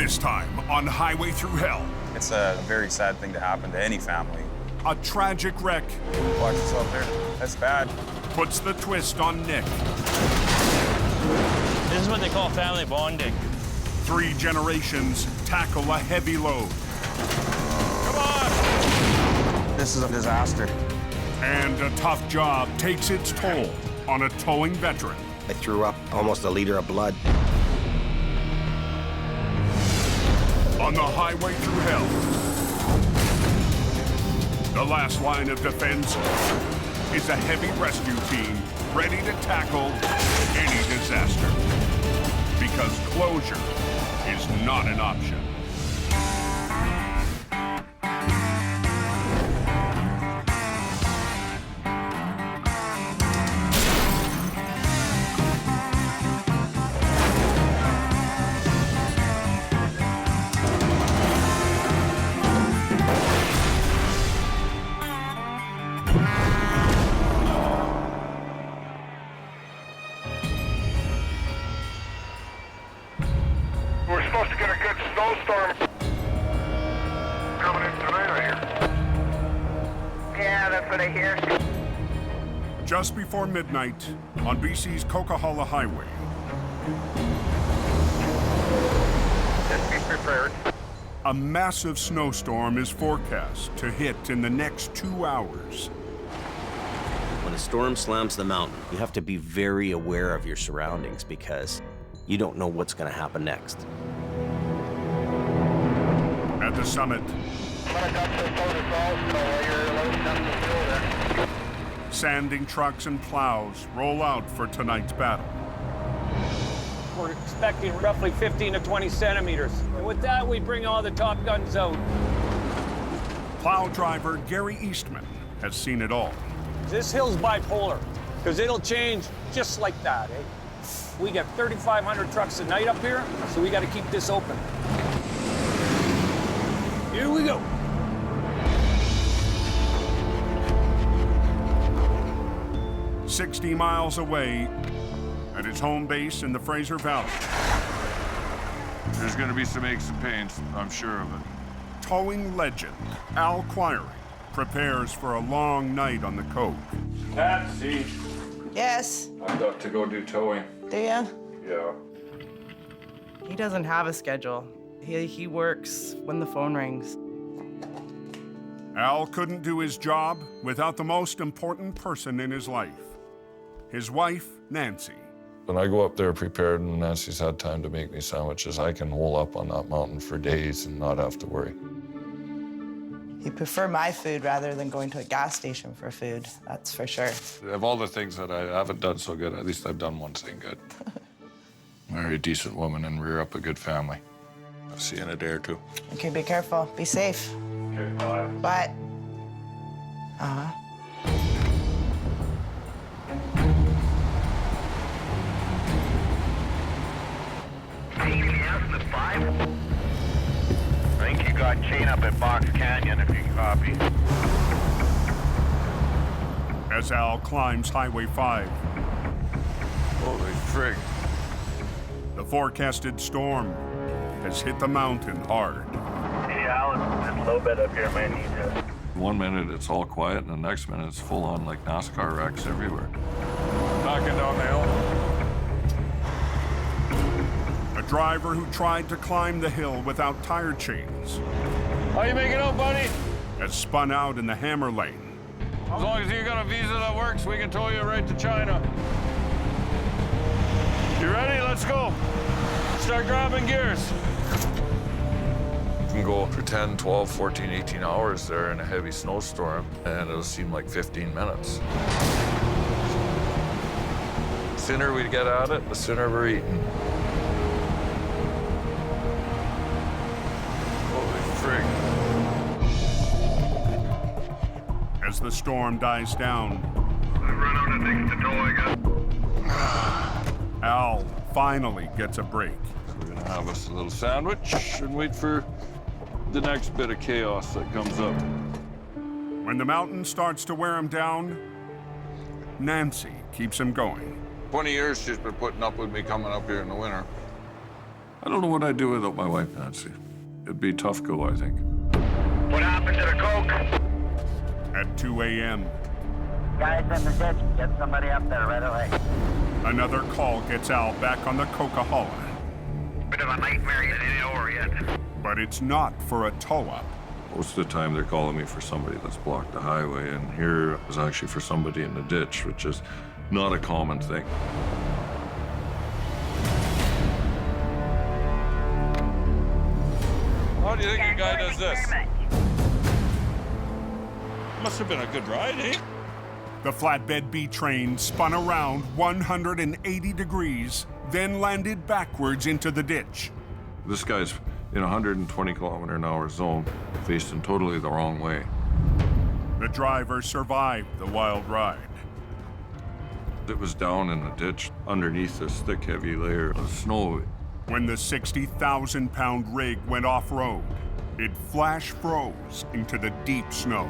This time on Highway Through Hell. It's a very sad thing to happen to any family. A tragic wreck. Watch yourself there. That's bad. Puts the twist on Nick. This is what they call family bonding. 3 generations tackle a heavy load. Come on! This is a disaster. And a tough job takes its toll on a towing veteran. I threw up almost a liter of blood. On the Highway Through Hell, the last line of defense is a heavy rescue team ready to tackle any disaster. Because closure is not an option. We're supposed to get a good snowstorm coming in tonight, I hear. Yeah, that's what I hear. Just before midnight on BC's Coquihalla Highway. Just be prepared. A massive snowstorm is forecast to hit in the next 2 hours. When a storm slams the mountain, you have to be very aware of your surroundings because you don't know what's going to happen next. At the summit, sanding trucks and plows roll out for tonight's battle. We're expecting roughly 15 to 20 centimeters. And with that, we bring all the top guns out. Plow driver Gary Eastman has seen it all. This hill's bipolar, because it'll change just like that, eh? We get 3,500 trucks a night up here, so we got to keep this open. Here we go. "60 miles away at its home base in the Fraser Valley. There's gonna be some aches and pains, I'm sure of it. Towing legend Al Quiring prepares for a long night on the Cove. Patsy. Yes. I've got to go do towing. Do ya? Yeah. He doesn't have a schedule. He works when the phone rings. Al couldn't do his job without the most important person in his life, his wife, Nancy. When I go up there prepared and Nancy's had time to make me sandwiches, I can hole up on that mountain for days and not have to worry. He'd prefer my food rather than going to a gas station for food, that's for sure. Of all the things that I haven't done so good, at least I've done one thing good. Marry a decent woman and rear up a good family. I'll see you in a day or two. Okay, be careful. Be safe. Okay, bye. Bye. Uh-huh. I think you got chain up at Box Canyon if you copy. As Al climbs Highway 5, Holy frig. the forecasted storm has hit the mountain hard. Hey, Al, it's a little bit up here, man. Need to... 1 minute it's all quiet, and the next minute it's full on like NASCAR wrecks everywhere. Knocking down the hill. A driver who tried to climb the hill without tire chains How you making out, buddy? has spun out in the hammer lane. As long as you got a visa that works, we can tow you right to China. You ready? Let's go. Start grabbing gears. You can go for 10, 12, 14, 18 hours there in a heavy snowstorm, and it'll seem like 15 minutes. The sooner we get at it, the sooner we're eating. Holy frig. As the storm dies down, I've run out of things to tow, I guess. Al finally gets a break. So we're gonna have us a little sandwich and wait for the next bit of chaos that comes up. When the mountain starts to wear him down, Nancy keeps him going. 20 years she's been putting up with me coming up here in the winter. I don't know what I'd do without my wife, Nancy. It'd be a tough go, I think. What happened to the coke? At 2 a.m., Guys in the ditch, get somebody up there right away. another call gets Al back on the Coca-Cola. Bit of a nightmare getting it over yet. But it's not for a tow-up. Most of the time, they're calling me for somebody that's blocked the highway, and here is actually for somebody in the ditch, which is not a common thing. How do you think a guy does this? Must have been a good ride, eh? The flatbed B train spun around 180 degrees, then landed backwards into the ditch. This guy's in a 120-kilometer-an-hour zone, facing totally the wrong way. The driver survived the wild ride. It was down in the ditch underneath this thick, heavy layer of snow. When the 60,000-pound rig went off-road, it flash froze into the deep snow.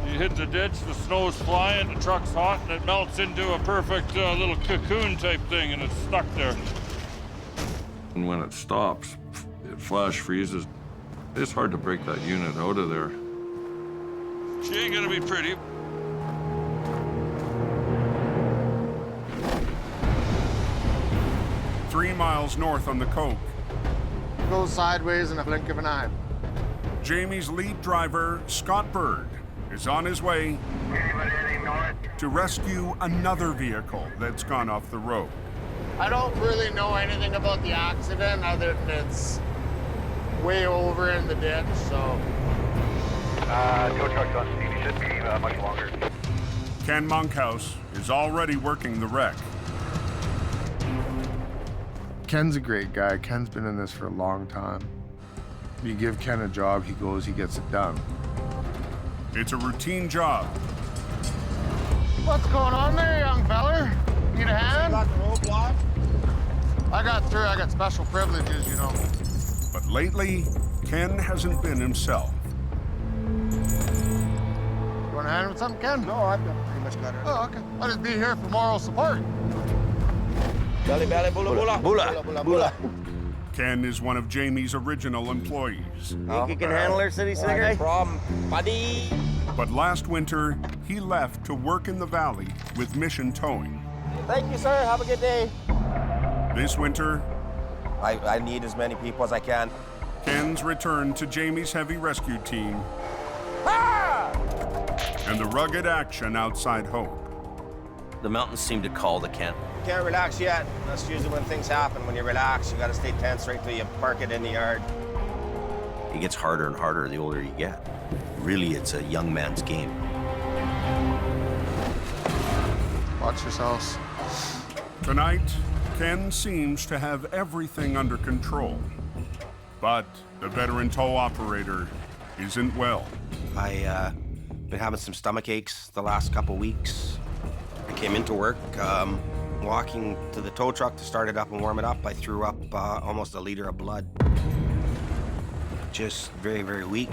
You hit the ditch, the snow's flying, the truck's hot, and it melts into a perfect little cocoon type thing, and it's stuck there. And when it stops, it flash freezes. It's hard to break that unit out of there. She ain't gonna be pretty. Three miles north on the Coke, Goes sideways in a blink of an eye. Jamie's lead driver, Scott Berg, is on his way to rescue another vehicle that's gone off the road. I don't really know anything about the accident other than it's way over in the ditch, so. Tow truck's on speed. He should be much longer. Ken Monkhouse is already working the wreck. Ken's a great guy. Ken's been in this for a long time. You give Ken a job, he goes, he gets it done. It's a routine job. What's going on there, young feller? Need a hand? Got the roadblock? I got through. I got special privileges, you know. But lately, Ken hasn't been himself. You want a hand with something, Ken? No, I've pretty much got it. Oh, okay. I'll just be here for moral support. Belly, belly, bula, bula. Bula, bula, bula. Ken is one of Jamie's original employees. Think you can handle her, city slicker? No problem, buddy. But last winter, he left to work in the valley with Mission Towing. Thank you, sir. Have a good day. This winter, I need as many people as I can. Ken's returned to Jamie's heavy rescue team and the rugged action outside Hope. The mountains seem to call to Ken. Can't relax yet. That's usually when things happen. When you relax, you gotta stay tense right till you park it in the yard. It gets harder and harder the older you get. Really, it's a young man's game. Watch yourselves. Tonight, Ken seems to have everything under control. But the veteran tow operator isn't well. I been having some stomach aches the last couple weeks. I came into work, walking to the tow truck to start it up and warm it up. I threw up almost a liter of blood. Just very, very weak.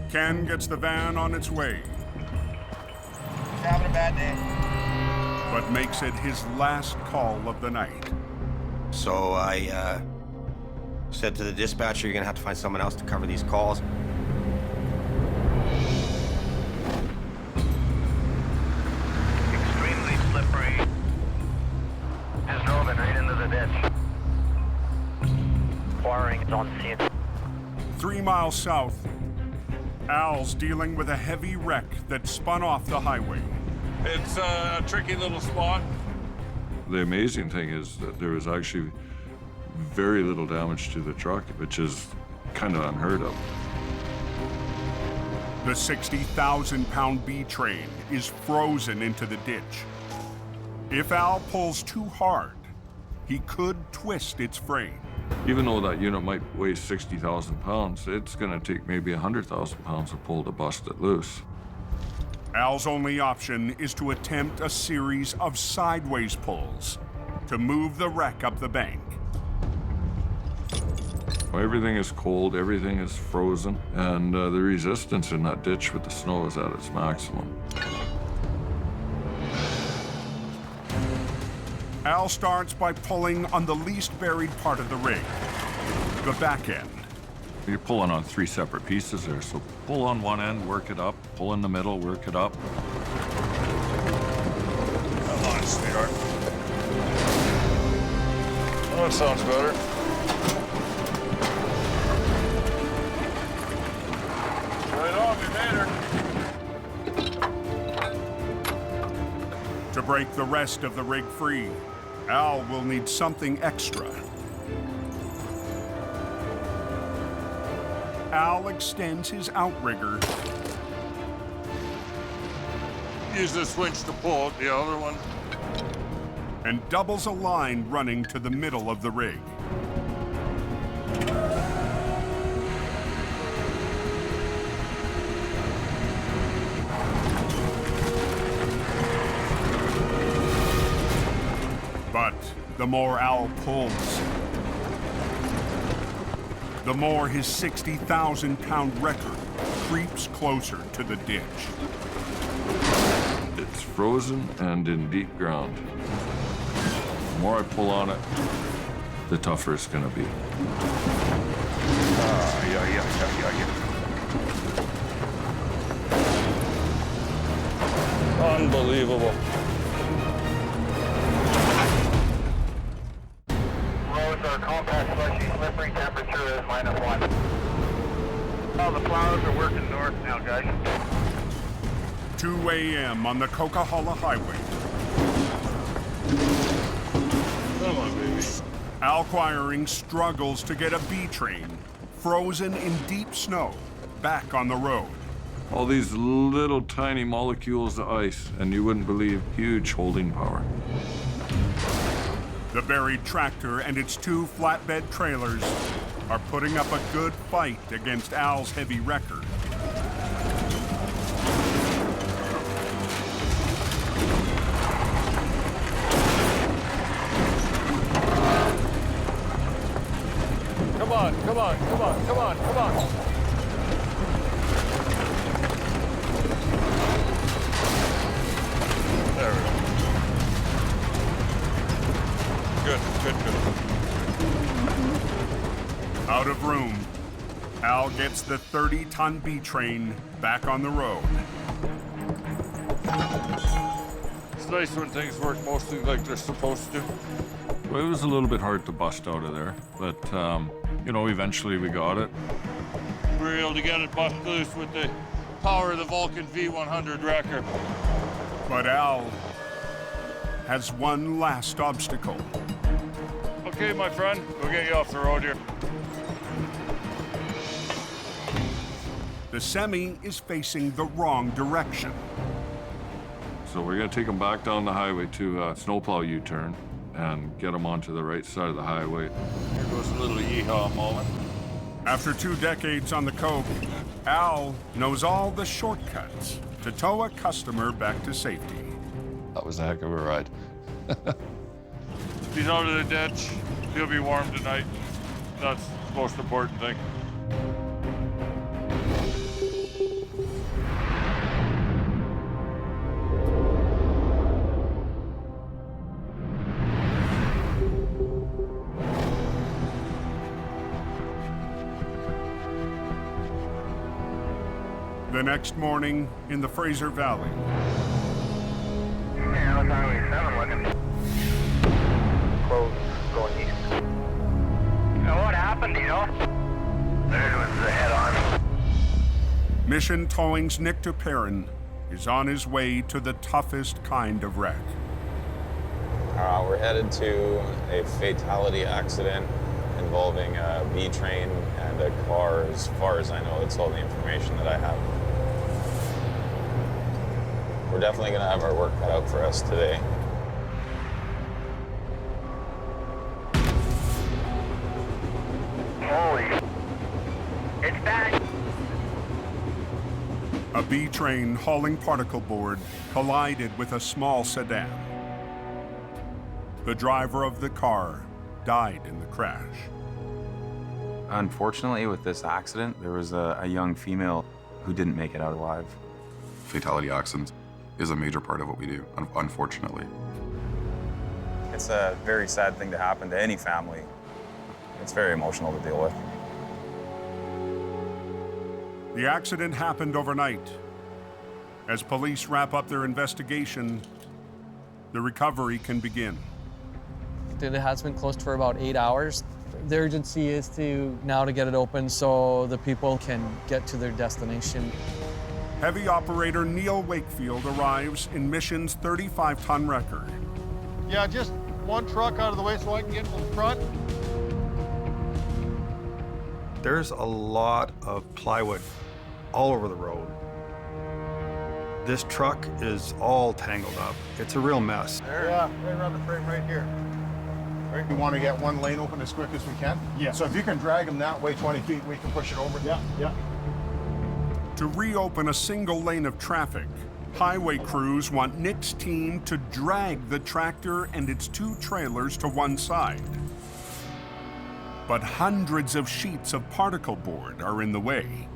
Ken gets the van on its way, He's having a bad day. but makes it his last call of the night. So I said to the dispatcher, you're gonna have to find someone else to cover these calls. Extremely slippery. Just drove it right into the ditch. Quiring is on scene. 3 miles south, Al's dealing with a heavy wreck that spun off the highway. It's a tricky little spot. The amazing thing is that there was actually very little damage to the truck, which is kind of unheard of. The 60,000-pound B train is frozen into the ditch. If Al pulls too hard, he could twist its frame. Even though that unit might weigh 60,000 pounds, it's going to take maybe 100,000 pounds to pull to bust it loose. Al's only option is to attempt a series of sideways pulls to move the wreck up the bank. Everything is cold, everything is frozen, and the resistance in that ditch with the snow is at its maximum. Al starts by pulling on the least buried part of the rig, the back end. You're pulling on 3 separate pieces there, so pull on one end, work it up, pull in the middle, work it up. Come on, sweetheart. Oh, that sounds better. Right on, we made her. To break the rest of the rig free, Al will need something extra. Al extends his outrigger. Use this winch to pull out the other one. And doubles a line running to the middle of the rig. But the more Al pulls, the more his 60,000-pound record creeps closer to the ditch. It's frozen and in deep ground. The more I pull on it, the tougher it's gonna be. Unbelievable. Roads are compact, slushy, slippery, temperature is -1. Oh, the plows are working north now, guys. 2 a.m. on the Coquihalla Highway. Come on, baby. Al Quiring struggles to get a B train, frozen in deep snow, back on the road. All these little tiny molecules of ice, and you wouldn't believe huge holding power. The buried tractor and its 2 flatbed trailers are putting up a good fight against Al's heavy record. Come on, come on, come on, come on, come on. There we go. Good, good, good. Out of room, Al gets the 30-ton B train back on the road. It's nice when things work mostly like they're supposed to. Well, it was a little bit hard to bust out of there, but, you know, eventually we got it. We were able to get it bust loose with the power of the Vulcan V100 wrecker. But Al has one last obstacle. Okay, my friend, we'll get you off the road here. The semi is facing the wrong direction. So we're gonna take them back down the highway to a snowplow U-turn and get them onto the right side of the highway. Here goes a little yeehaw moment. After 2 decades on the Coke, Al knows all the shortcuts to tow a customer back to safety. That was a heck of a ride. He's out of the ditch. He'll be warm tonight. That's the most important thing. The next morning in the Fraser Valley. Yeah, what's Highway 7 looking? Closed, going east. Now, what happened, do you know? There was the head-on. Mission Towing's Nick DePerrin is on his way to the toughest kind of wreck. We're headed to a fatality accident involving a B train and a car. As far as I know, it's all the information that I have. We're definitely going to have our work cut out for us today. Holy. It's bad. A B train hauling particle board collided with a small sedan. The driver of the car died in the crash. Unfortunately, with this accident, there was a young female who didn't make it out alive. Fatality accidents is a major part of what we do, unfortunately. It's a very sad thing to happen to any family. It's very emotional to deal with. The accident happened overnight. As police wrap up their investigation, the recovery can begin. It has been closed for about 8 hours. The urgency is to get it open so the people can get to their destination. Heavy operator Neil Wakefield arrives in Mission's 35-ton wrecker. Yeah, just one truck out of the way so I can get to the front. There's a lot of plywood all over the road. This truck is all tangled up. It's a real mess. Yeah, right around the frame right here. Right, we want to get one lane open as quick as we can. Yeah. So if you can drag them that way 20 feet, we can push it over. Yeah, yeah. To reopen a single lane of traffic, highway crews want Nick's team to drag the tractor and its 2 trailers to one side. But hundreds of sheets of particle board are in the way.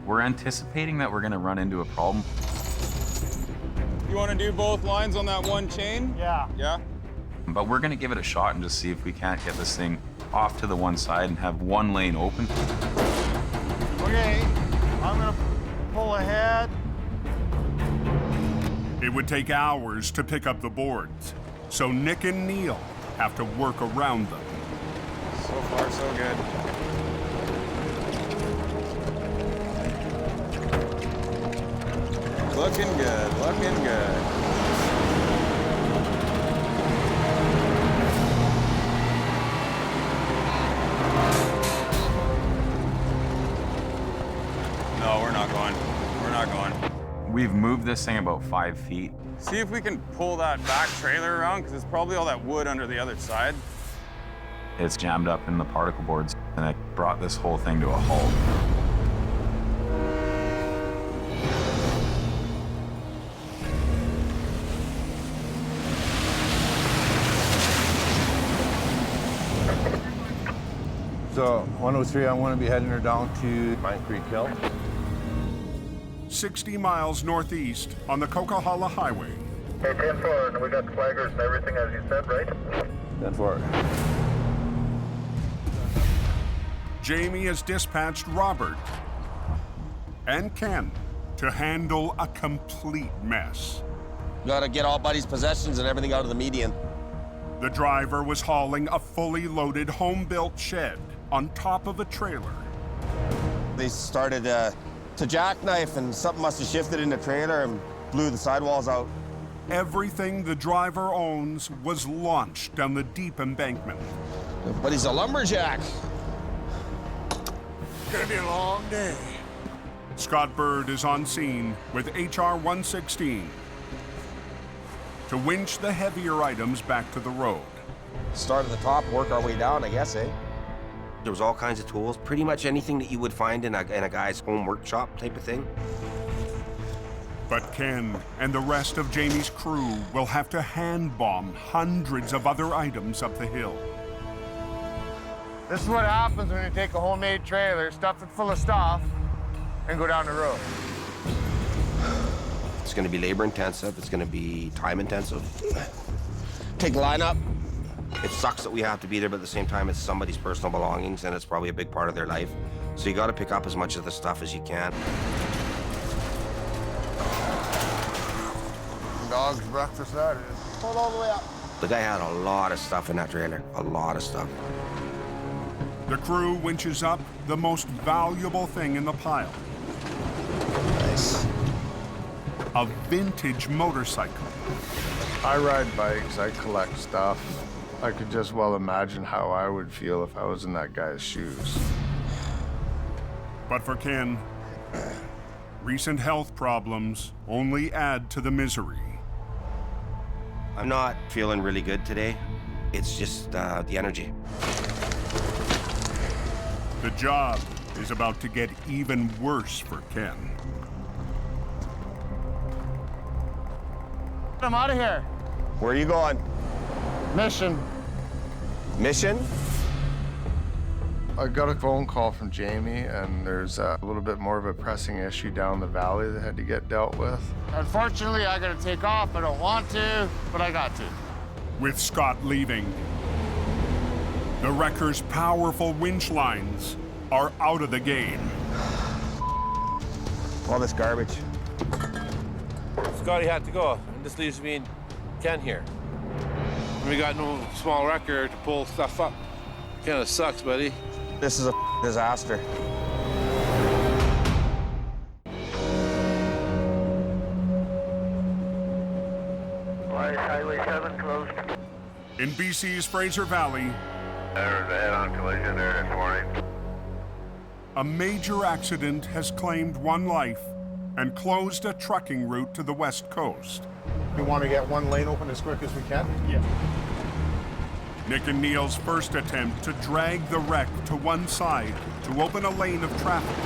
We're anticipating that we're going to run into a problem. You want to do both lines on that one chain? Yeah. Yeah? But we're going to give it a shot and just see if we can't get this thing off to the one side and have one lane open. Okay, I'm going to pull ahead. It would take hours to pick up the boards, so Nick and Neil have to work around them. So far, so good. Looking good, looking good. No, we're not going. We're not going. We've moved this thing about 5 feet. See if we can pull that back trailer around, because it's probably all that wood under the other side. It's jammed up in the particle boards, and it brought this whole thing to a halt. So 103, I want to be heading her down to Mine Creek Hill. 60 miles northeast on the Coquihalla Highway. Okay, 10-4, and we got flaggers and everything as you said, right? 10-4. Jamie has dispatched Robert and Ken to handle a complete mess. Gotta get all Buddy's possessions and everything out of the median. The driver was hauling a fully loaded home-built shed on top of a trailer. They started to jackknife, and something must have shifted in the trailer and blew the sidewalls out. Everything the driver owns was launched down the deep embankment. But he's a lumberjack. Gonna be a long day. Scott Bird is on scene with HR 116 to winch the heavier items back to the road. Start at the top, work our way down, I guess, eh? There was all kinds of tools, pretty much anything that you would find in a guy's home workshop type of thing. But Ken and the rest of Jamie's crew will have to hand bomb hundreds of other items up the hill. This is what happens when you take a homemade trailer, stuff it full of stuff, and go down the road. It's gonna be labor intensive, it's gonna be time intensive. Take line up. It sucks that we have to be there, but at the same time, it's somebody's personal belongings, and it's probably a big part of their life. So you gotta pick up as much of the stuff as you can. Dog's breakfast, that is. Pull all the way up. The guy had a lot of stuff in that trailer, a lot of stuff. The crew winches up the most valuable thing in the pile. Nice. A vintage motorcycle. I ride bikes, I collect stuff. I could just well imagine how I would feel if I was in that guy's shoes. But for Ken, recent health problems only add to the misery. I'm not feeling really good today. It's just the energy. The job is about to get even worse for Ken. I'm out of here. Where are you going? Mission. Mission? I got a phone call from Jamie, and there's a little bit more of a pressing issue down the valley that had to get dealt with. Unfortunately, I gotta take off. I don't want to, but I got to. With Scott leaving, the wrecker's powerful winch lines are out of the game. All this garbage. Scotty had to go. This leaves me and Ken here. We got no small wrecker to pull stuff up. Kind of sucks, buddy. This is a disaster. Highway 7 closed. In BC's Fraser Valley, There was a head-on collision there this morning. a major accident has claimed one life and closed a trucking route to the west coast. We want to get one lane open as quick as we can? Yeah. Nick and Neil's first attempt to drag the wreck to one side to open a lane of traffic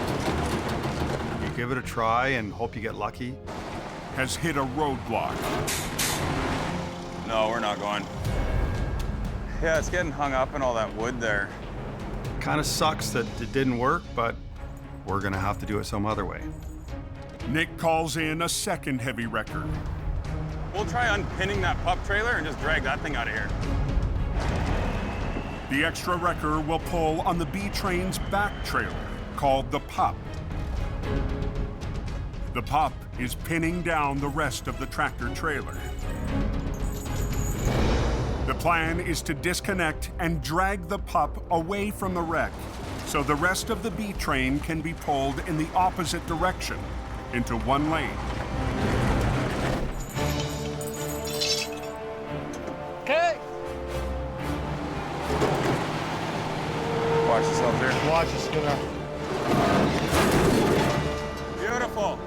You give it a try and hope you get lucky. has hit a roadblock. No, we're not going. Yeah, it's getting hung up in all that wood there. Kind of sucks that it didn't work, but we're gonna have to do it some other way. Nick calls in a second heavy wrecker. We'll try unpinning that pup trailer and just drag that thing out of here. The extra wrecker will pull on the B train's back trailer, called the pup. The pup is pinning down the rest of the tractor trailer. The plan is to disconnect and drag the pup away from the wreck so the rest of the B train can be pulled in the opposite direction into one lane. Okay. Watch yourself there. Watch us, Skinner. Beautiful.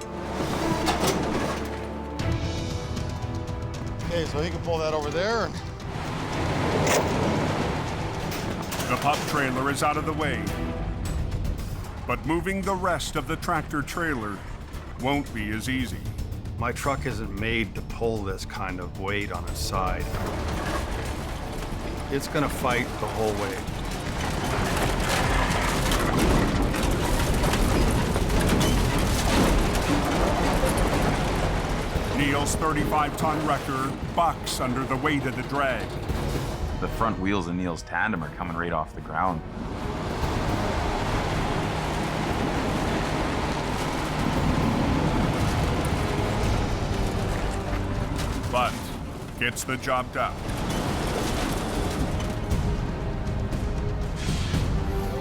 Okay, so he can pull that over there. And... The pup trailer is out of the way, but moving the rest of the tractor trailer won't be as easy. My truck isn't made to pull this kind of weight on its side. It's gonna fight the whole way. Neil's 35-ton wrecker bucks under the weight of the drag. The front wheels of Neil's tandem are coming right off the ground. But gets the job done.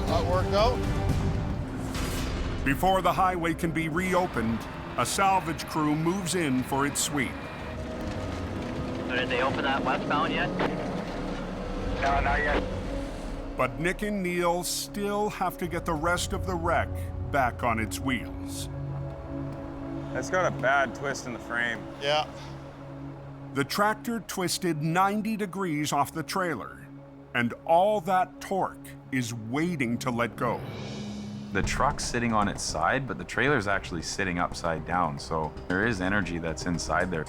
That worked out. Before the highway can be reopened, a salvage crew moves in for its sweep. So did they open that westbound yet? No, not yet. But Nick and Neil still have to get the rest of the wreck back on its wheels. It's got a bad twist in the frame. Yeah. The tractor twisted 90 degrees off the trailer, and all that torque is waiting to let go. The truck's sitting on its side, but the trailer's actually sitting upside down, so there is energy that's inside there.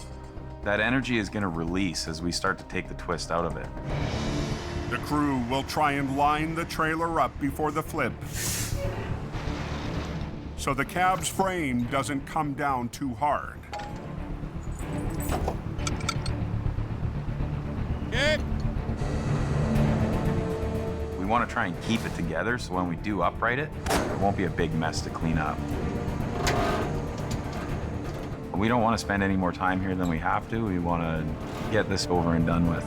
That energy is going to release as we start to take the twist out of it. The crew will try and line the trailer up before the flip, so the cab's frame doesn't come down too hard. We want to try and keep it together so when we do upright it, it won't be a big mess to clean up. We don't want to spend any more time here than we have to. We want to get this over and done with.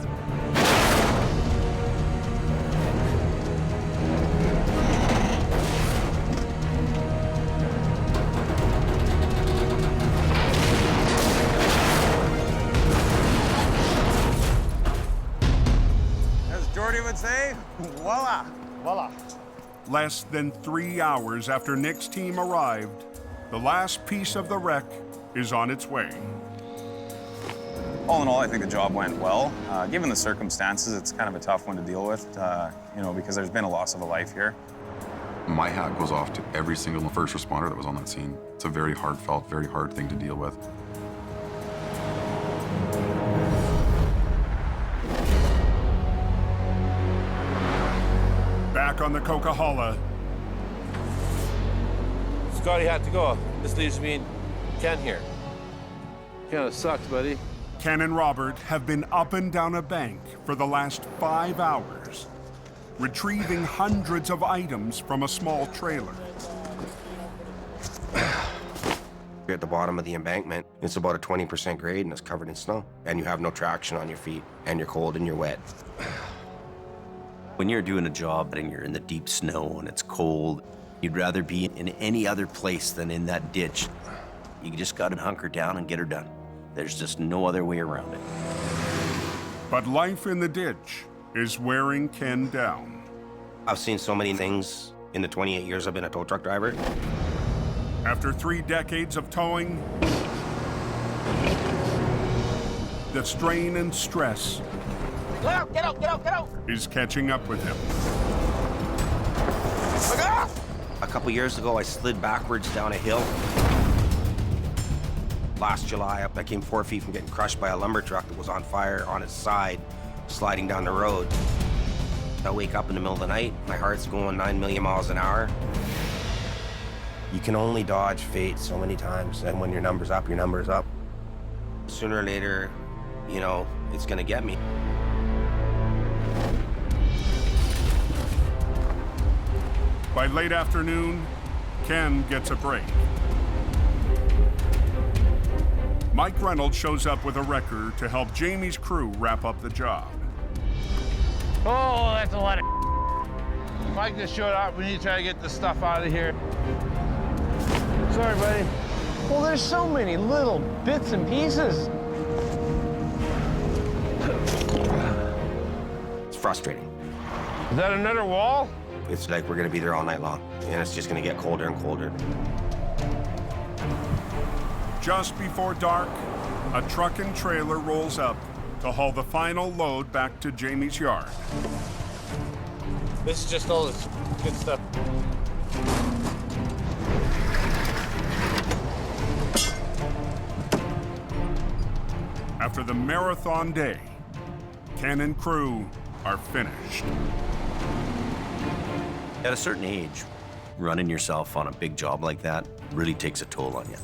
As Jordy would say, voila. Voila. Less than 3 hours after Nick's team arrived, the last piece of the wreck is on its way. All in all, I think the job went well. Given the circumstances, it's kind of a tough one to deal with, because there's been a loss of a life here. My hat goes off to every single first responder that was on that scene. It's a very heartfelt, very hard thing to deal with. Back on the Coca-Cola, Scotty had to go. This leaves me and Ken here. Kind of sucks, buddy. Ken and Robert have been up and down a bank for the last 5 hours, retrieving hundreds of items from a small trailer. You're at the bottom of the embankment. It's about a 20% grade and it's covered in snow. And you have no traction on your feet, and you're cold and you're wet. When you're doing a job and you're in the deep snow and it's cold, you'd rather be in any other place than in that ditch. You just gotta hunker down and get her done. There's just no other way around it. But life in the ditch is wearing Ken down. I've seen so many things in the 28 years I've been a tow truck driver. After 3 decades of towing, the strain and stress Get out, get out, get out, get out! is catching up with him. A couple years ago, I slid backwards down a hill. Last July, I came 4 feet from getting crushed by a lumber truck that was on fire on its side, sliding down the road. I wake up in the middle of the night, my heart's going 9 million miles an hour. You can only dodge fate so many times, and when your number's up, your number's up. Sooner or later, you know, it's gonna get me. By late afternoon, Ken gets a break. Mike Reynolds shows up with a wrecker to help Jamie's crew wrap up the job. Oh, that's a lot of Mike just showed up. We need to try to get this stuff out of here. Sorry, buddy. Well, there's so many little bits and pieces. It's frustrating. Is that another wall? It's like we're gonna be there all night long, and it's just gonna get colder and colder. Just before dark, a truck and trailer rolls up to haul the final load back to Jamie's yard. This is just all this good stuff. After the marathon day, Ken and crew are finished. At a certain age, running yourself on a big job like that really takes a toll on you.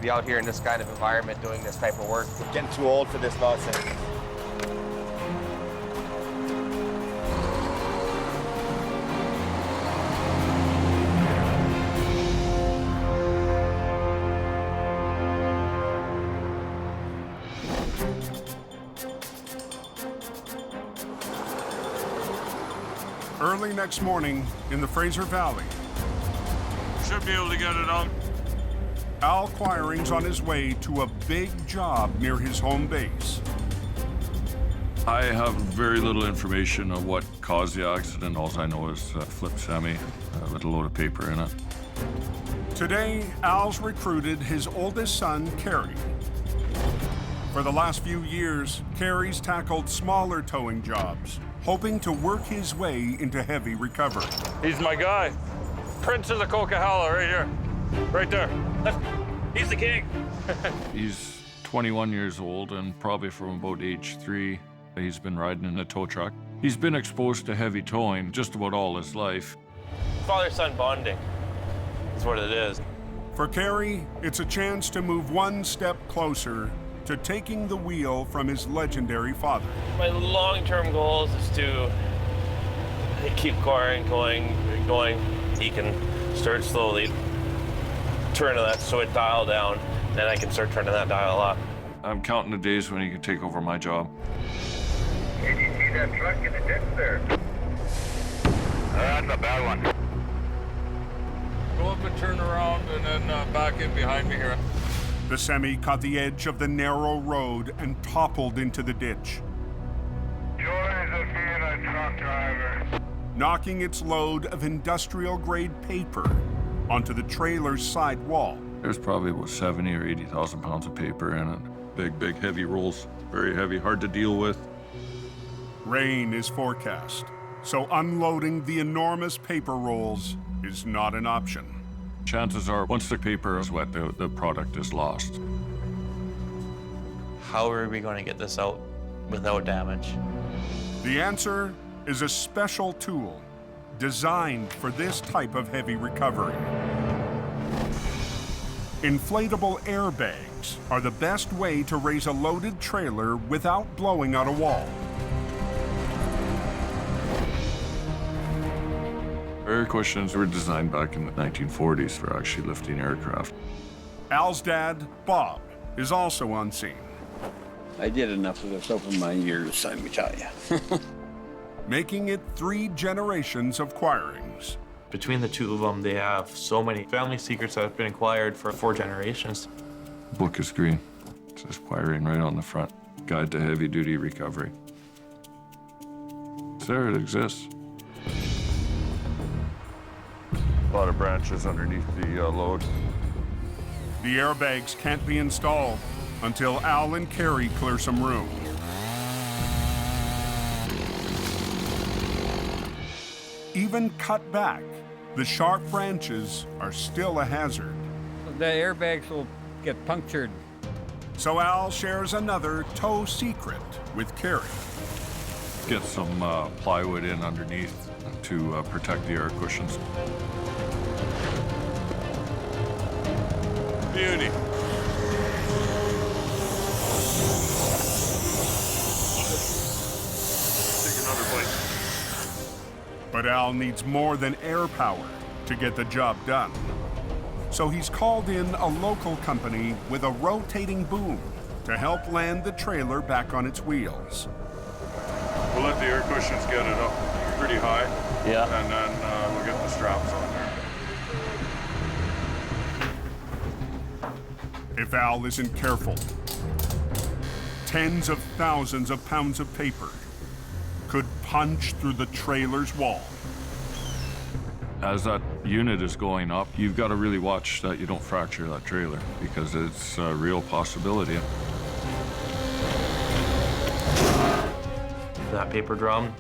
Be out here in this kind of environment doing this type of work. We're getting too old for this nonsense. Early next morning in the Fraser Valley, Should be able to get it out. Al Quiring's on his way to a big job near his home base. I have very little information on what caused the accident. All I know is a flip semi with a load of paper in it. Today, Al's recruited his oldest son, Kerry. For the last few years, Kerry's tackled smaller towing jobs, hoping to work his way into heavy recovery. He's my guy. Prince of the Coquihalla right here. Right there. He's the king. He's 21 years old and probably from about age 3, he's been riding in a tow truck. He's been exposed to heavy towing just about all his life. Father-son bonding is what it is. For Kerry, it's a chance to move one step closer to taking the wheel from his legendary father. My long-term goal is to keep Quiring going. He can start slowly, turn that switch dial down, then I can start turning that dial up. I'm counting the days when he can take over my job. Can you see that truck in the ditch there? That's a bad one. Go up and turn around and then back in behind me here. The semi caught the edge of the narrow road and toppled into the ditch, Jordy's a being a truck driver. knocking its load of industrial-grade paper onto the trailer's side wall. There's probably about 70 or 80,000 pounds of paper in it. Big, heavy rolls. Very heavy, hard to deal with. Rain is forecast, so unloading the enormous paper rolls is not an option. Chances are, once the paper is wet, the product is lost. How are we going to get this out without damage? The answer is a special tool designed for this type of heavy recovery. Inflatable airbags are the best way to raise a loaded trailer without blowing out a wall. Air cushions were designed back in the 1940s for actually lifting aircraft. Al's dad, Bob, is also on scene. I did enough of this over my years, let me tell you. Making it 3 generations of Quirings. Between the two of them, they have so many family secrets that have been acquired for 4 generations. Book is green. It says Quiring right on the front. Guide to heavy-duty recovery. It's there, it exists. A lot of branches underneath the load. The airbags can't be installed until Al and Carrie clear some room. Even cut back, the sharp branches are still a hazard. The airbags will get punctured. So Al shares another tow secret with Carrie. Get some plywood in underneath to protect the air cushions. Beauty. Take another bite. But Al needs more than air power to get the job done. So he's called in a local company with a rotating boom to help land the trailer back on its wheels. We'll let the air cushions get it up pretty high. Yeah. And then we'll get the straps on there. If Al isn't careful, tens of thousands of pounds of paper could punch through the trailer's wall. As that unit is going up, you've got to really watch that you don't fracture that trailer because it's a real possibility. That paper drum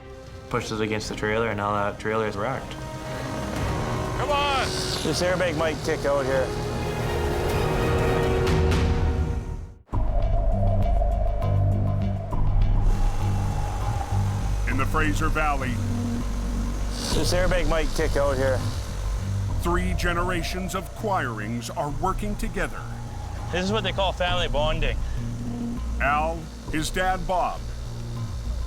pushes against the trailer, and now that trailer is wrecked. Come on! This airbag might kick out here. In the Fraser Valley, This airbag might kick out here. 3 generations of Quirings are working together. This is what they call family bonding. Al, his dad Bob,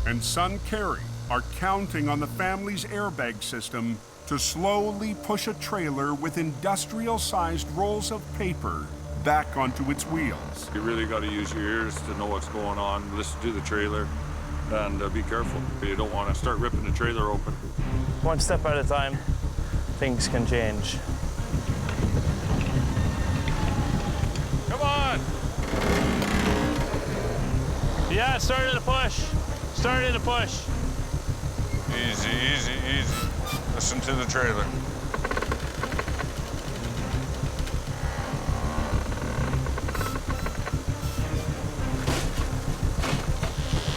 and son Carrie are counting on the family's airbag system to slowly push a trailer with industrial-sized rolls of paper back onto its wheels. You really got to use your ears to know what's going on, listen to the trailer, and be careful. You don't want to start ripping the trailer open. One step at a time, things can change. Come on! Yeah, starting to push. Starting to push. Easy, easy, easy. Listen to the trailer.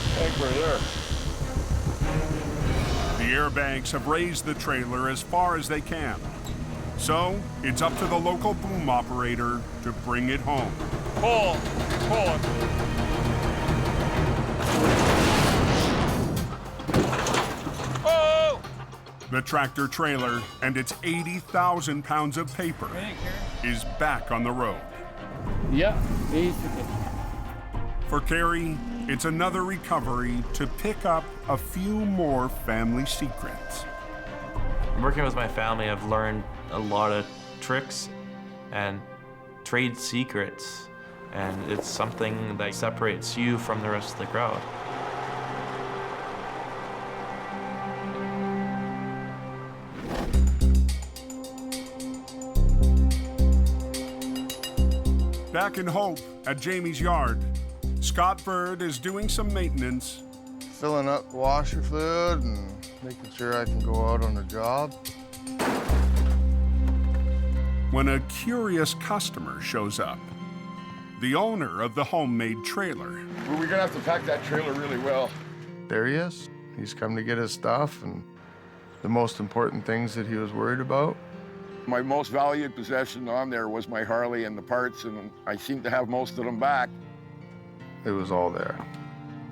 I think we're there. The airbags have raised the trailer as far as they can. So, it's up to the local boom operator to bring it home. Pull. Pull it. Oh! The tractor trailer and its 80,000 pounds of paper is back on the road. Yeah, basically. For Carrie, it's another recovery to pick up a few more family secrets. Working with my family, I've learned a lot of tricks and trade secrets, and it's something that separates you from the rest of the crowd. Back in Hope at Jamie's yard, Scott Bird is doing some maintenance. Filling up washer fluid and making sure I can go out on the job. When a curious customer shows up, the owner of the homemade trailer. Well, we're gonna have to pack that trailer really well. There he is. He's come to get his stuff and the most important things that he was worried about. My most valued possession on there was my Harley and the parts, and I seem to have most of them back. It was all there.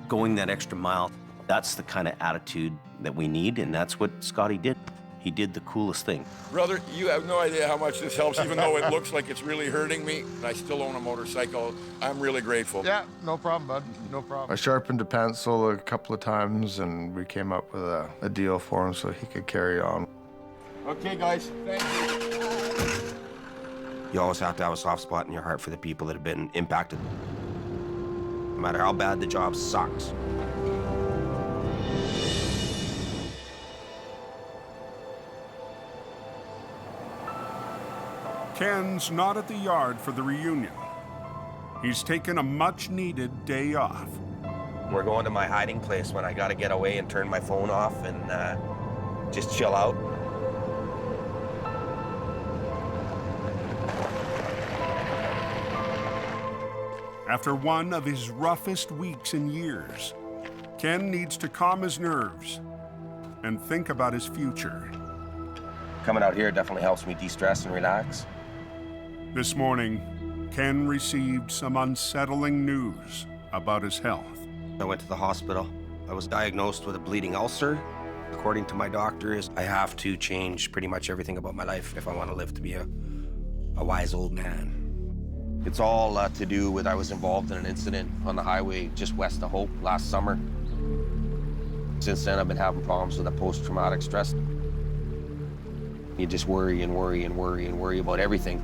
Going that extra mile, that's the kind of attitude that we need, and that's what Scotty did. he did the coolest thing. Brother, you have no idea how much this helps, even though it looks like it's really hurting me. I still own a motorcycle. I'm really grateful. Yeah, no problem, bud. No problem. I sharpened a pencil a couple of times, and we came up with a deal for him so he could carry on. Okay, guys. Thank you. You always have to have a soft spot in your heart for the people that have been impacted. No matter how bad the job sucks. Ken's not at the yard for the reunion. He's taken a much-needed day off. We're going to my hiding place when I gotta get away and turn my phone off and just chill out. After one of his roughest weeks in years, Ken needs to calm his nerves and think about his future. Coming out here definitely helps me de-stress and relax. This morning, Ken received some unsettling news about his health. I went to the hospital. I was diagnosed with a bleeding ulcer. According to my doctors, I have to change pretty much everything about my life if I want to live to be a wise old man. It's all to do with I was involved in an incident on the highway just west of Hope last summer. Since then, I've been having problems with a post-traumatic stress. You just worry and worry and worry and worry about everything.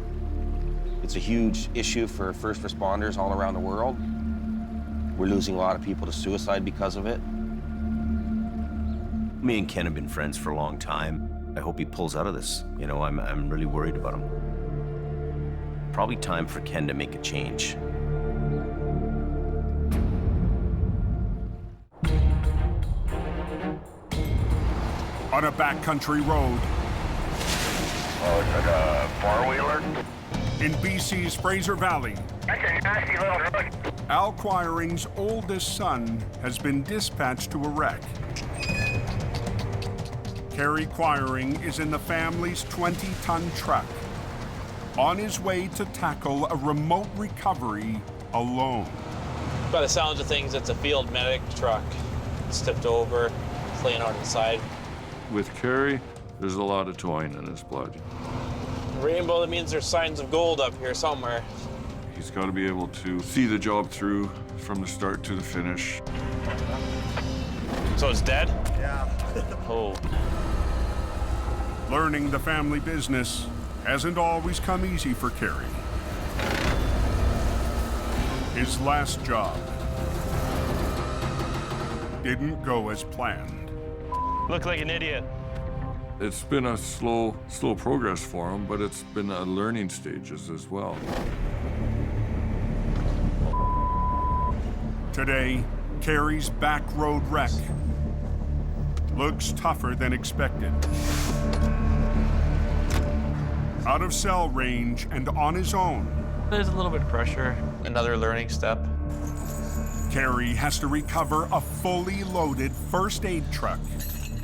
It's a huge issue for first responders all around the world. We're losing a lot of people to suicide because of it. Me and Ken have been friends for a long time. I hope he pulls out of this. You know, I'm really worried about him. Probably time for Ken to make a change. On a backcountry road. Oh, is it a four-wheeler? In BC's Fraser Valley, That's a nasty little road. Al Quiring's oldest son has been dispatched to a wreck. Kerry Quiring is in the family's 20-ton truck, on his way to tackle a remote recovery alone. By the sounds of things, it's a field medic truck. It's tipped over, it's laying on the side. With Kerry, there's a lot of toying in his blood. Rainbow, that means there's signs of gold up here somewhere. He's got to be able to see the job through from the start to the finish. So it's dead? Yeah. Oh. Learning the family business hasn't always come easy for Kerry. His last job didn't go as planned. Look like an idiot. It's been a slow progress for him, but it's been a learning stages as well. Today, Kerry's back road wreck looks tougher than expected. Out of cell range and on his own, There's a little bit of pressure. Another learning step. Kerry has to recover a fully loaded first aid truck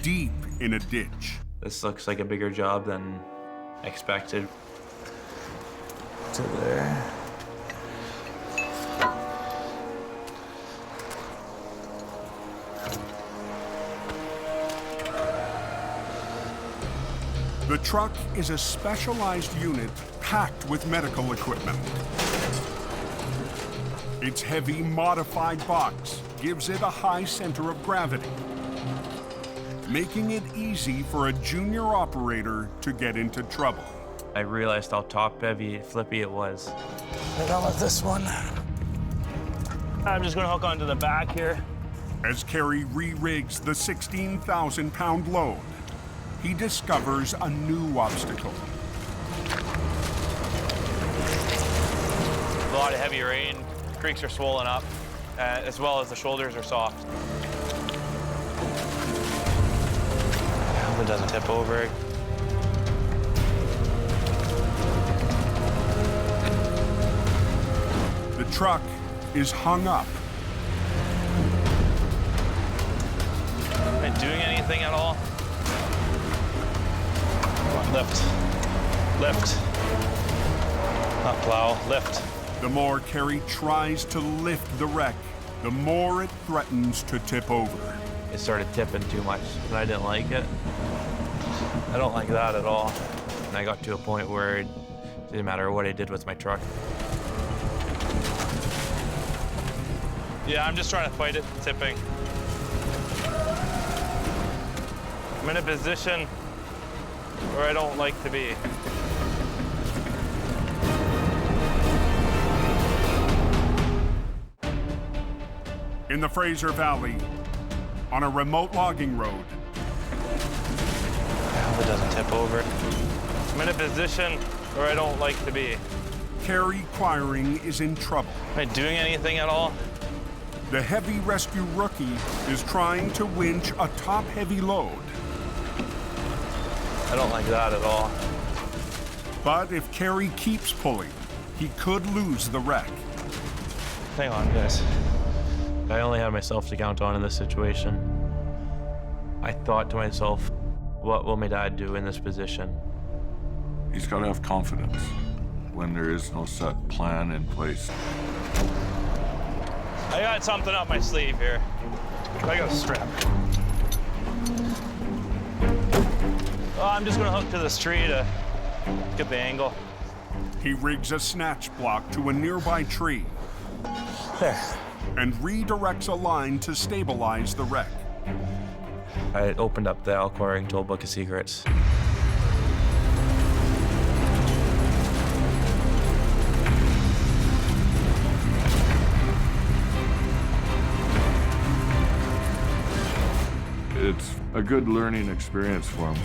deep in a ditch. This looks like a bigger job than expected. To there. The truck is a specialized unit packed with medical equipment. Its heavy modified box gives it a high center of gravity, making it easy for a junior operator to get into trouble. I realized how top-heavy, flippy it was. We're done with this one. I'm just gonna hook onto the back here. As Kerry re-rigs the 16,000-pound load, he discovers a new obstacle. A lot of heavy rain. Creeks are swollen up, as well as the shoulders are soft. I hope it doesn't tip over. The truck is hung up. Am I doing anything at all? Come on, lift. Lift. Not plow, lift. The more Kerry tries to lift the wreck, the more it threatens to tip over. It started tipping too much, and I didn't like it. I don't like that at all. And I got to a point where it didn't matter what I did with my truck. Yeah, I'm just trying to fight it, tipping. I'm in a position where I don't like to be. In the Fraser Valley, on a remote logging road. I hope it doesn't tip over. I'm in a position where I don't like to be. Kerry Quiring is in trouble. Am I doing anything at all? The heavy rescue rookie is trying to winch a top-heavy load. I don't like that at all. But if Kerry keeps pulling, he could lose the wreck. Hang on, guys. I only had myself to count on in this situation. I thought to myself, what will my dad do in this position? He's got to have confidence when there is no set plan in place. I got something up my sleeve here. I got a strap. Oh, I'm just gonna hook to this tree to get the angle. He rigs a snatch block to a nearby tree. There. And redirects a line to stabilize the wreck. I opened up the Quiring Tool Book of Secrets. It's a good learning experience for him.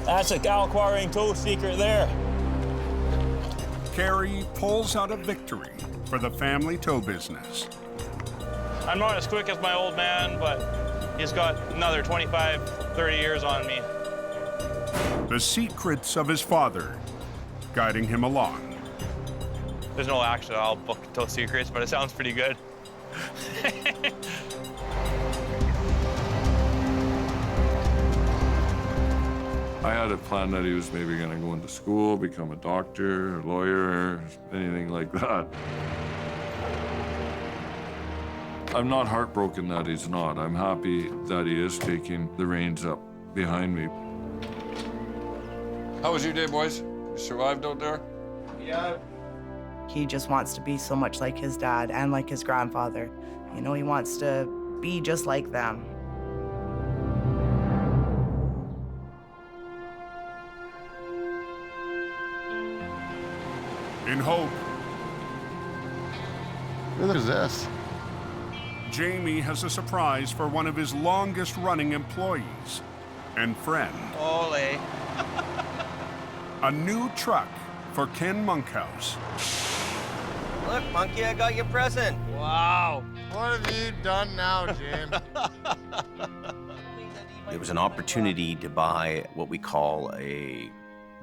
That's a Quiring Tool secret there. Kerry pulls out a victory for the family tow business. I'm not as quick as my old man, but he's got another 25, 30 years on me. The secrets of his father guiding him along. There's no actual book tow secrets, but it sounds pretty good. I had a plan that he was maybe going to go into school, become a doctor, a lawyer, anything like that. I'm not heartbroken that he's not. I'm happy that he is taking the reins up behind me. How was your day, boys? You survived out there? Yeah. He just wants to be so much like his dad and like his grandfather. You know, he wants to be just like them. In hope. What is this? Jamie has a surprise for one of his longest-running employees and friend. Ole. A new truck for Ken Monkhouse. Look, Monkey, I got your present. Wow. What have you done now, Jim? There was an opportunity to buy what we call a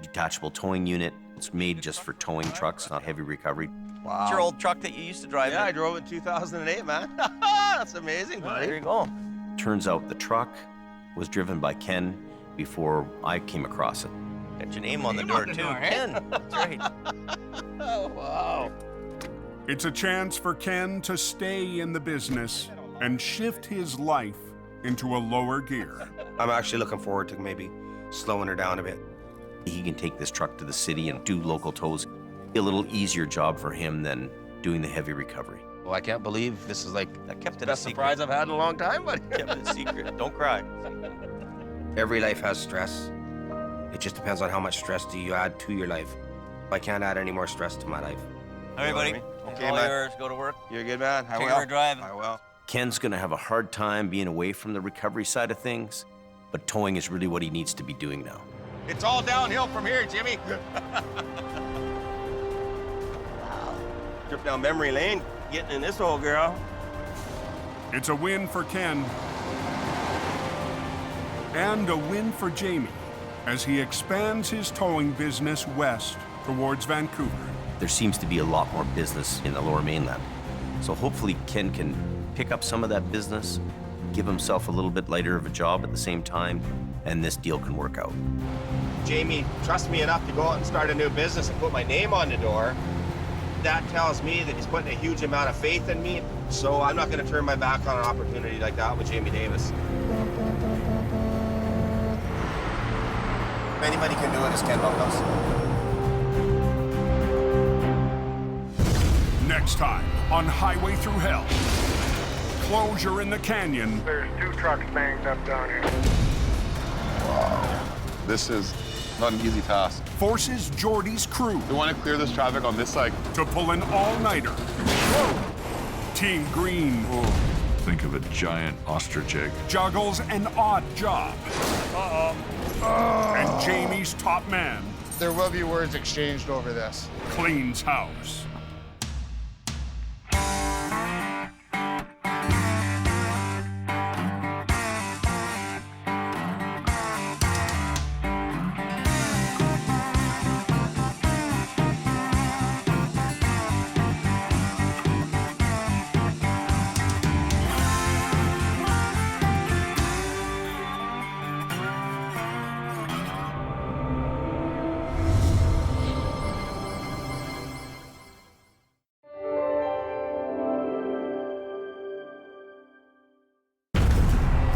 detachable towing unit. It's made just for towing trucks, not heavy recovery. Wow. It's your old truck that you used to drive. Yeah, I drove it in 2008, man. That's amazing, buddy. There you go. Turns out the truck was driven by Ken before I came across it. Got your name on the door, too. Ken. That's right. Oh, wow. It's a chance for Ken to stay in the business and shift his life into a lower gear. I'm actually looking forward to maybe slowing her down a bit. He can take this truck to the city and do local tows. A little easier job for him than doing the heavy recovery. Well, I can't believe this is like I kept it best surprise I've had in a long time, but kept it a secret. Don't cry. Every life has stress. It just depends on how much stress do you add to your life. I can't add any more stress to my life. All right, buddy. Okay, all man. yours. Go to work. You're a good man. I Take will. her driving. I will. Ken's gonna have a hard time being away from the recovery side of things, but towing is really what he needs to be doing now. It's all downhill from here, Jimmy. Trip down memory lane, getting in this old girl. It's a win for Ken and a win for Jamie as he expands his towing business west towards Vancouver. There seems to be a lot more business in the Lower Mainland. So hopefully Ken can pick up some of that business, give himself a little bit lighter of a job at the same time, and this deal can work out. Jamie trusts me enough to go out and start a new business and put my name on the door. That tells me that he's putting a huge amount of faith in me. So I'm not going to turn my back on an opportunity like that with Jamie Davis. If anybody can do it, it's Ken Longhouse. Next time on Highway Through Hell. Closure in the canyon. There's 2 trucks banged up down here. Wow. This is not an easy task. Forces Jordy's crew. We want to clear this traffic on this side. To pull an all-nighter. Team Green. Think of a giant ostrich egg. Juggles an odd job. And Jamie's top man. There will be words exchanged over this. Cleans house.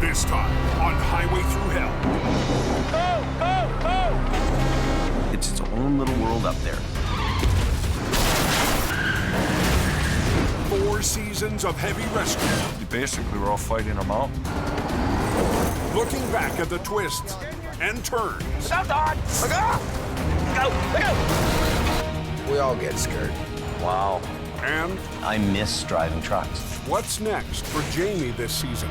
This time on Highway Through Hell. Go! It's its own little world up there. 4 seasons of heavy rescue. Basically, we're all fighting a mountain. Looking back at the twists and turns. Look out, Don! Look out! Look out! We all get scared. Wow. And I miss driving trucks. what's next for Jamie this season?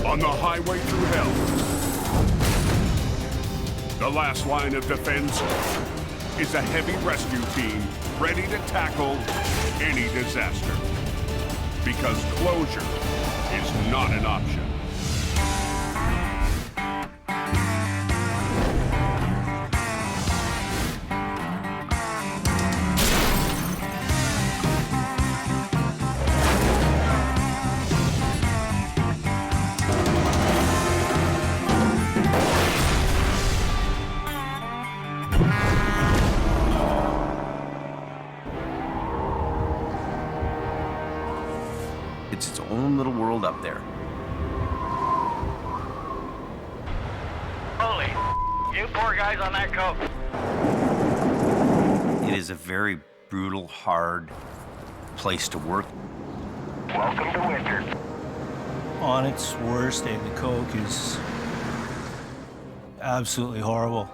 On the Highway Through Hell. The last line of defense is a heavy rescue team ready to tackle any disaster. Because closure is not an option. It's its own little world up there. Holy, you poor guys on that coat. It is a very brutal, hard place to work. Welcome to winter. On its worst day, the coke is absolutely horrible.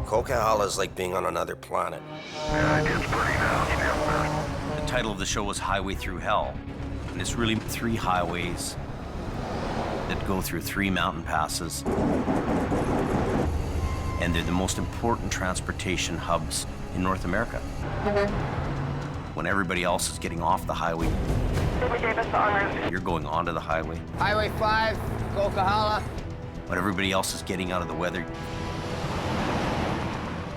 Coquihalla is like being on another planet. Yeah, it gets pretty nasty up there. The title of the show was Highway Through Hell, and it's really 3 highways that go through 3 mountain passes. And they're the most important transportation hubs in North America. When everybody else is getting off the highway, you're going onto the highway. Highway 5, Coquihalla. When everybody else is getting out of the weather,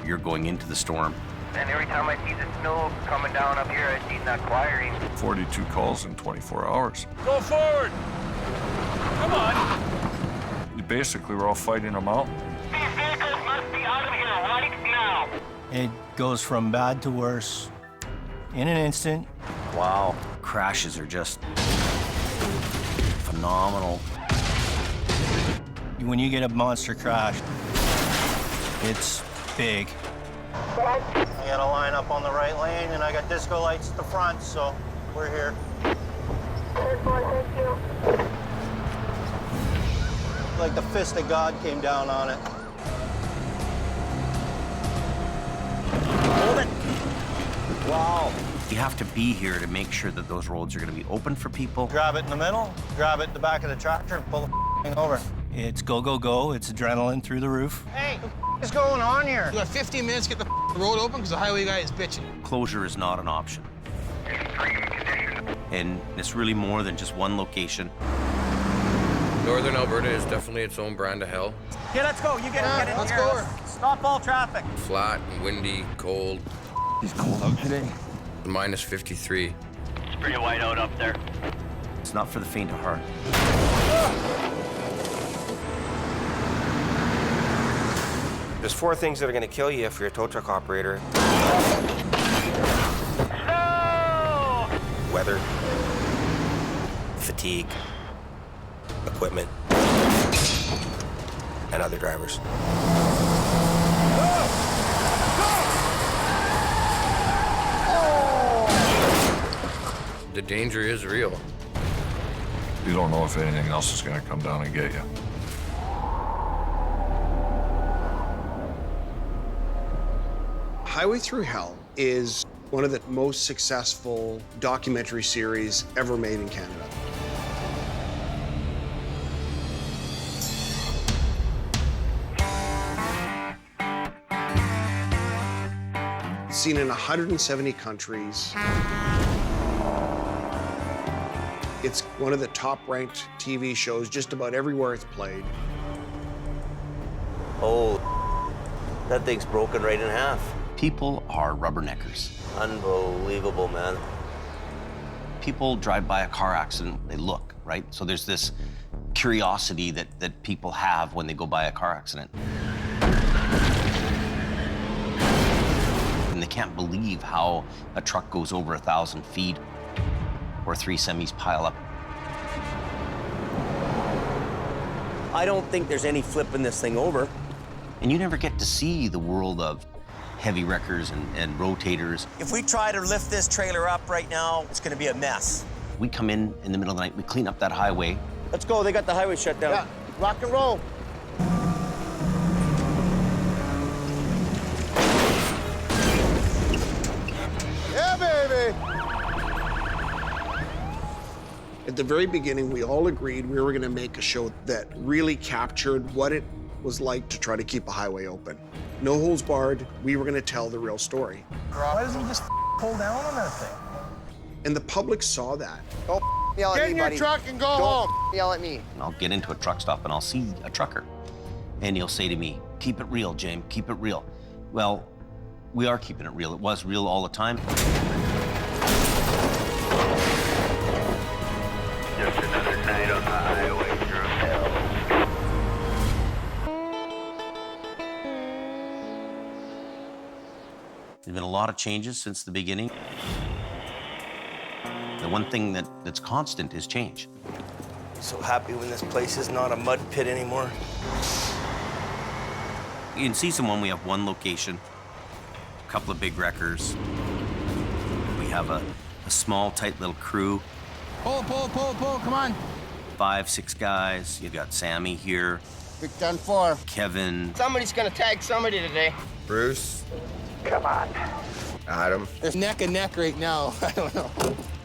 you're going into the storm. And every time I see the snow coming down up here, I see that quiring. 42 calls in 24 hours. Go forward! Come on! Basically, we're all fighting a mountain. These vehicles must be out of here right now! It goes from bad to worse in an instant. Wow. Crashes are just phenomenal. When you get a monster crash, it's big. I got a line up on the right lane, and I got disco lights at the front, so we're here. Like the fist of God came down on it. Hold it! Wow. You have to be here to make sure that those roads are going to be open for people. Grab it in the middle, grab it in the back of the tractor, and pull the thing over. It's go, go, go. It's adrenaline through the roof. Hey, what is going on here? You got 15 minutes to get the road open because the highway guy is bitching. Closure is not an option. And it's really more than just one location. Northern Alberta is definitely its own brand of hell. Okay, let's go. You get it. Let's go. Stop all traffic. Flat and windy, cold. It's cold out today. Minus 53. It's pretty white out up there. It's not for the faint of heart. There's 4 things that are going to kill you if you're a tow truck operator. No! Weather, fatigue, equipment. and other drivers. The danger is real. You don't know if anything else is going to come down and get you. Highway Through Hell is one of the most successful documentary series ever made in Canada. It's seen in 170 countries. It's one of the top-ranked TV shows just about everywhere it's played. Oh, that thing's broken right in half. People are rubberneckers. Unbelievable, man. People drive by a car accident, they look, right? So there's this curiosity that people have when they go by a car accident. And they can't believe how a truck goes over 1,000 feet or 3 semis pile up. I don't think there's any flipping this thing over. And you never get to see the world of heavy wreckers and rotators. If we try to lift this trailer up right now, it's gonna be a mess. We come in the middle of the night, we clean up that highway. Let's go, they got the highway shut down. Yeah, rock and roll. Yeah, baby. At the very beginning, we all agreed we were gonna make a show that really captured what it was like to try to keep a highway open. No holds barred, we were gonna tell the real story. Why doesn't he just pull down on that thing? And the public saw that. Don't yell at Get me, in your buddy. truck and go Don't home. yell at me. And I'll get into a truck stop and I'll see a trucker. And he'll say to me, "Keep it real, James, keep it real." Well, we are keeping it real. It was real all the time. Just another night on the highway through hell. There's been a lot of changes since the beginning. The one thing that's constant is change. So happy when this place is not a mud pit anymore. In season 1, we have 1 location, a couple of big wreckers. We have a small, tight little crew. Pull, come on. 5, 6 guys. You've got Sammy here. Big 10-4. Kevin. Somebody's gonna tag somebody today. Bruce. Come on. Adam. There's neck and neck right now. I don't know.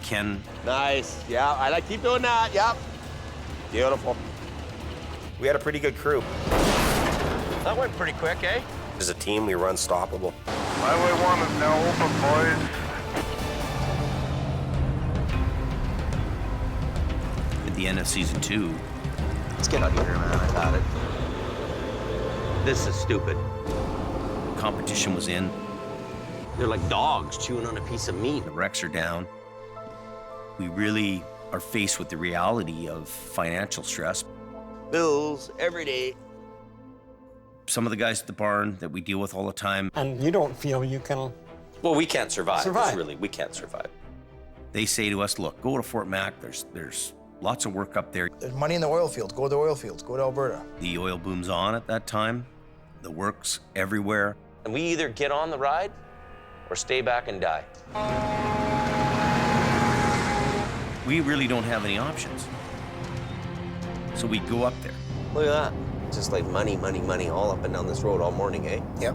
Ken. Nice. Yeah, I like keep doing that. Yep. Beautiful. We had a pretty good crew. That went pretty quick, eh? As a team, we were unstoppable. Highway 1 is now open, boys. At the end of season 2, Let's get out of here, man. I've had it. This is stupid. competition was in. They're like dogs chewing on a piece of meat. The wrecks are down. We really are faced with the reality of financial stress. Bills every day. Some of the guys at the barn that we deal with all the time. And you don't feel you can... Well, we can't survive. Survive. Really, we can't survive. They say to us, look, go to Fort Mac. There's lots of work up there. There's money in the oil fields. Go to the oil fields. Go to Alberta. The oil boom's on at that time. The work's everywhere. And we either get on the ride or stay back and die. We really don't have any options. So we go up there. Look at that. Just like money, money, money all up and down this road all morning, eh? Yep.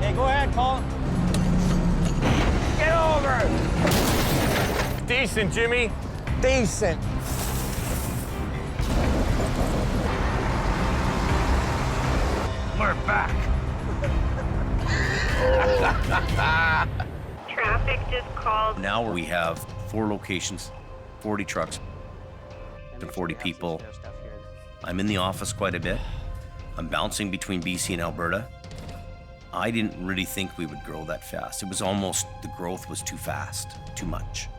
Hey, go ahead, Colin. Get over! Decent, Jimmy. Decent. We're back. Traffic just called. Now we have 4 locations, 40 trucks, and 40 people. I'm in the office quite a bit. I'm bouncing between BC and Alberta. I didn't really think we would grow that fast. It was almost, the growth was too fast, too much.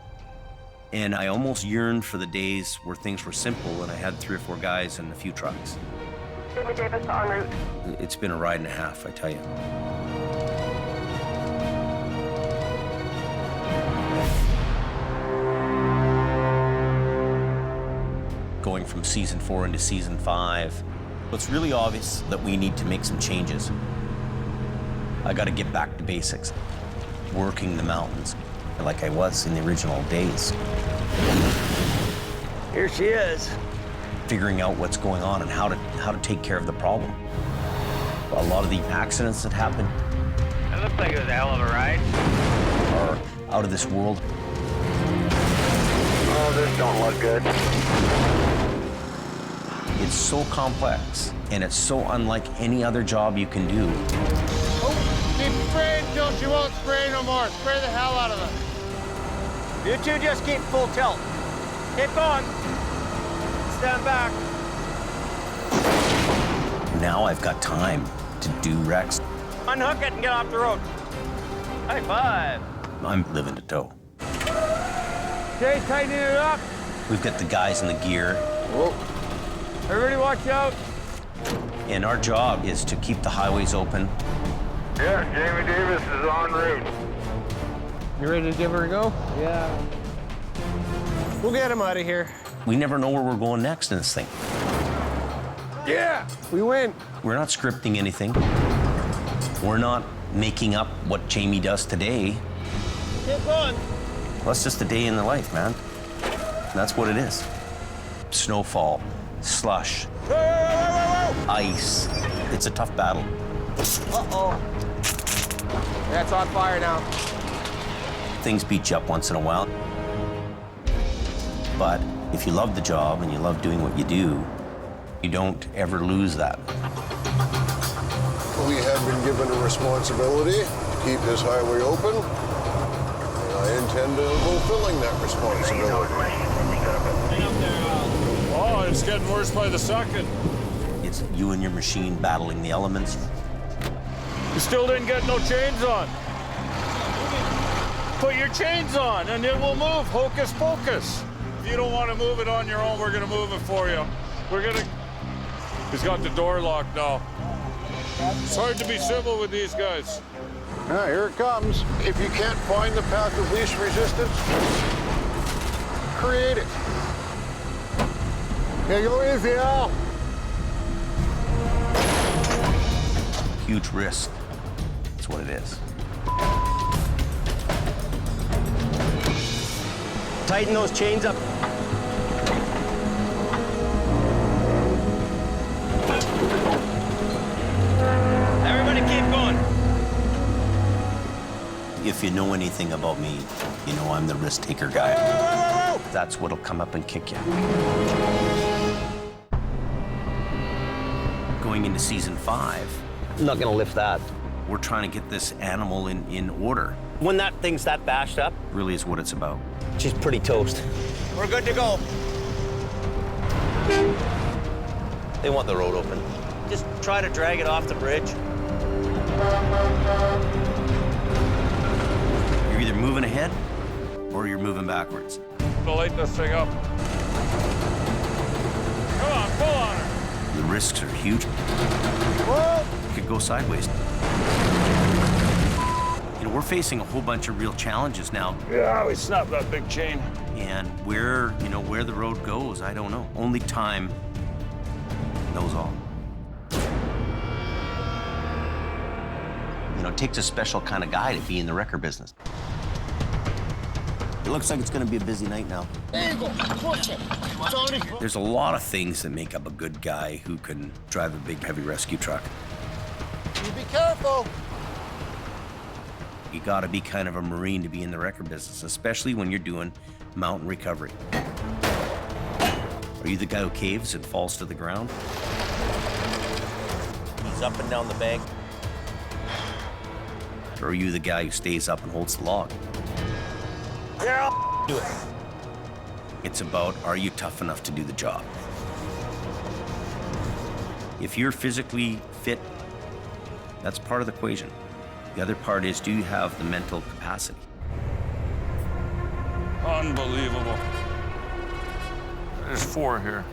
And I almost yearned for the days where things were simple and I had 3 or 4 guys and a few trucks. Jimmy Davis en route. It's been a ride and a half, I tell you. Going from season 4 into season 5. It's really obvious that we need to make some changes. I got to get back to basics, working the mountains like I was in the original days. Here she is. Figuring out what's going on and how to take care of the problem. A lot of the accidents that happen It looked like it was a hell of a ride. are out of this world. Oh, this don't look good. It's so complex, and it's so unlike any other job you can do. Oh, keep spraying till she won't spray no more. Spray the hell out of her. You two just keep full tilt. Keep going. Stand back. Now I've got time to do wrecks. Unhook it and get off the road. High five. I'm living to tow. Okay, tighten it up. We've got the guys in the gear, Whoa. Everybody watch out. and our job is to keep the highways open. Yeah, Jamie Davis is en route. You ready to give her a go? Yeah. We'll get him out of here. We never know where we're going next in this thing. Yeah, we win. We're not scripting anything. We're not making up what Jamie does today. Keep going. Well, it's just a day in the life, man. That's what it is. Snowfall, slush, ice. It's a tough battle. Uh-oh. Yeah, it's on fire now. Things beat you up once in a while. But if you love the job and you love doing what you do, you don't ever lose that. We have been given a responsibility to keep this highway open, and I intend on fulfilling that responsibility. Oh, it's getting worse by the second. It's you and your machine battling the elements. You still didn't get no chains on. Put your chains on and it will move. Hocus pocus. If you don't want to move it on your own, we're going to move it for you. He's got the door locked now. It's hard to be civil with these guys. Now, here it comes. If you can't find the path of least resistance, create it. Yeah, go easy, Al. Huge risk. That's what it is. Tighten those chains up. Everybody keep going. If you know anything about me, you know I'm the risk taker guy. That's what'll come up and kick you. Going into season 5. I'm not gonna lift that. We're trying to get this animal in order. When that thing's that bashed up, Really is what it's about. she's pretty toast. We're good to go. They want the road open. Just try to drag it off the bridge. You're either moving ahead or you're moving backwards. To light this thing up. Come on, pull on her. The risks are huge. Whoa. It could go sideways. You know, we're facing a whole bunch of real challenges now. Yeah, we snapped that big chain. And where the road goes, I don't know. Only time knows all. You know, it takes a special kind of guy to be in the wrecker business. It looks like it's going to be a busy night now. There you go. Push it. There's a lot of things that make up a good guy who can drive a big, heavy rescue truck. You be careful. You got to be kind of a Marine to be in the wrecker business, especially when you're doing mountain recovery. Are you the guy who caves and falls to the ground? He's up and down the bank. Or are you the guy who stays up and holds the log? Yeah, I'll do it. It's about, are you tough enough to do the job? If you're physically fit, that's part of the equation. The other part is, do you have the mental capacity? Unbelievable. There's 4 here.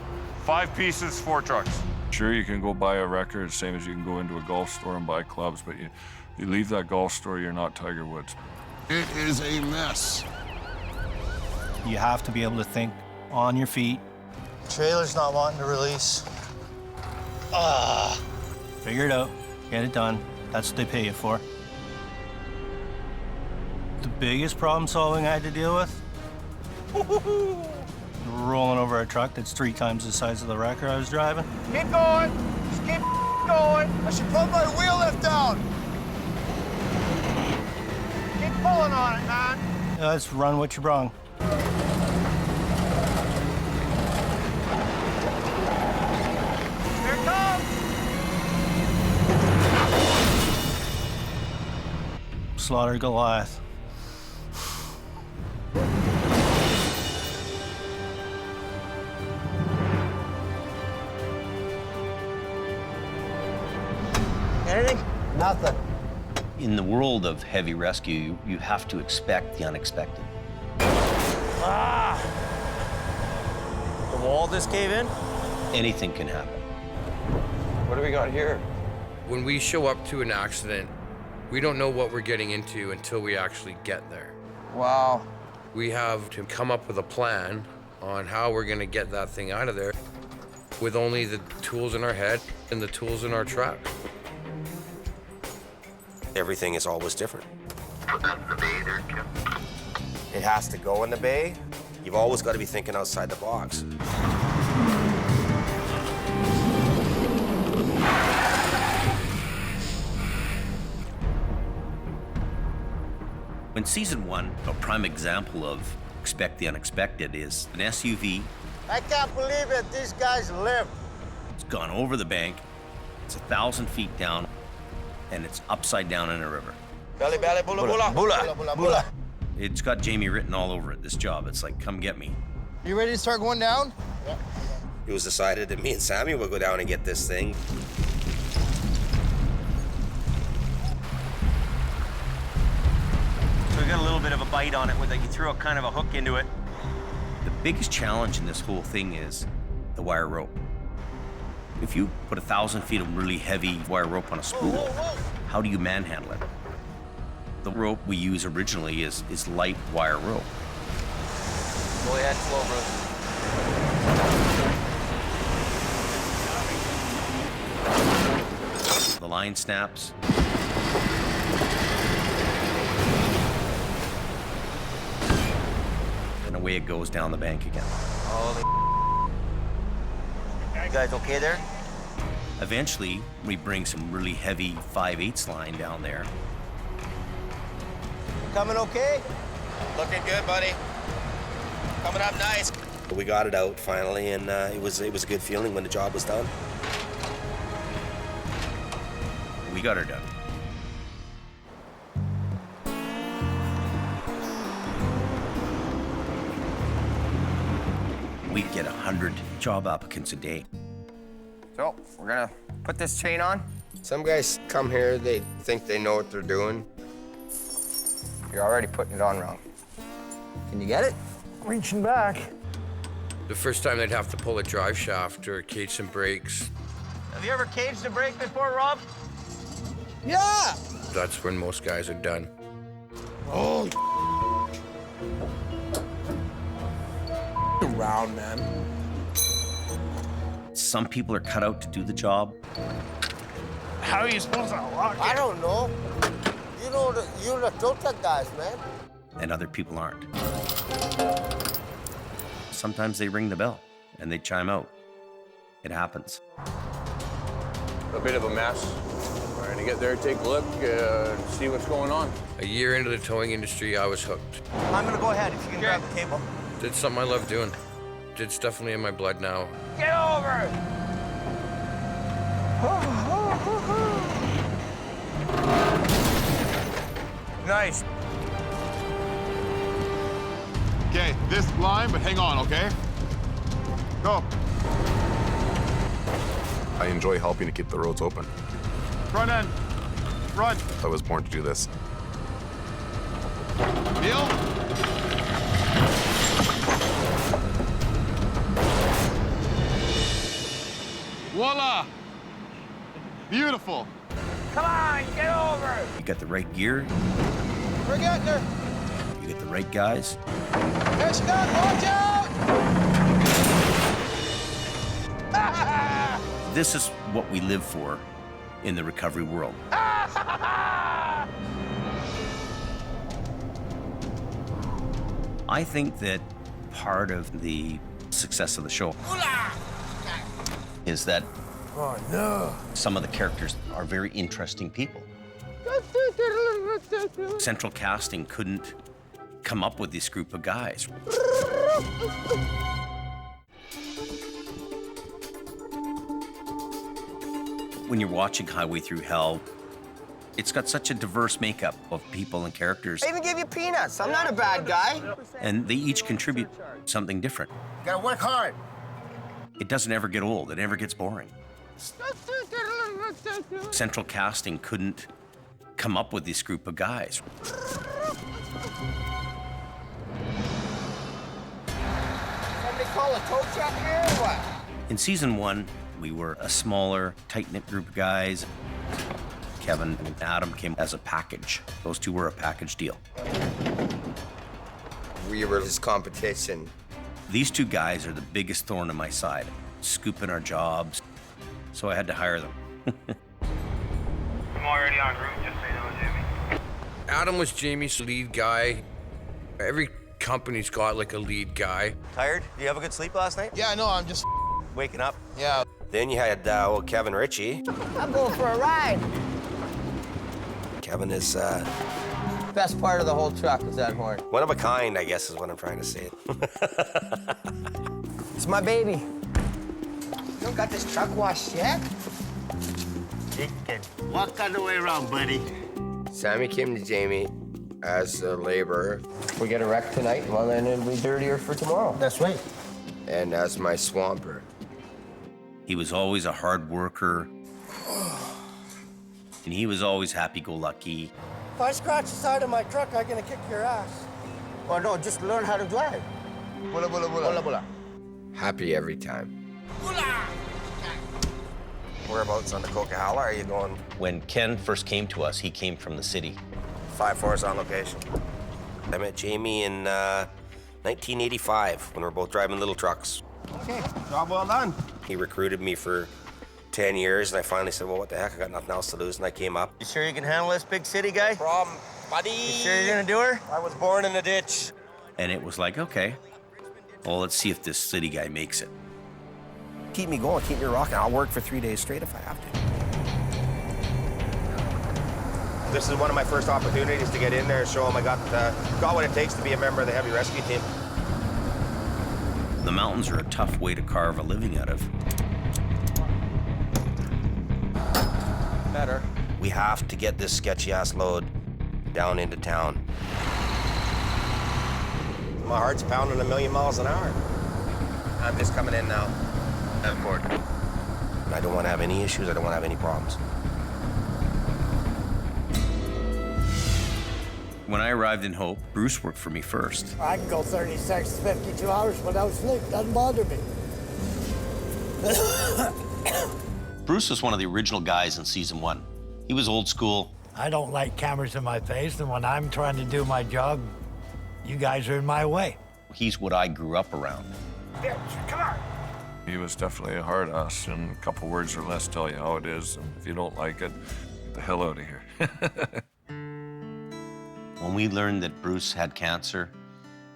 5 pieces, 4 trucks. Sure, you can go buy a wrecker, same as you can go into a golf store and buy clubs, but you leave that golf store, you're not Tiger Woods. It is a mess. You have to be able to think on your feet, Trailer's not wanting to release. Figure it out. Get it done. That's what they pay you for. The biggest problem solving I had to deal with? Rolling over a truck that's 3 times the size of the wrecker I was driving. Keep going. Just keep going. I should put my wheel lift down. Keep pulling on it, man. Yeah, let's run what you brung. Here it comes. Slaughter Goliath. Anything? Nothing. In the world of heavy rescue, you have to expect the unexpected. Ah! The wall just cave in? Anything can happen. What do we got here? When we show up to an accident, we don't know what we're getting into until we actually get there. Wow. We have to come up with a plan on how we're gonna get that thing out of there with only the tools in our head and the tools in our truck. Everything is always different. It has to go in the bay. You've always got to be thinking outside the box. In season 1, a prime example of expect the unexpected is an SUV. I can't believe it. These guys live. It's gone over the bank. It's 1,000 feet down, and it's upside down in a river. Belly, belly, bula, bula. Bula, bula, bula. It's got Jamie written all over it, this job. It's like, come get me. You ready to start going down? Yeah. It was decided that me and Sammy would go down and get this thing. So we got a little bit of a bite on it with it. You threw a kind of a hook into it. The biggest challenge in this whole thing is the wire rope. If you put 1,000 feet of really heavy wire rope on a spool, how do you manhandle it? The rope we use originally is light wire rope. Go ahead, slow, bro. The line snaps. And away it goes down the bank again. Holy. You guys okay there? Eventually, we bring some really heavy 5/8 line down there. Coming okay? Looking good, buddy. Coming up nice. We got it out finally, and it was a good feeling when the job was done. We got her done. We get 100 job applicants a day. So, we're gonna put this chain on. Some guys come here, they think they know what they're doing. You're already putting it on wrong. Can you get it? Reaching back. The first time they'd have to pull a drive shaft or cage some brakes, Have you ever caged a brake before, Rob? Yeah! that's when most guys are done. Oh, around, man. Some people are cut out to do the job. How are you supposed to lock it? I don't know. You're the tow truck guys, man. And other people aren't. Sometimes they ring the bell and they chime out. It happens. A bit of a mess. Trying to get there, take a look, see what's going on. A year into the towing industry, I was hooked. I'm gonna go ahead if you can grab the cable. Did something I love doing. It's definitely in my blood now. Get over! Nice. Okay, this line, but hang on, okay? Go. I enjoy helping to keep the roads open. Front end. Run. I was born to do this. Neil. Voila. Beautiful. Come on, get over! You got the right gear, We're getting there. you get the right guys, There she goes, watch out! This is what we live for in the recovery world. I think that part of the success of the show is that some of the characters are very interesting people. Central casting couldn't come up with this group of guys. When you're watching Highway Through Hell, it's got such a diverse makeup of people and characters. I even gave you peanuts. I'm not a bad guy. And they each contribute something different. You gotta work hard. It doesn't ever get old. It never gets boring. Central casting couldn't come up with this group of guys. Somebody call a tow truck here or what? In season 1, we were a smaller, tight-knit group of guys. Kevin and Adam came as a package. Those two were a package deal. We were his competition. These two guys are the biggest thorn in my side, scooping our jobs, so I had to hire them. I'm already en route, just so you know, Jimmy. Adam was Jamie's lead guy. Every company's got like a lead guy. Tired? Did you have a good sleep last night? Yeah, no, I'm just Waking up? Yeah. Then you had old Kevin Ritchie. I'm going for a ride. Kevin is Best part of the whole truck is that horn. one of a kind, I guess is what I'm trying to say. It's my baby. You don't got this truck washed yet? Chicken. Walk all the way around, buddy. Sammy came to Jamie as a laborer. We get a wreck tonight, well, then it'll be dirtier for tomorrow. That's right. And as my swamper. He was always a hard worker, and he was always happy-go-lucky. If I scratch the side of my truck, I'm gonna kick your ass. Well, no, just learn how to drive. Bula, bula, bula. Bula, bula. Happy every time. Whereabouts on the Coquihalla are you going? When Ken first came to us, he came from the city. 5-4's on location. I met Jamie in 1985 when we were both driving little trucks. Okay, job well done. He recruited me for 10 years, and I finally said, well, what the heck, I got nothing else to lose, and I came up. You sure you can handle this big city guy? Problem, buddy. You sure you're gonna do her? I was born in a ditch. And it was like, okay, well, let's see if this city guy makes it. Keep me going, keep me rocking. I'll work for 3 days straight if I have to. This is one of my first opportunities to get in there and show them I got what it takes to be a member of the heavy rescue team. The mountains are a tough way to carve a living out of. Better. We have to get this sketchy-ass load down into town. My heart's pounding 1,000,000 miles an hour. I'm just coming in now. I'm bored. I don't want to have any issues. I don't want to have any problems. When I arrived in Hope, Bruce worked for me first. I can go 36, 52 hours without sleep. Doesn't bother me. Bruce was one of the original guys in season 1. He was old school. I don't like cameras in my face, and when I'm trying to do my job, you guys are in my way. He's what I grew up around. Come on. He was definitely a hard ass, and a couple words or less tell you how it is. And if you don't like it, get the hell out of here. When we learned that Bruce had cancer,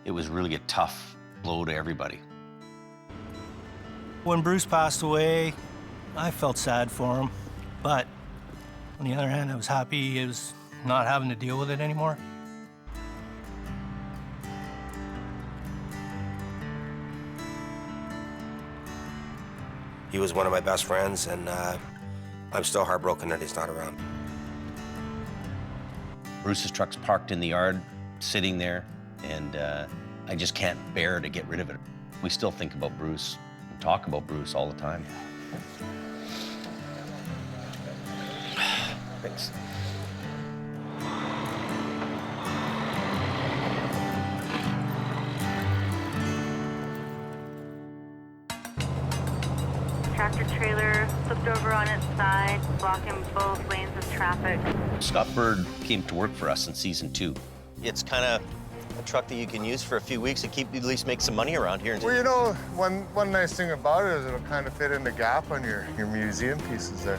it was really a tough blow to everybody. When Bruce passed away, I felt sad for him, but on the other hand, I was happy he was not having to deal with it anymore. He was one of my best friends, and I'm still heartbroken that he's not around. Bruce's truck's parked in the yard, sitting there, and I just can't bear to get rid of it. We still think about Bruce and talk about Bruce all the time. Thanks. Tractor trailer flipped over on its side, blocking both lanes of traffic. Scott Berg came to work for us in season 2. It's kind of A truck that you can use for a few weeks and keep, at least make some money around here. Well, you know, one nice thing about it is it'll kind of fit in the gap on your museum pieces there.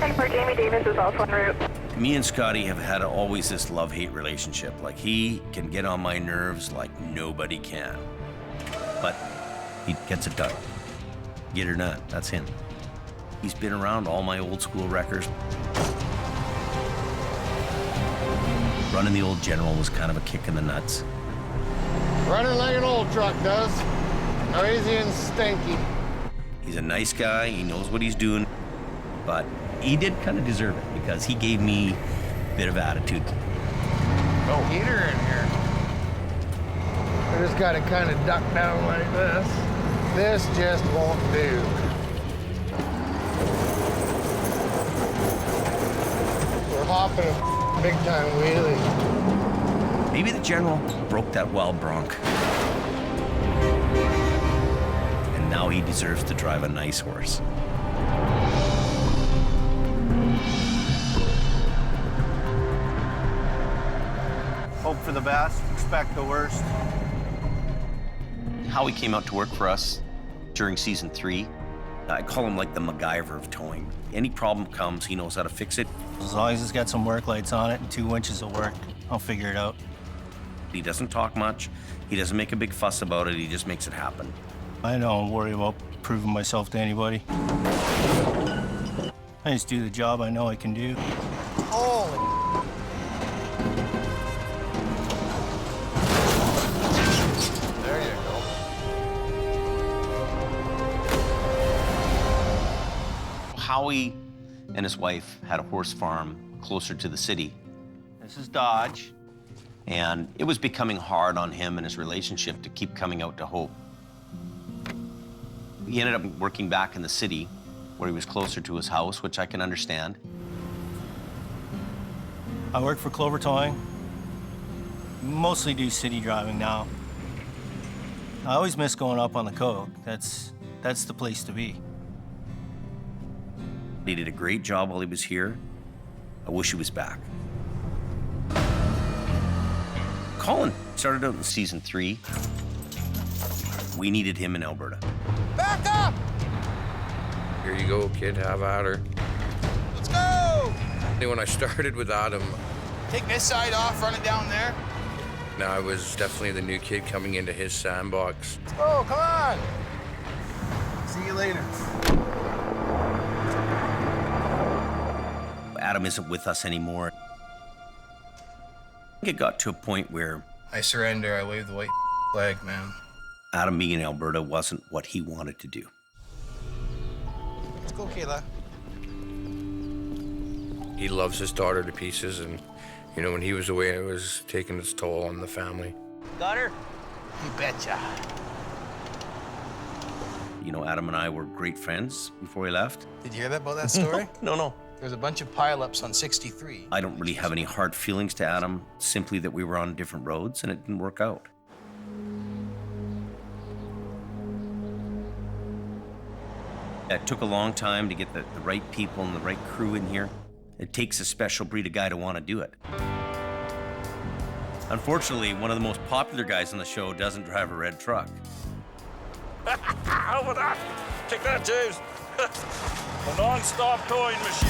And for Jamie Davis is also en route. Me and Scotty have had always this love-hate relationship. Like, he can get on my nerves like nobody can. But he gets it done. Get or not, that's him. He's been around all my old school wreckers. Running the old General was kind of a kick in the nuts. Running like an old truck does. Noisy and stinky. He's a nice guy, he knows what he's doing, but he did kind of deserve it because he gave me a bit of attitude. No heater in here. I just got to kind of duck down like this. This just won't do. We're hopping a big time wheelie. Maybe the General broke that wild bronc. And now he deserves to drive a nice horse. Hope for the best, expect the worst. Howie came out to work for us during season 3. I call him like the MacGyver of towing. Any problem comes, he knows how to fix it. As long as it's got some work lights on it and 2 winches of work, I'll figure it out. He doesn't talk much. He doesn't make a big fuss about it. He just makes it happen. I don't worry about proving myself to anybody. I just do the job I know I can do. Holy. There you go. Howie and his wife had a horse farm closer to the city. This is Dodge. And it was becoming hard on him and his relationship to keep coming out to Hope. He ended up working back in the city where he was closer to his house, which I can understand. I work for Clover Towing. Mostly do city driving now. I always miss going up on the coast. That's the place to be. He did a great job while he was here. I wish he was back. Colin started out in season 3. We needed him in Alberta. Back up! Here you go, kid, have at her. Let's go! When I started with Adam, Take this side off, run it down there. now I was definitely the new kid coming into his sandbox. Let's go, come on! See you later. Adam isn't with us anymore. I think it got to a point where I surrender. I wave the white flag, man. Adam being in Alberta wasn't what he wanted to do. Let's go, Kayla. He loves his daughter to pieces, and you know, when he was away, it was taking its toll on the family. Got her? You betcha. You know, Adam and I were great friends before he left. Did you hear that about that story? No. There's a bunch of pileups on 63. I don't really have any hard feelings to Adam, simply that we were on different roads and it didn't work out. It took a long time to get the right people and the right crew in here. It takes a special breed of guy to want to do it. Unfortunately, one of the most popular guys on the show doesn't drive a red truck. How about that? Take that, James. A non-stop towing machine.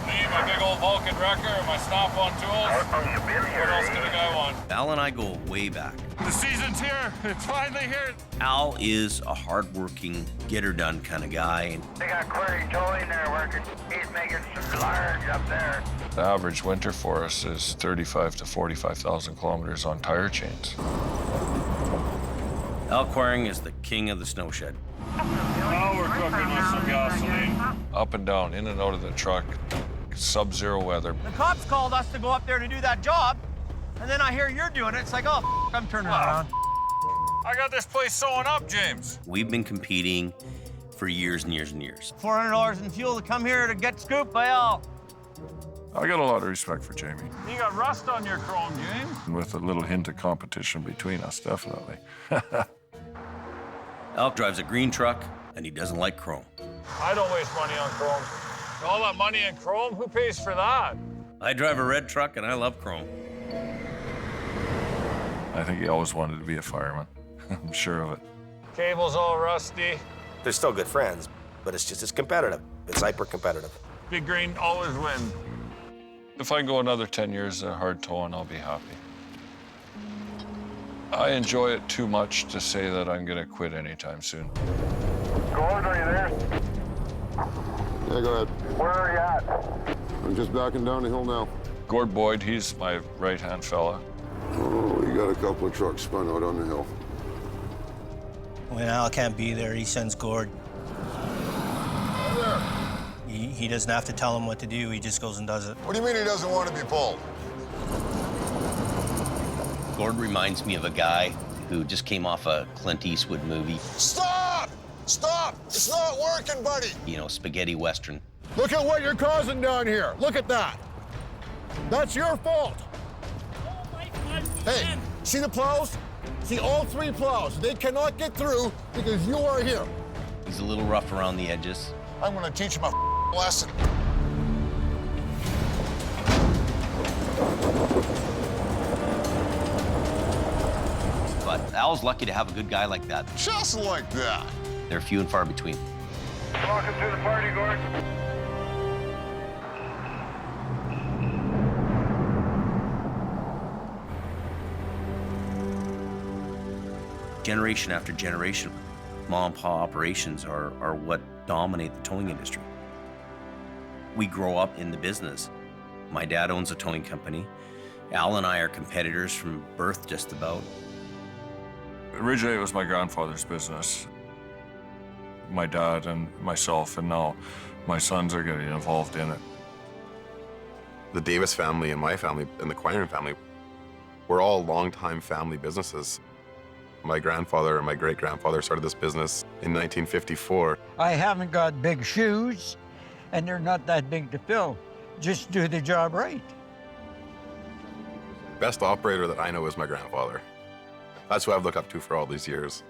Me, my big old Vulcan wrecker, my snap-on tools. What else could a guy want? Al and I go way back. The season's here. It's finally here. Al is a hard-working, get-her-done kind of guy. And They got Quiring towing there working. He's making some large up there. The average winter for us is 35 to 45,000 kilometers on tire chains. Al Quiring is the king of the snow shed. Now we're cooking with some gasoline. Up and down, in and out of the truck, sub-zero weather. The cops called us to go up there to do that job, and then I hear you're doing it. It's like, oh, I'm turning around. I got this place sewing up, James. We've been competing for years and years and years. $400 in fuel to come here to get scooped by Al. I got a lot of respect for Jamie. You got rust on your chrome, James. With a little hint of competition between us, definitely. Al drives a green truck, and he doesn't like chrome. I don't waste money on chrome. All that money in chrome, who pays for that? I drive a red truck, and I love chrome. I think he always wanted to be a fireman. I'm sure of it. Cable's all rusty. They're still good friends, but it's competitive. It's hyper-competitive. Big green always wins. If I go another 10 years of hard towing, I'll be happy. I enjoy it too much to say that I'm gonna quit anytime soon. Gord, are you there? Yeah, go ahead. Where are you at? I'm just backing down the hill now. Gord Boyd, he's my right-hand fella. Oh, we got a couple of trucks spun out on the hill. When Al can't be there, he sends Gord. He doesn't have to tell him what to do, he just goes and does it. What do you mean he doesn't want to be pulled? Gord reminds me of a guy who just came off a Clint Eastwood movie. Stop! Stop! It's not working, buddy! You know, spaghetti western. Look at what you're causing down here. Look at that. That's your fault. Hey, see the plows? See all 3 plows. They cannot get through because you are here. He's a little rough around the edges. I'm gonna teach him a lesson. But Al's lucky to have a good guy like that. Just like that. They're few and far between. Welcome to the party, Gord. Generation after generation, mom and pop operations are what dominate the towing industry. We grow up in the business. My dad owns a towing company. Al and I are competitors from birth, just about. Originally, it was my grandfather's business. My dad and myself, and now my sons are getting involved in it. The Davis family and my family and the Quiring family, we're all longtime family businesses. My grandfather and my great-grandfather started this business in 1954. I haven't got big shoes, and they're not that big to fill. Just do the job right. Best operator that I know is my grandfather. That's who I've looked up to for all these years.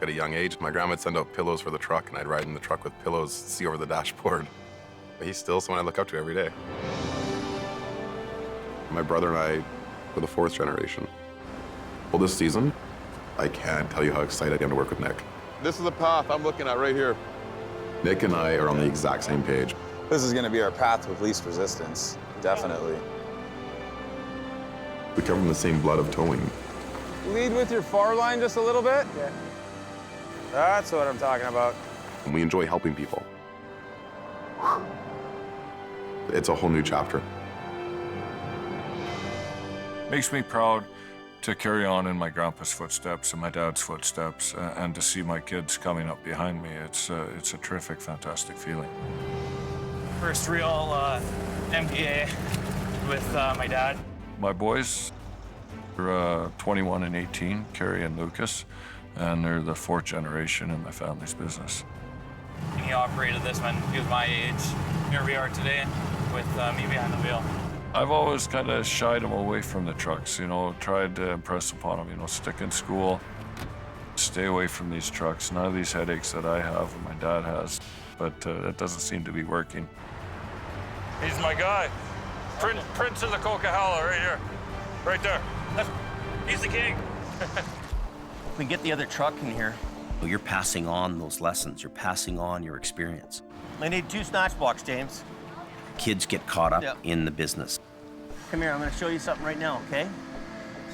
At a young age, my grandma would send out pillows for the truck, and I'd ride in the truck with pillows, see over the dashboard. But he's still someone I look up to every day. My brother and I were the 4th generation. Well, this season, I can't tell you how excited I am to work with Nick. This is the path I'm looking at right here. Nick and I are on the exact same page. This is going to be our path with least resistance, definitely. We come from the same blood of towing. Lead with your far line just a little bit. Yeah. That's what I'm talking about. And we enjoy helping people. It's a whole new chapter. Makes me proud to carry on in my grandpa's footsteps and my dad's footsteps, and to see my kids coming up behind me. It's a terrific, fantastic feeling. First real MPA with my dad. My boys are 21 and 18, Carrie and Lucas, and they're the 4th generation in my family's business. He operated this when he was my age. Here we are today with me behind the wheel. I've always kind of shied him away from the trucks, you know, tried to impress upon him, you know, stick in school, stay away from these trucks, none of these headaches that I have and my dad has, but it doesn't seem to be working. He's my guy. Prince of the Coquihalla, right here. Right there. He's the king. We get the other truck in here. You're passing on those lessons. You're passing on your experience. I need 2 snatch blocks, James. Kids get caught up in the business. Come here, I'm gonna show you something right now, okay?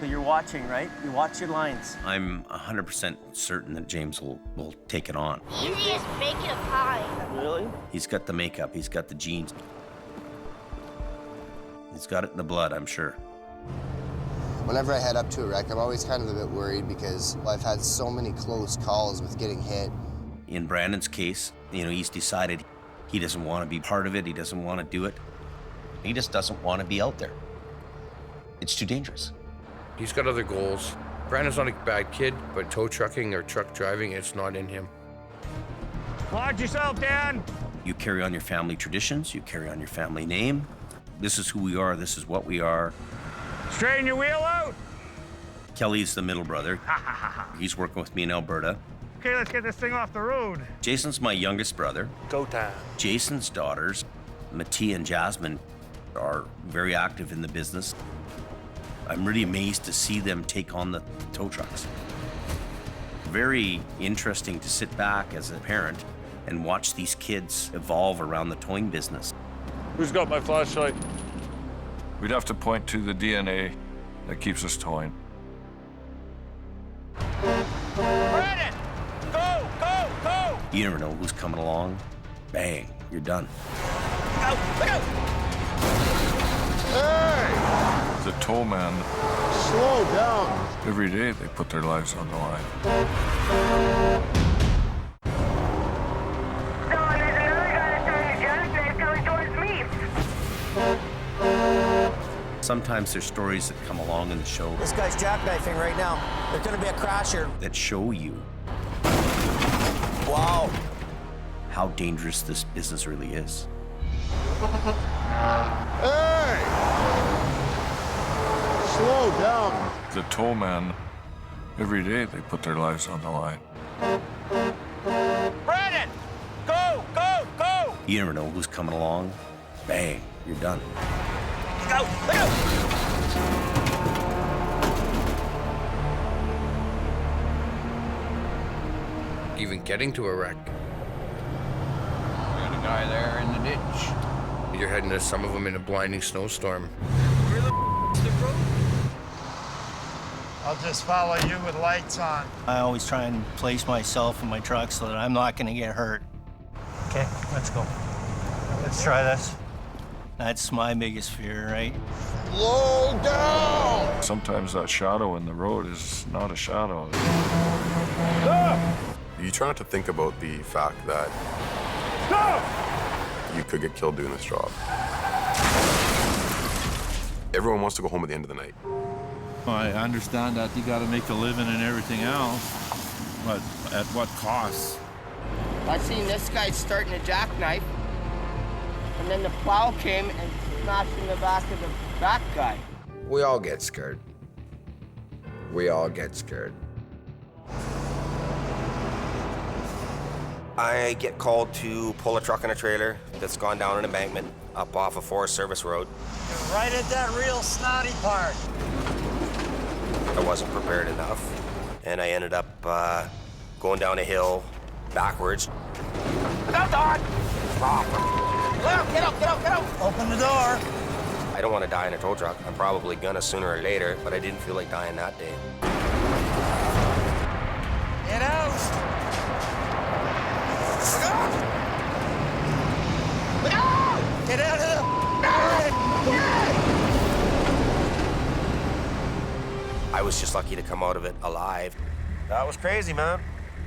So you're watching, right? You watch your lines. I'm 100% certain that James will take it on. Easy as making a pie. Really? He's got the makeup, he's got the genes. He's got it in the blood, I'm sure. Whenever I head up to a wreck, I'm always kind of a bit worried because I've had so many close calls with getting hit. In Brandon's case, you know, he's decided he doesn't want to be part of it, he doesn't want to do it. He just doesn't want to be out there. It's too dangerous. He's got other goals. Brandon's not a bad kid, but tow trucking or truck driving, it's not in him. Watch yourself, Dan. You carry on your family traditions, you carry on your family name. This is who we are, this is what we are. Straighten your wheel out. Kelly's the middle brother. He's working with me in Alberta. Okay, let's get this thing off the road. Jason's my youngest brother. Go time. Jason's daughters, Mattia and Jasmine, are very active in the business. I'm really amazed to see them take on the tow trucks. Very interesting to sit back as a parent and watch these kids evolve around the towing business. Who's got my flashlight? We'd have to point to the DNA that keeps us towing. Brandon! Go, go, go! You never know who's coming along. Bang, you're done. Go, look out! The tow man, Slow down. every day they put their lives on the line. Sometimes there's stories that come along in the show This guy's jackknifing right now. There's gonna be a crash here. that show you Wow. how dangerous this business really is. Hey! Slow down. The tow man, every day they put their lives on the line. Brandon! Go, go, go! You never know who's coming along. Bang, you're done. Go, look out! Even getting to a wreck. We got a guy there in the ditch. You're heading to some of them in a blinding snowstorm. Where the the road? I'll just follow you with lights on. I always try and place myself in my truck so that I'm not gonna get hurt. Okay, let's go. Let's try this. That's my biggest fear, right? Slow down. Sometimes that shadow in the road is not a shadow. You try not to think about the fact that you could get killed doing this job. Everyone wants to go home at the end of the night. I understand that you got to make a living and everything else, but at what cost? I seen this guy starting a jackknife, and then the plow came and smashed in the back of the back guy. We all get scared. We all get scared. I get called to pull a truck and a trailer that's gone down an embankment up off a Forest Service road. You're right at that real snotty part. I wasn't prepared enough, and I ended up going down a hill backwards. Look out, Don! Get out, get out, get out! Open the door. I don't want to die in a tow truck. I'm probably gonna sooner or later, but I didn't feel like dying that day. Get out! Look out! Get out of the... I was just lucky to come out of it alive. That was crazy, man.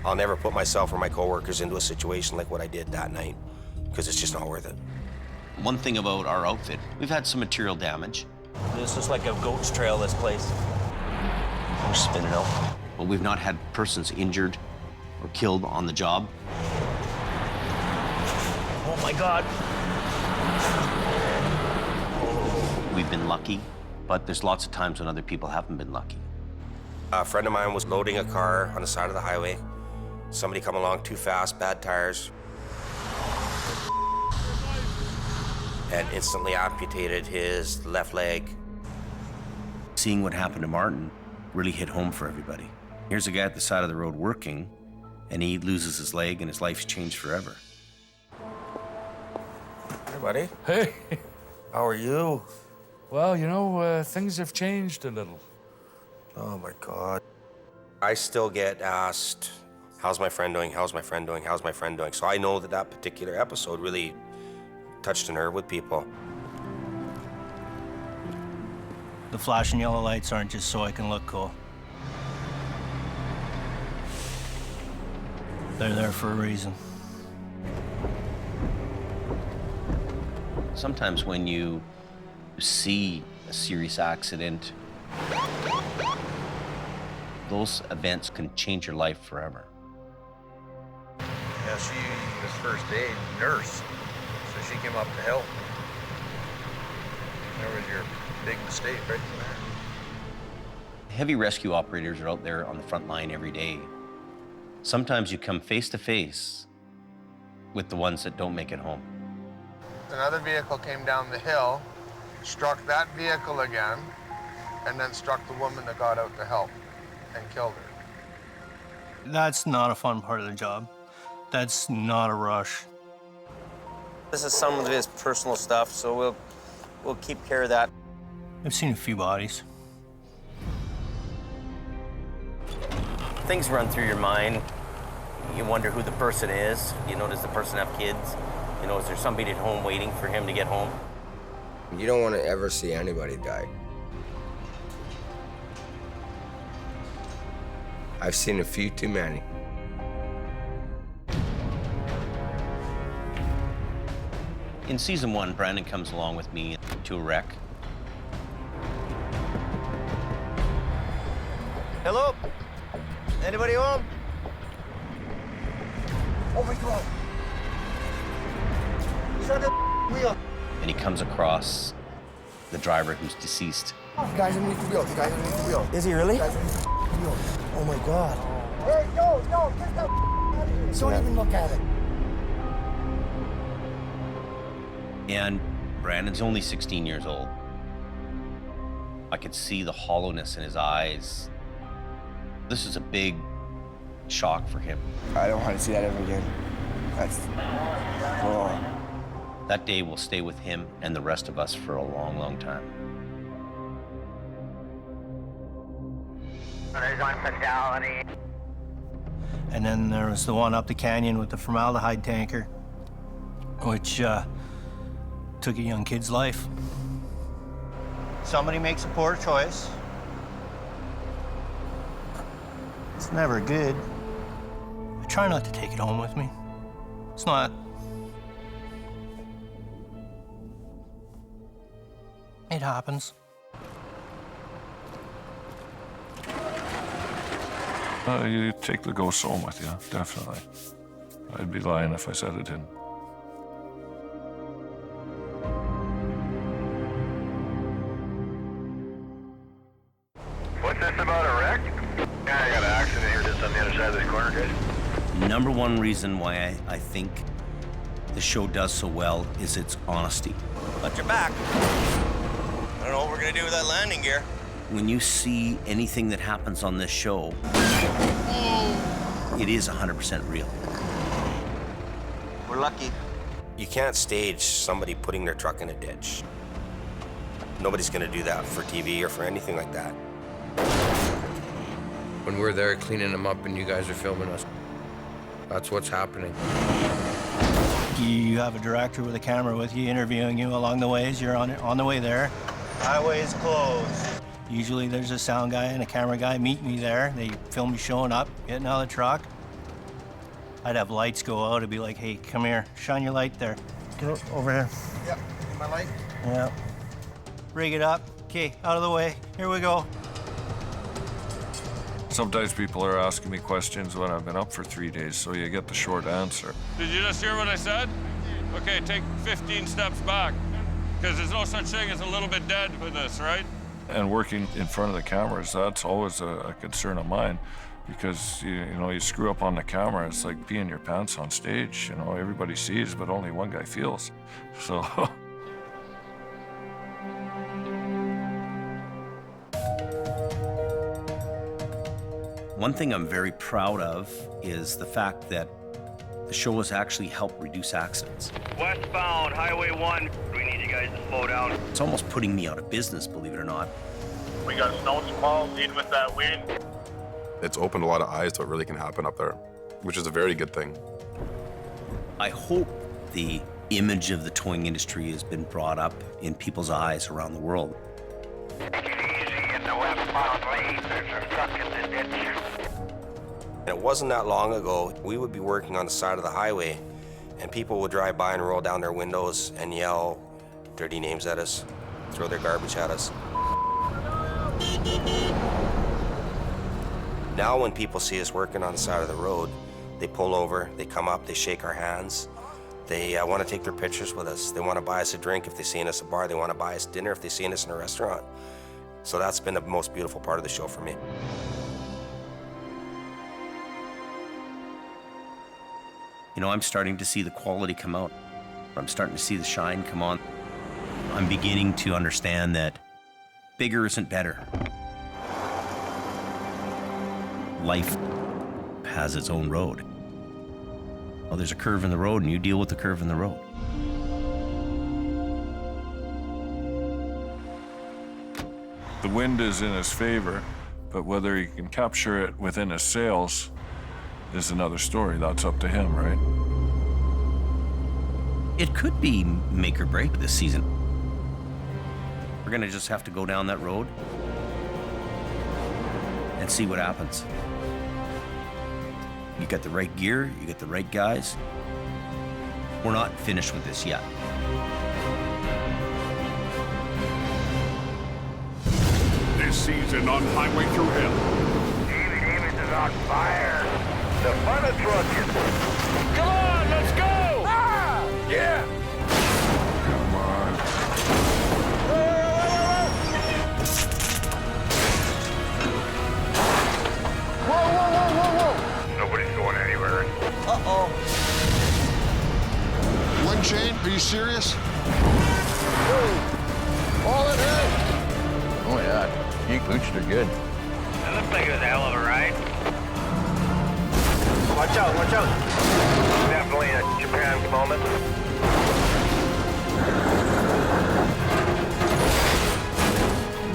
I'll never put myself or my coworkers into a situation like what I did that night, because it's just not worth it. One thing about our outfit, we've had some material damage. This is like a goat's trail, this place. We're spinning out. But we've not had persons injured or killed on the job. Oh my God. We've been lucky, but there's lots of times when other people haven't been lucky. A friend of mine was loading a car on the side of the highway. Somebody come along too fast, bad tires, and instantly amputated his left leg. Seeing what happened to Martin really hit home for everybody. Here's a guy at the side of the road working, and he loses his leg and his life's changed forever. Hey, buddy. Hey. How are you? Well, you know, things have changed a little. Oh my God. I still get asked, how's my friend doing? How's my friend doing? How's my friend doing? So I know that that particular episode really touched a nerve with people. The flashing yellow lights aren't just so I can look cool. They're there for a reason. Sometimes when you see a serious accident, those events can change your life forever. Yeah, she was first aid nurse, so she came up to help. There was your big mistake right there. Heavy rescue operators are out there on the front line every day. Sometimes you come face to face with the ones that don't make it home. Another vehicle came down the hill, struck that vehicle again, and then struck the woman that got out to help and killed her. That's not a fun part of the job. That's not a rush. This is some of his personal stuff, so we'll keep care of that. I've seen a few bodies. Things run through your mind. You wonder who the person is. You know, does the person have kids? You know, is there somebody at home waiting for him to get home? You don't want to ever see anybody die. I've seen a few too many. In season 1, Brandon comes along with me to a wreck. Hello? Anybody home? Oh my God. He's on the wheel. And he comes across the driver who's deceased. Guys underneath the wheel. Guys underneath the wheel. Is he really? Guys underneath the wheel. Oh my God. Hey, no, get that out of here. Don't even look at it. And Brandon's only 16 years old. I could see the hollowness in his eyes. This is a big shock for him. I don't want to see that ever again. That's... Oh. That day will stay with him and the rest of us for a long, long time. There's one fatality. And then there was the one up the canyon with the formaldehyde tanker, which took a young kid's life. Somebody makes a poor choice. It's never good. I try not to take it home with me. It's not. It happens. You take the ghost home with you, definitely. I'd be lying if I said it didn't. What's this about a wreck? Yeah, I got an accident here just on the other side of this corner, guys. Number one reason why I think the show does so well is its honesty. But you're back. I don't know what we're gonna do with that landing gear. When you see anything that happens on this show, it is 100% real. We're lucky. You can't stage somebody putting their truck in a ditch. Nobody's gonna do that for TV or for anything like that. When we're there cleaning them up and you guys are filming us, that's what's happening. You have a director with a camera with you, interviewing you along the way as you're on the way there. Highway is closed. Usually there's a sound guy and a camera guy meet me there. They film me showing up, getting out of the truck. I'd have lights go out and be like, hey, come here, shine your light there. Get over here. Yep, my light. Yeah. Rig it up. Okay, out of the way. Here we go. Sometimes people are asking me questions when I've been up for 3 days, so you get the short answer. Did you just hear what I said? Okay, take 15 steps back, because there's no such thing as a little bit dead with this, right? And working in front of the cameras, that's always a concern of mine, because you know, you screw up on the camera, it's like peeing your pants on stage. You know, everybody sees, but only one guy feels. So. One thing I'm very proud of is the fact that the show has actually helped reduce accidents. Westbound, Highway 1. We need you guys to slow down. It's almost putting me out of business, believe it or not. We got snow squalls in with that wind. It's opened a lot of eyes to what really can happen up there, which is a very good thing. I hope the image of the towing industry has been brought up in people's eyes around the world. Take it easy in the westbound lane. There's a truck in the ditch. And it wasn't that long ago, we would be working on the side of the highway, and people would drive by and roll down their windows and yell dirty names at us, throw their garbage at us. Now when people see us working on the side of the road, they pull over, they come up, they shake our hands. They want to take their pictures with us. They want to buy us a drink if they see us at a bar. They want to buy us dinner if they see us in a restaurant. So that's been the most beautiful part of the show for me. You know, I'm starting to see the quality come out. I'm starting to see the shine come on. I'm beginning to understand that Bigger isn't better. Life has its own road. Well, there's a curve in the road, and you deal with the curve in the road. The wind is in his favor, but whether he can capture it within his sails is another story. That's up to him, right? It could be make or break this season. We're gonna just have to go down that road and see what happens. You got the right gear, you got the right guys. We're not finished with this yet. This season on Highway Through Hell. Image is on fire. The fun of trucking. Come on, let's go! Ah! Yeah! Come on. Whoa, whoa, whoa, whoa, whoa! Nobody's going anywhere. Uh-oh. One chain? Are you serious? All ahead! Oh yeah, you pooched her good. That looks like it was a hell of a ride. Watch out, watch out. Definitely a Japan moment.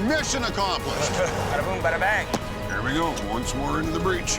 Mission accomplished. Bada boom, bada bang. Here we go, once more into the breach.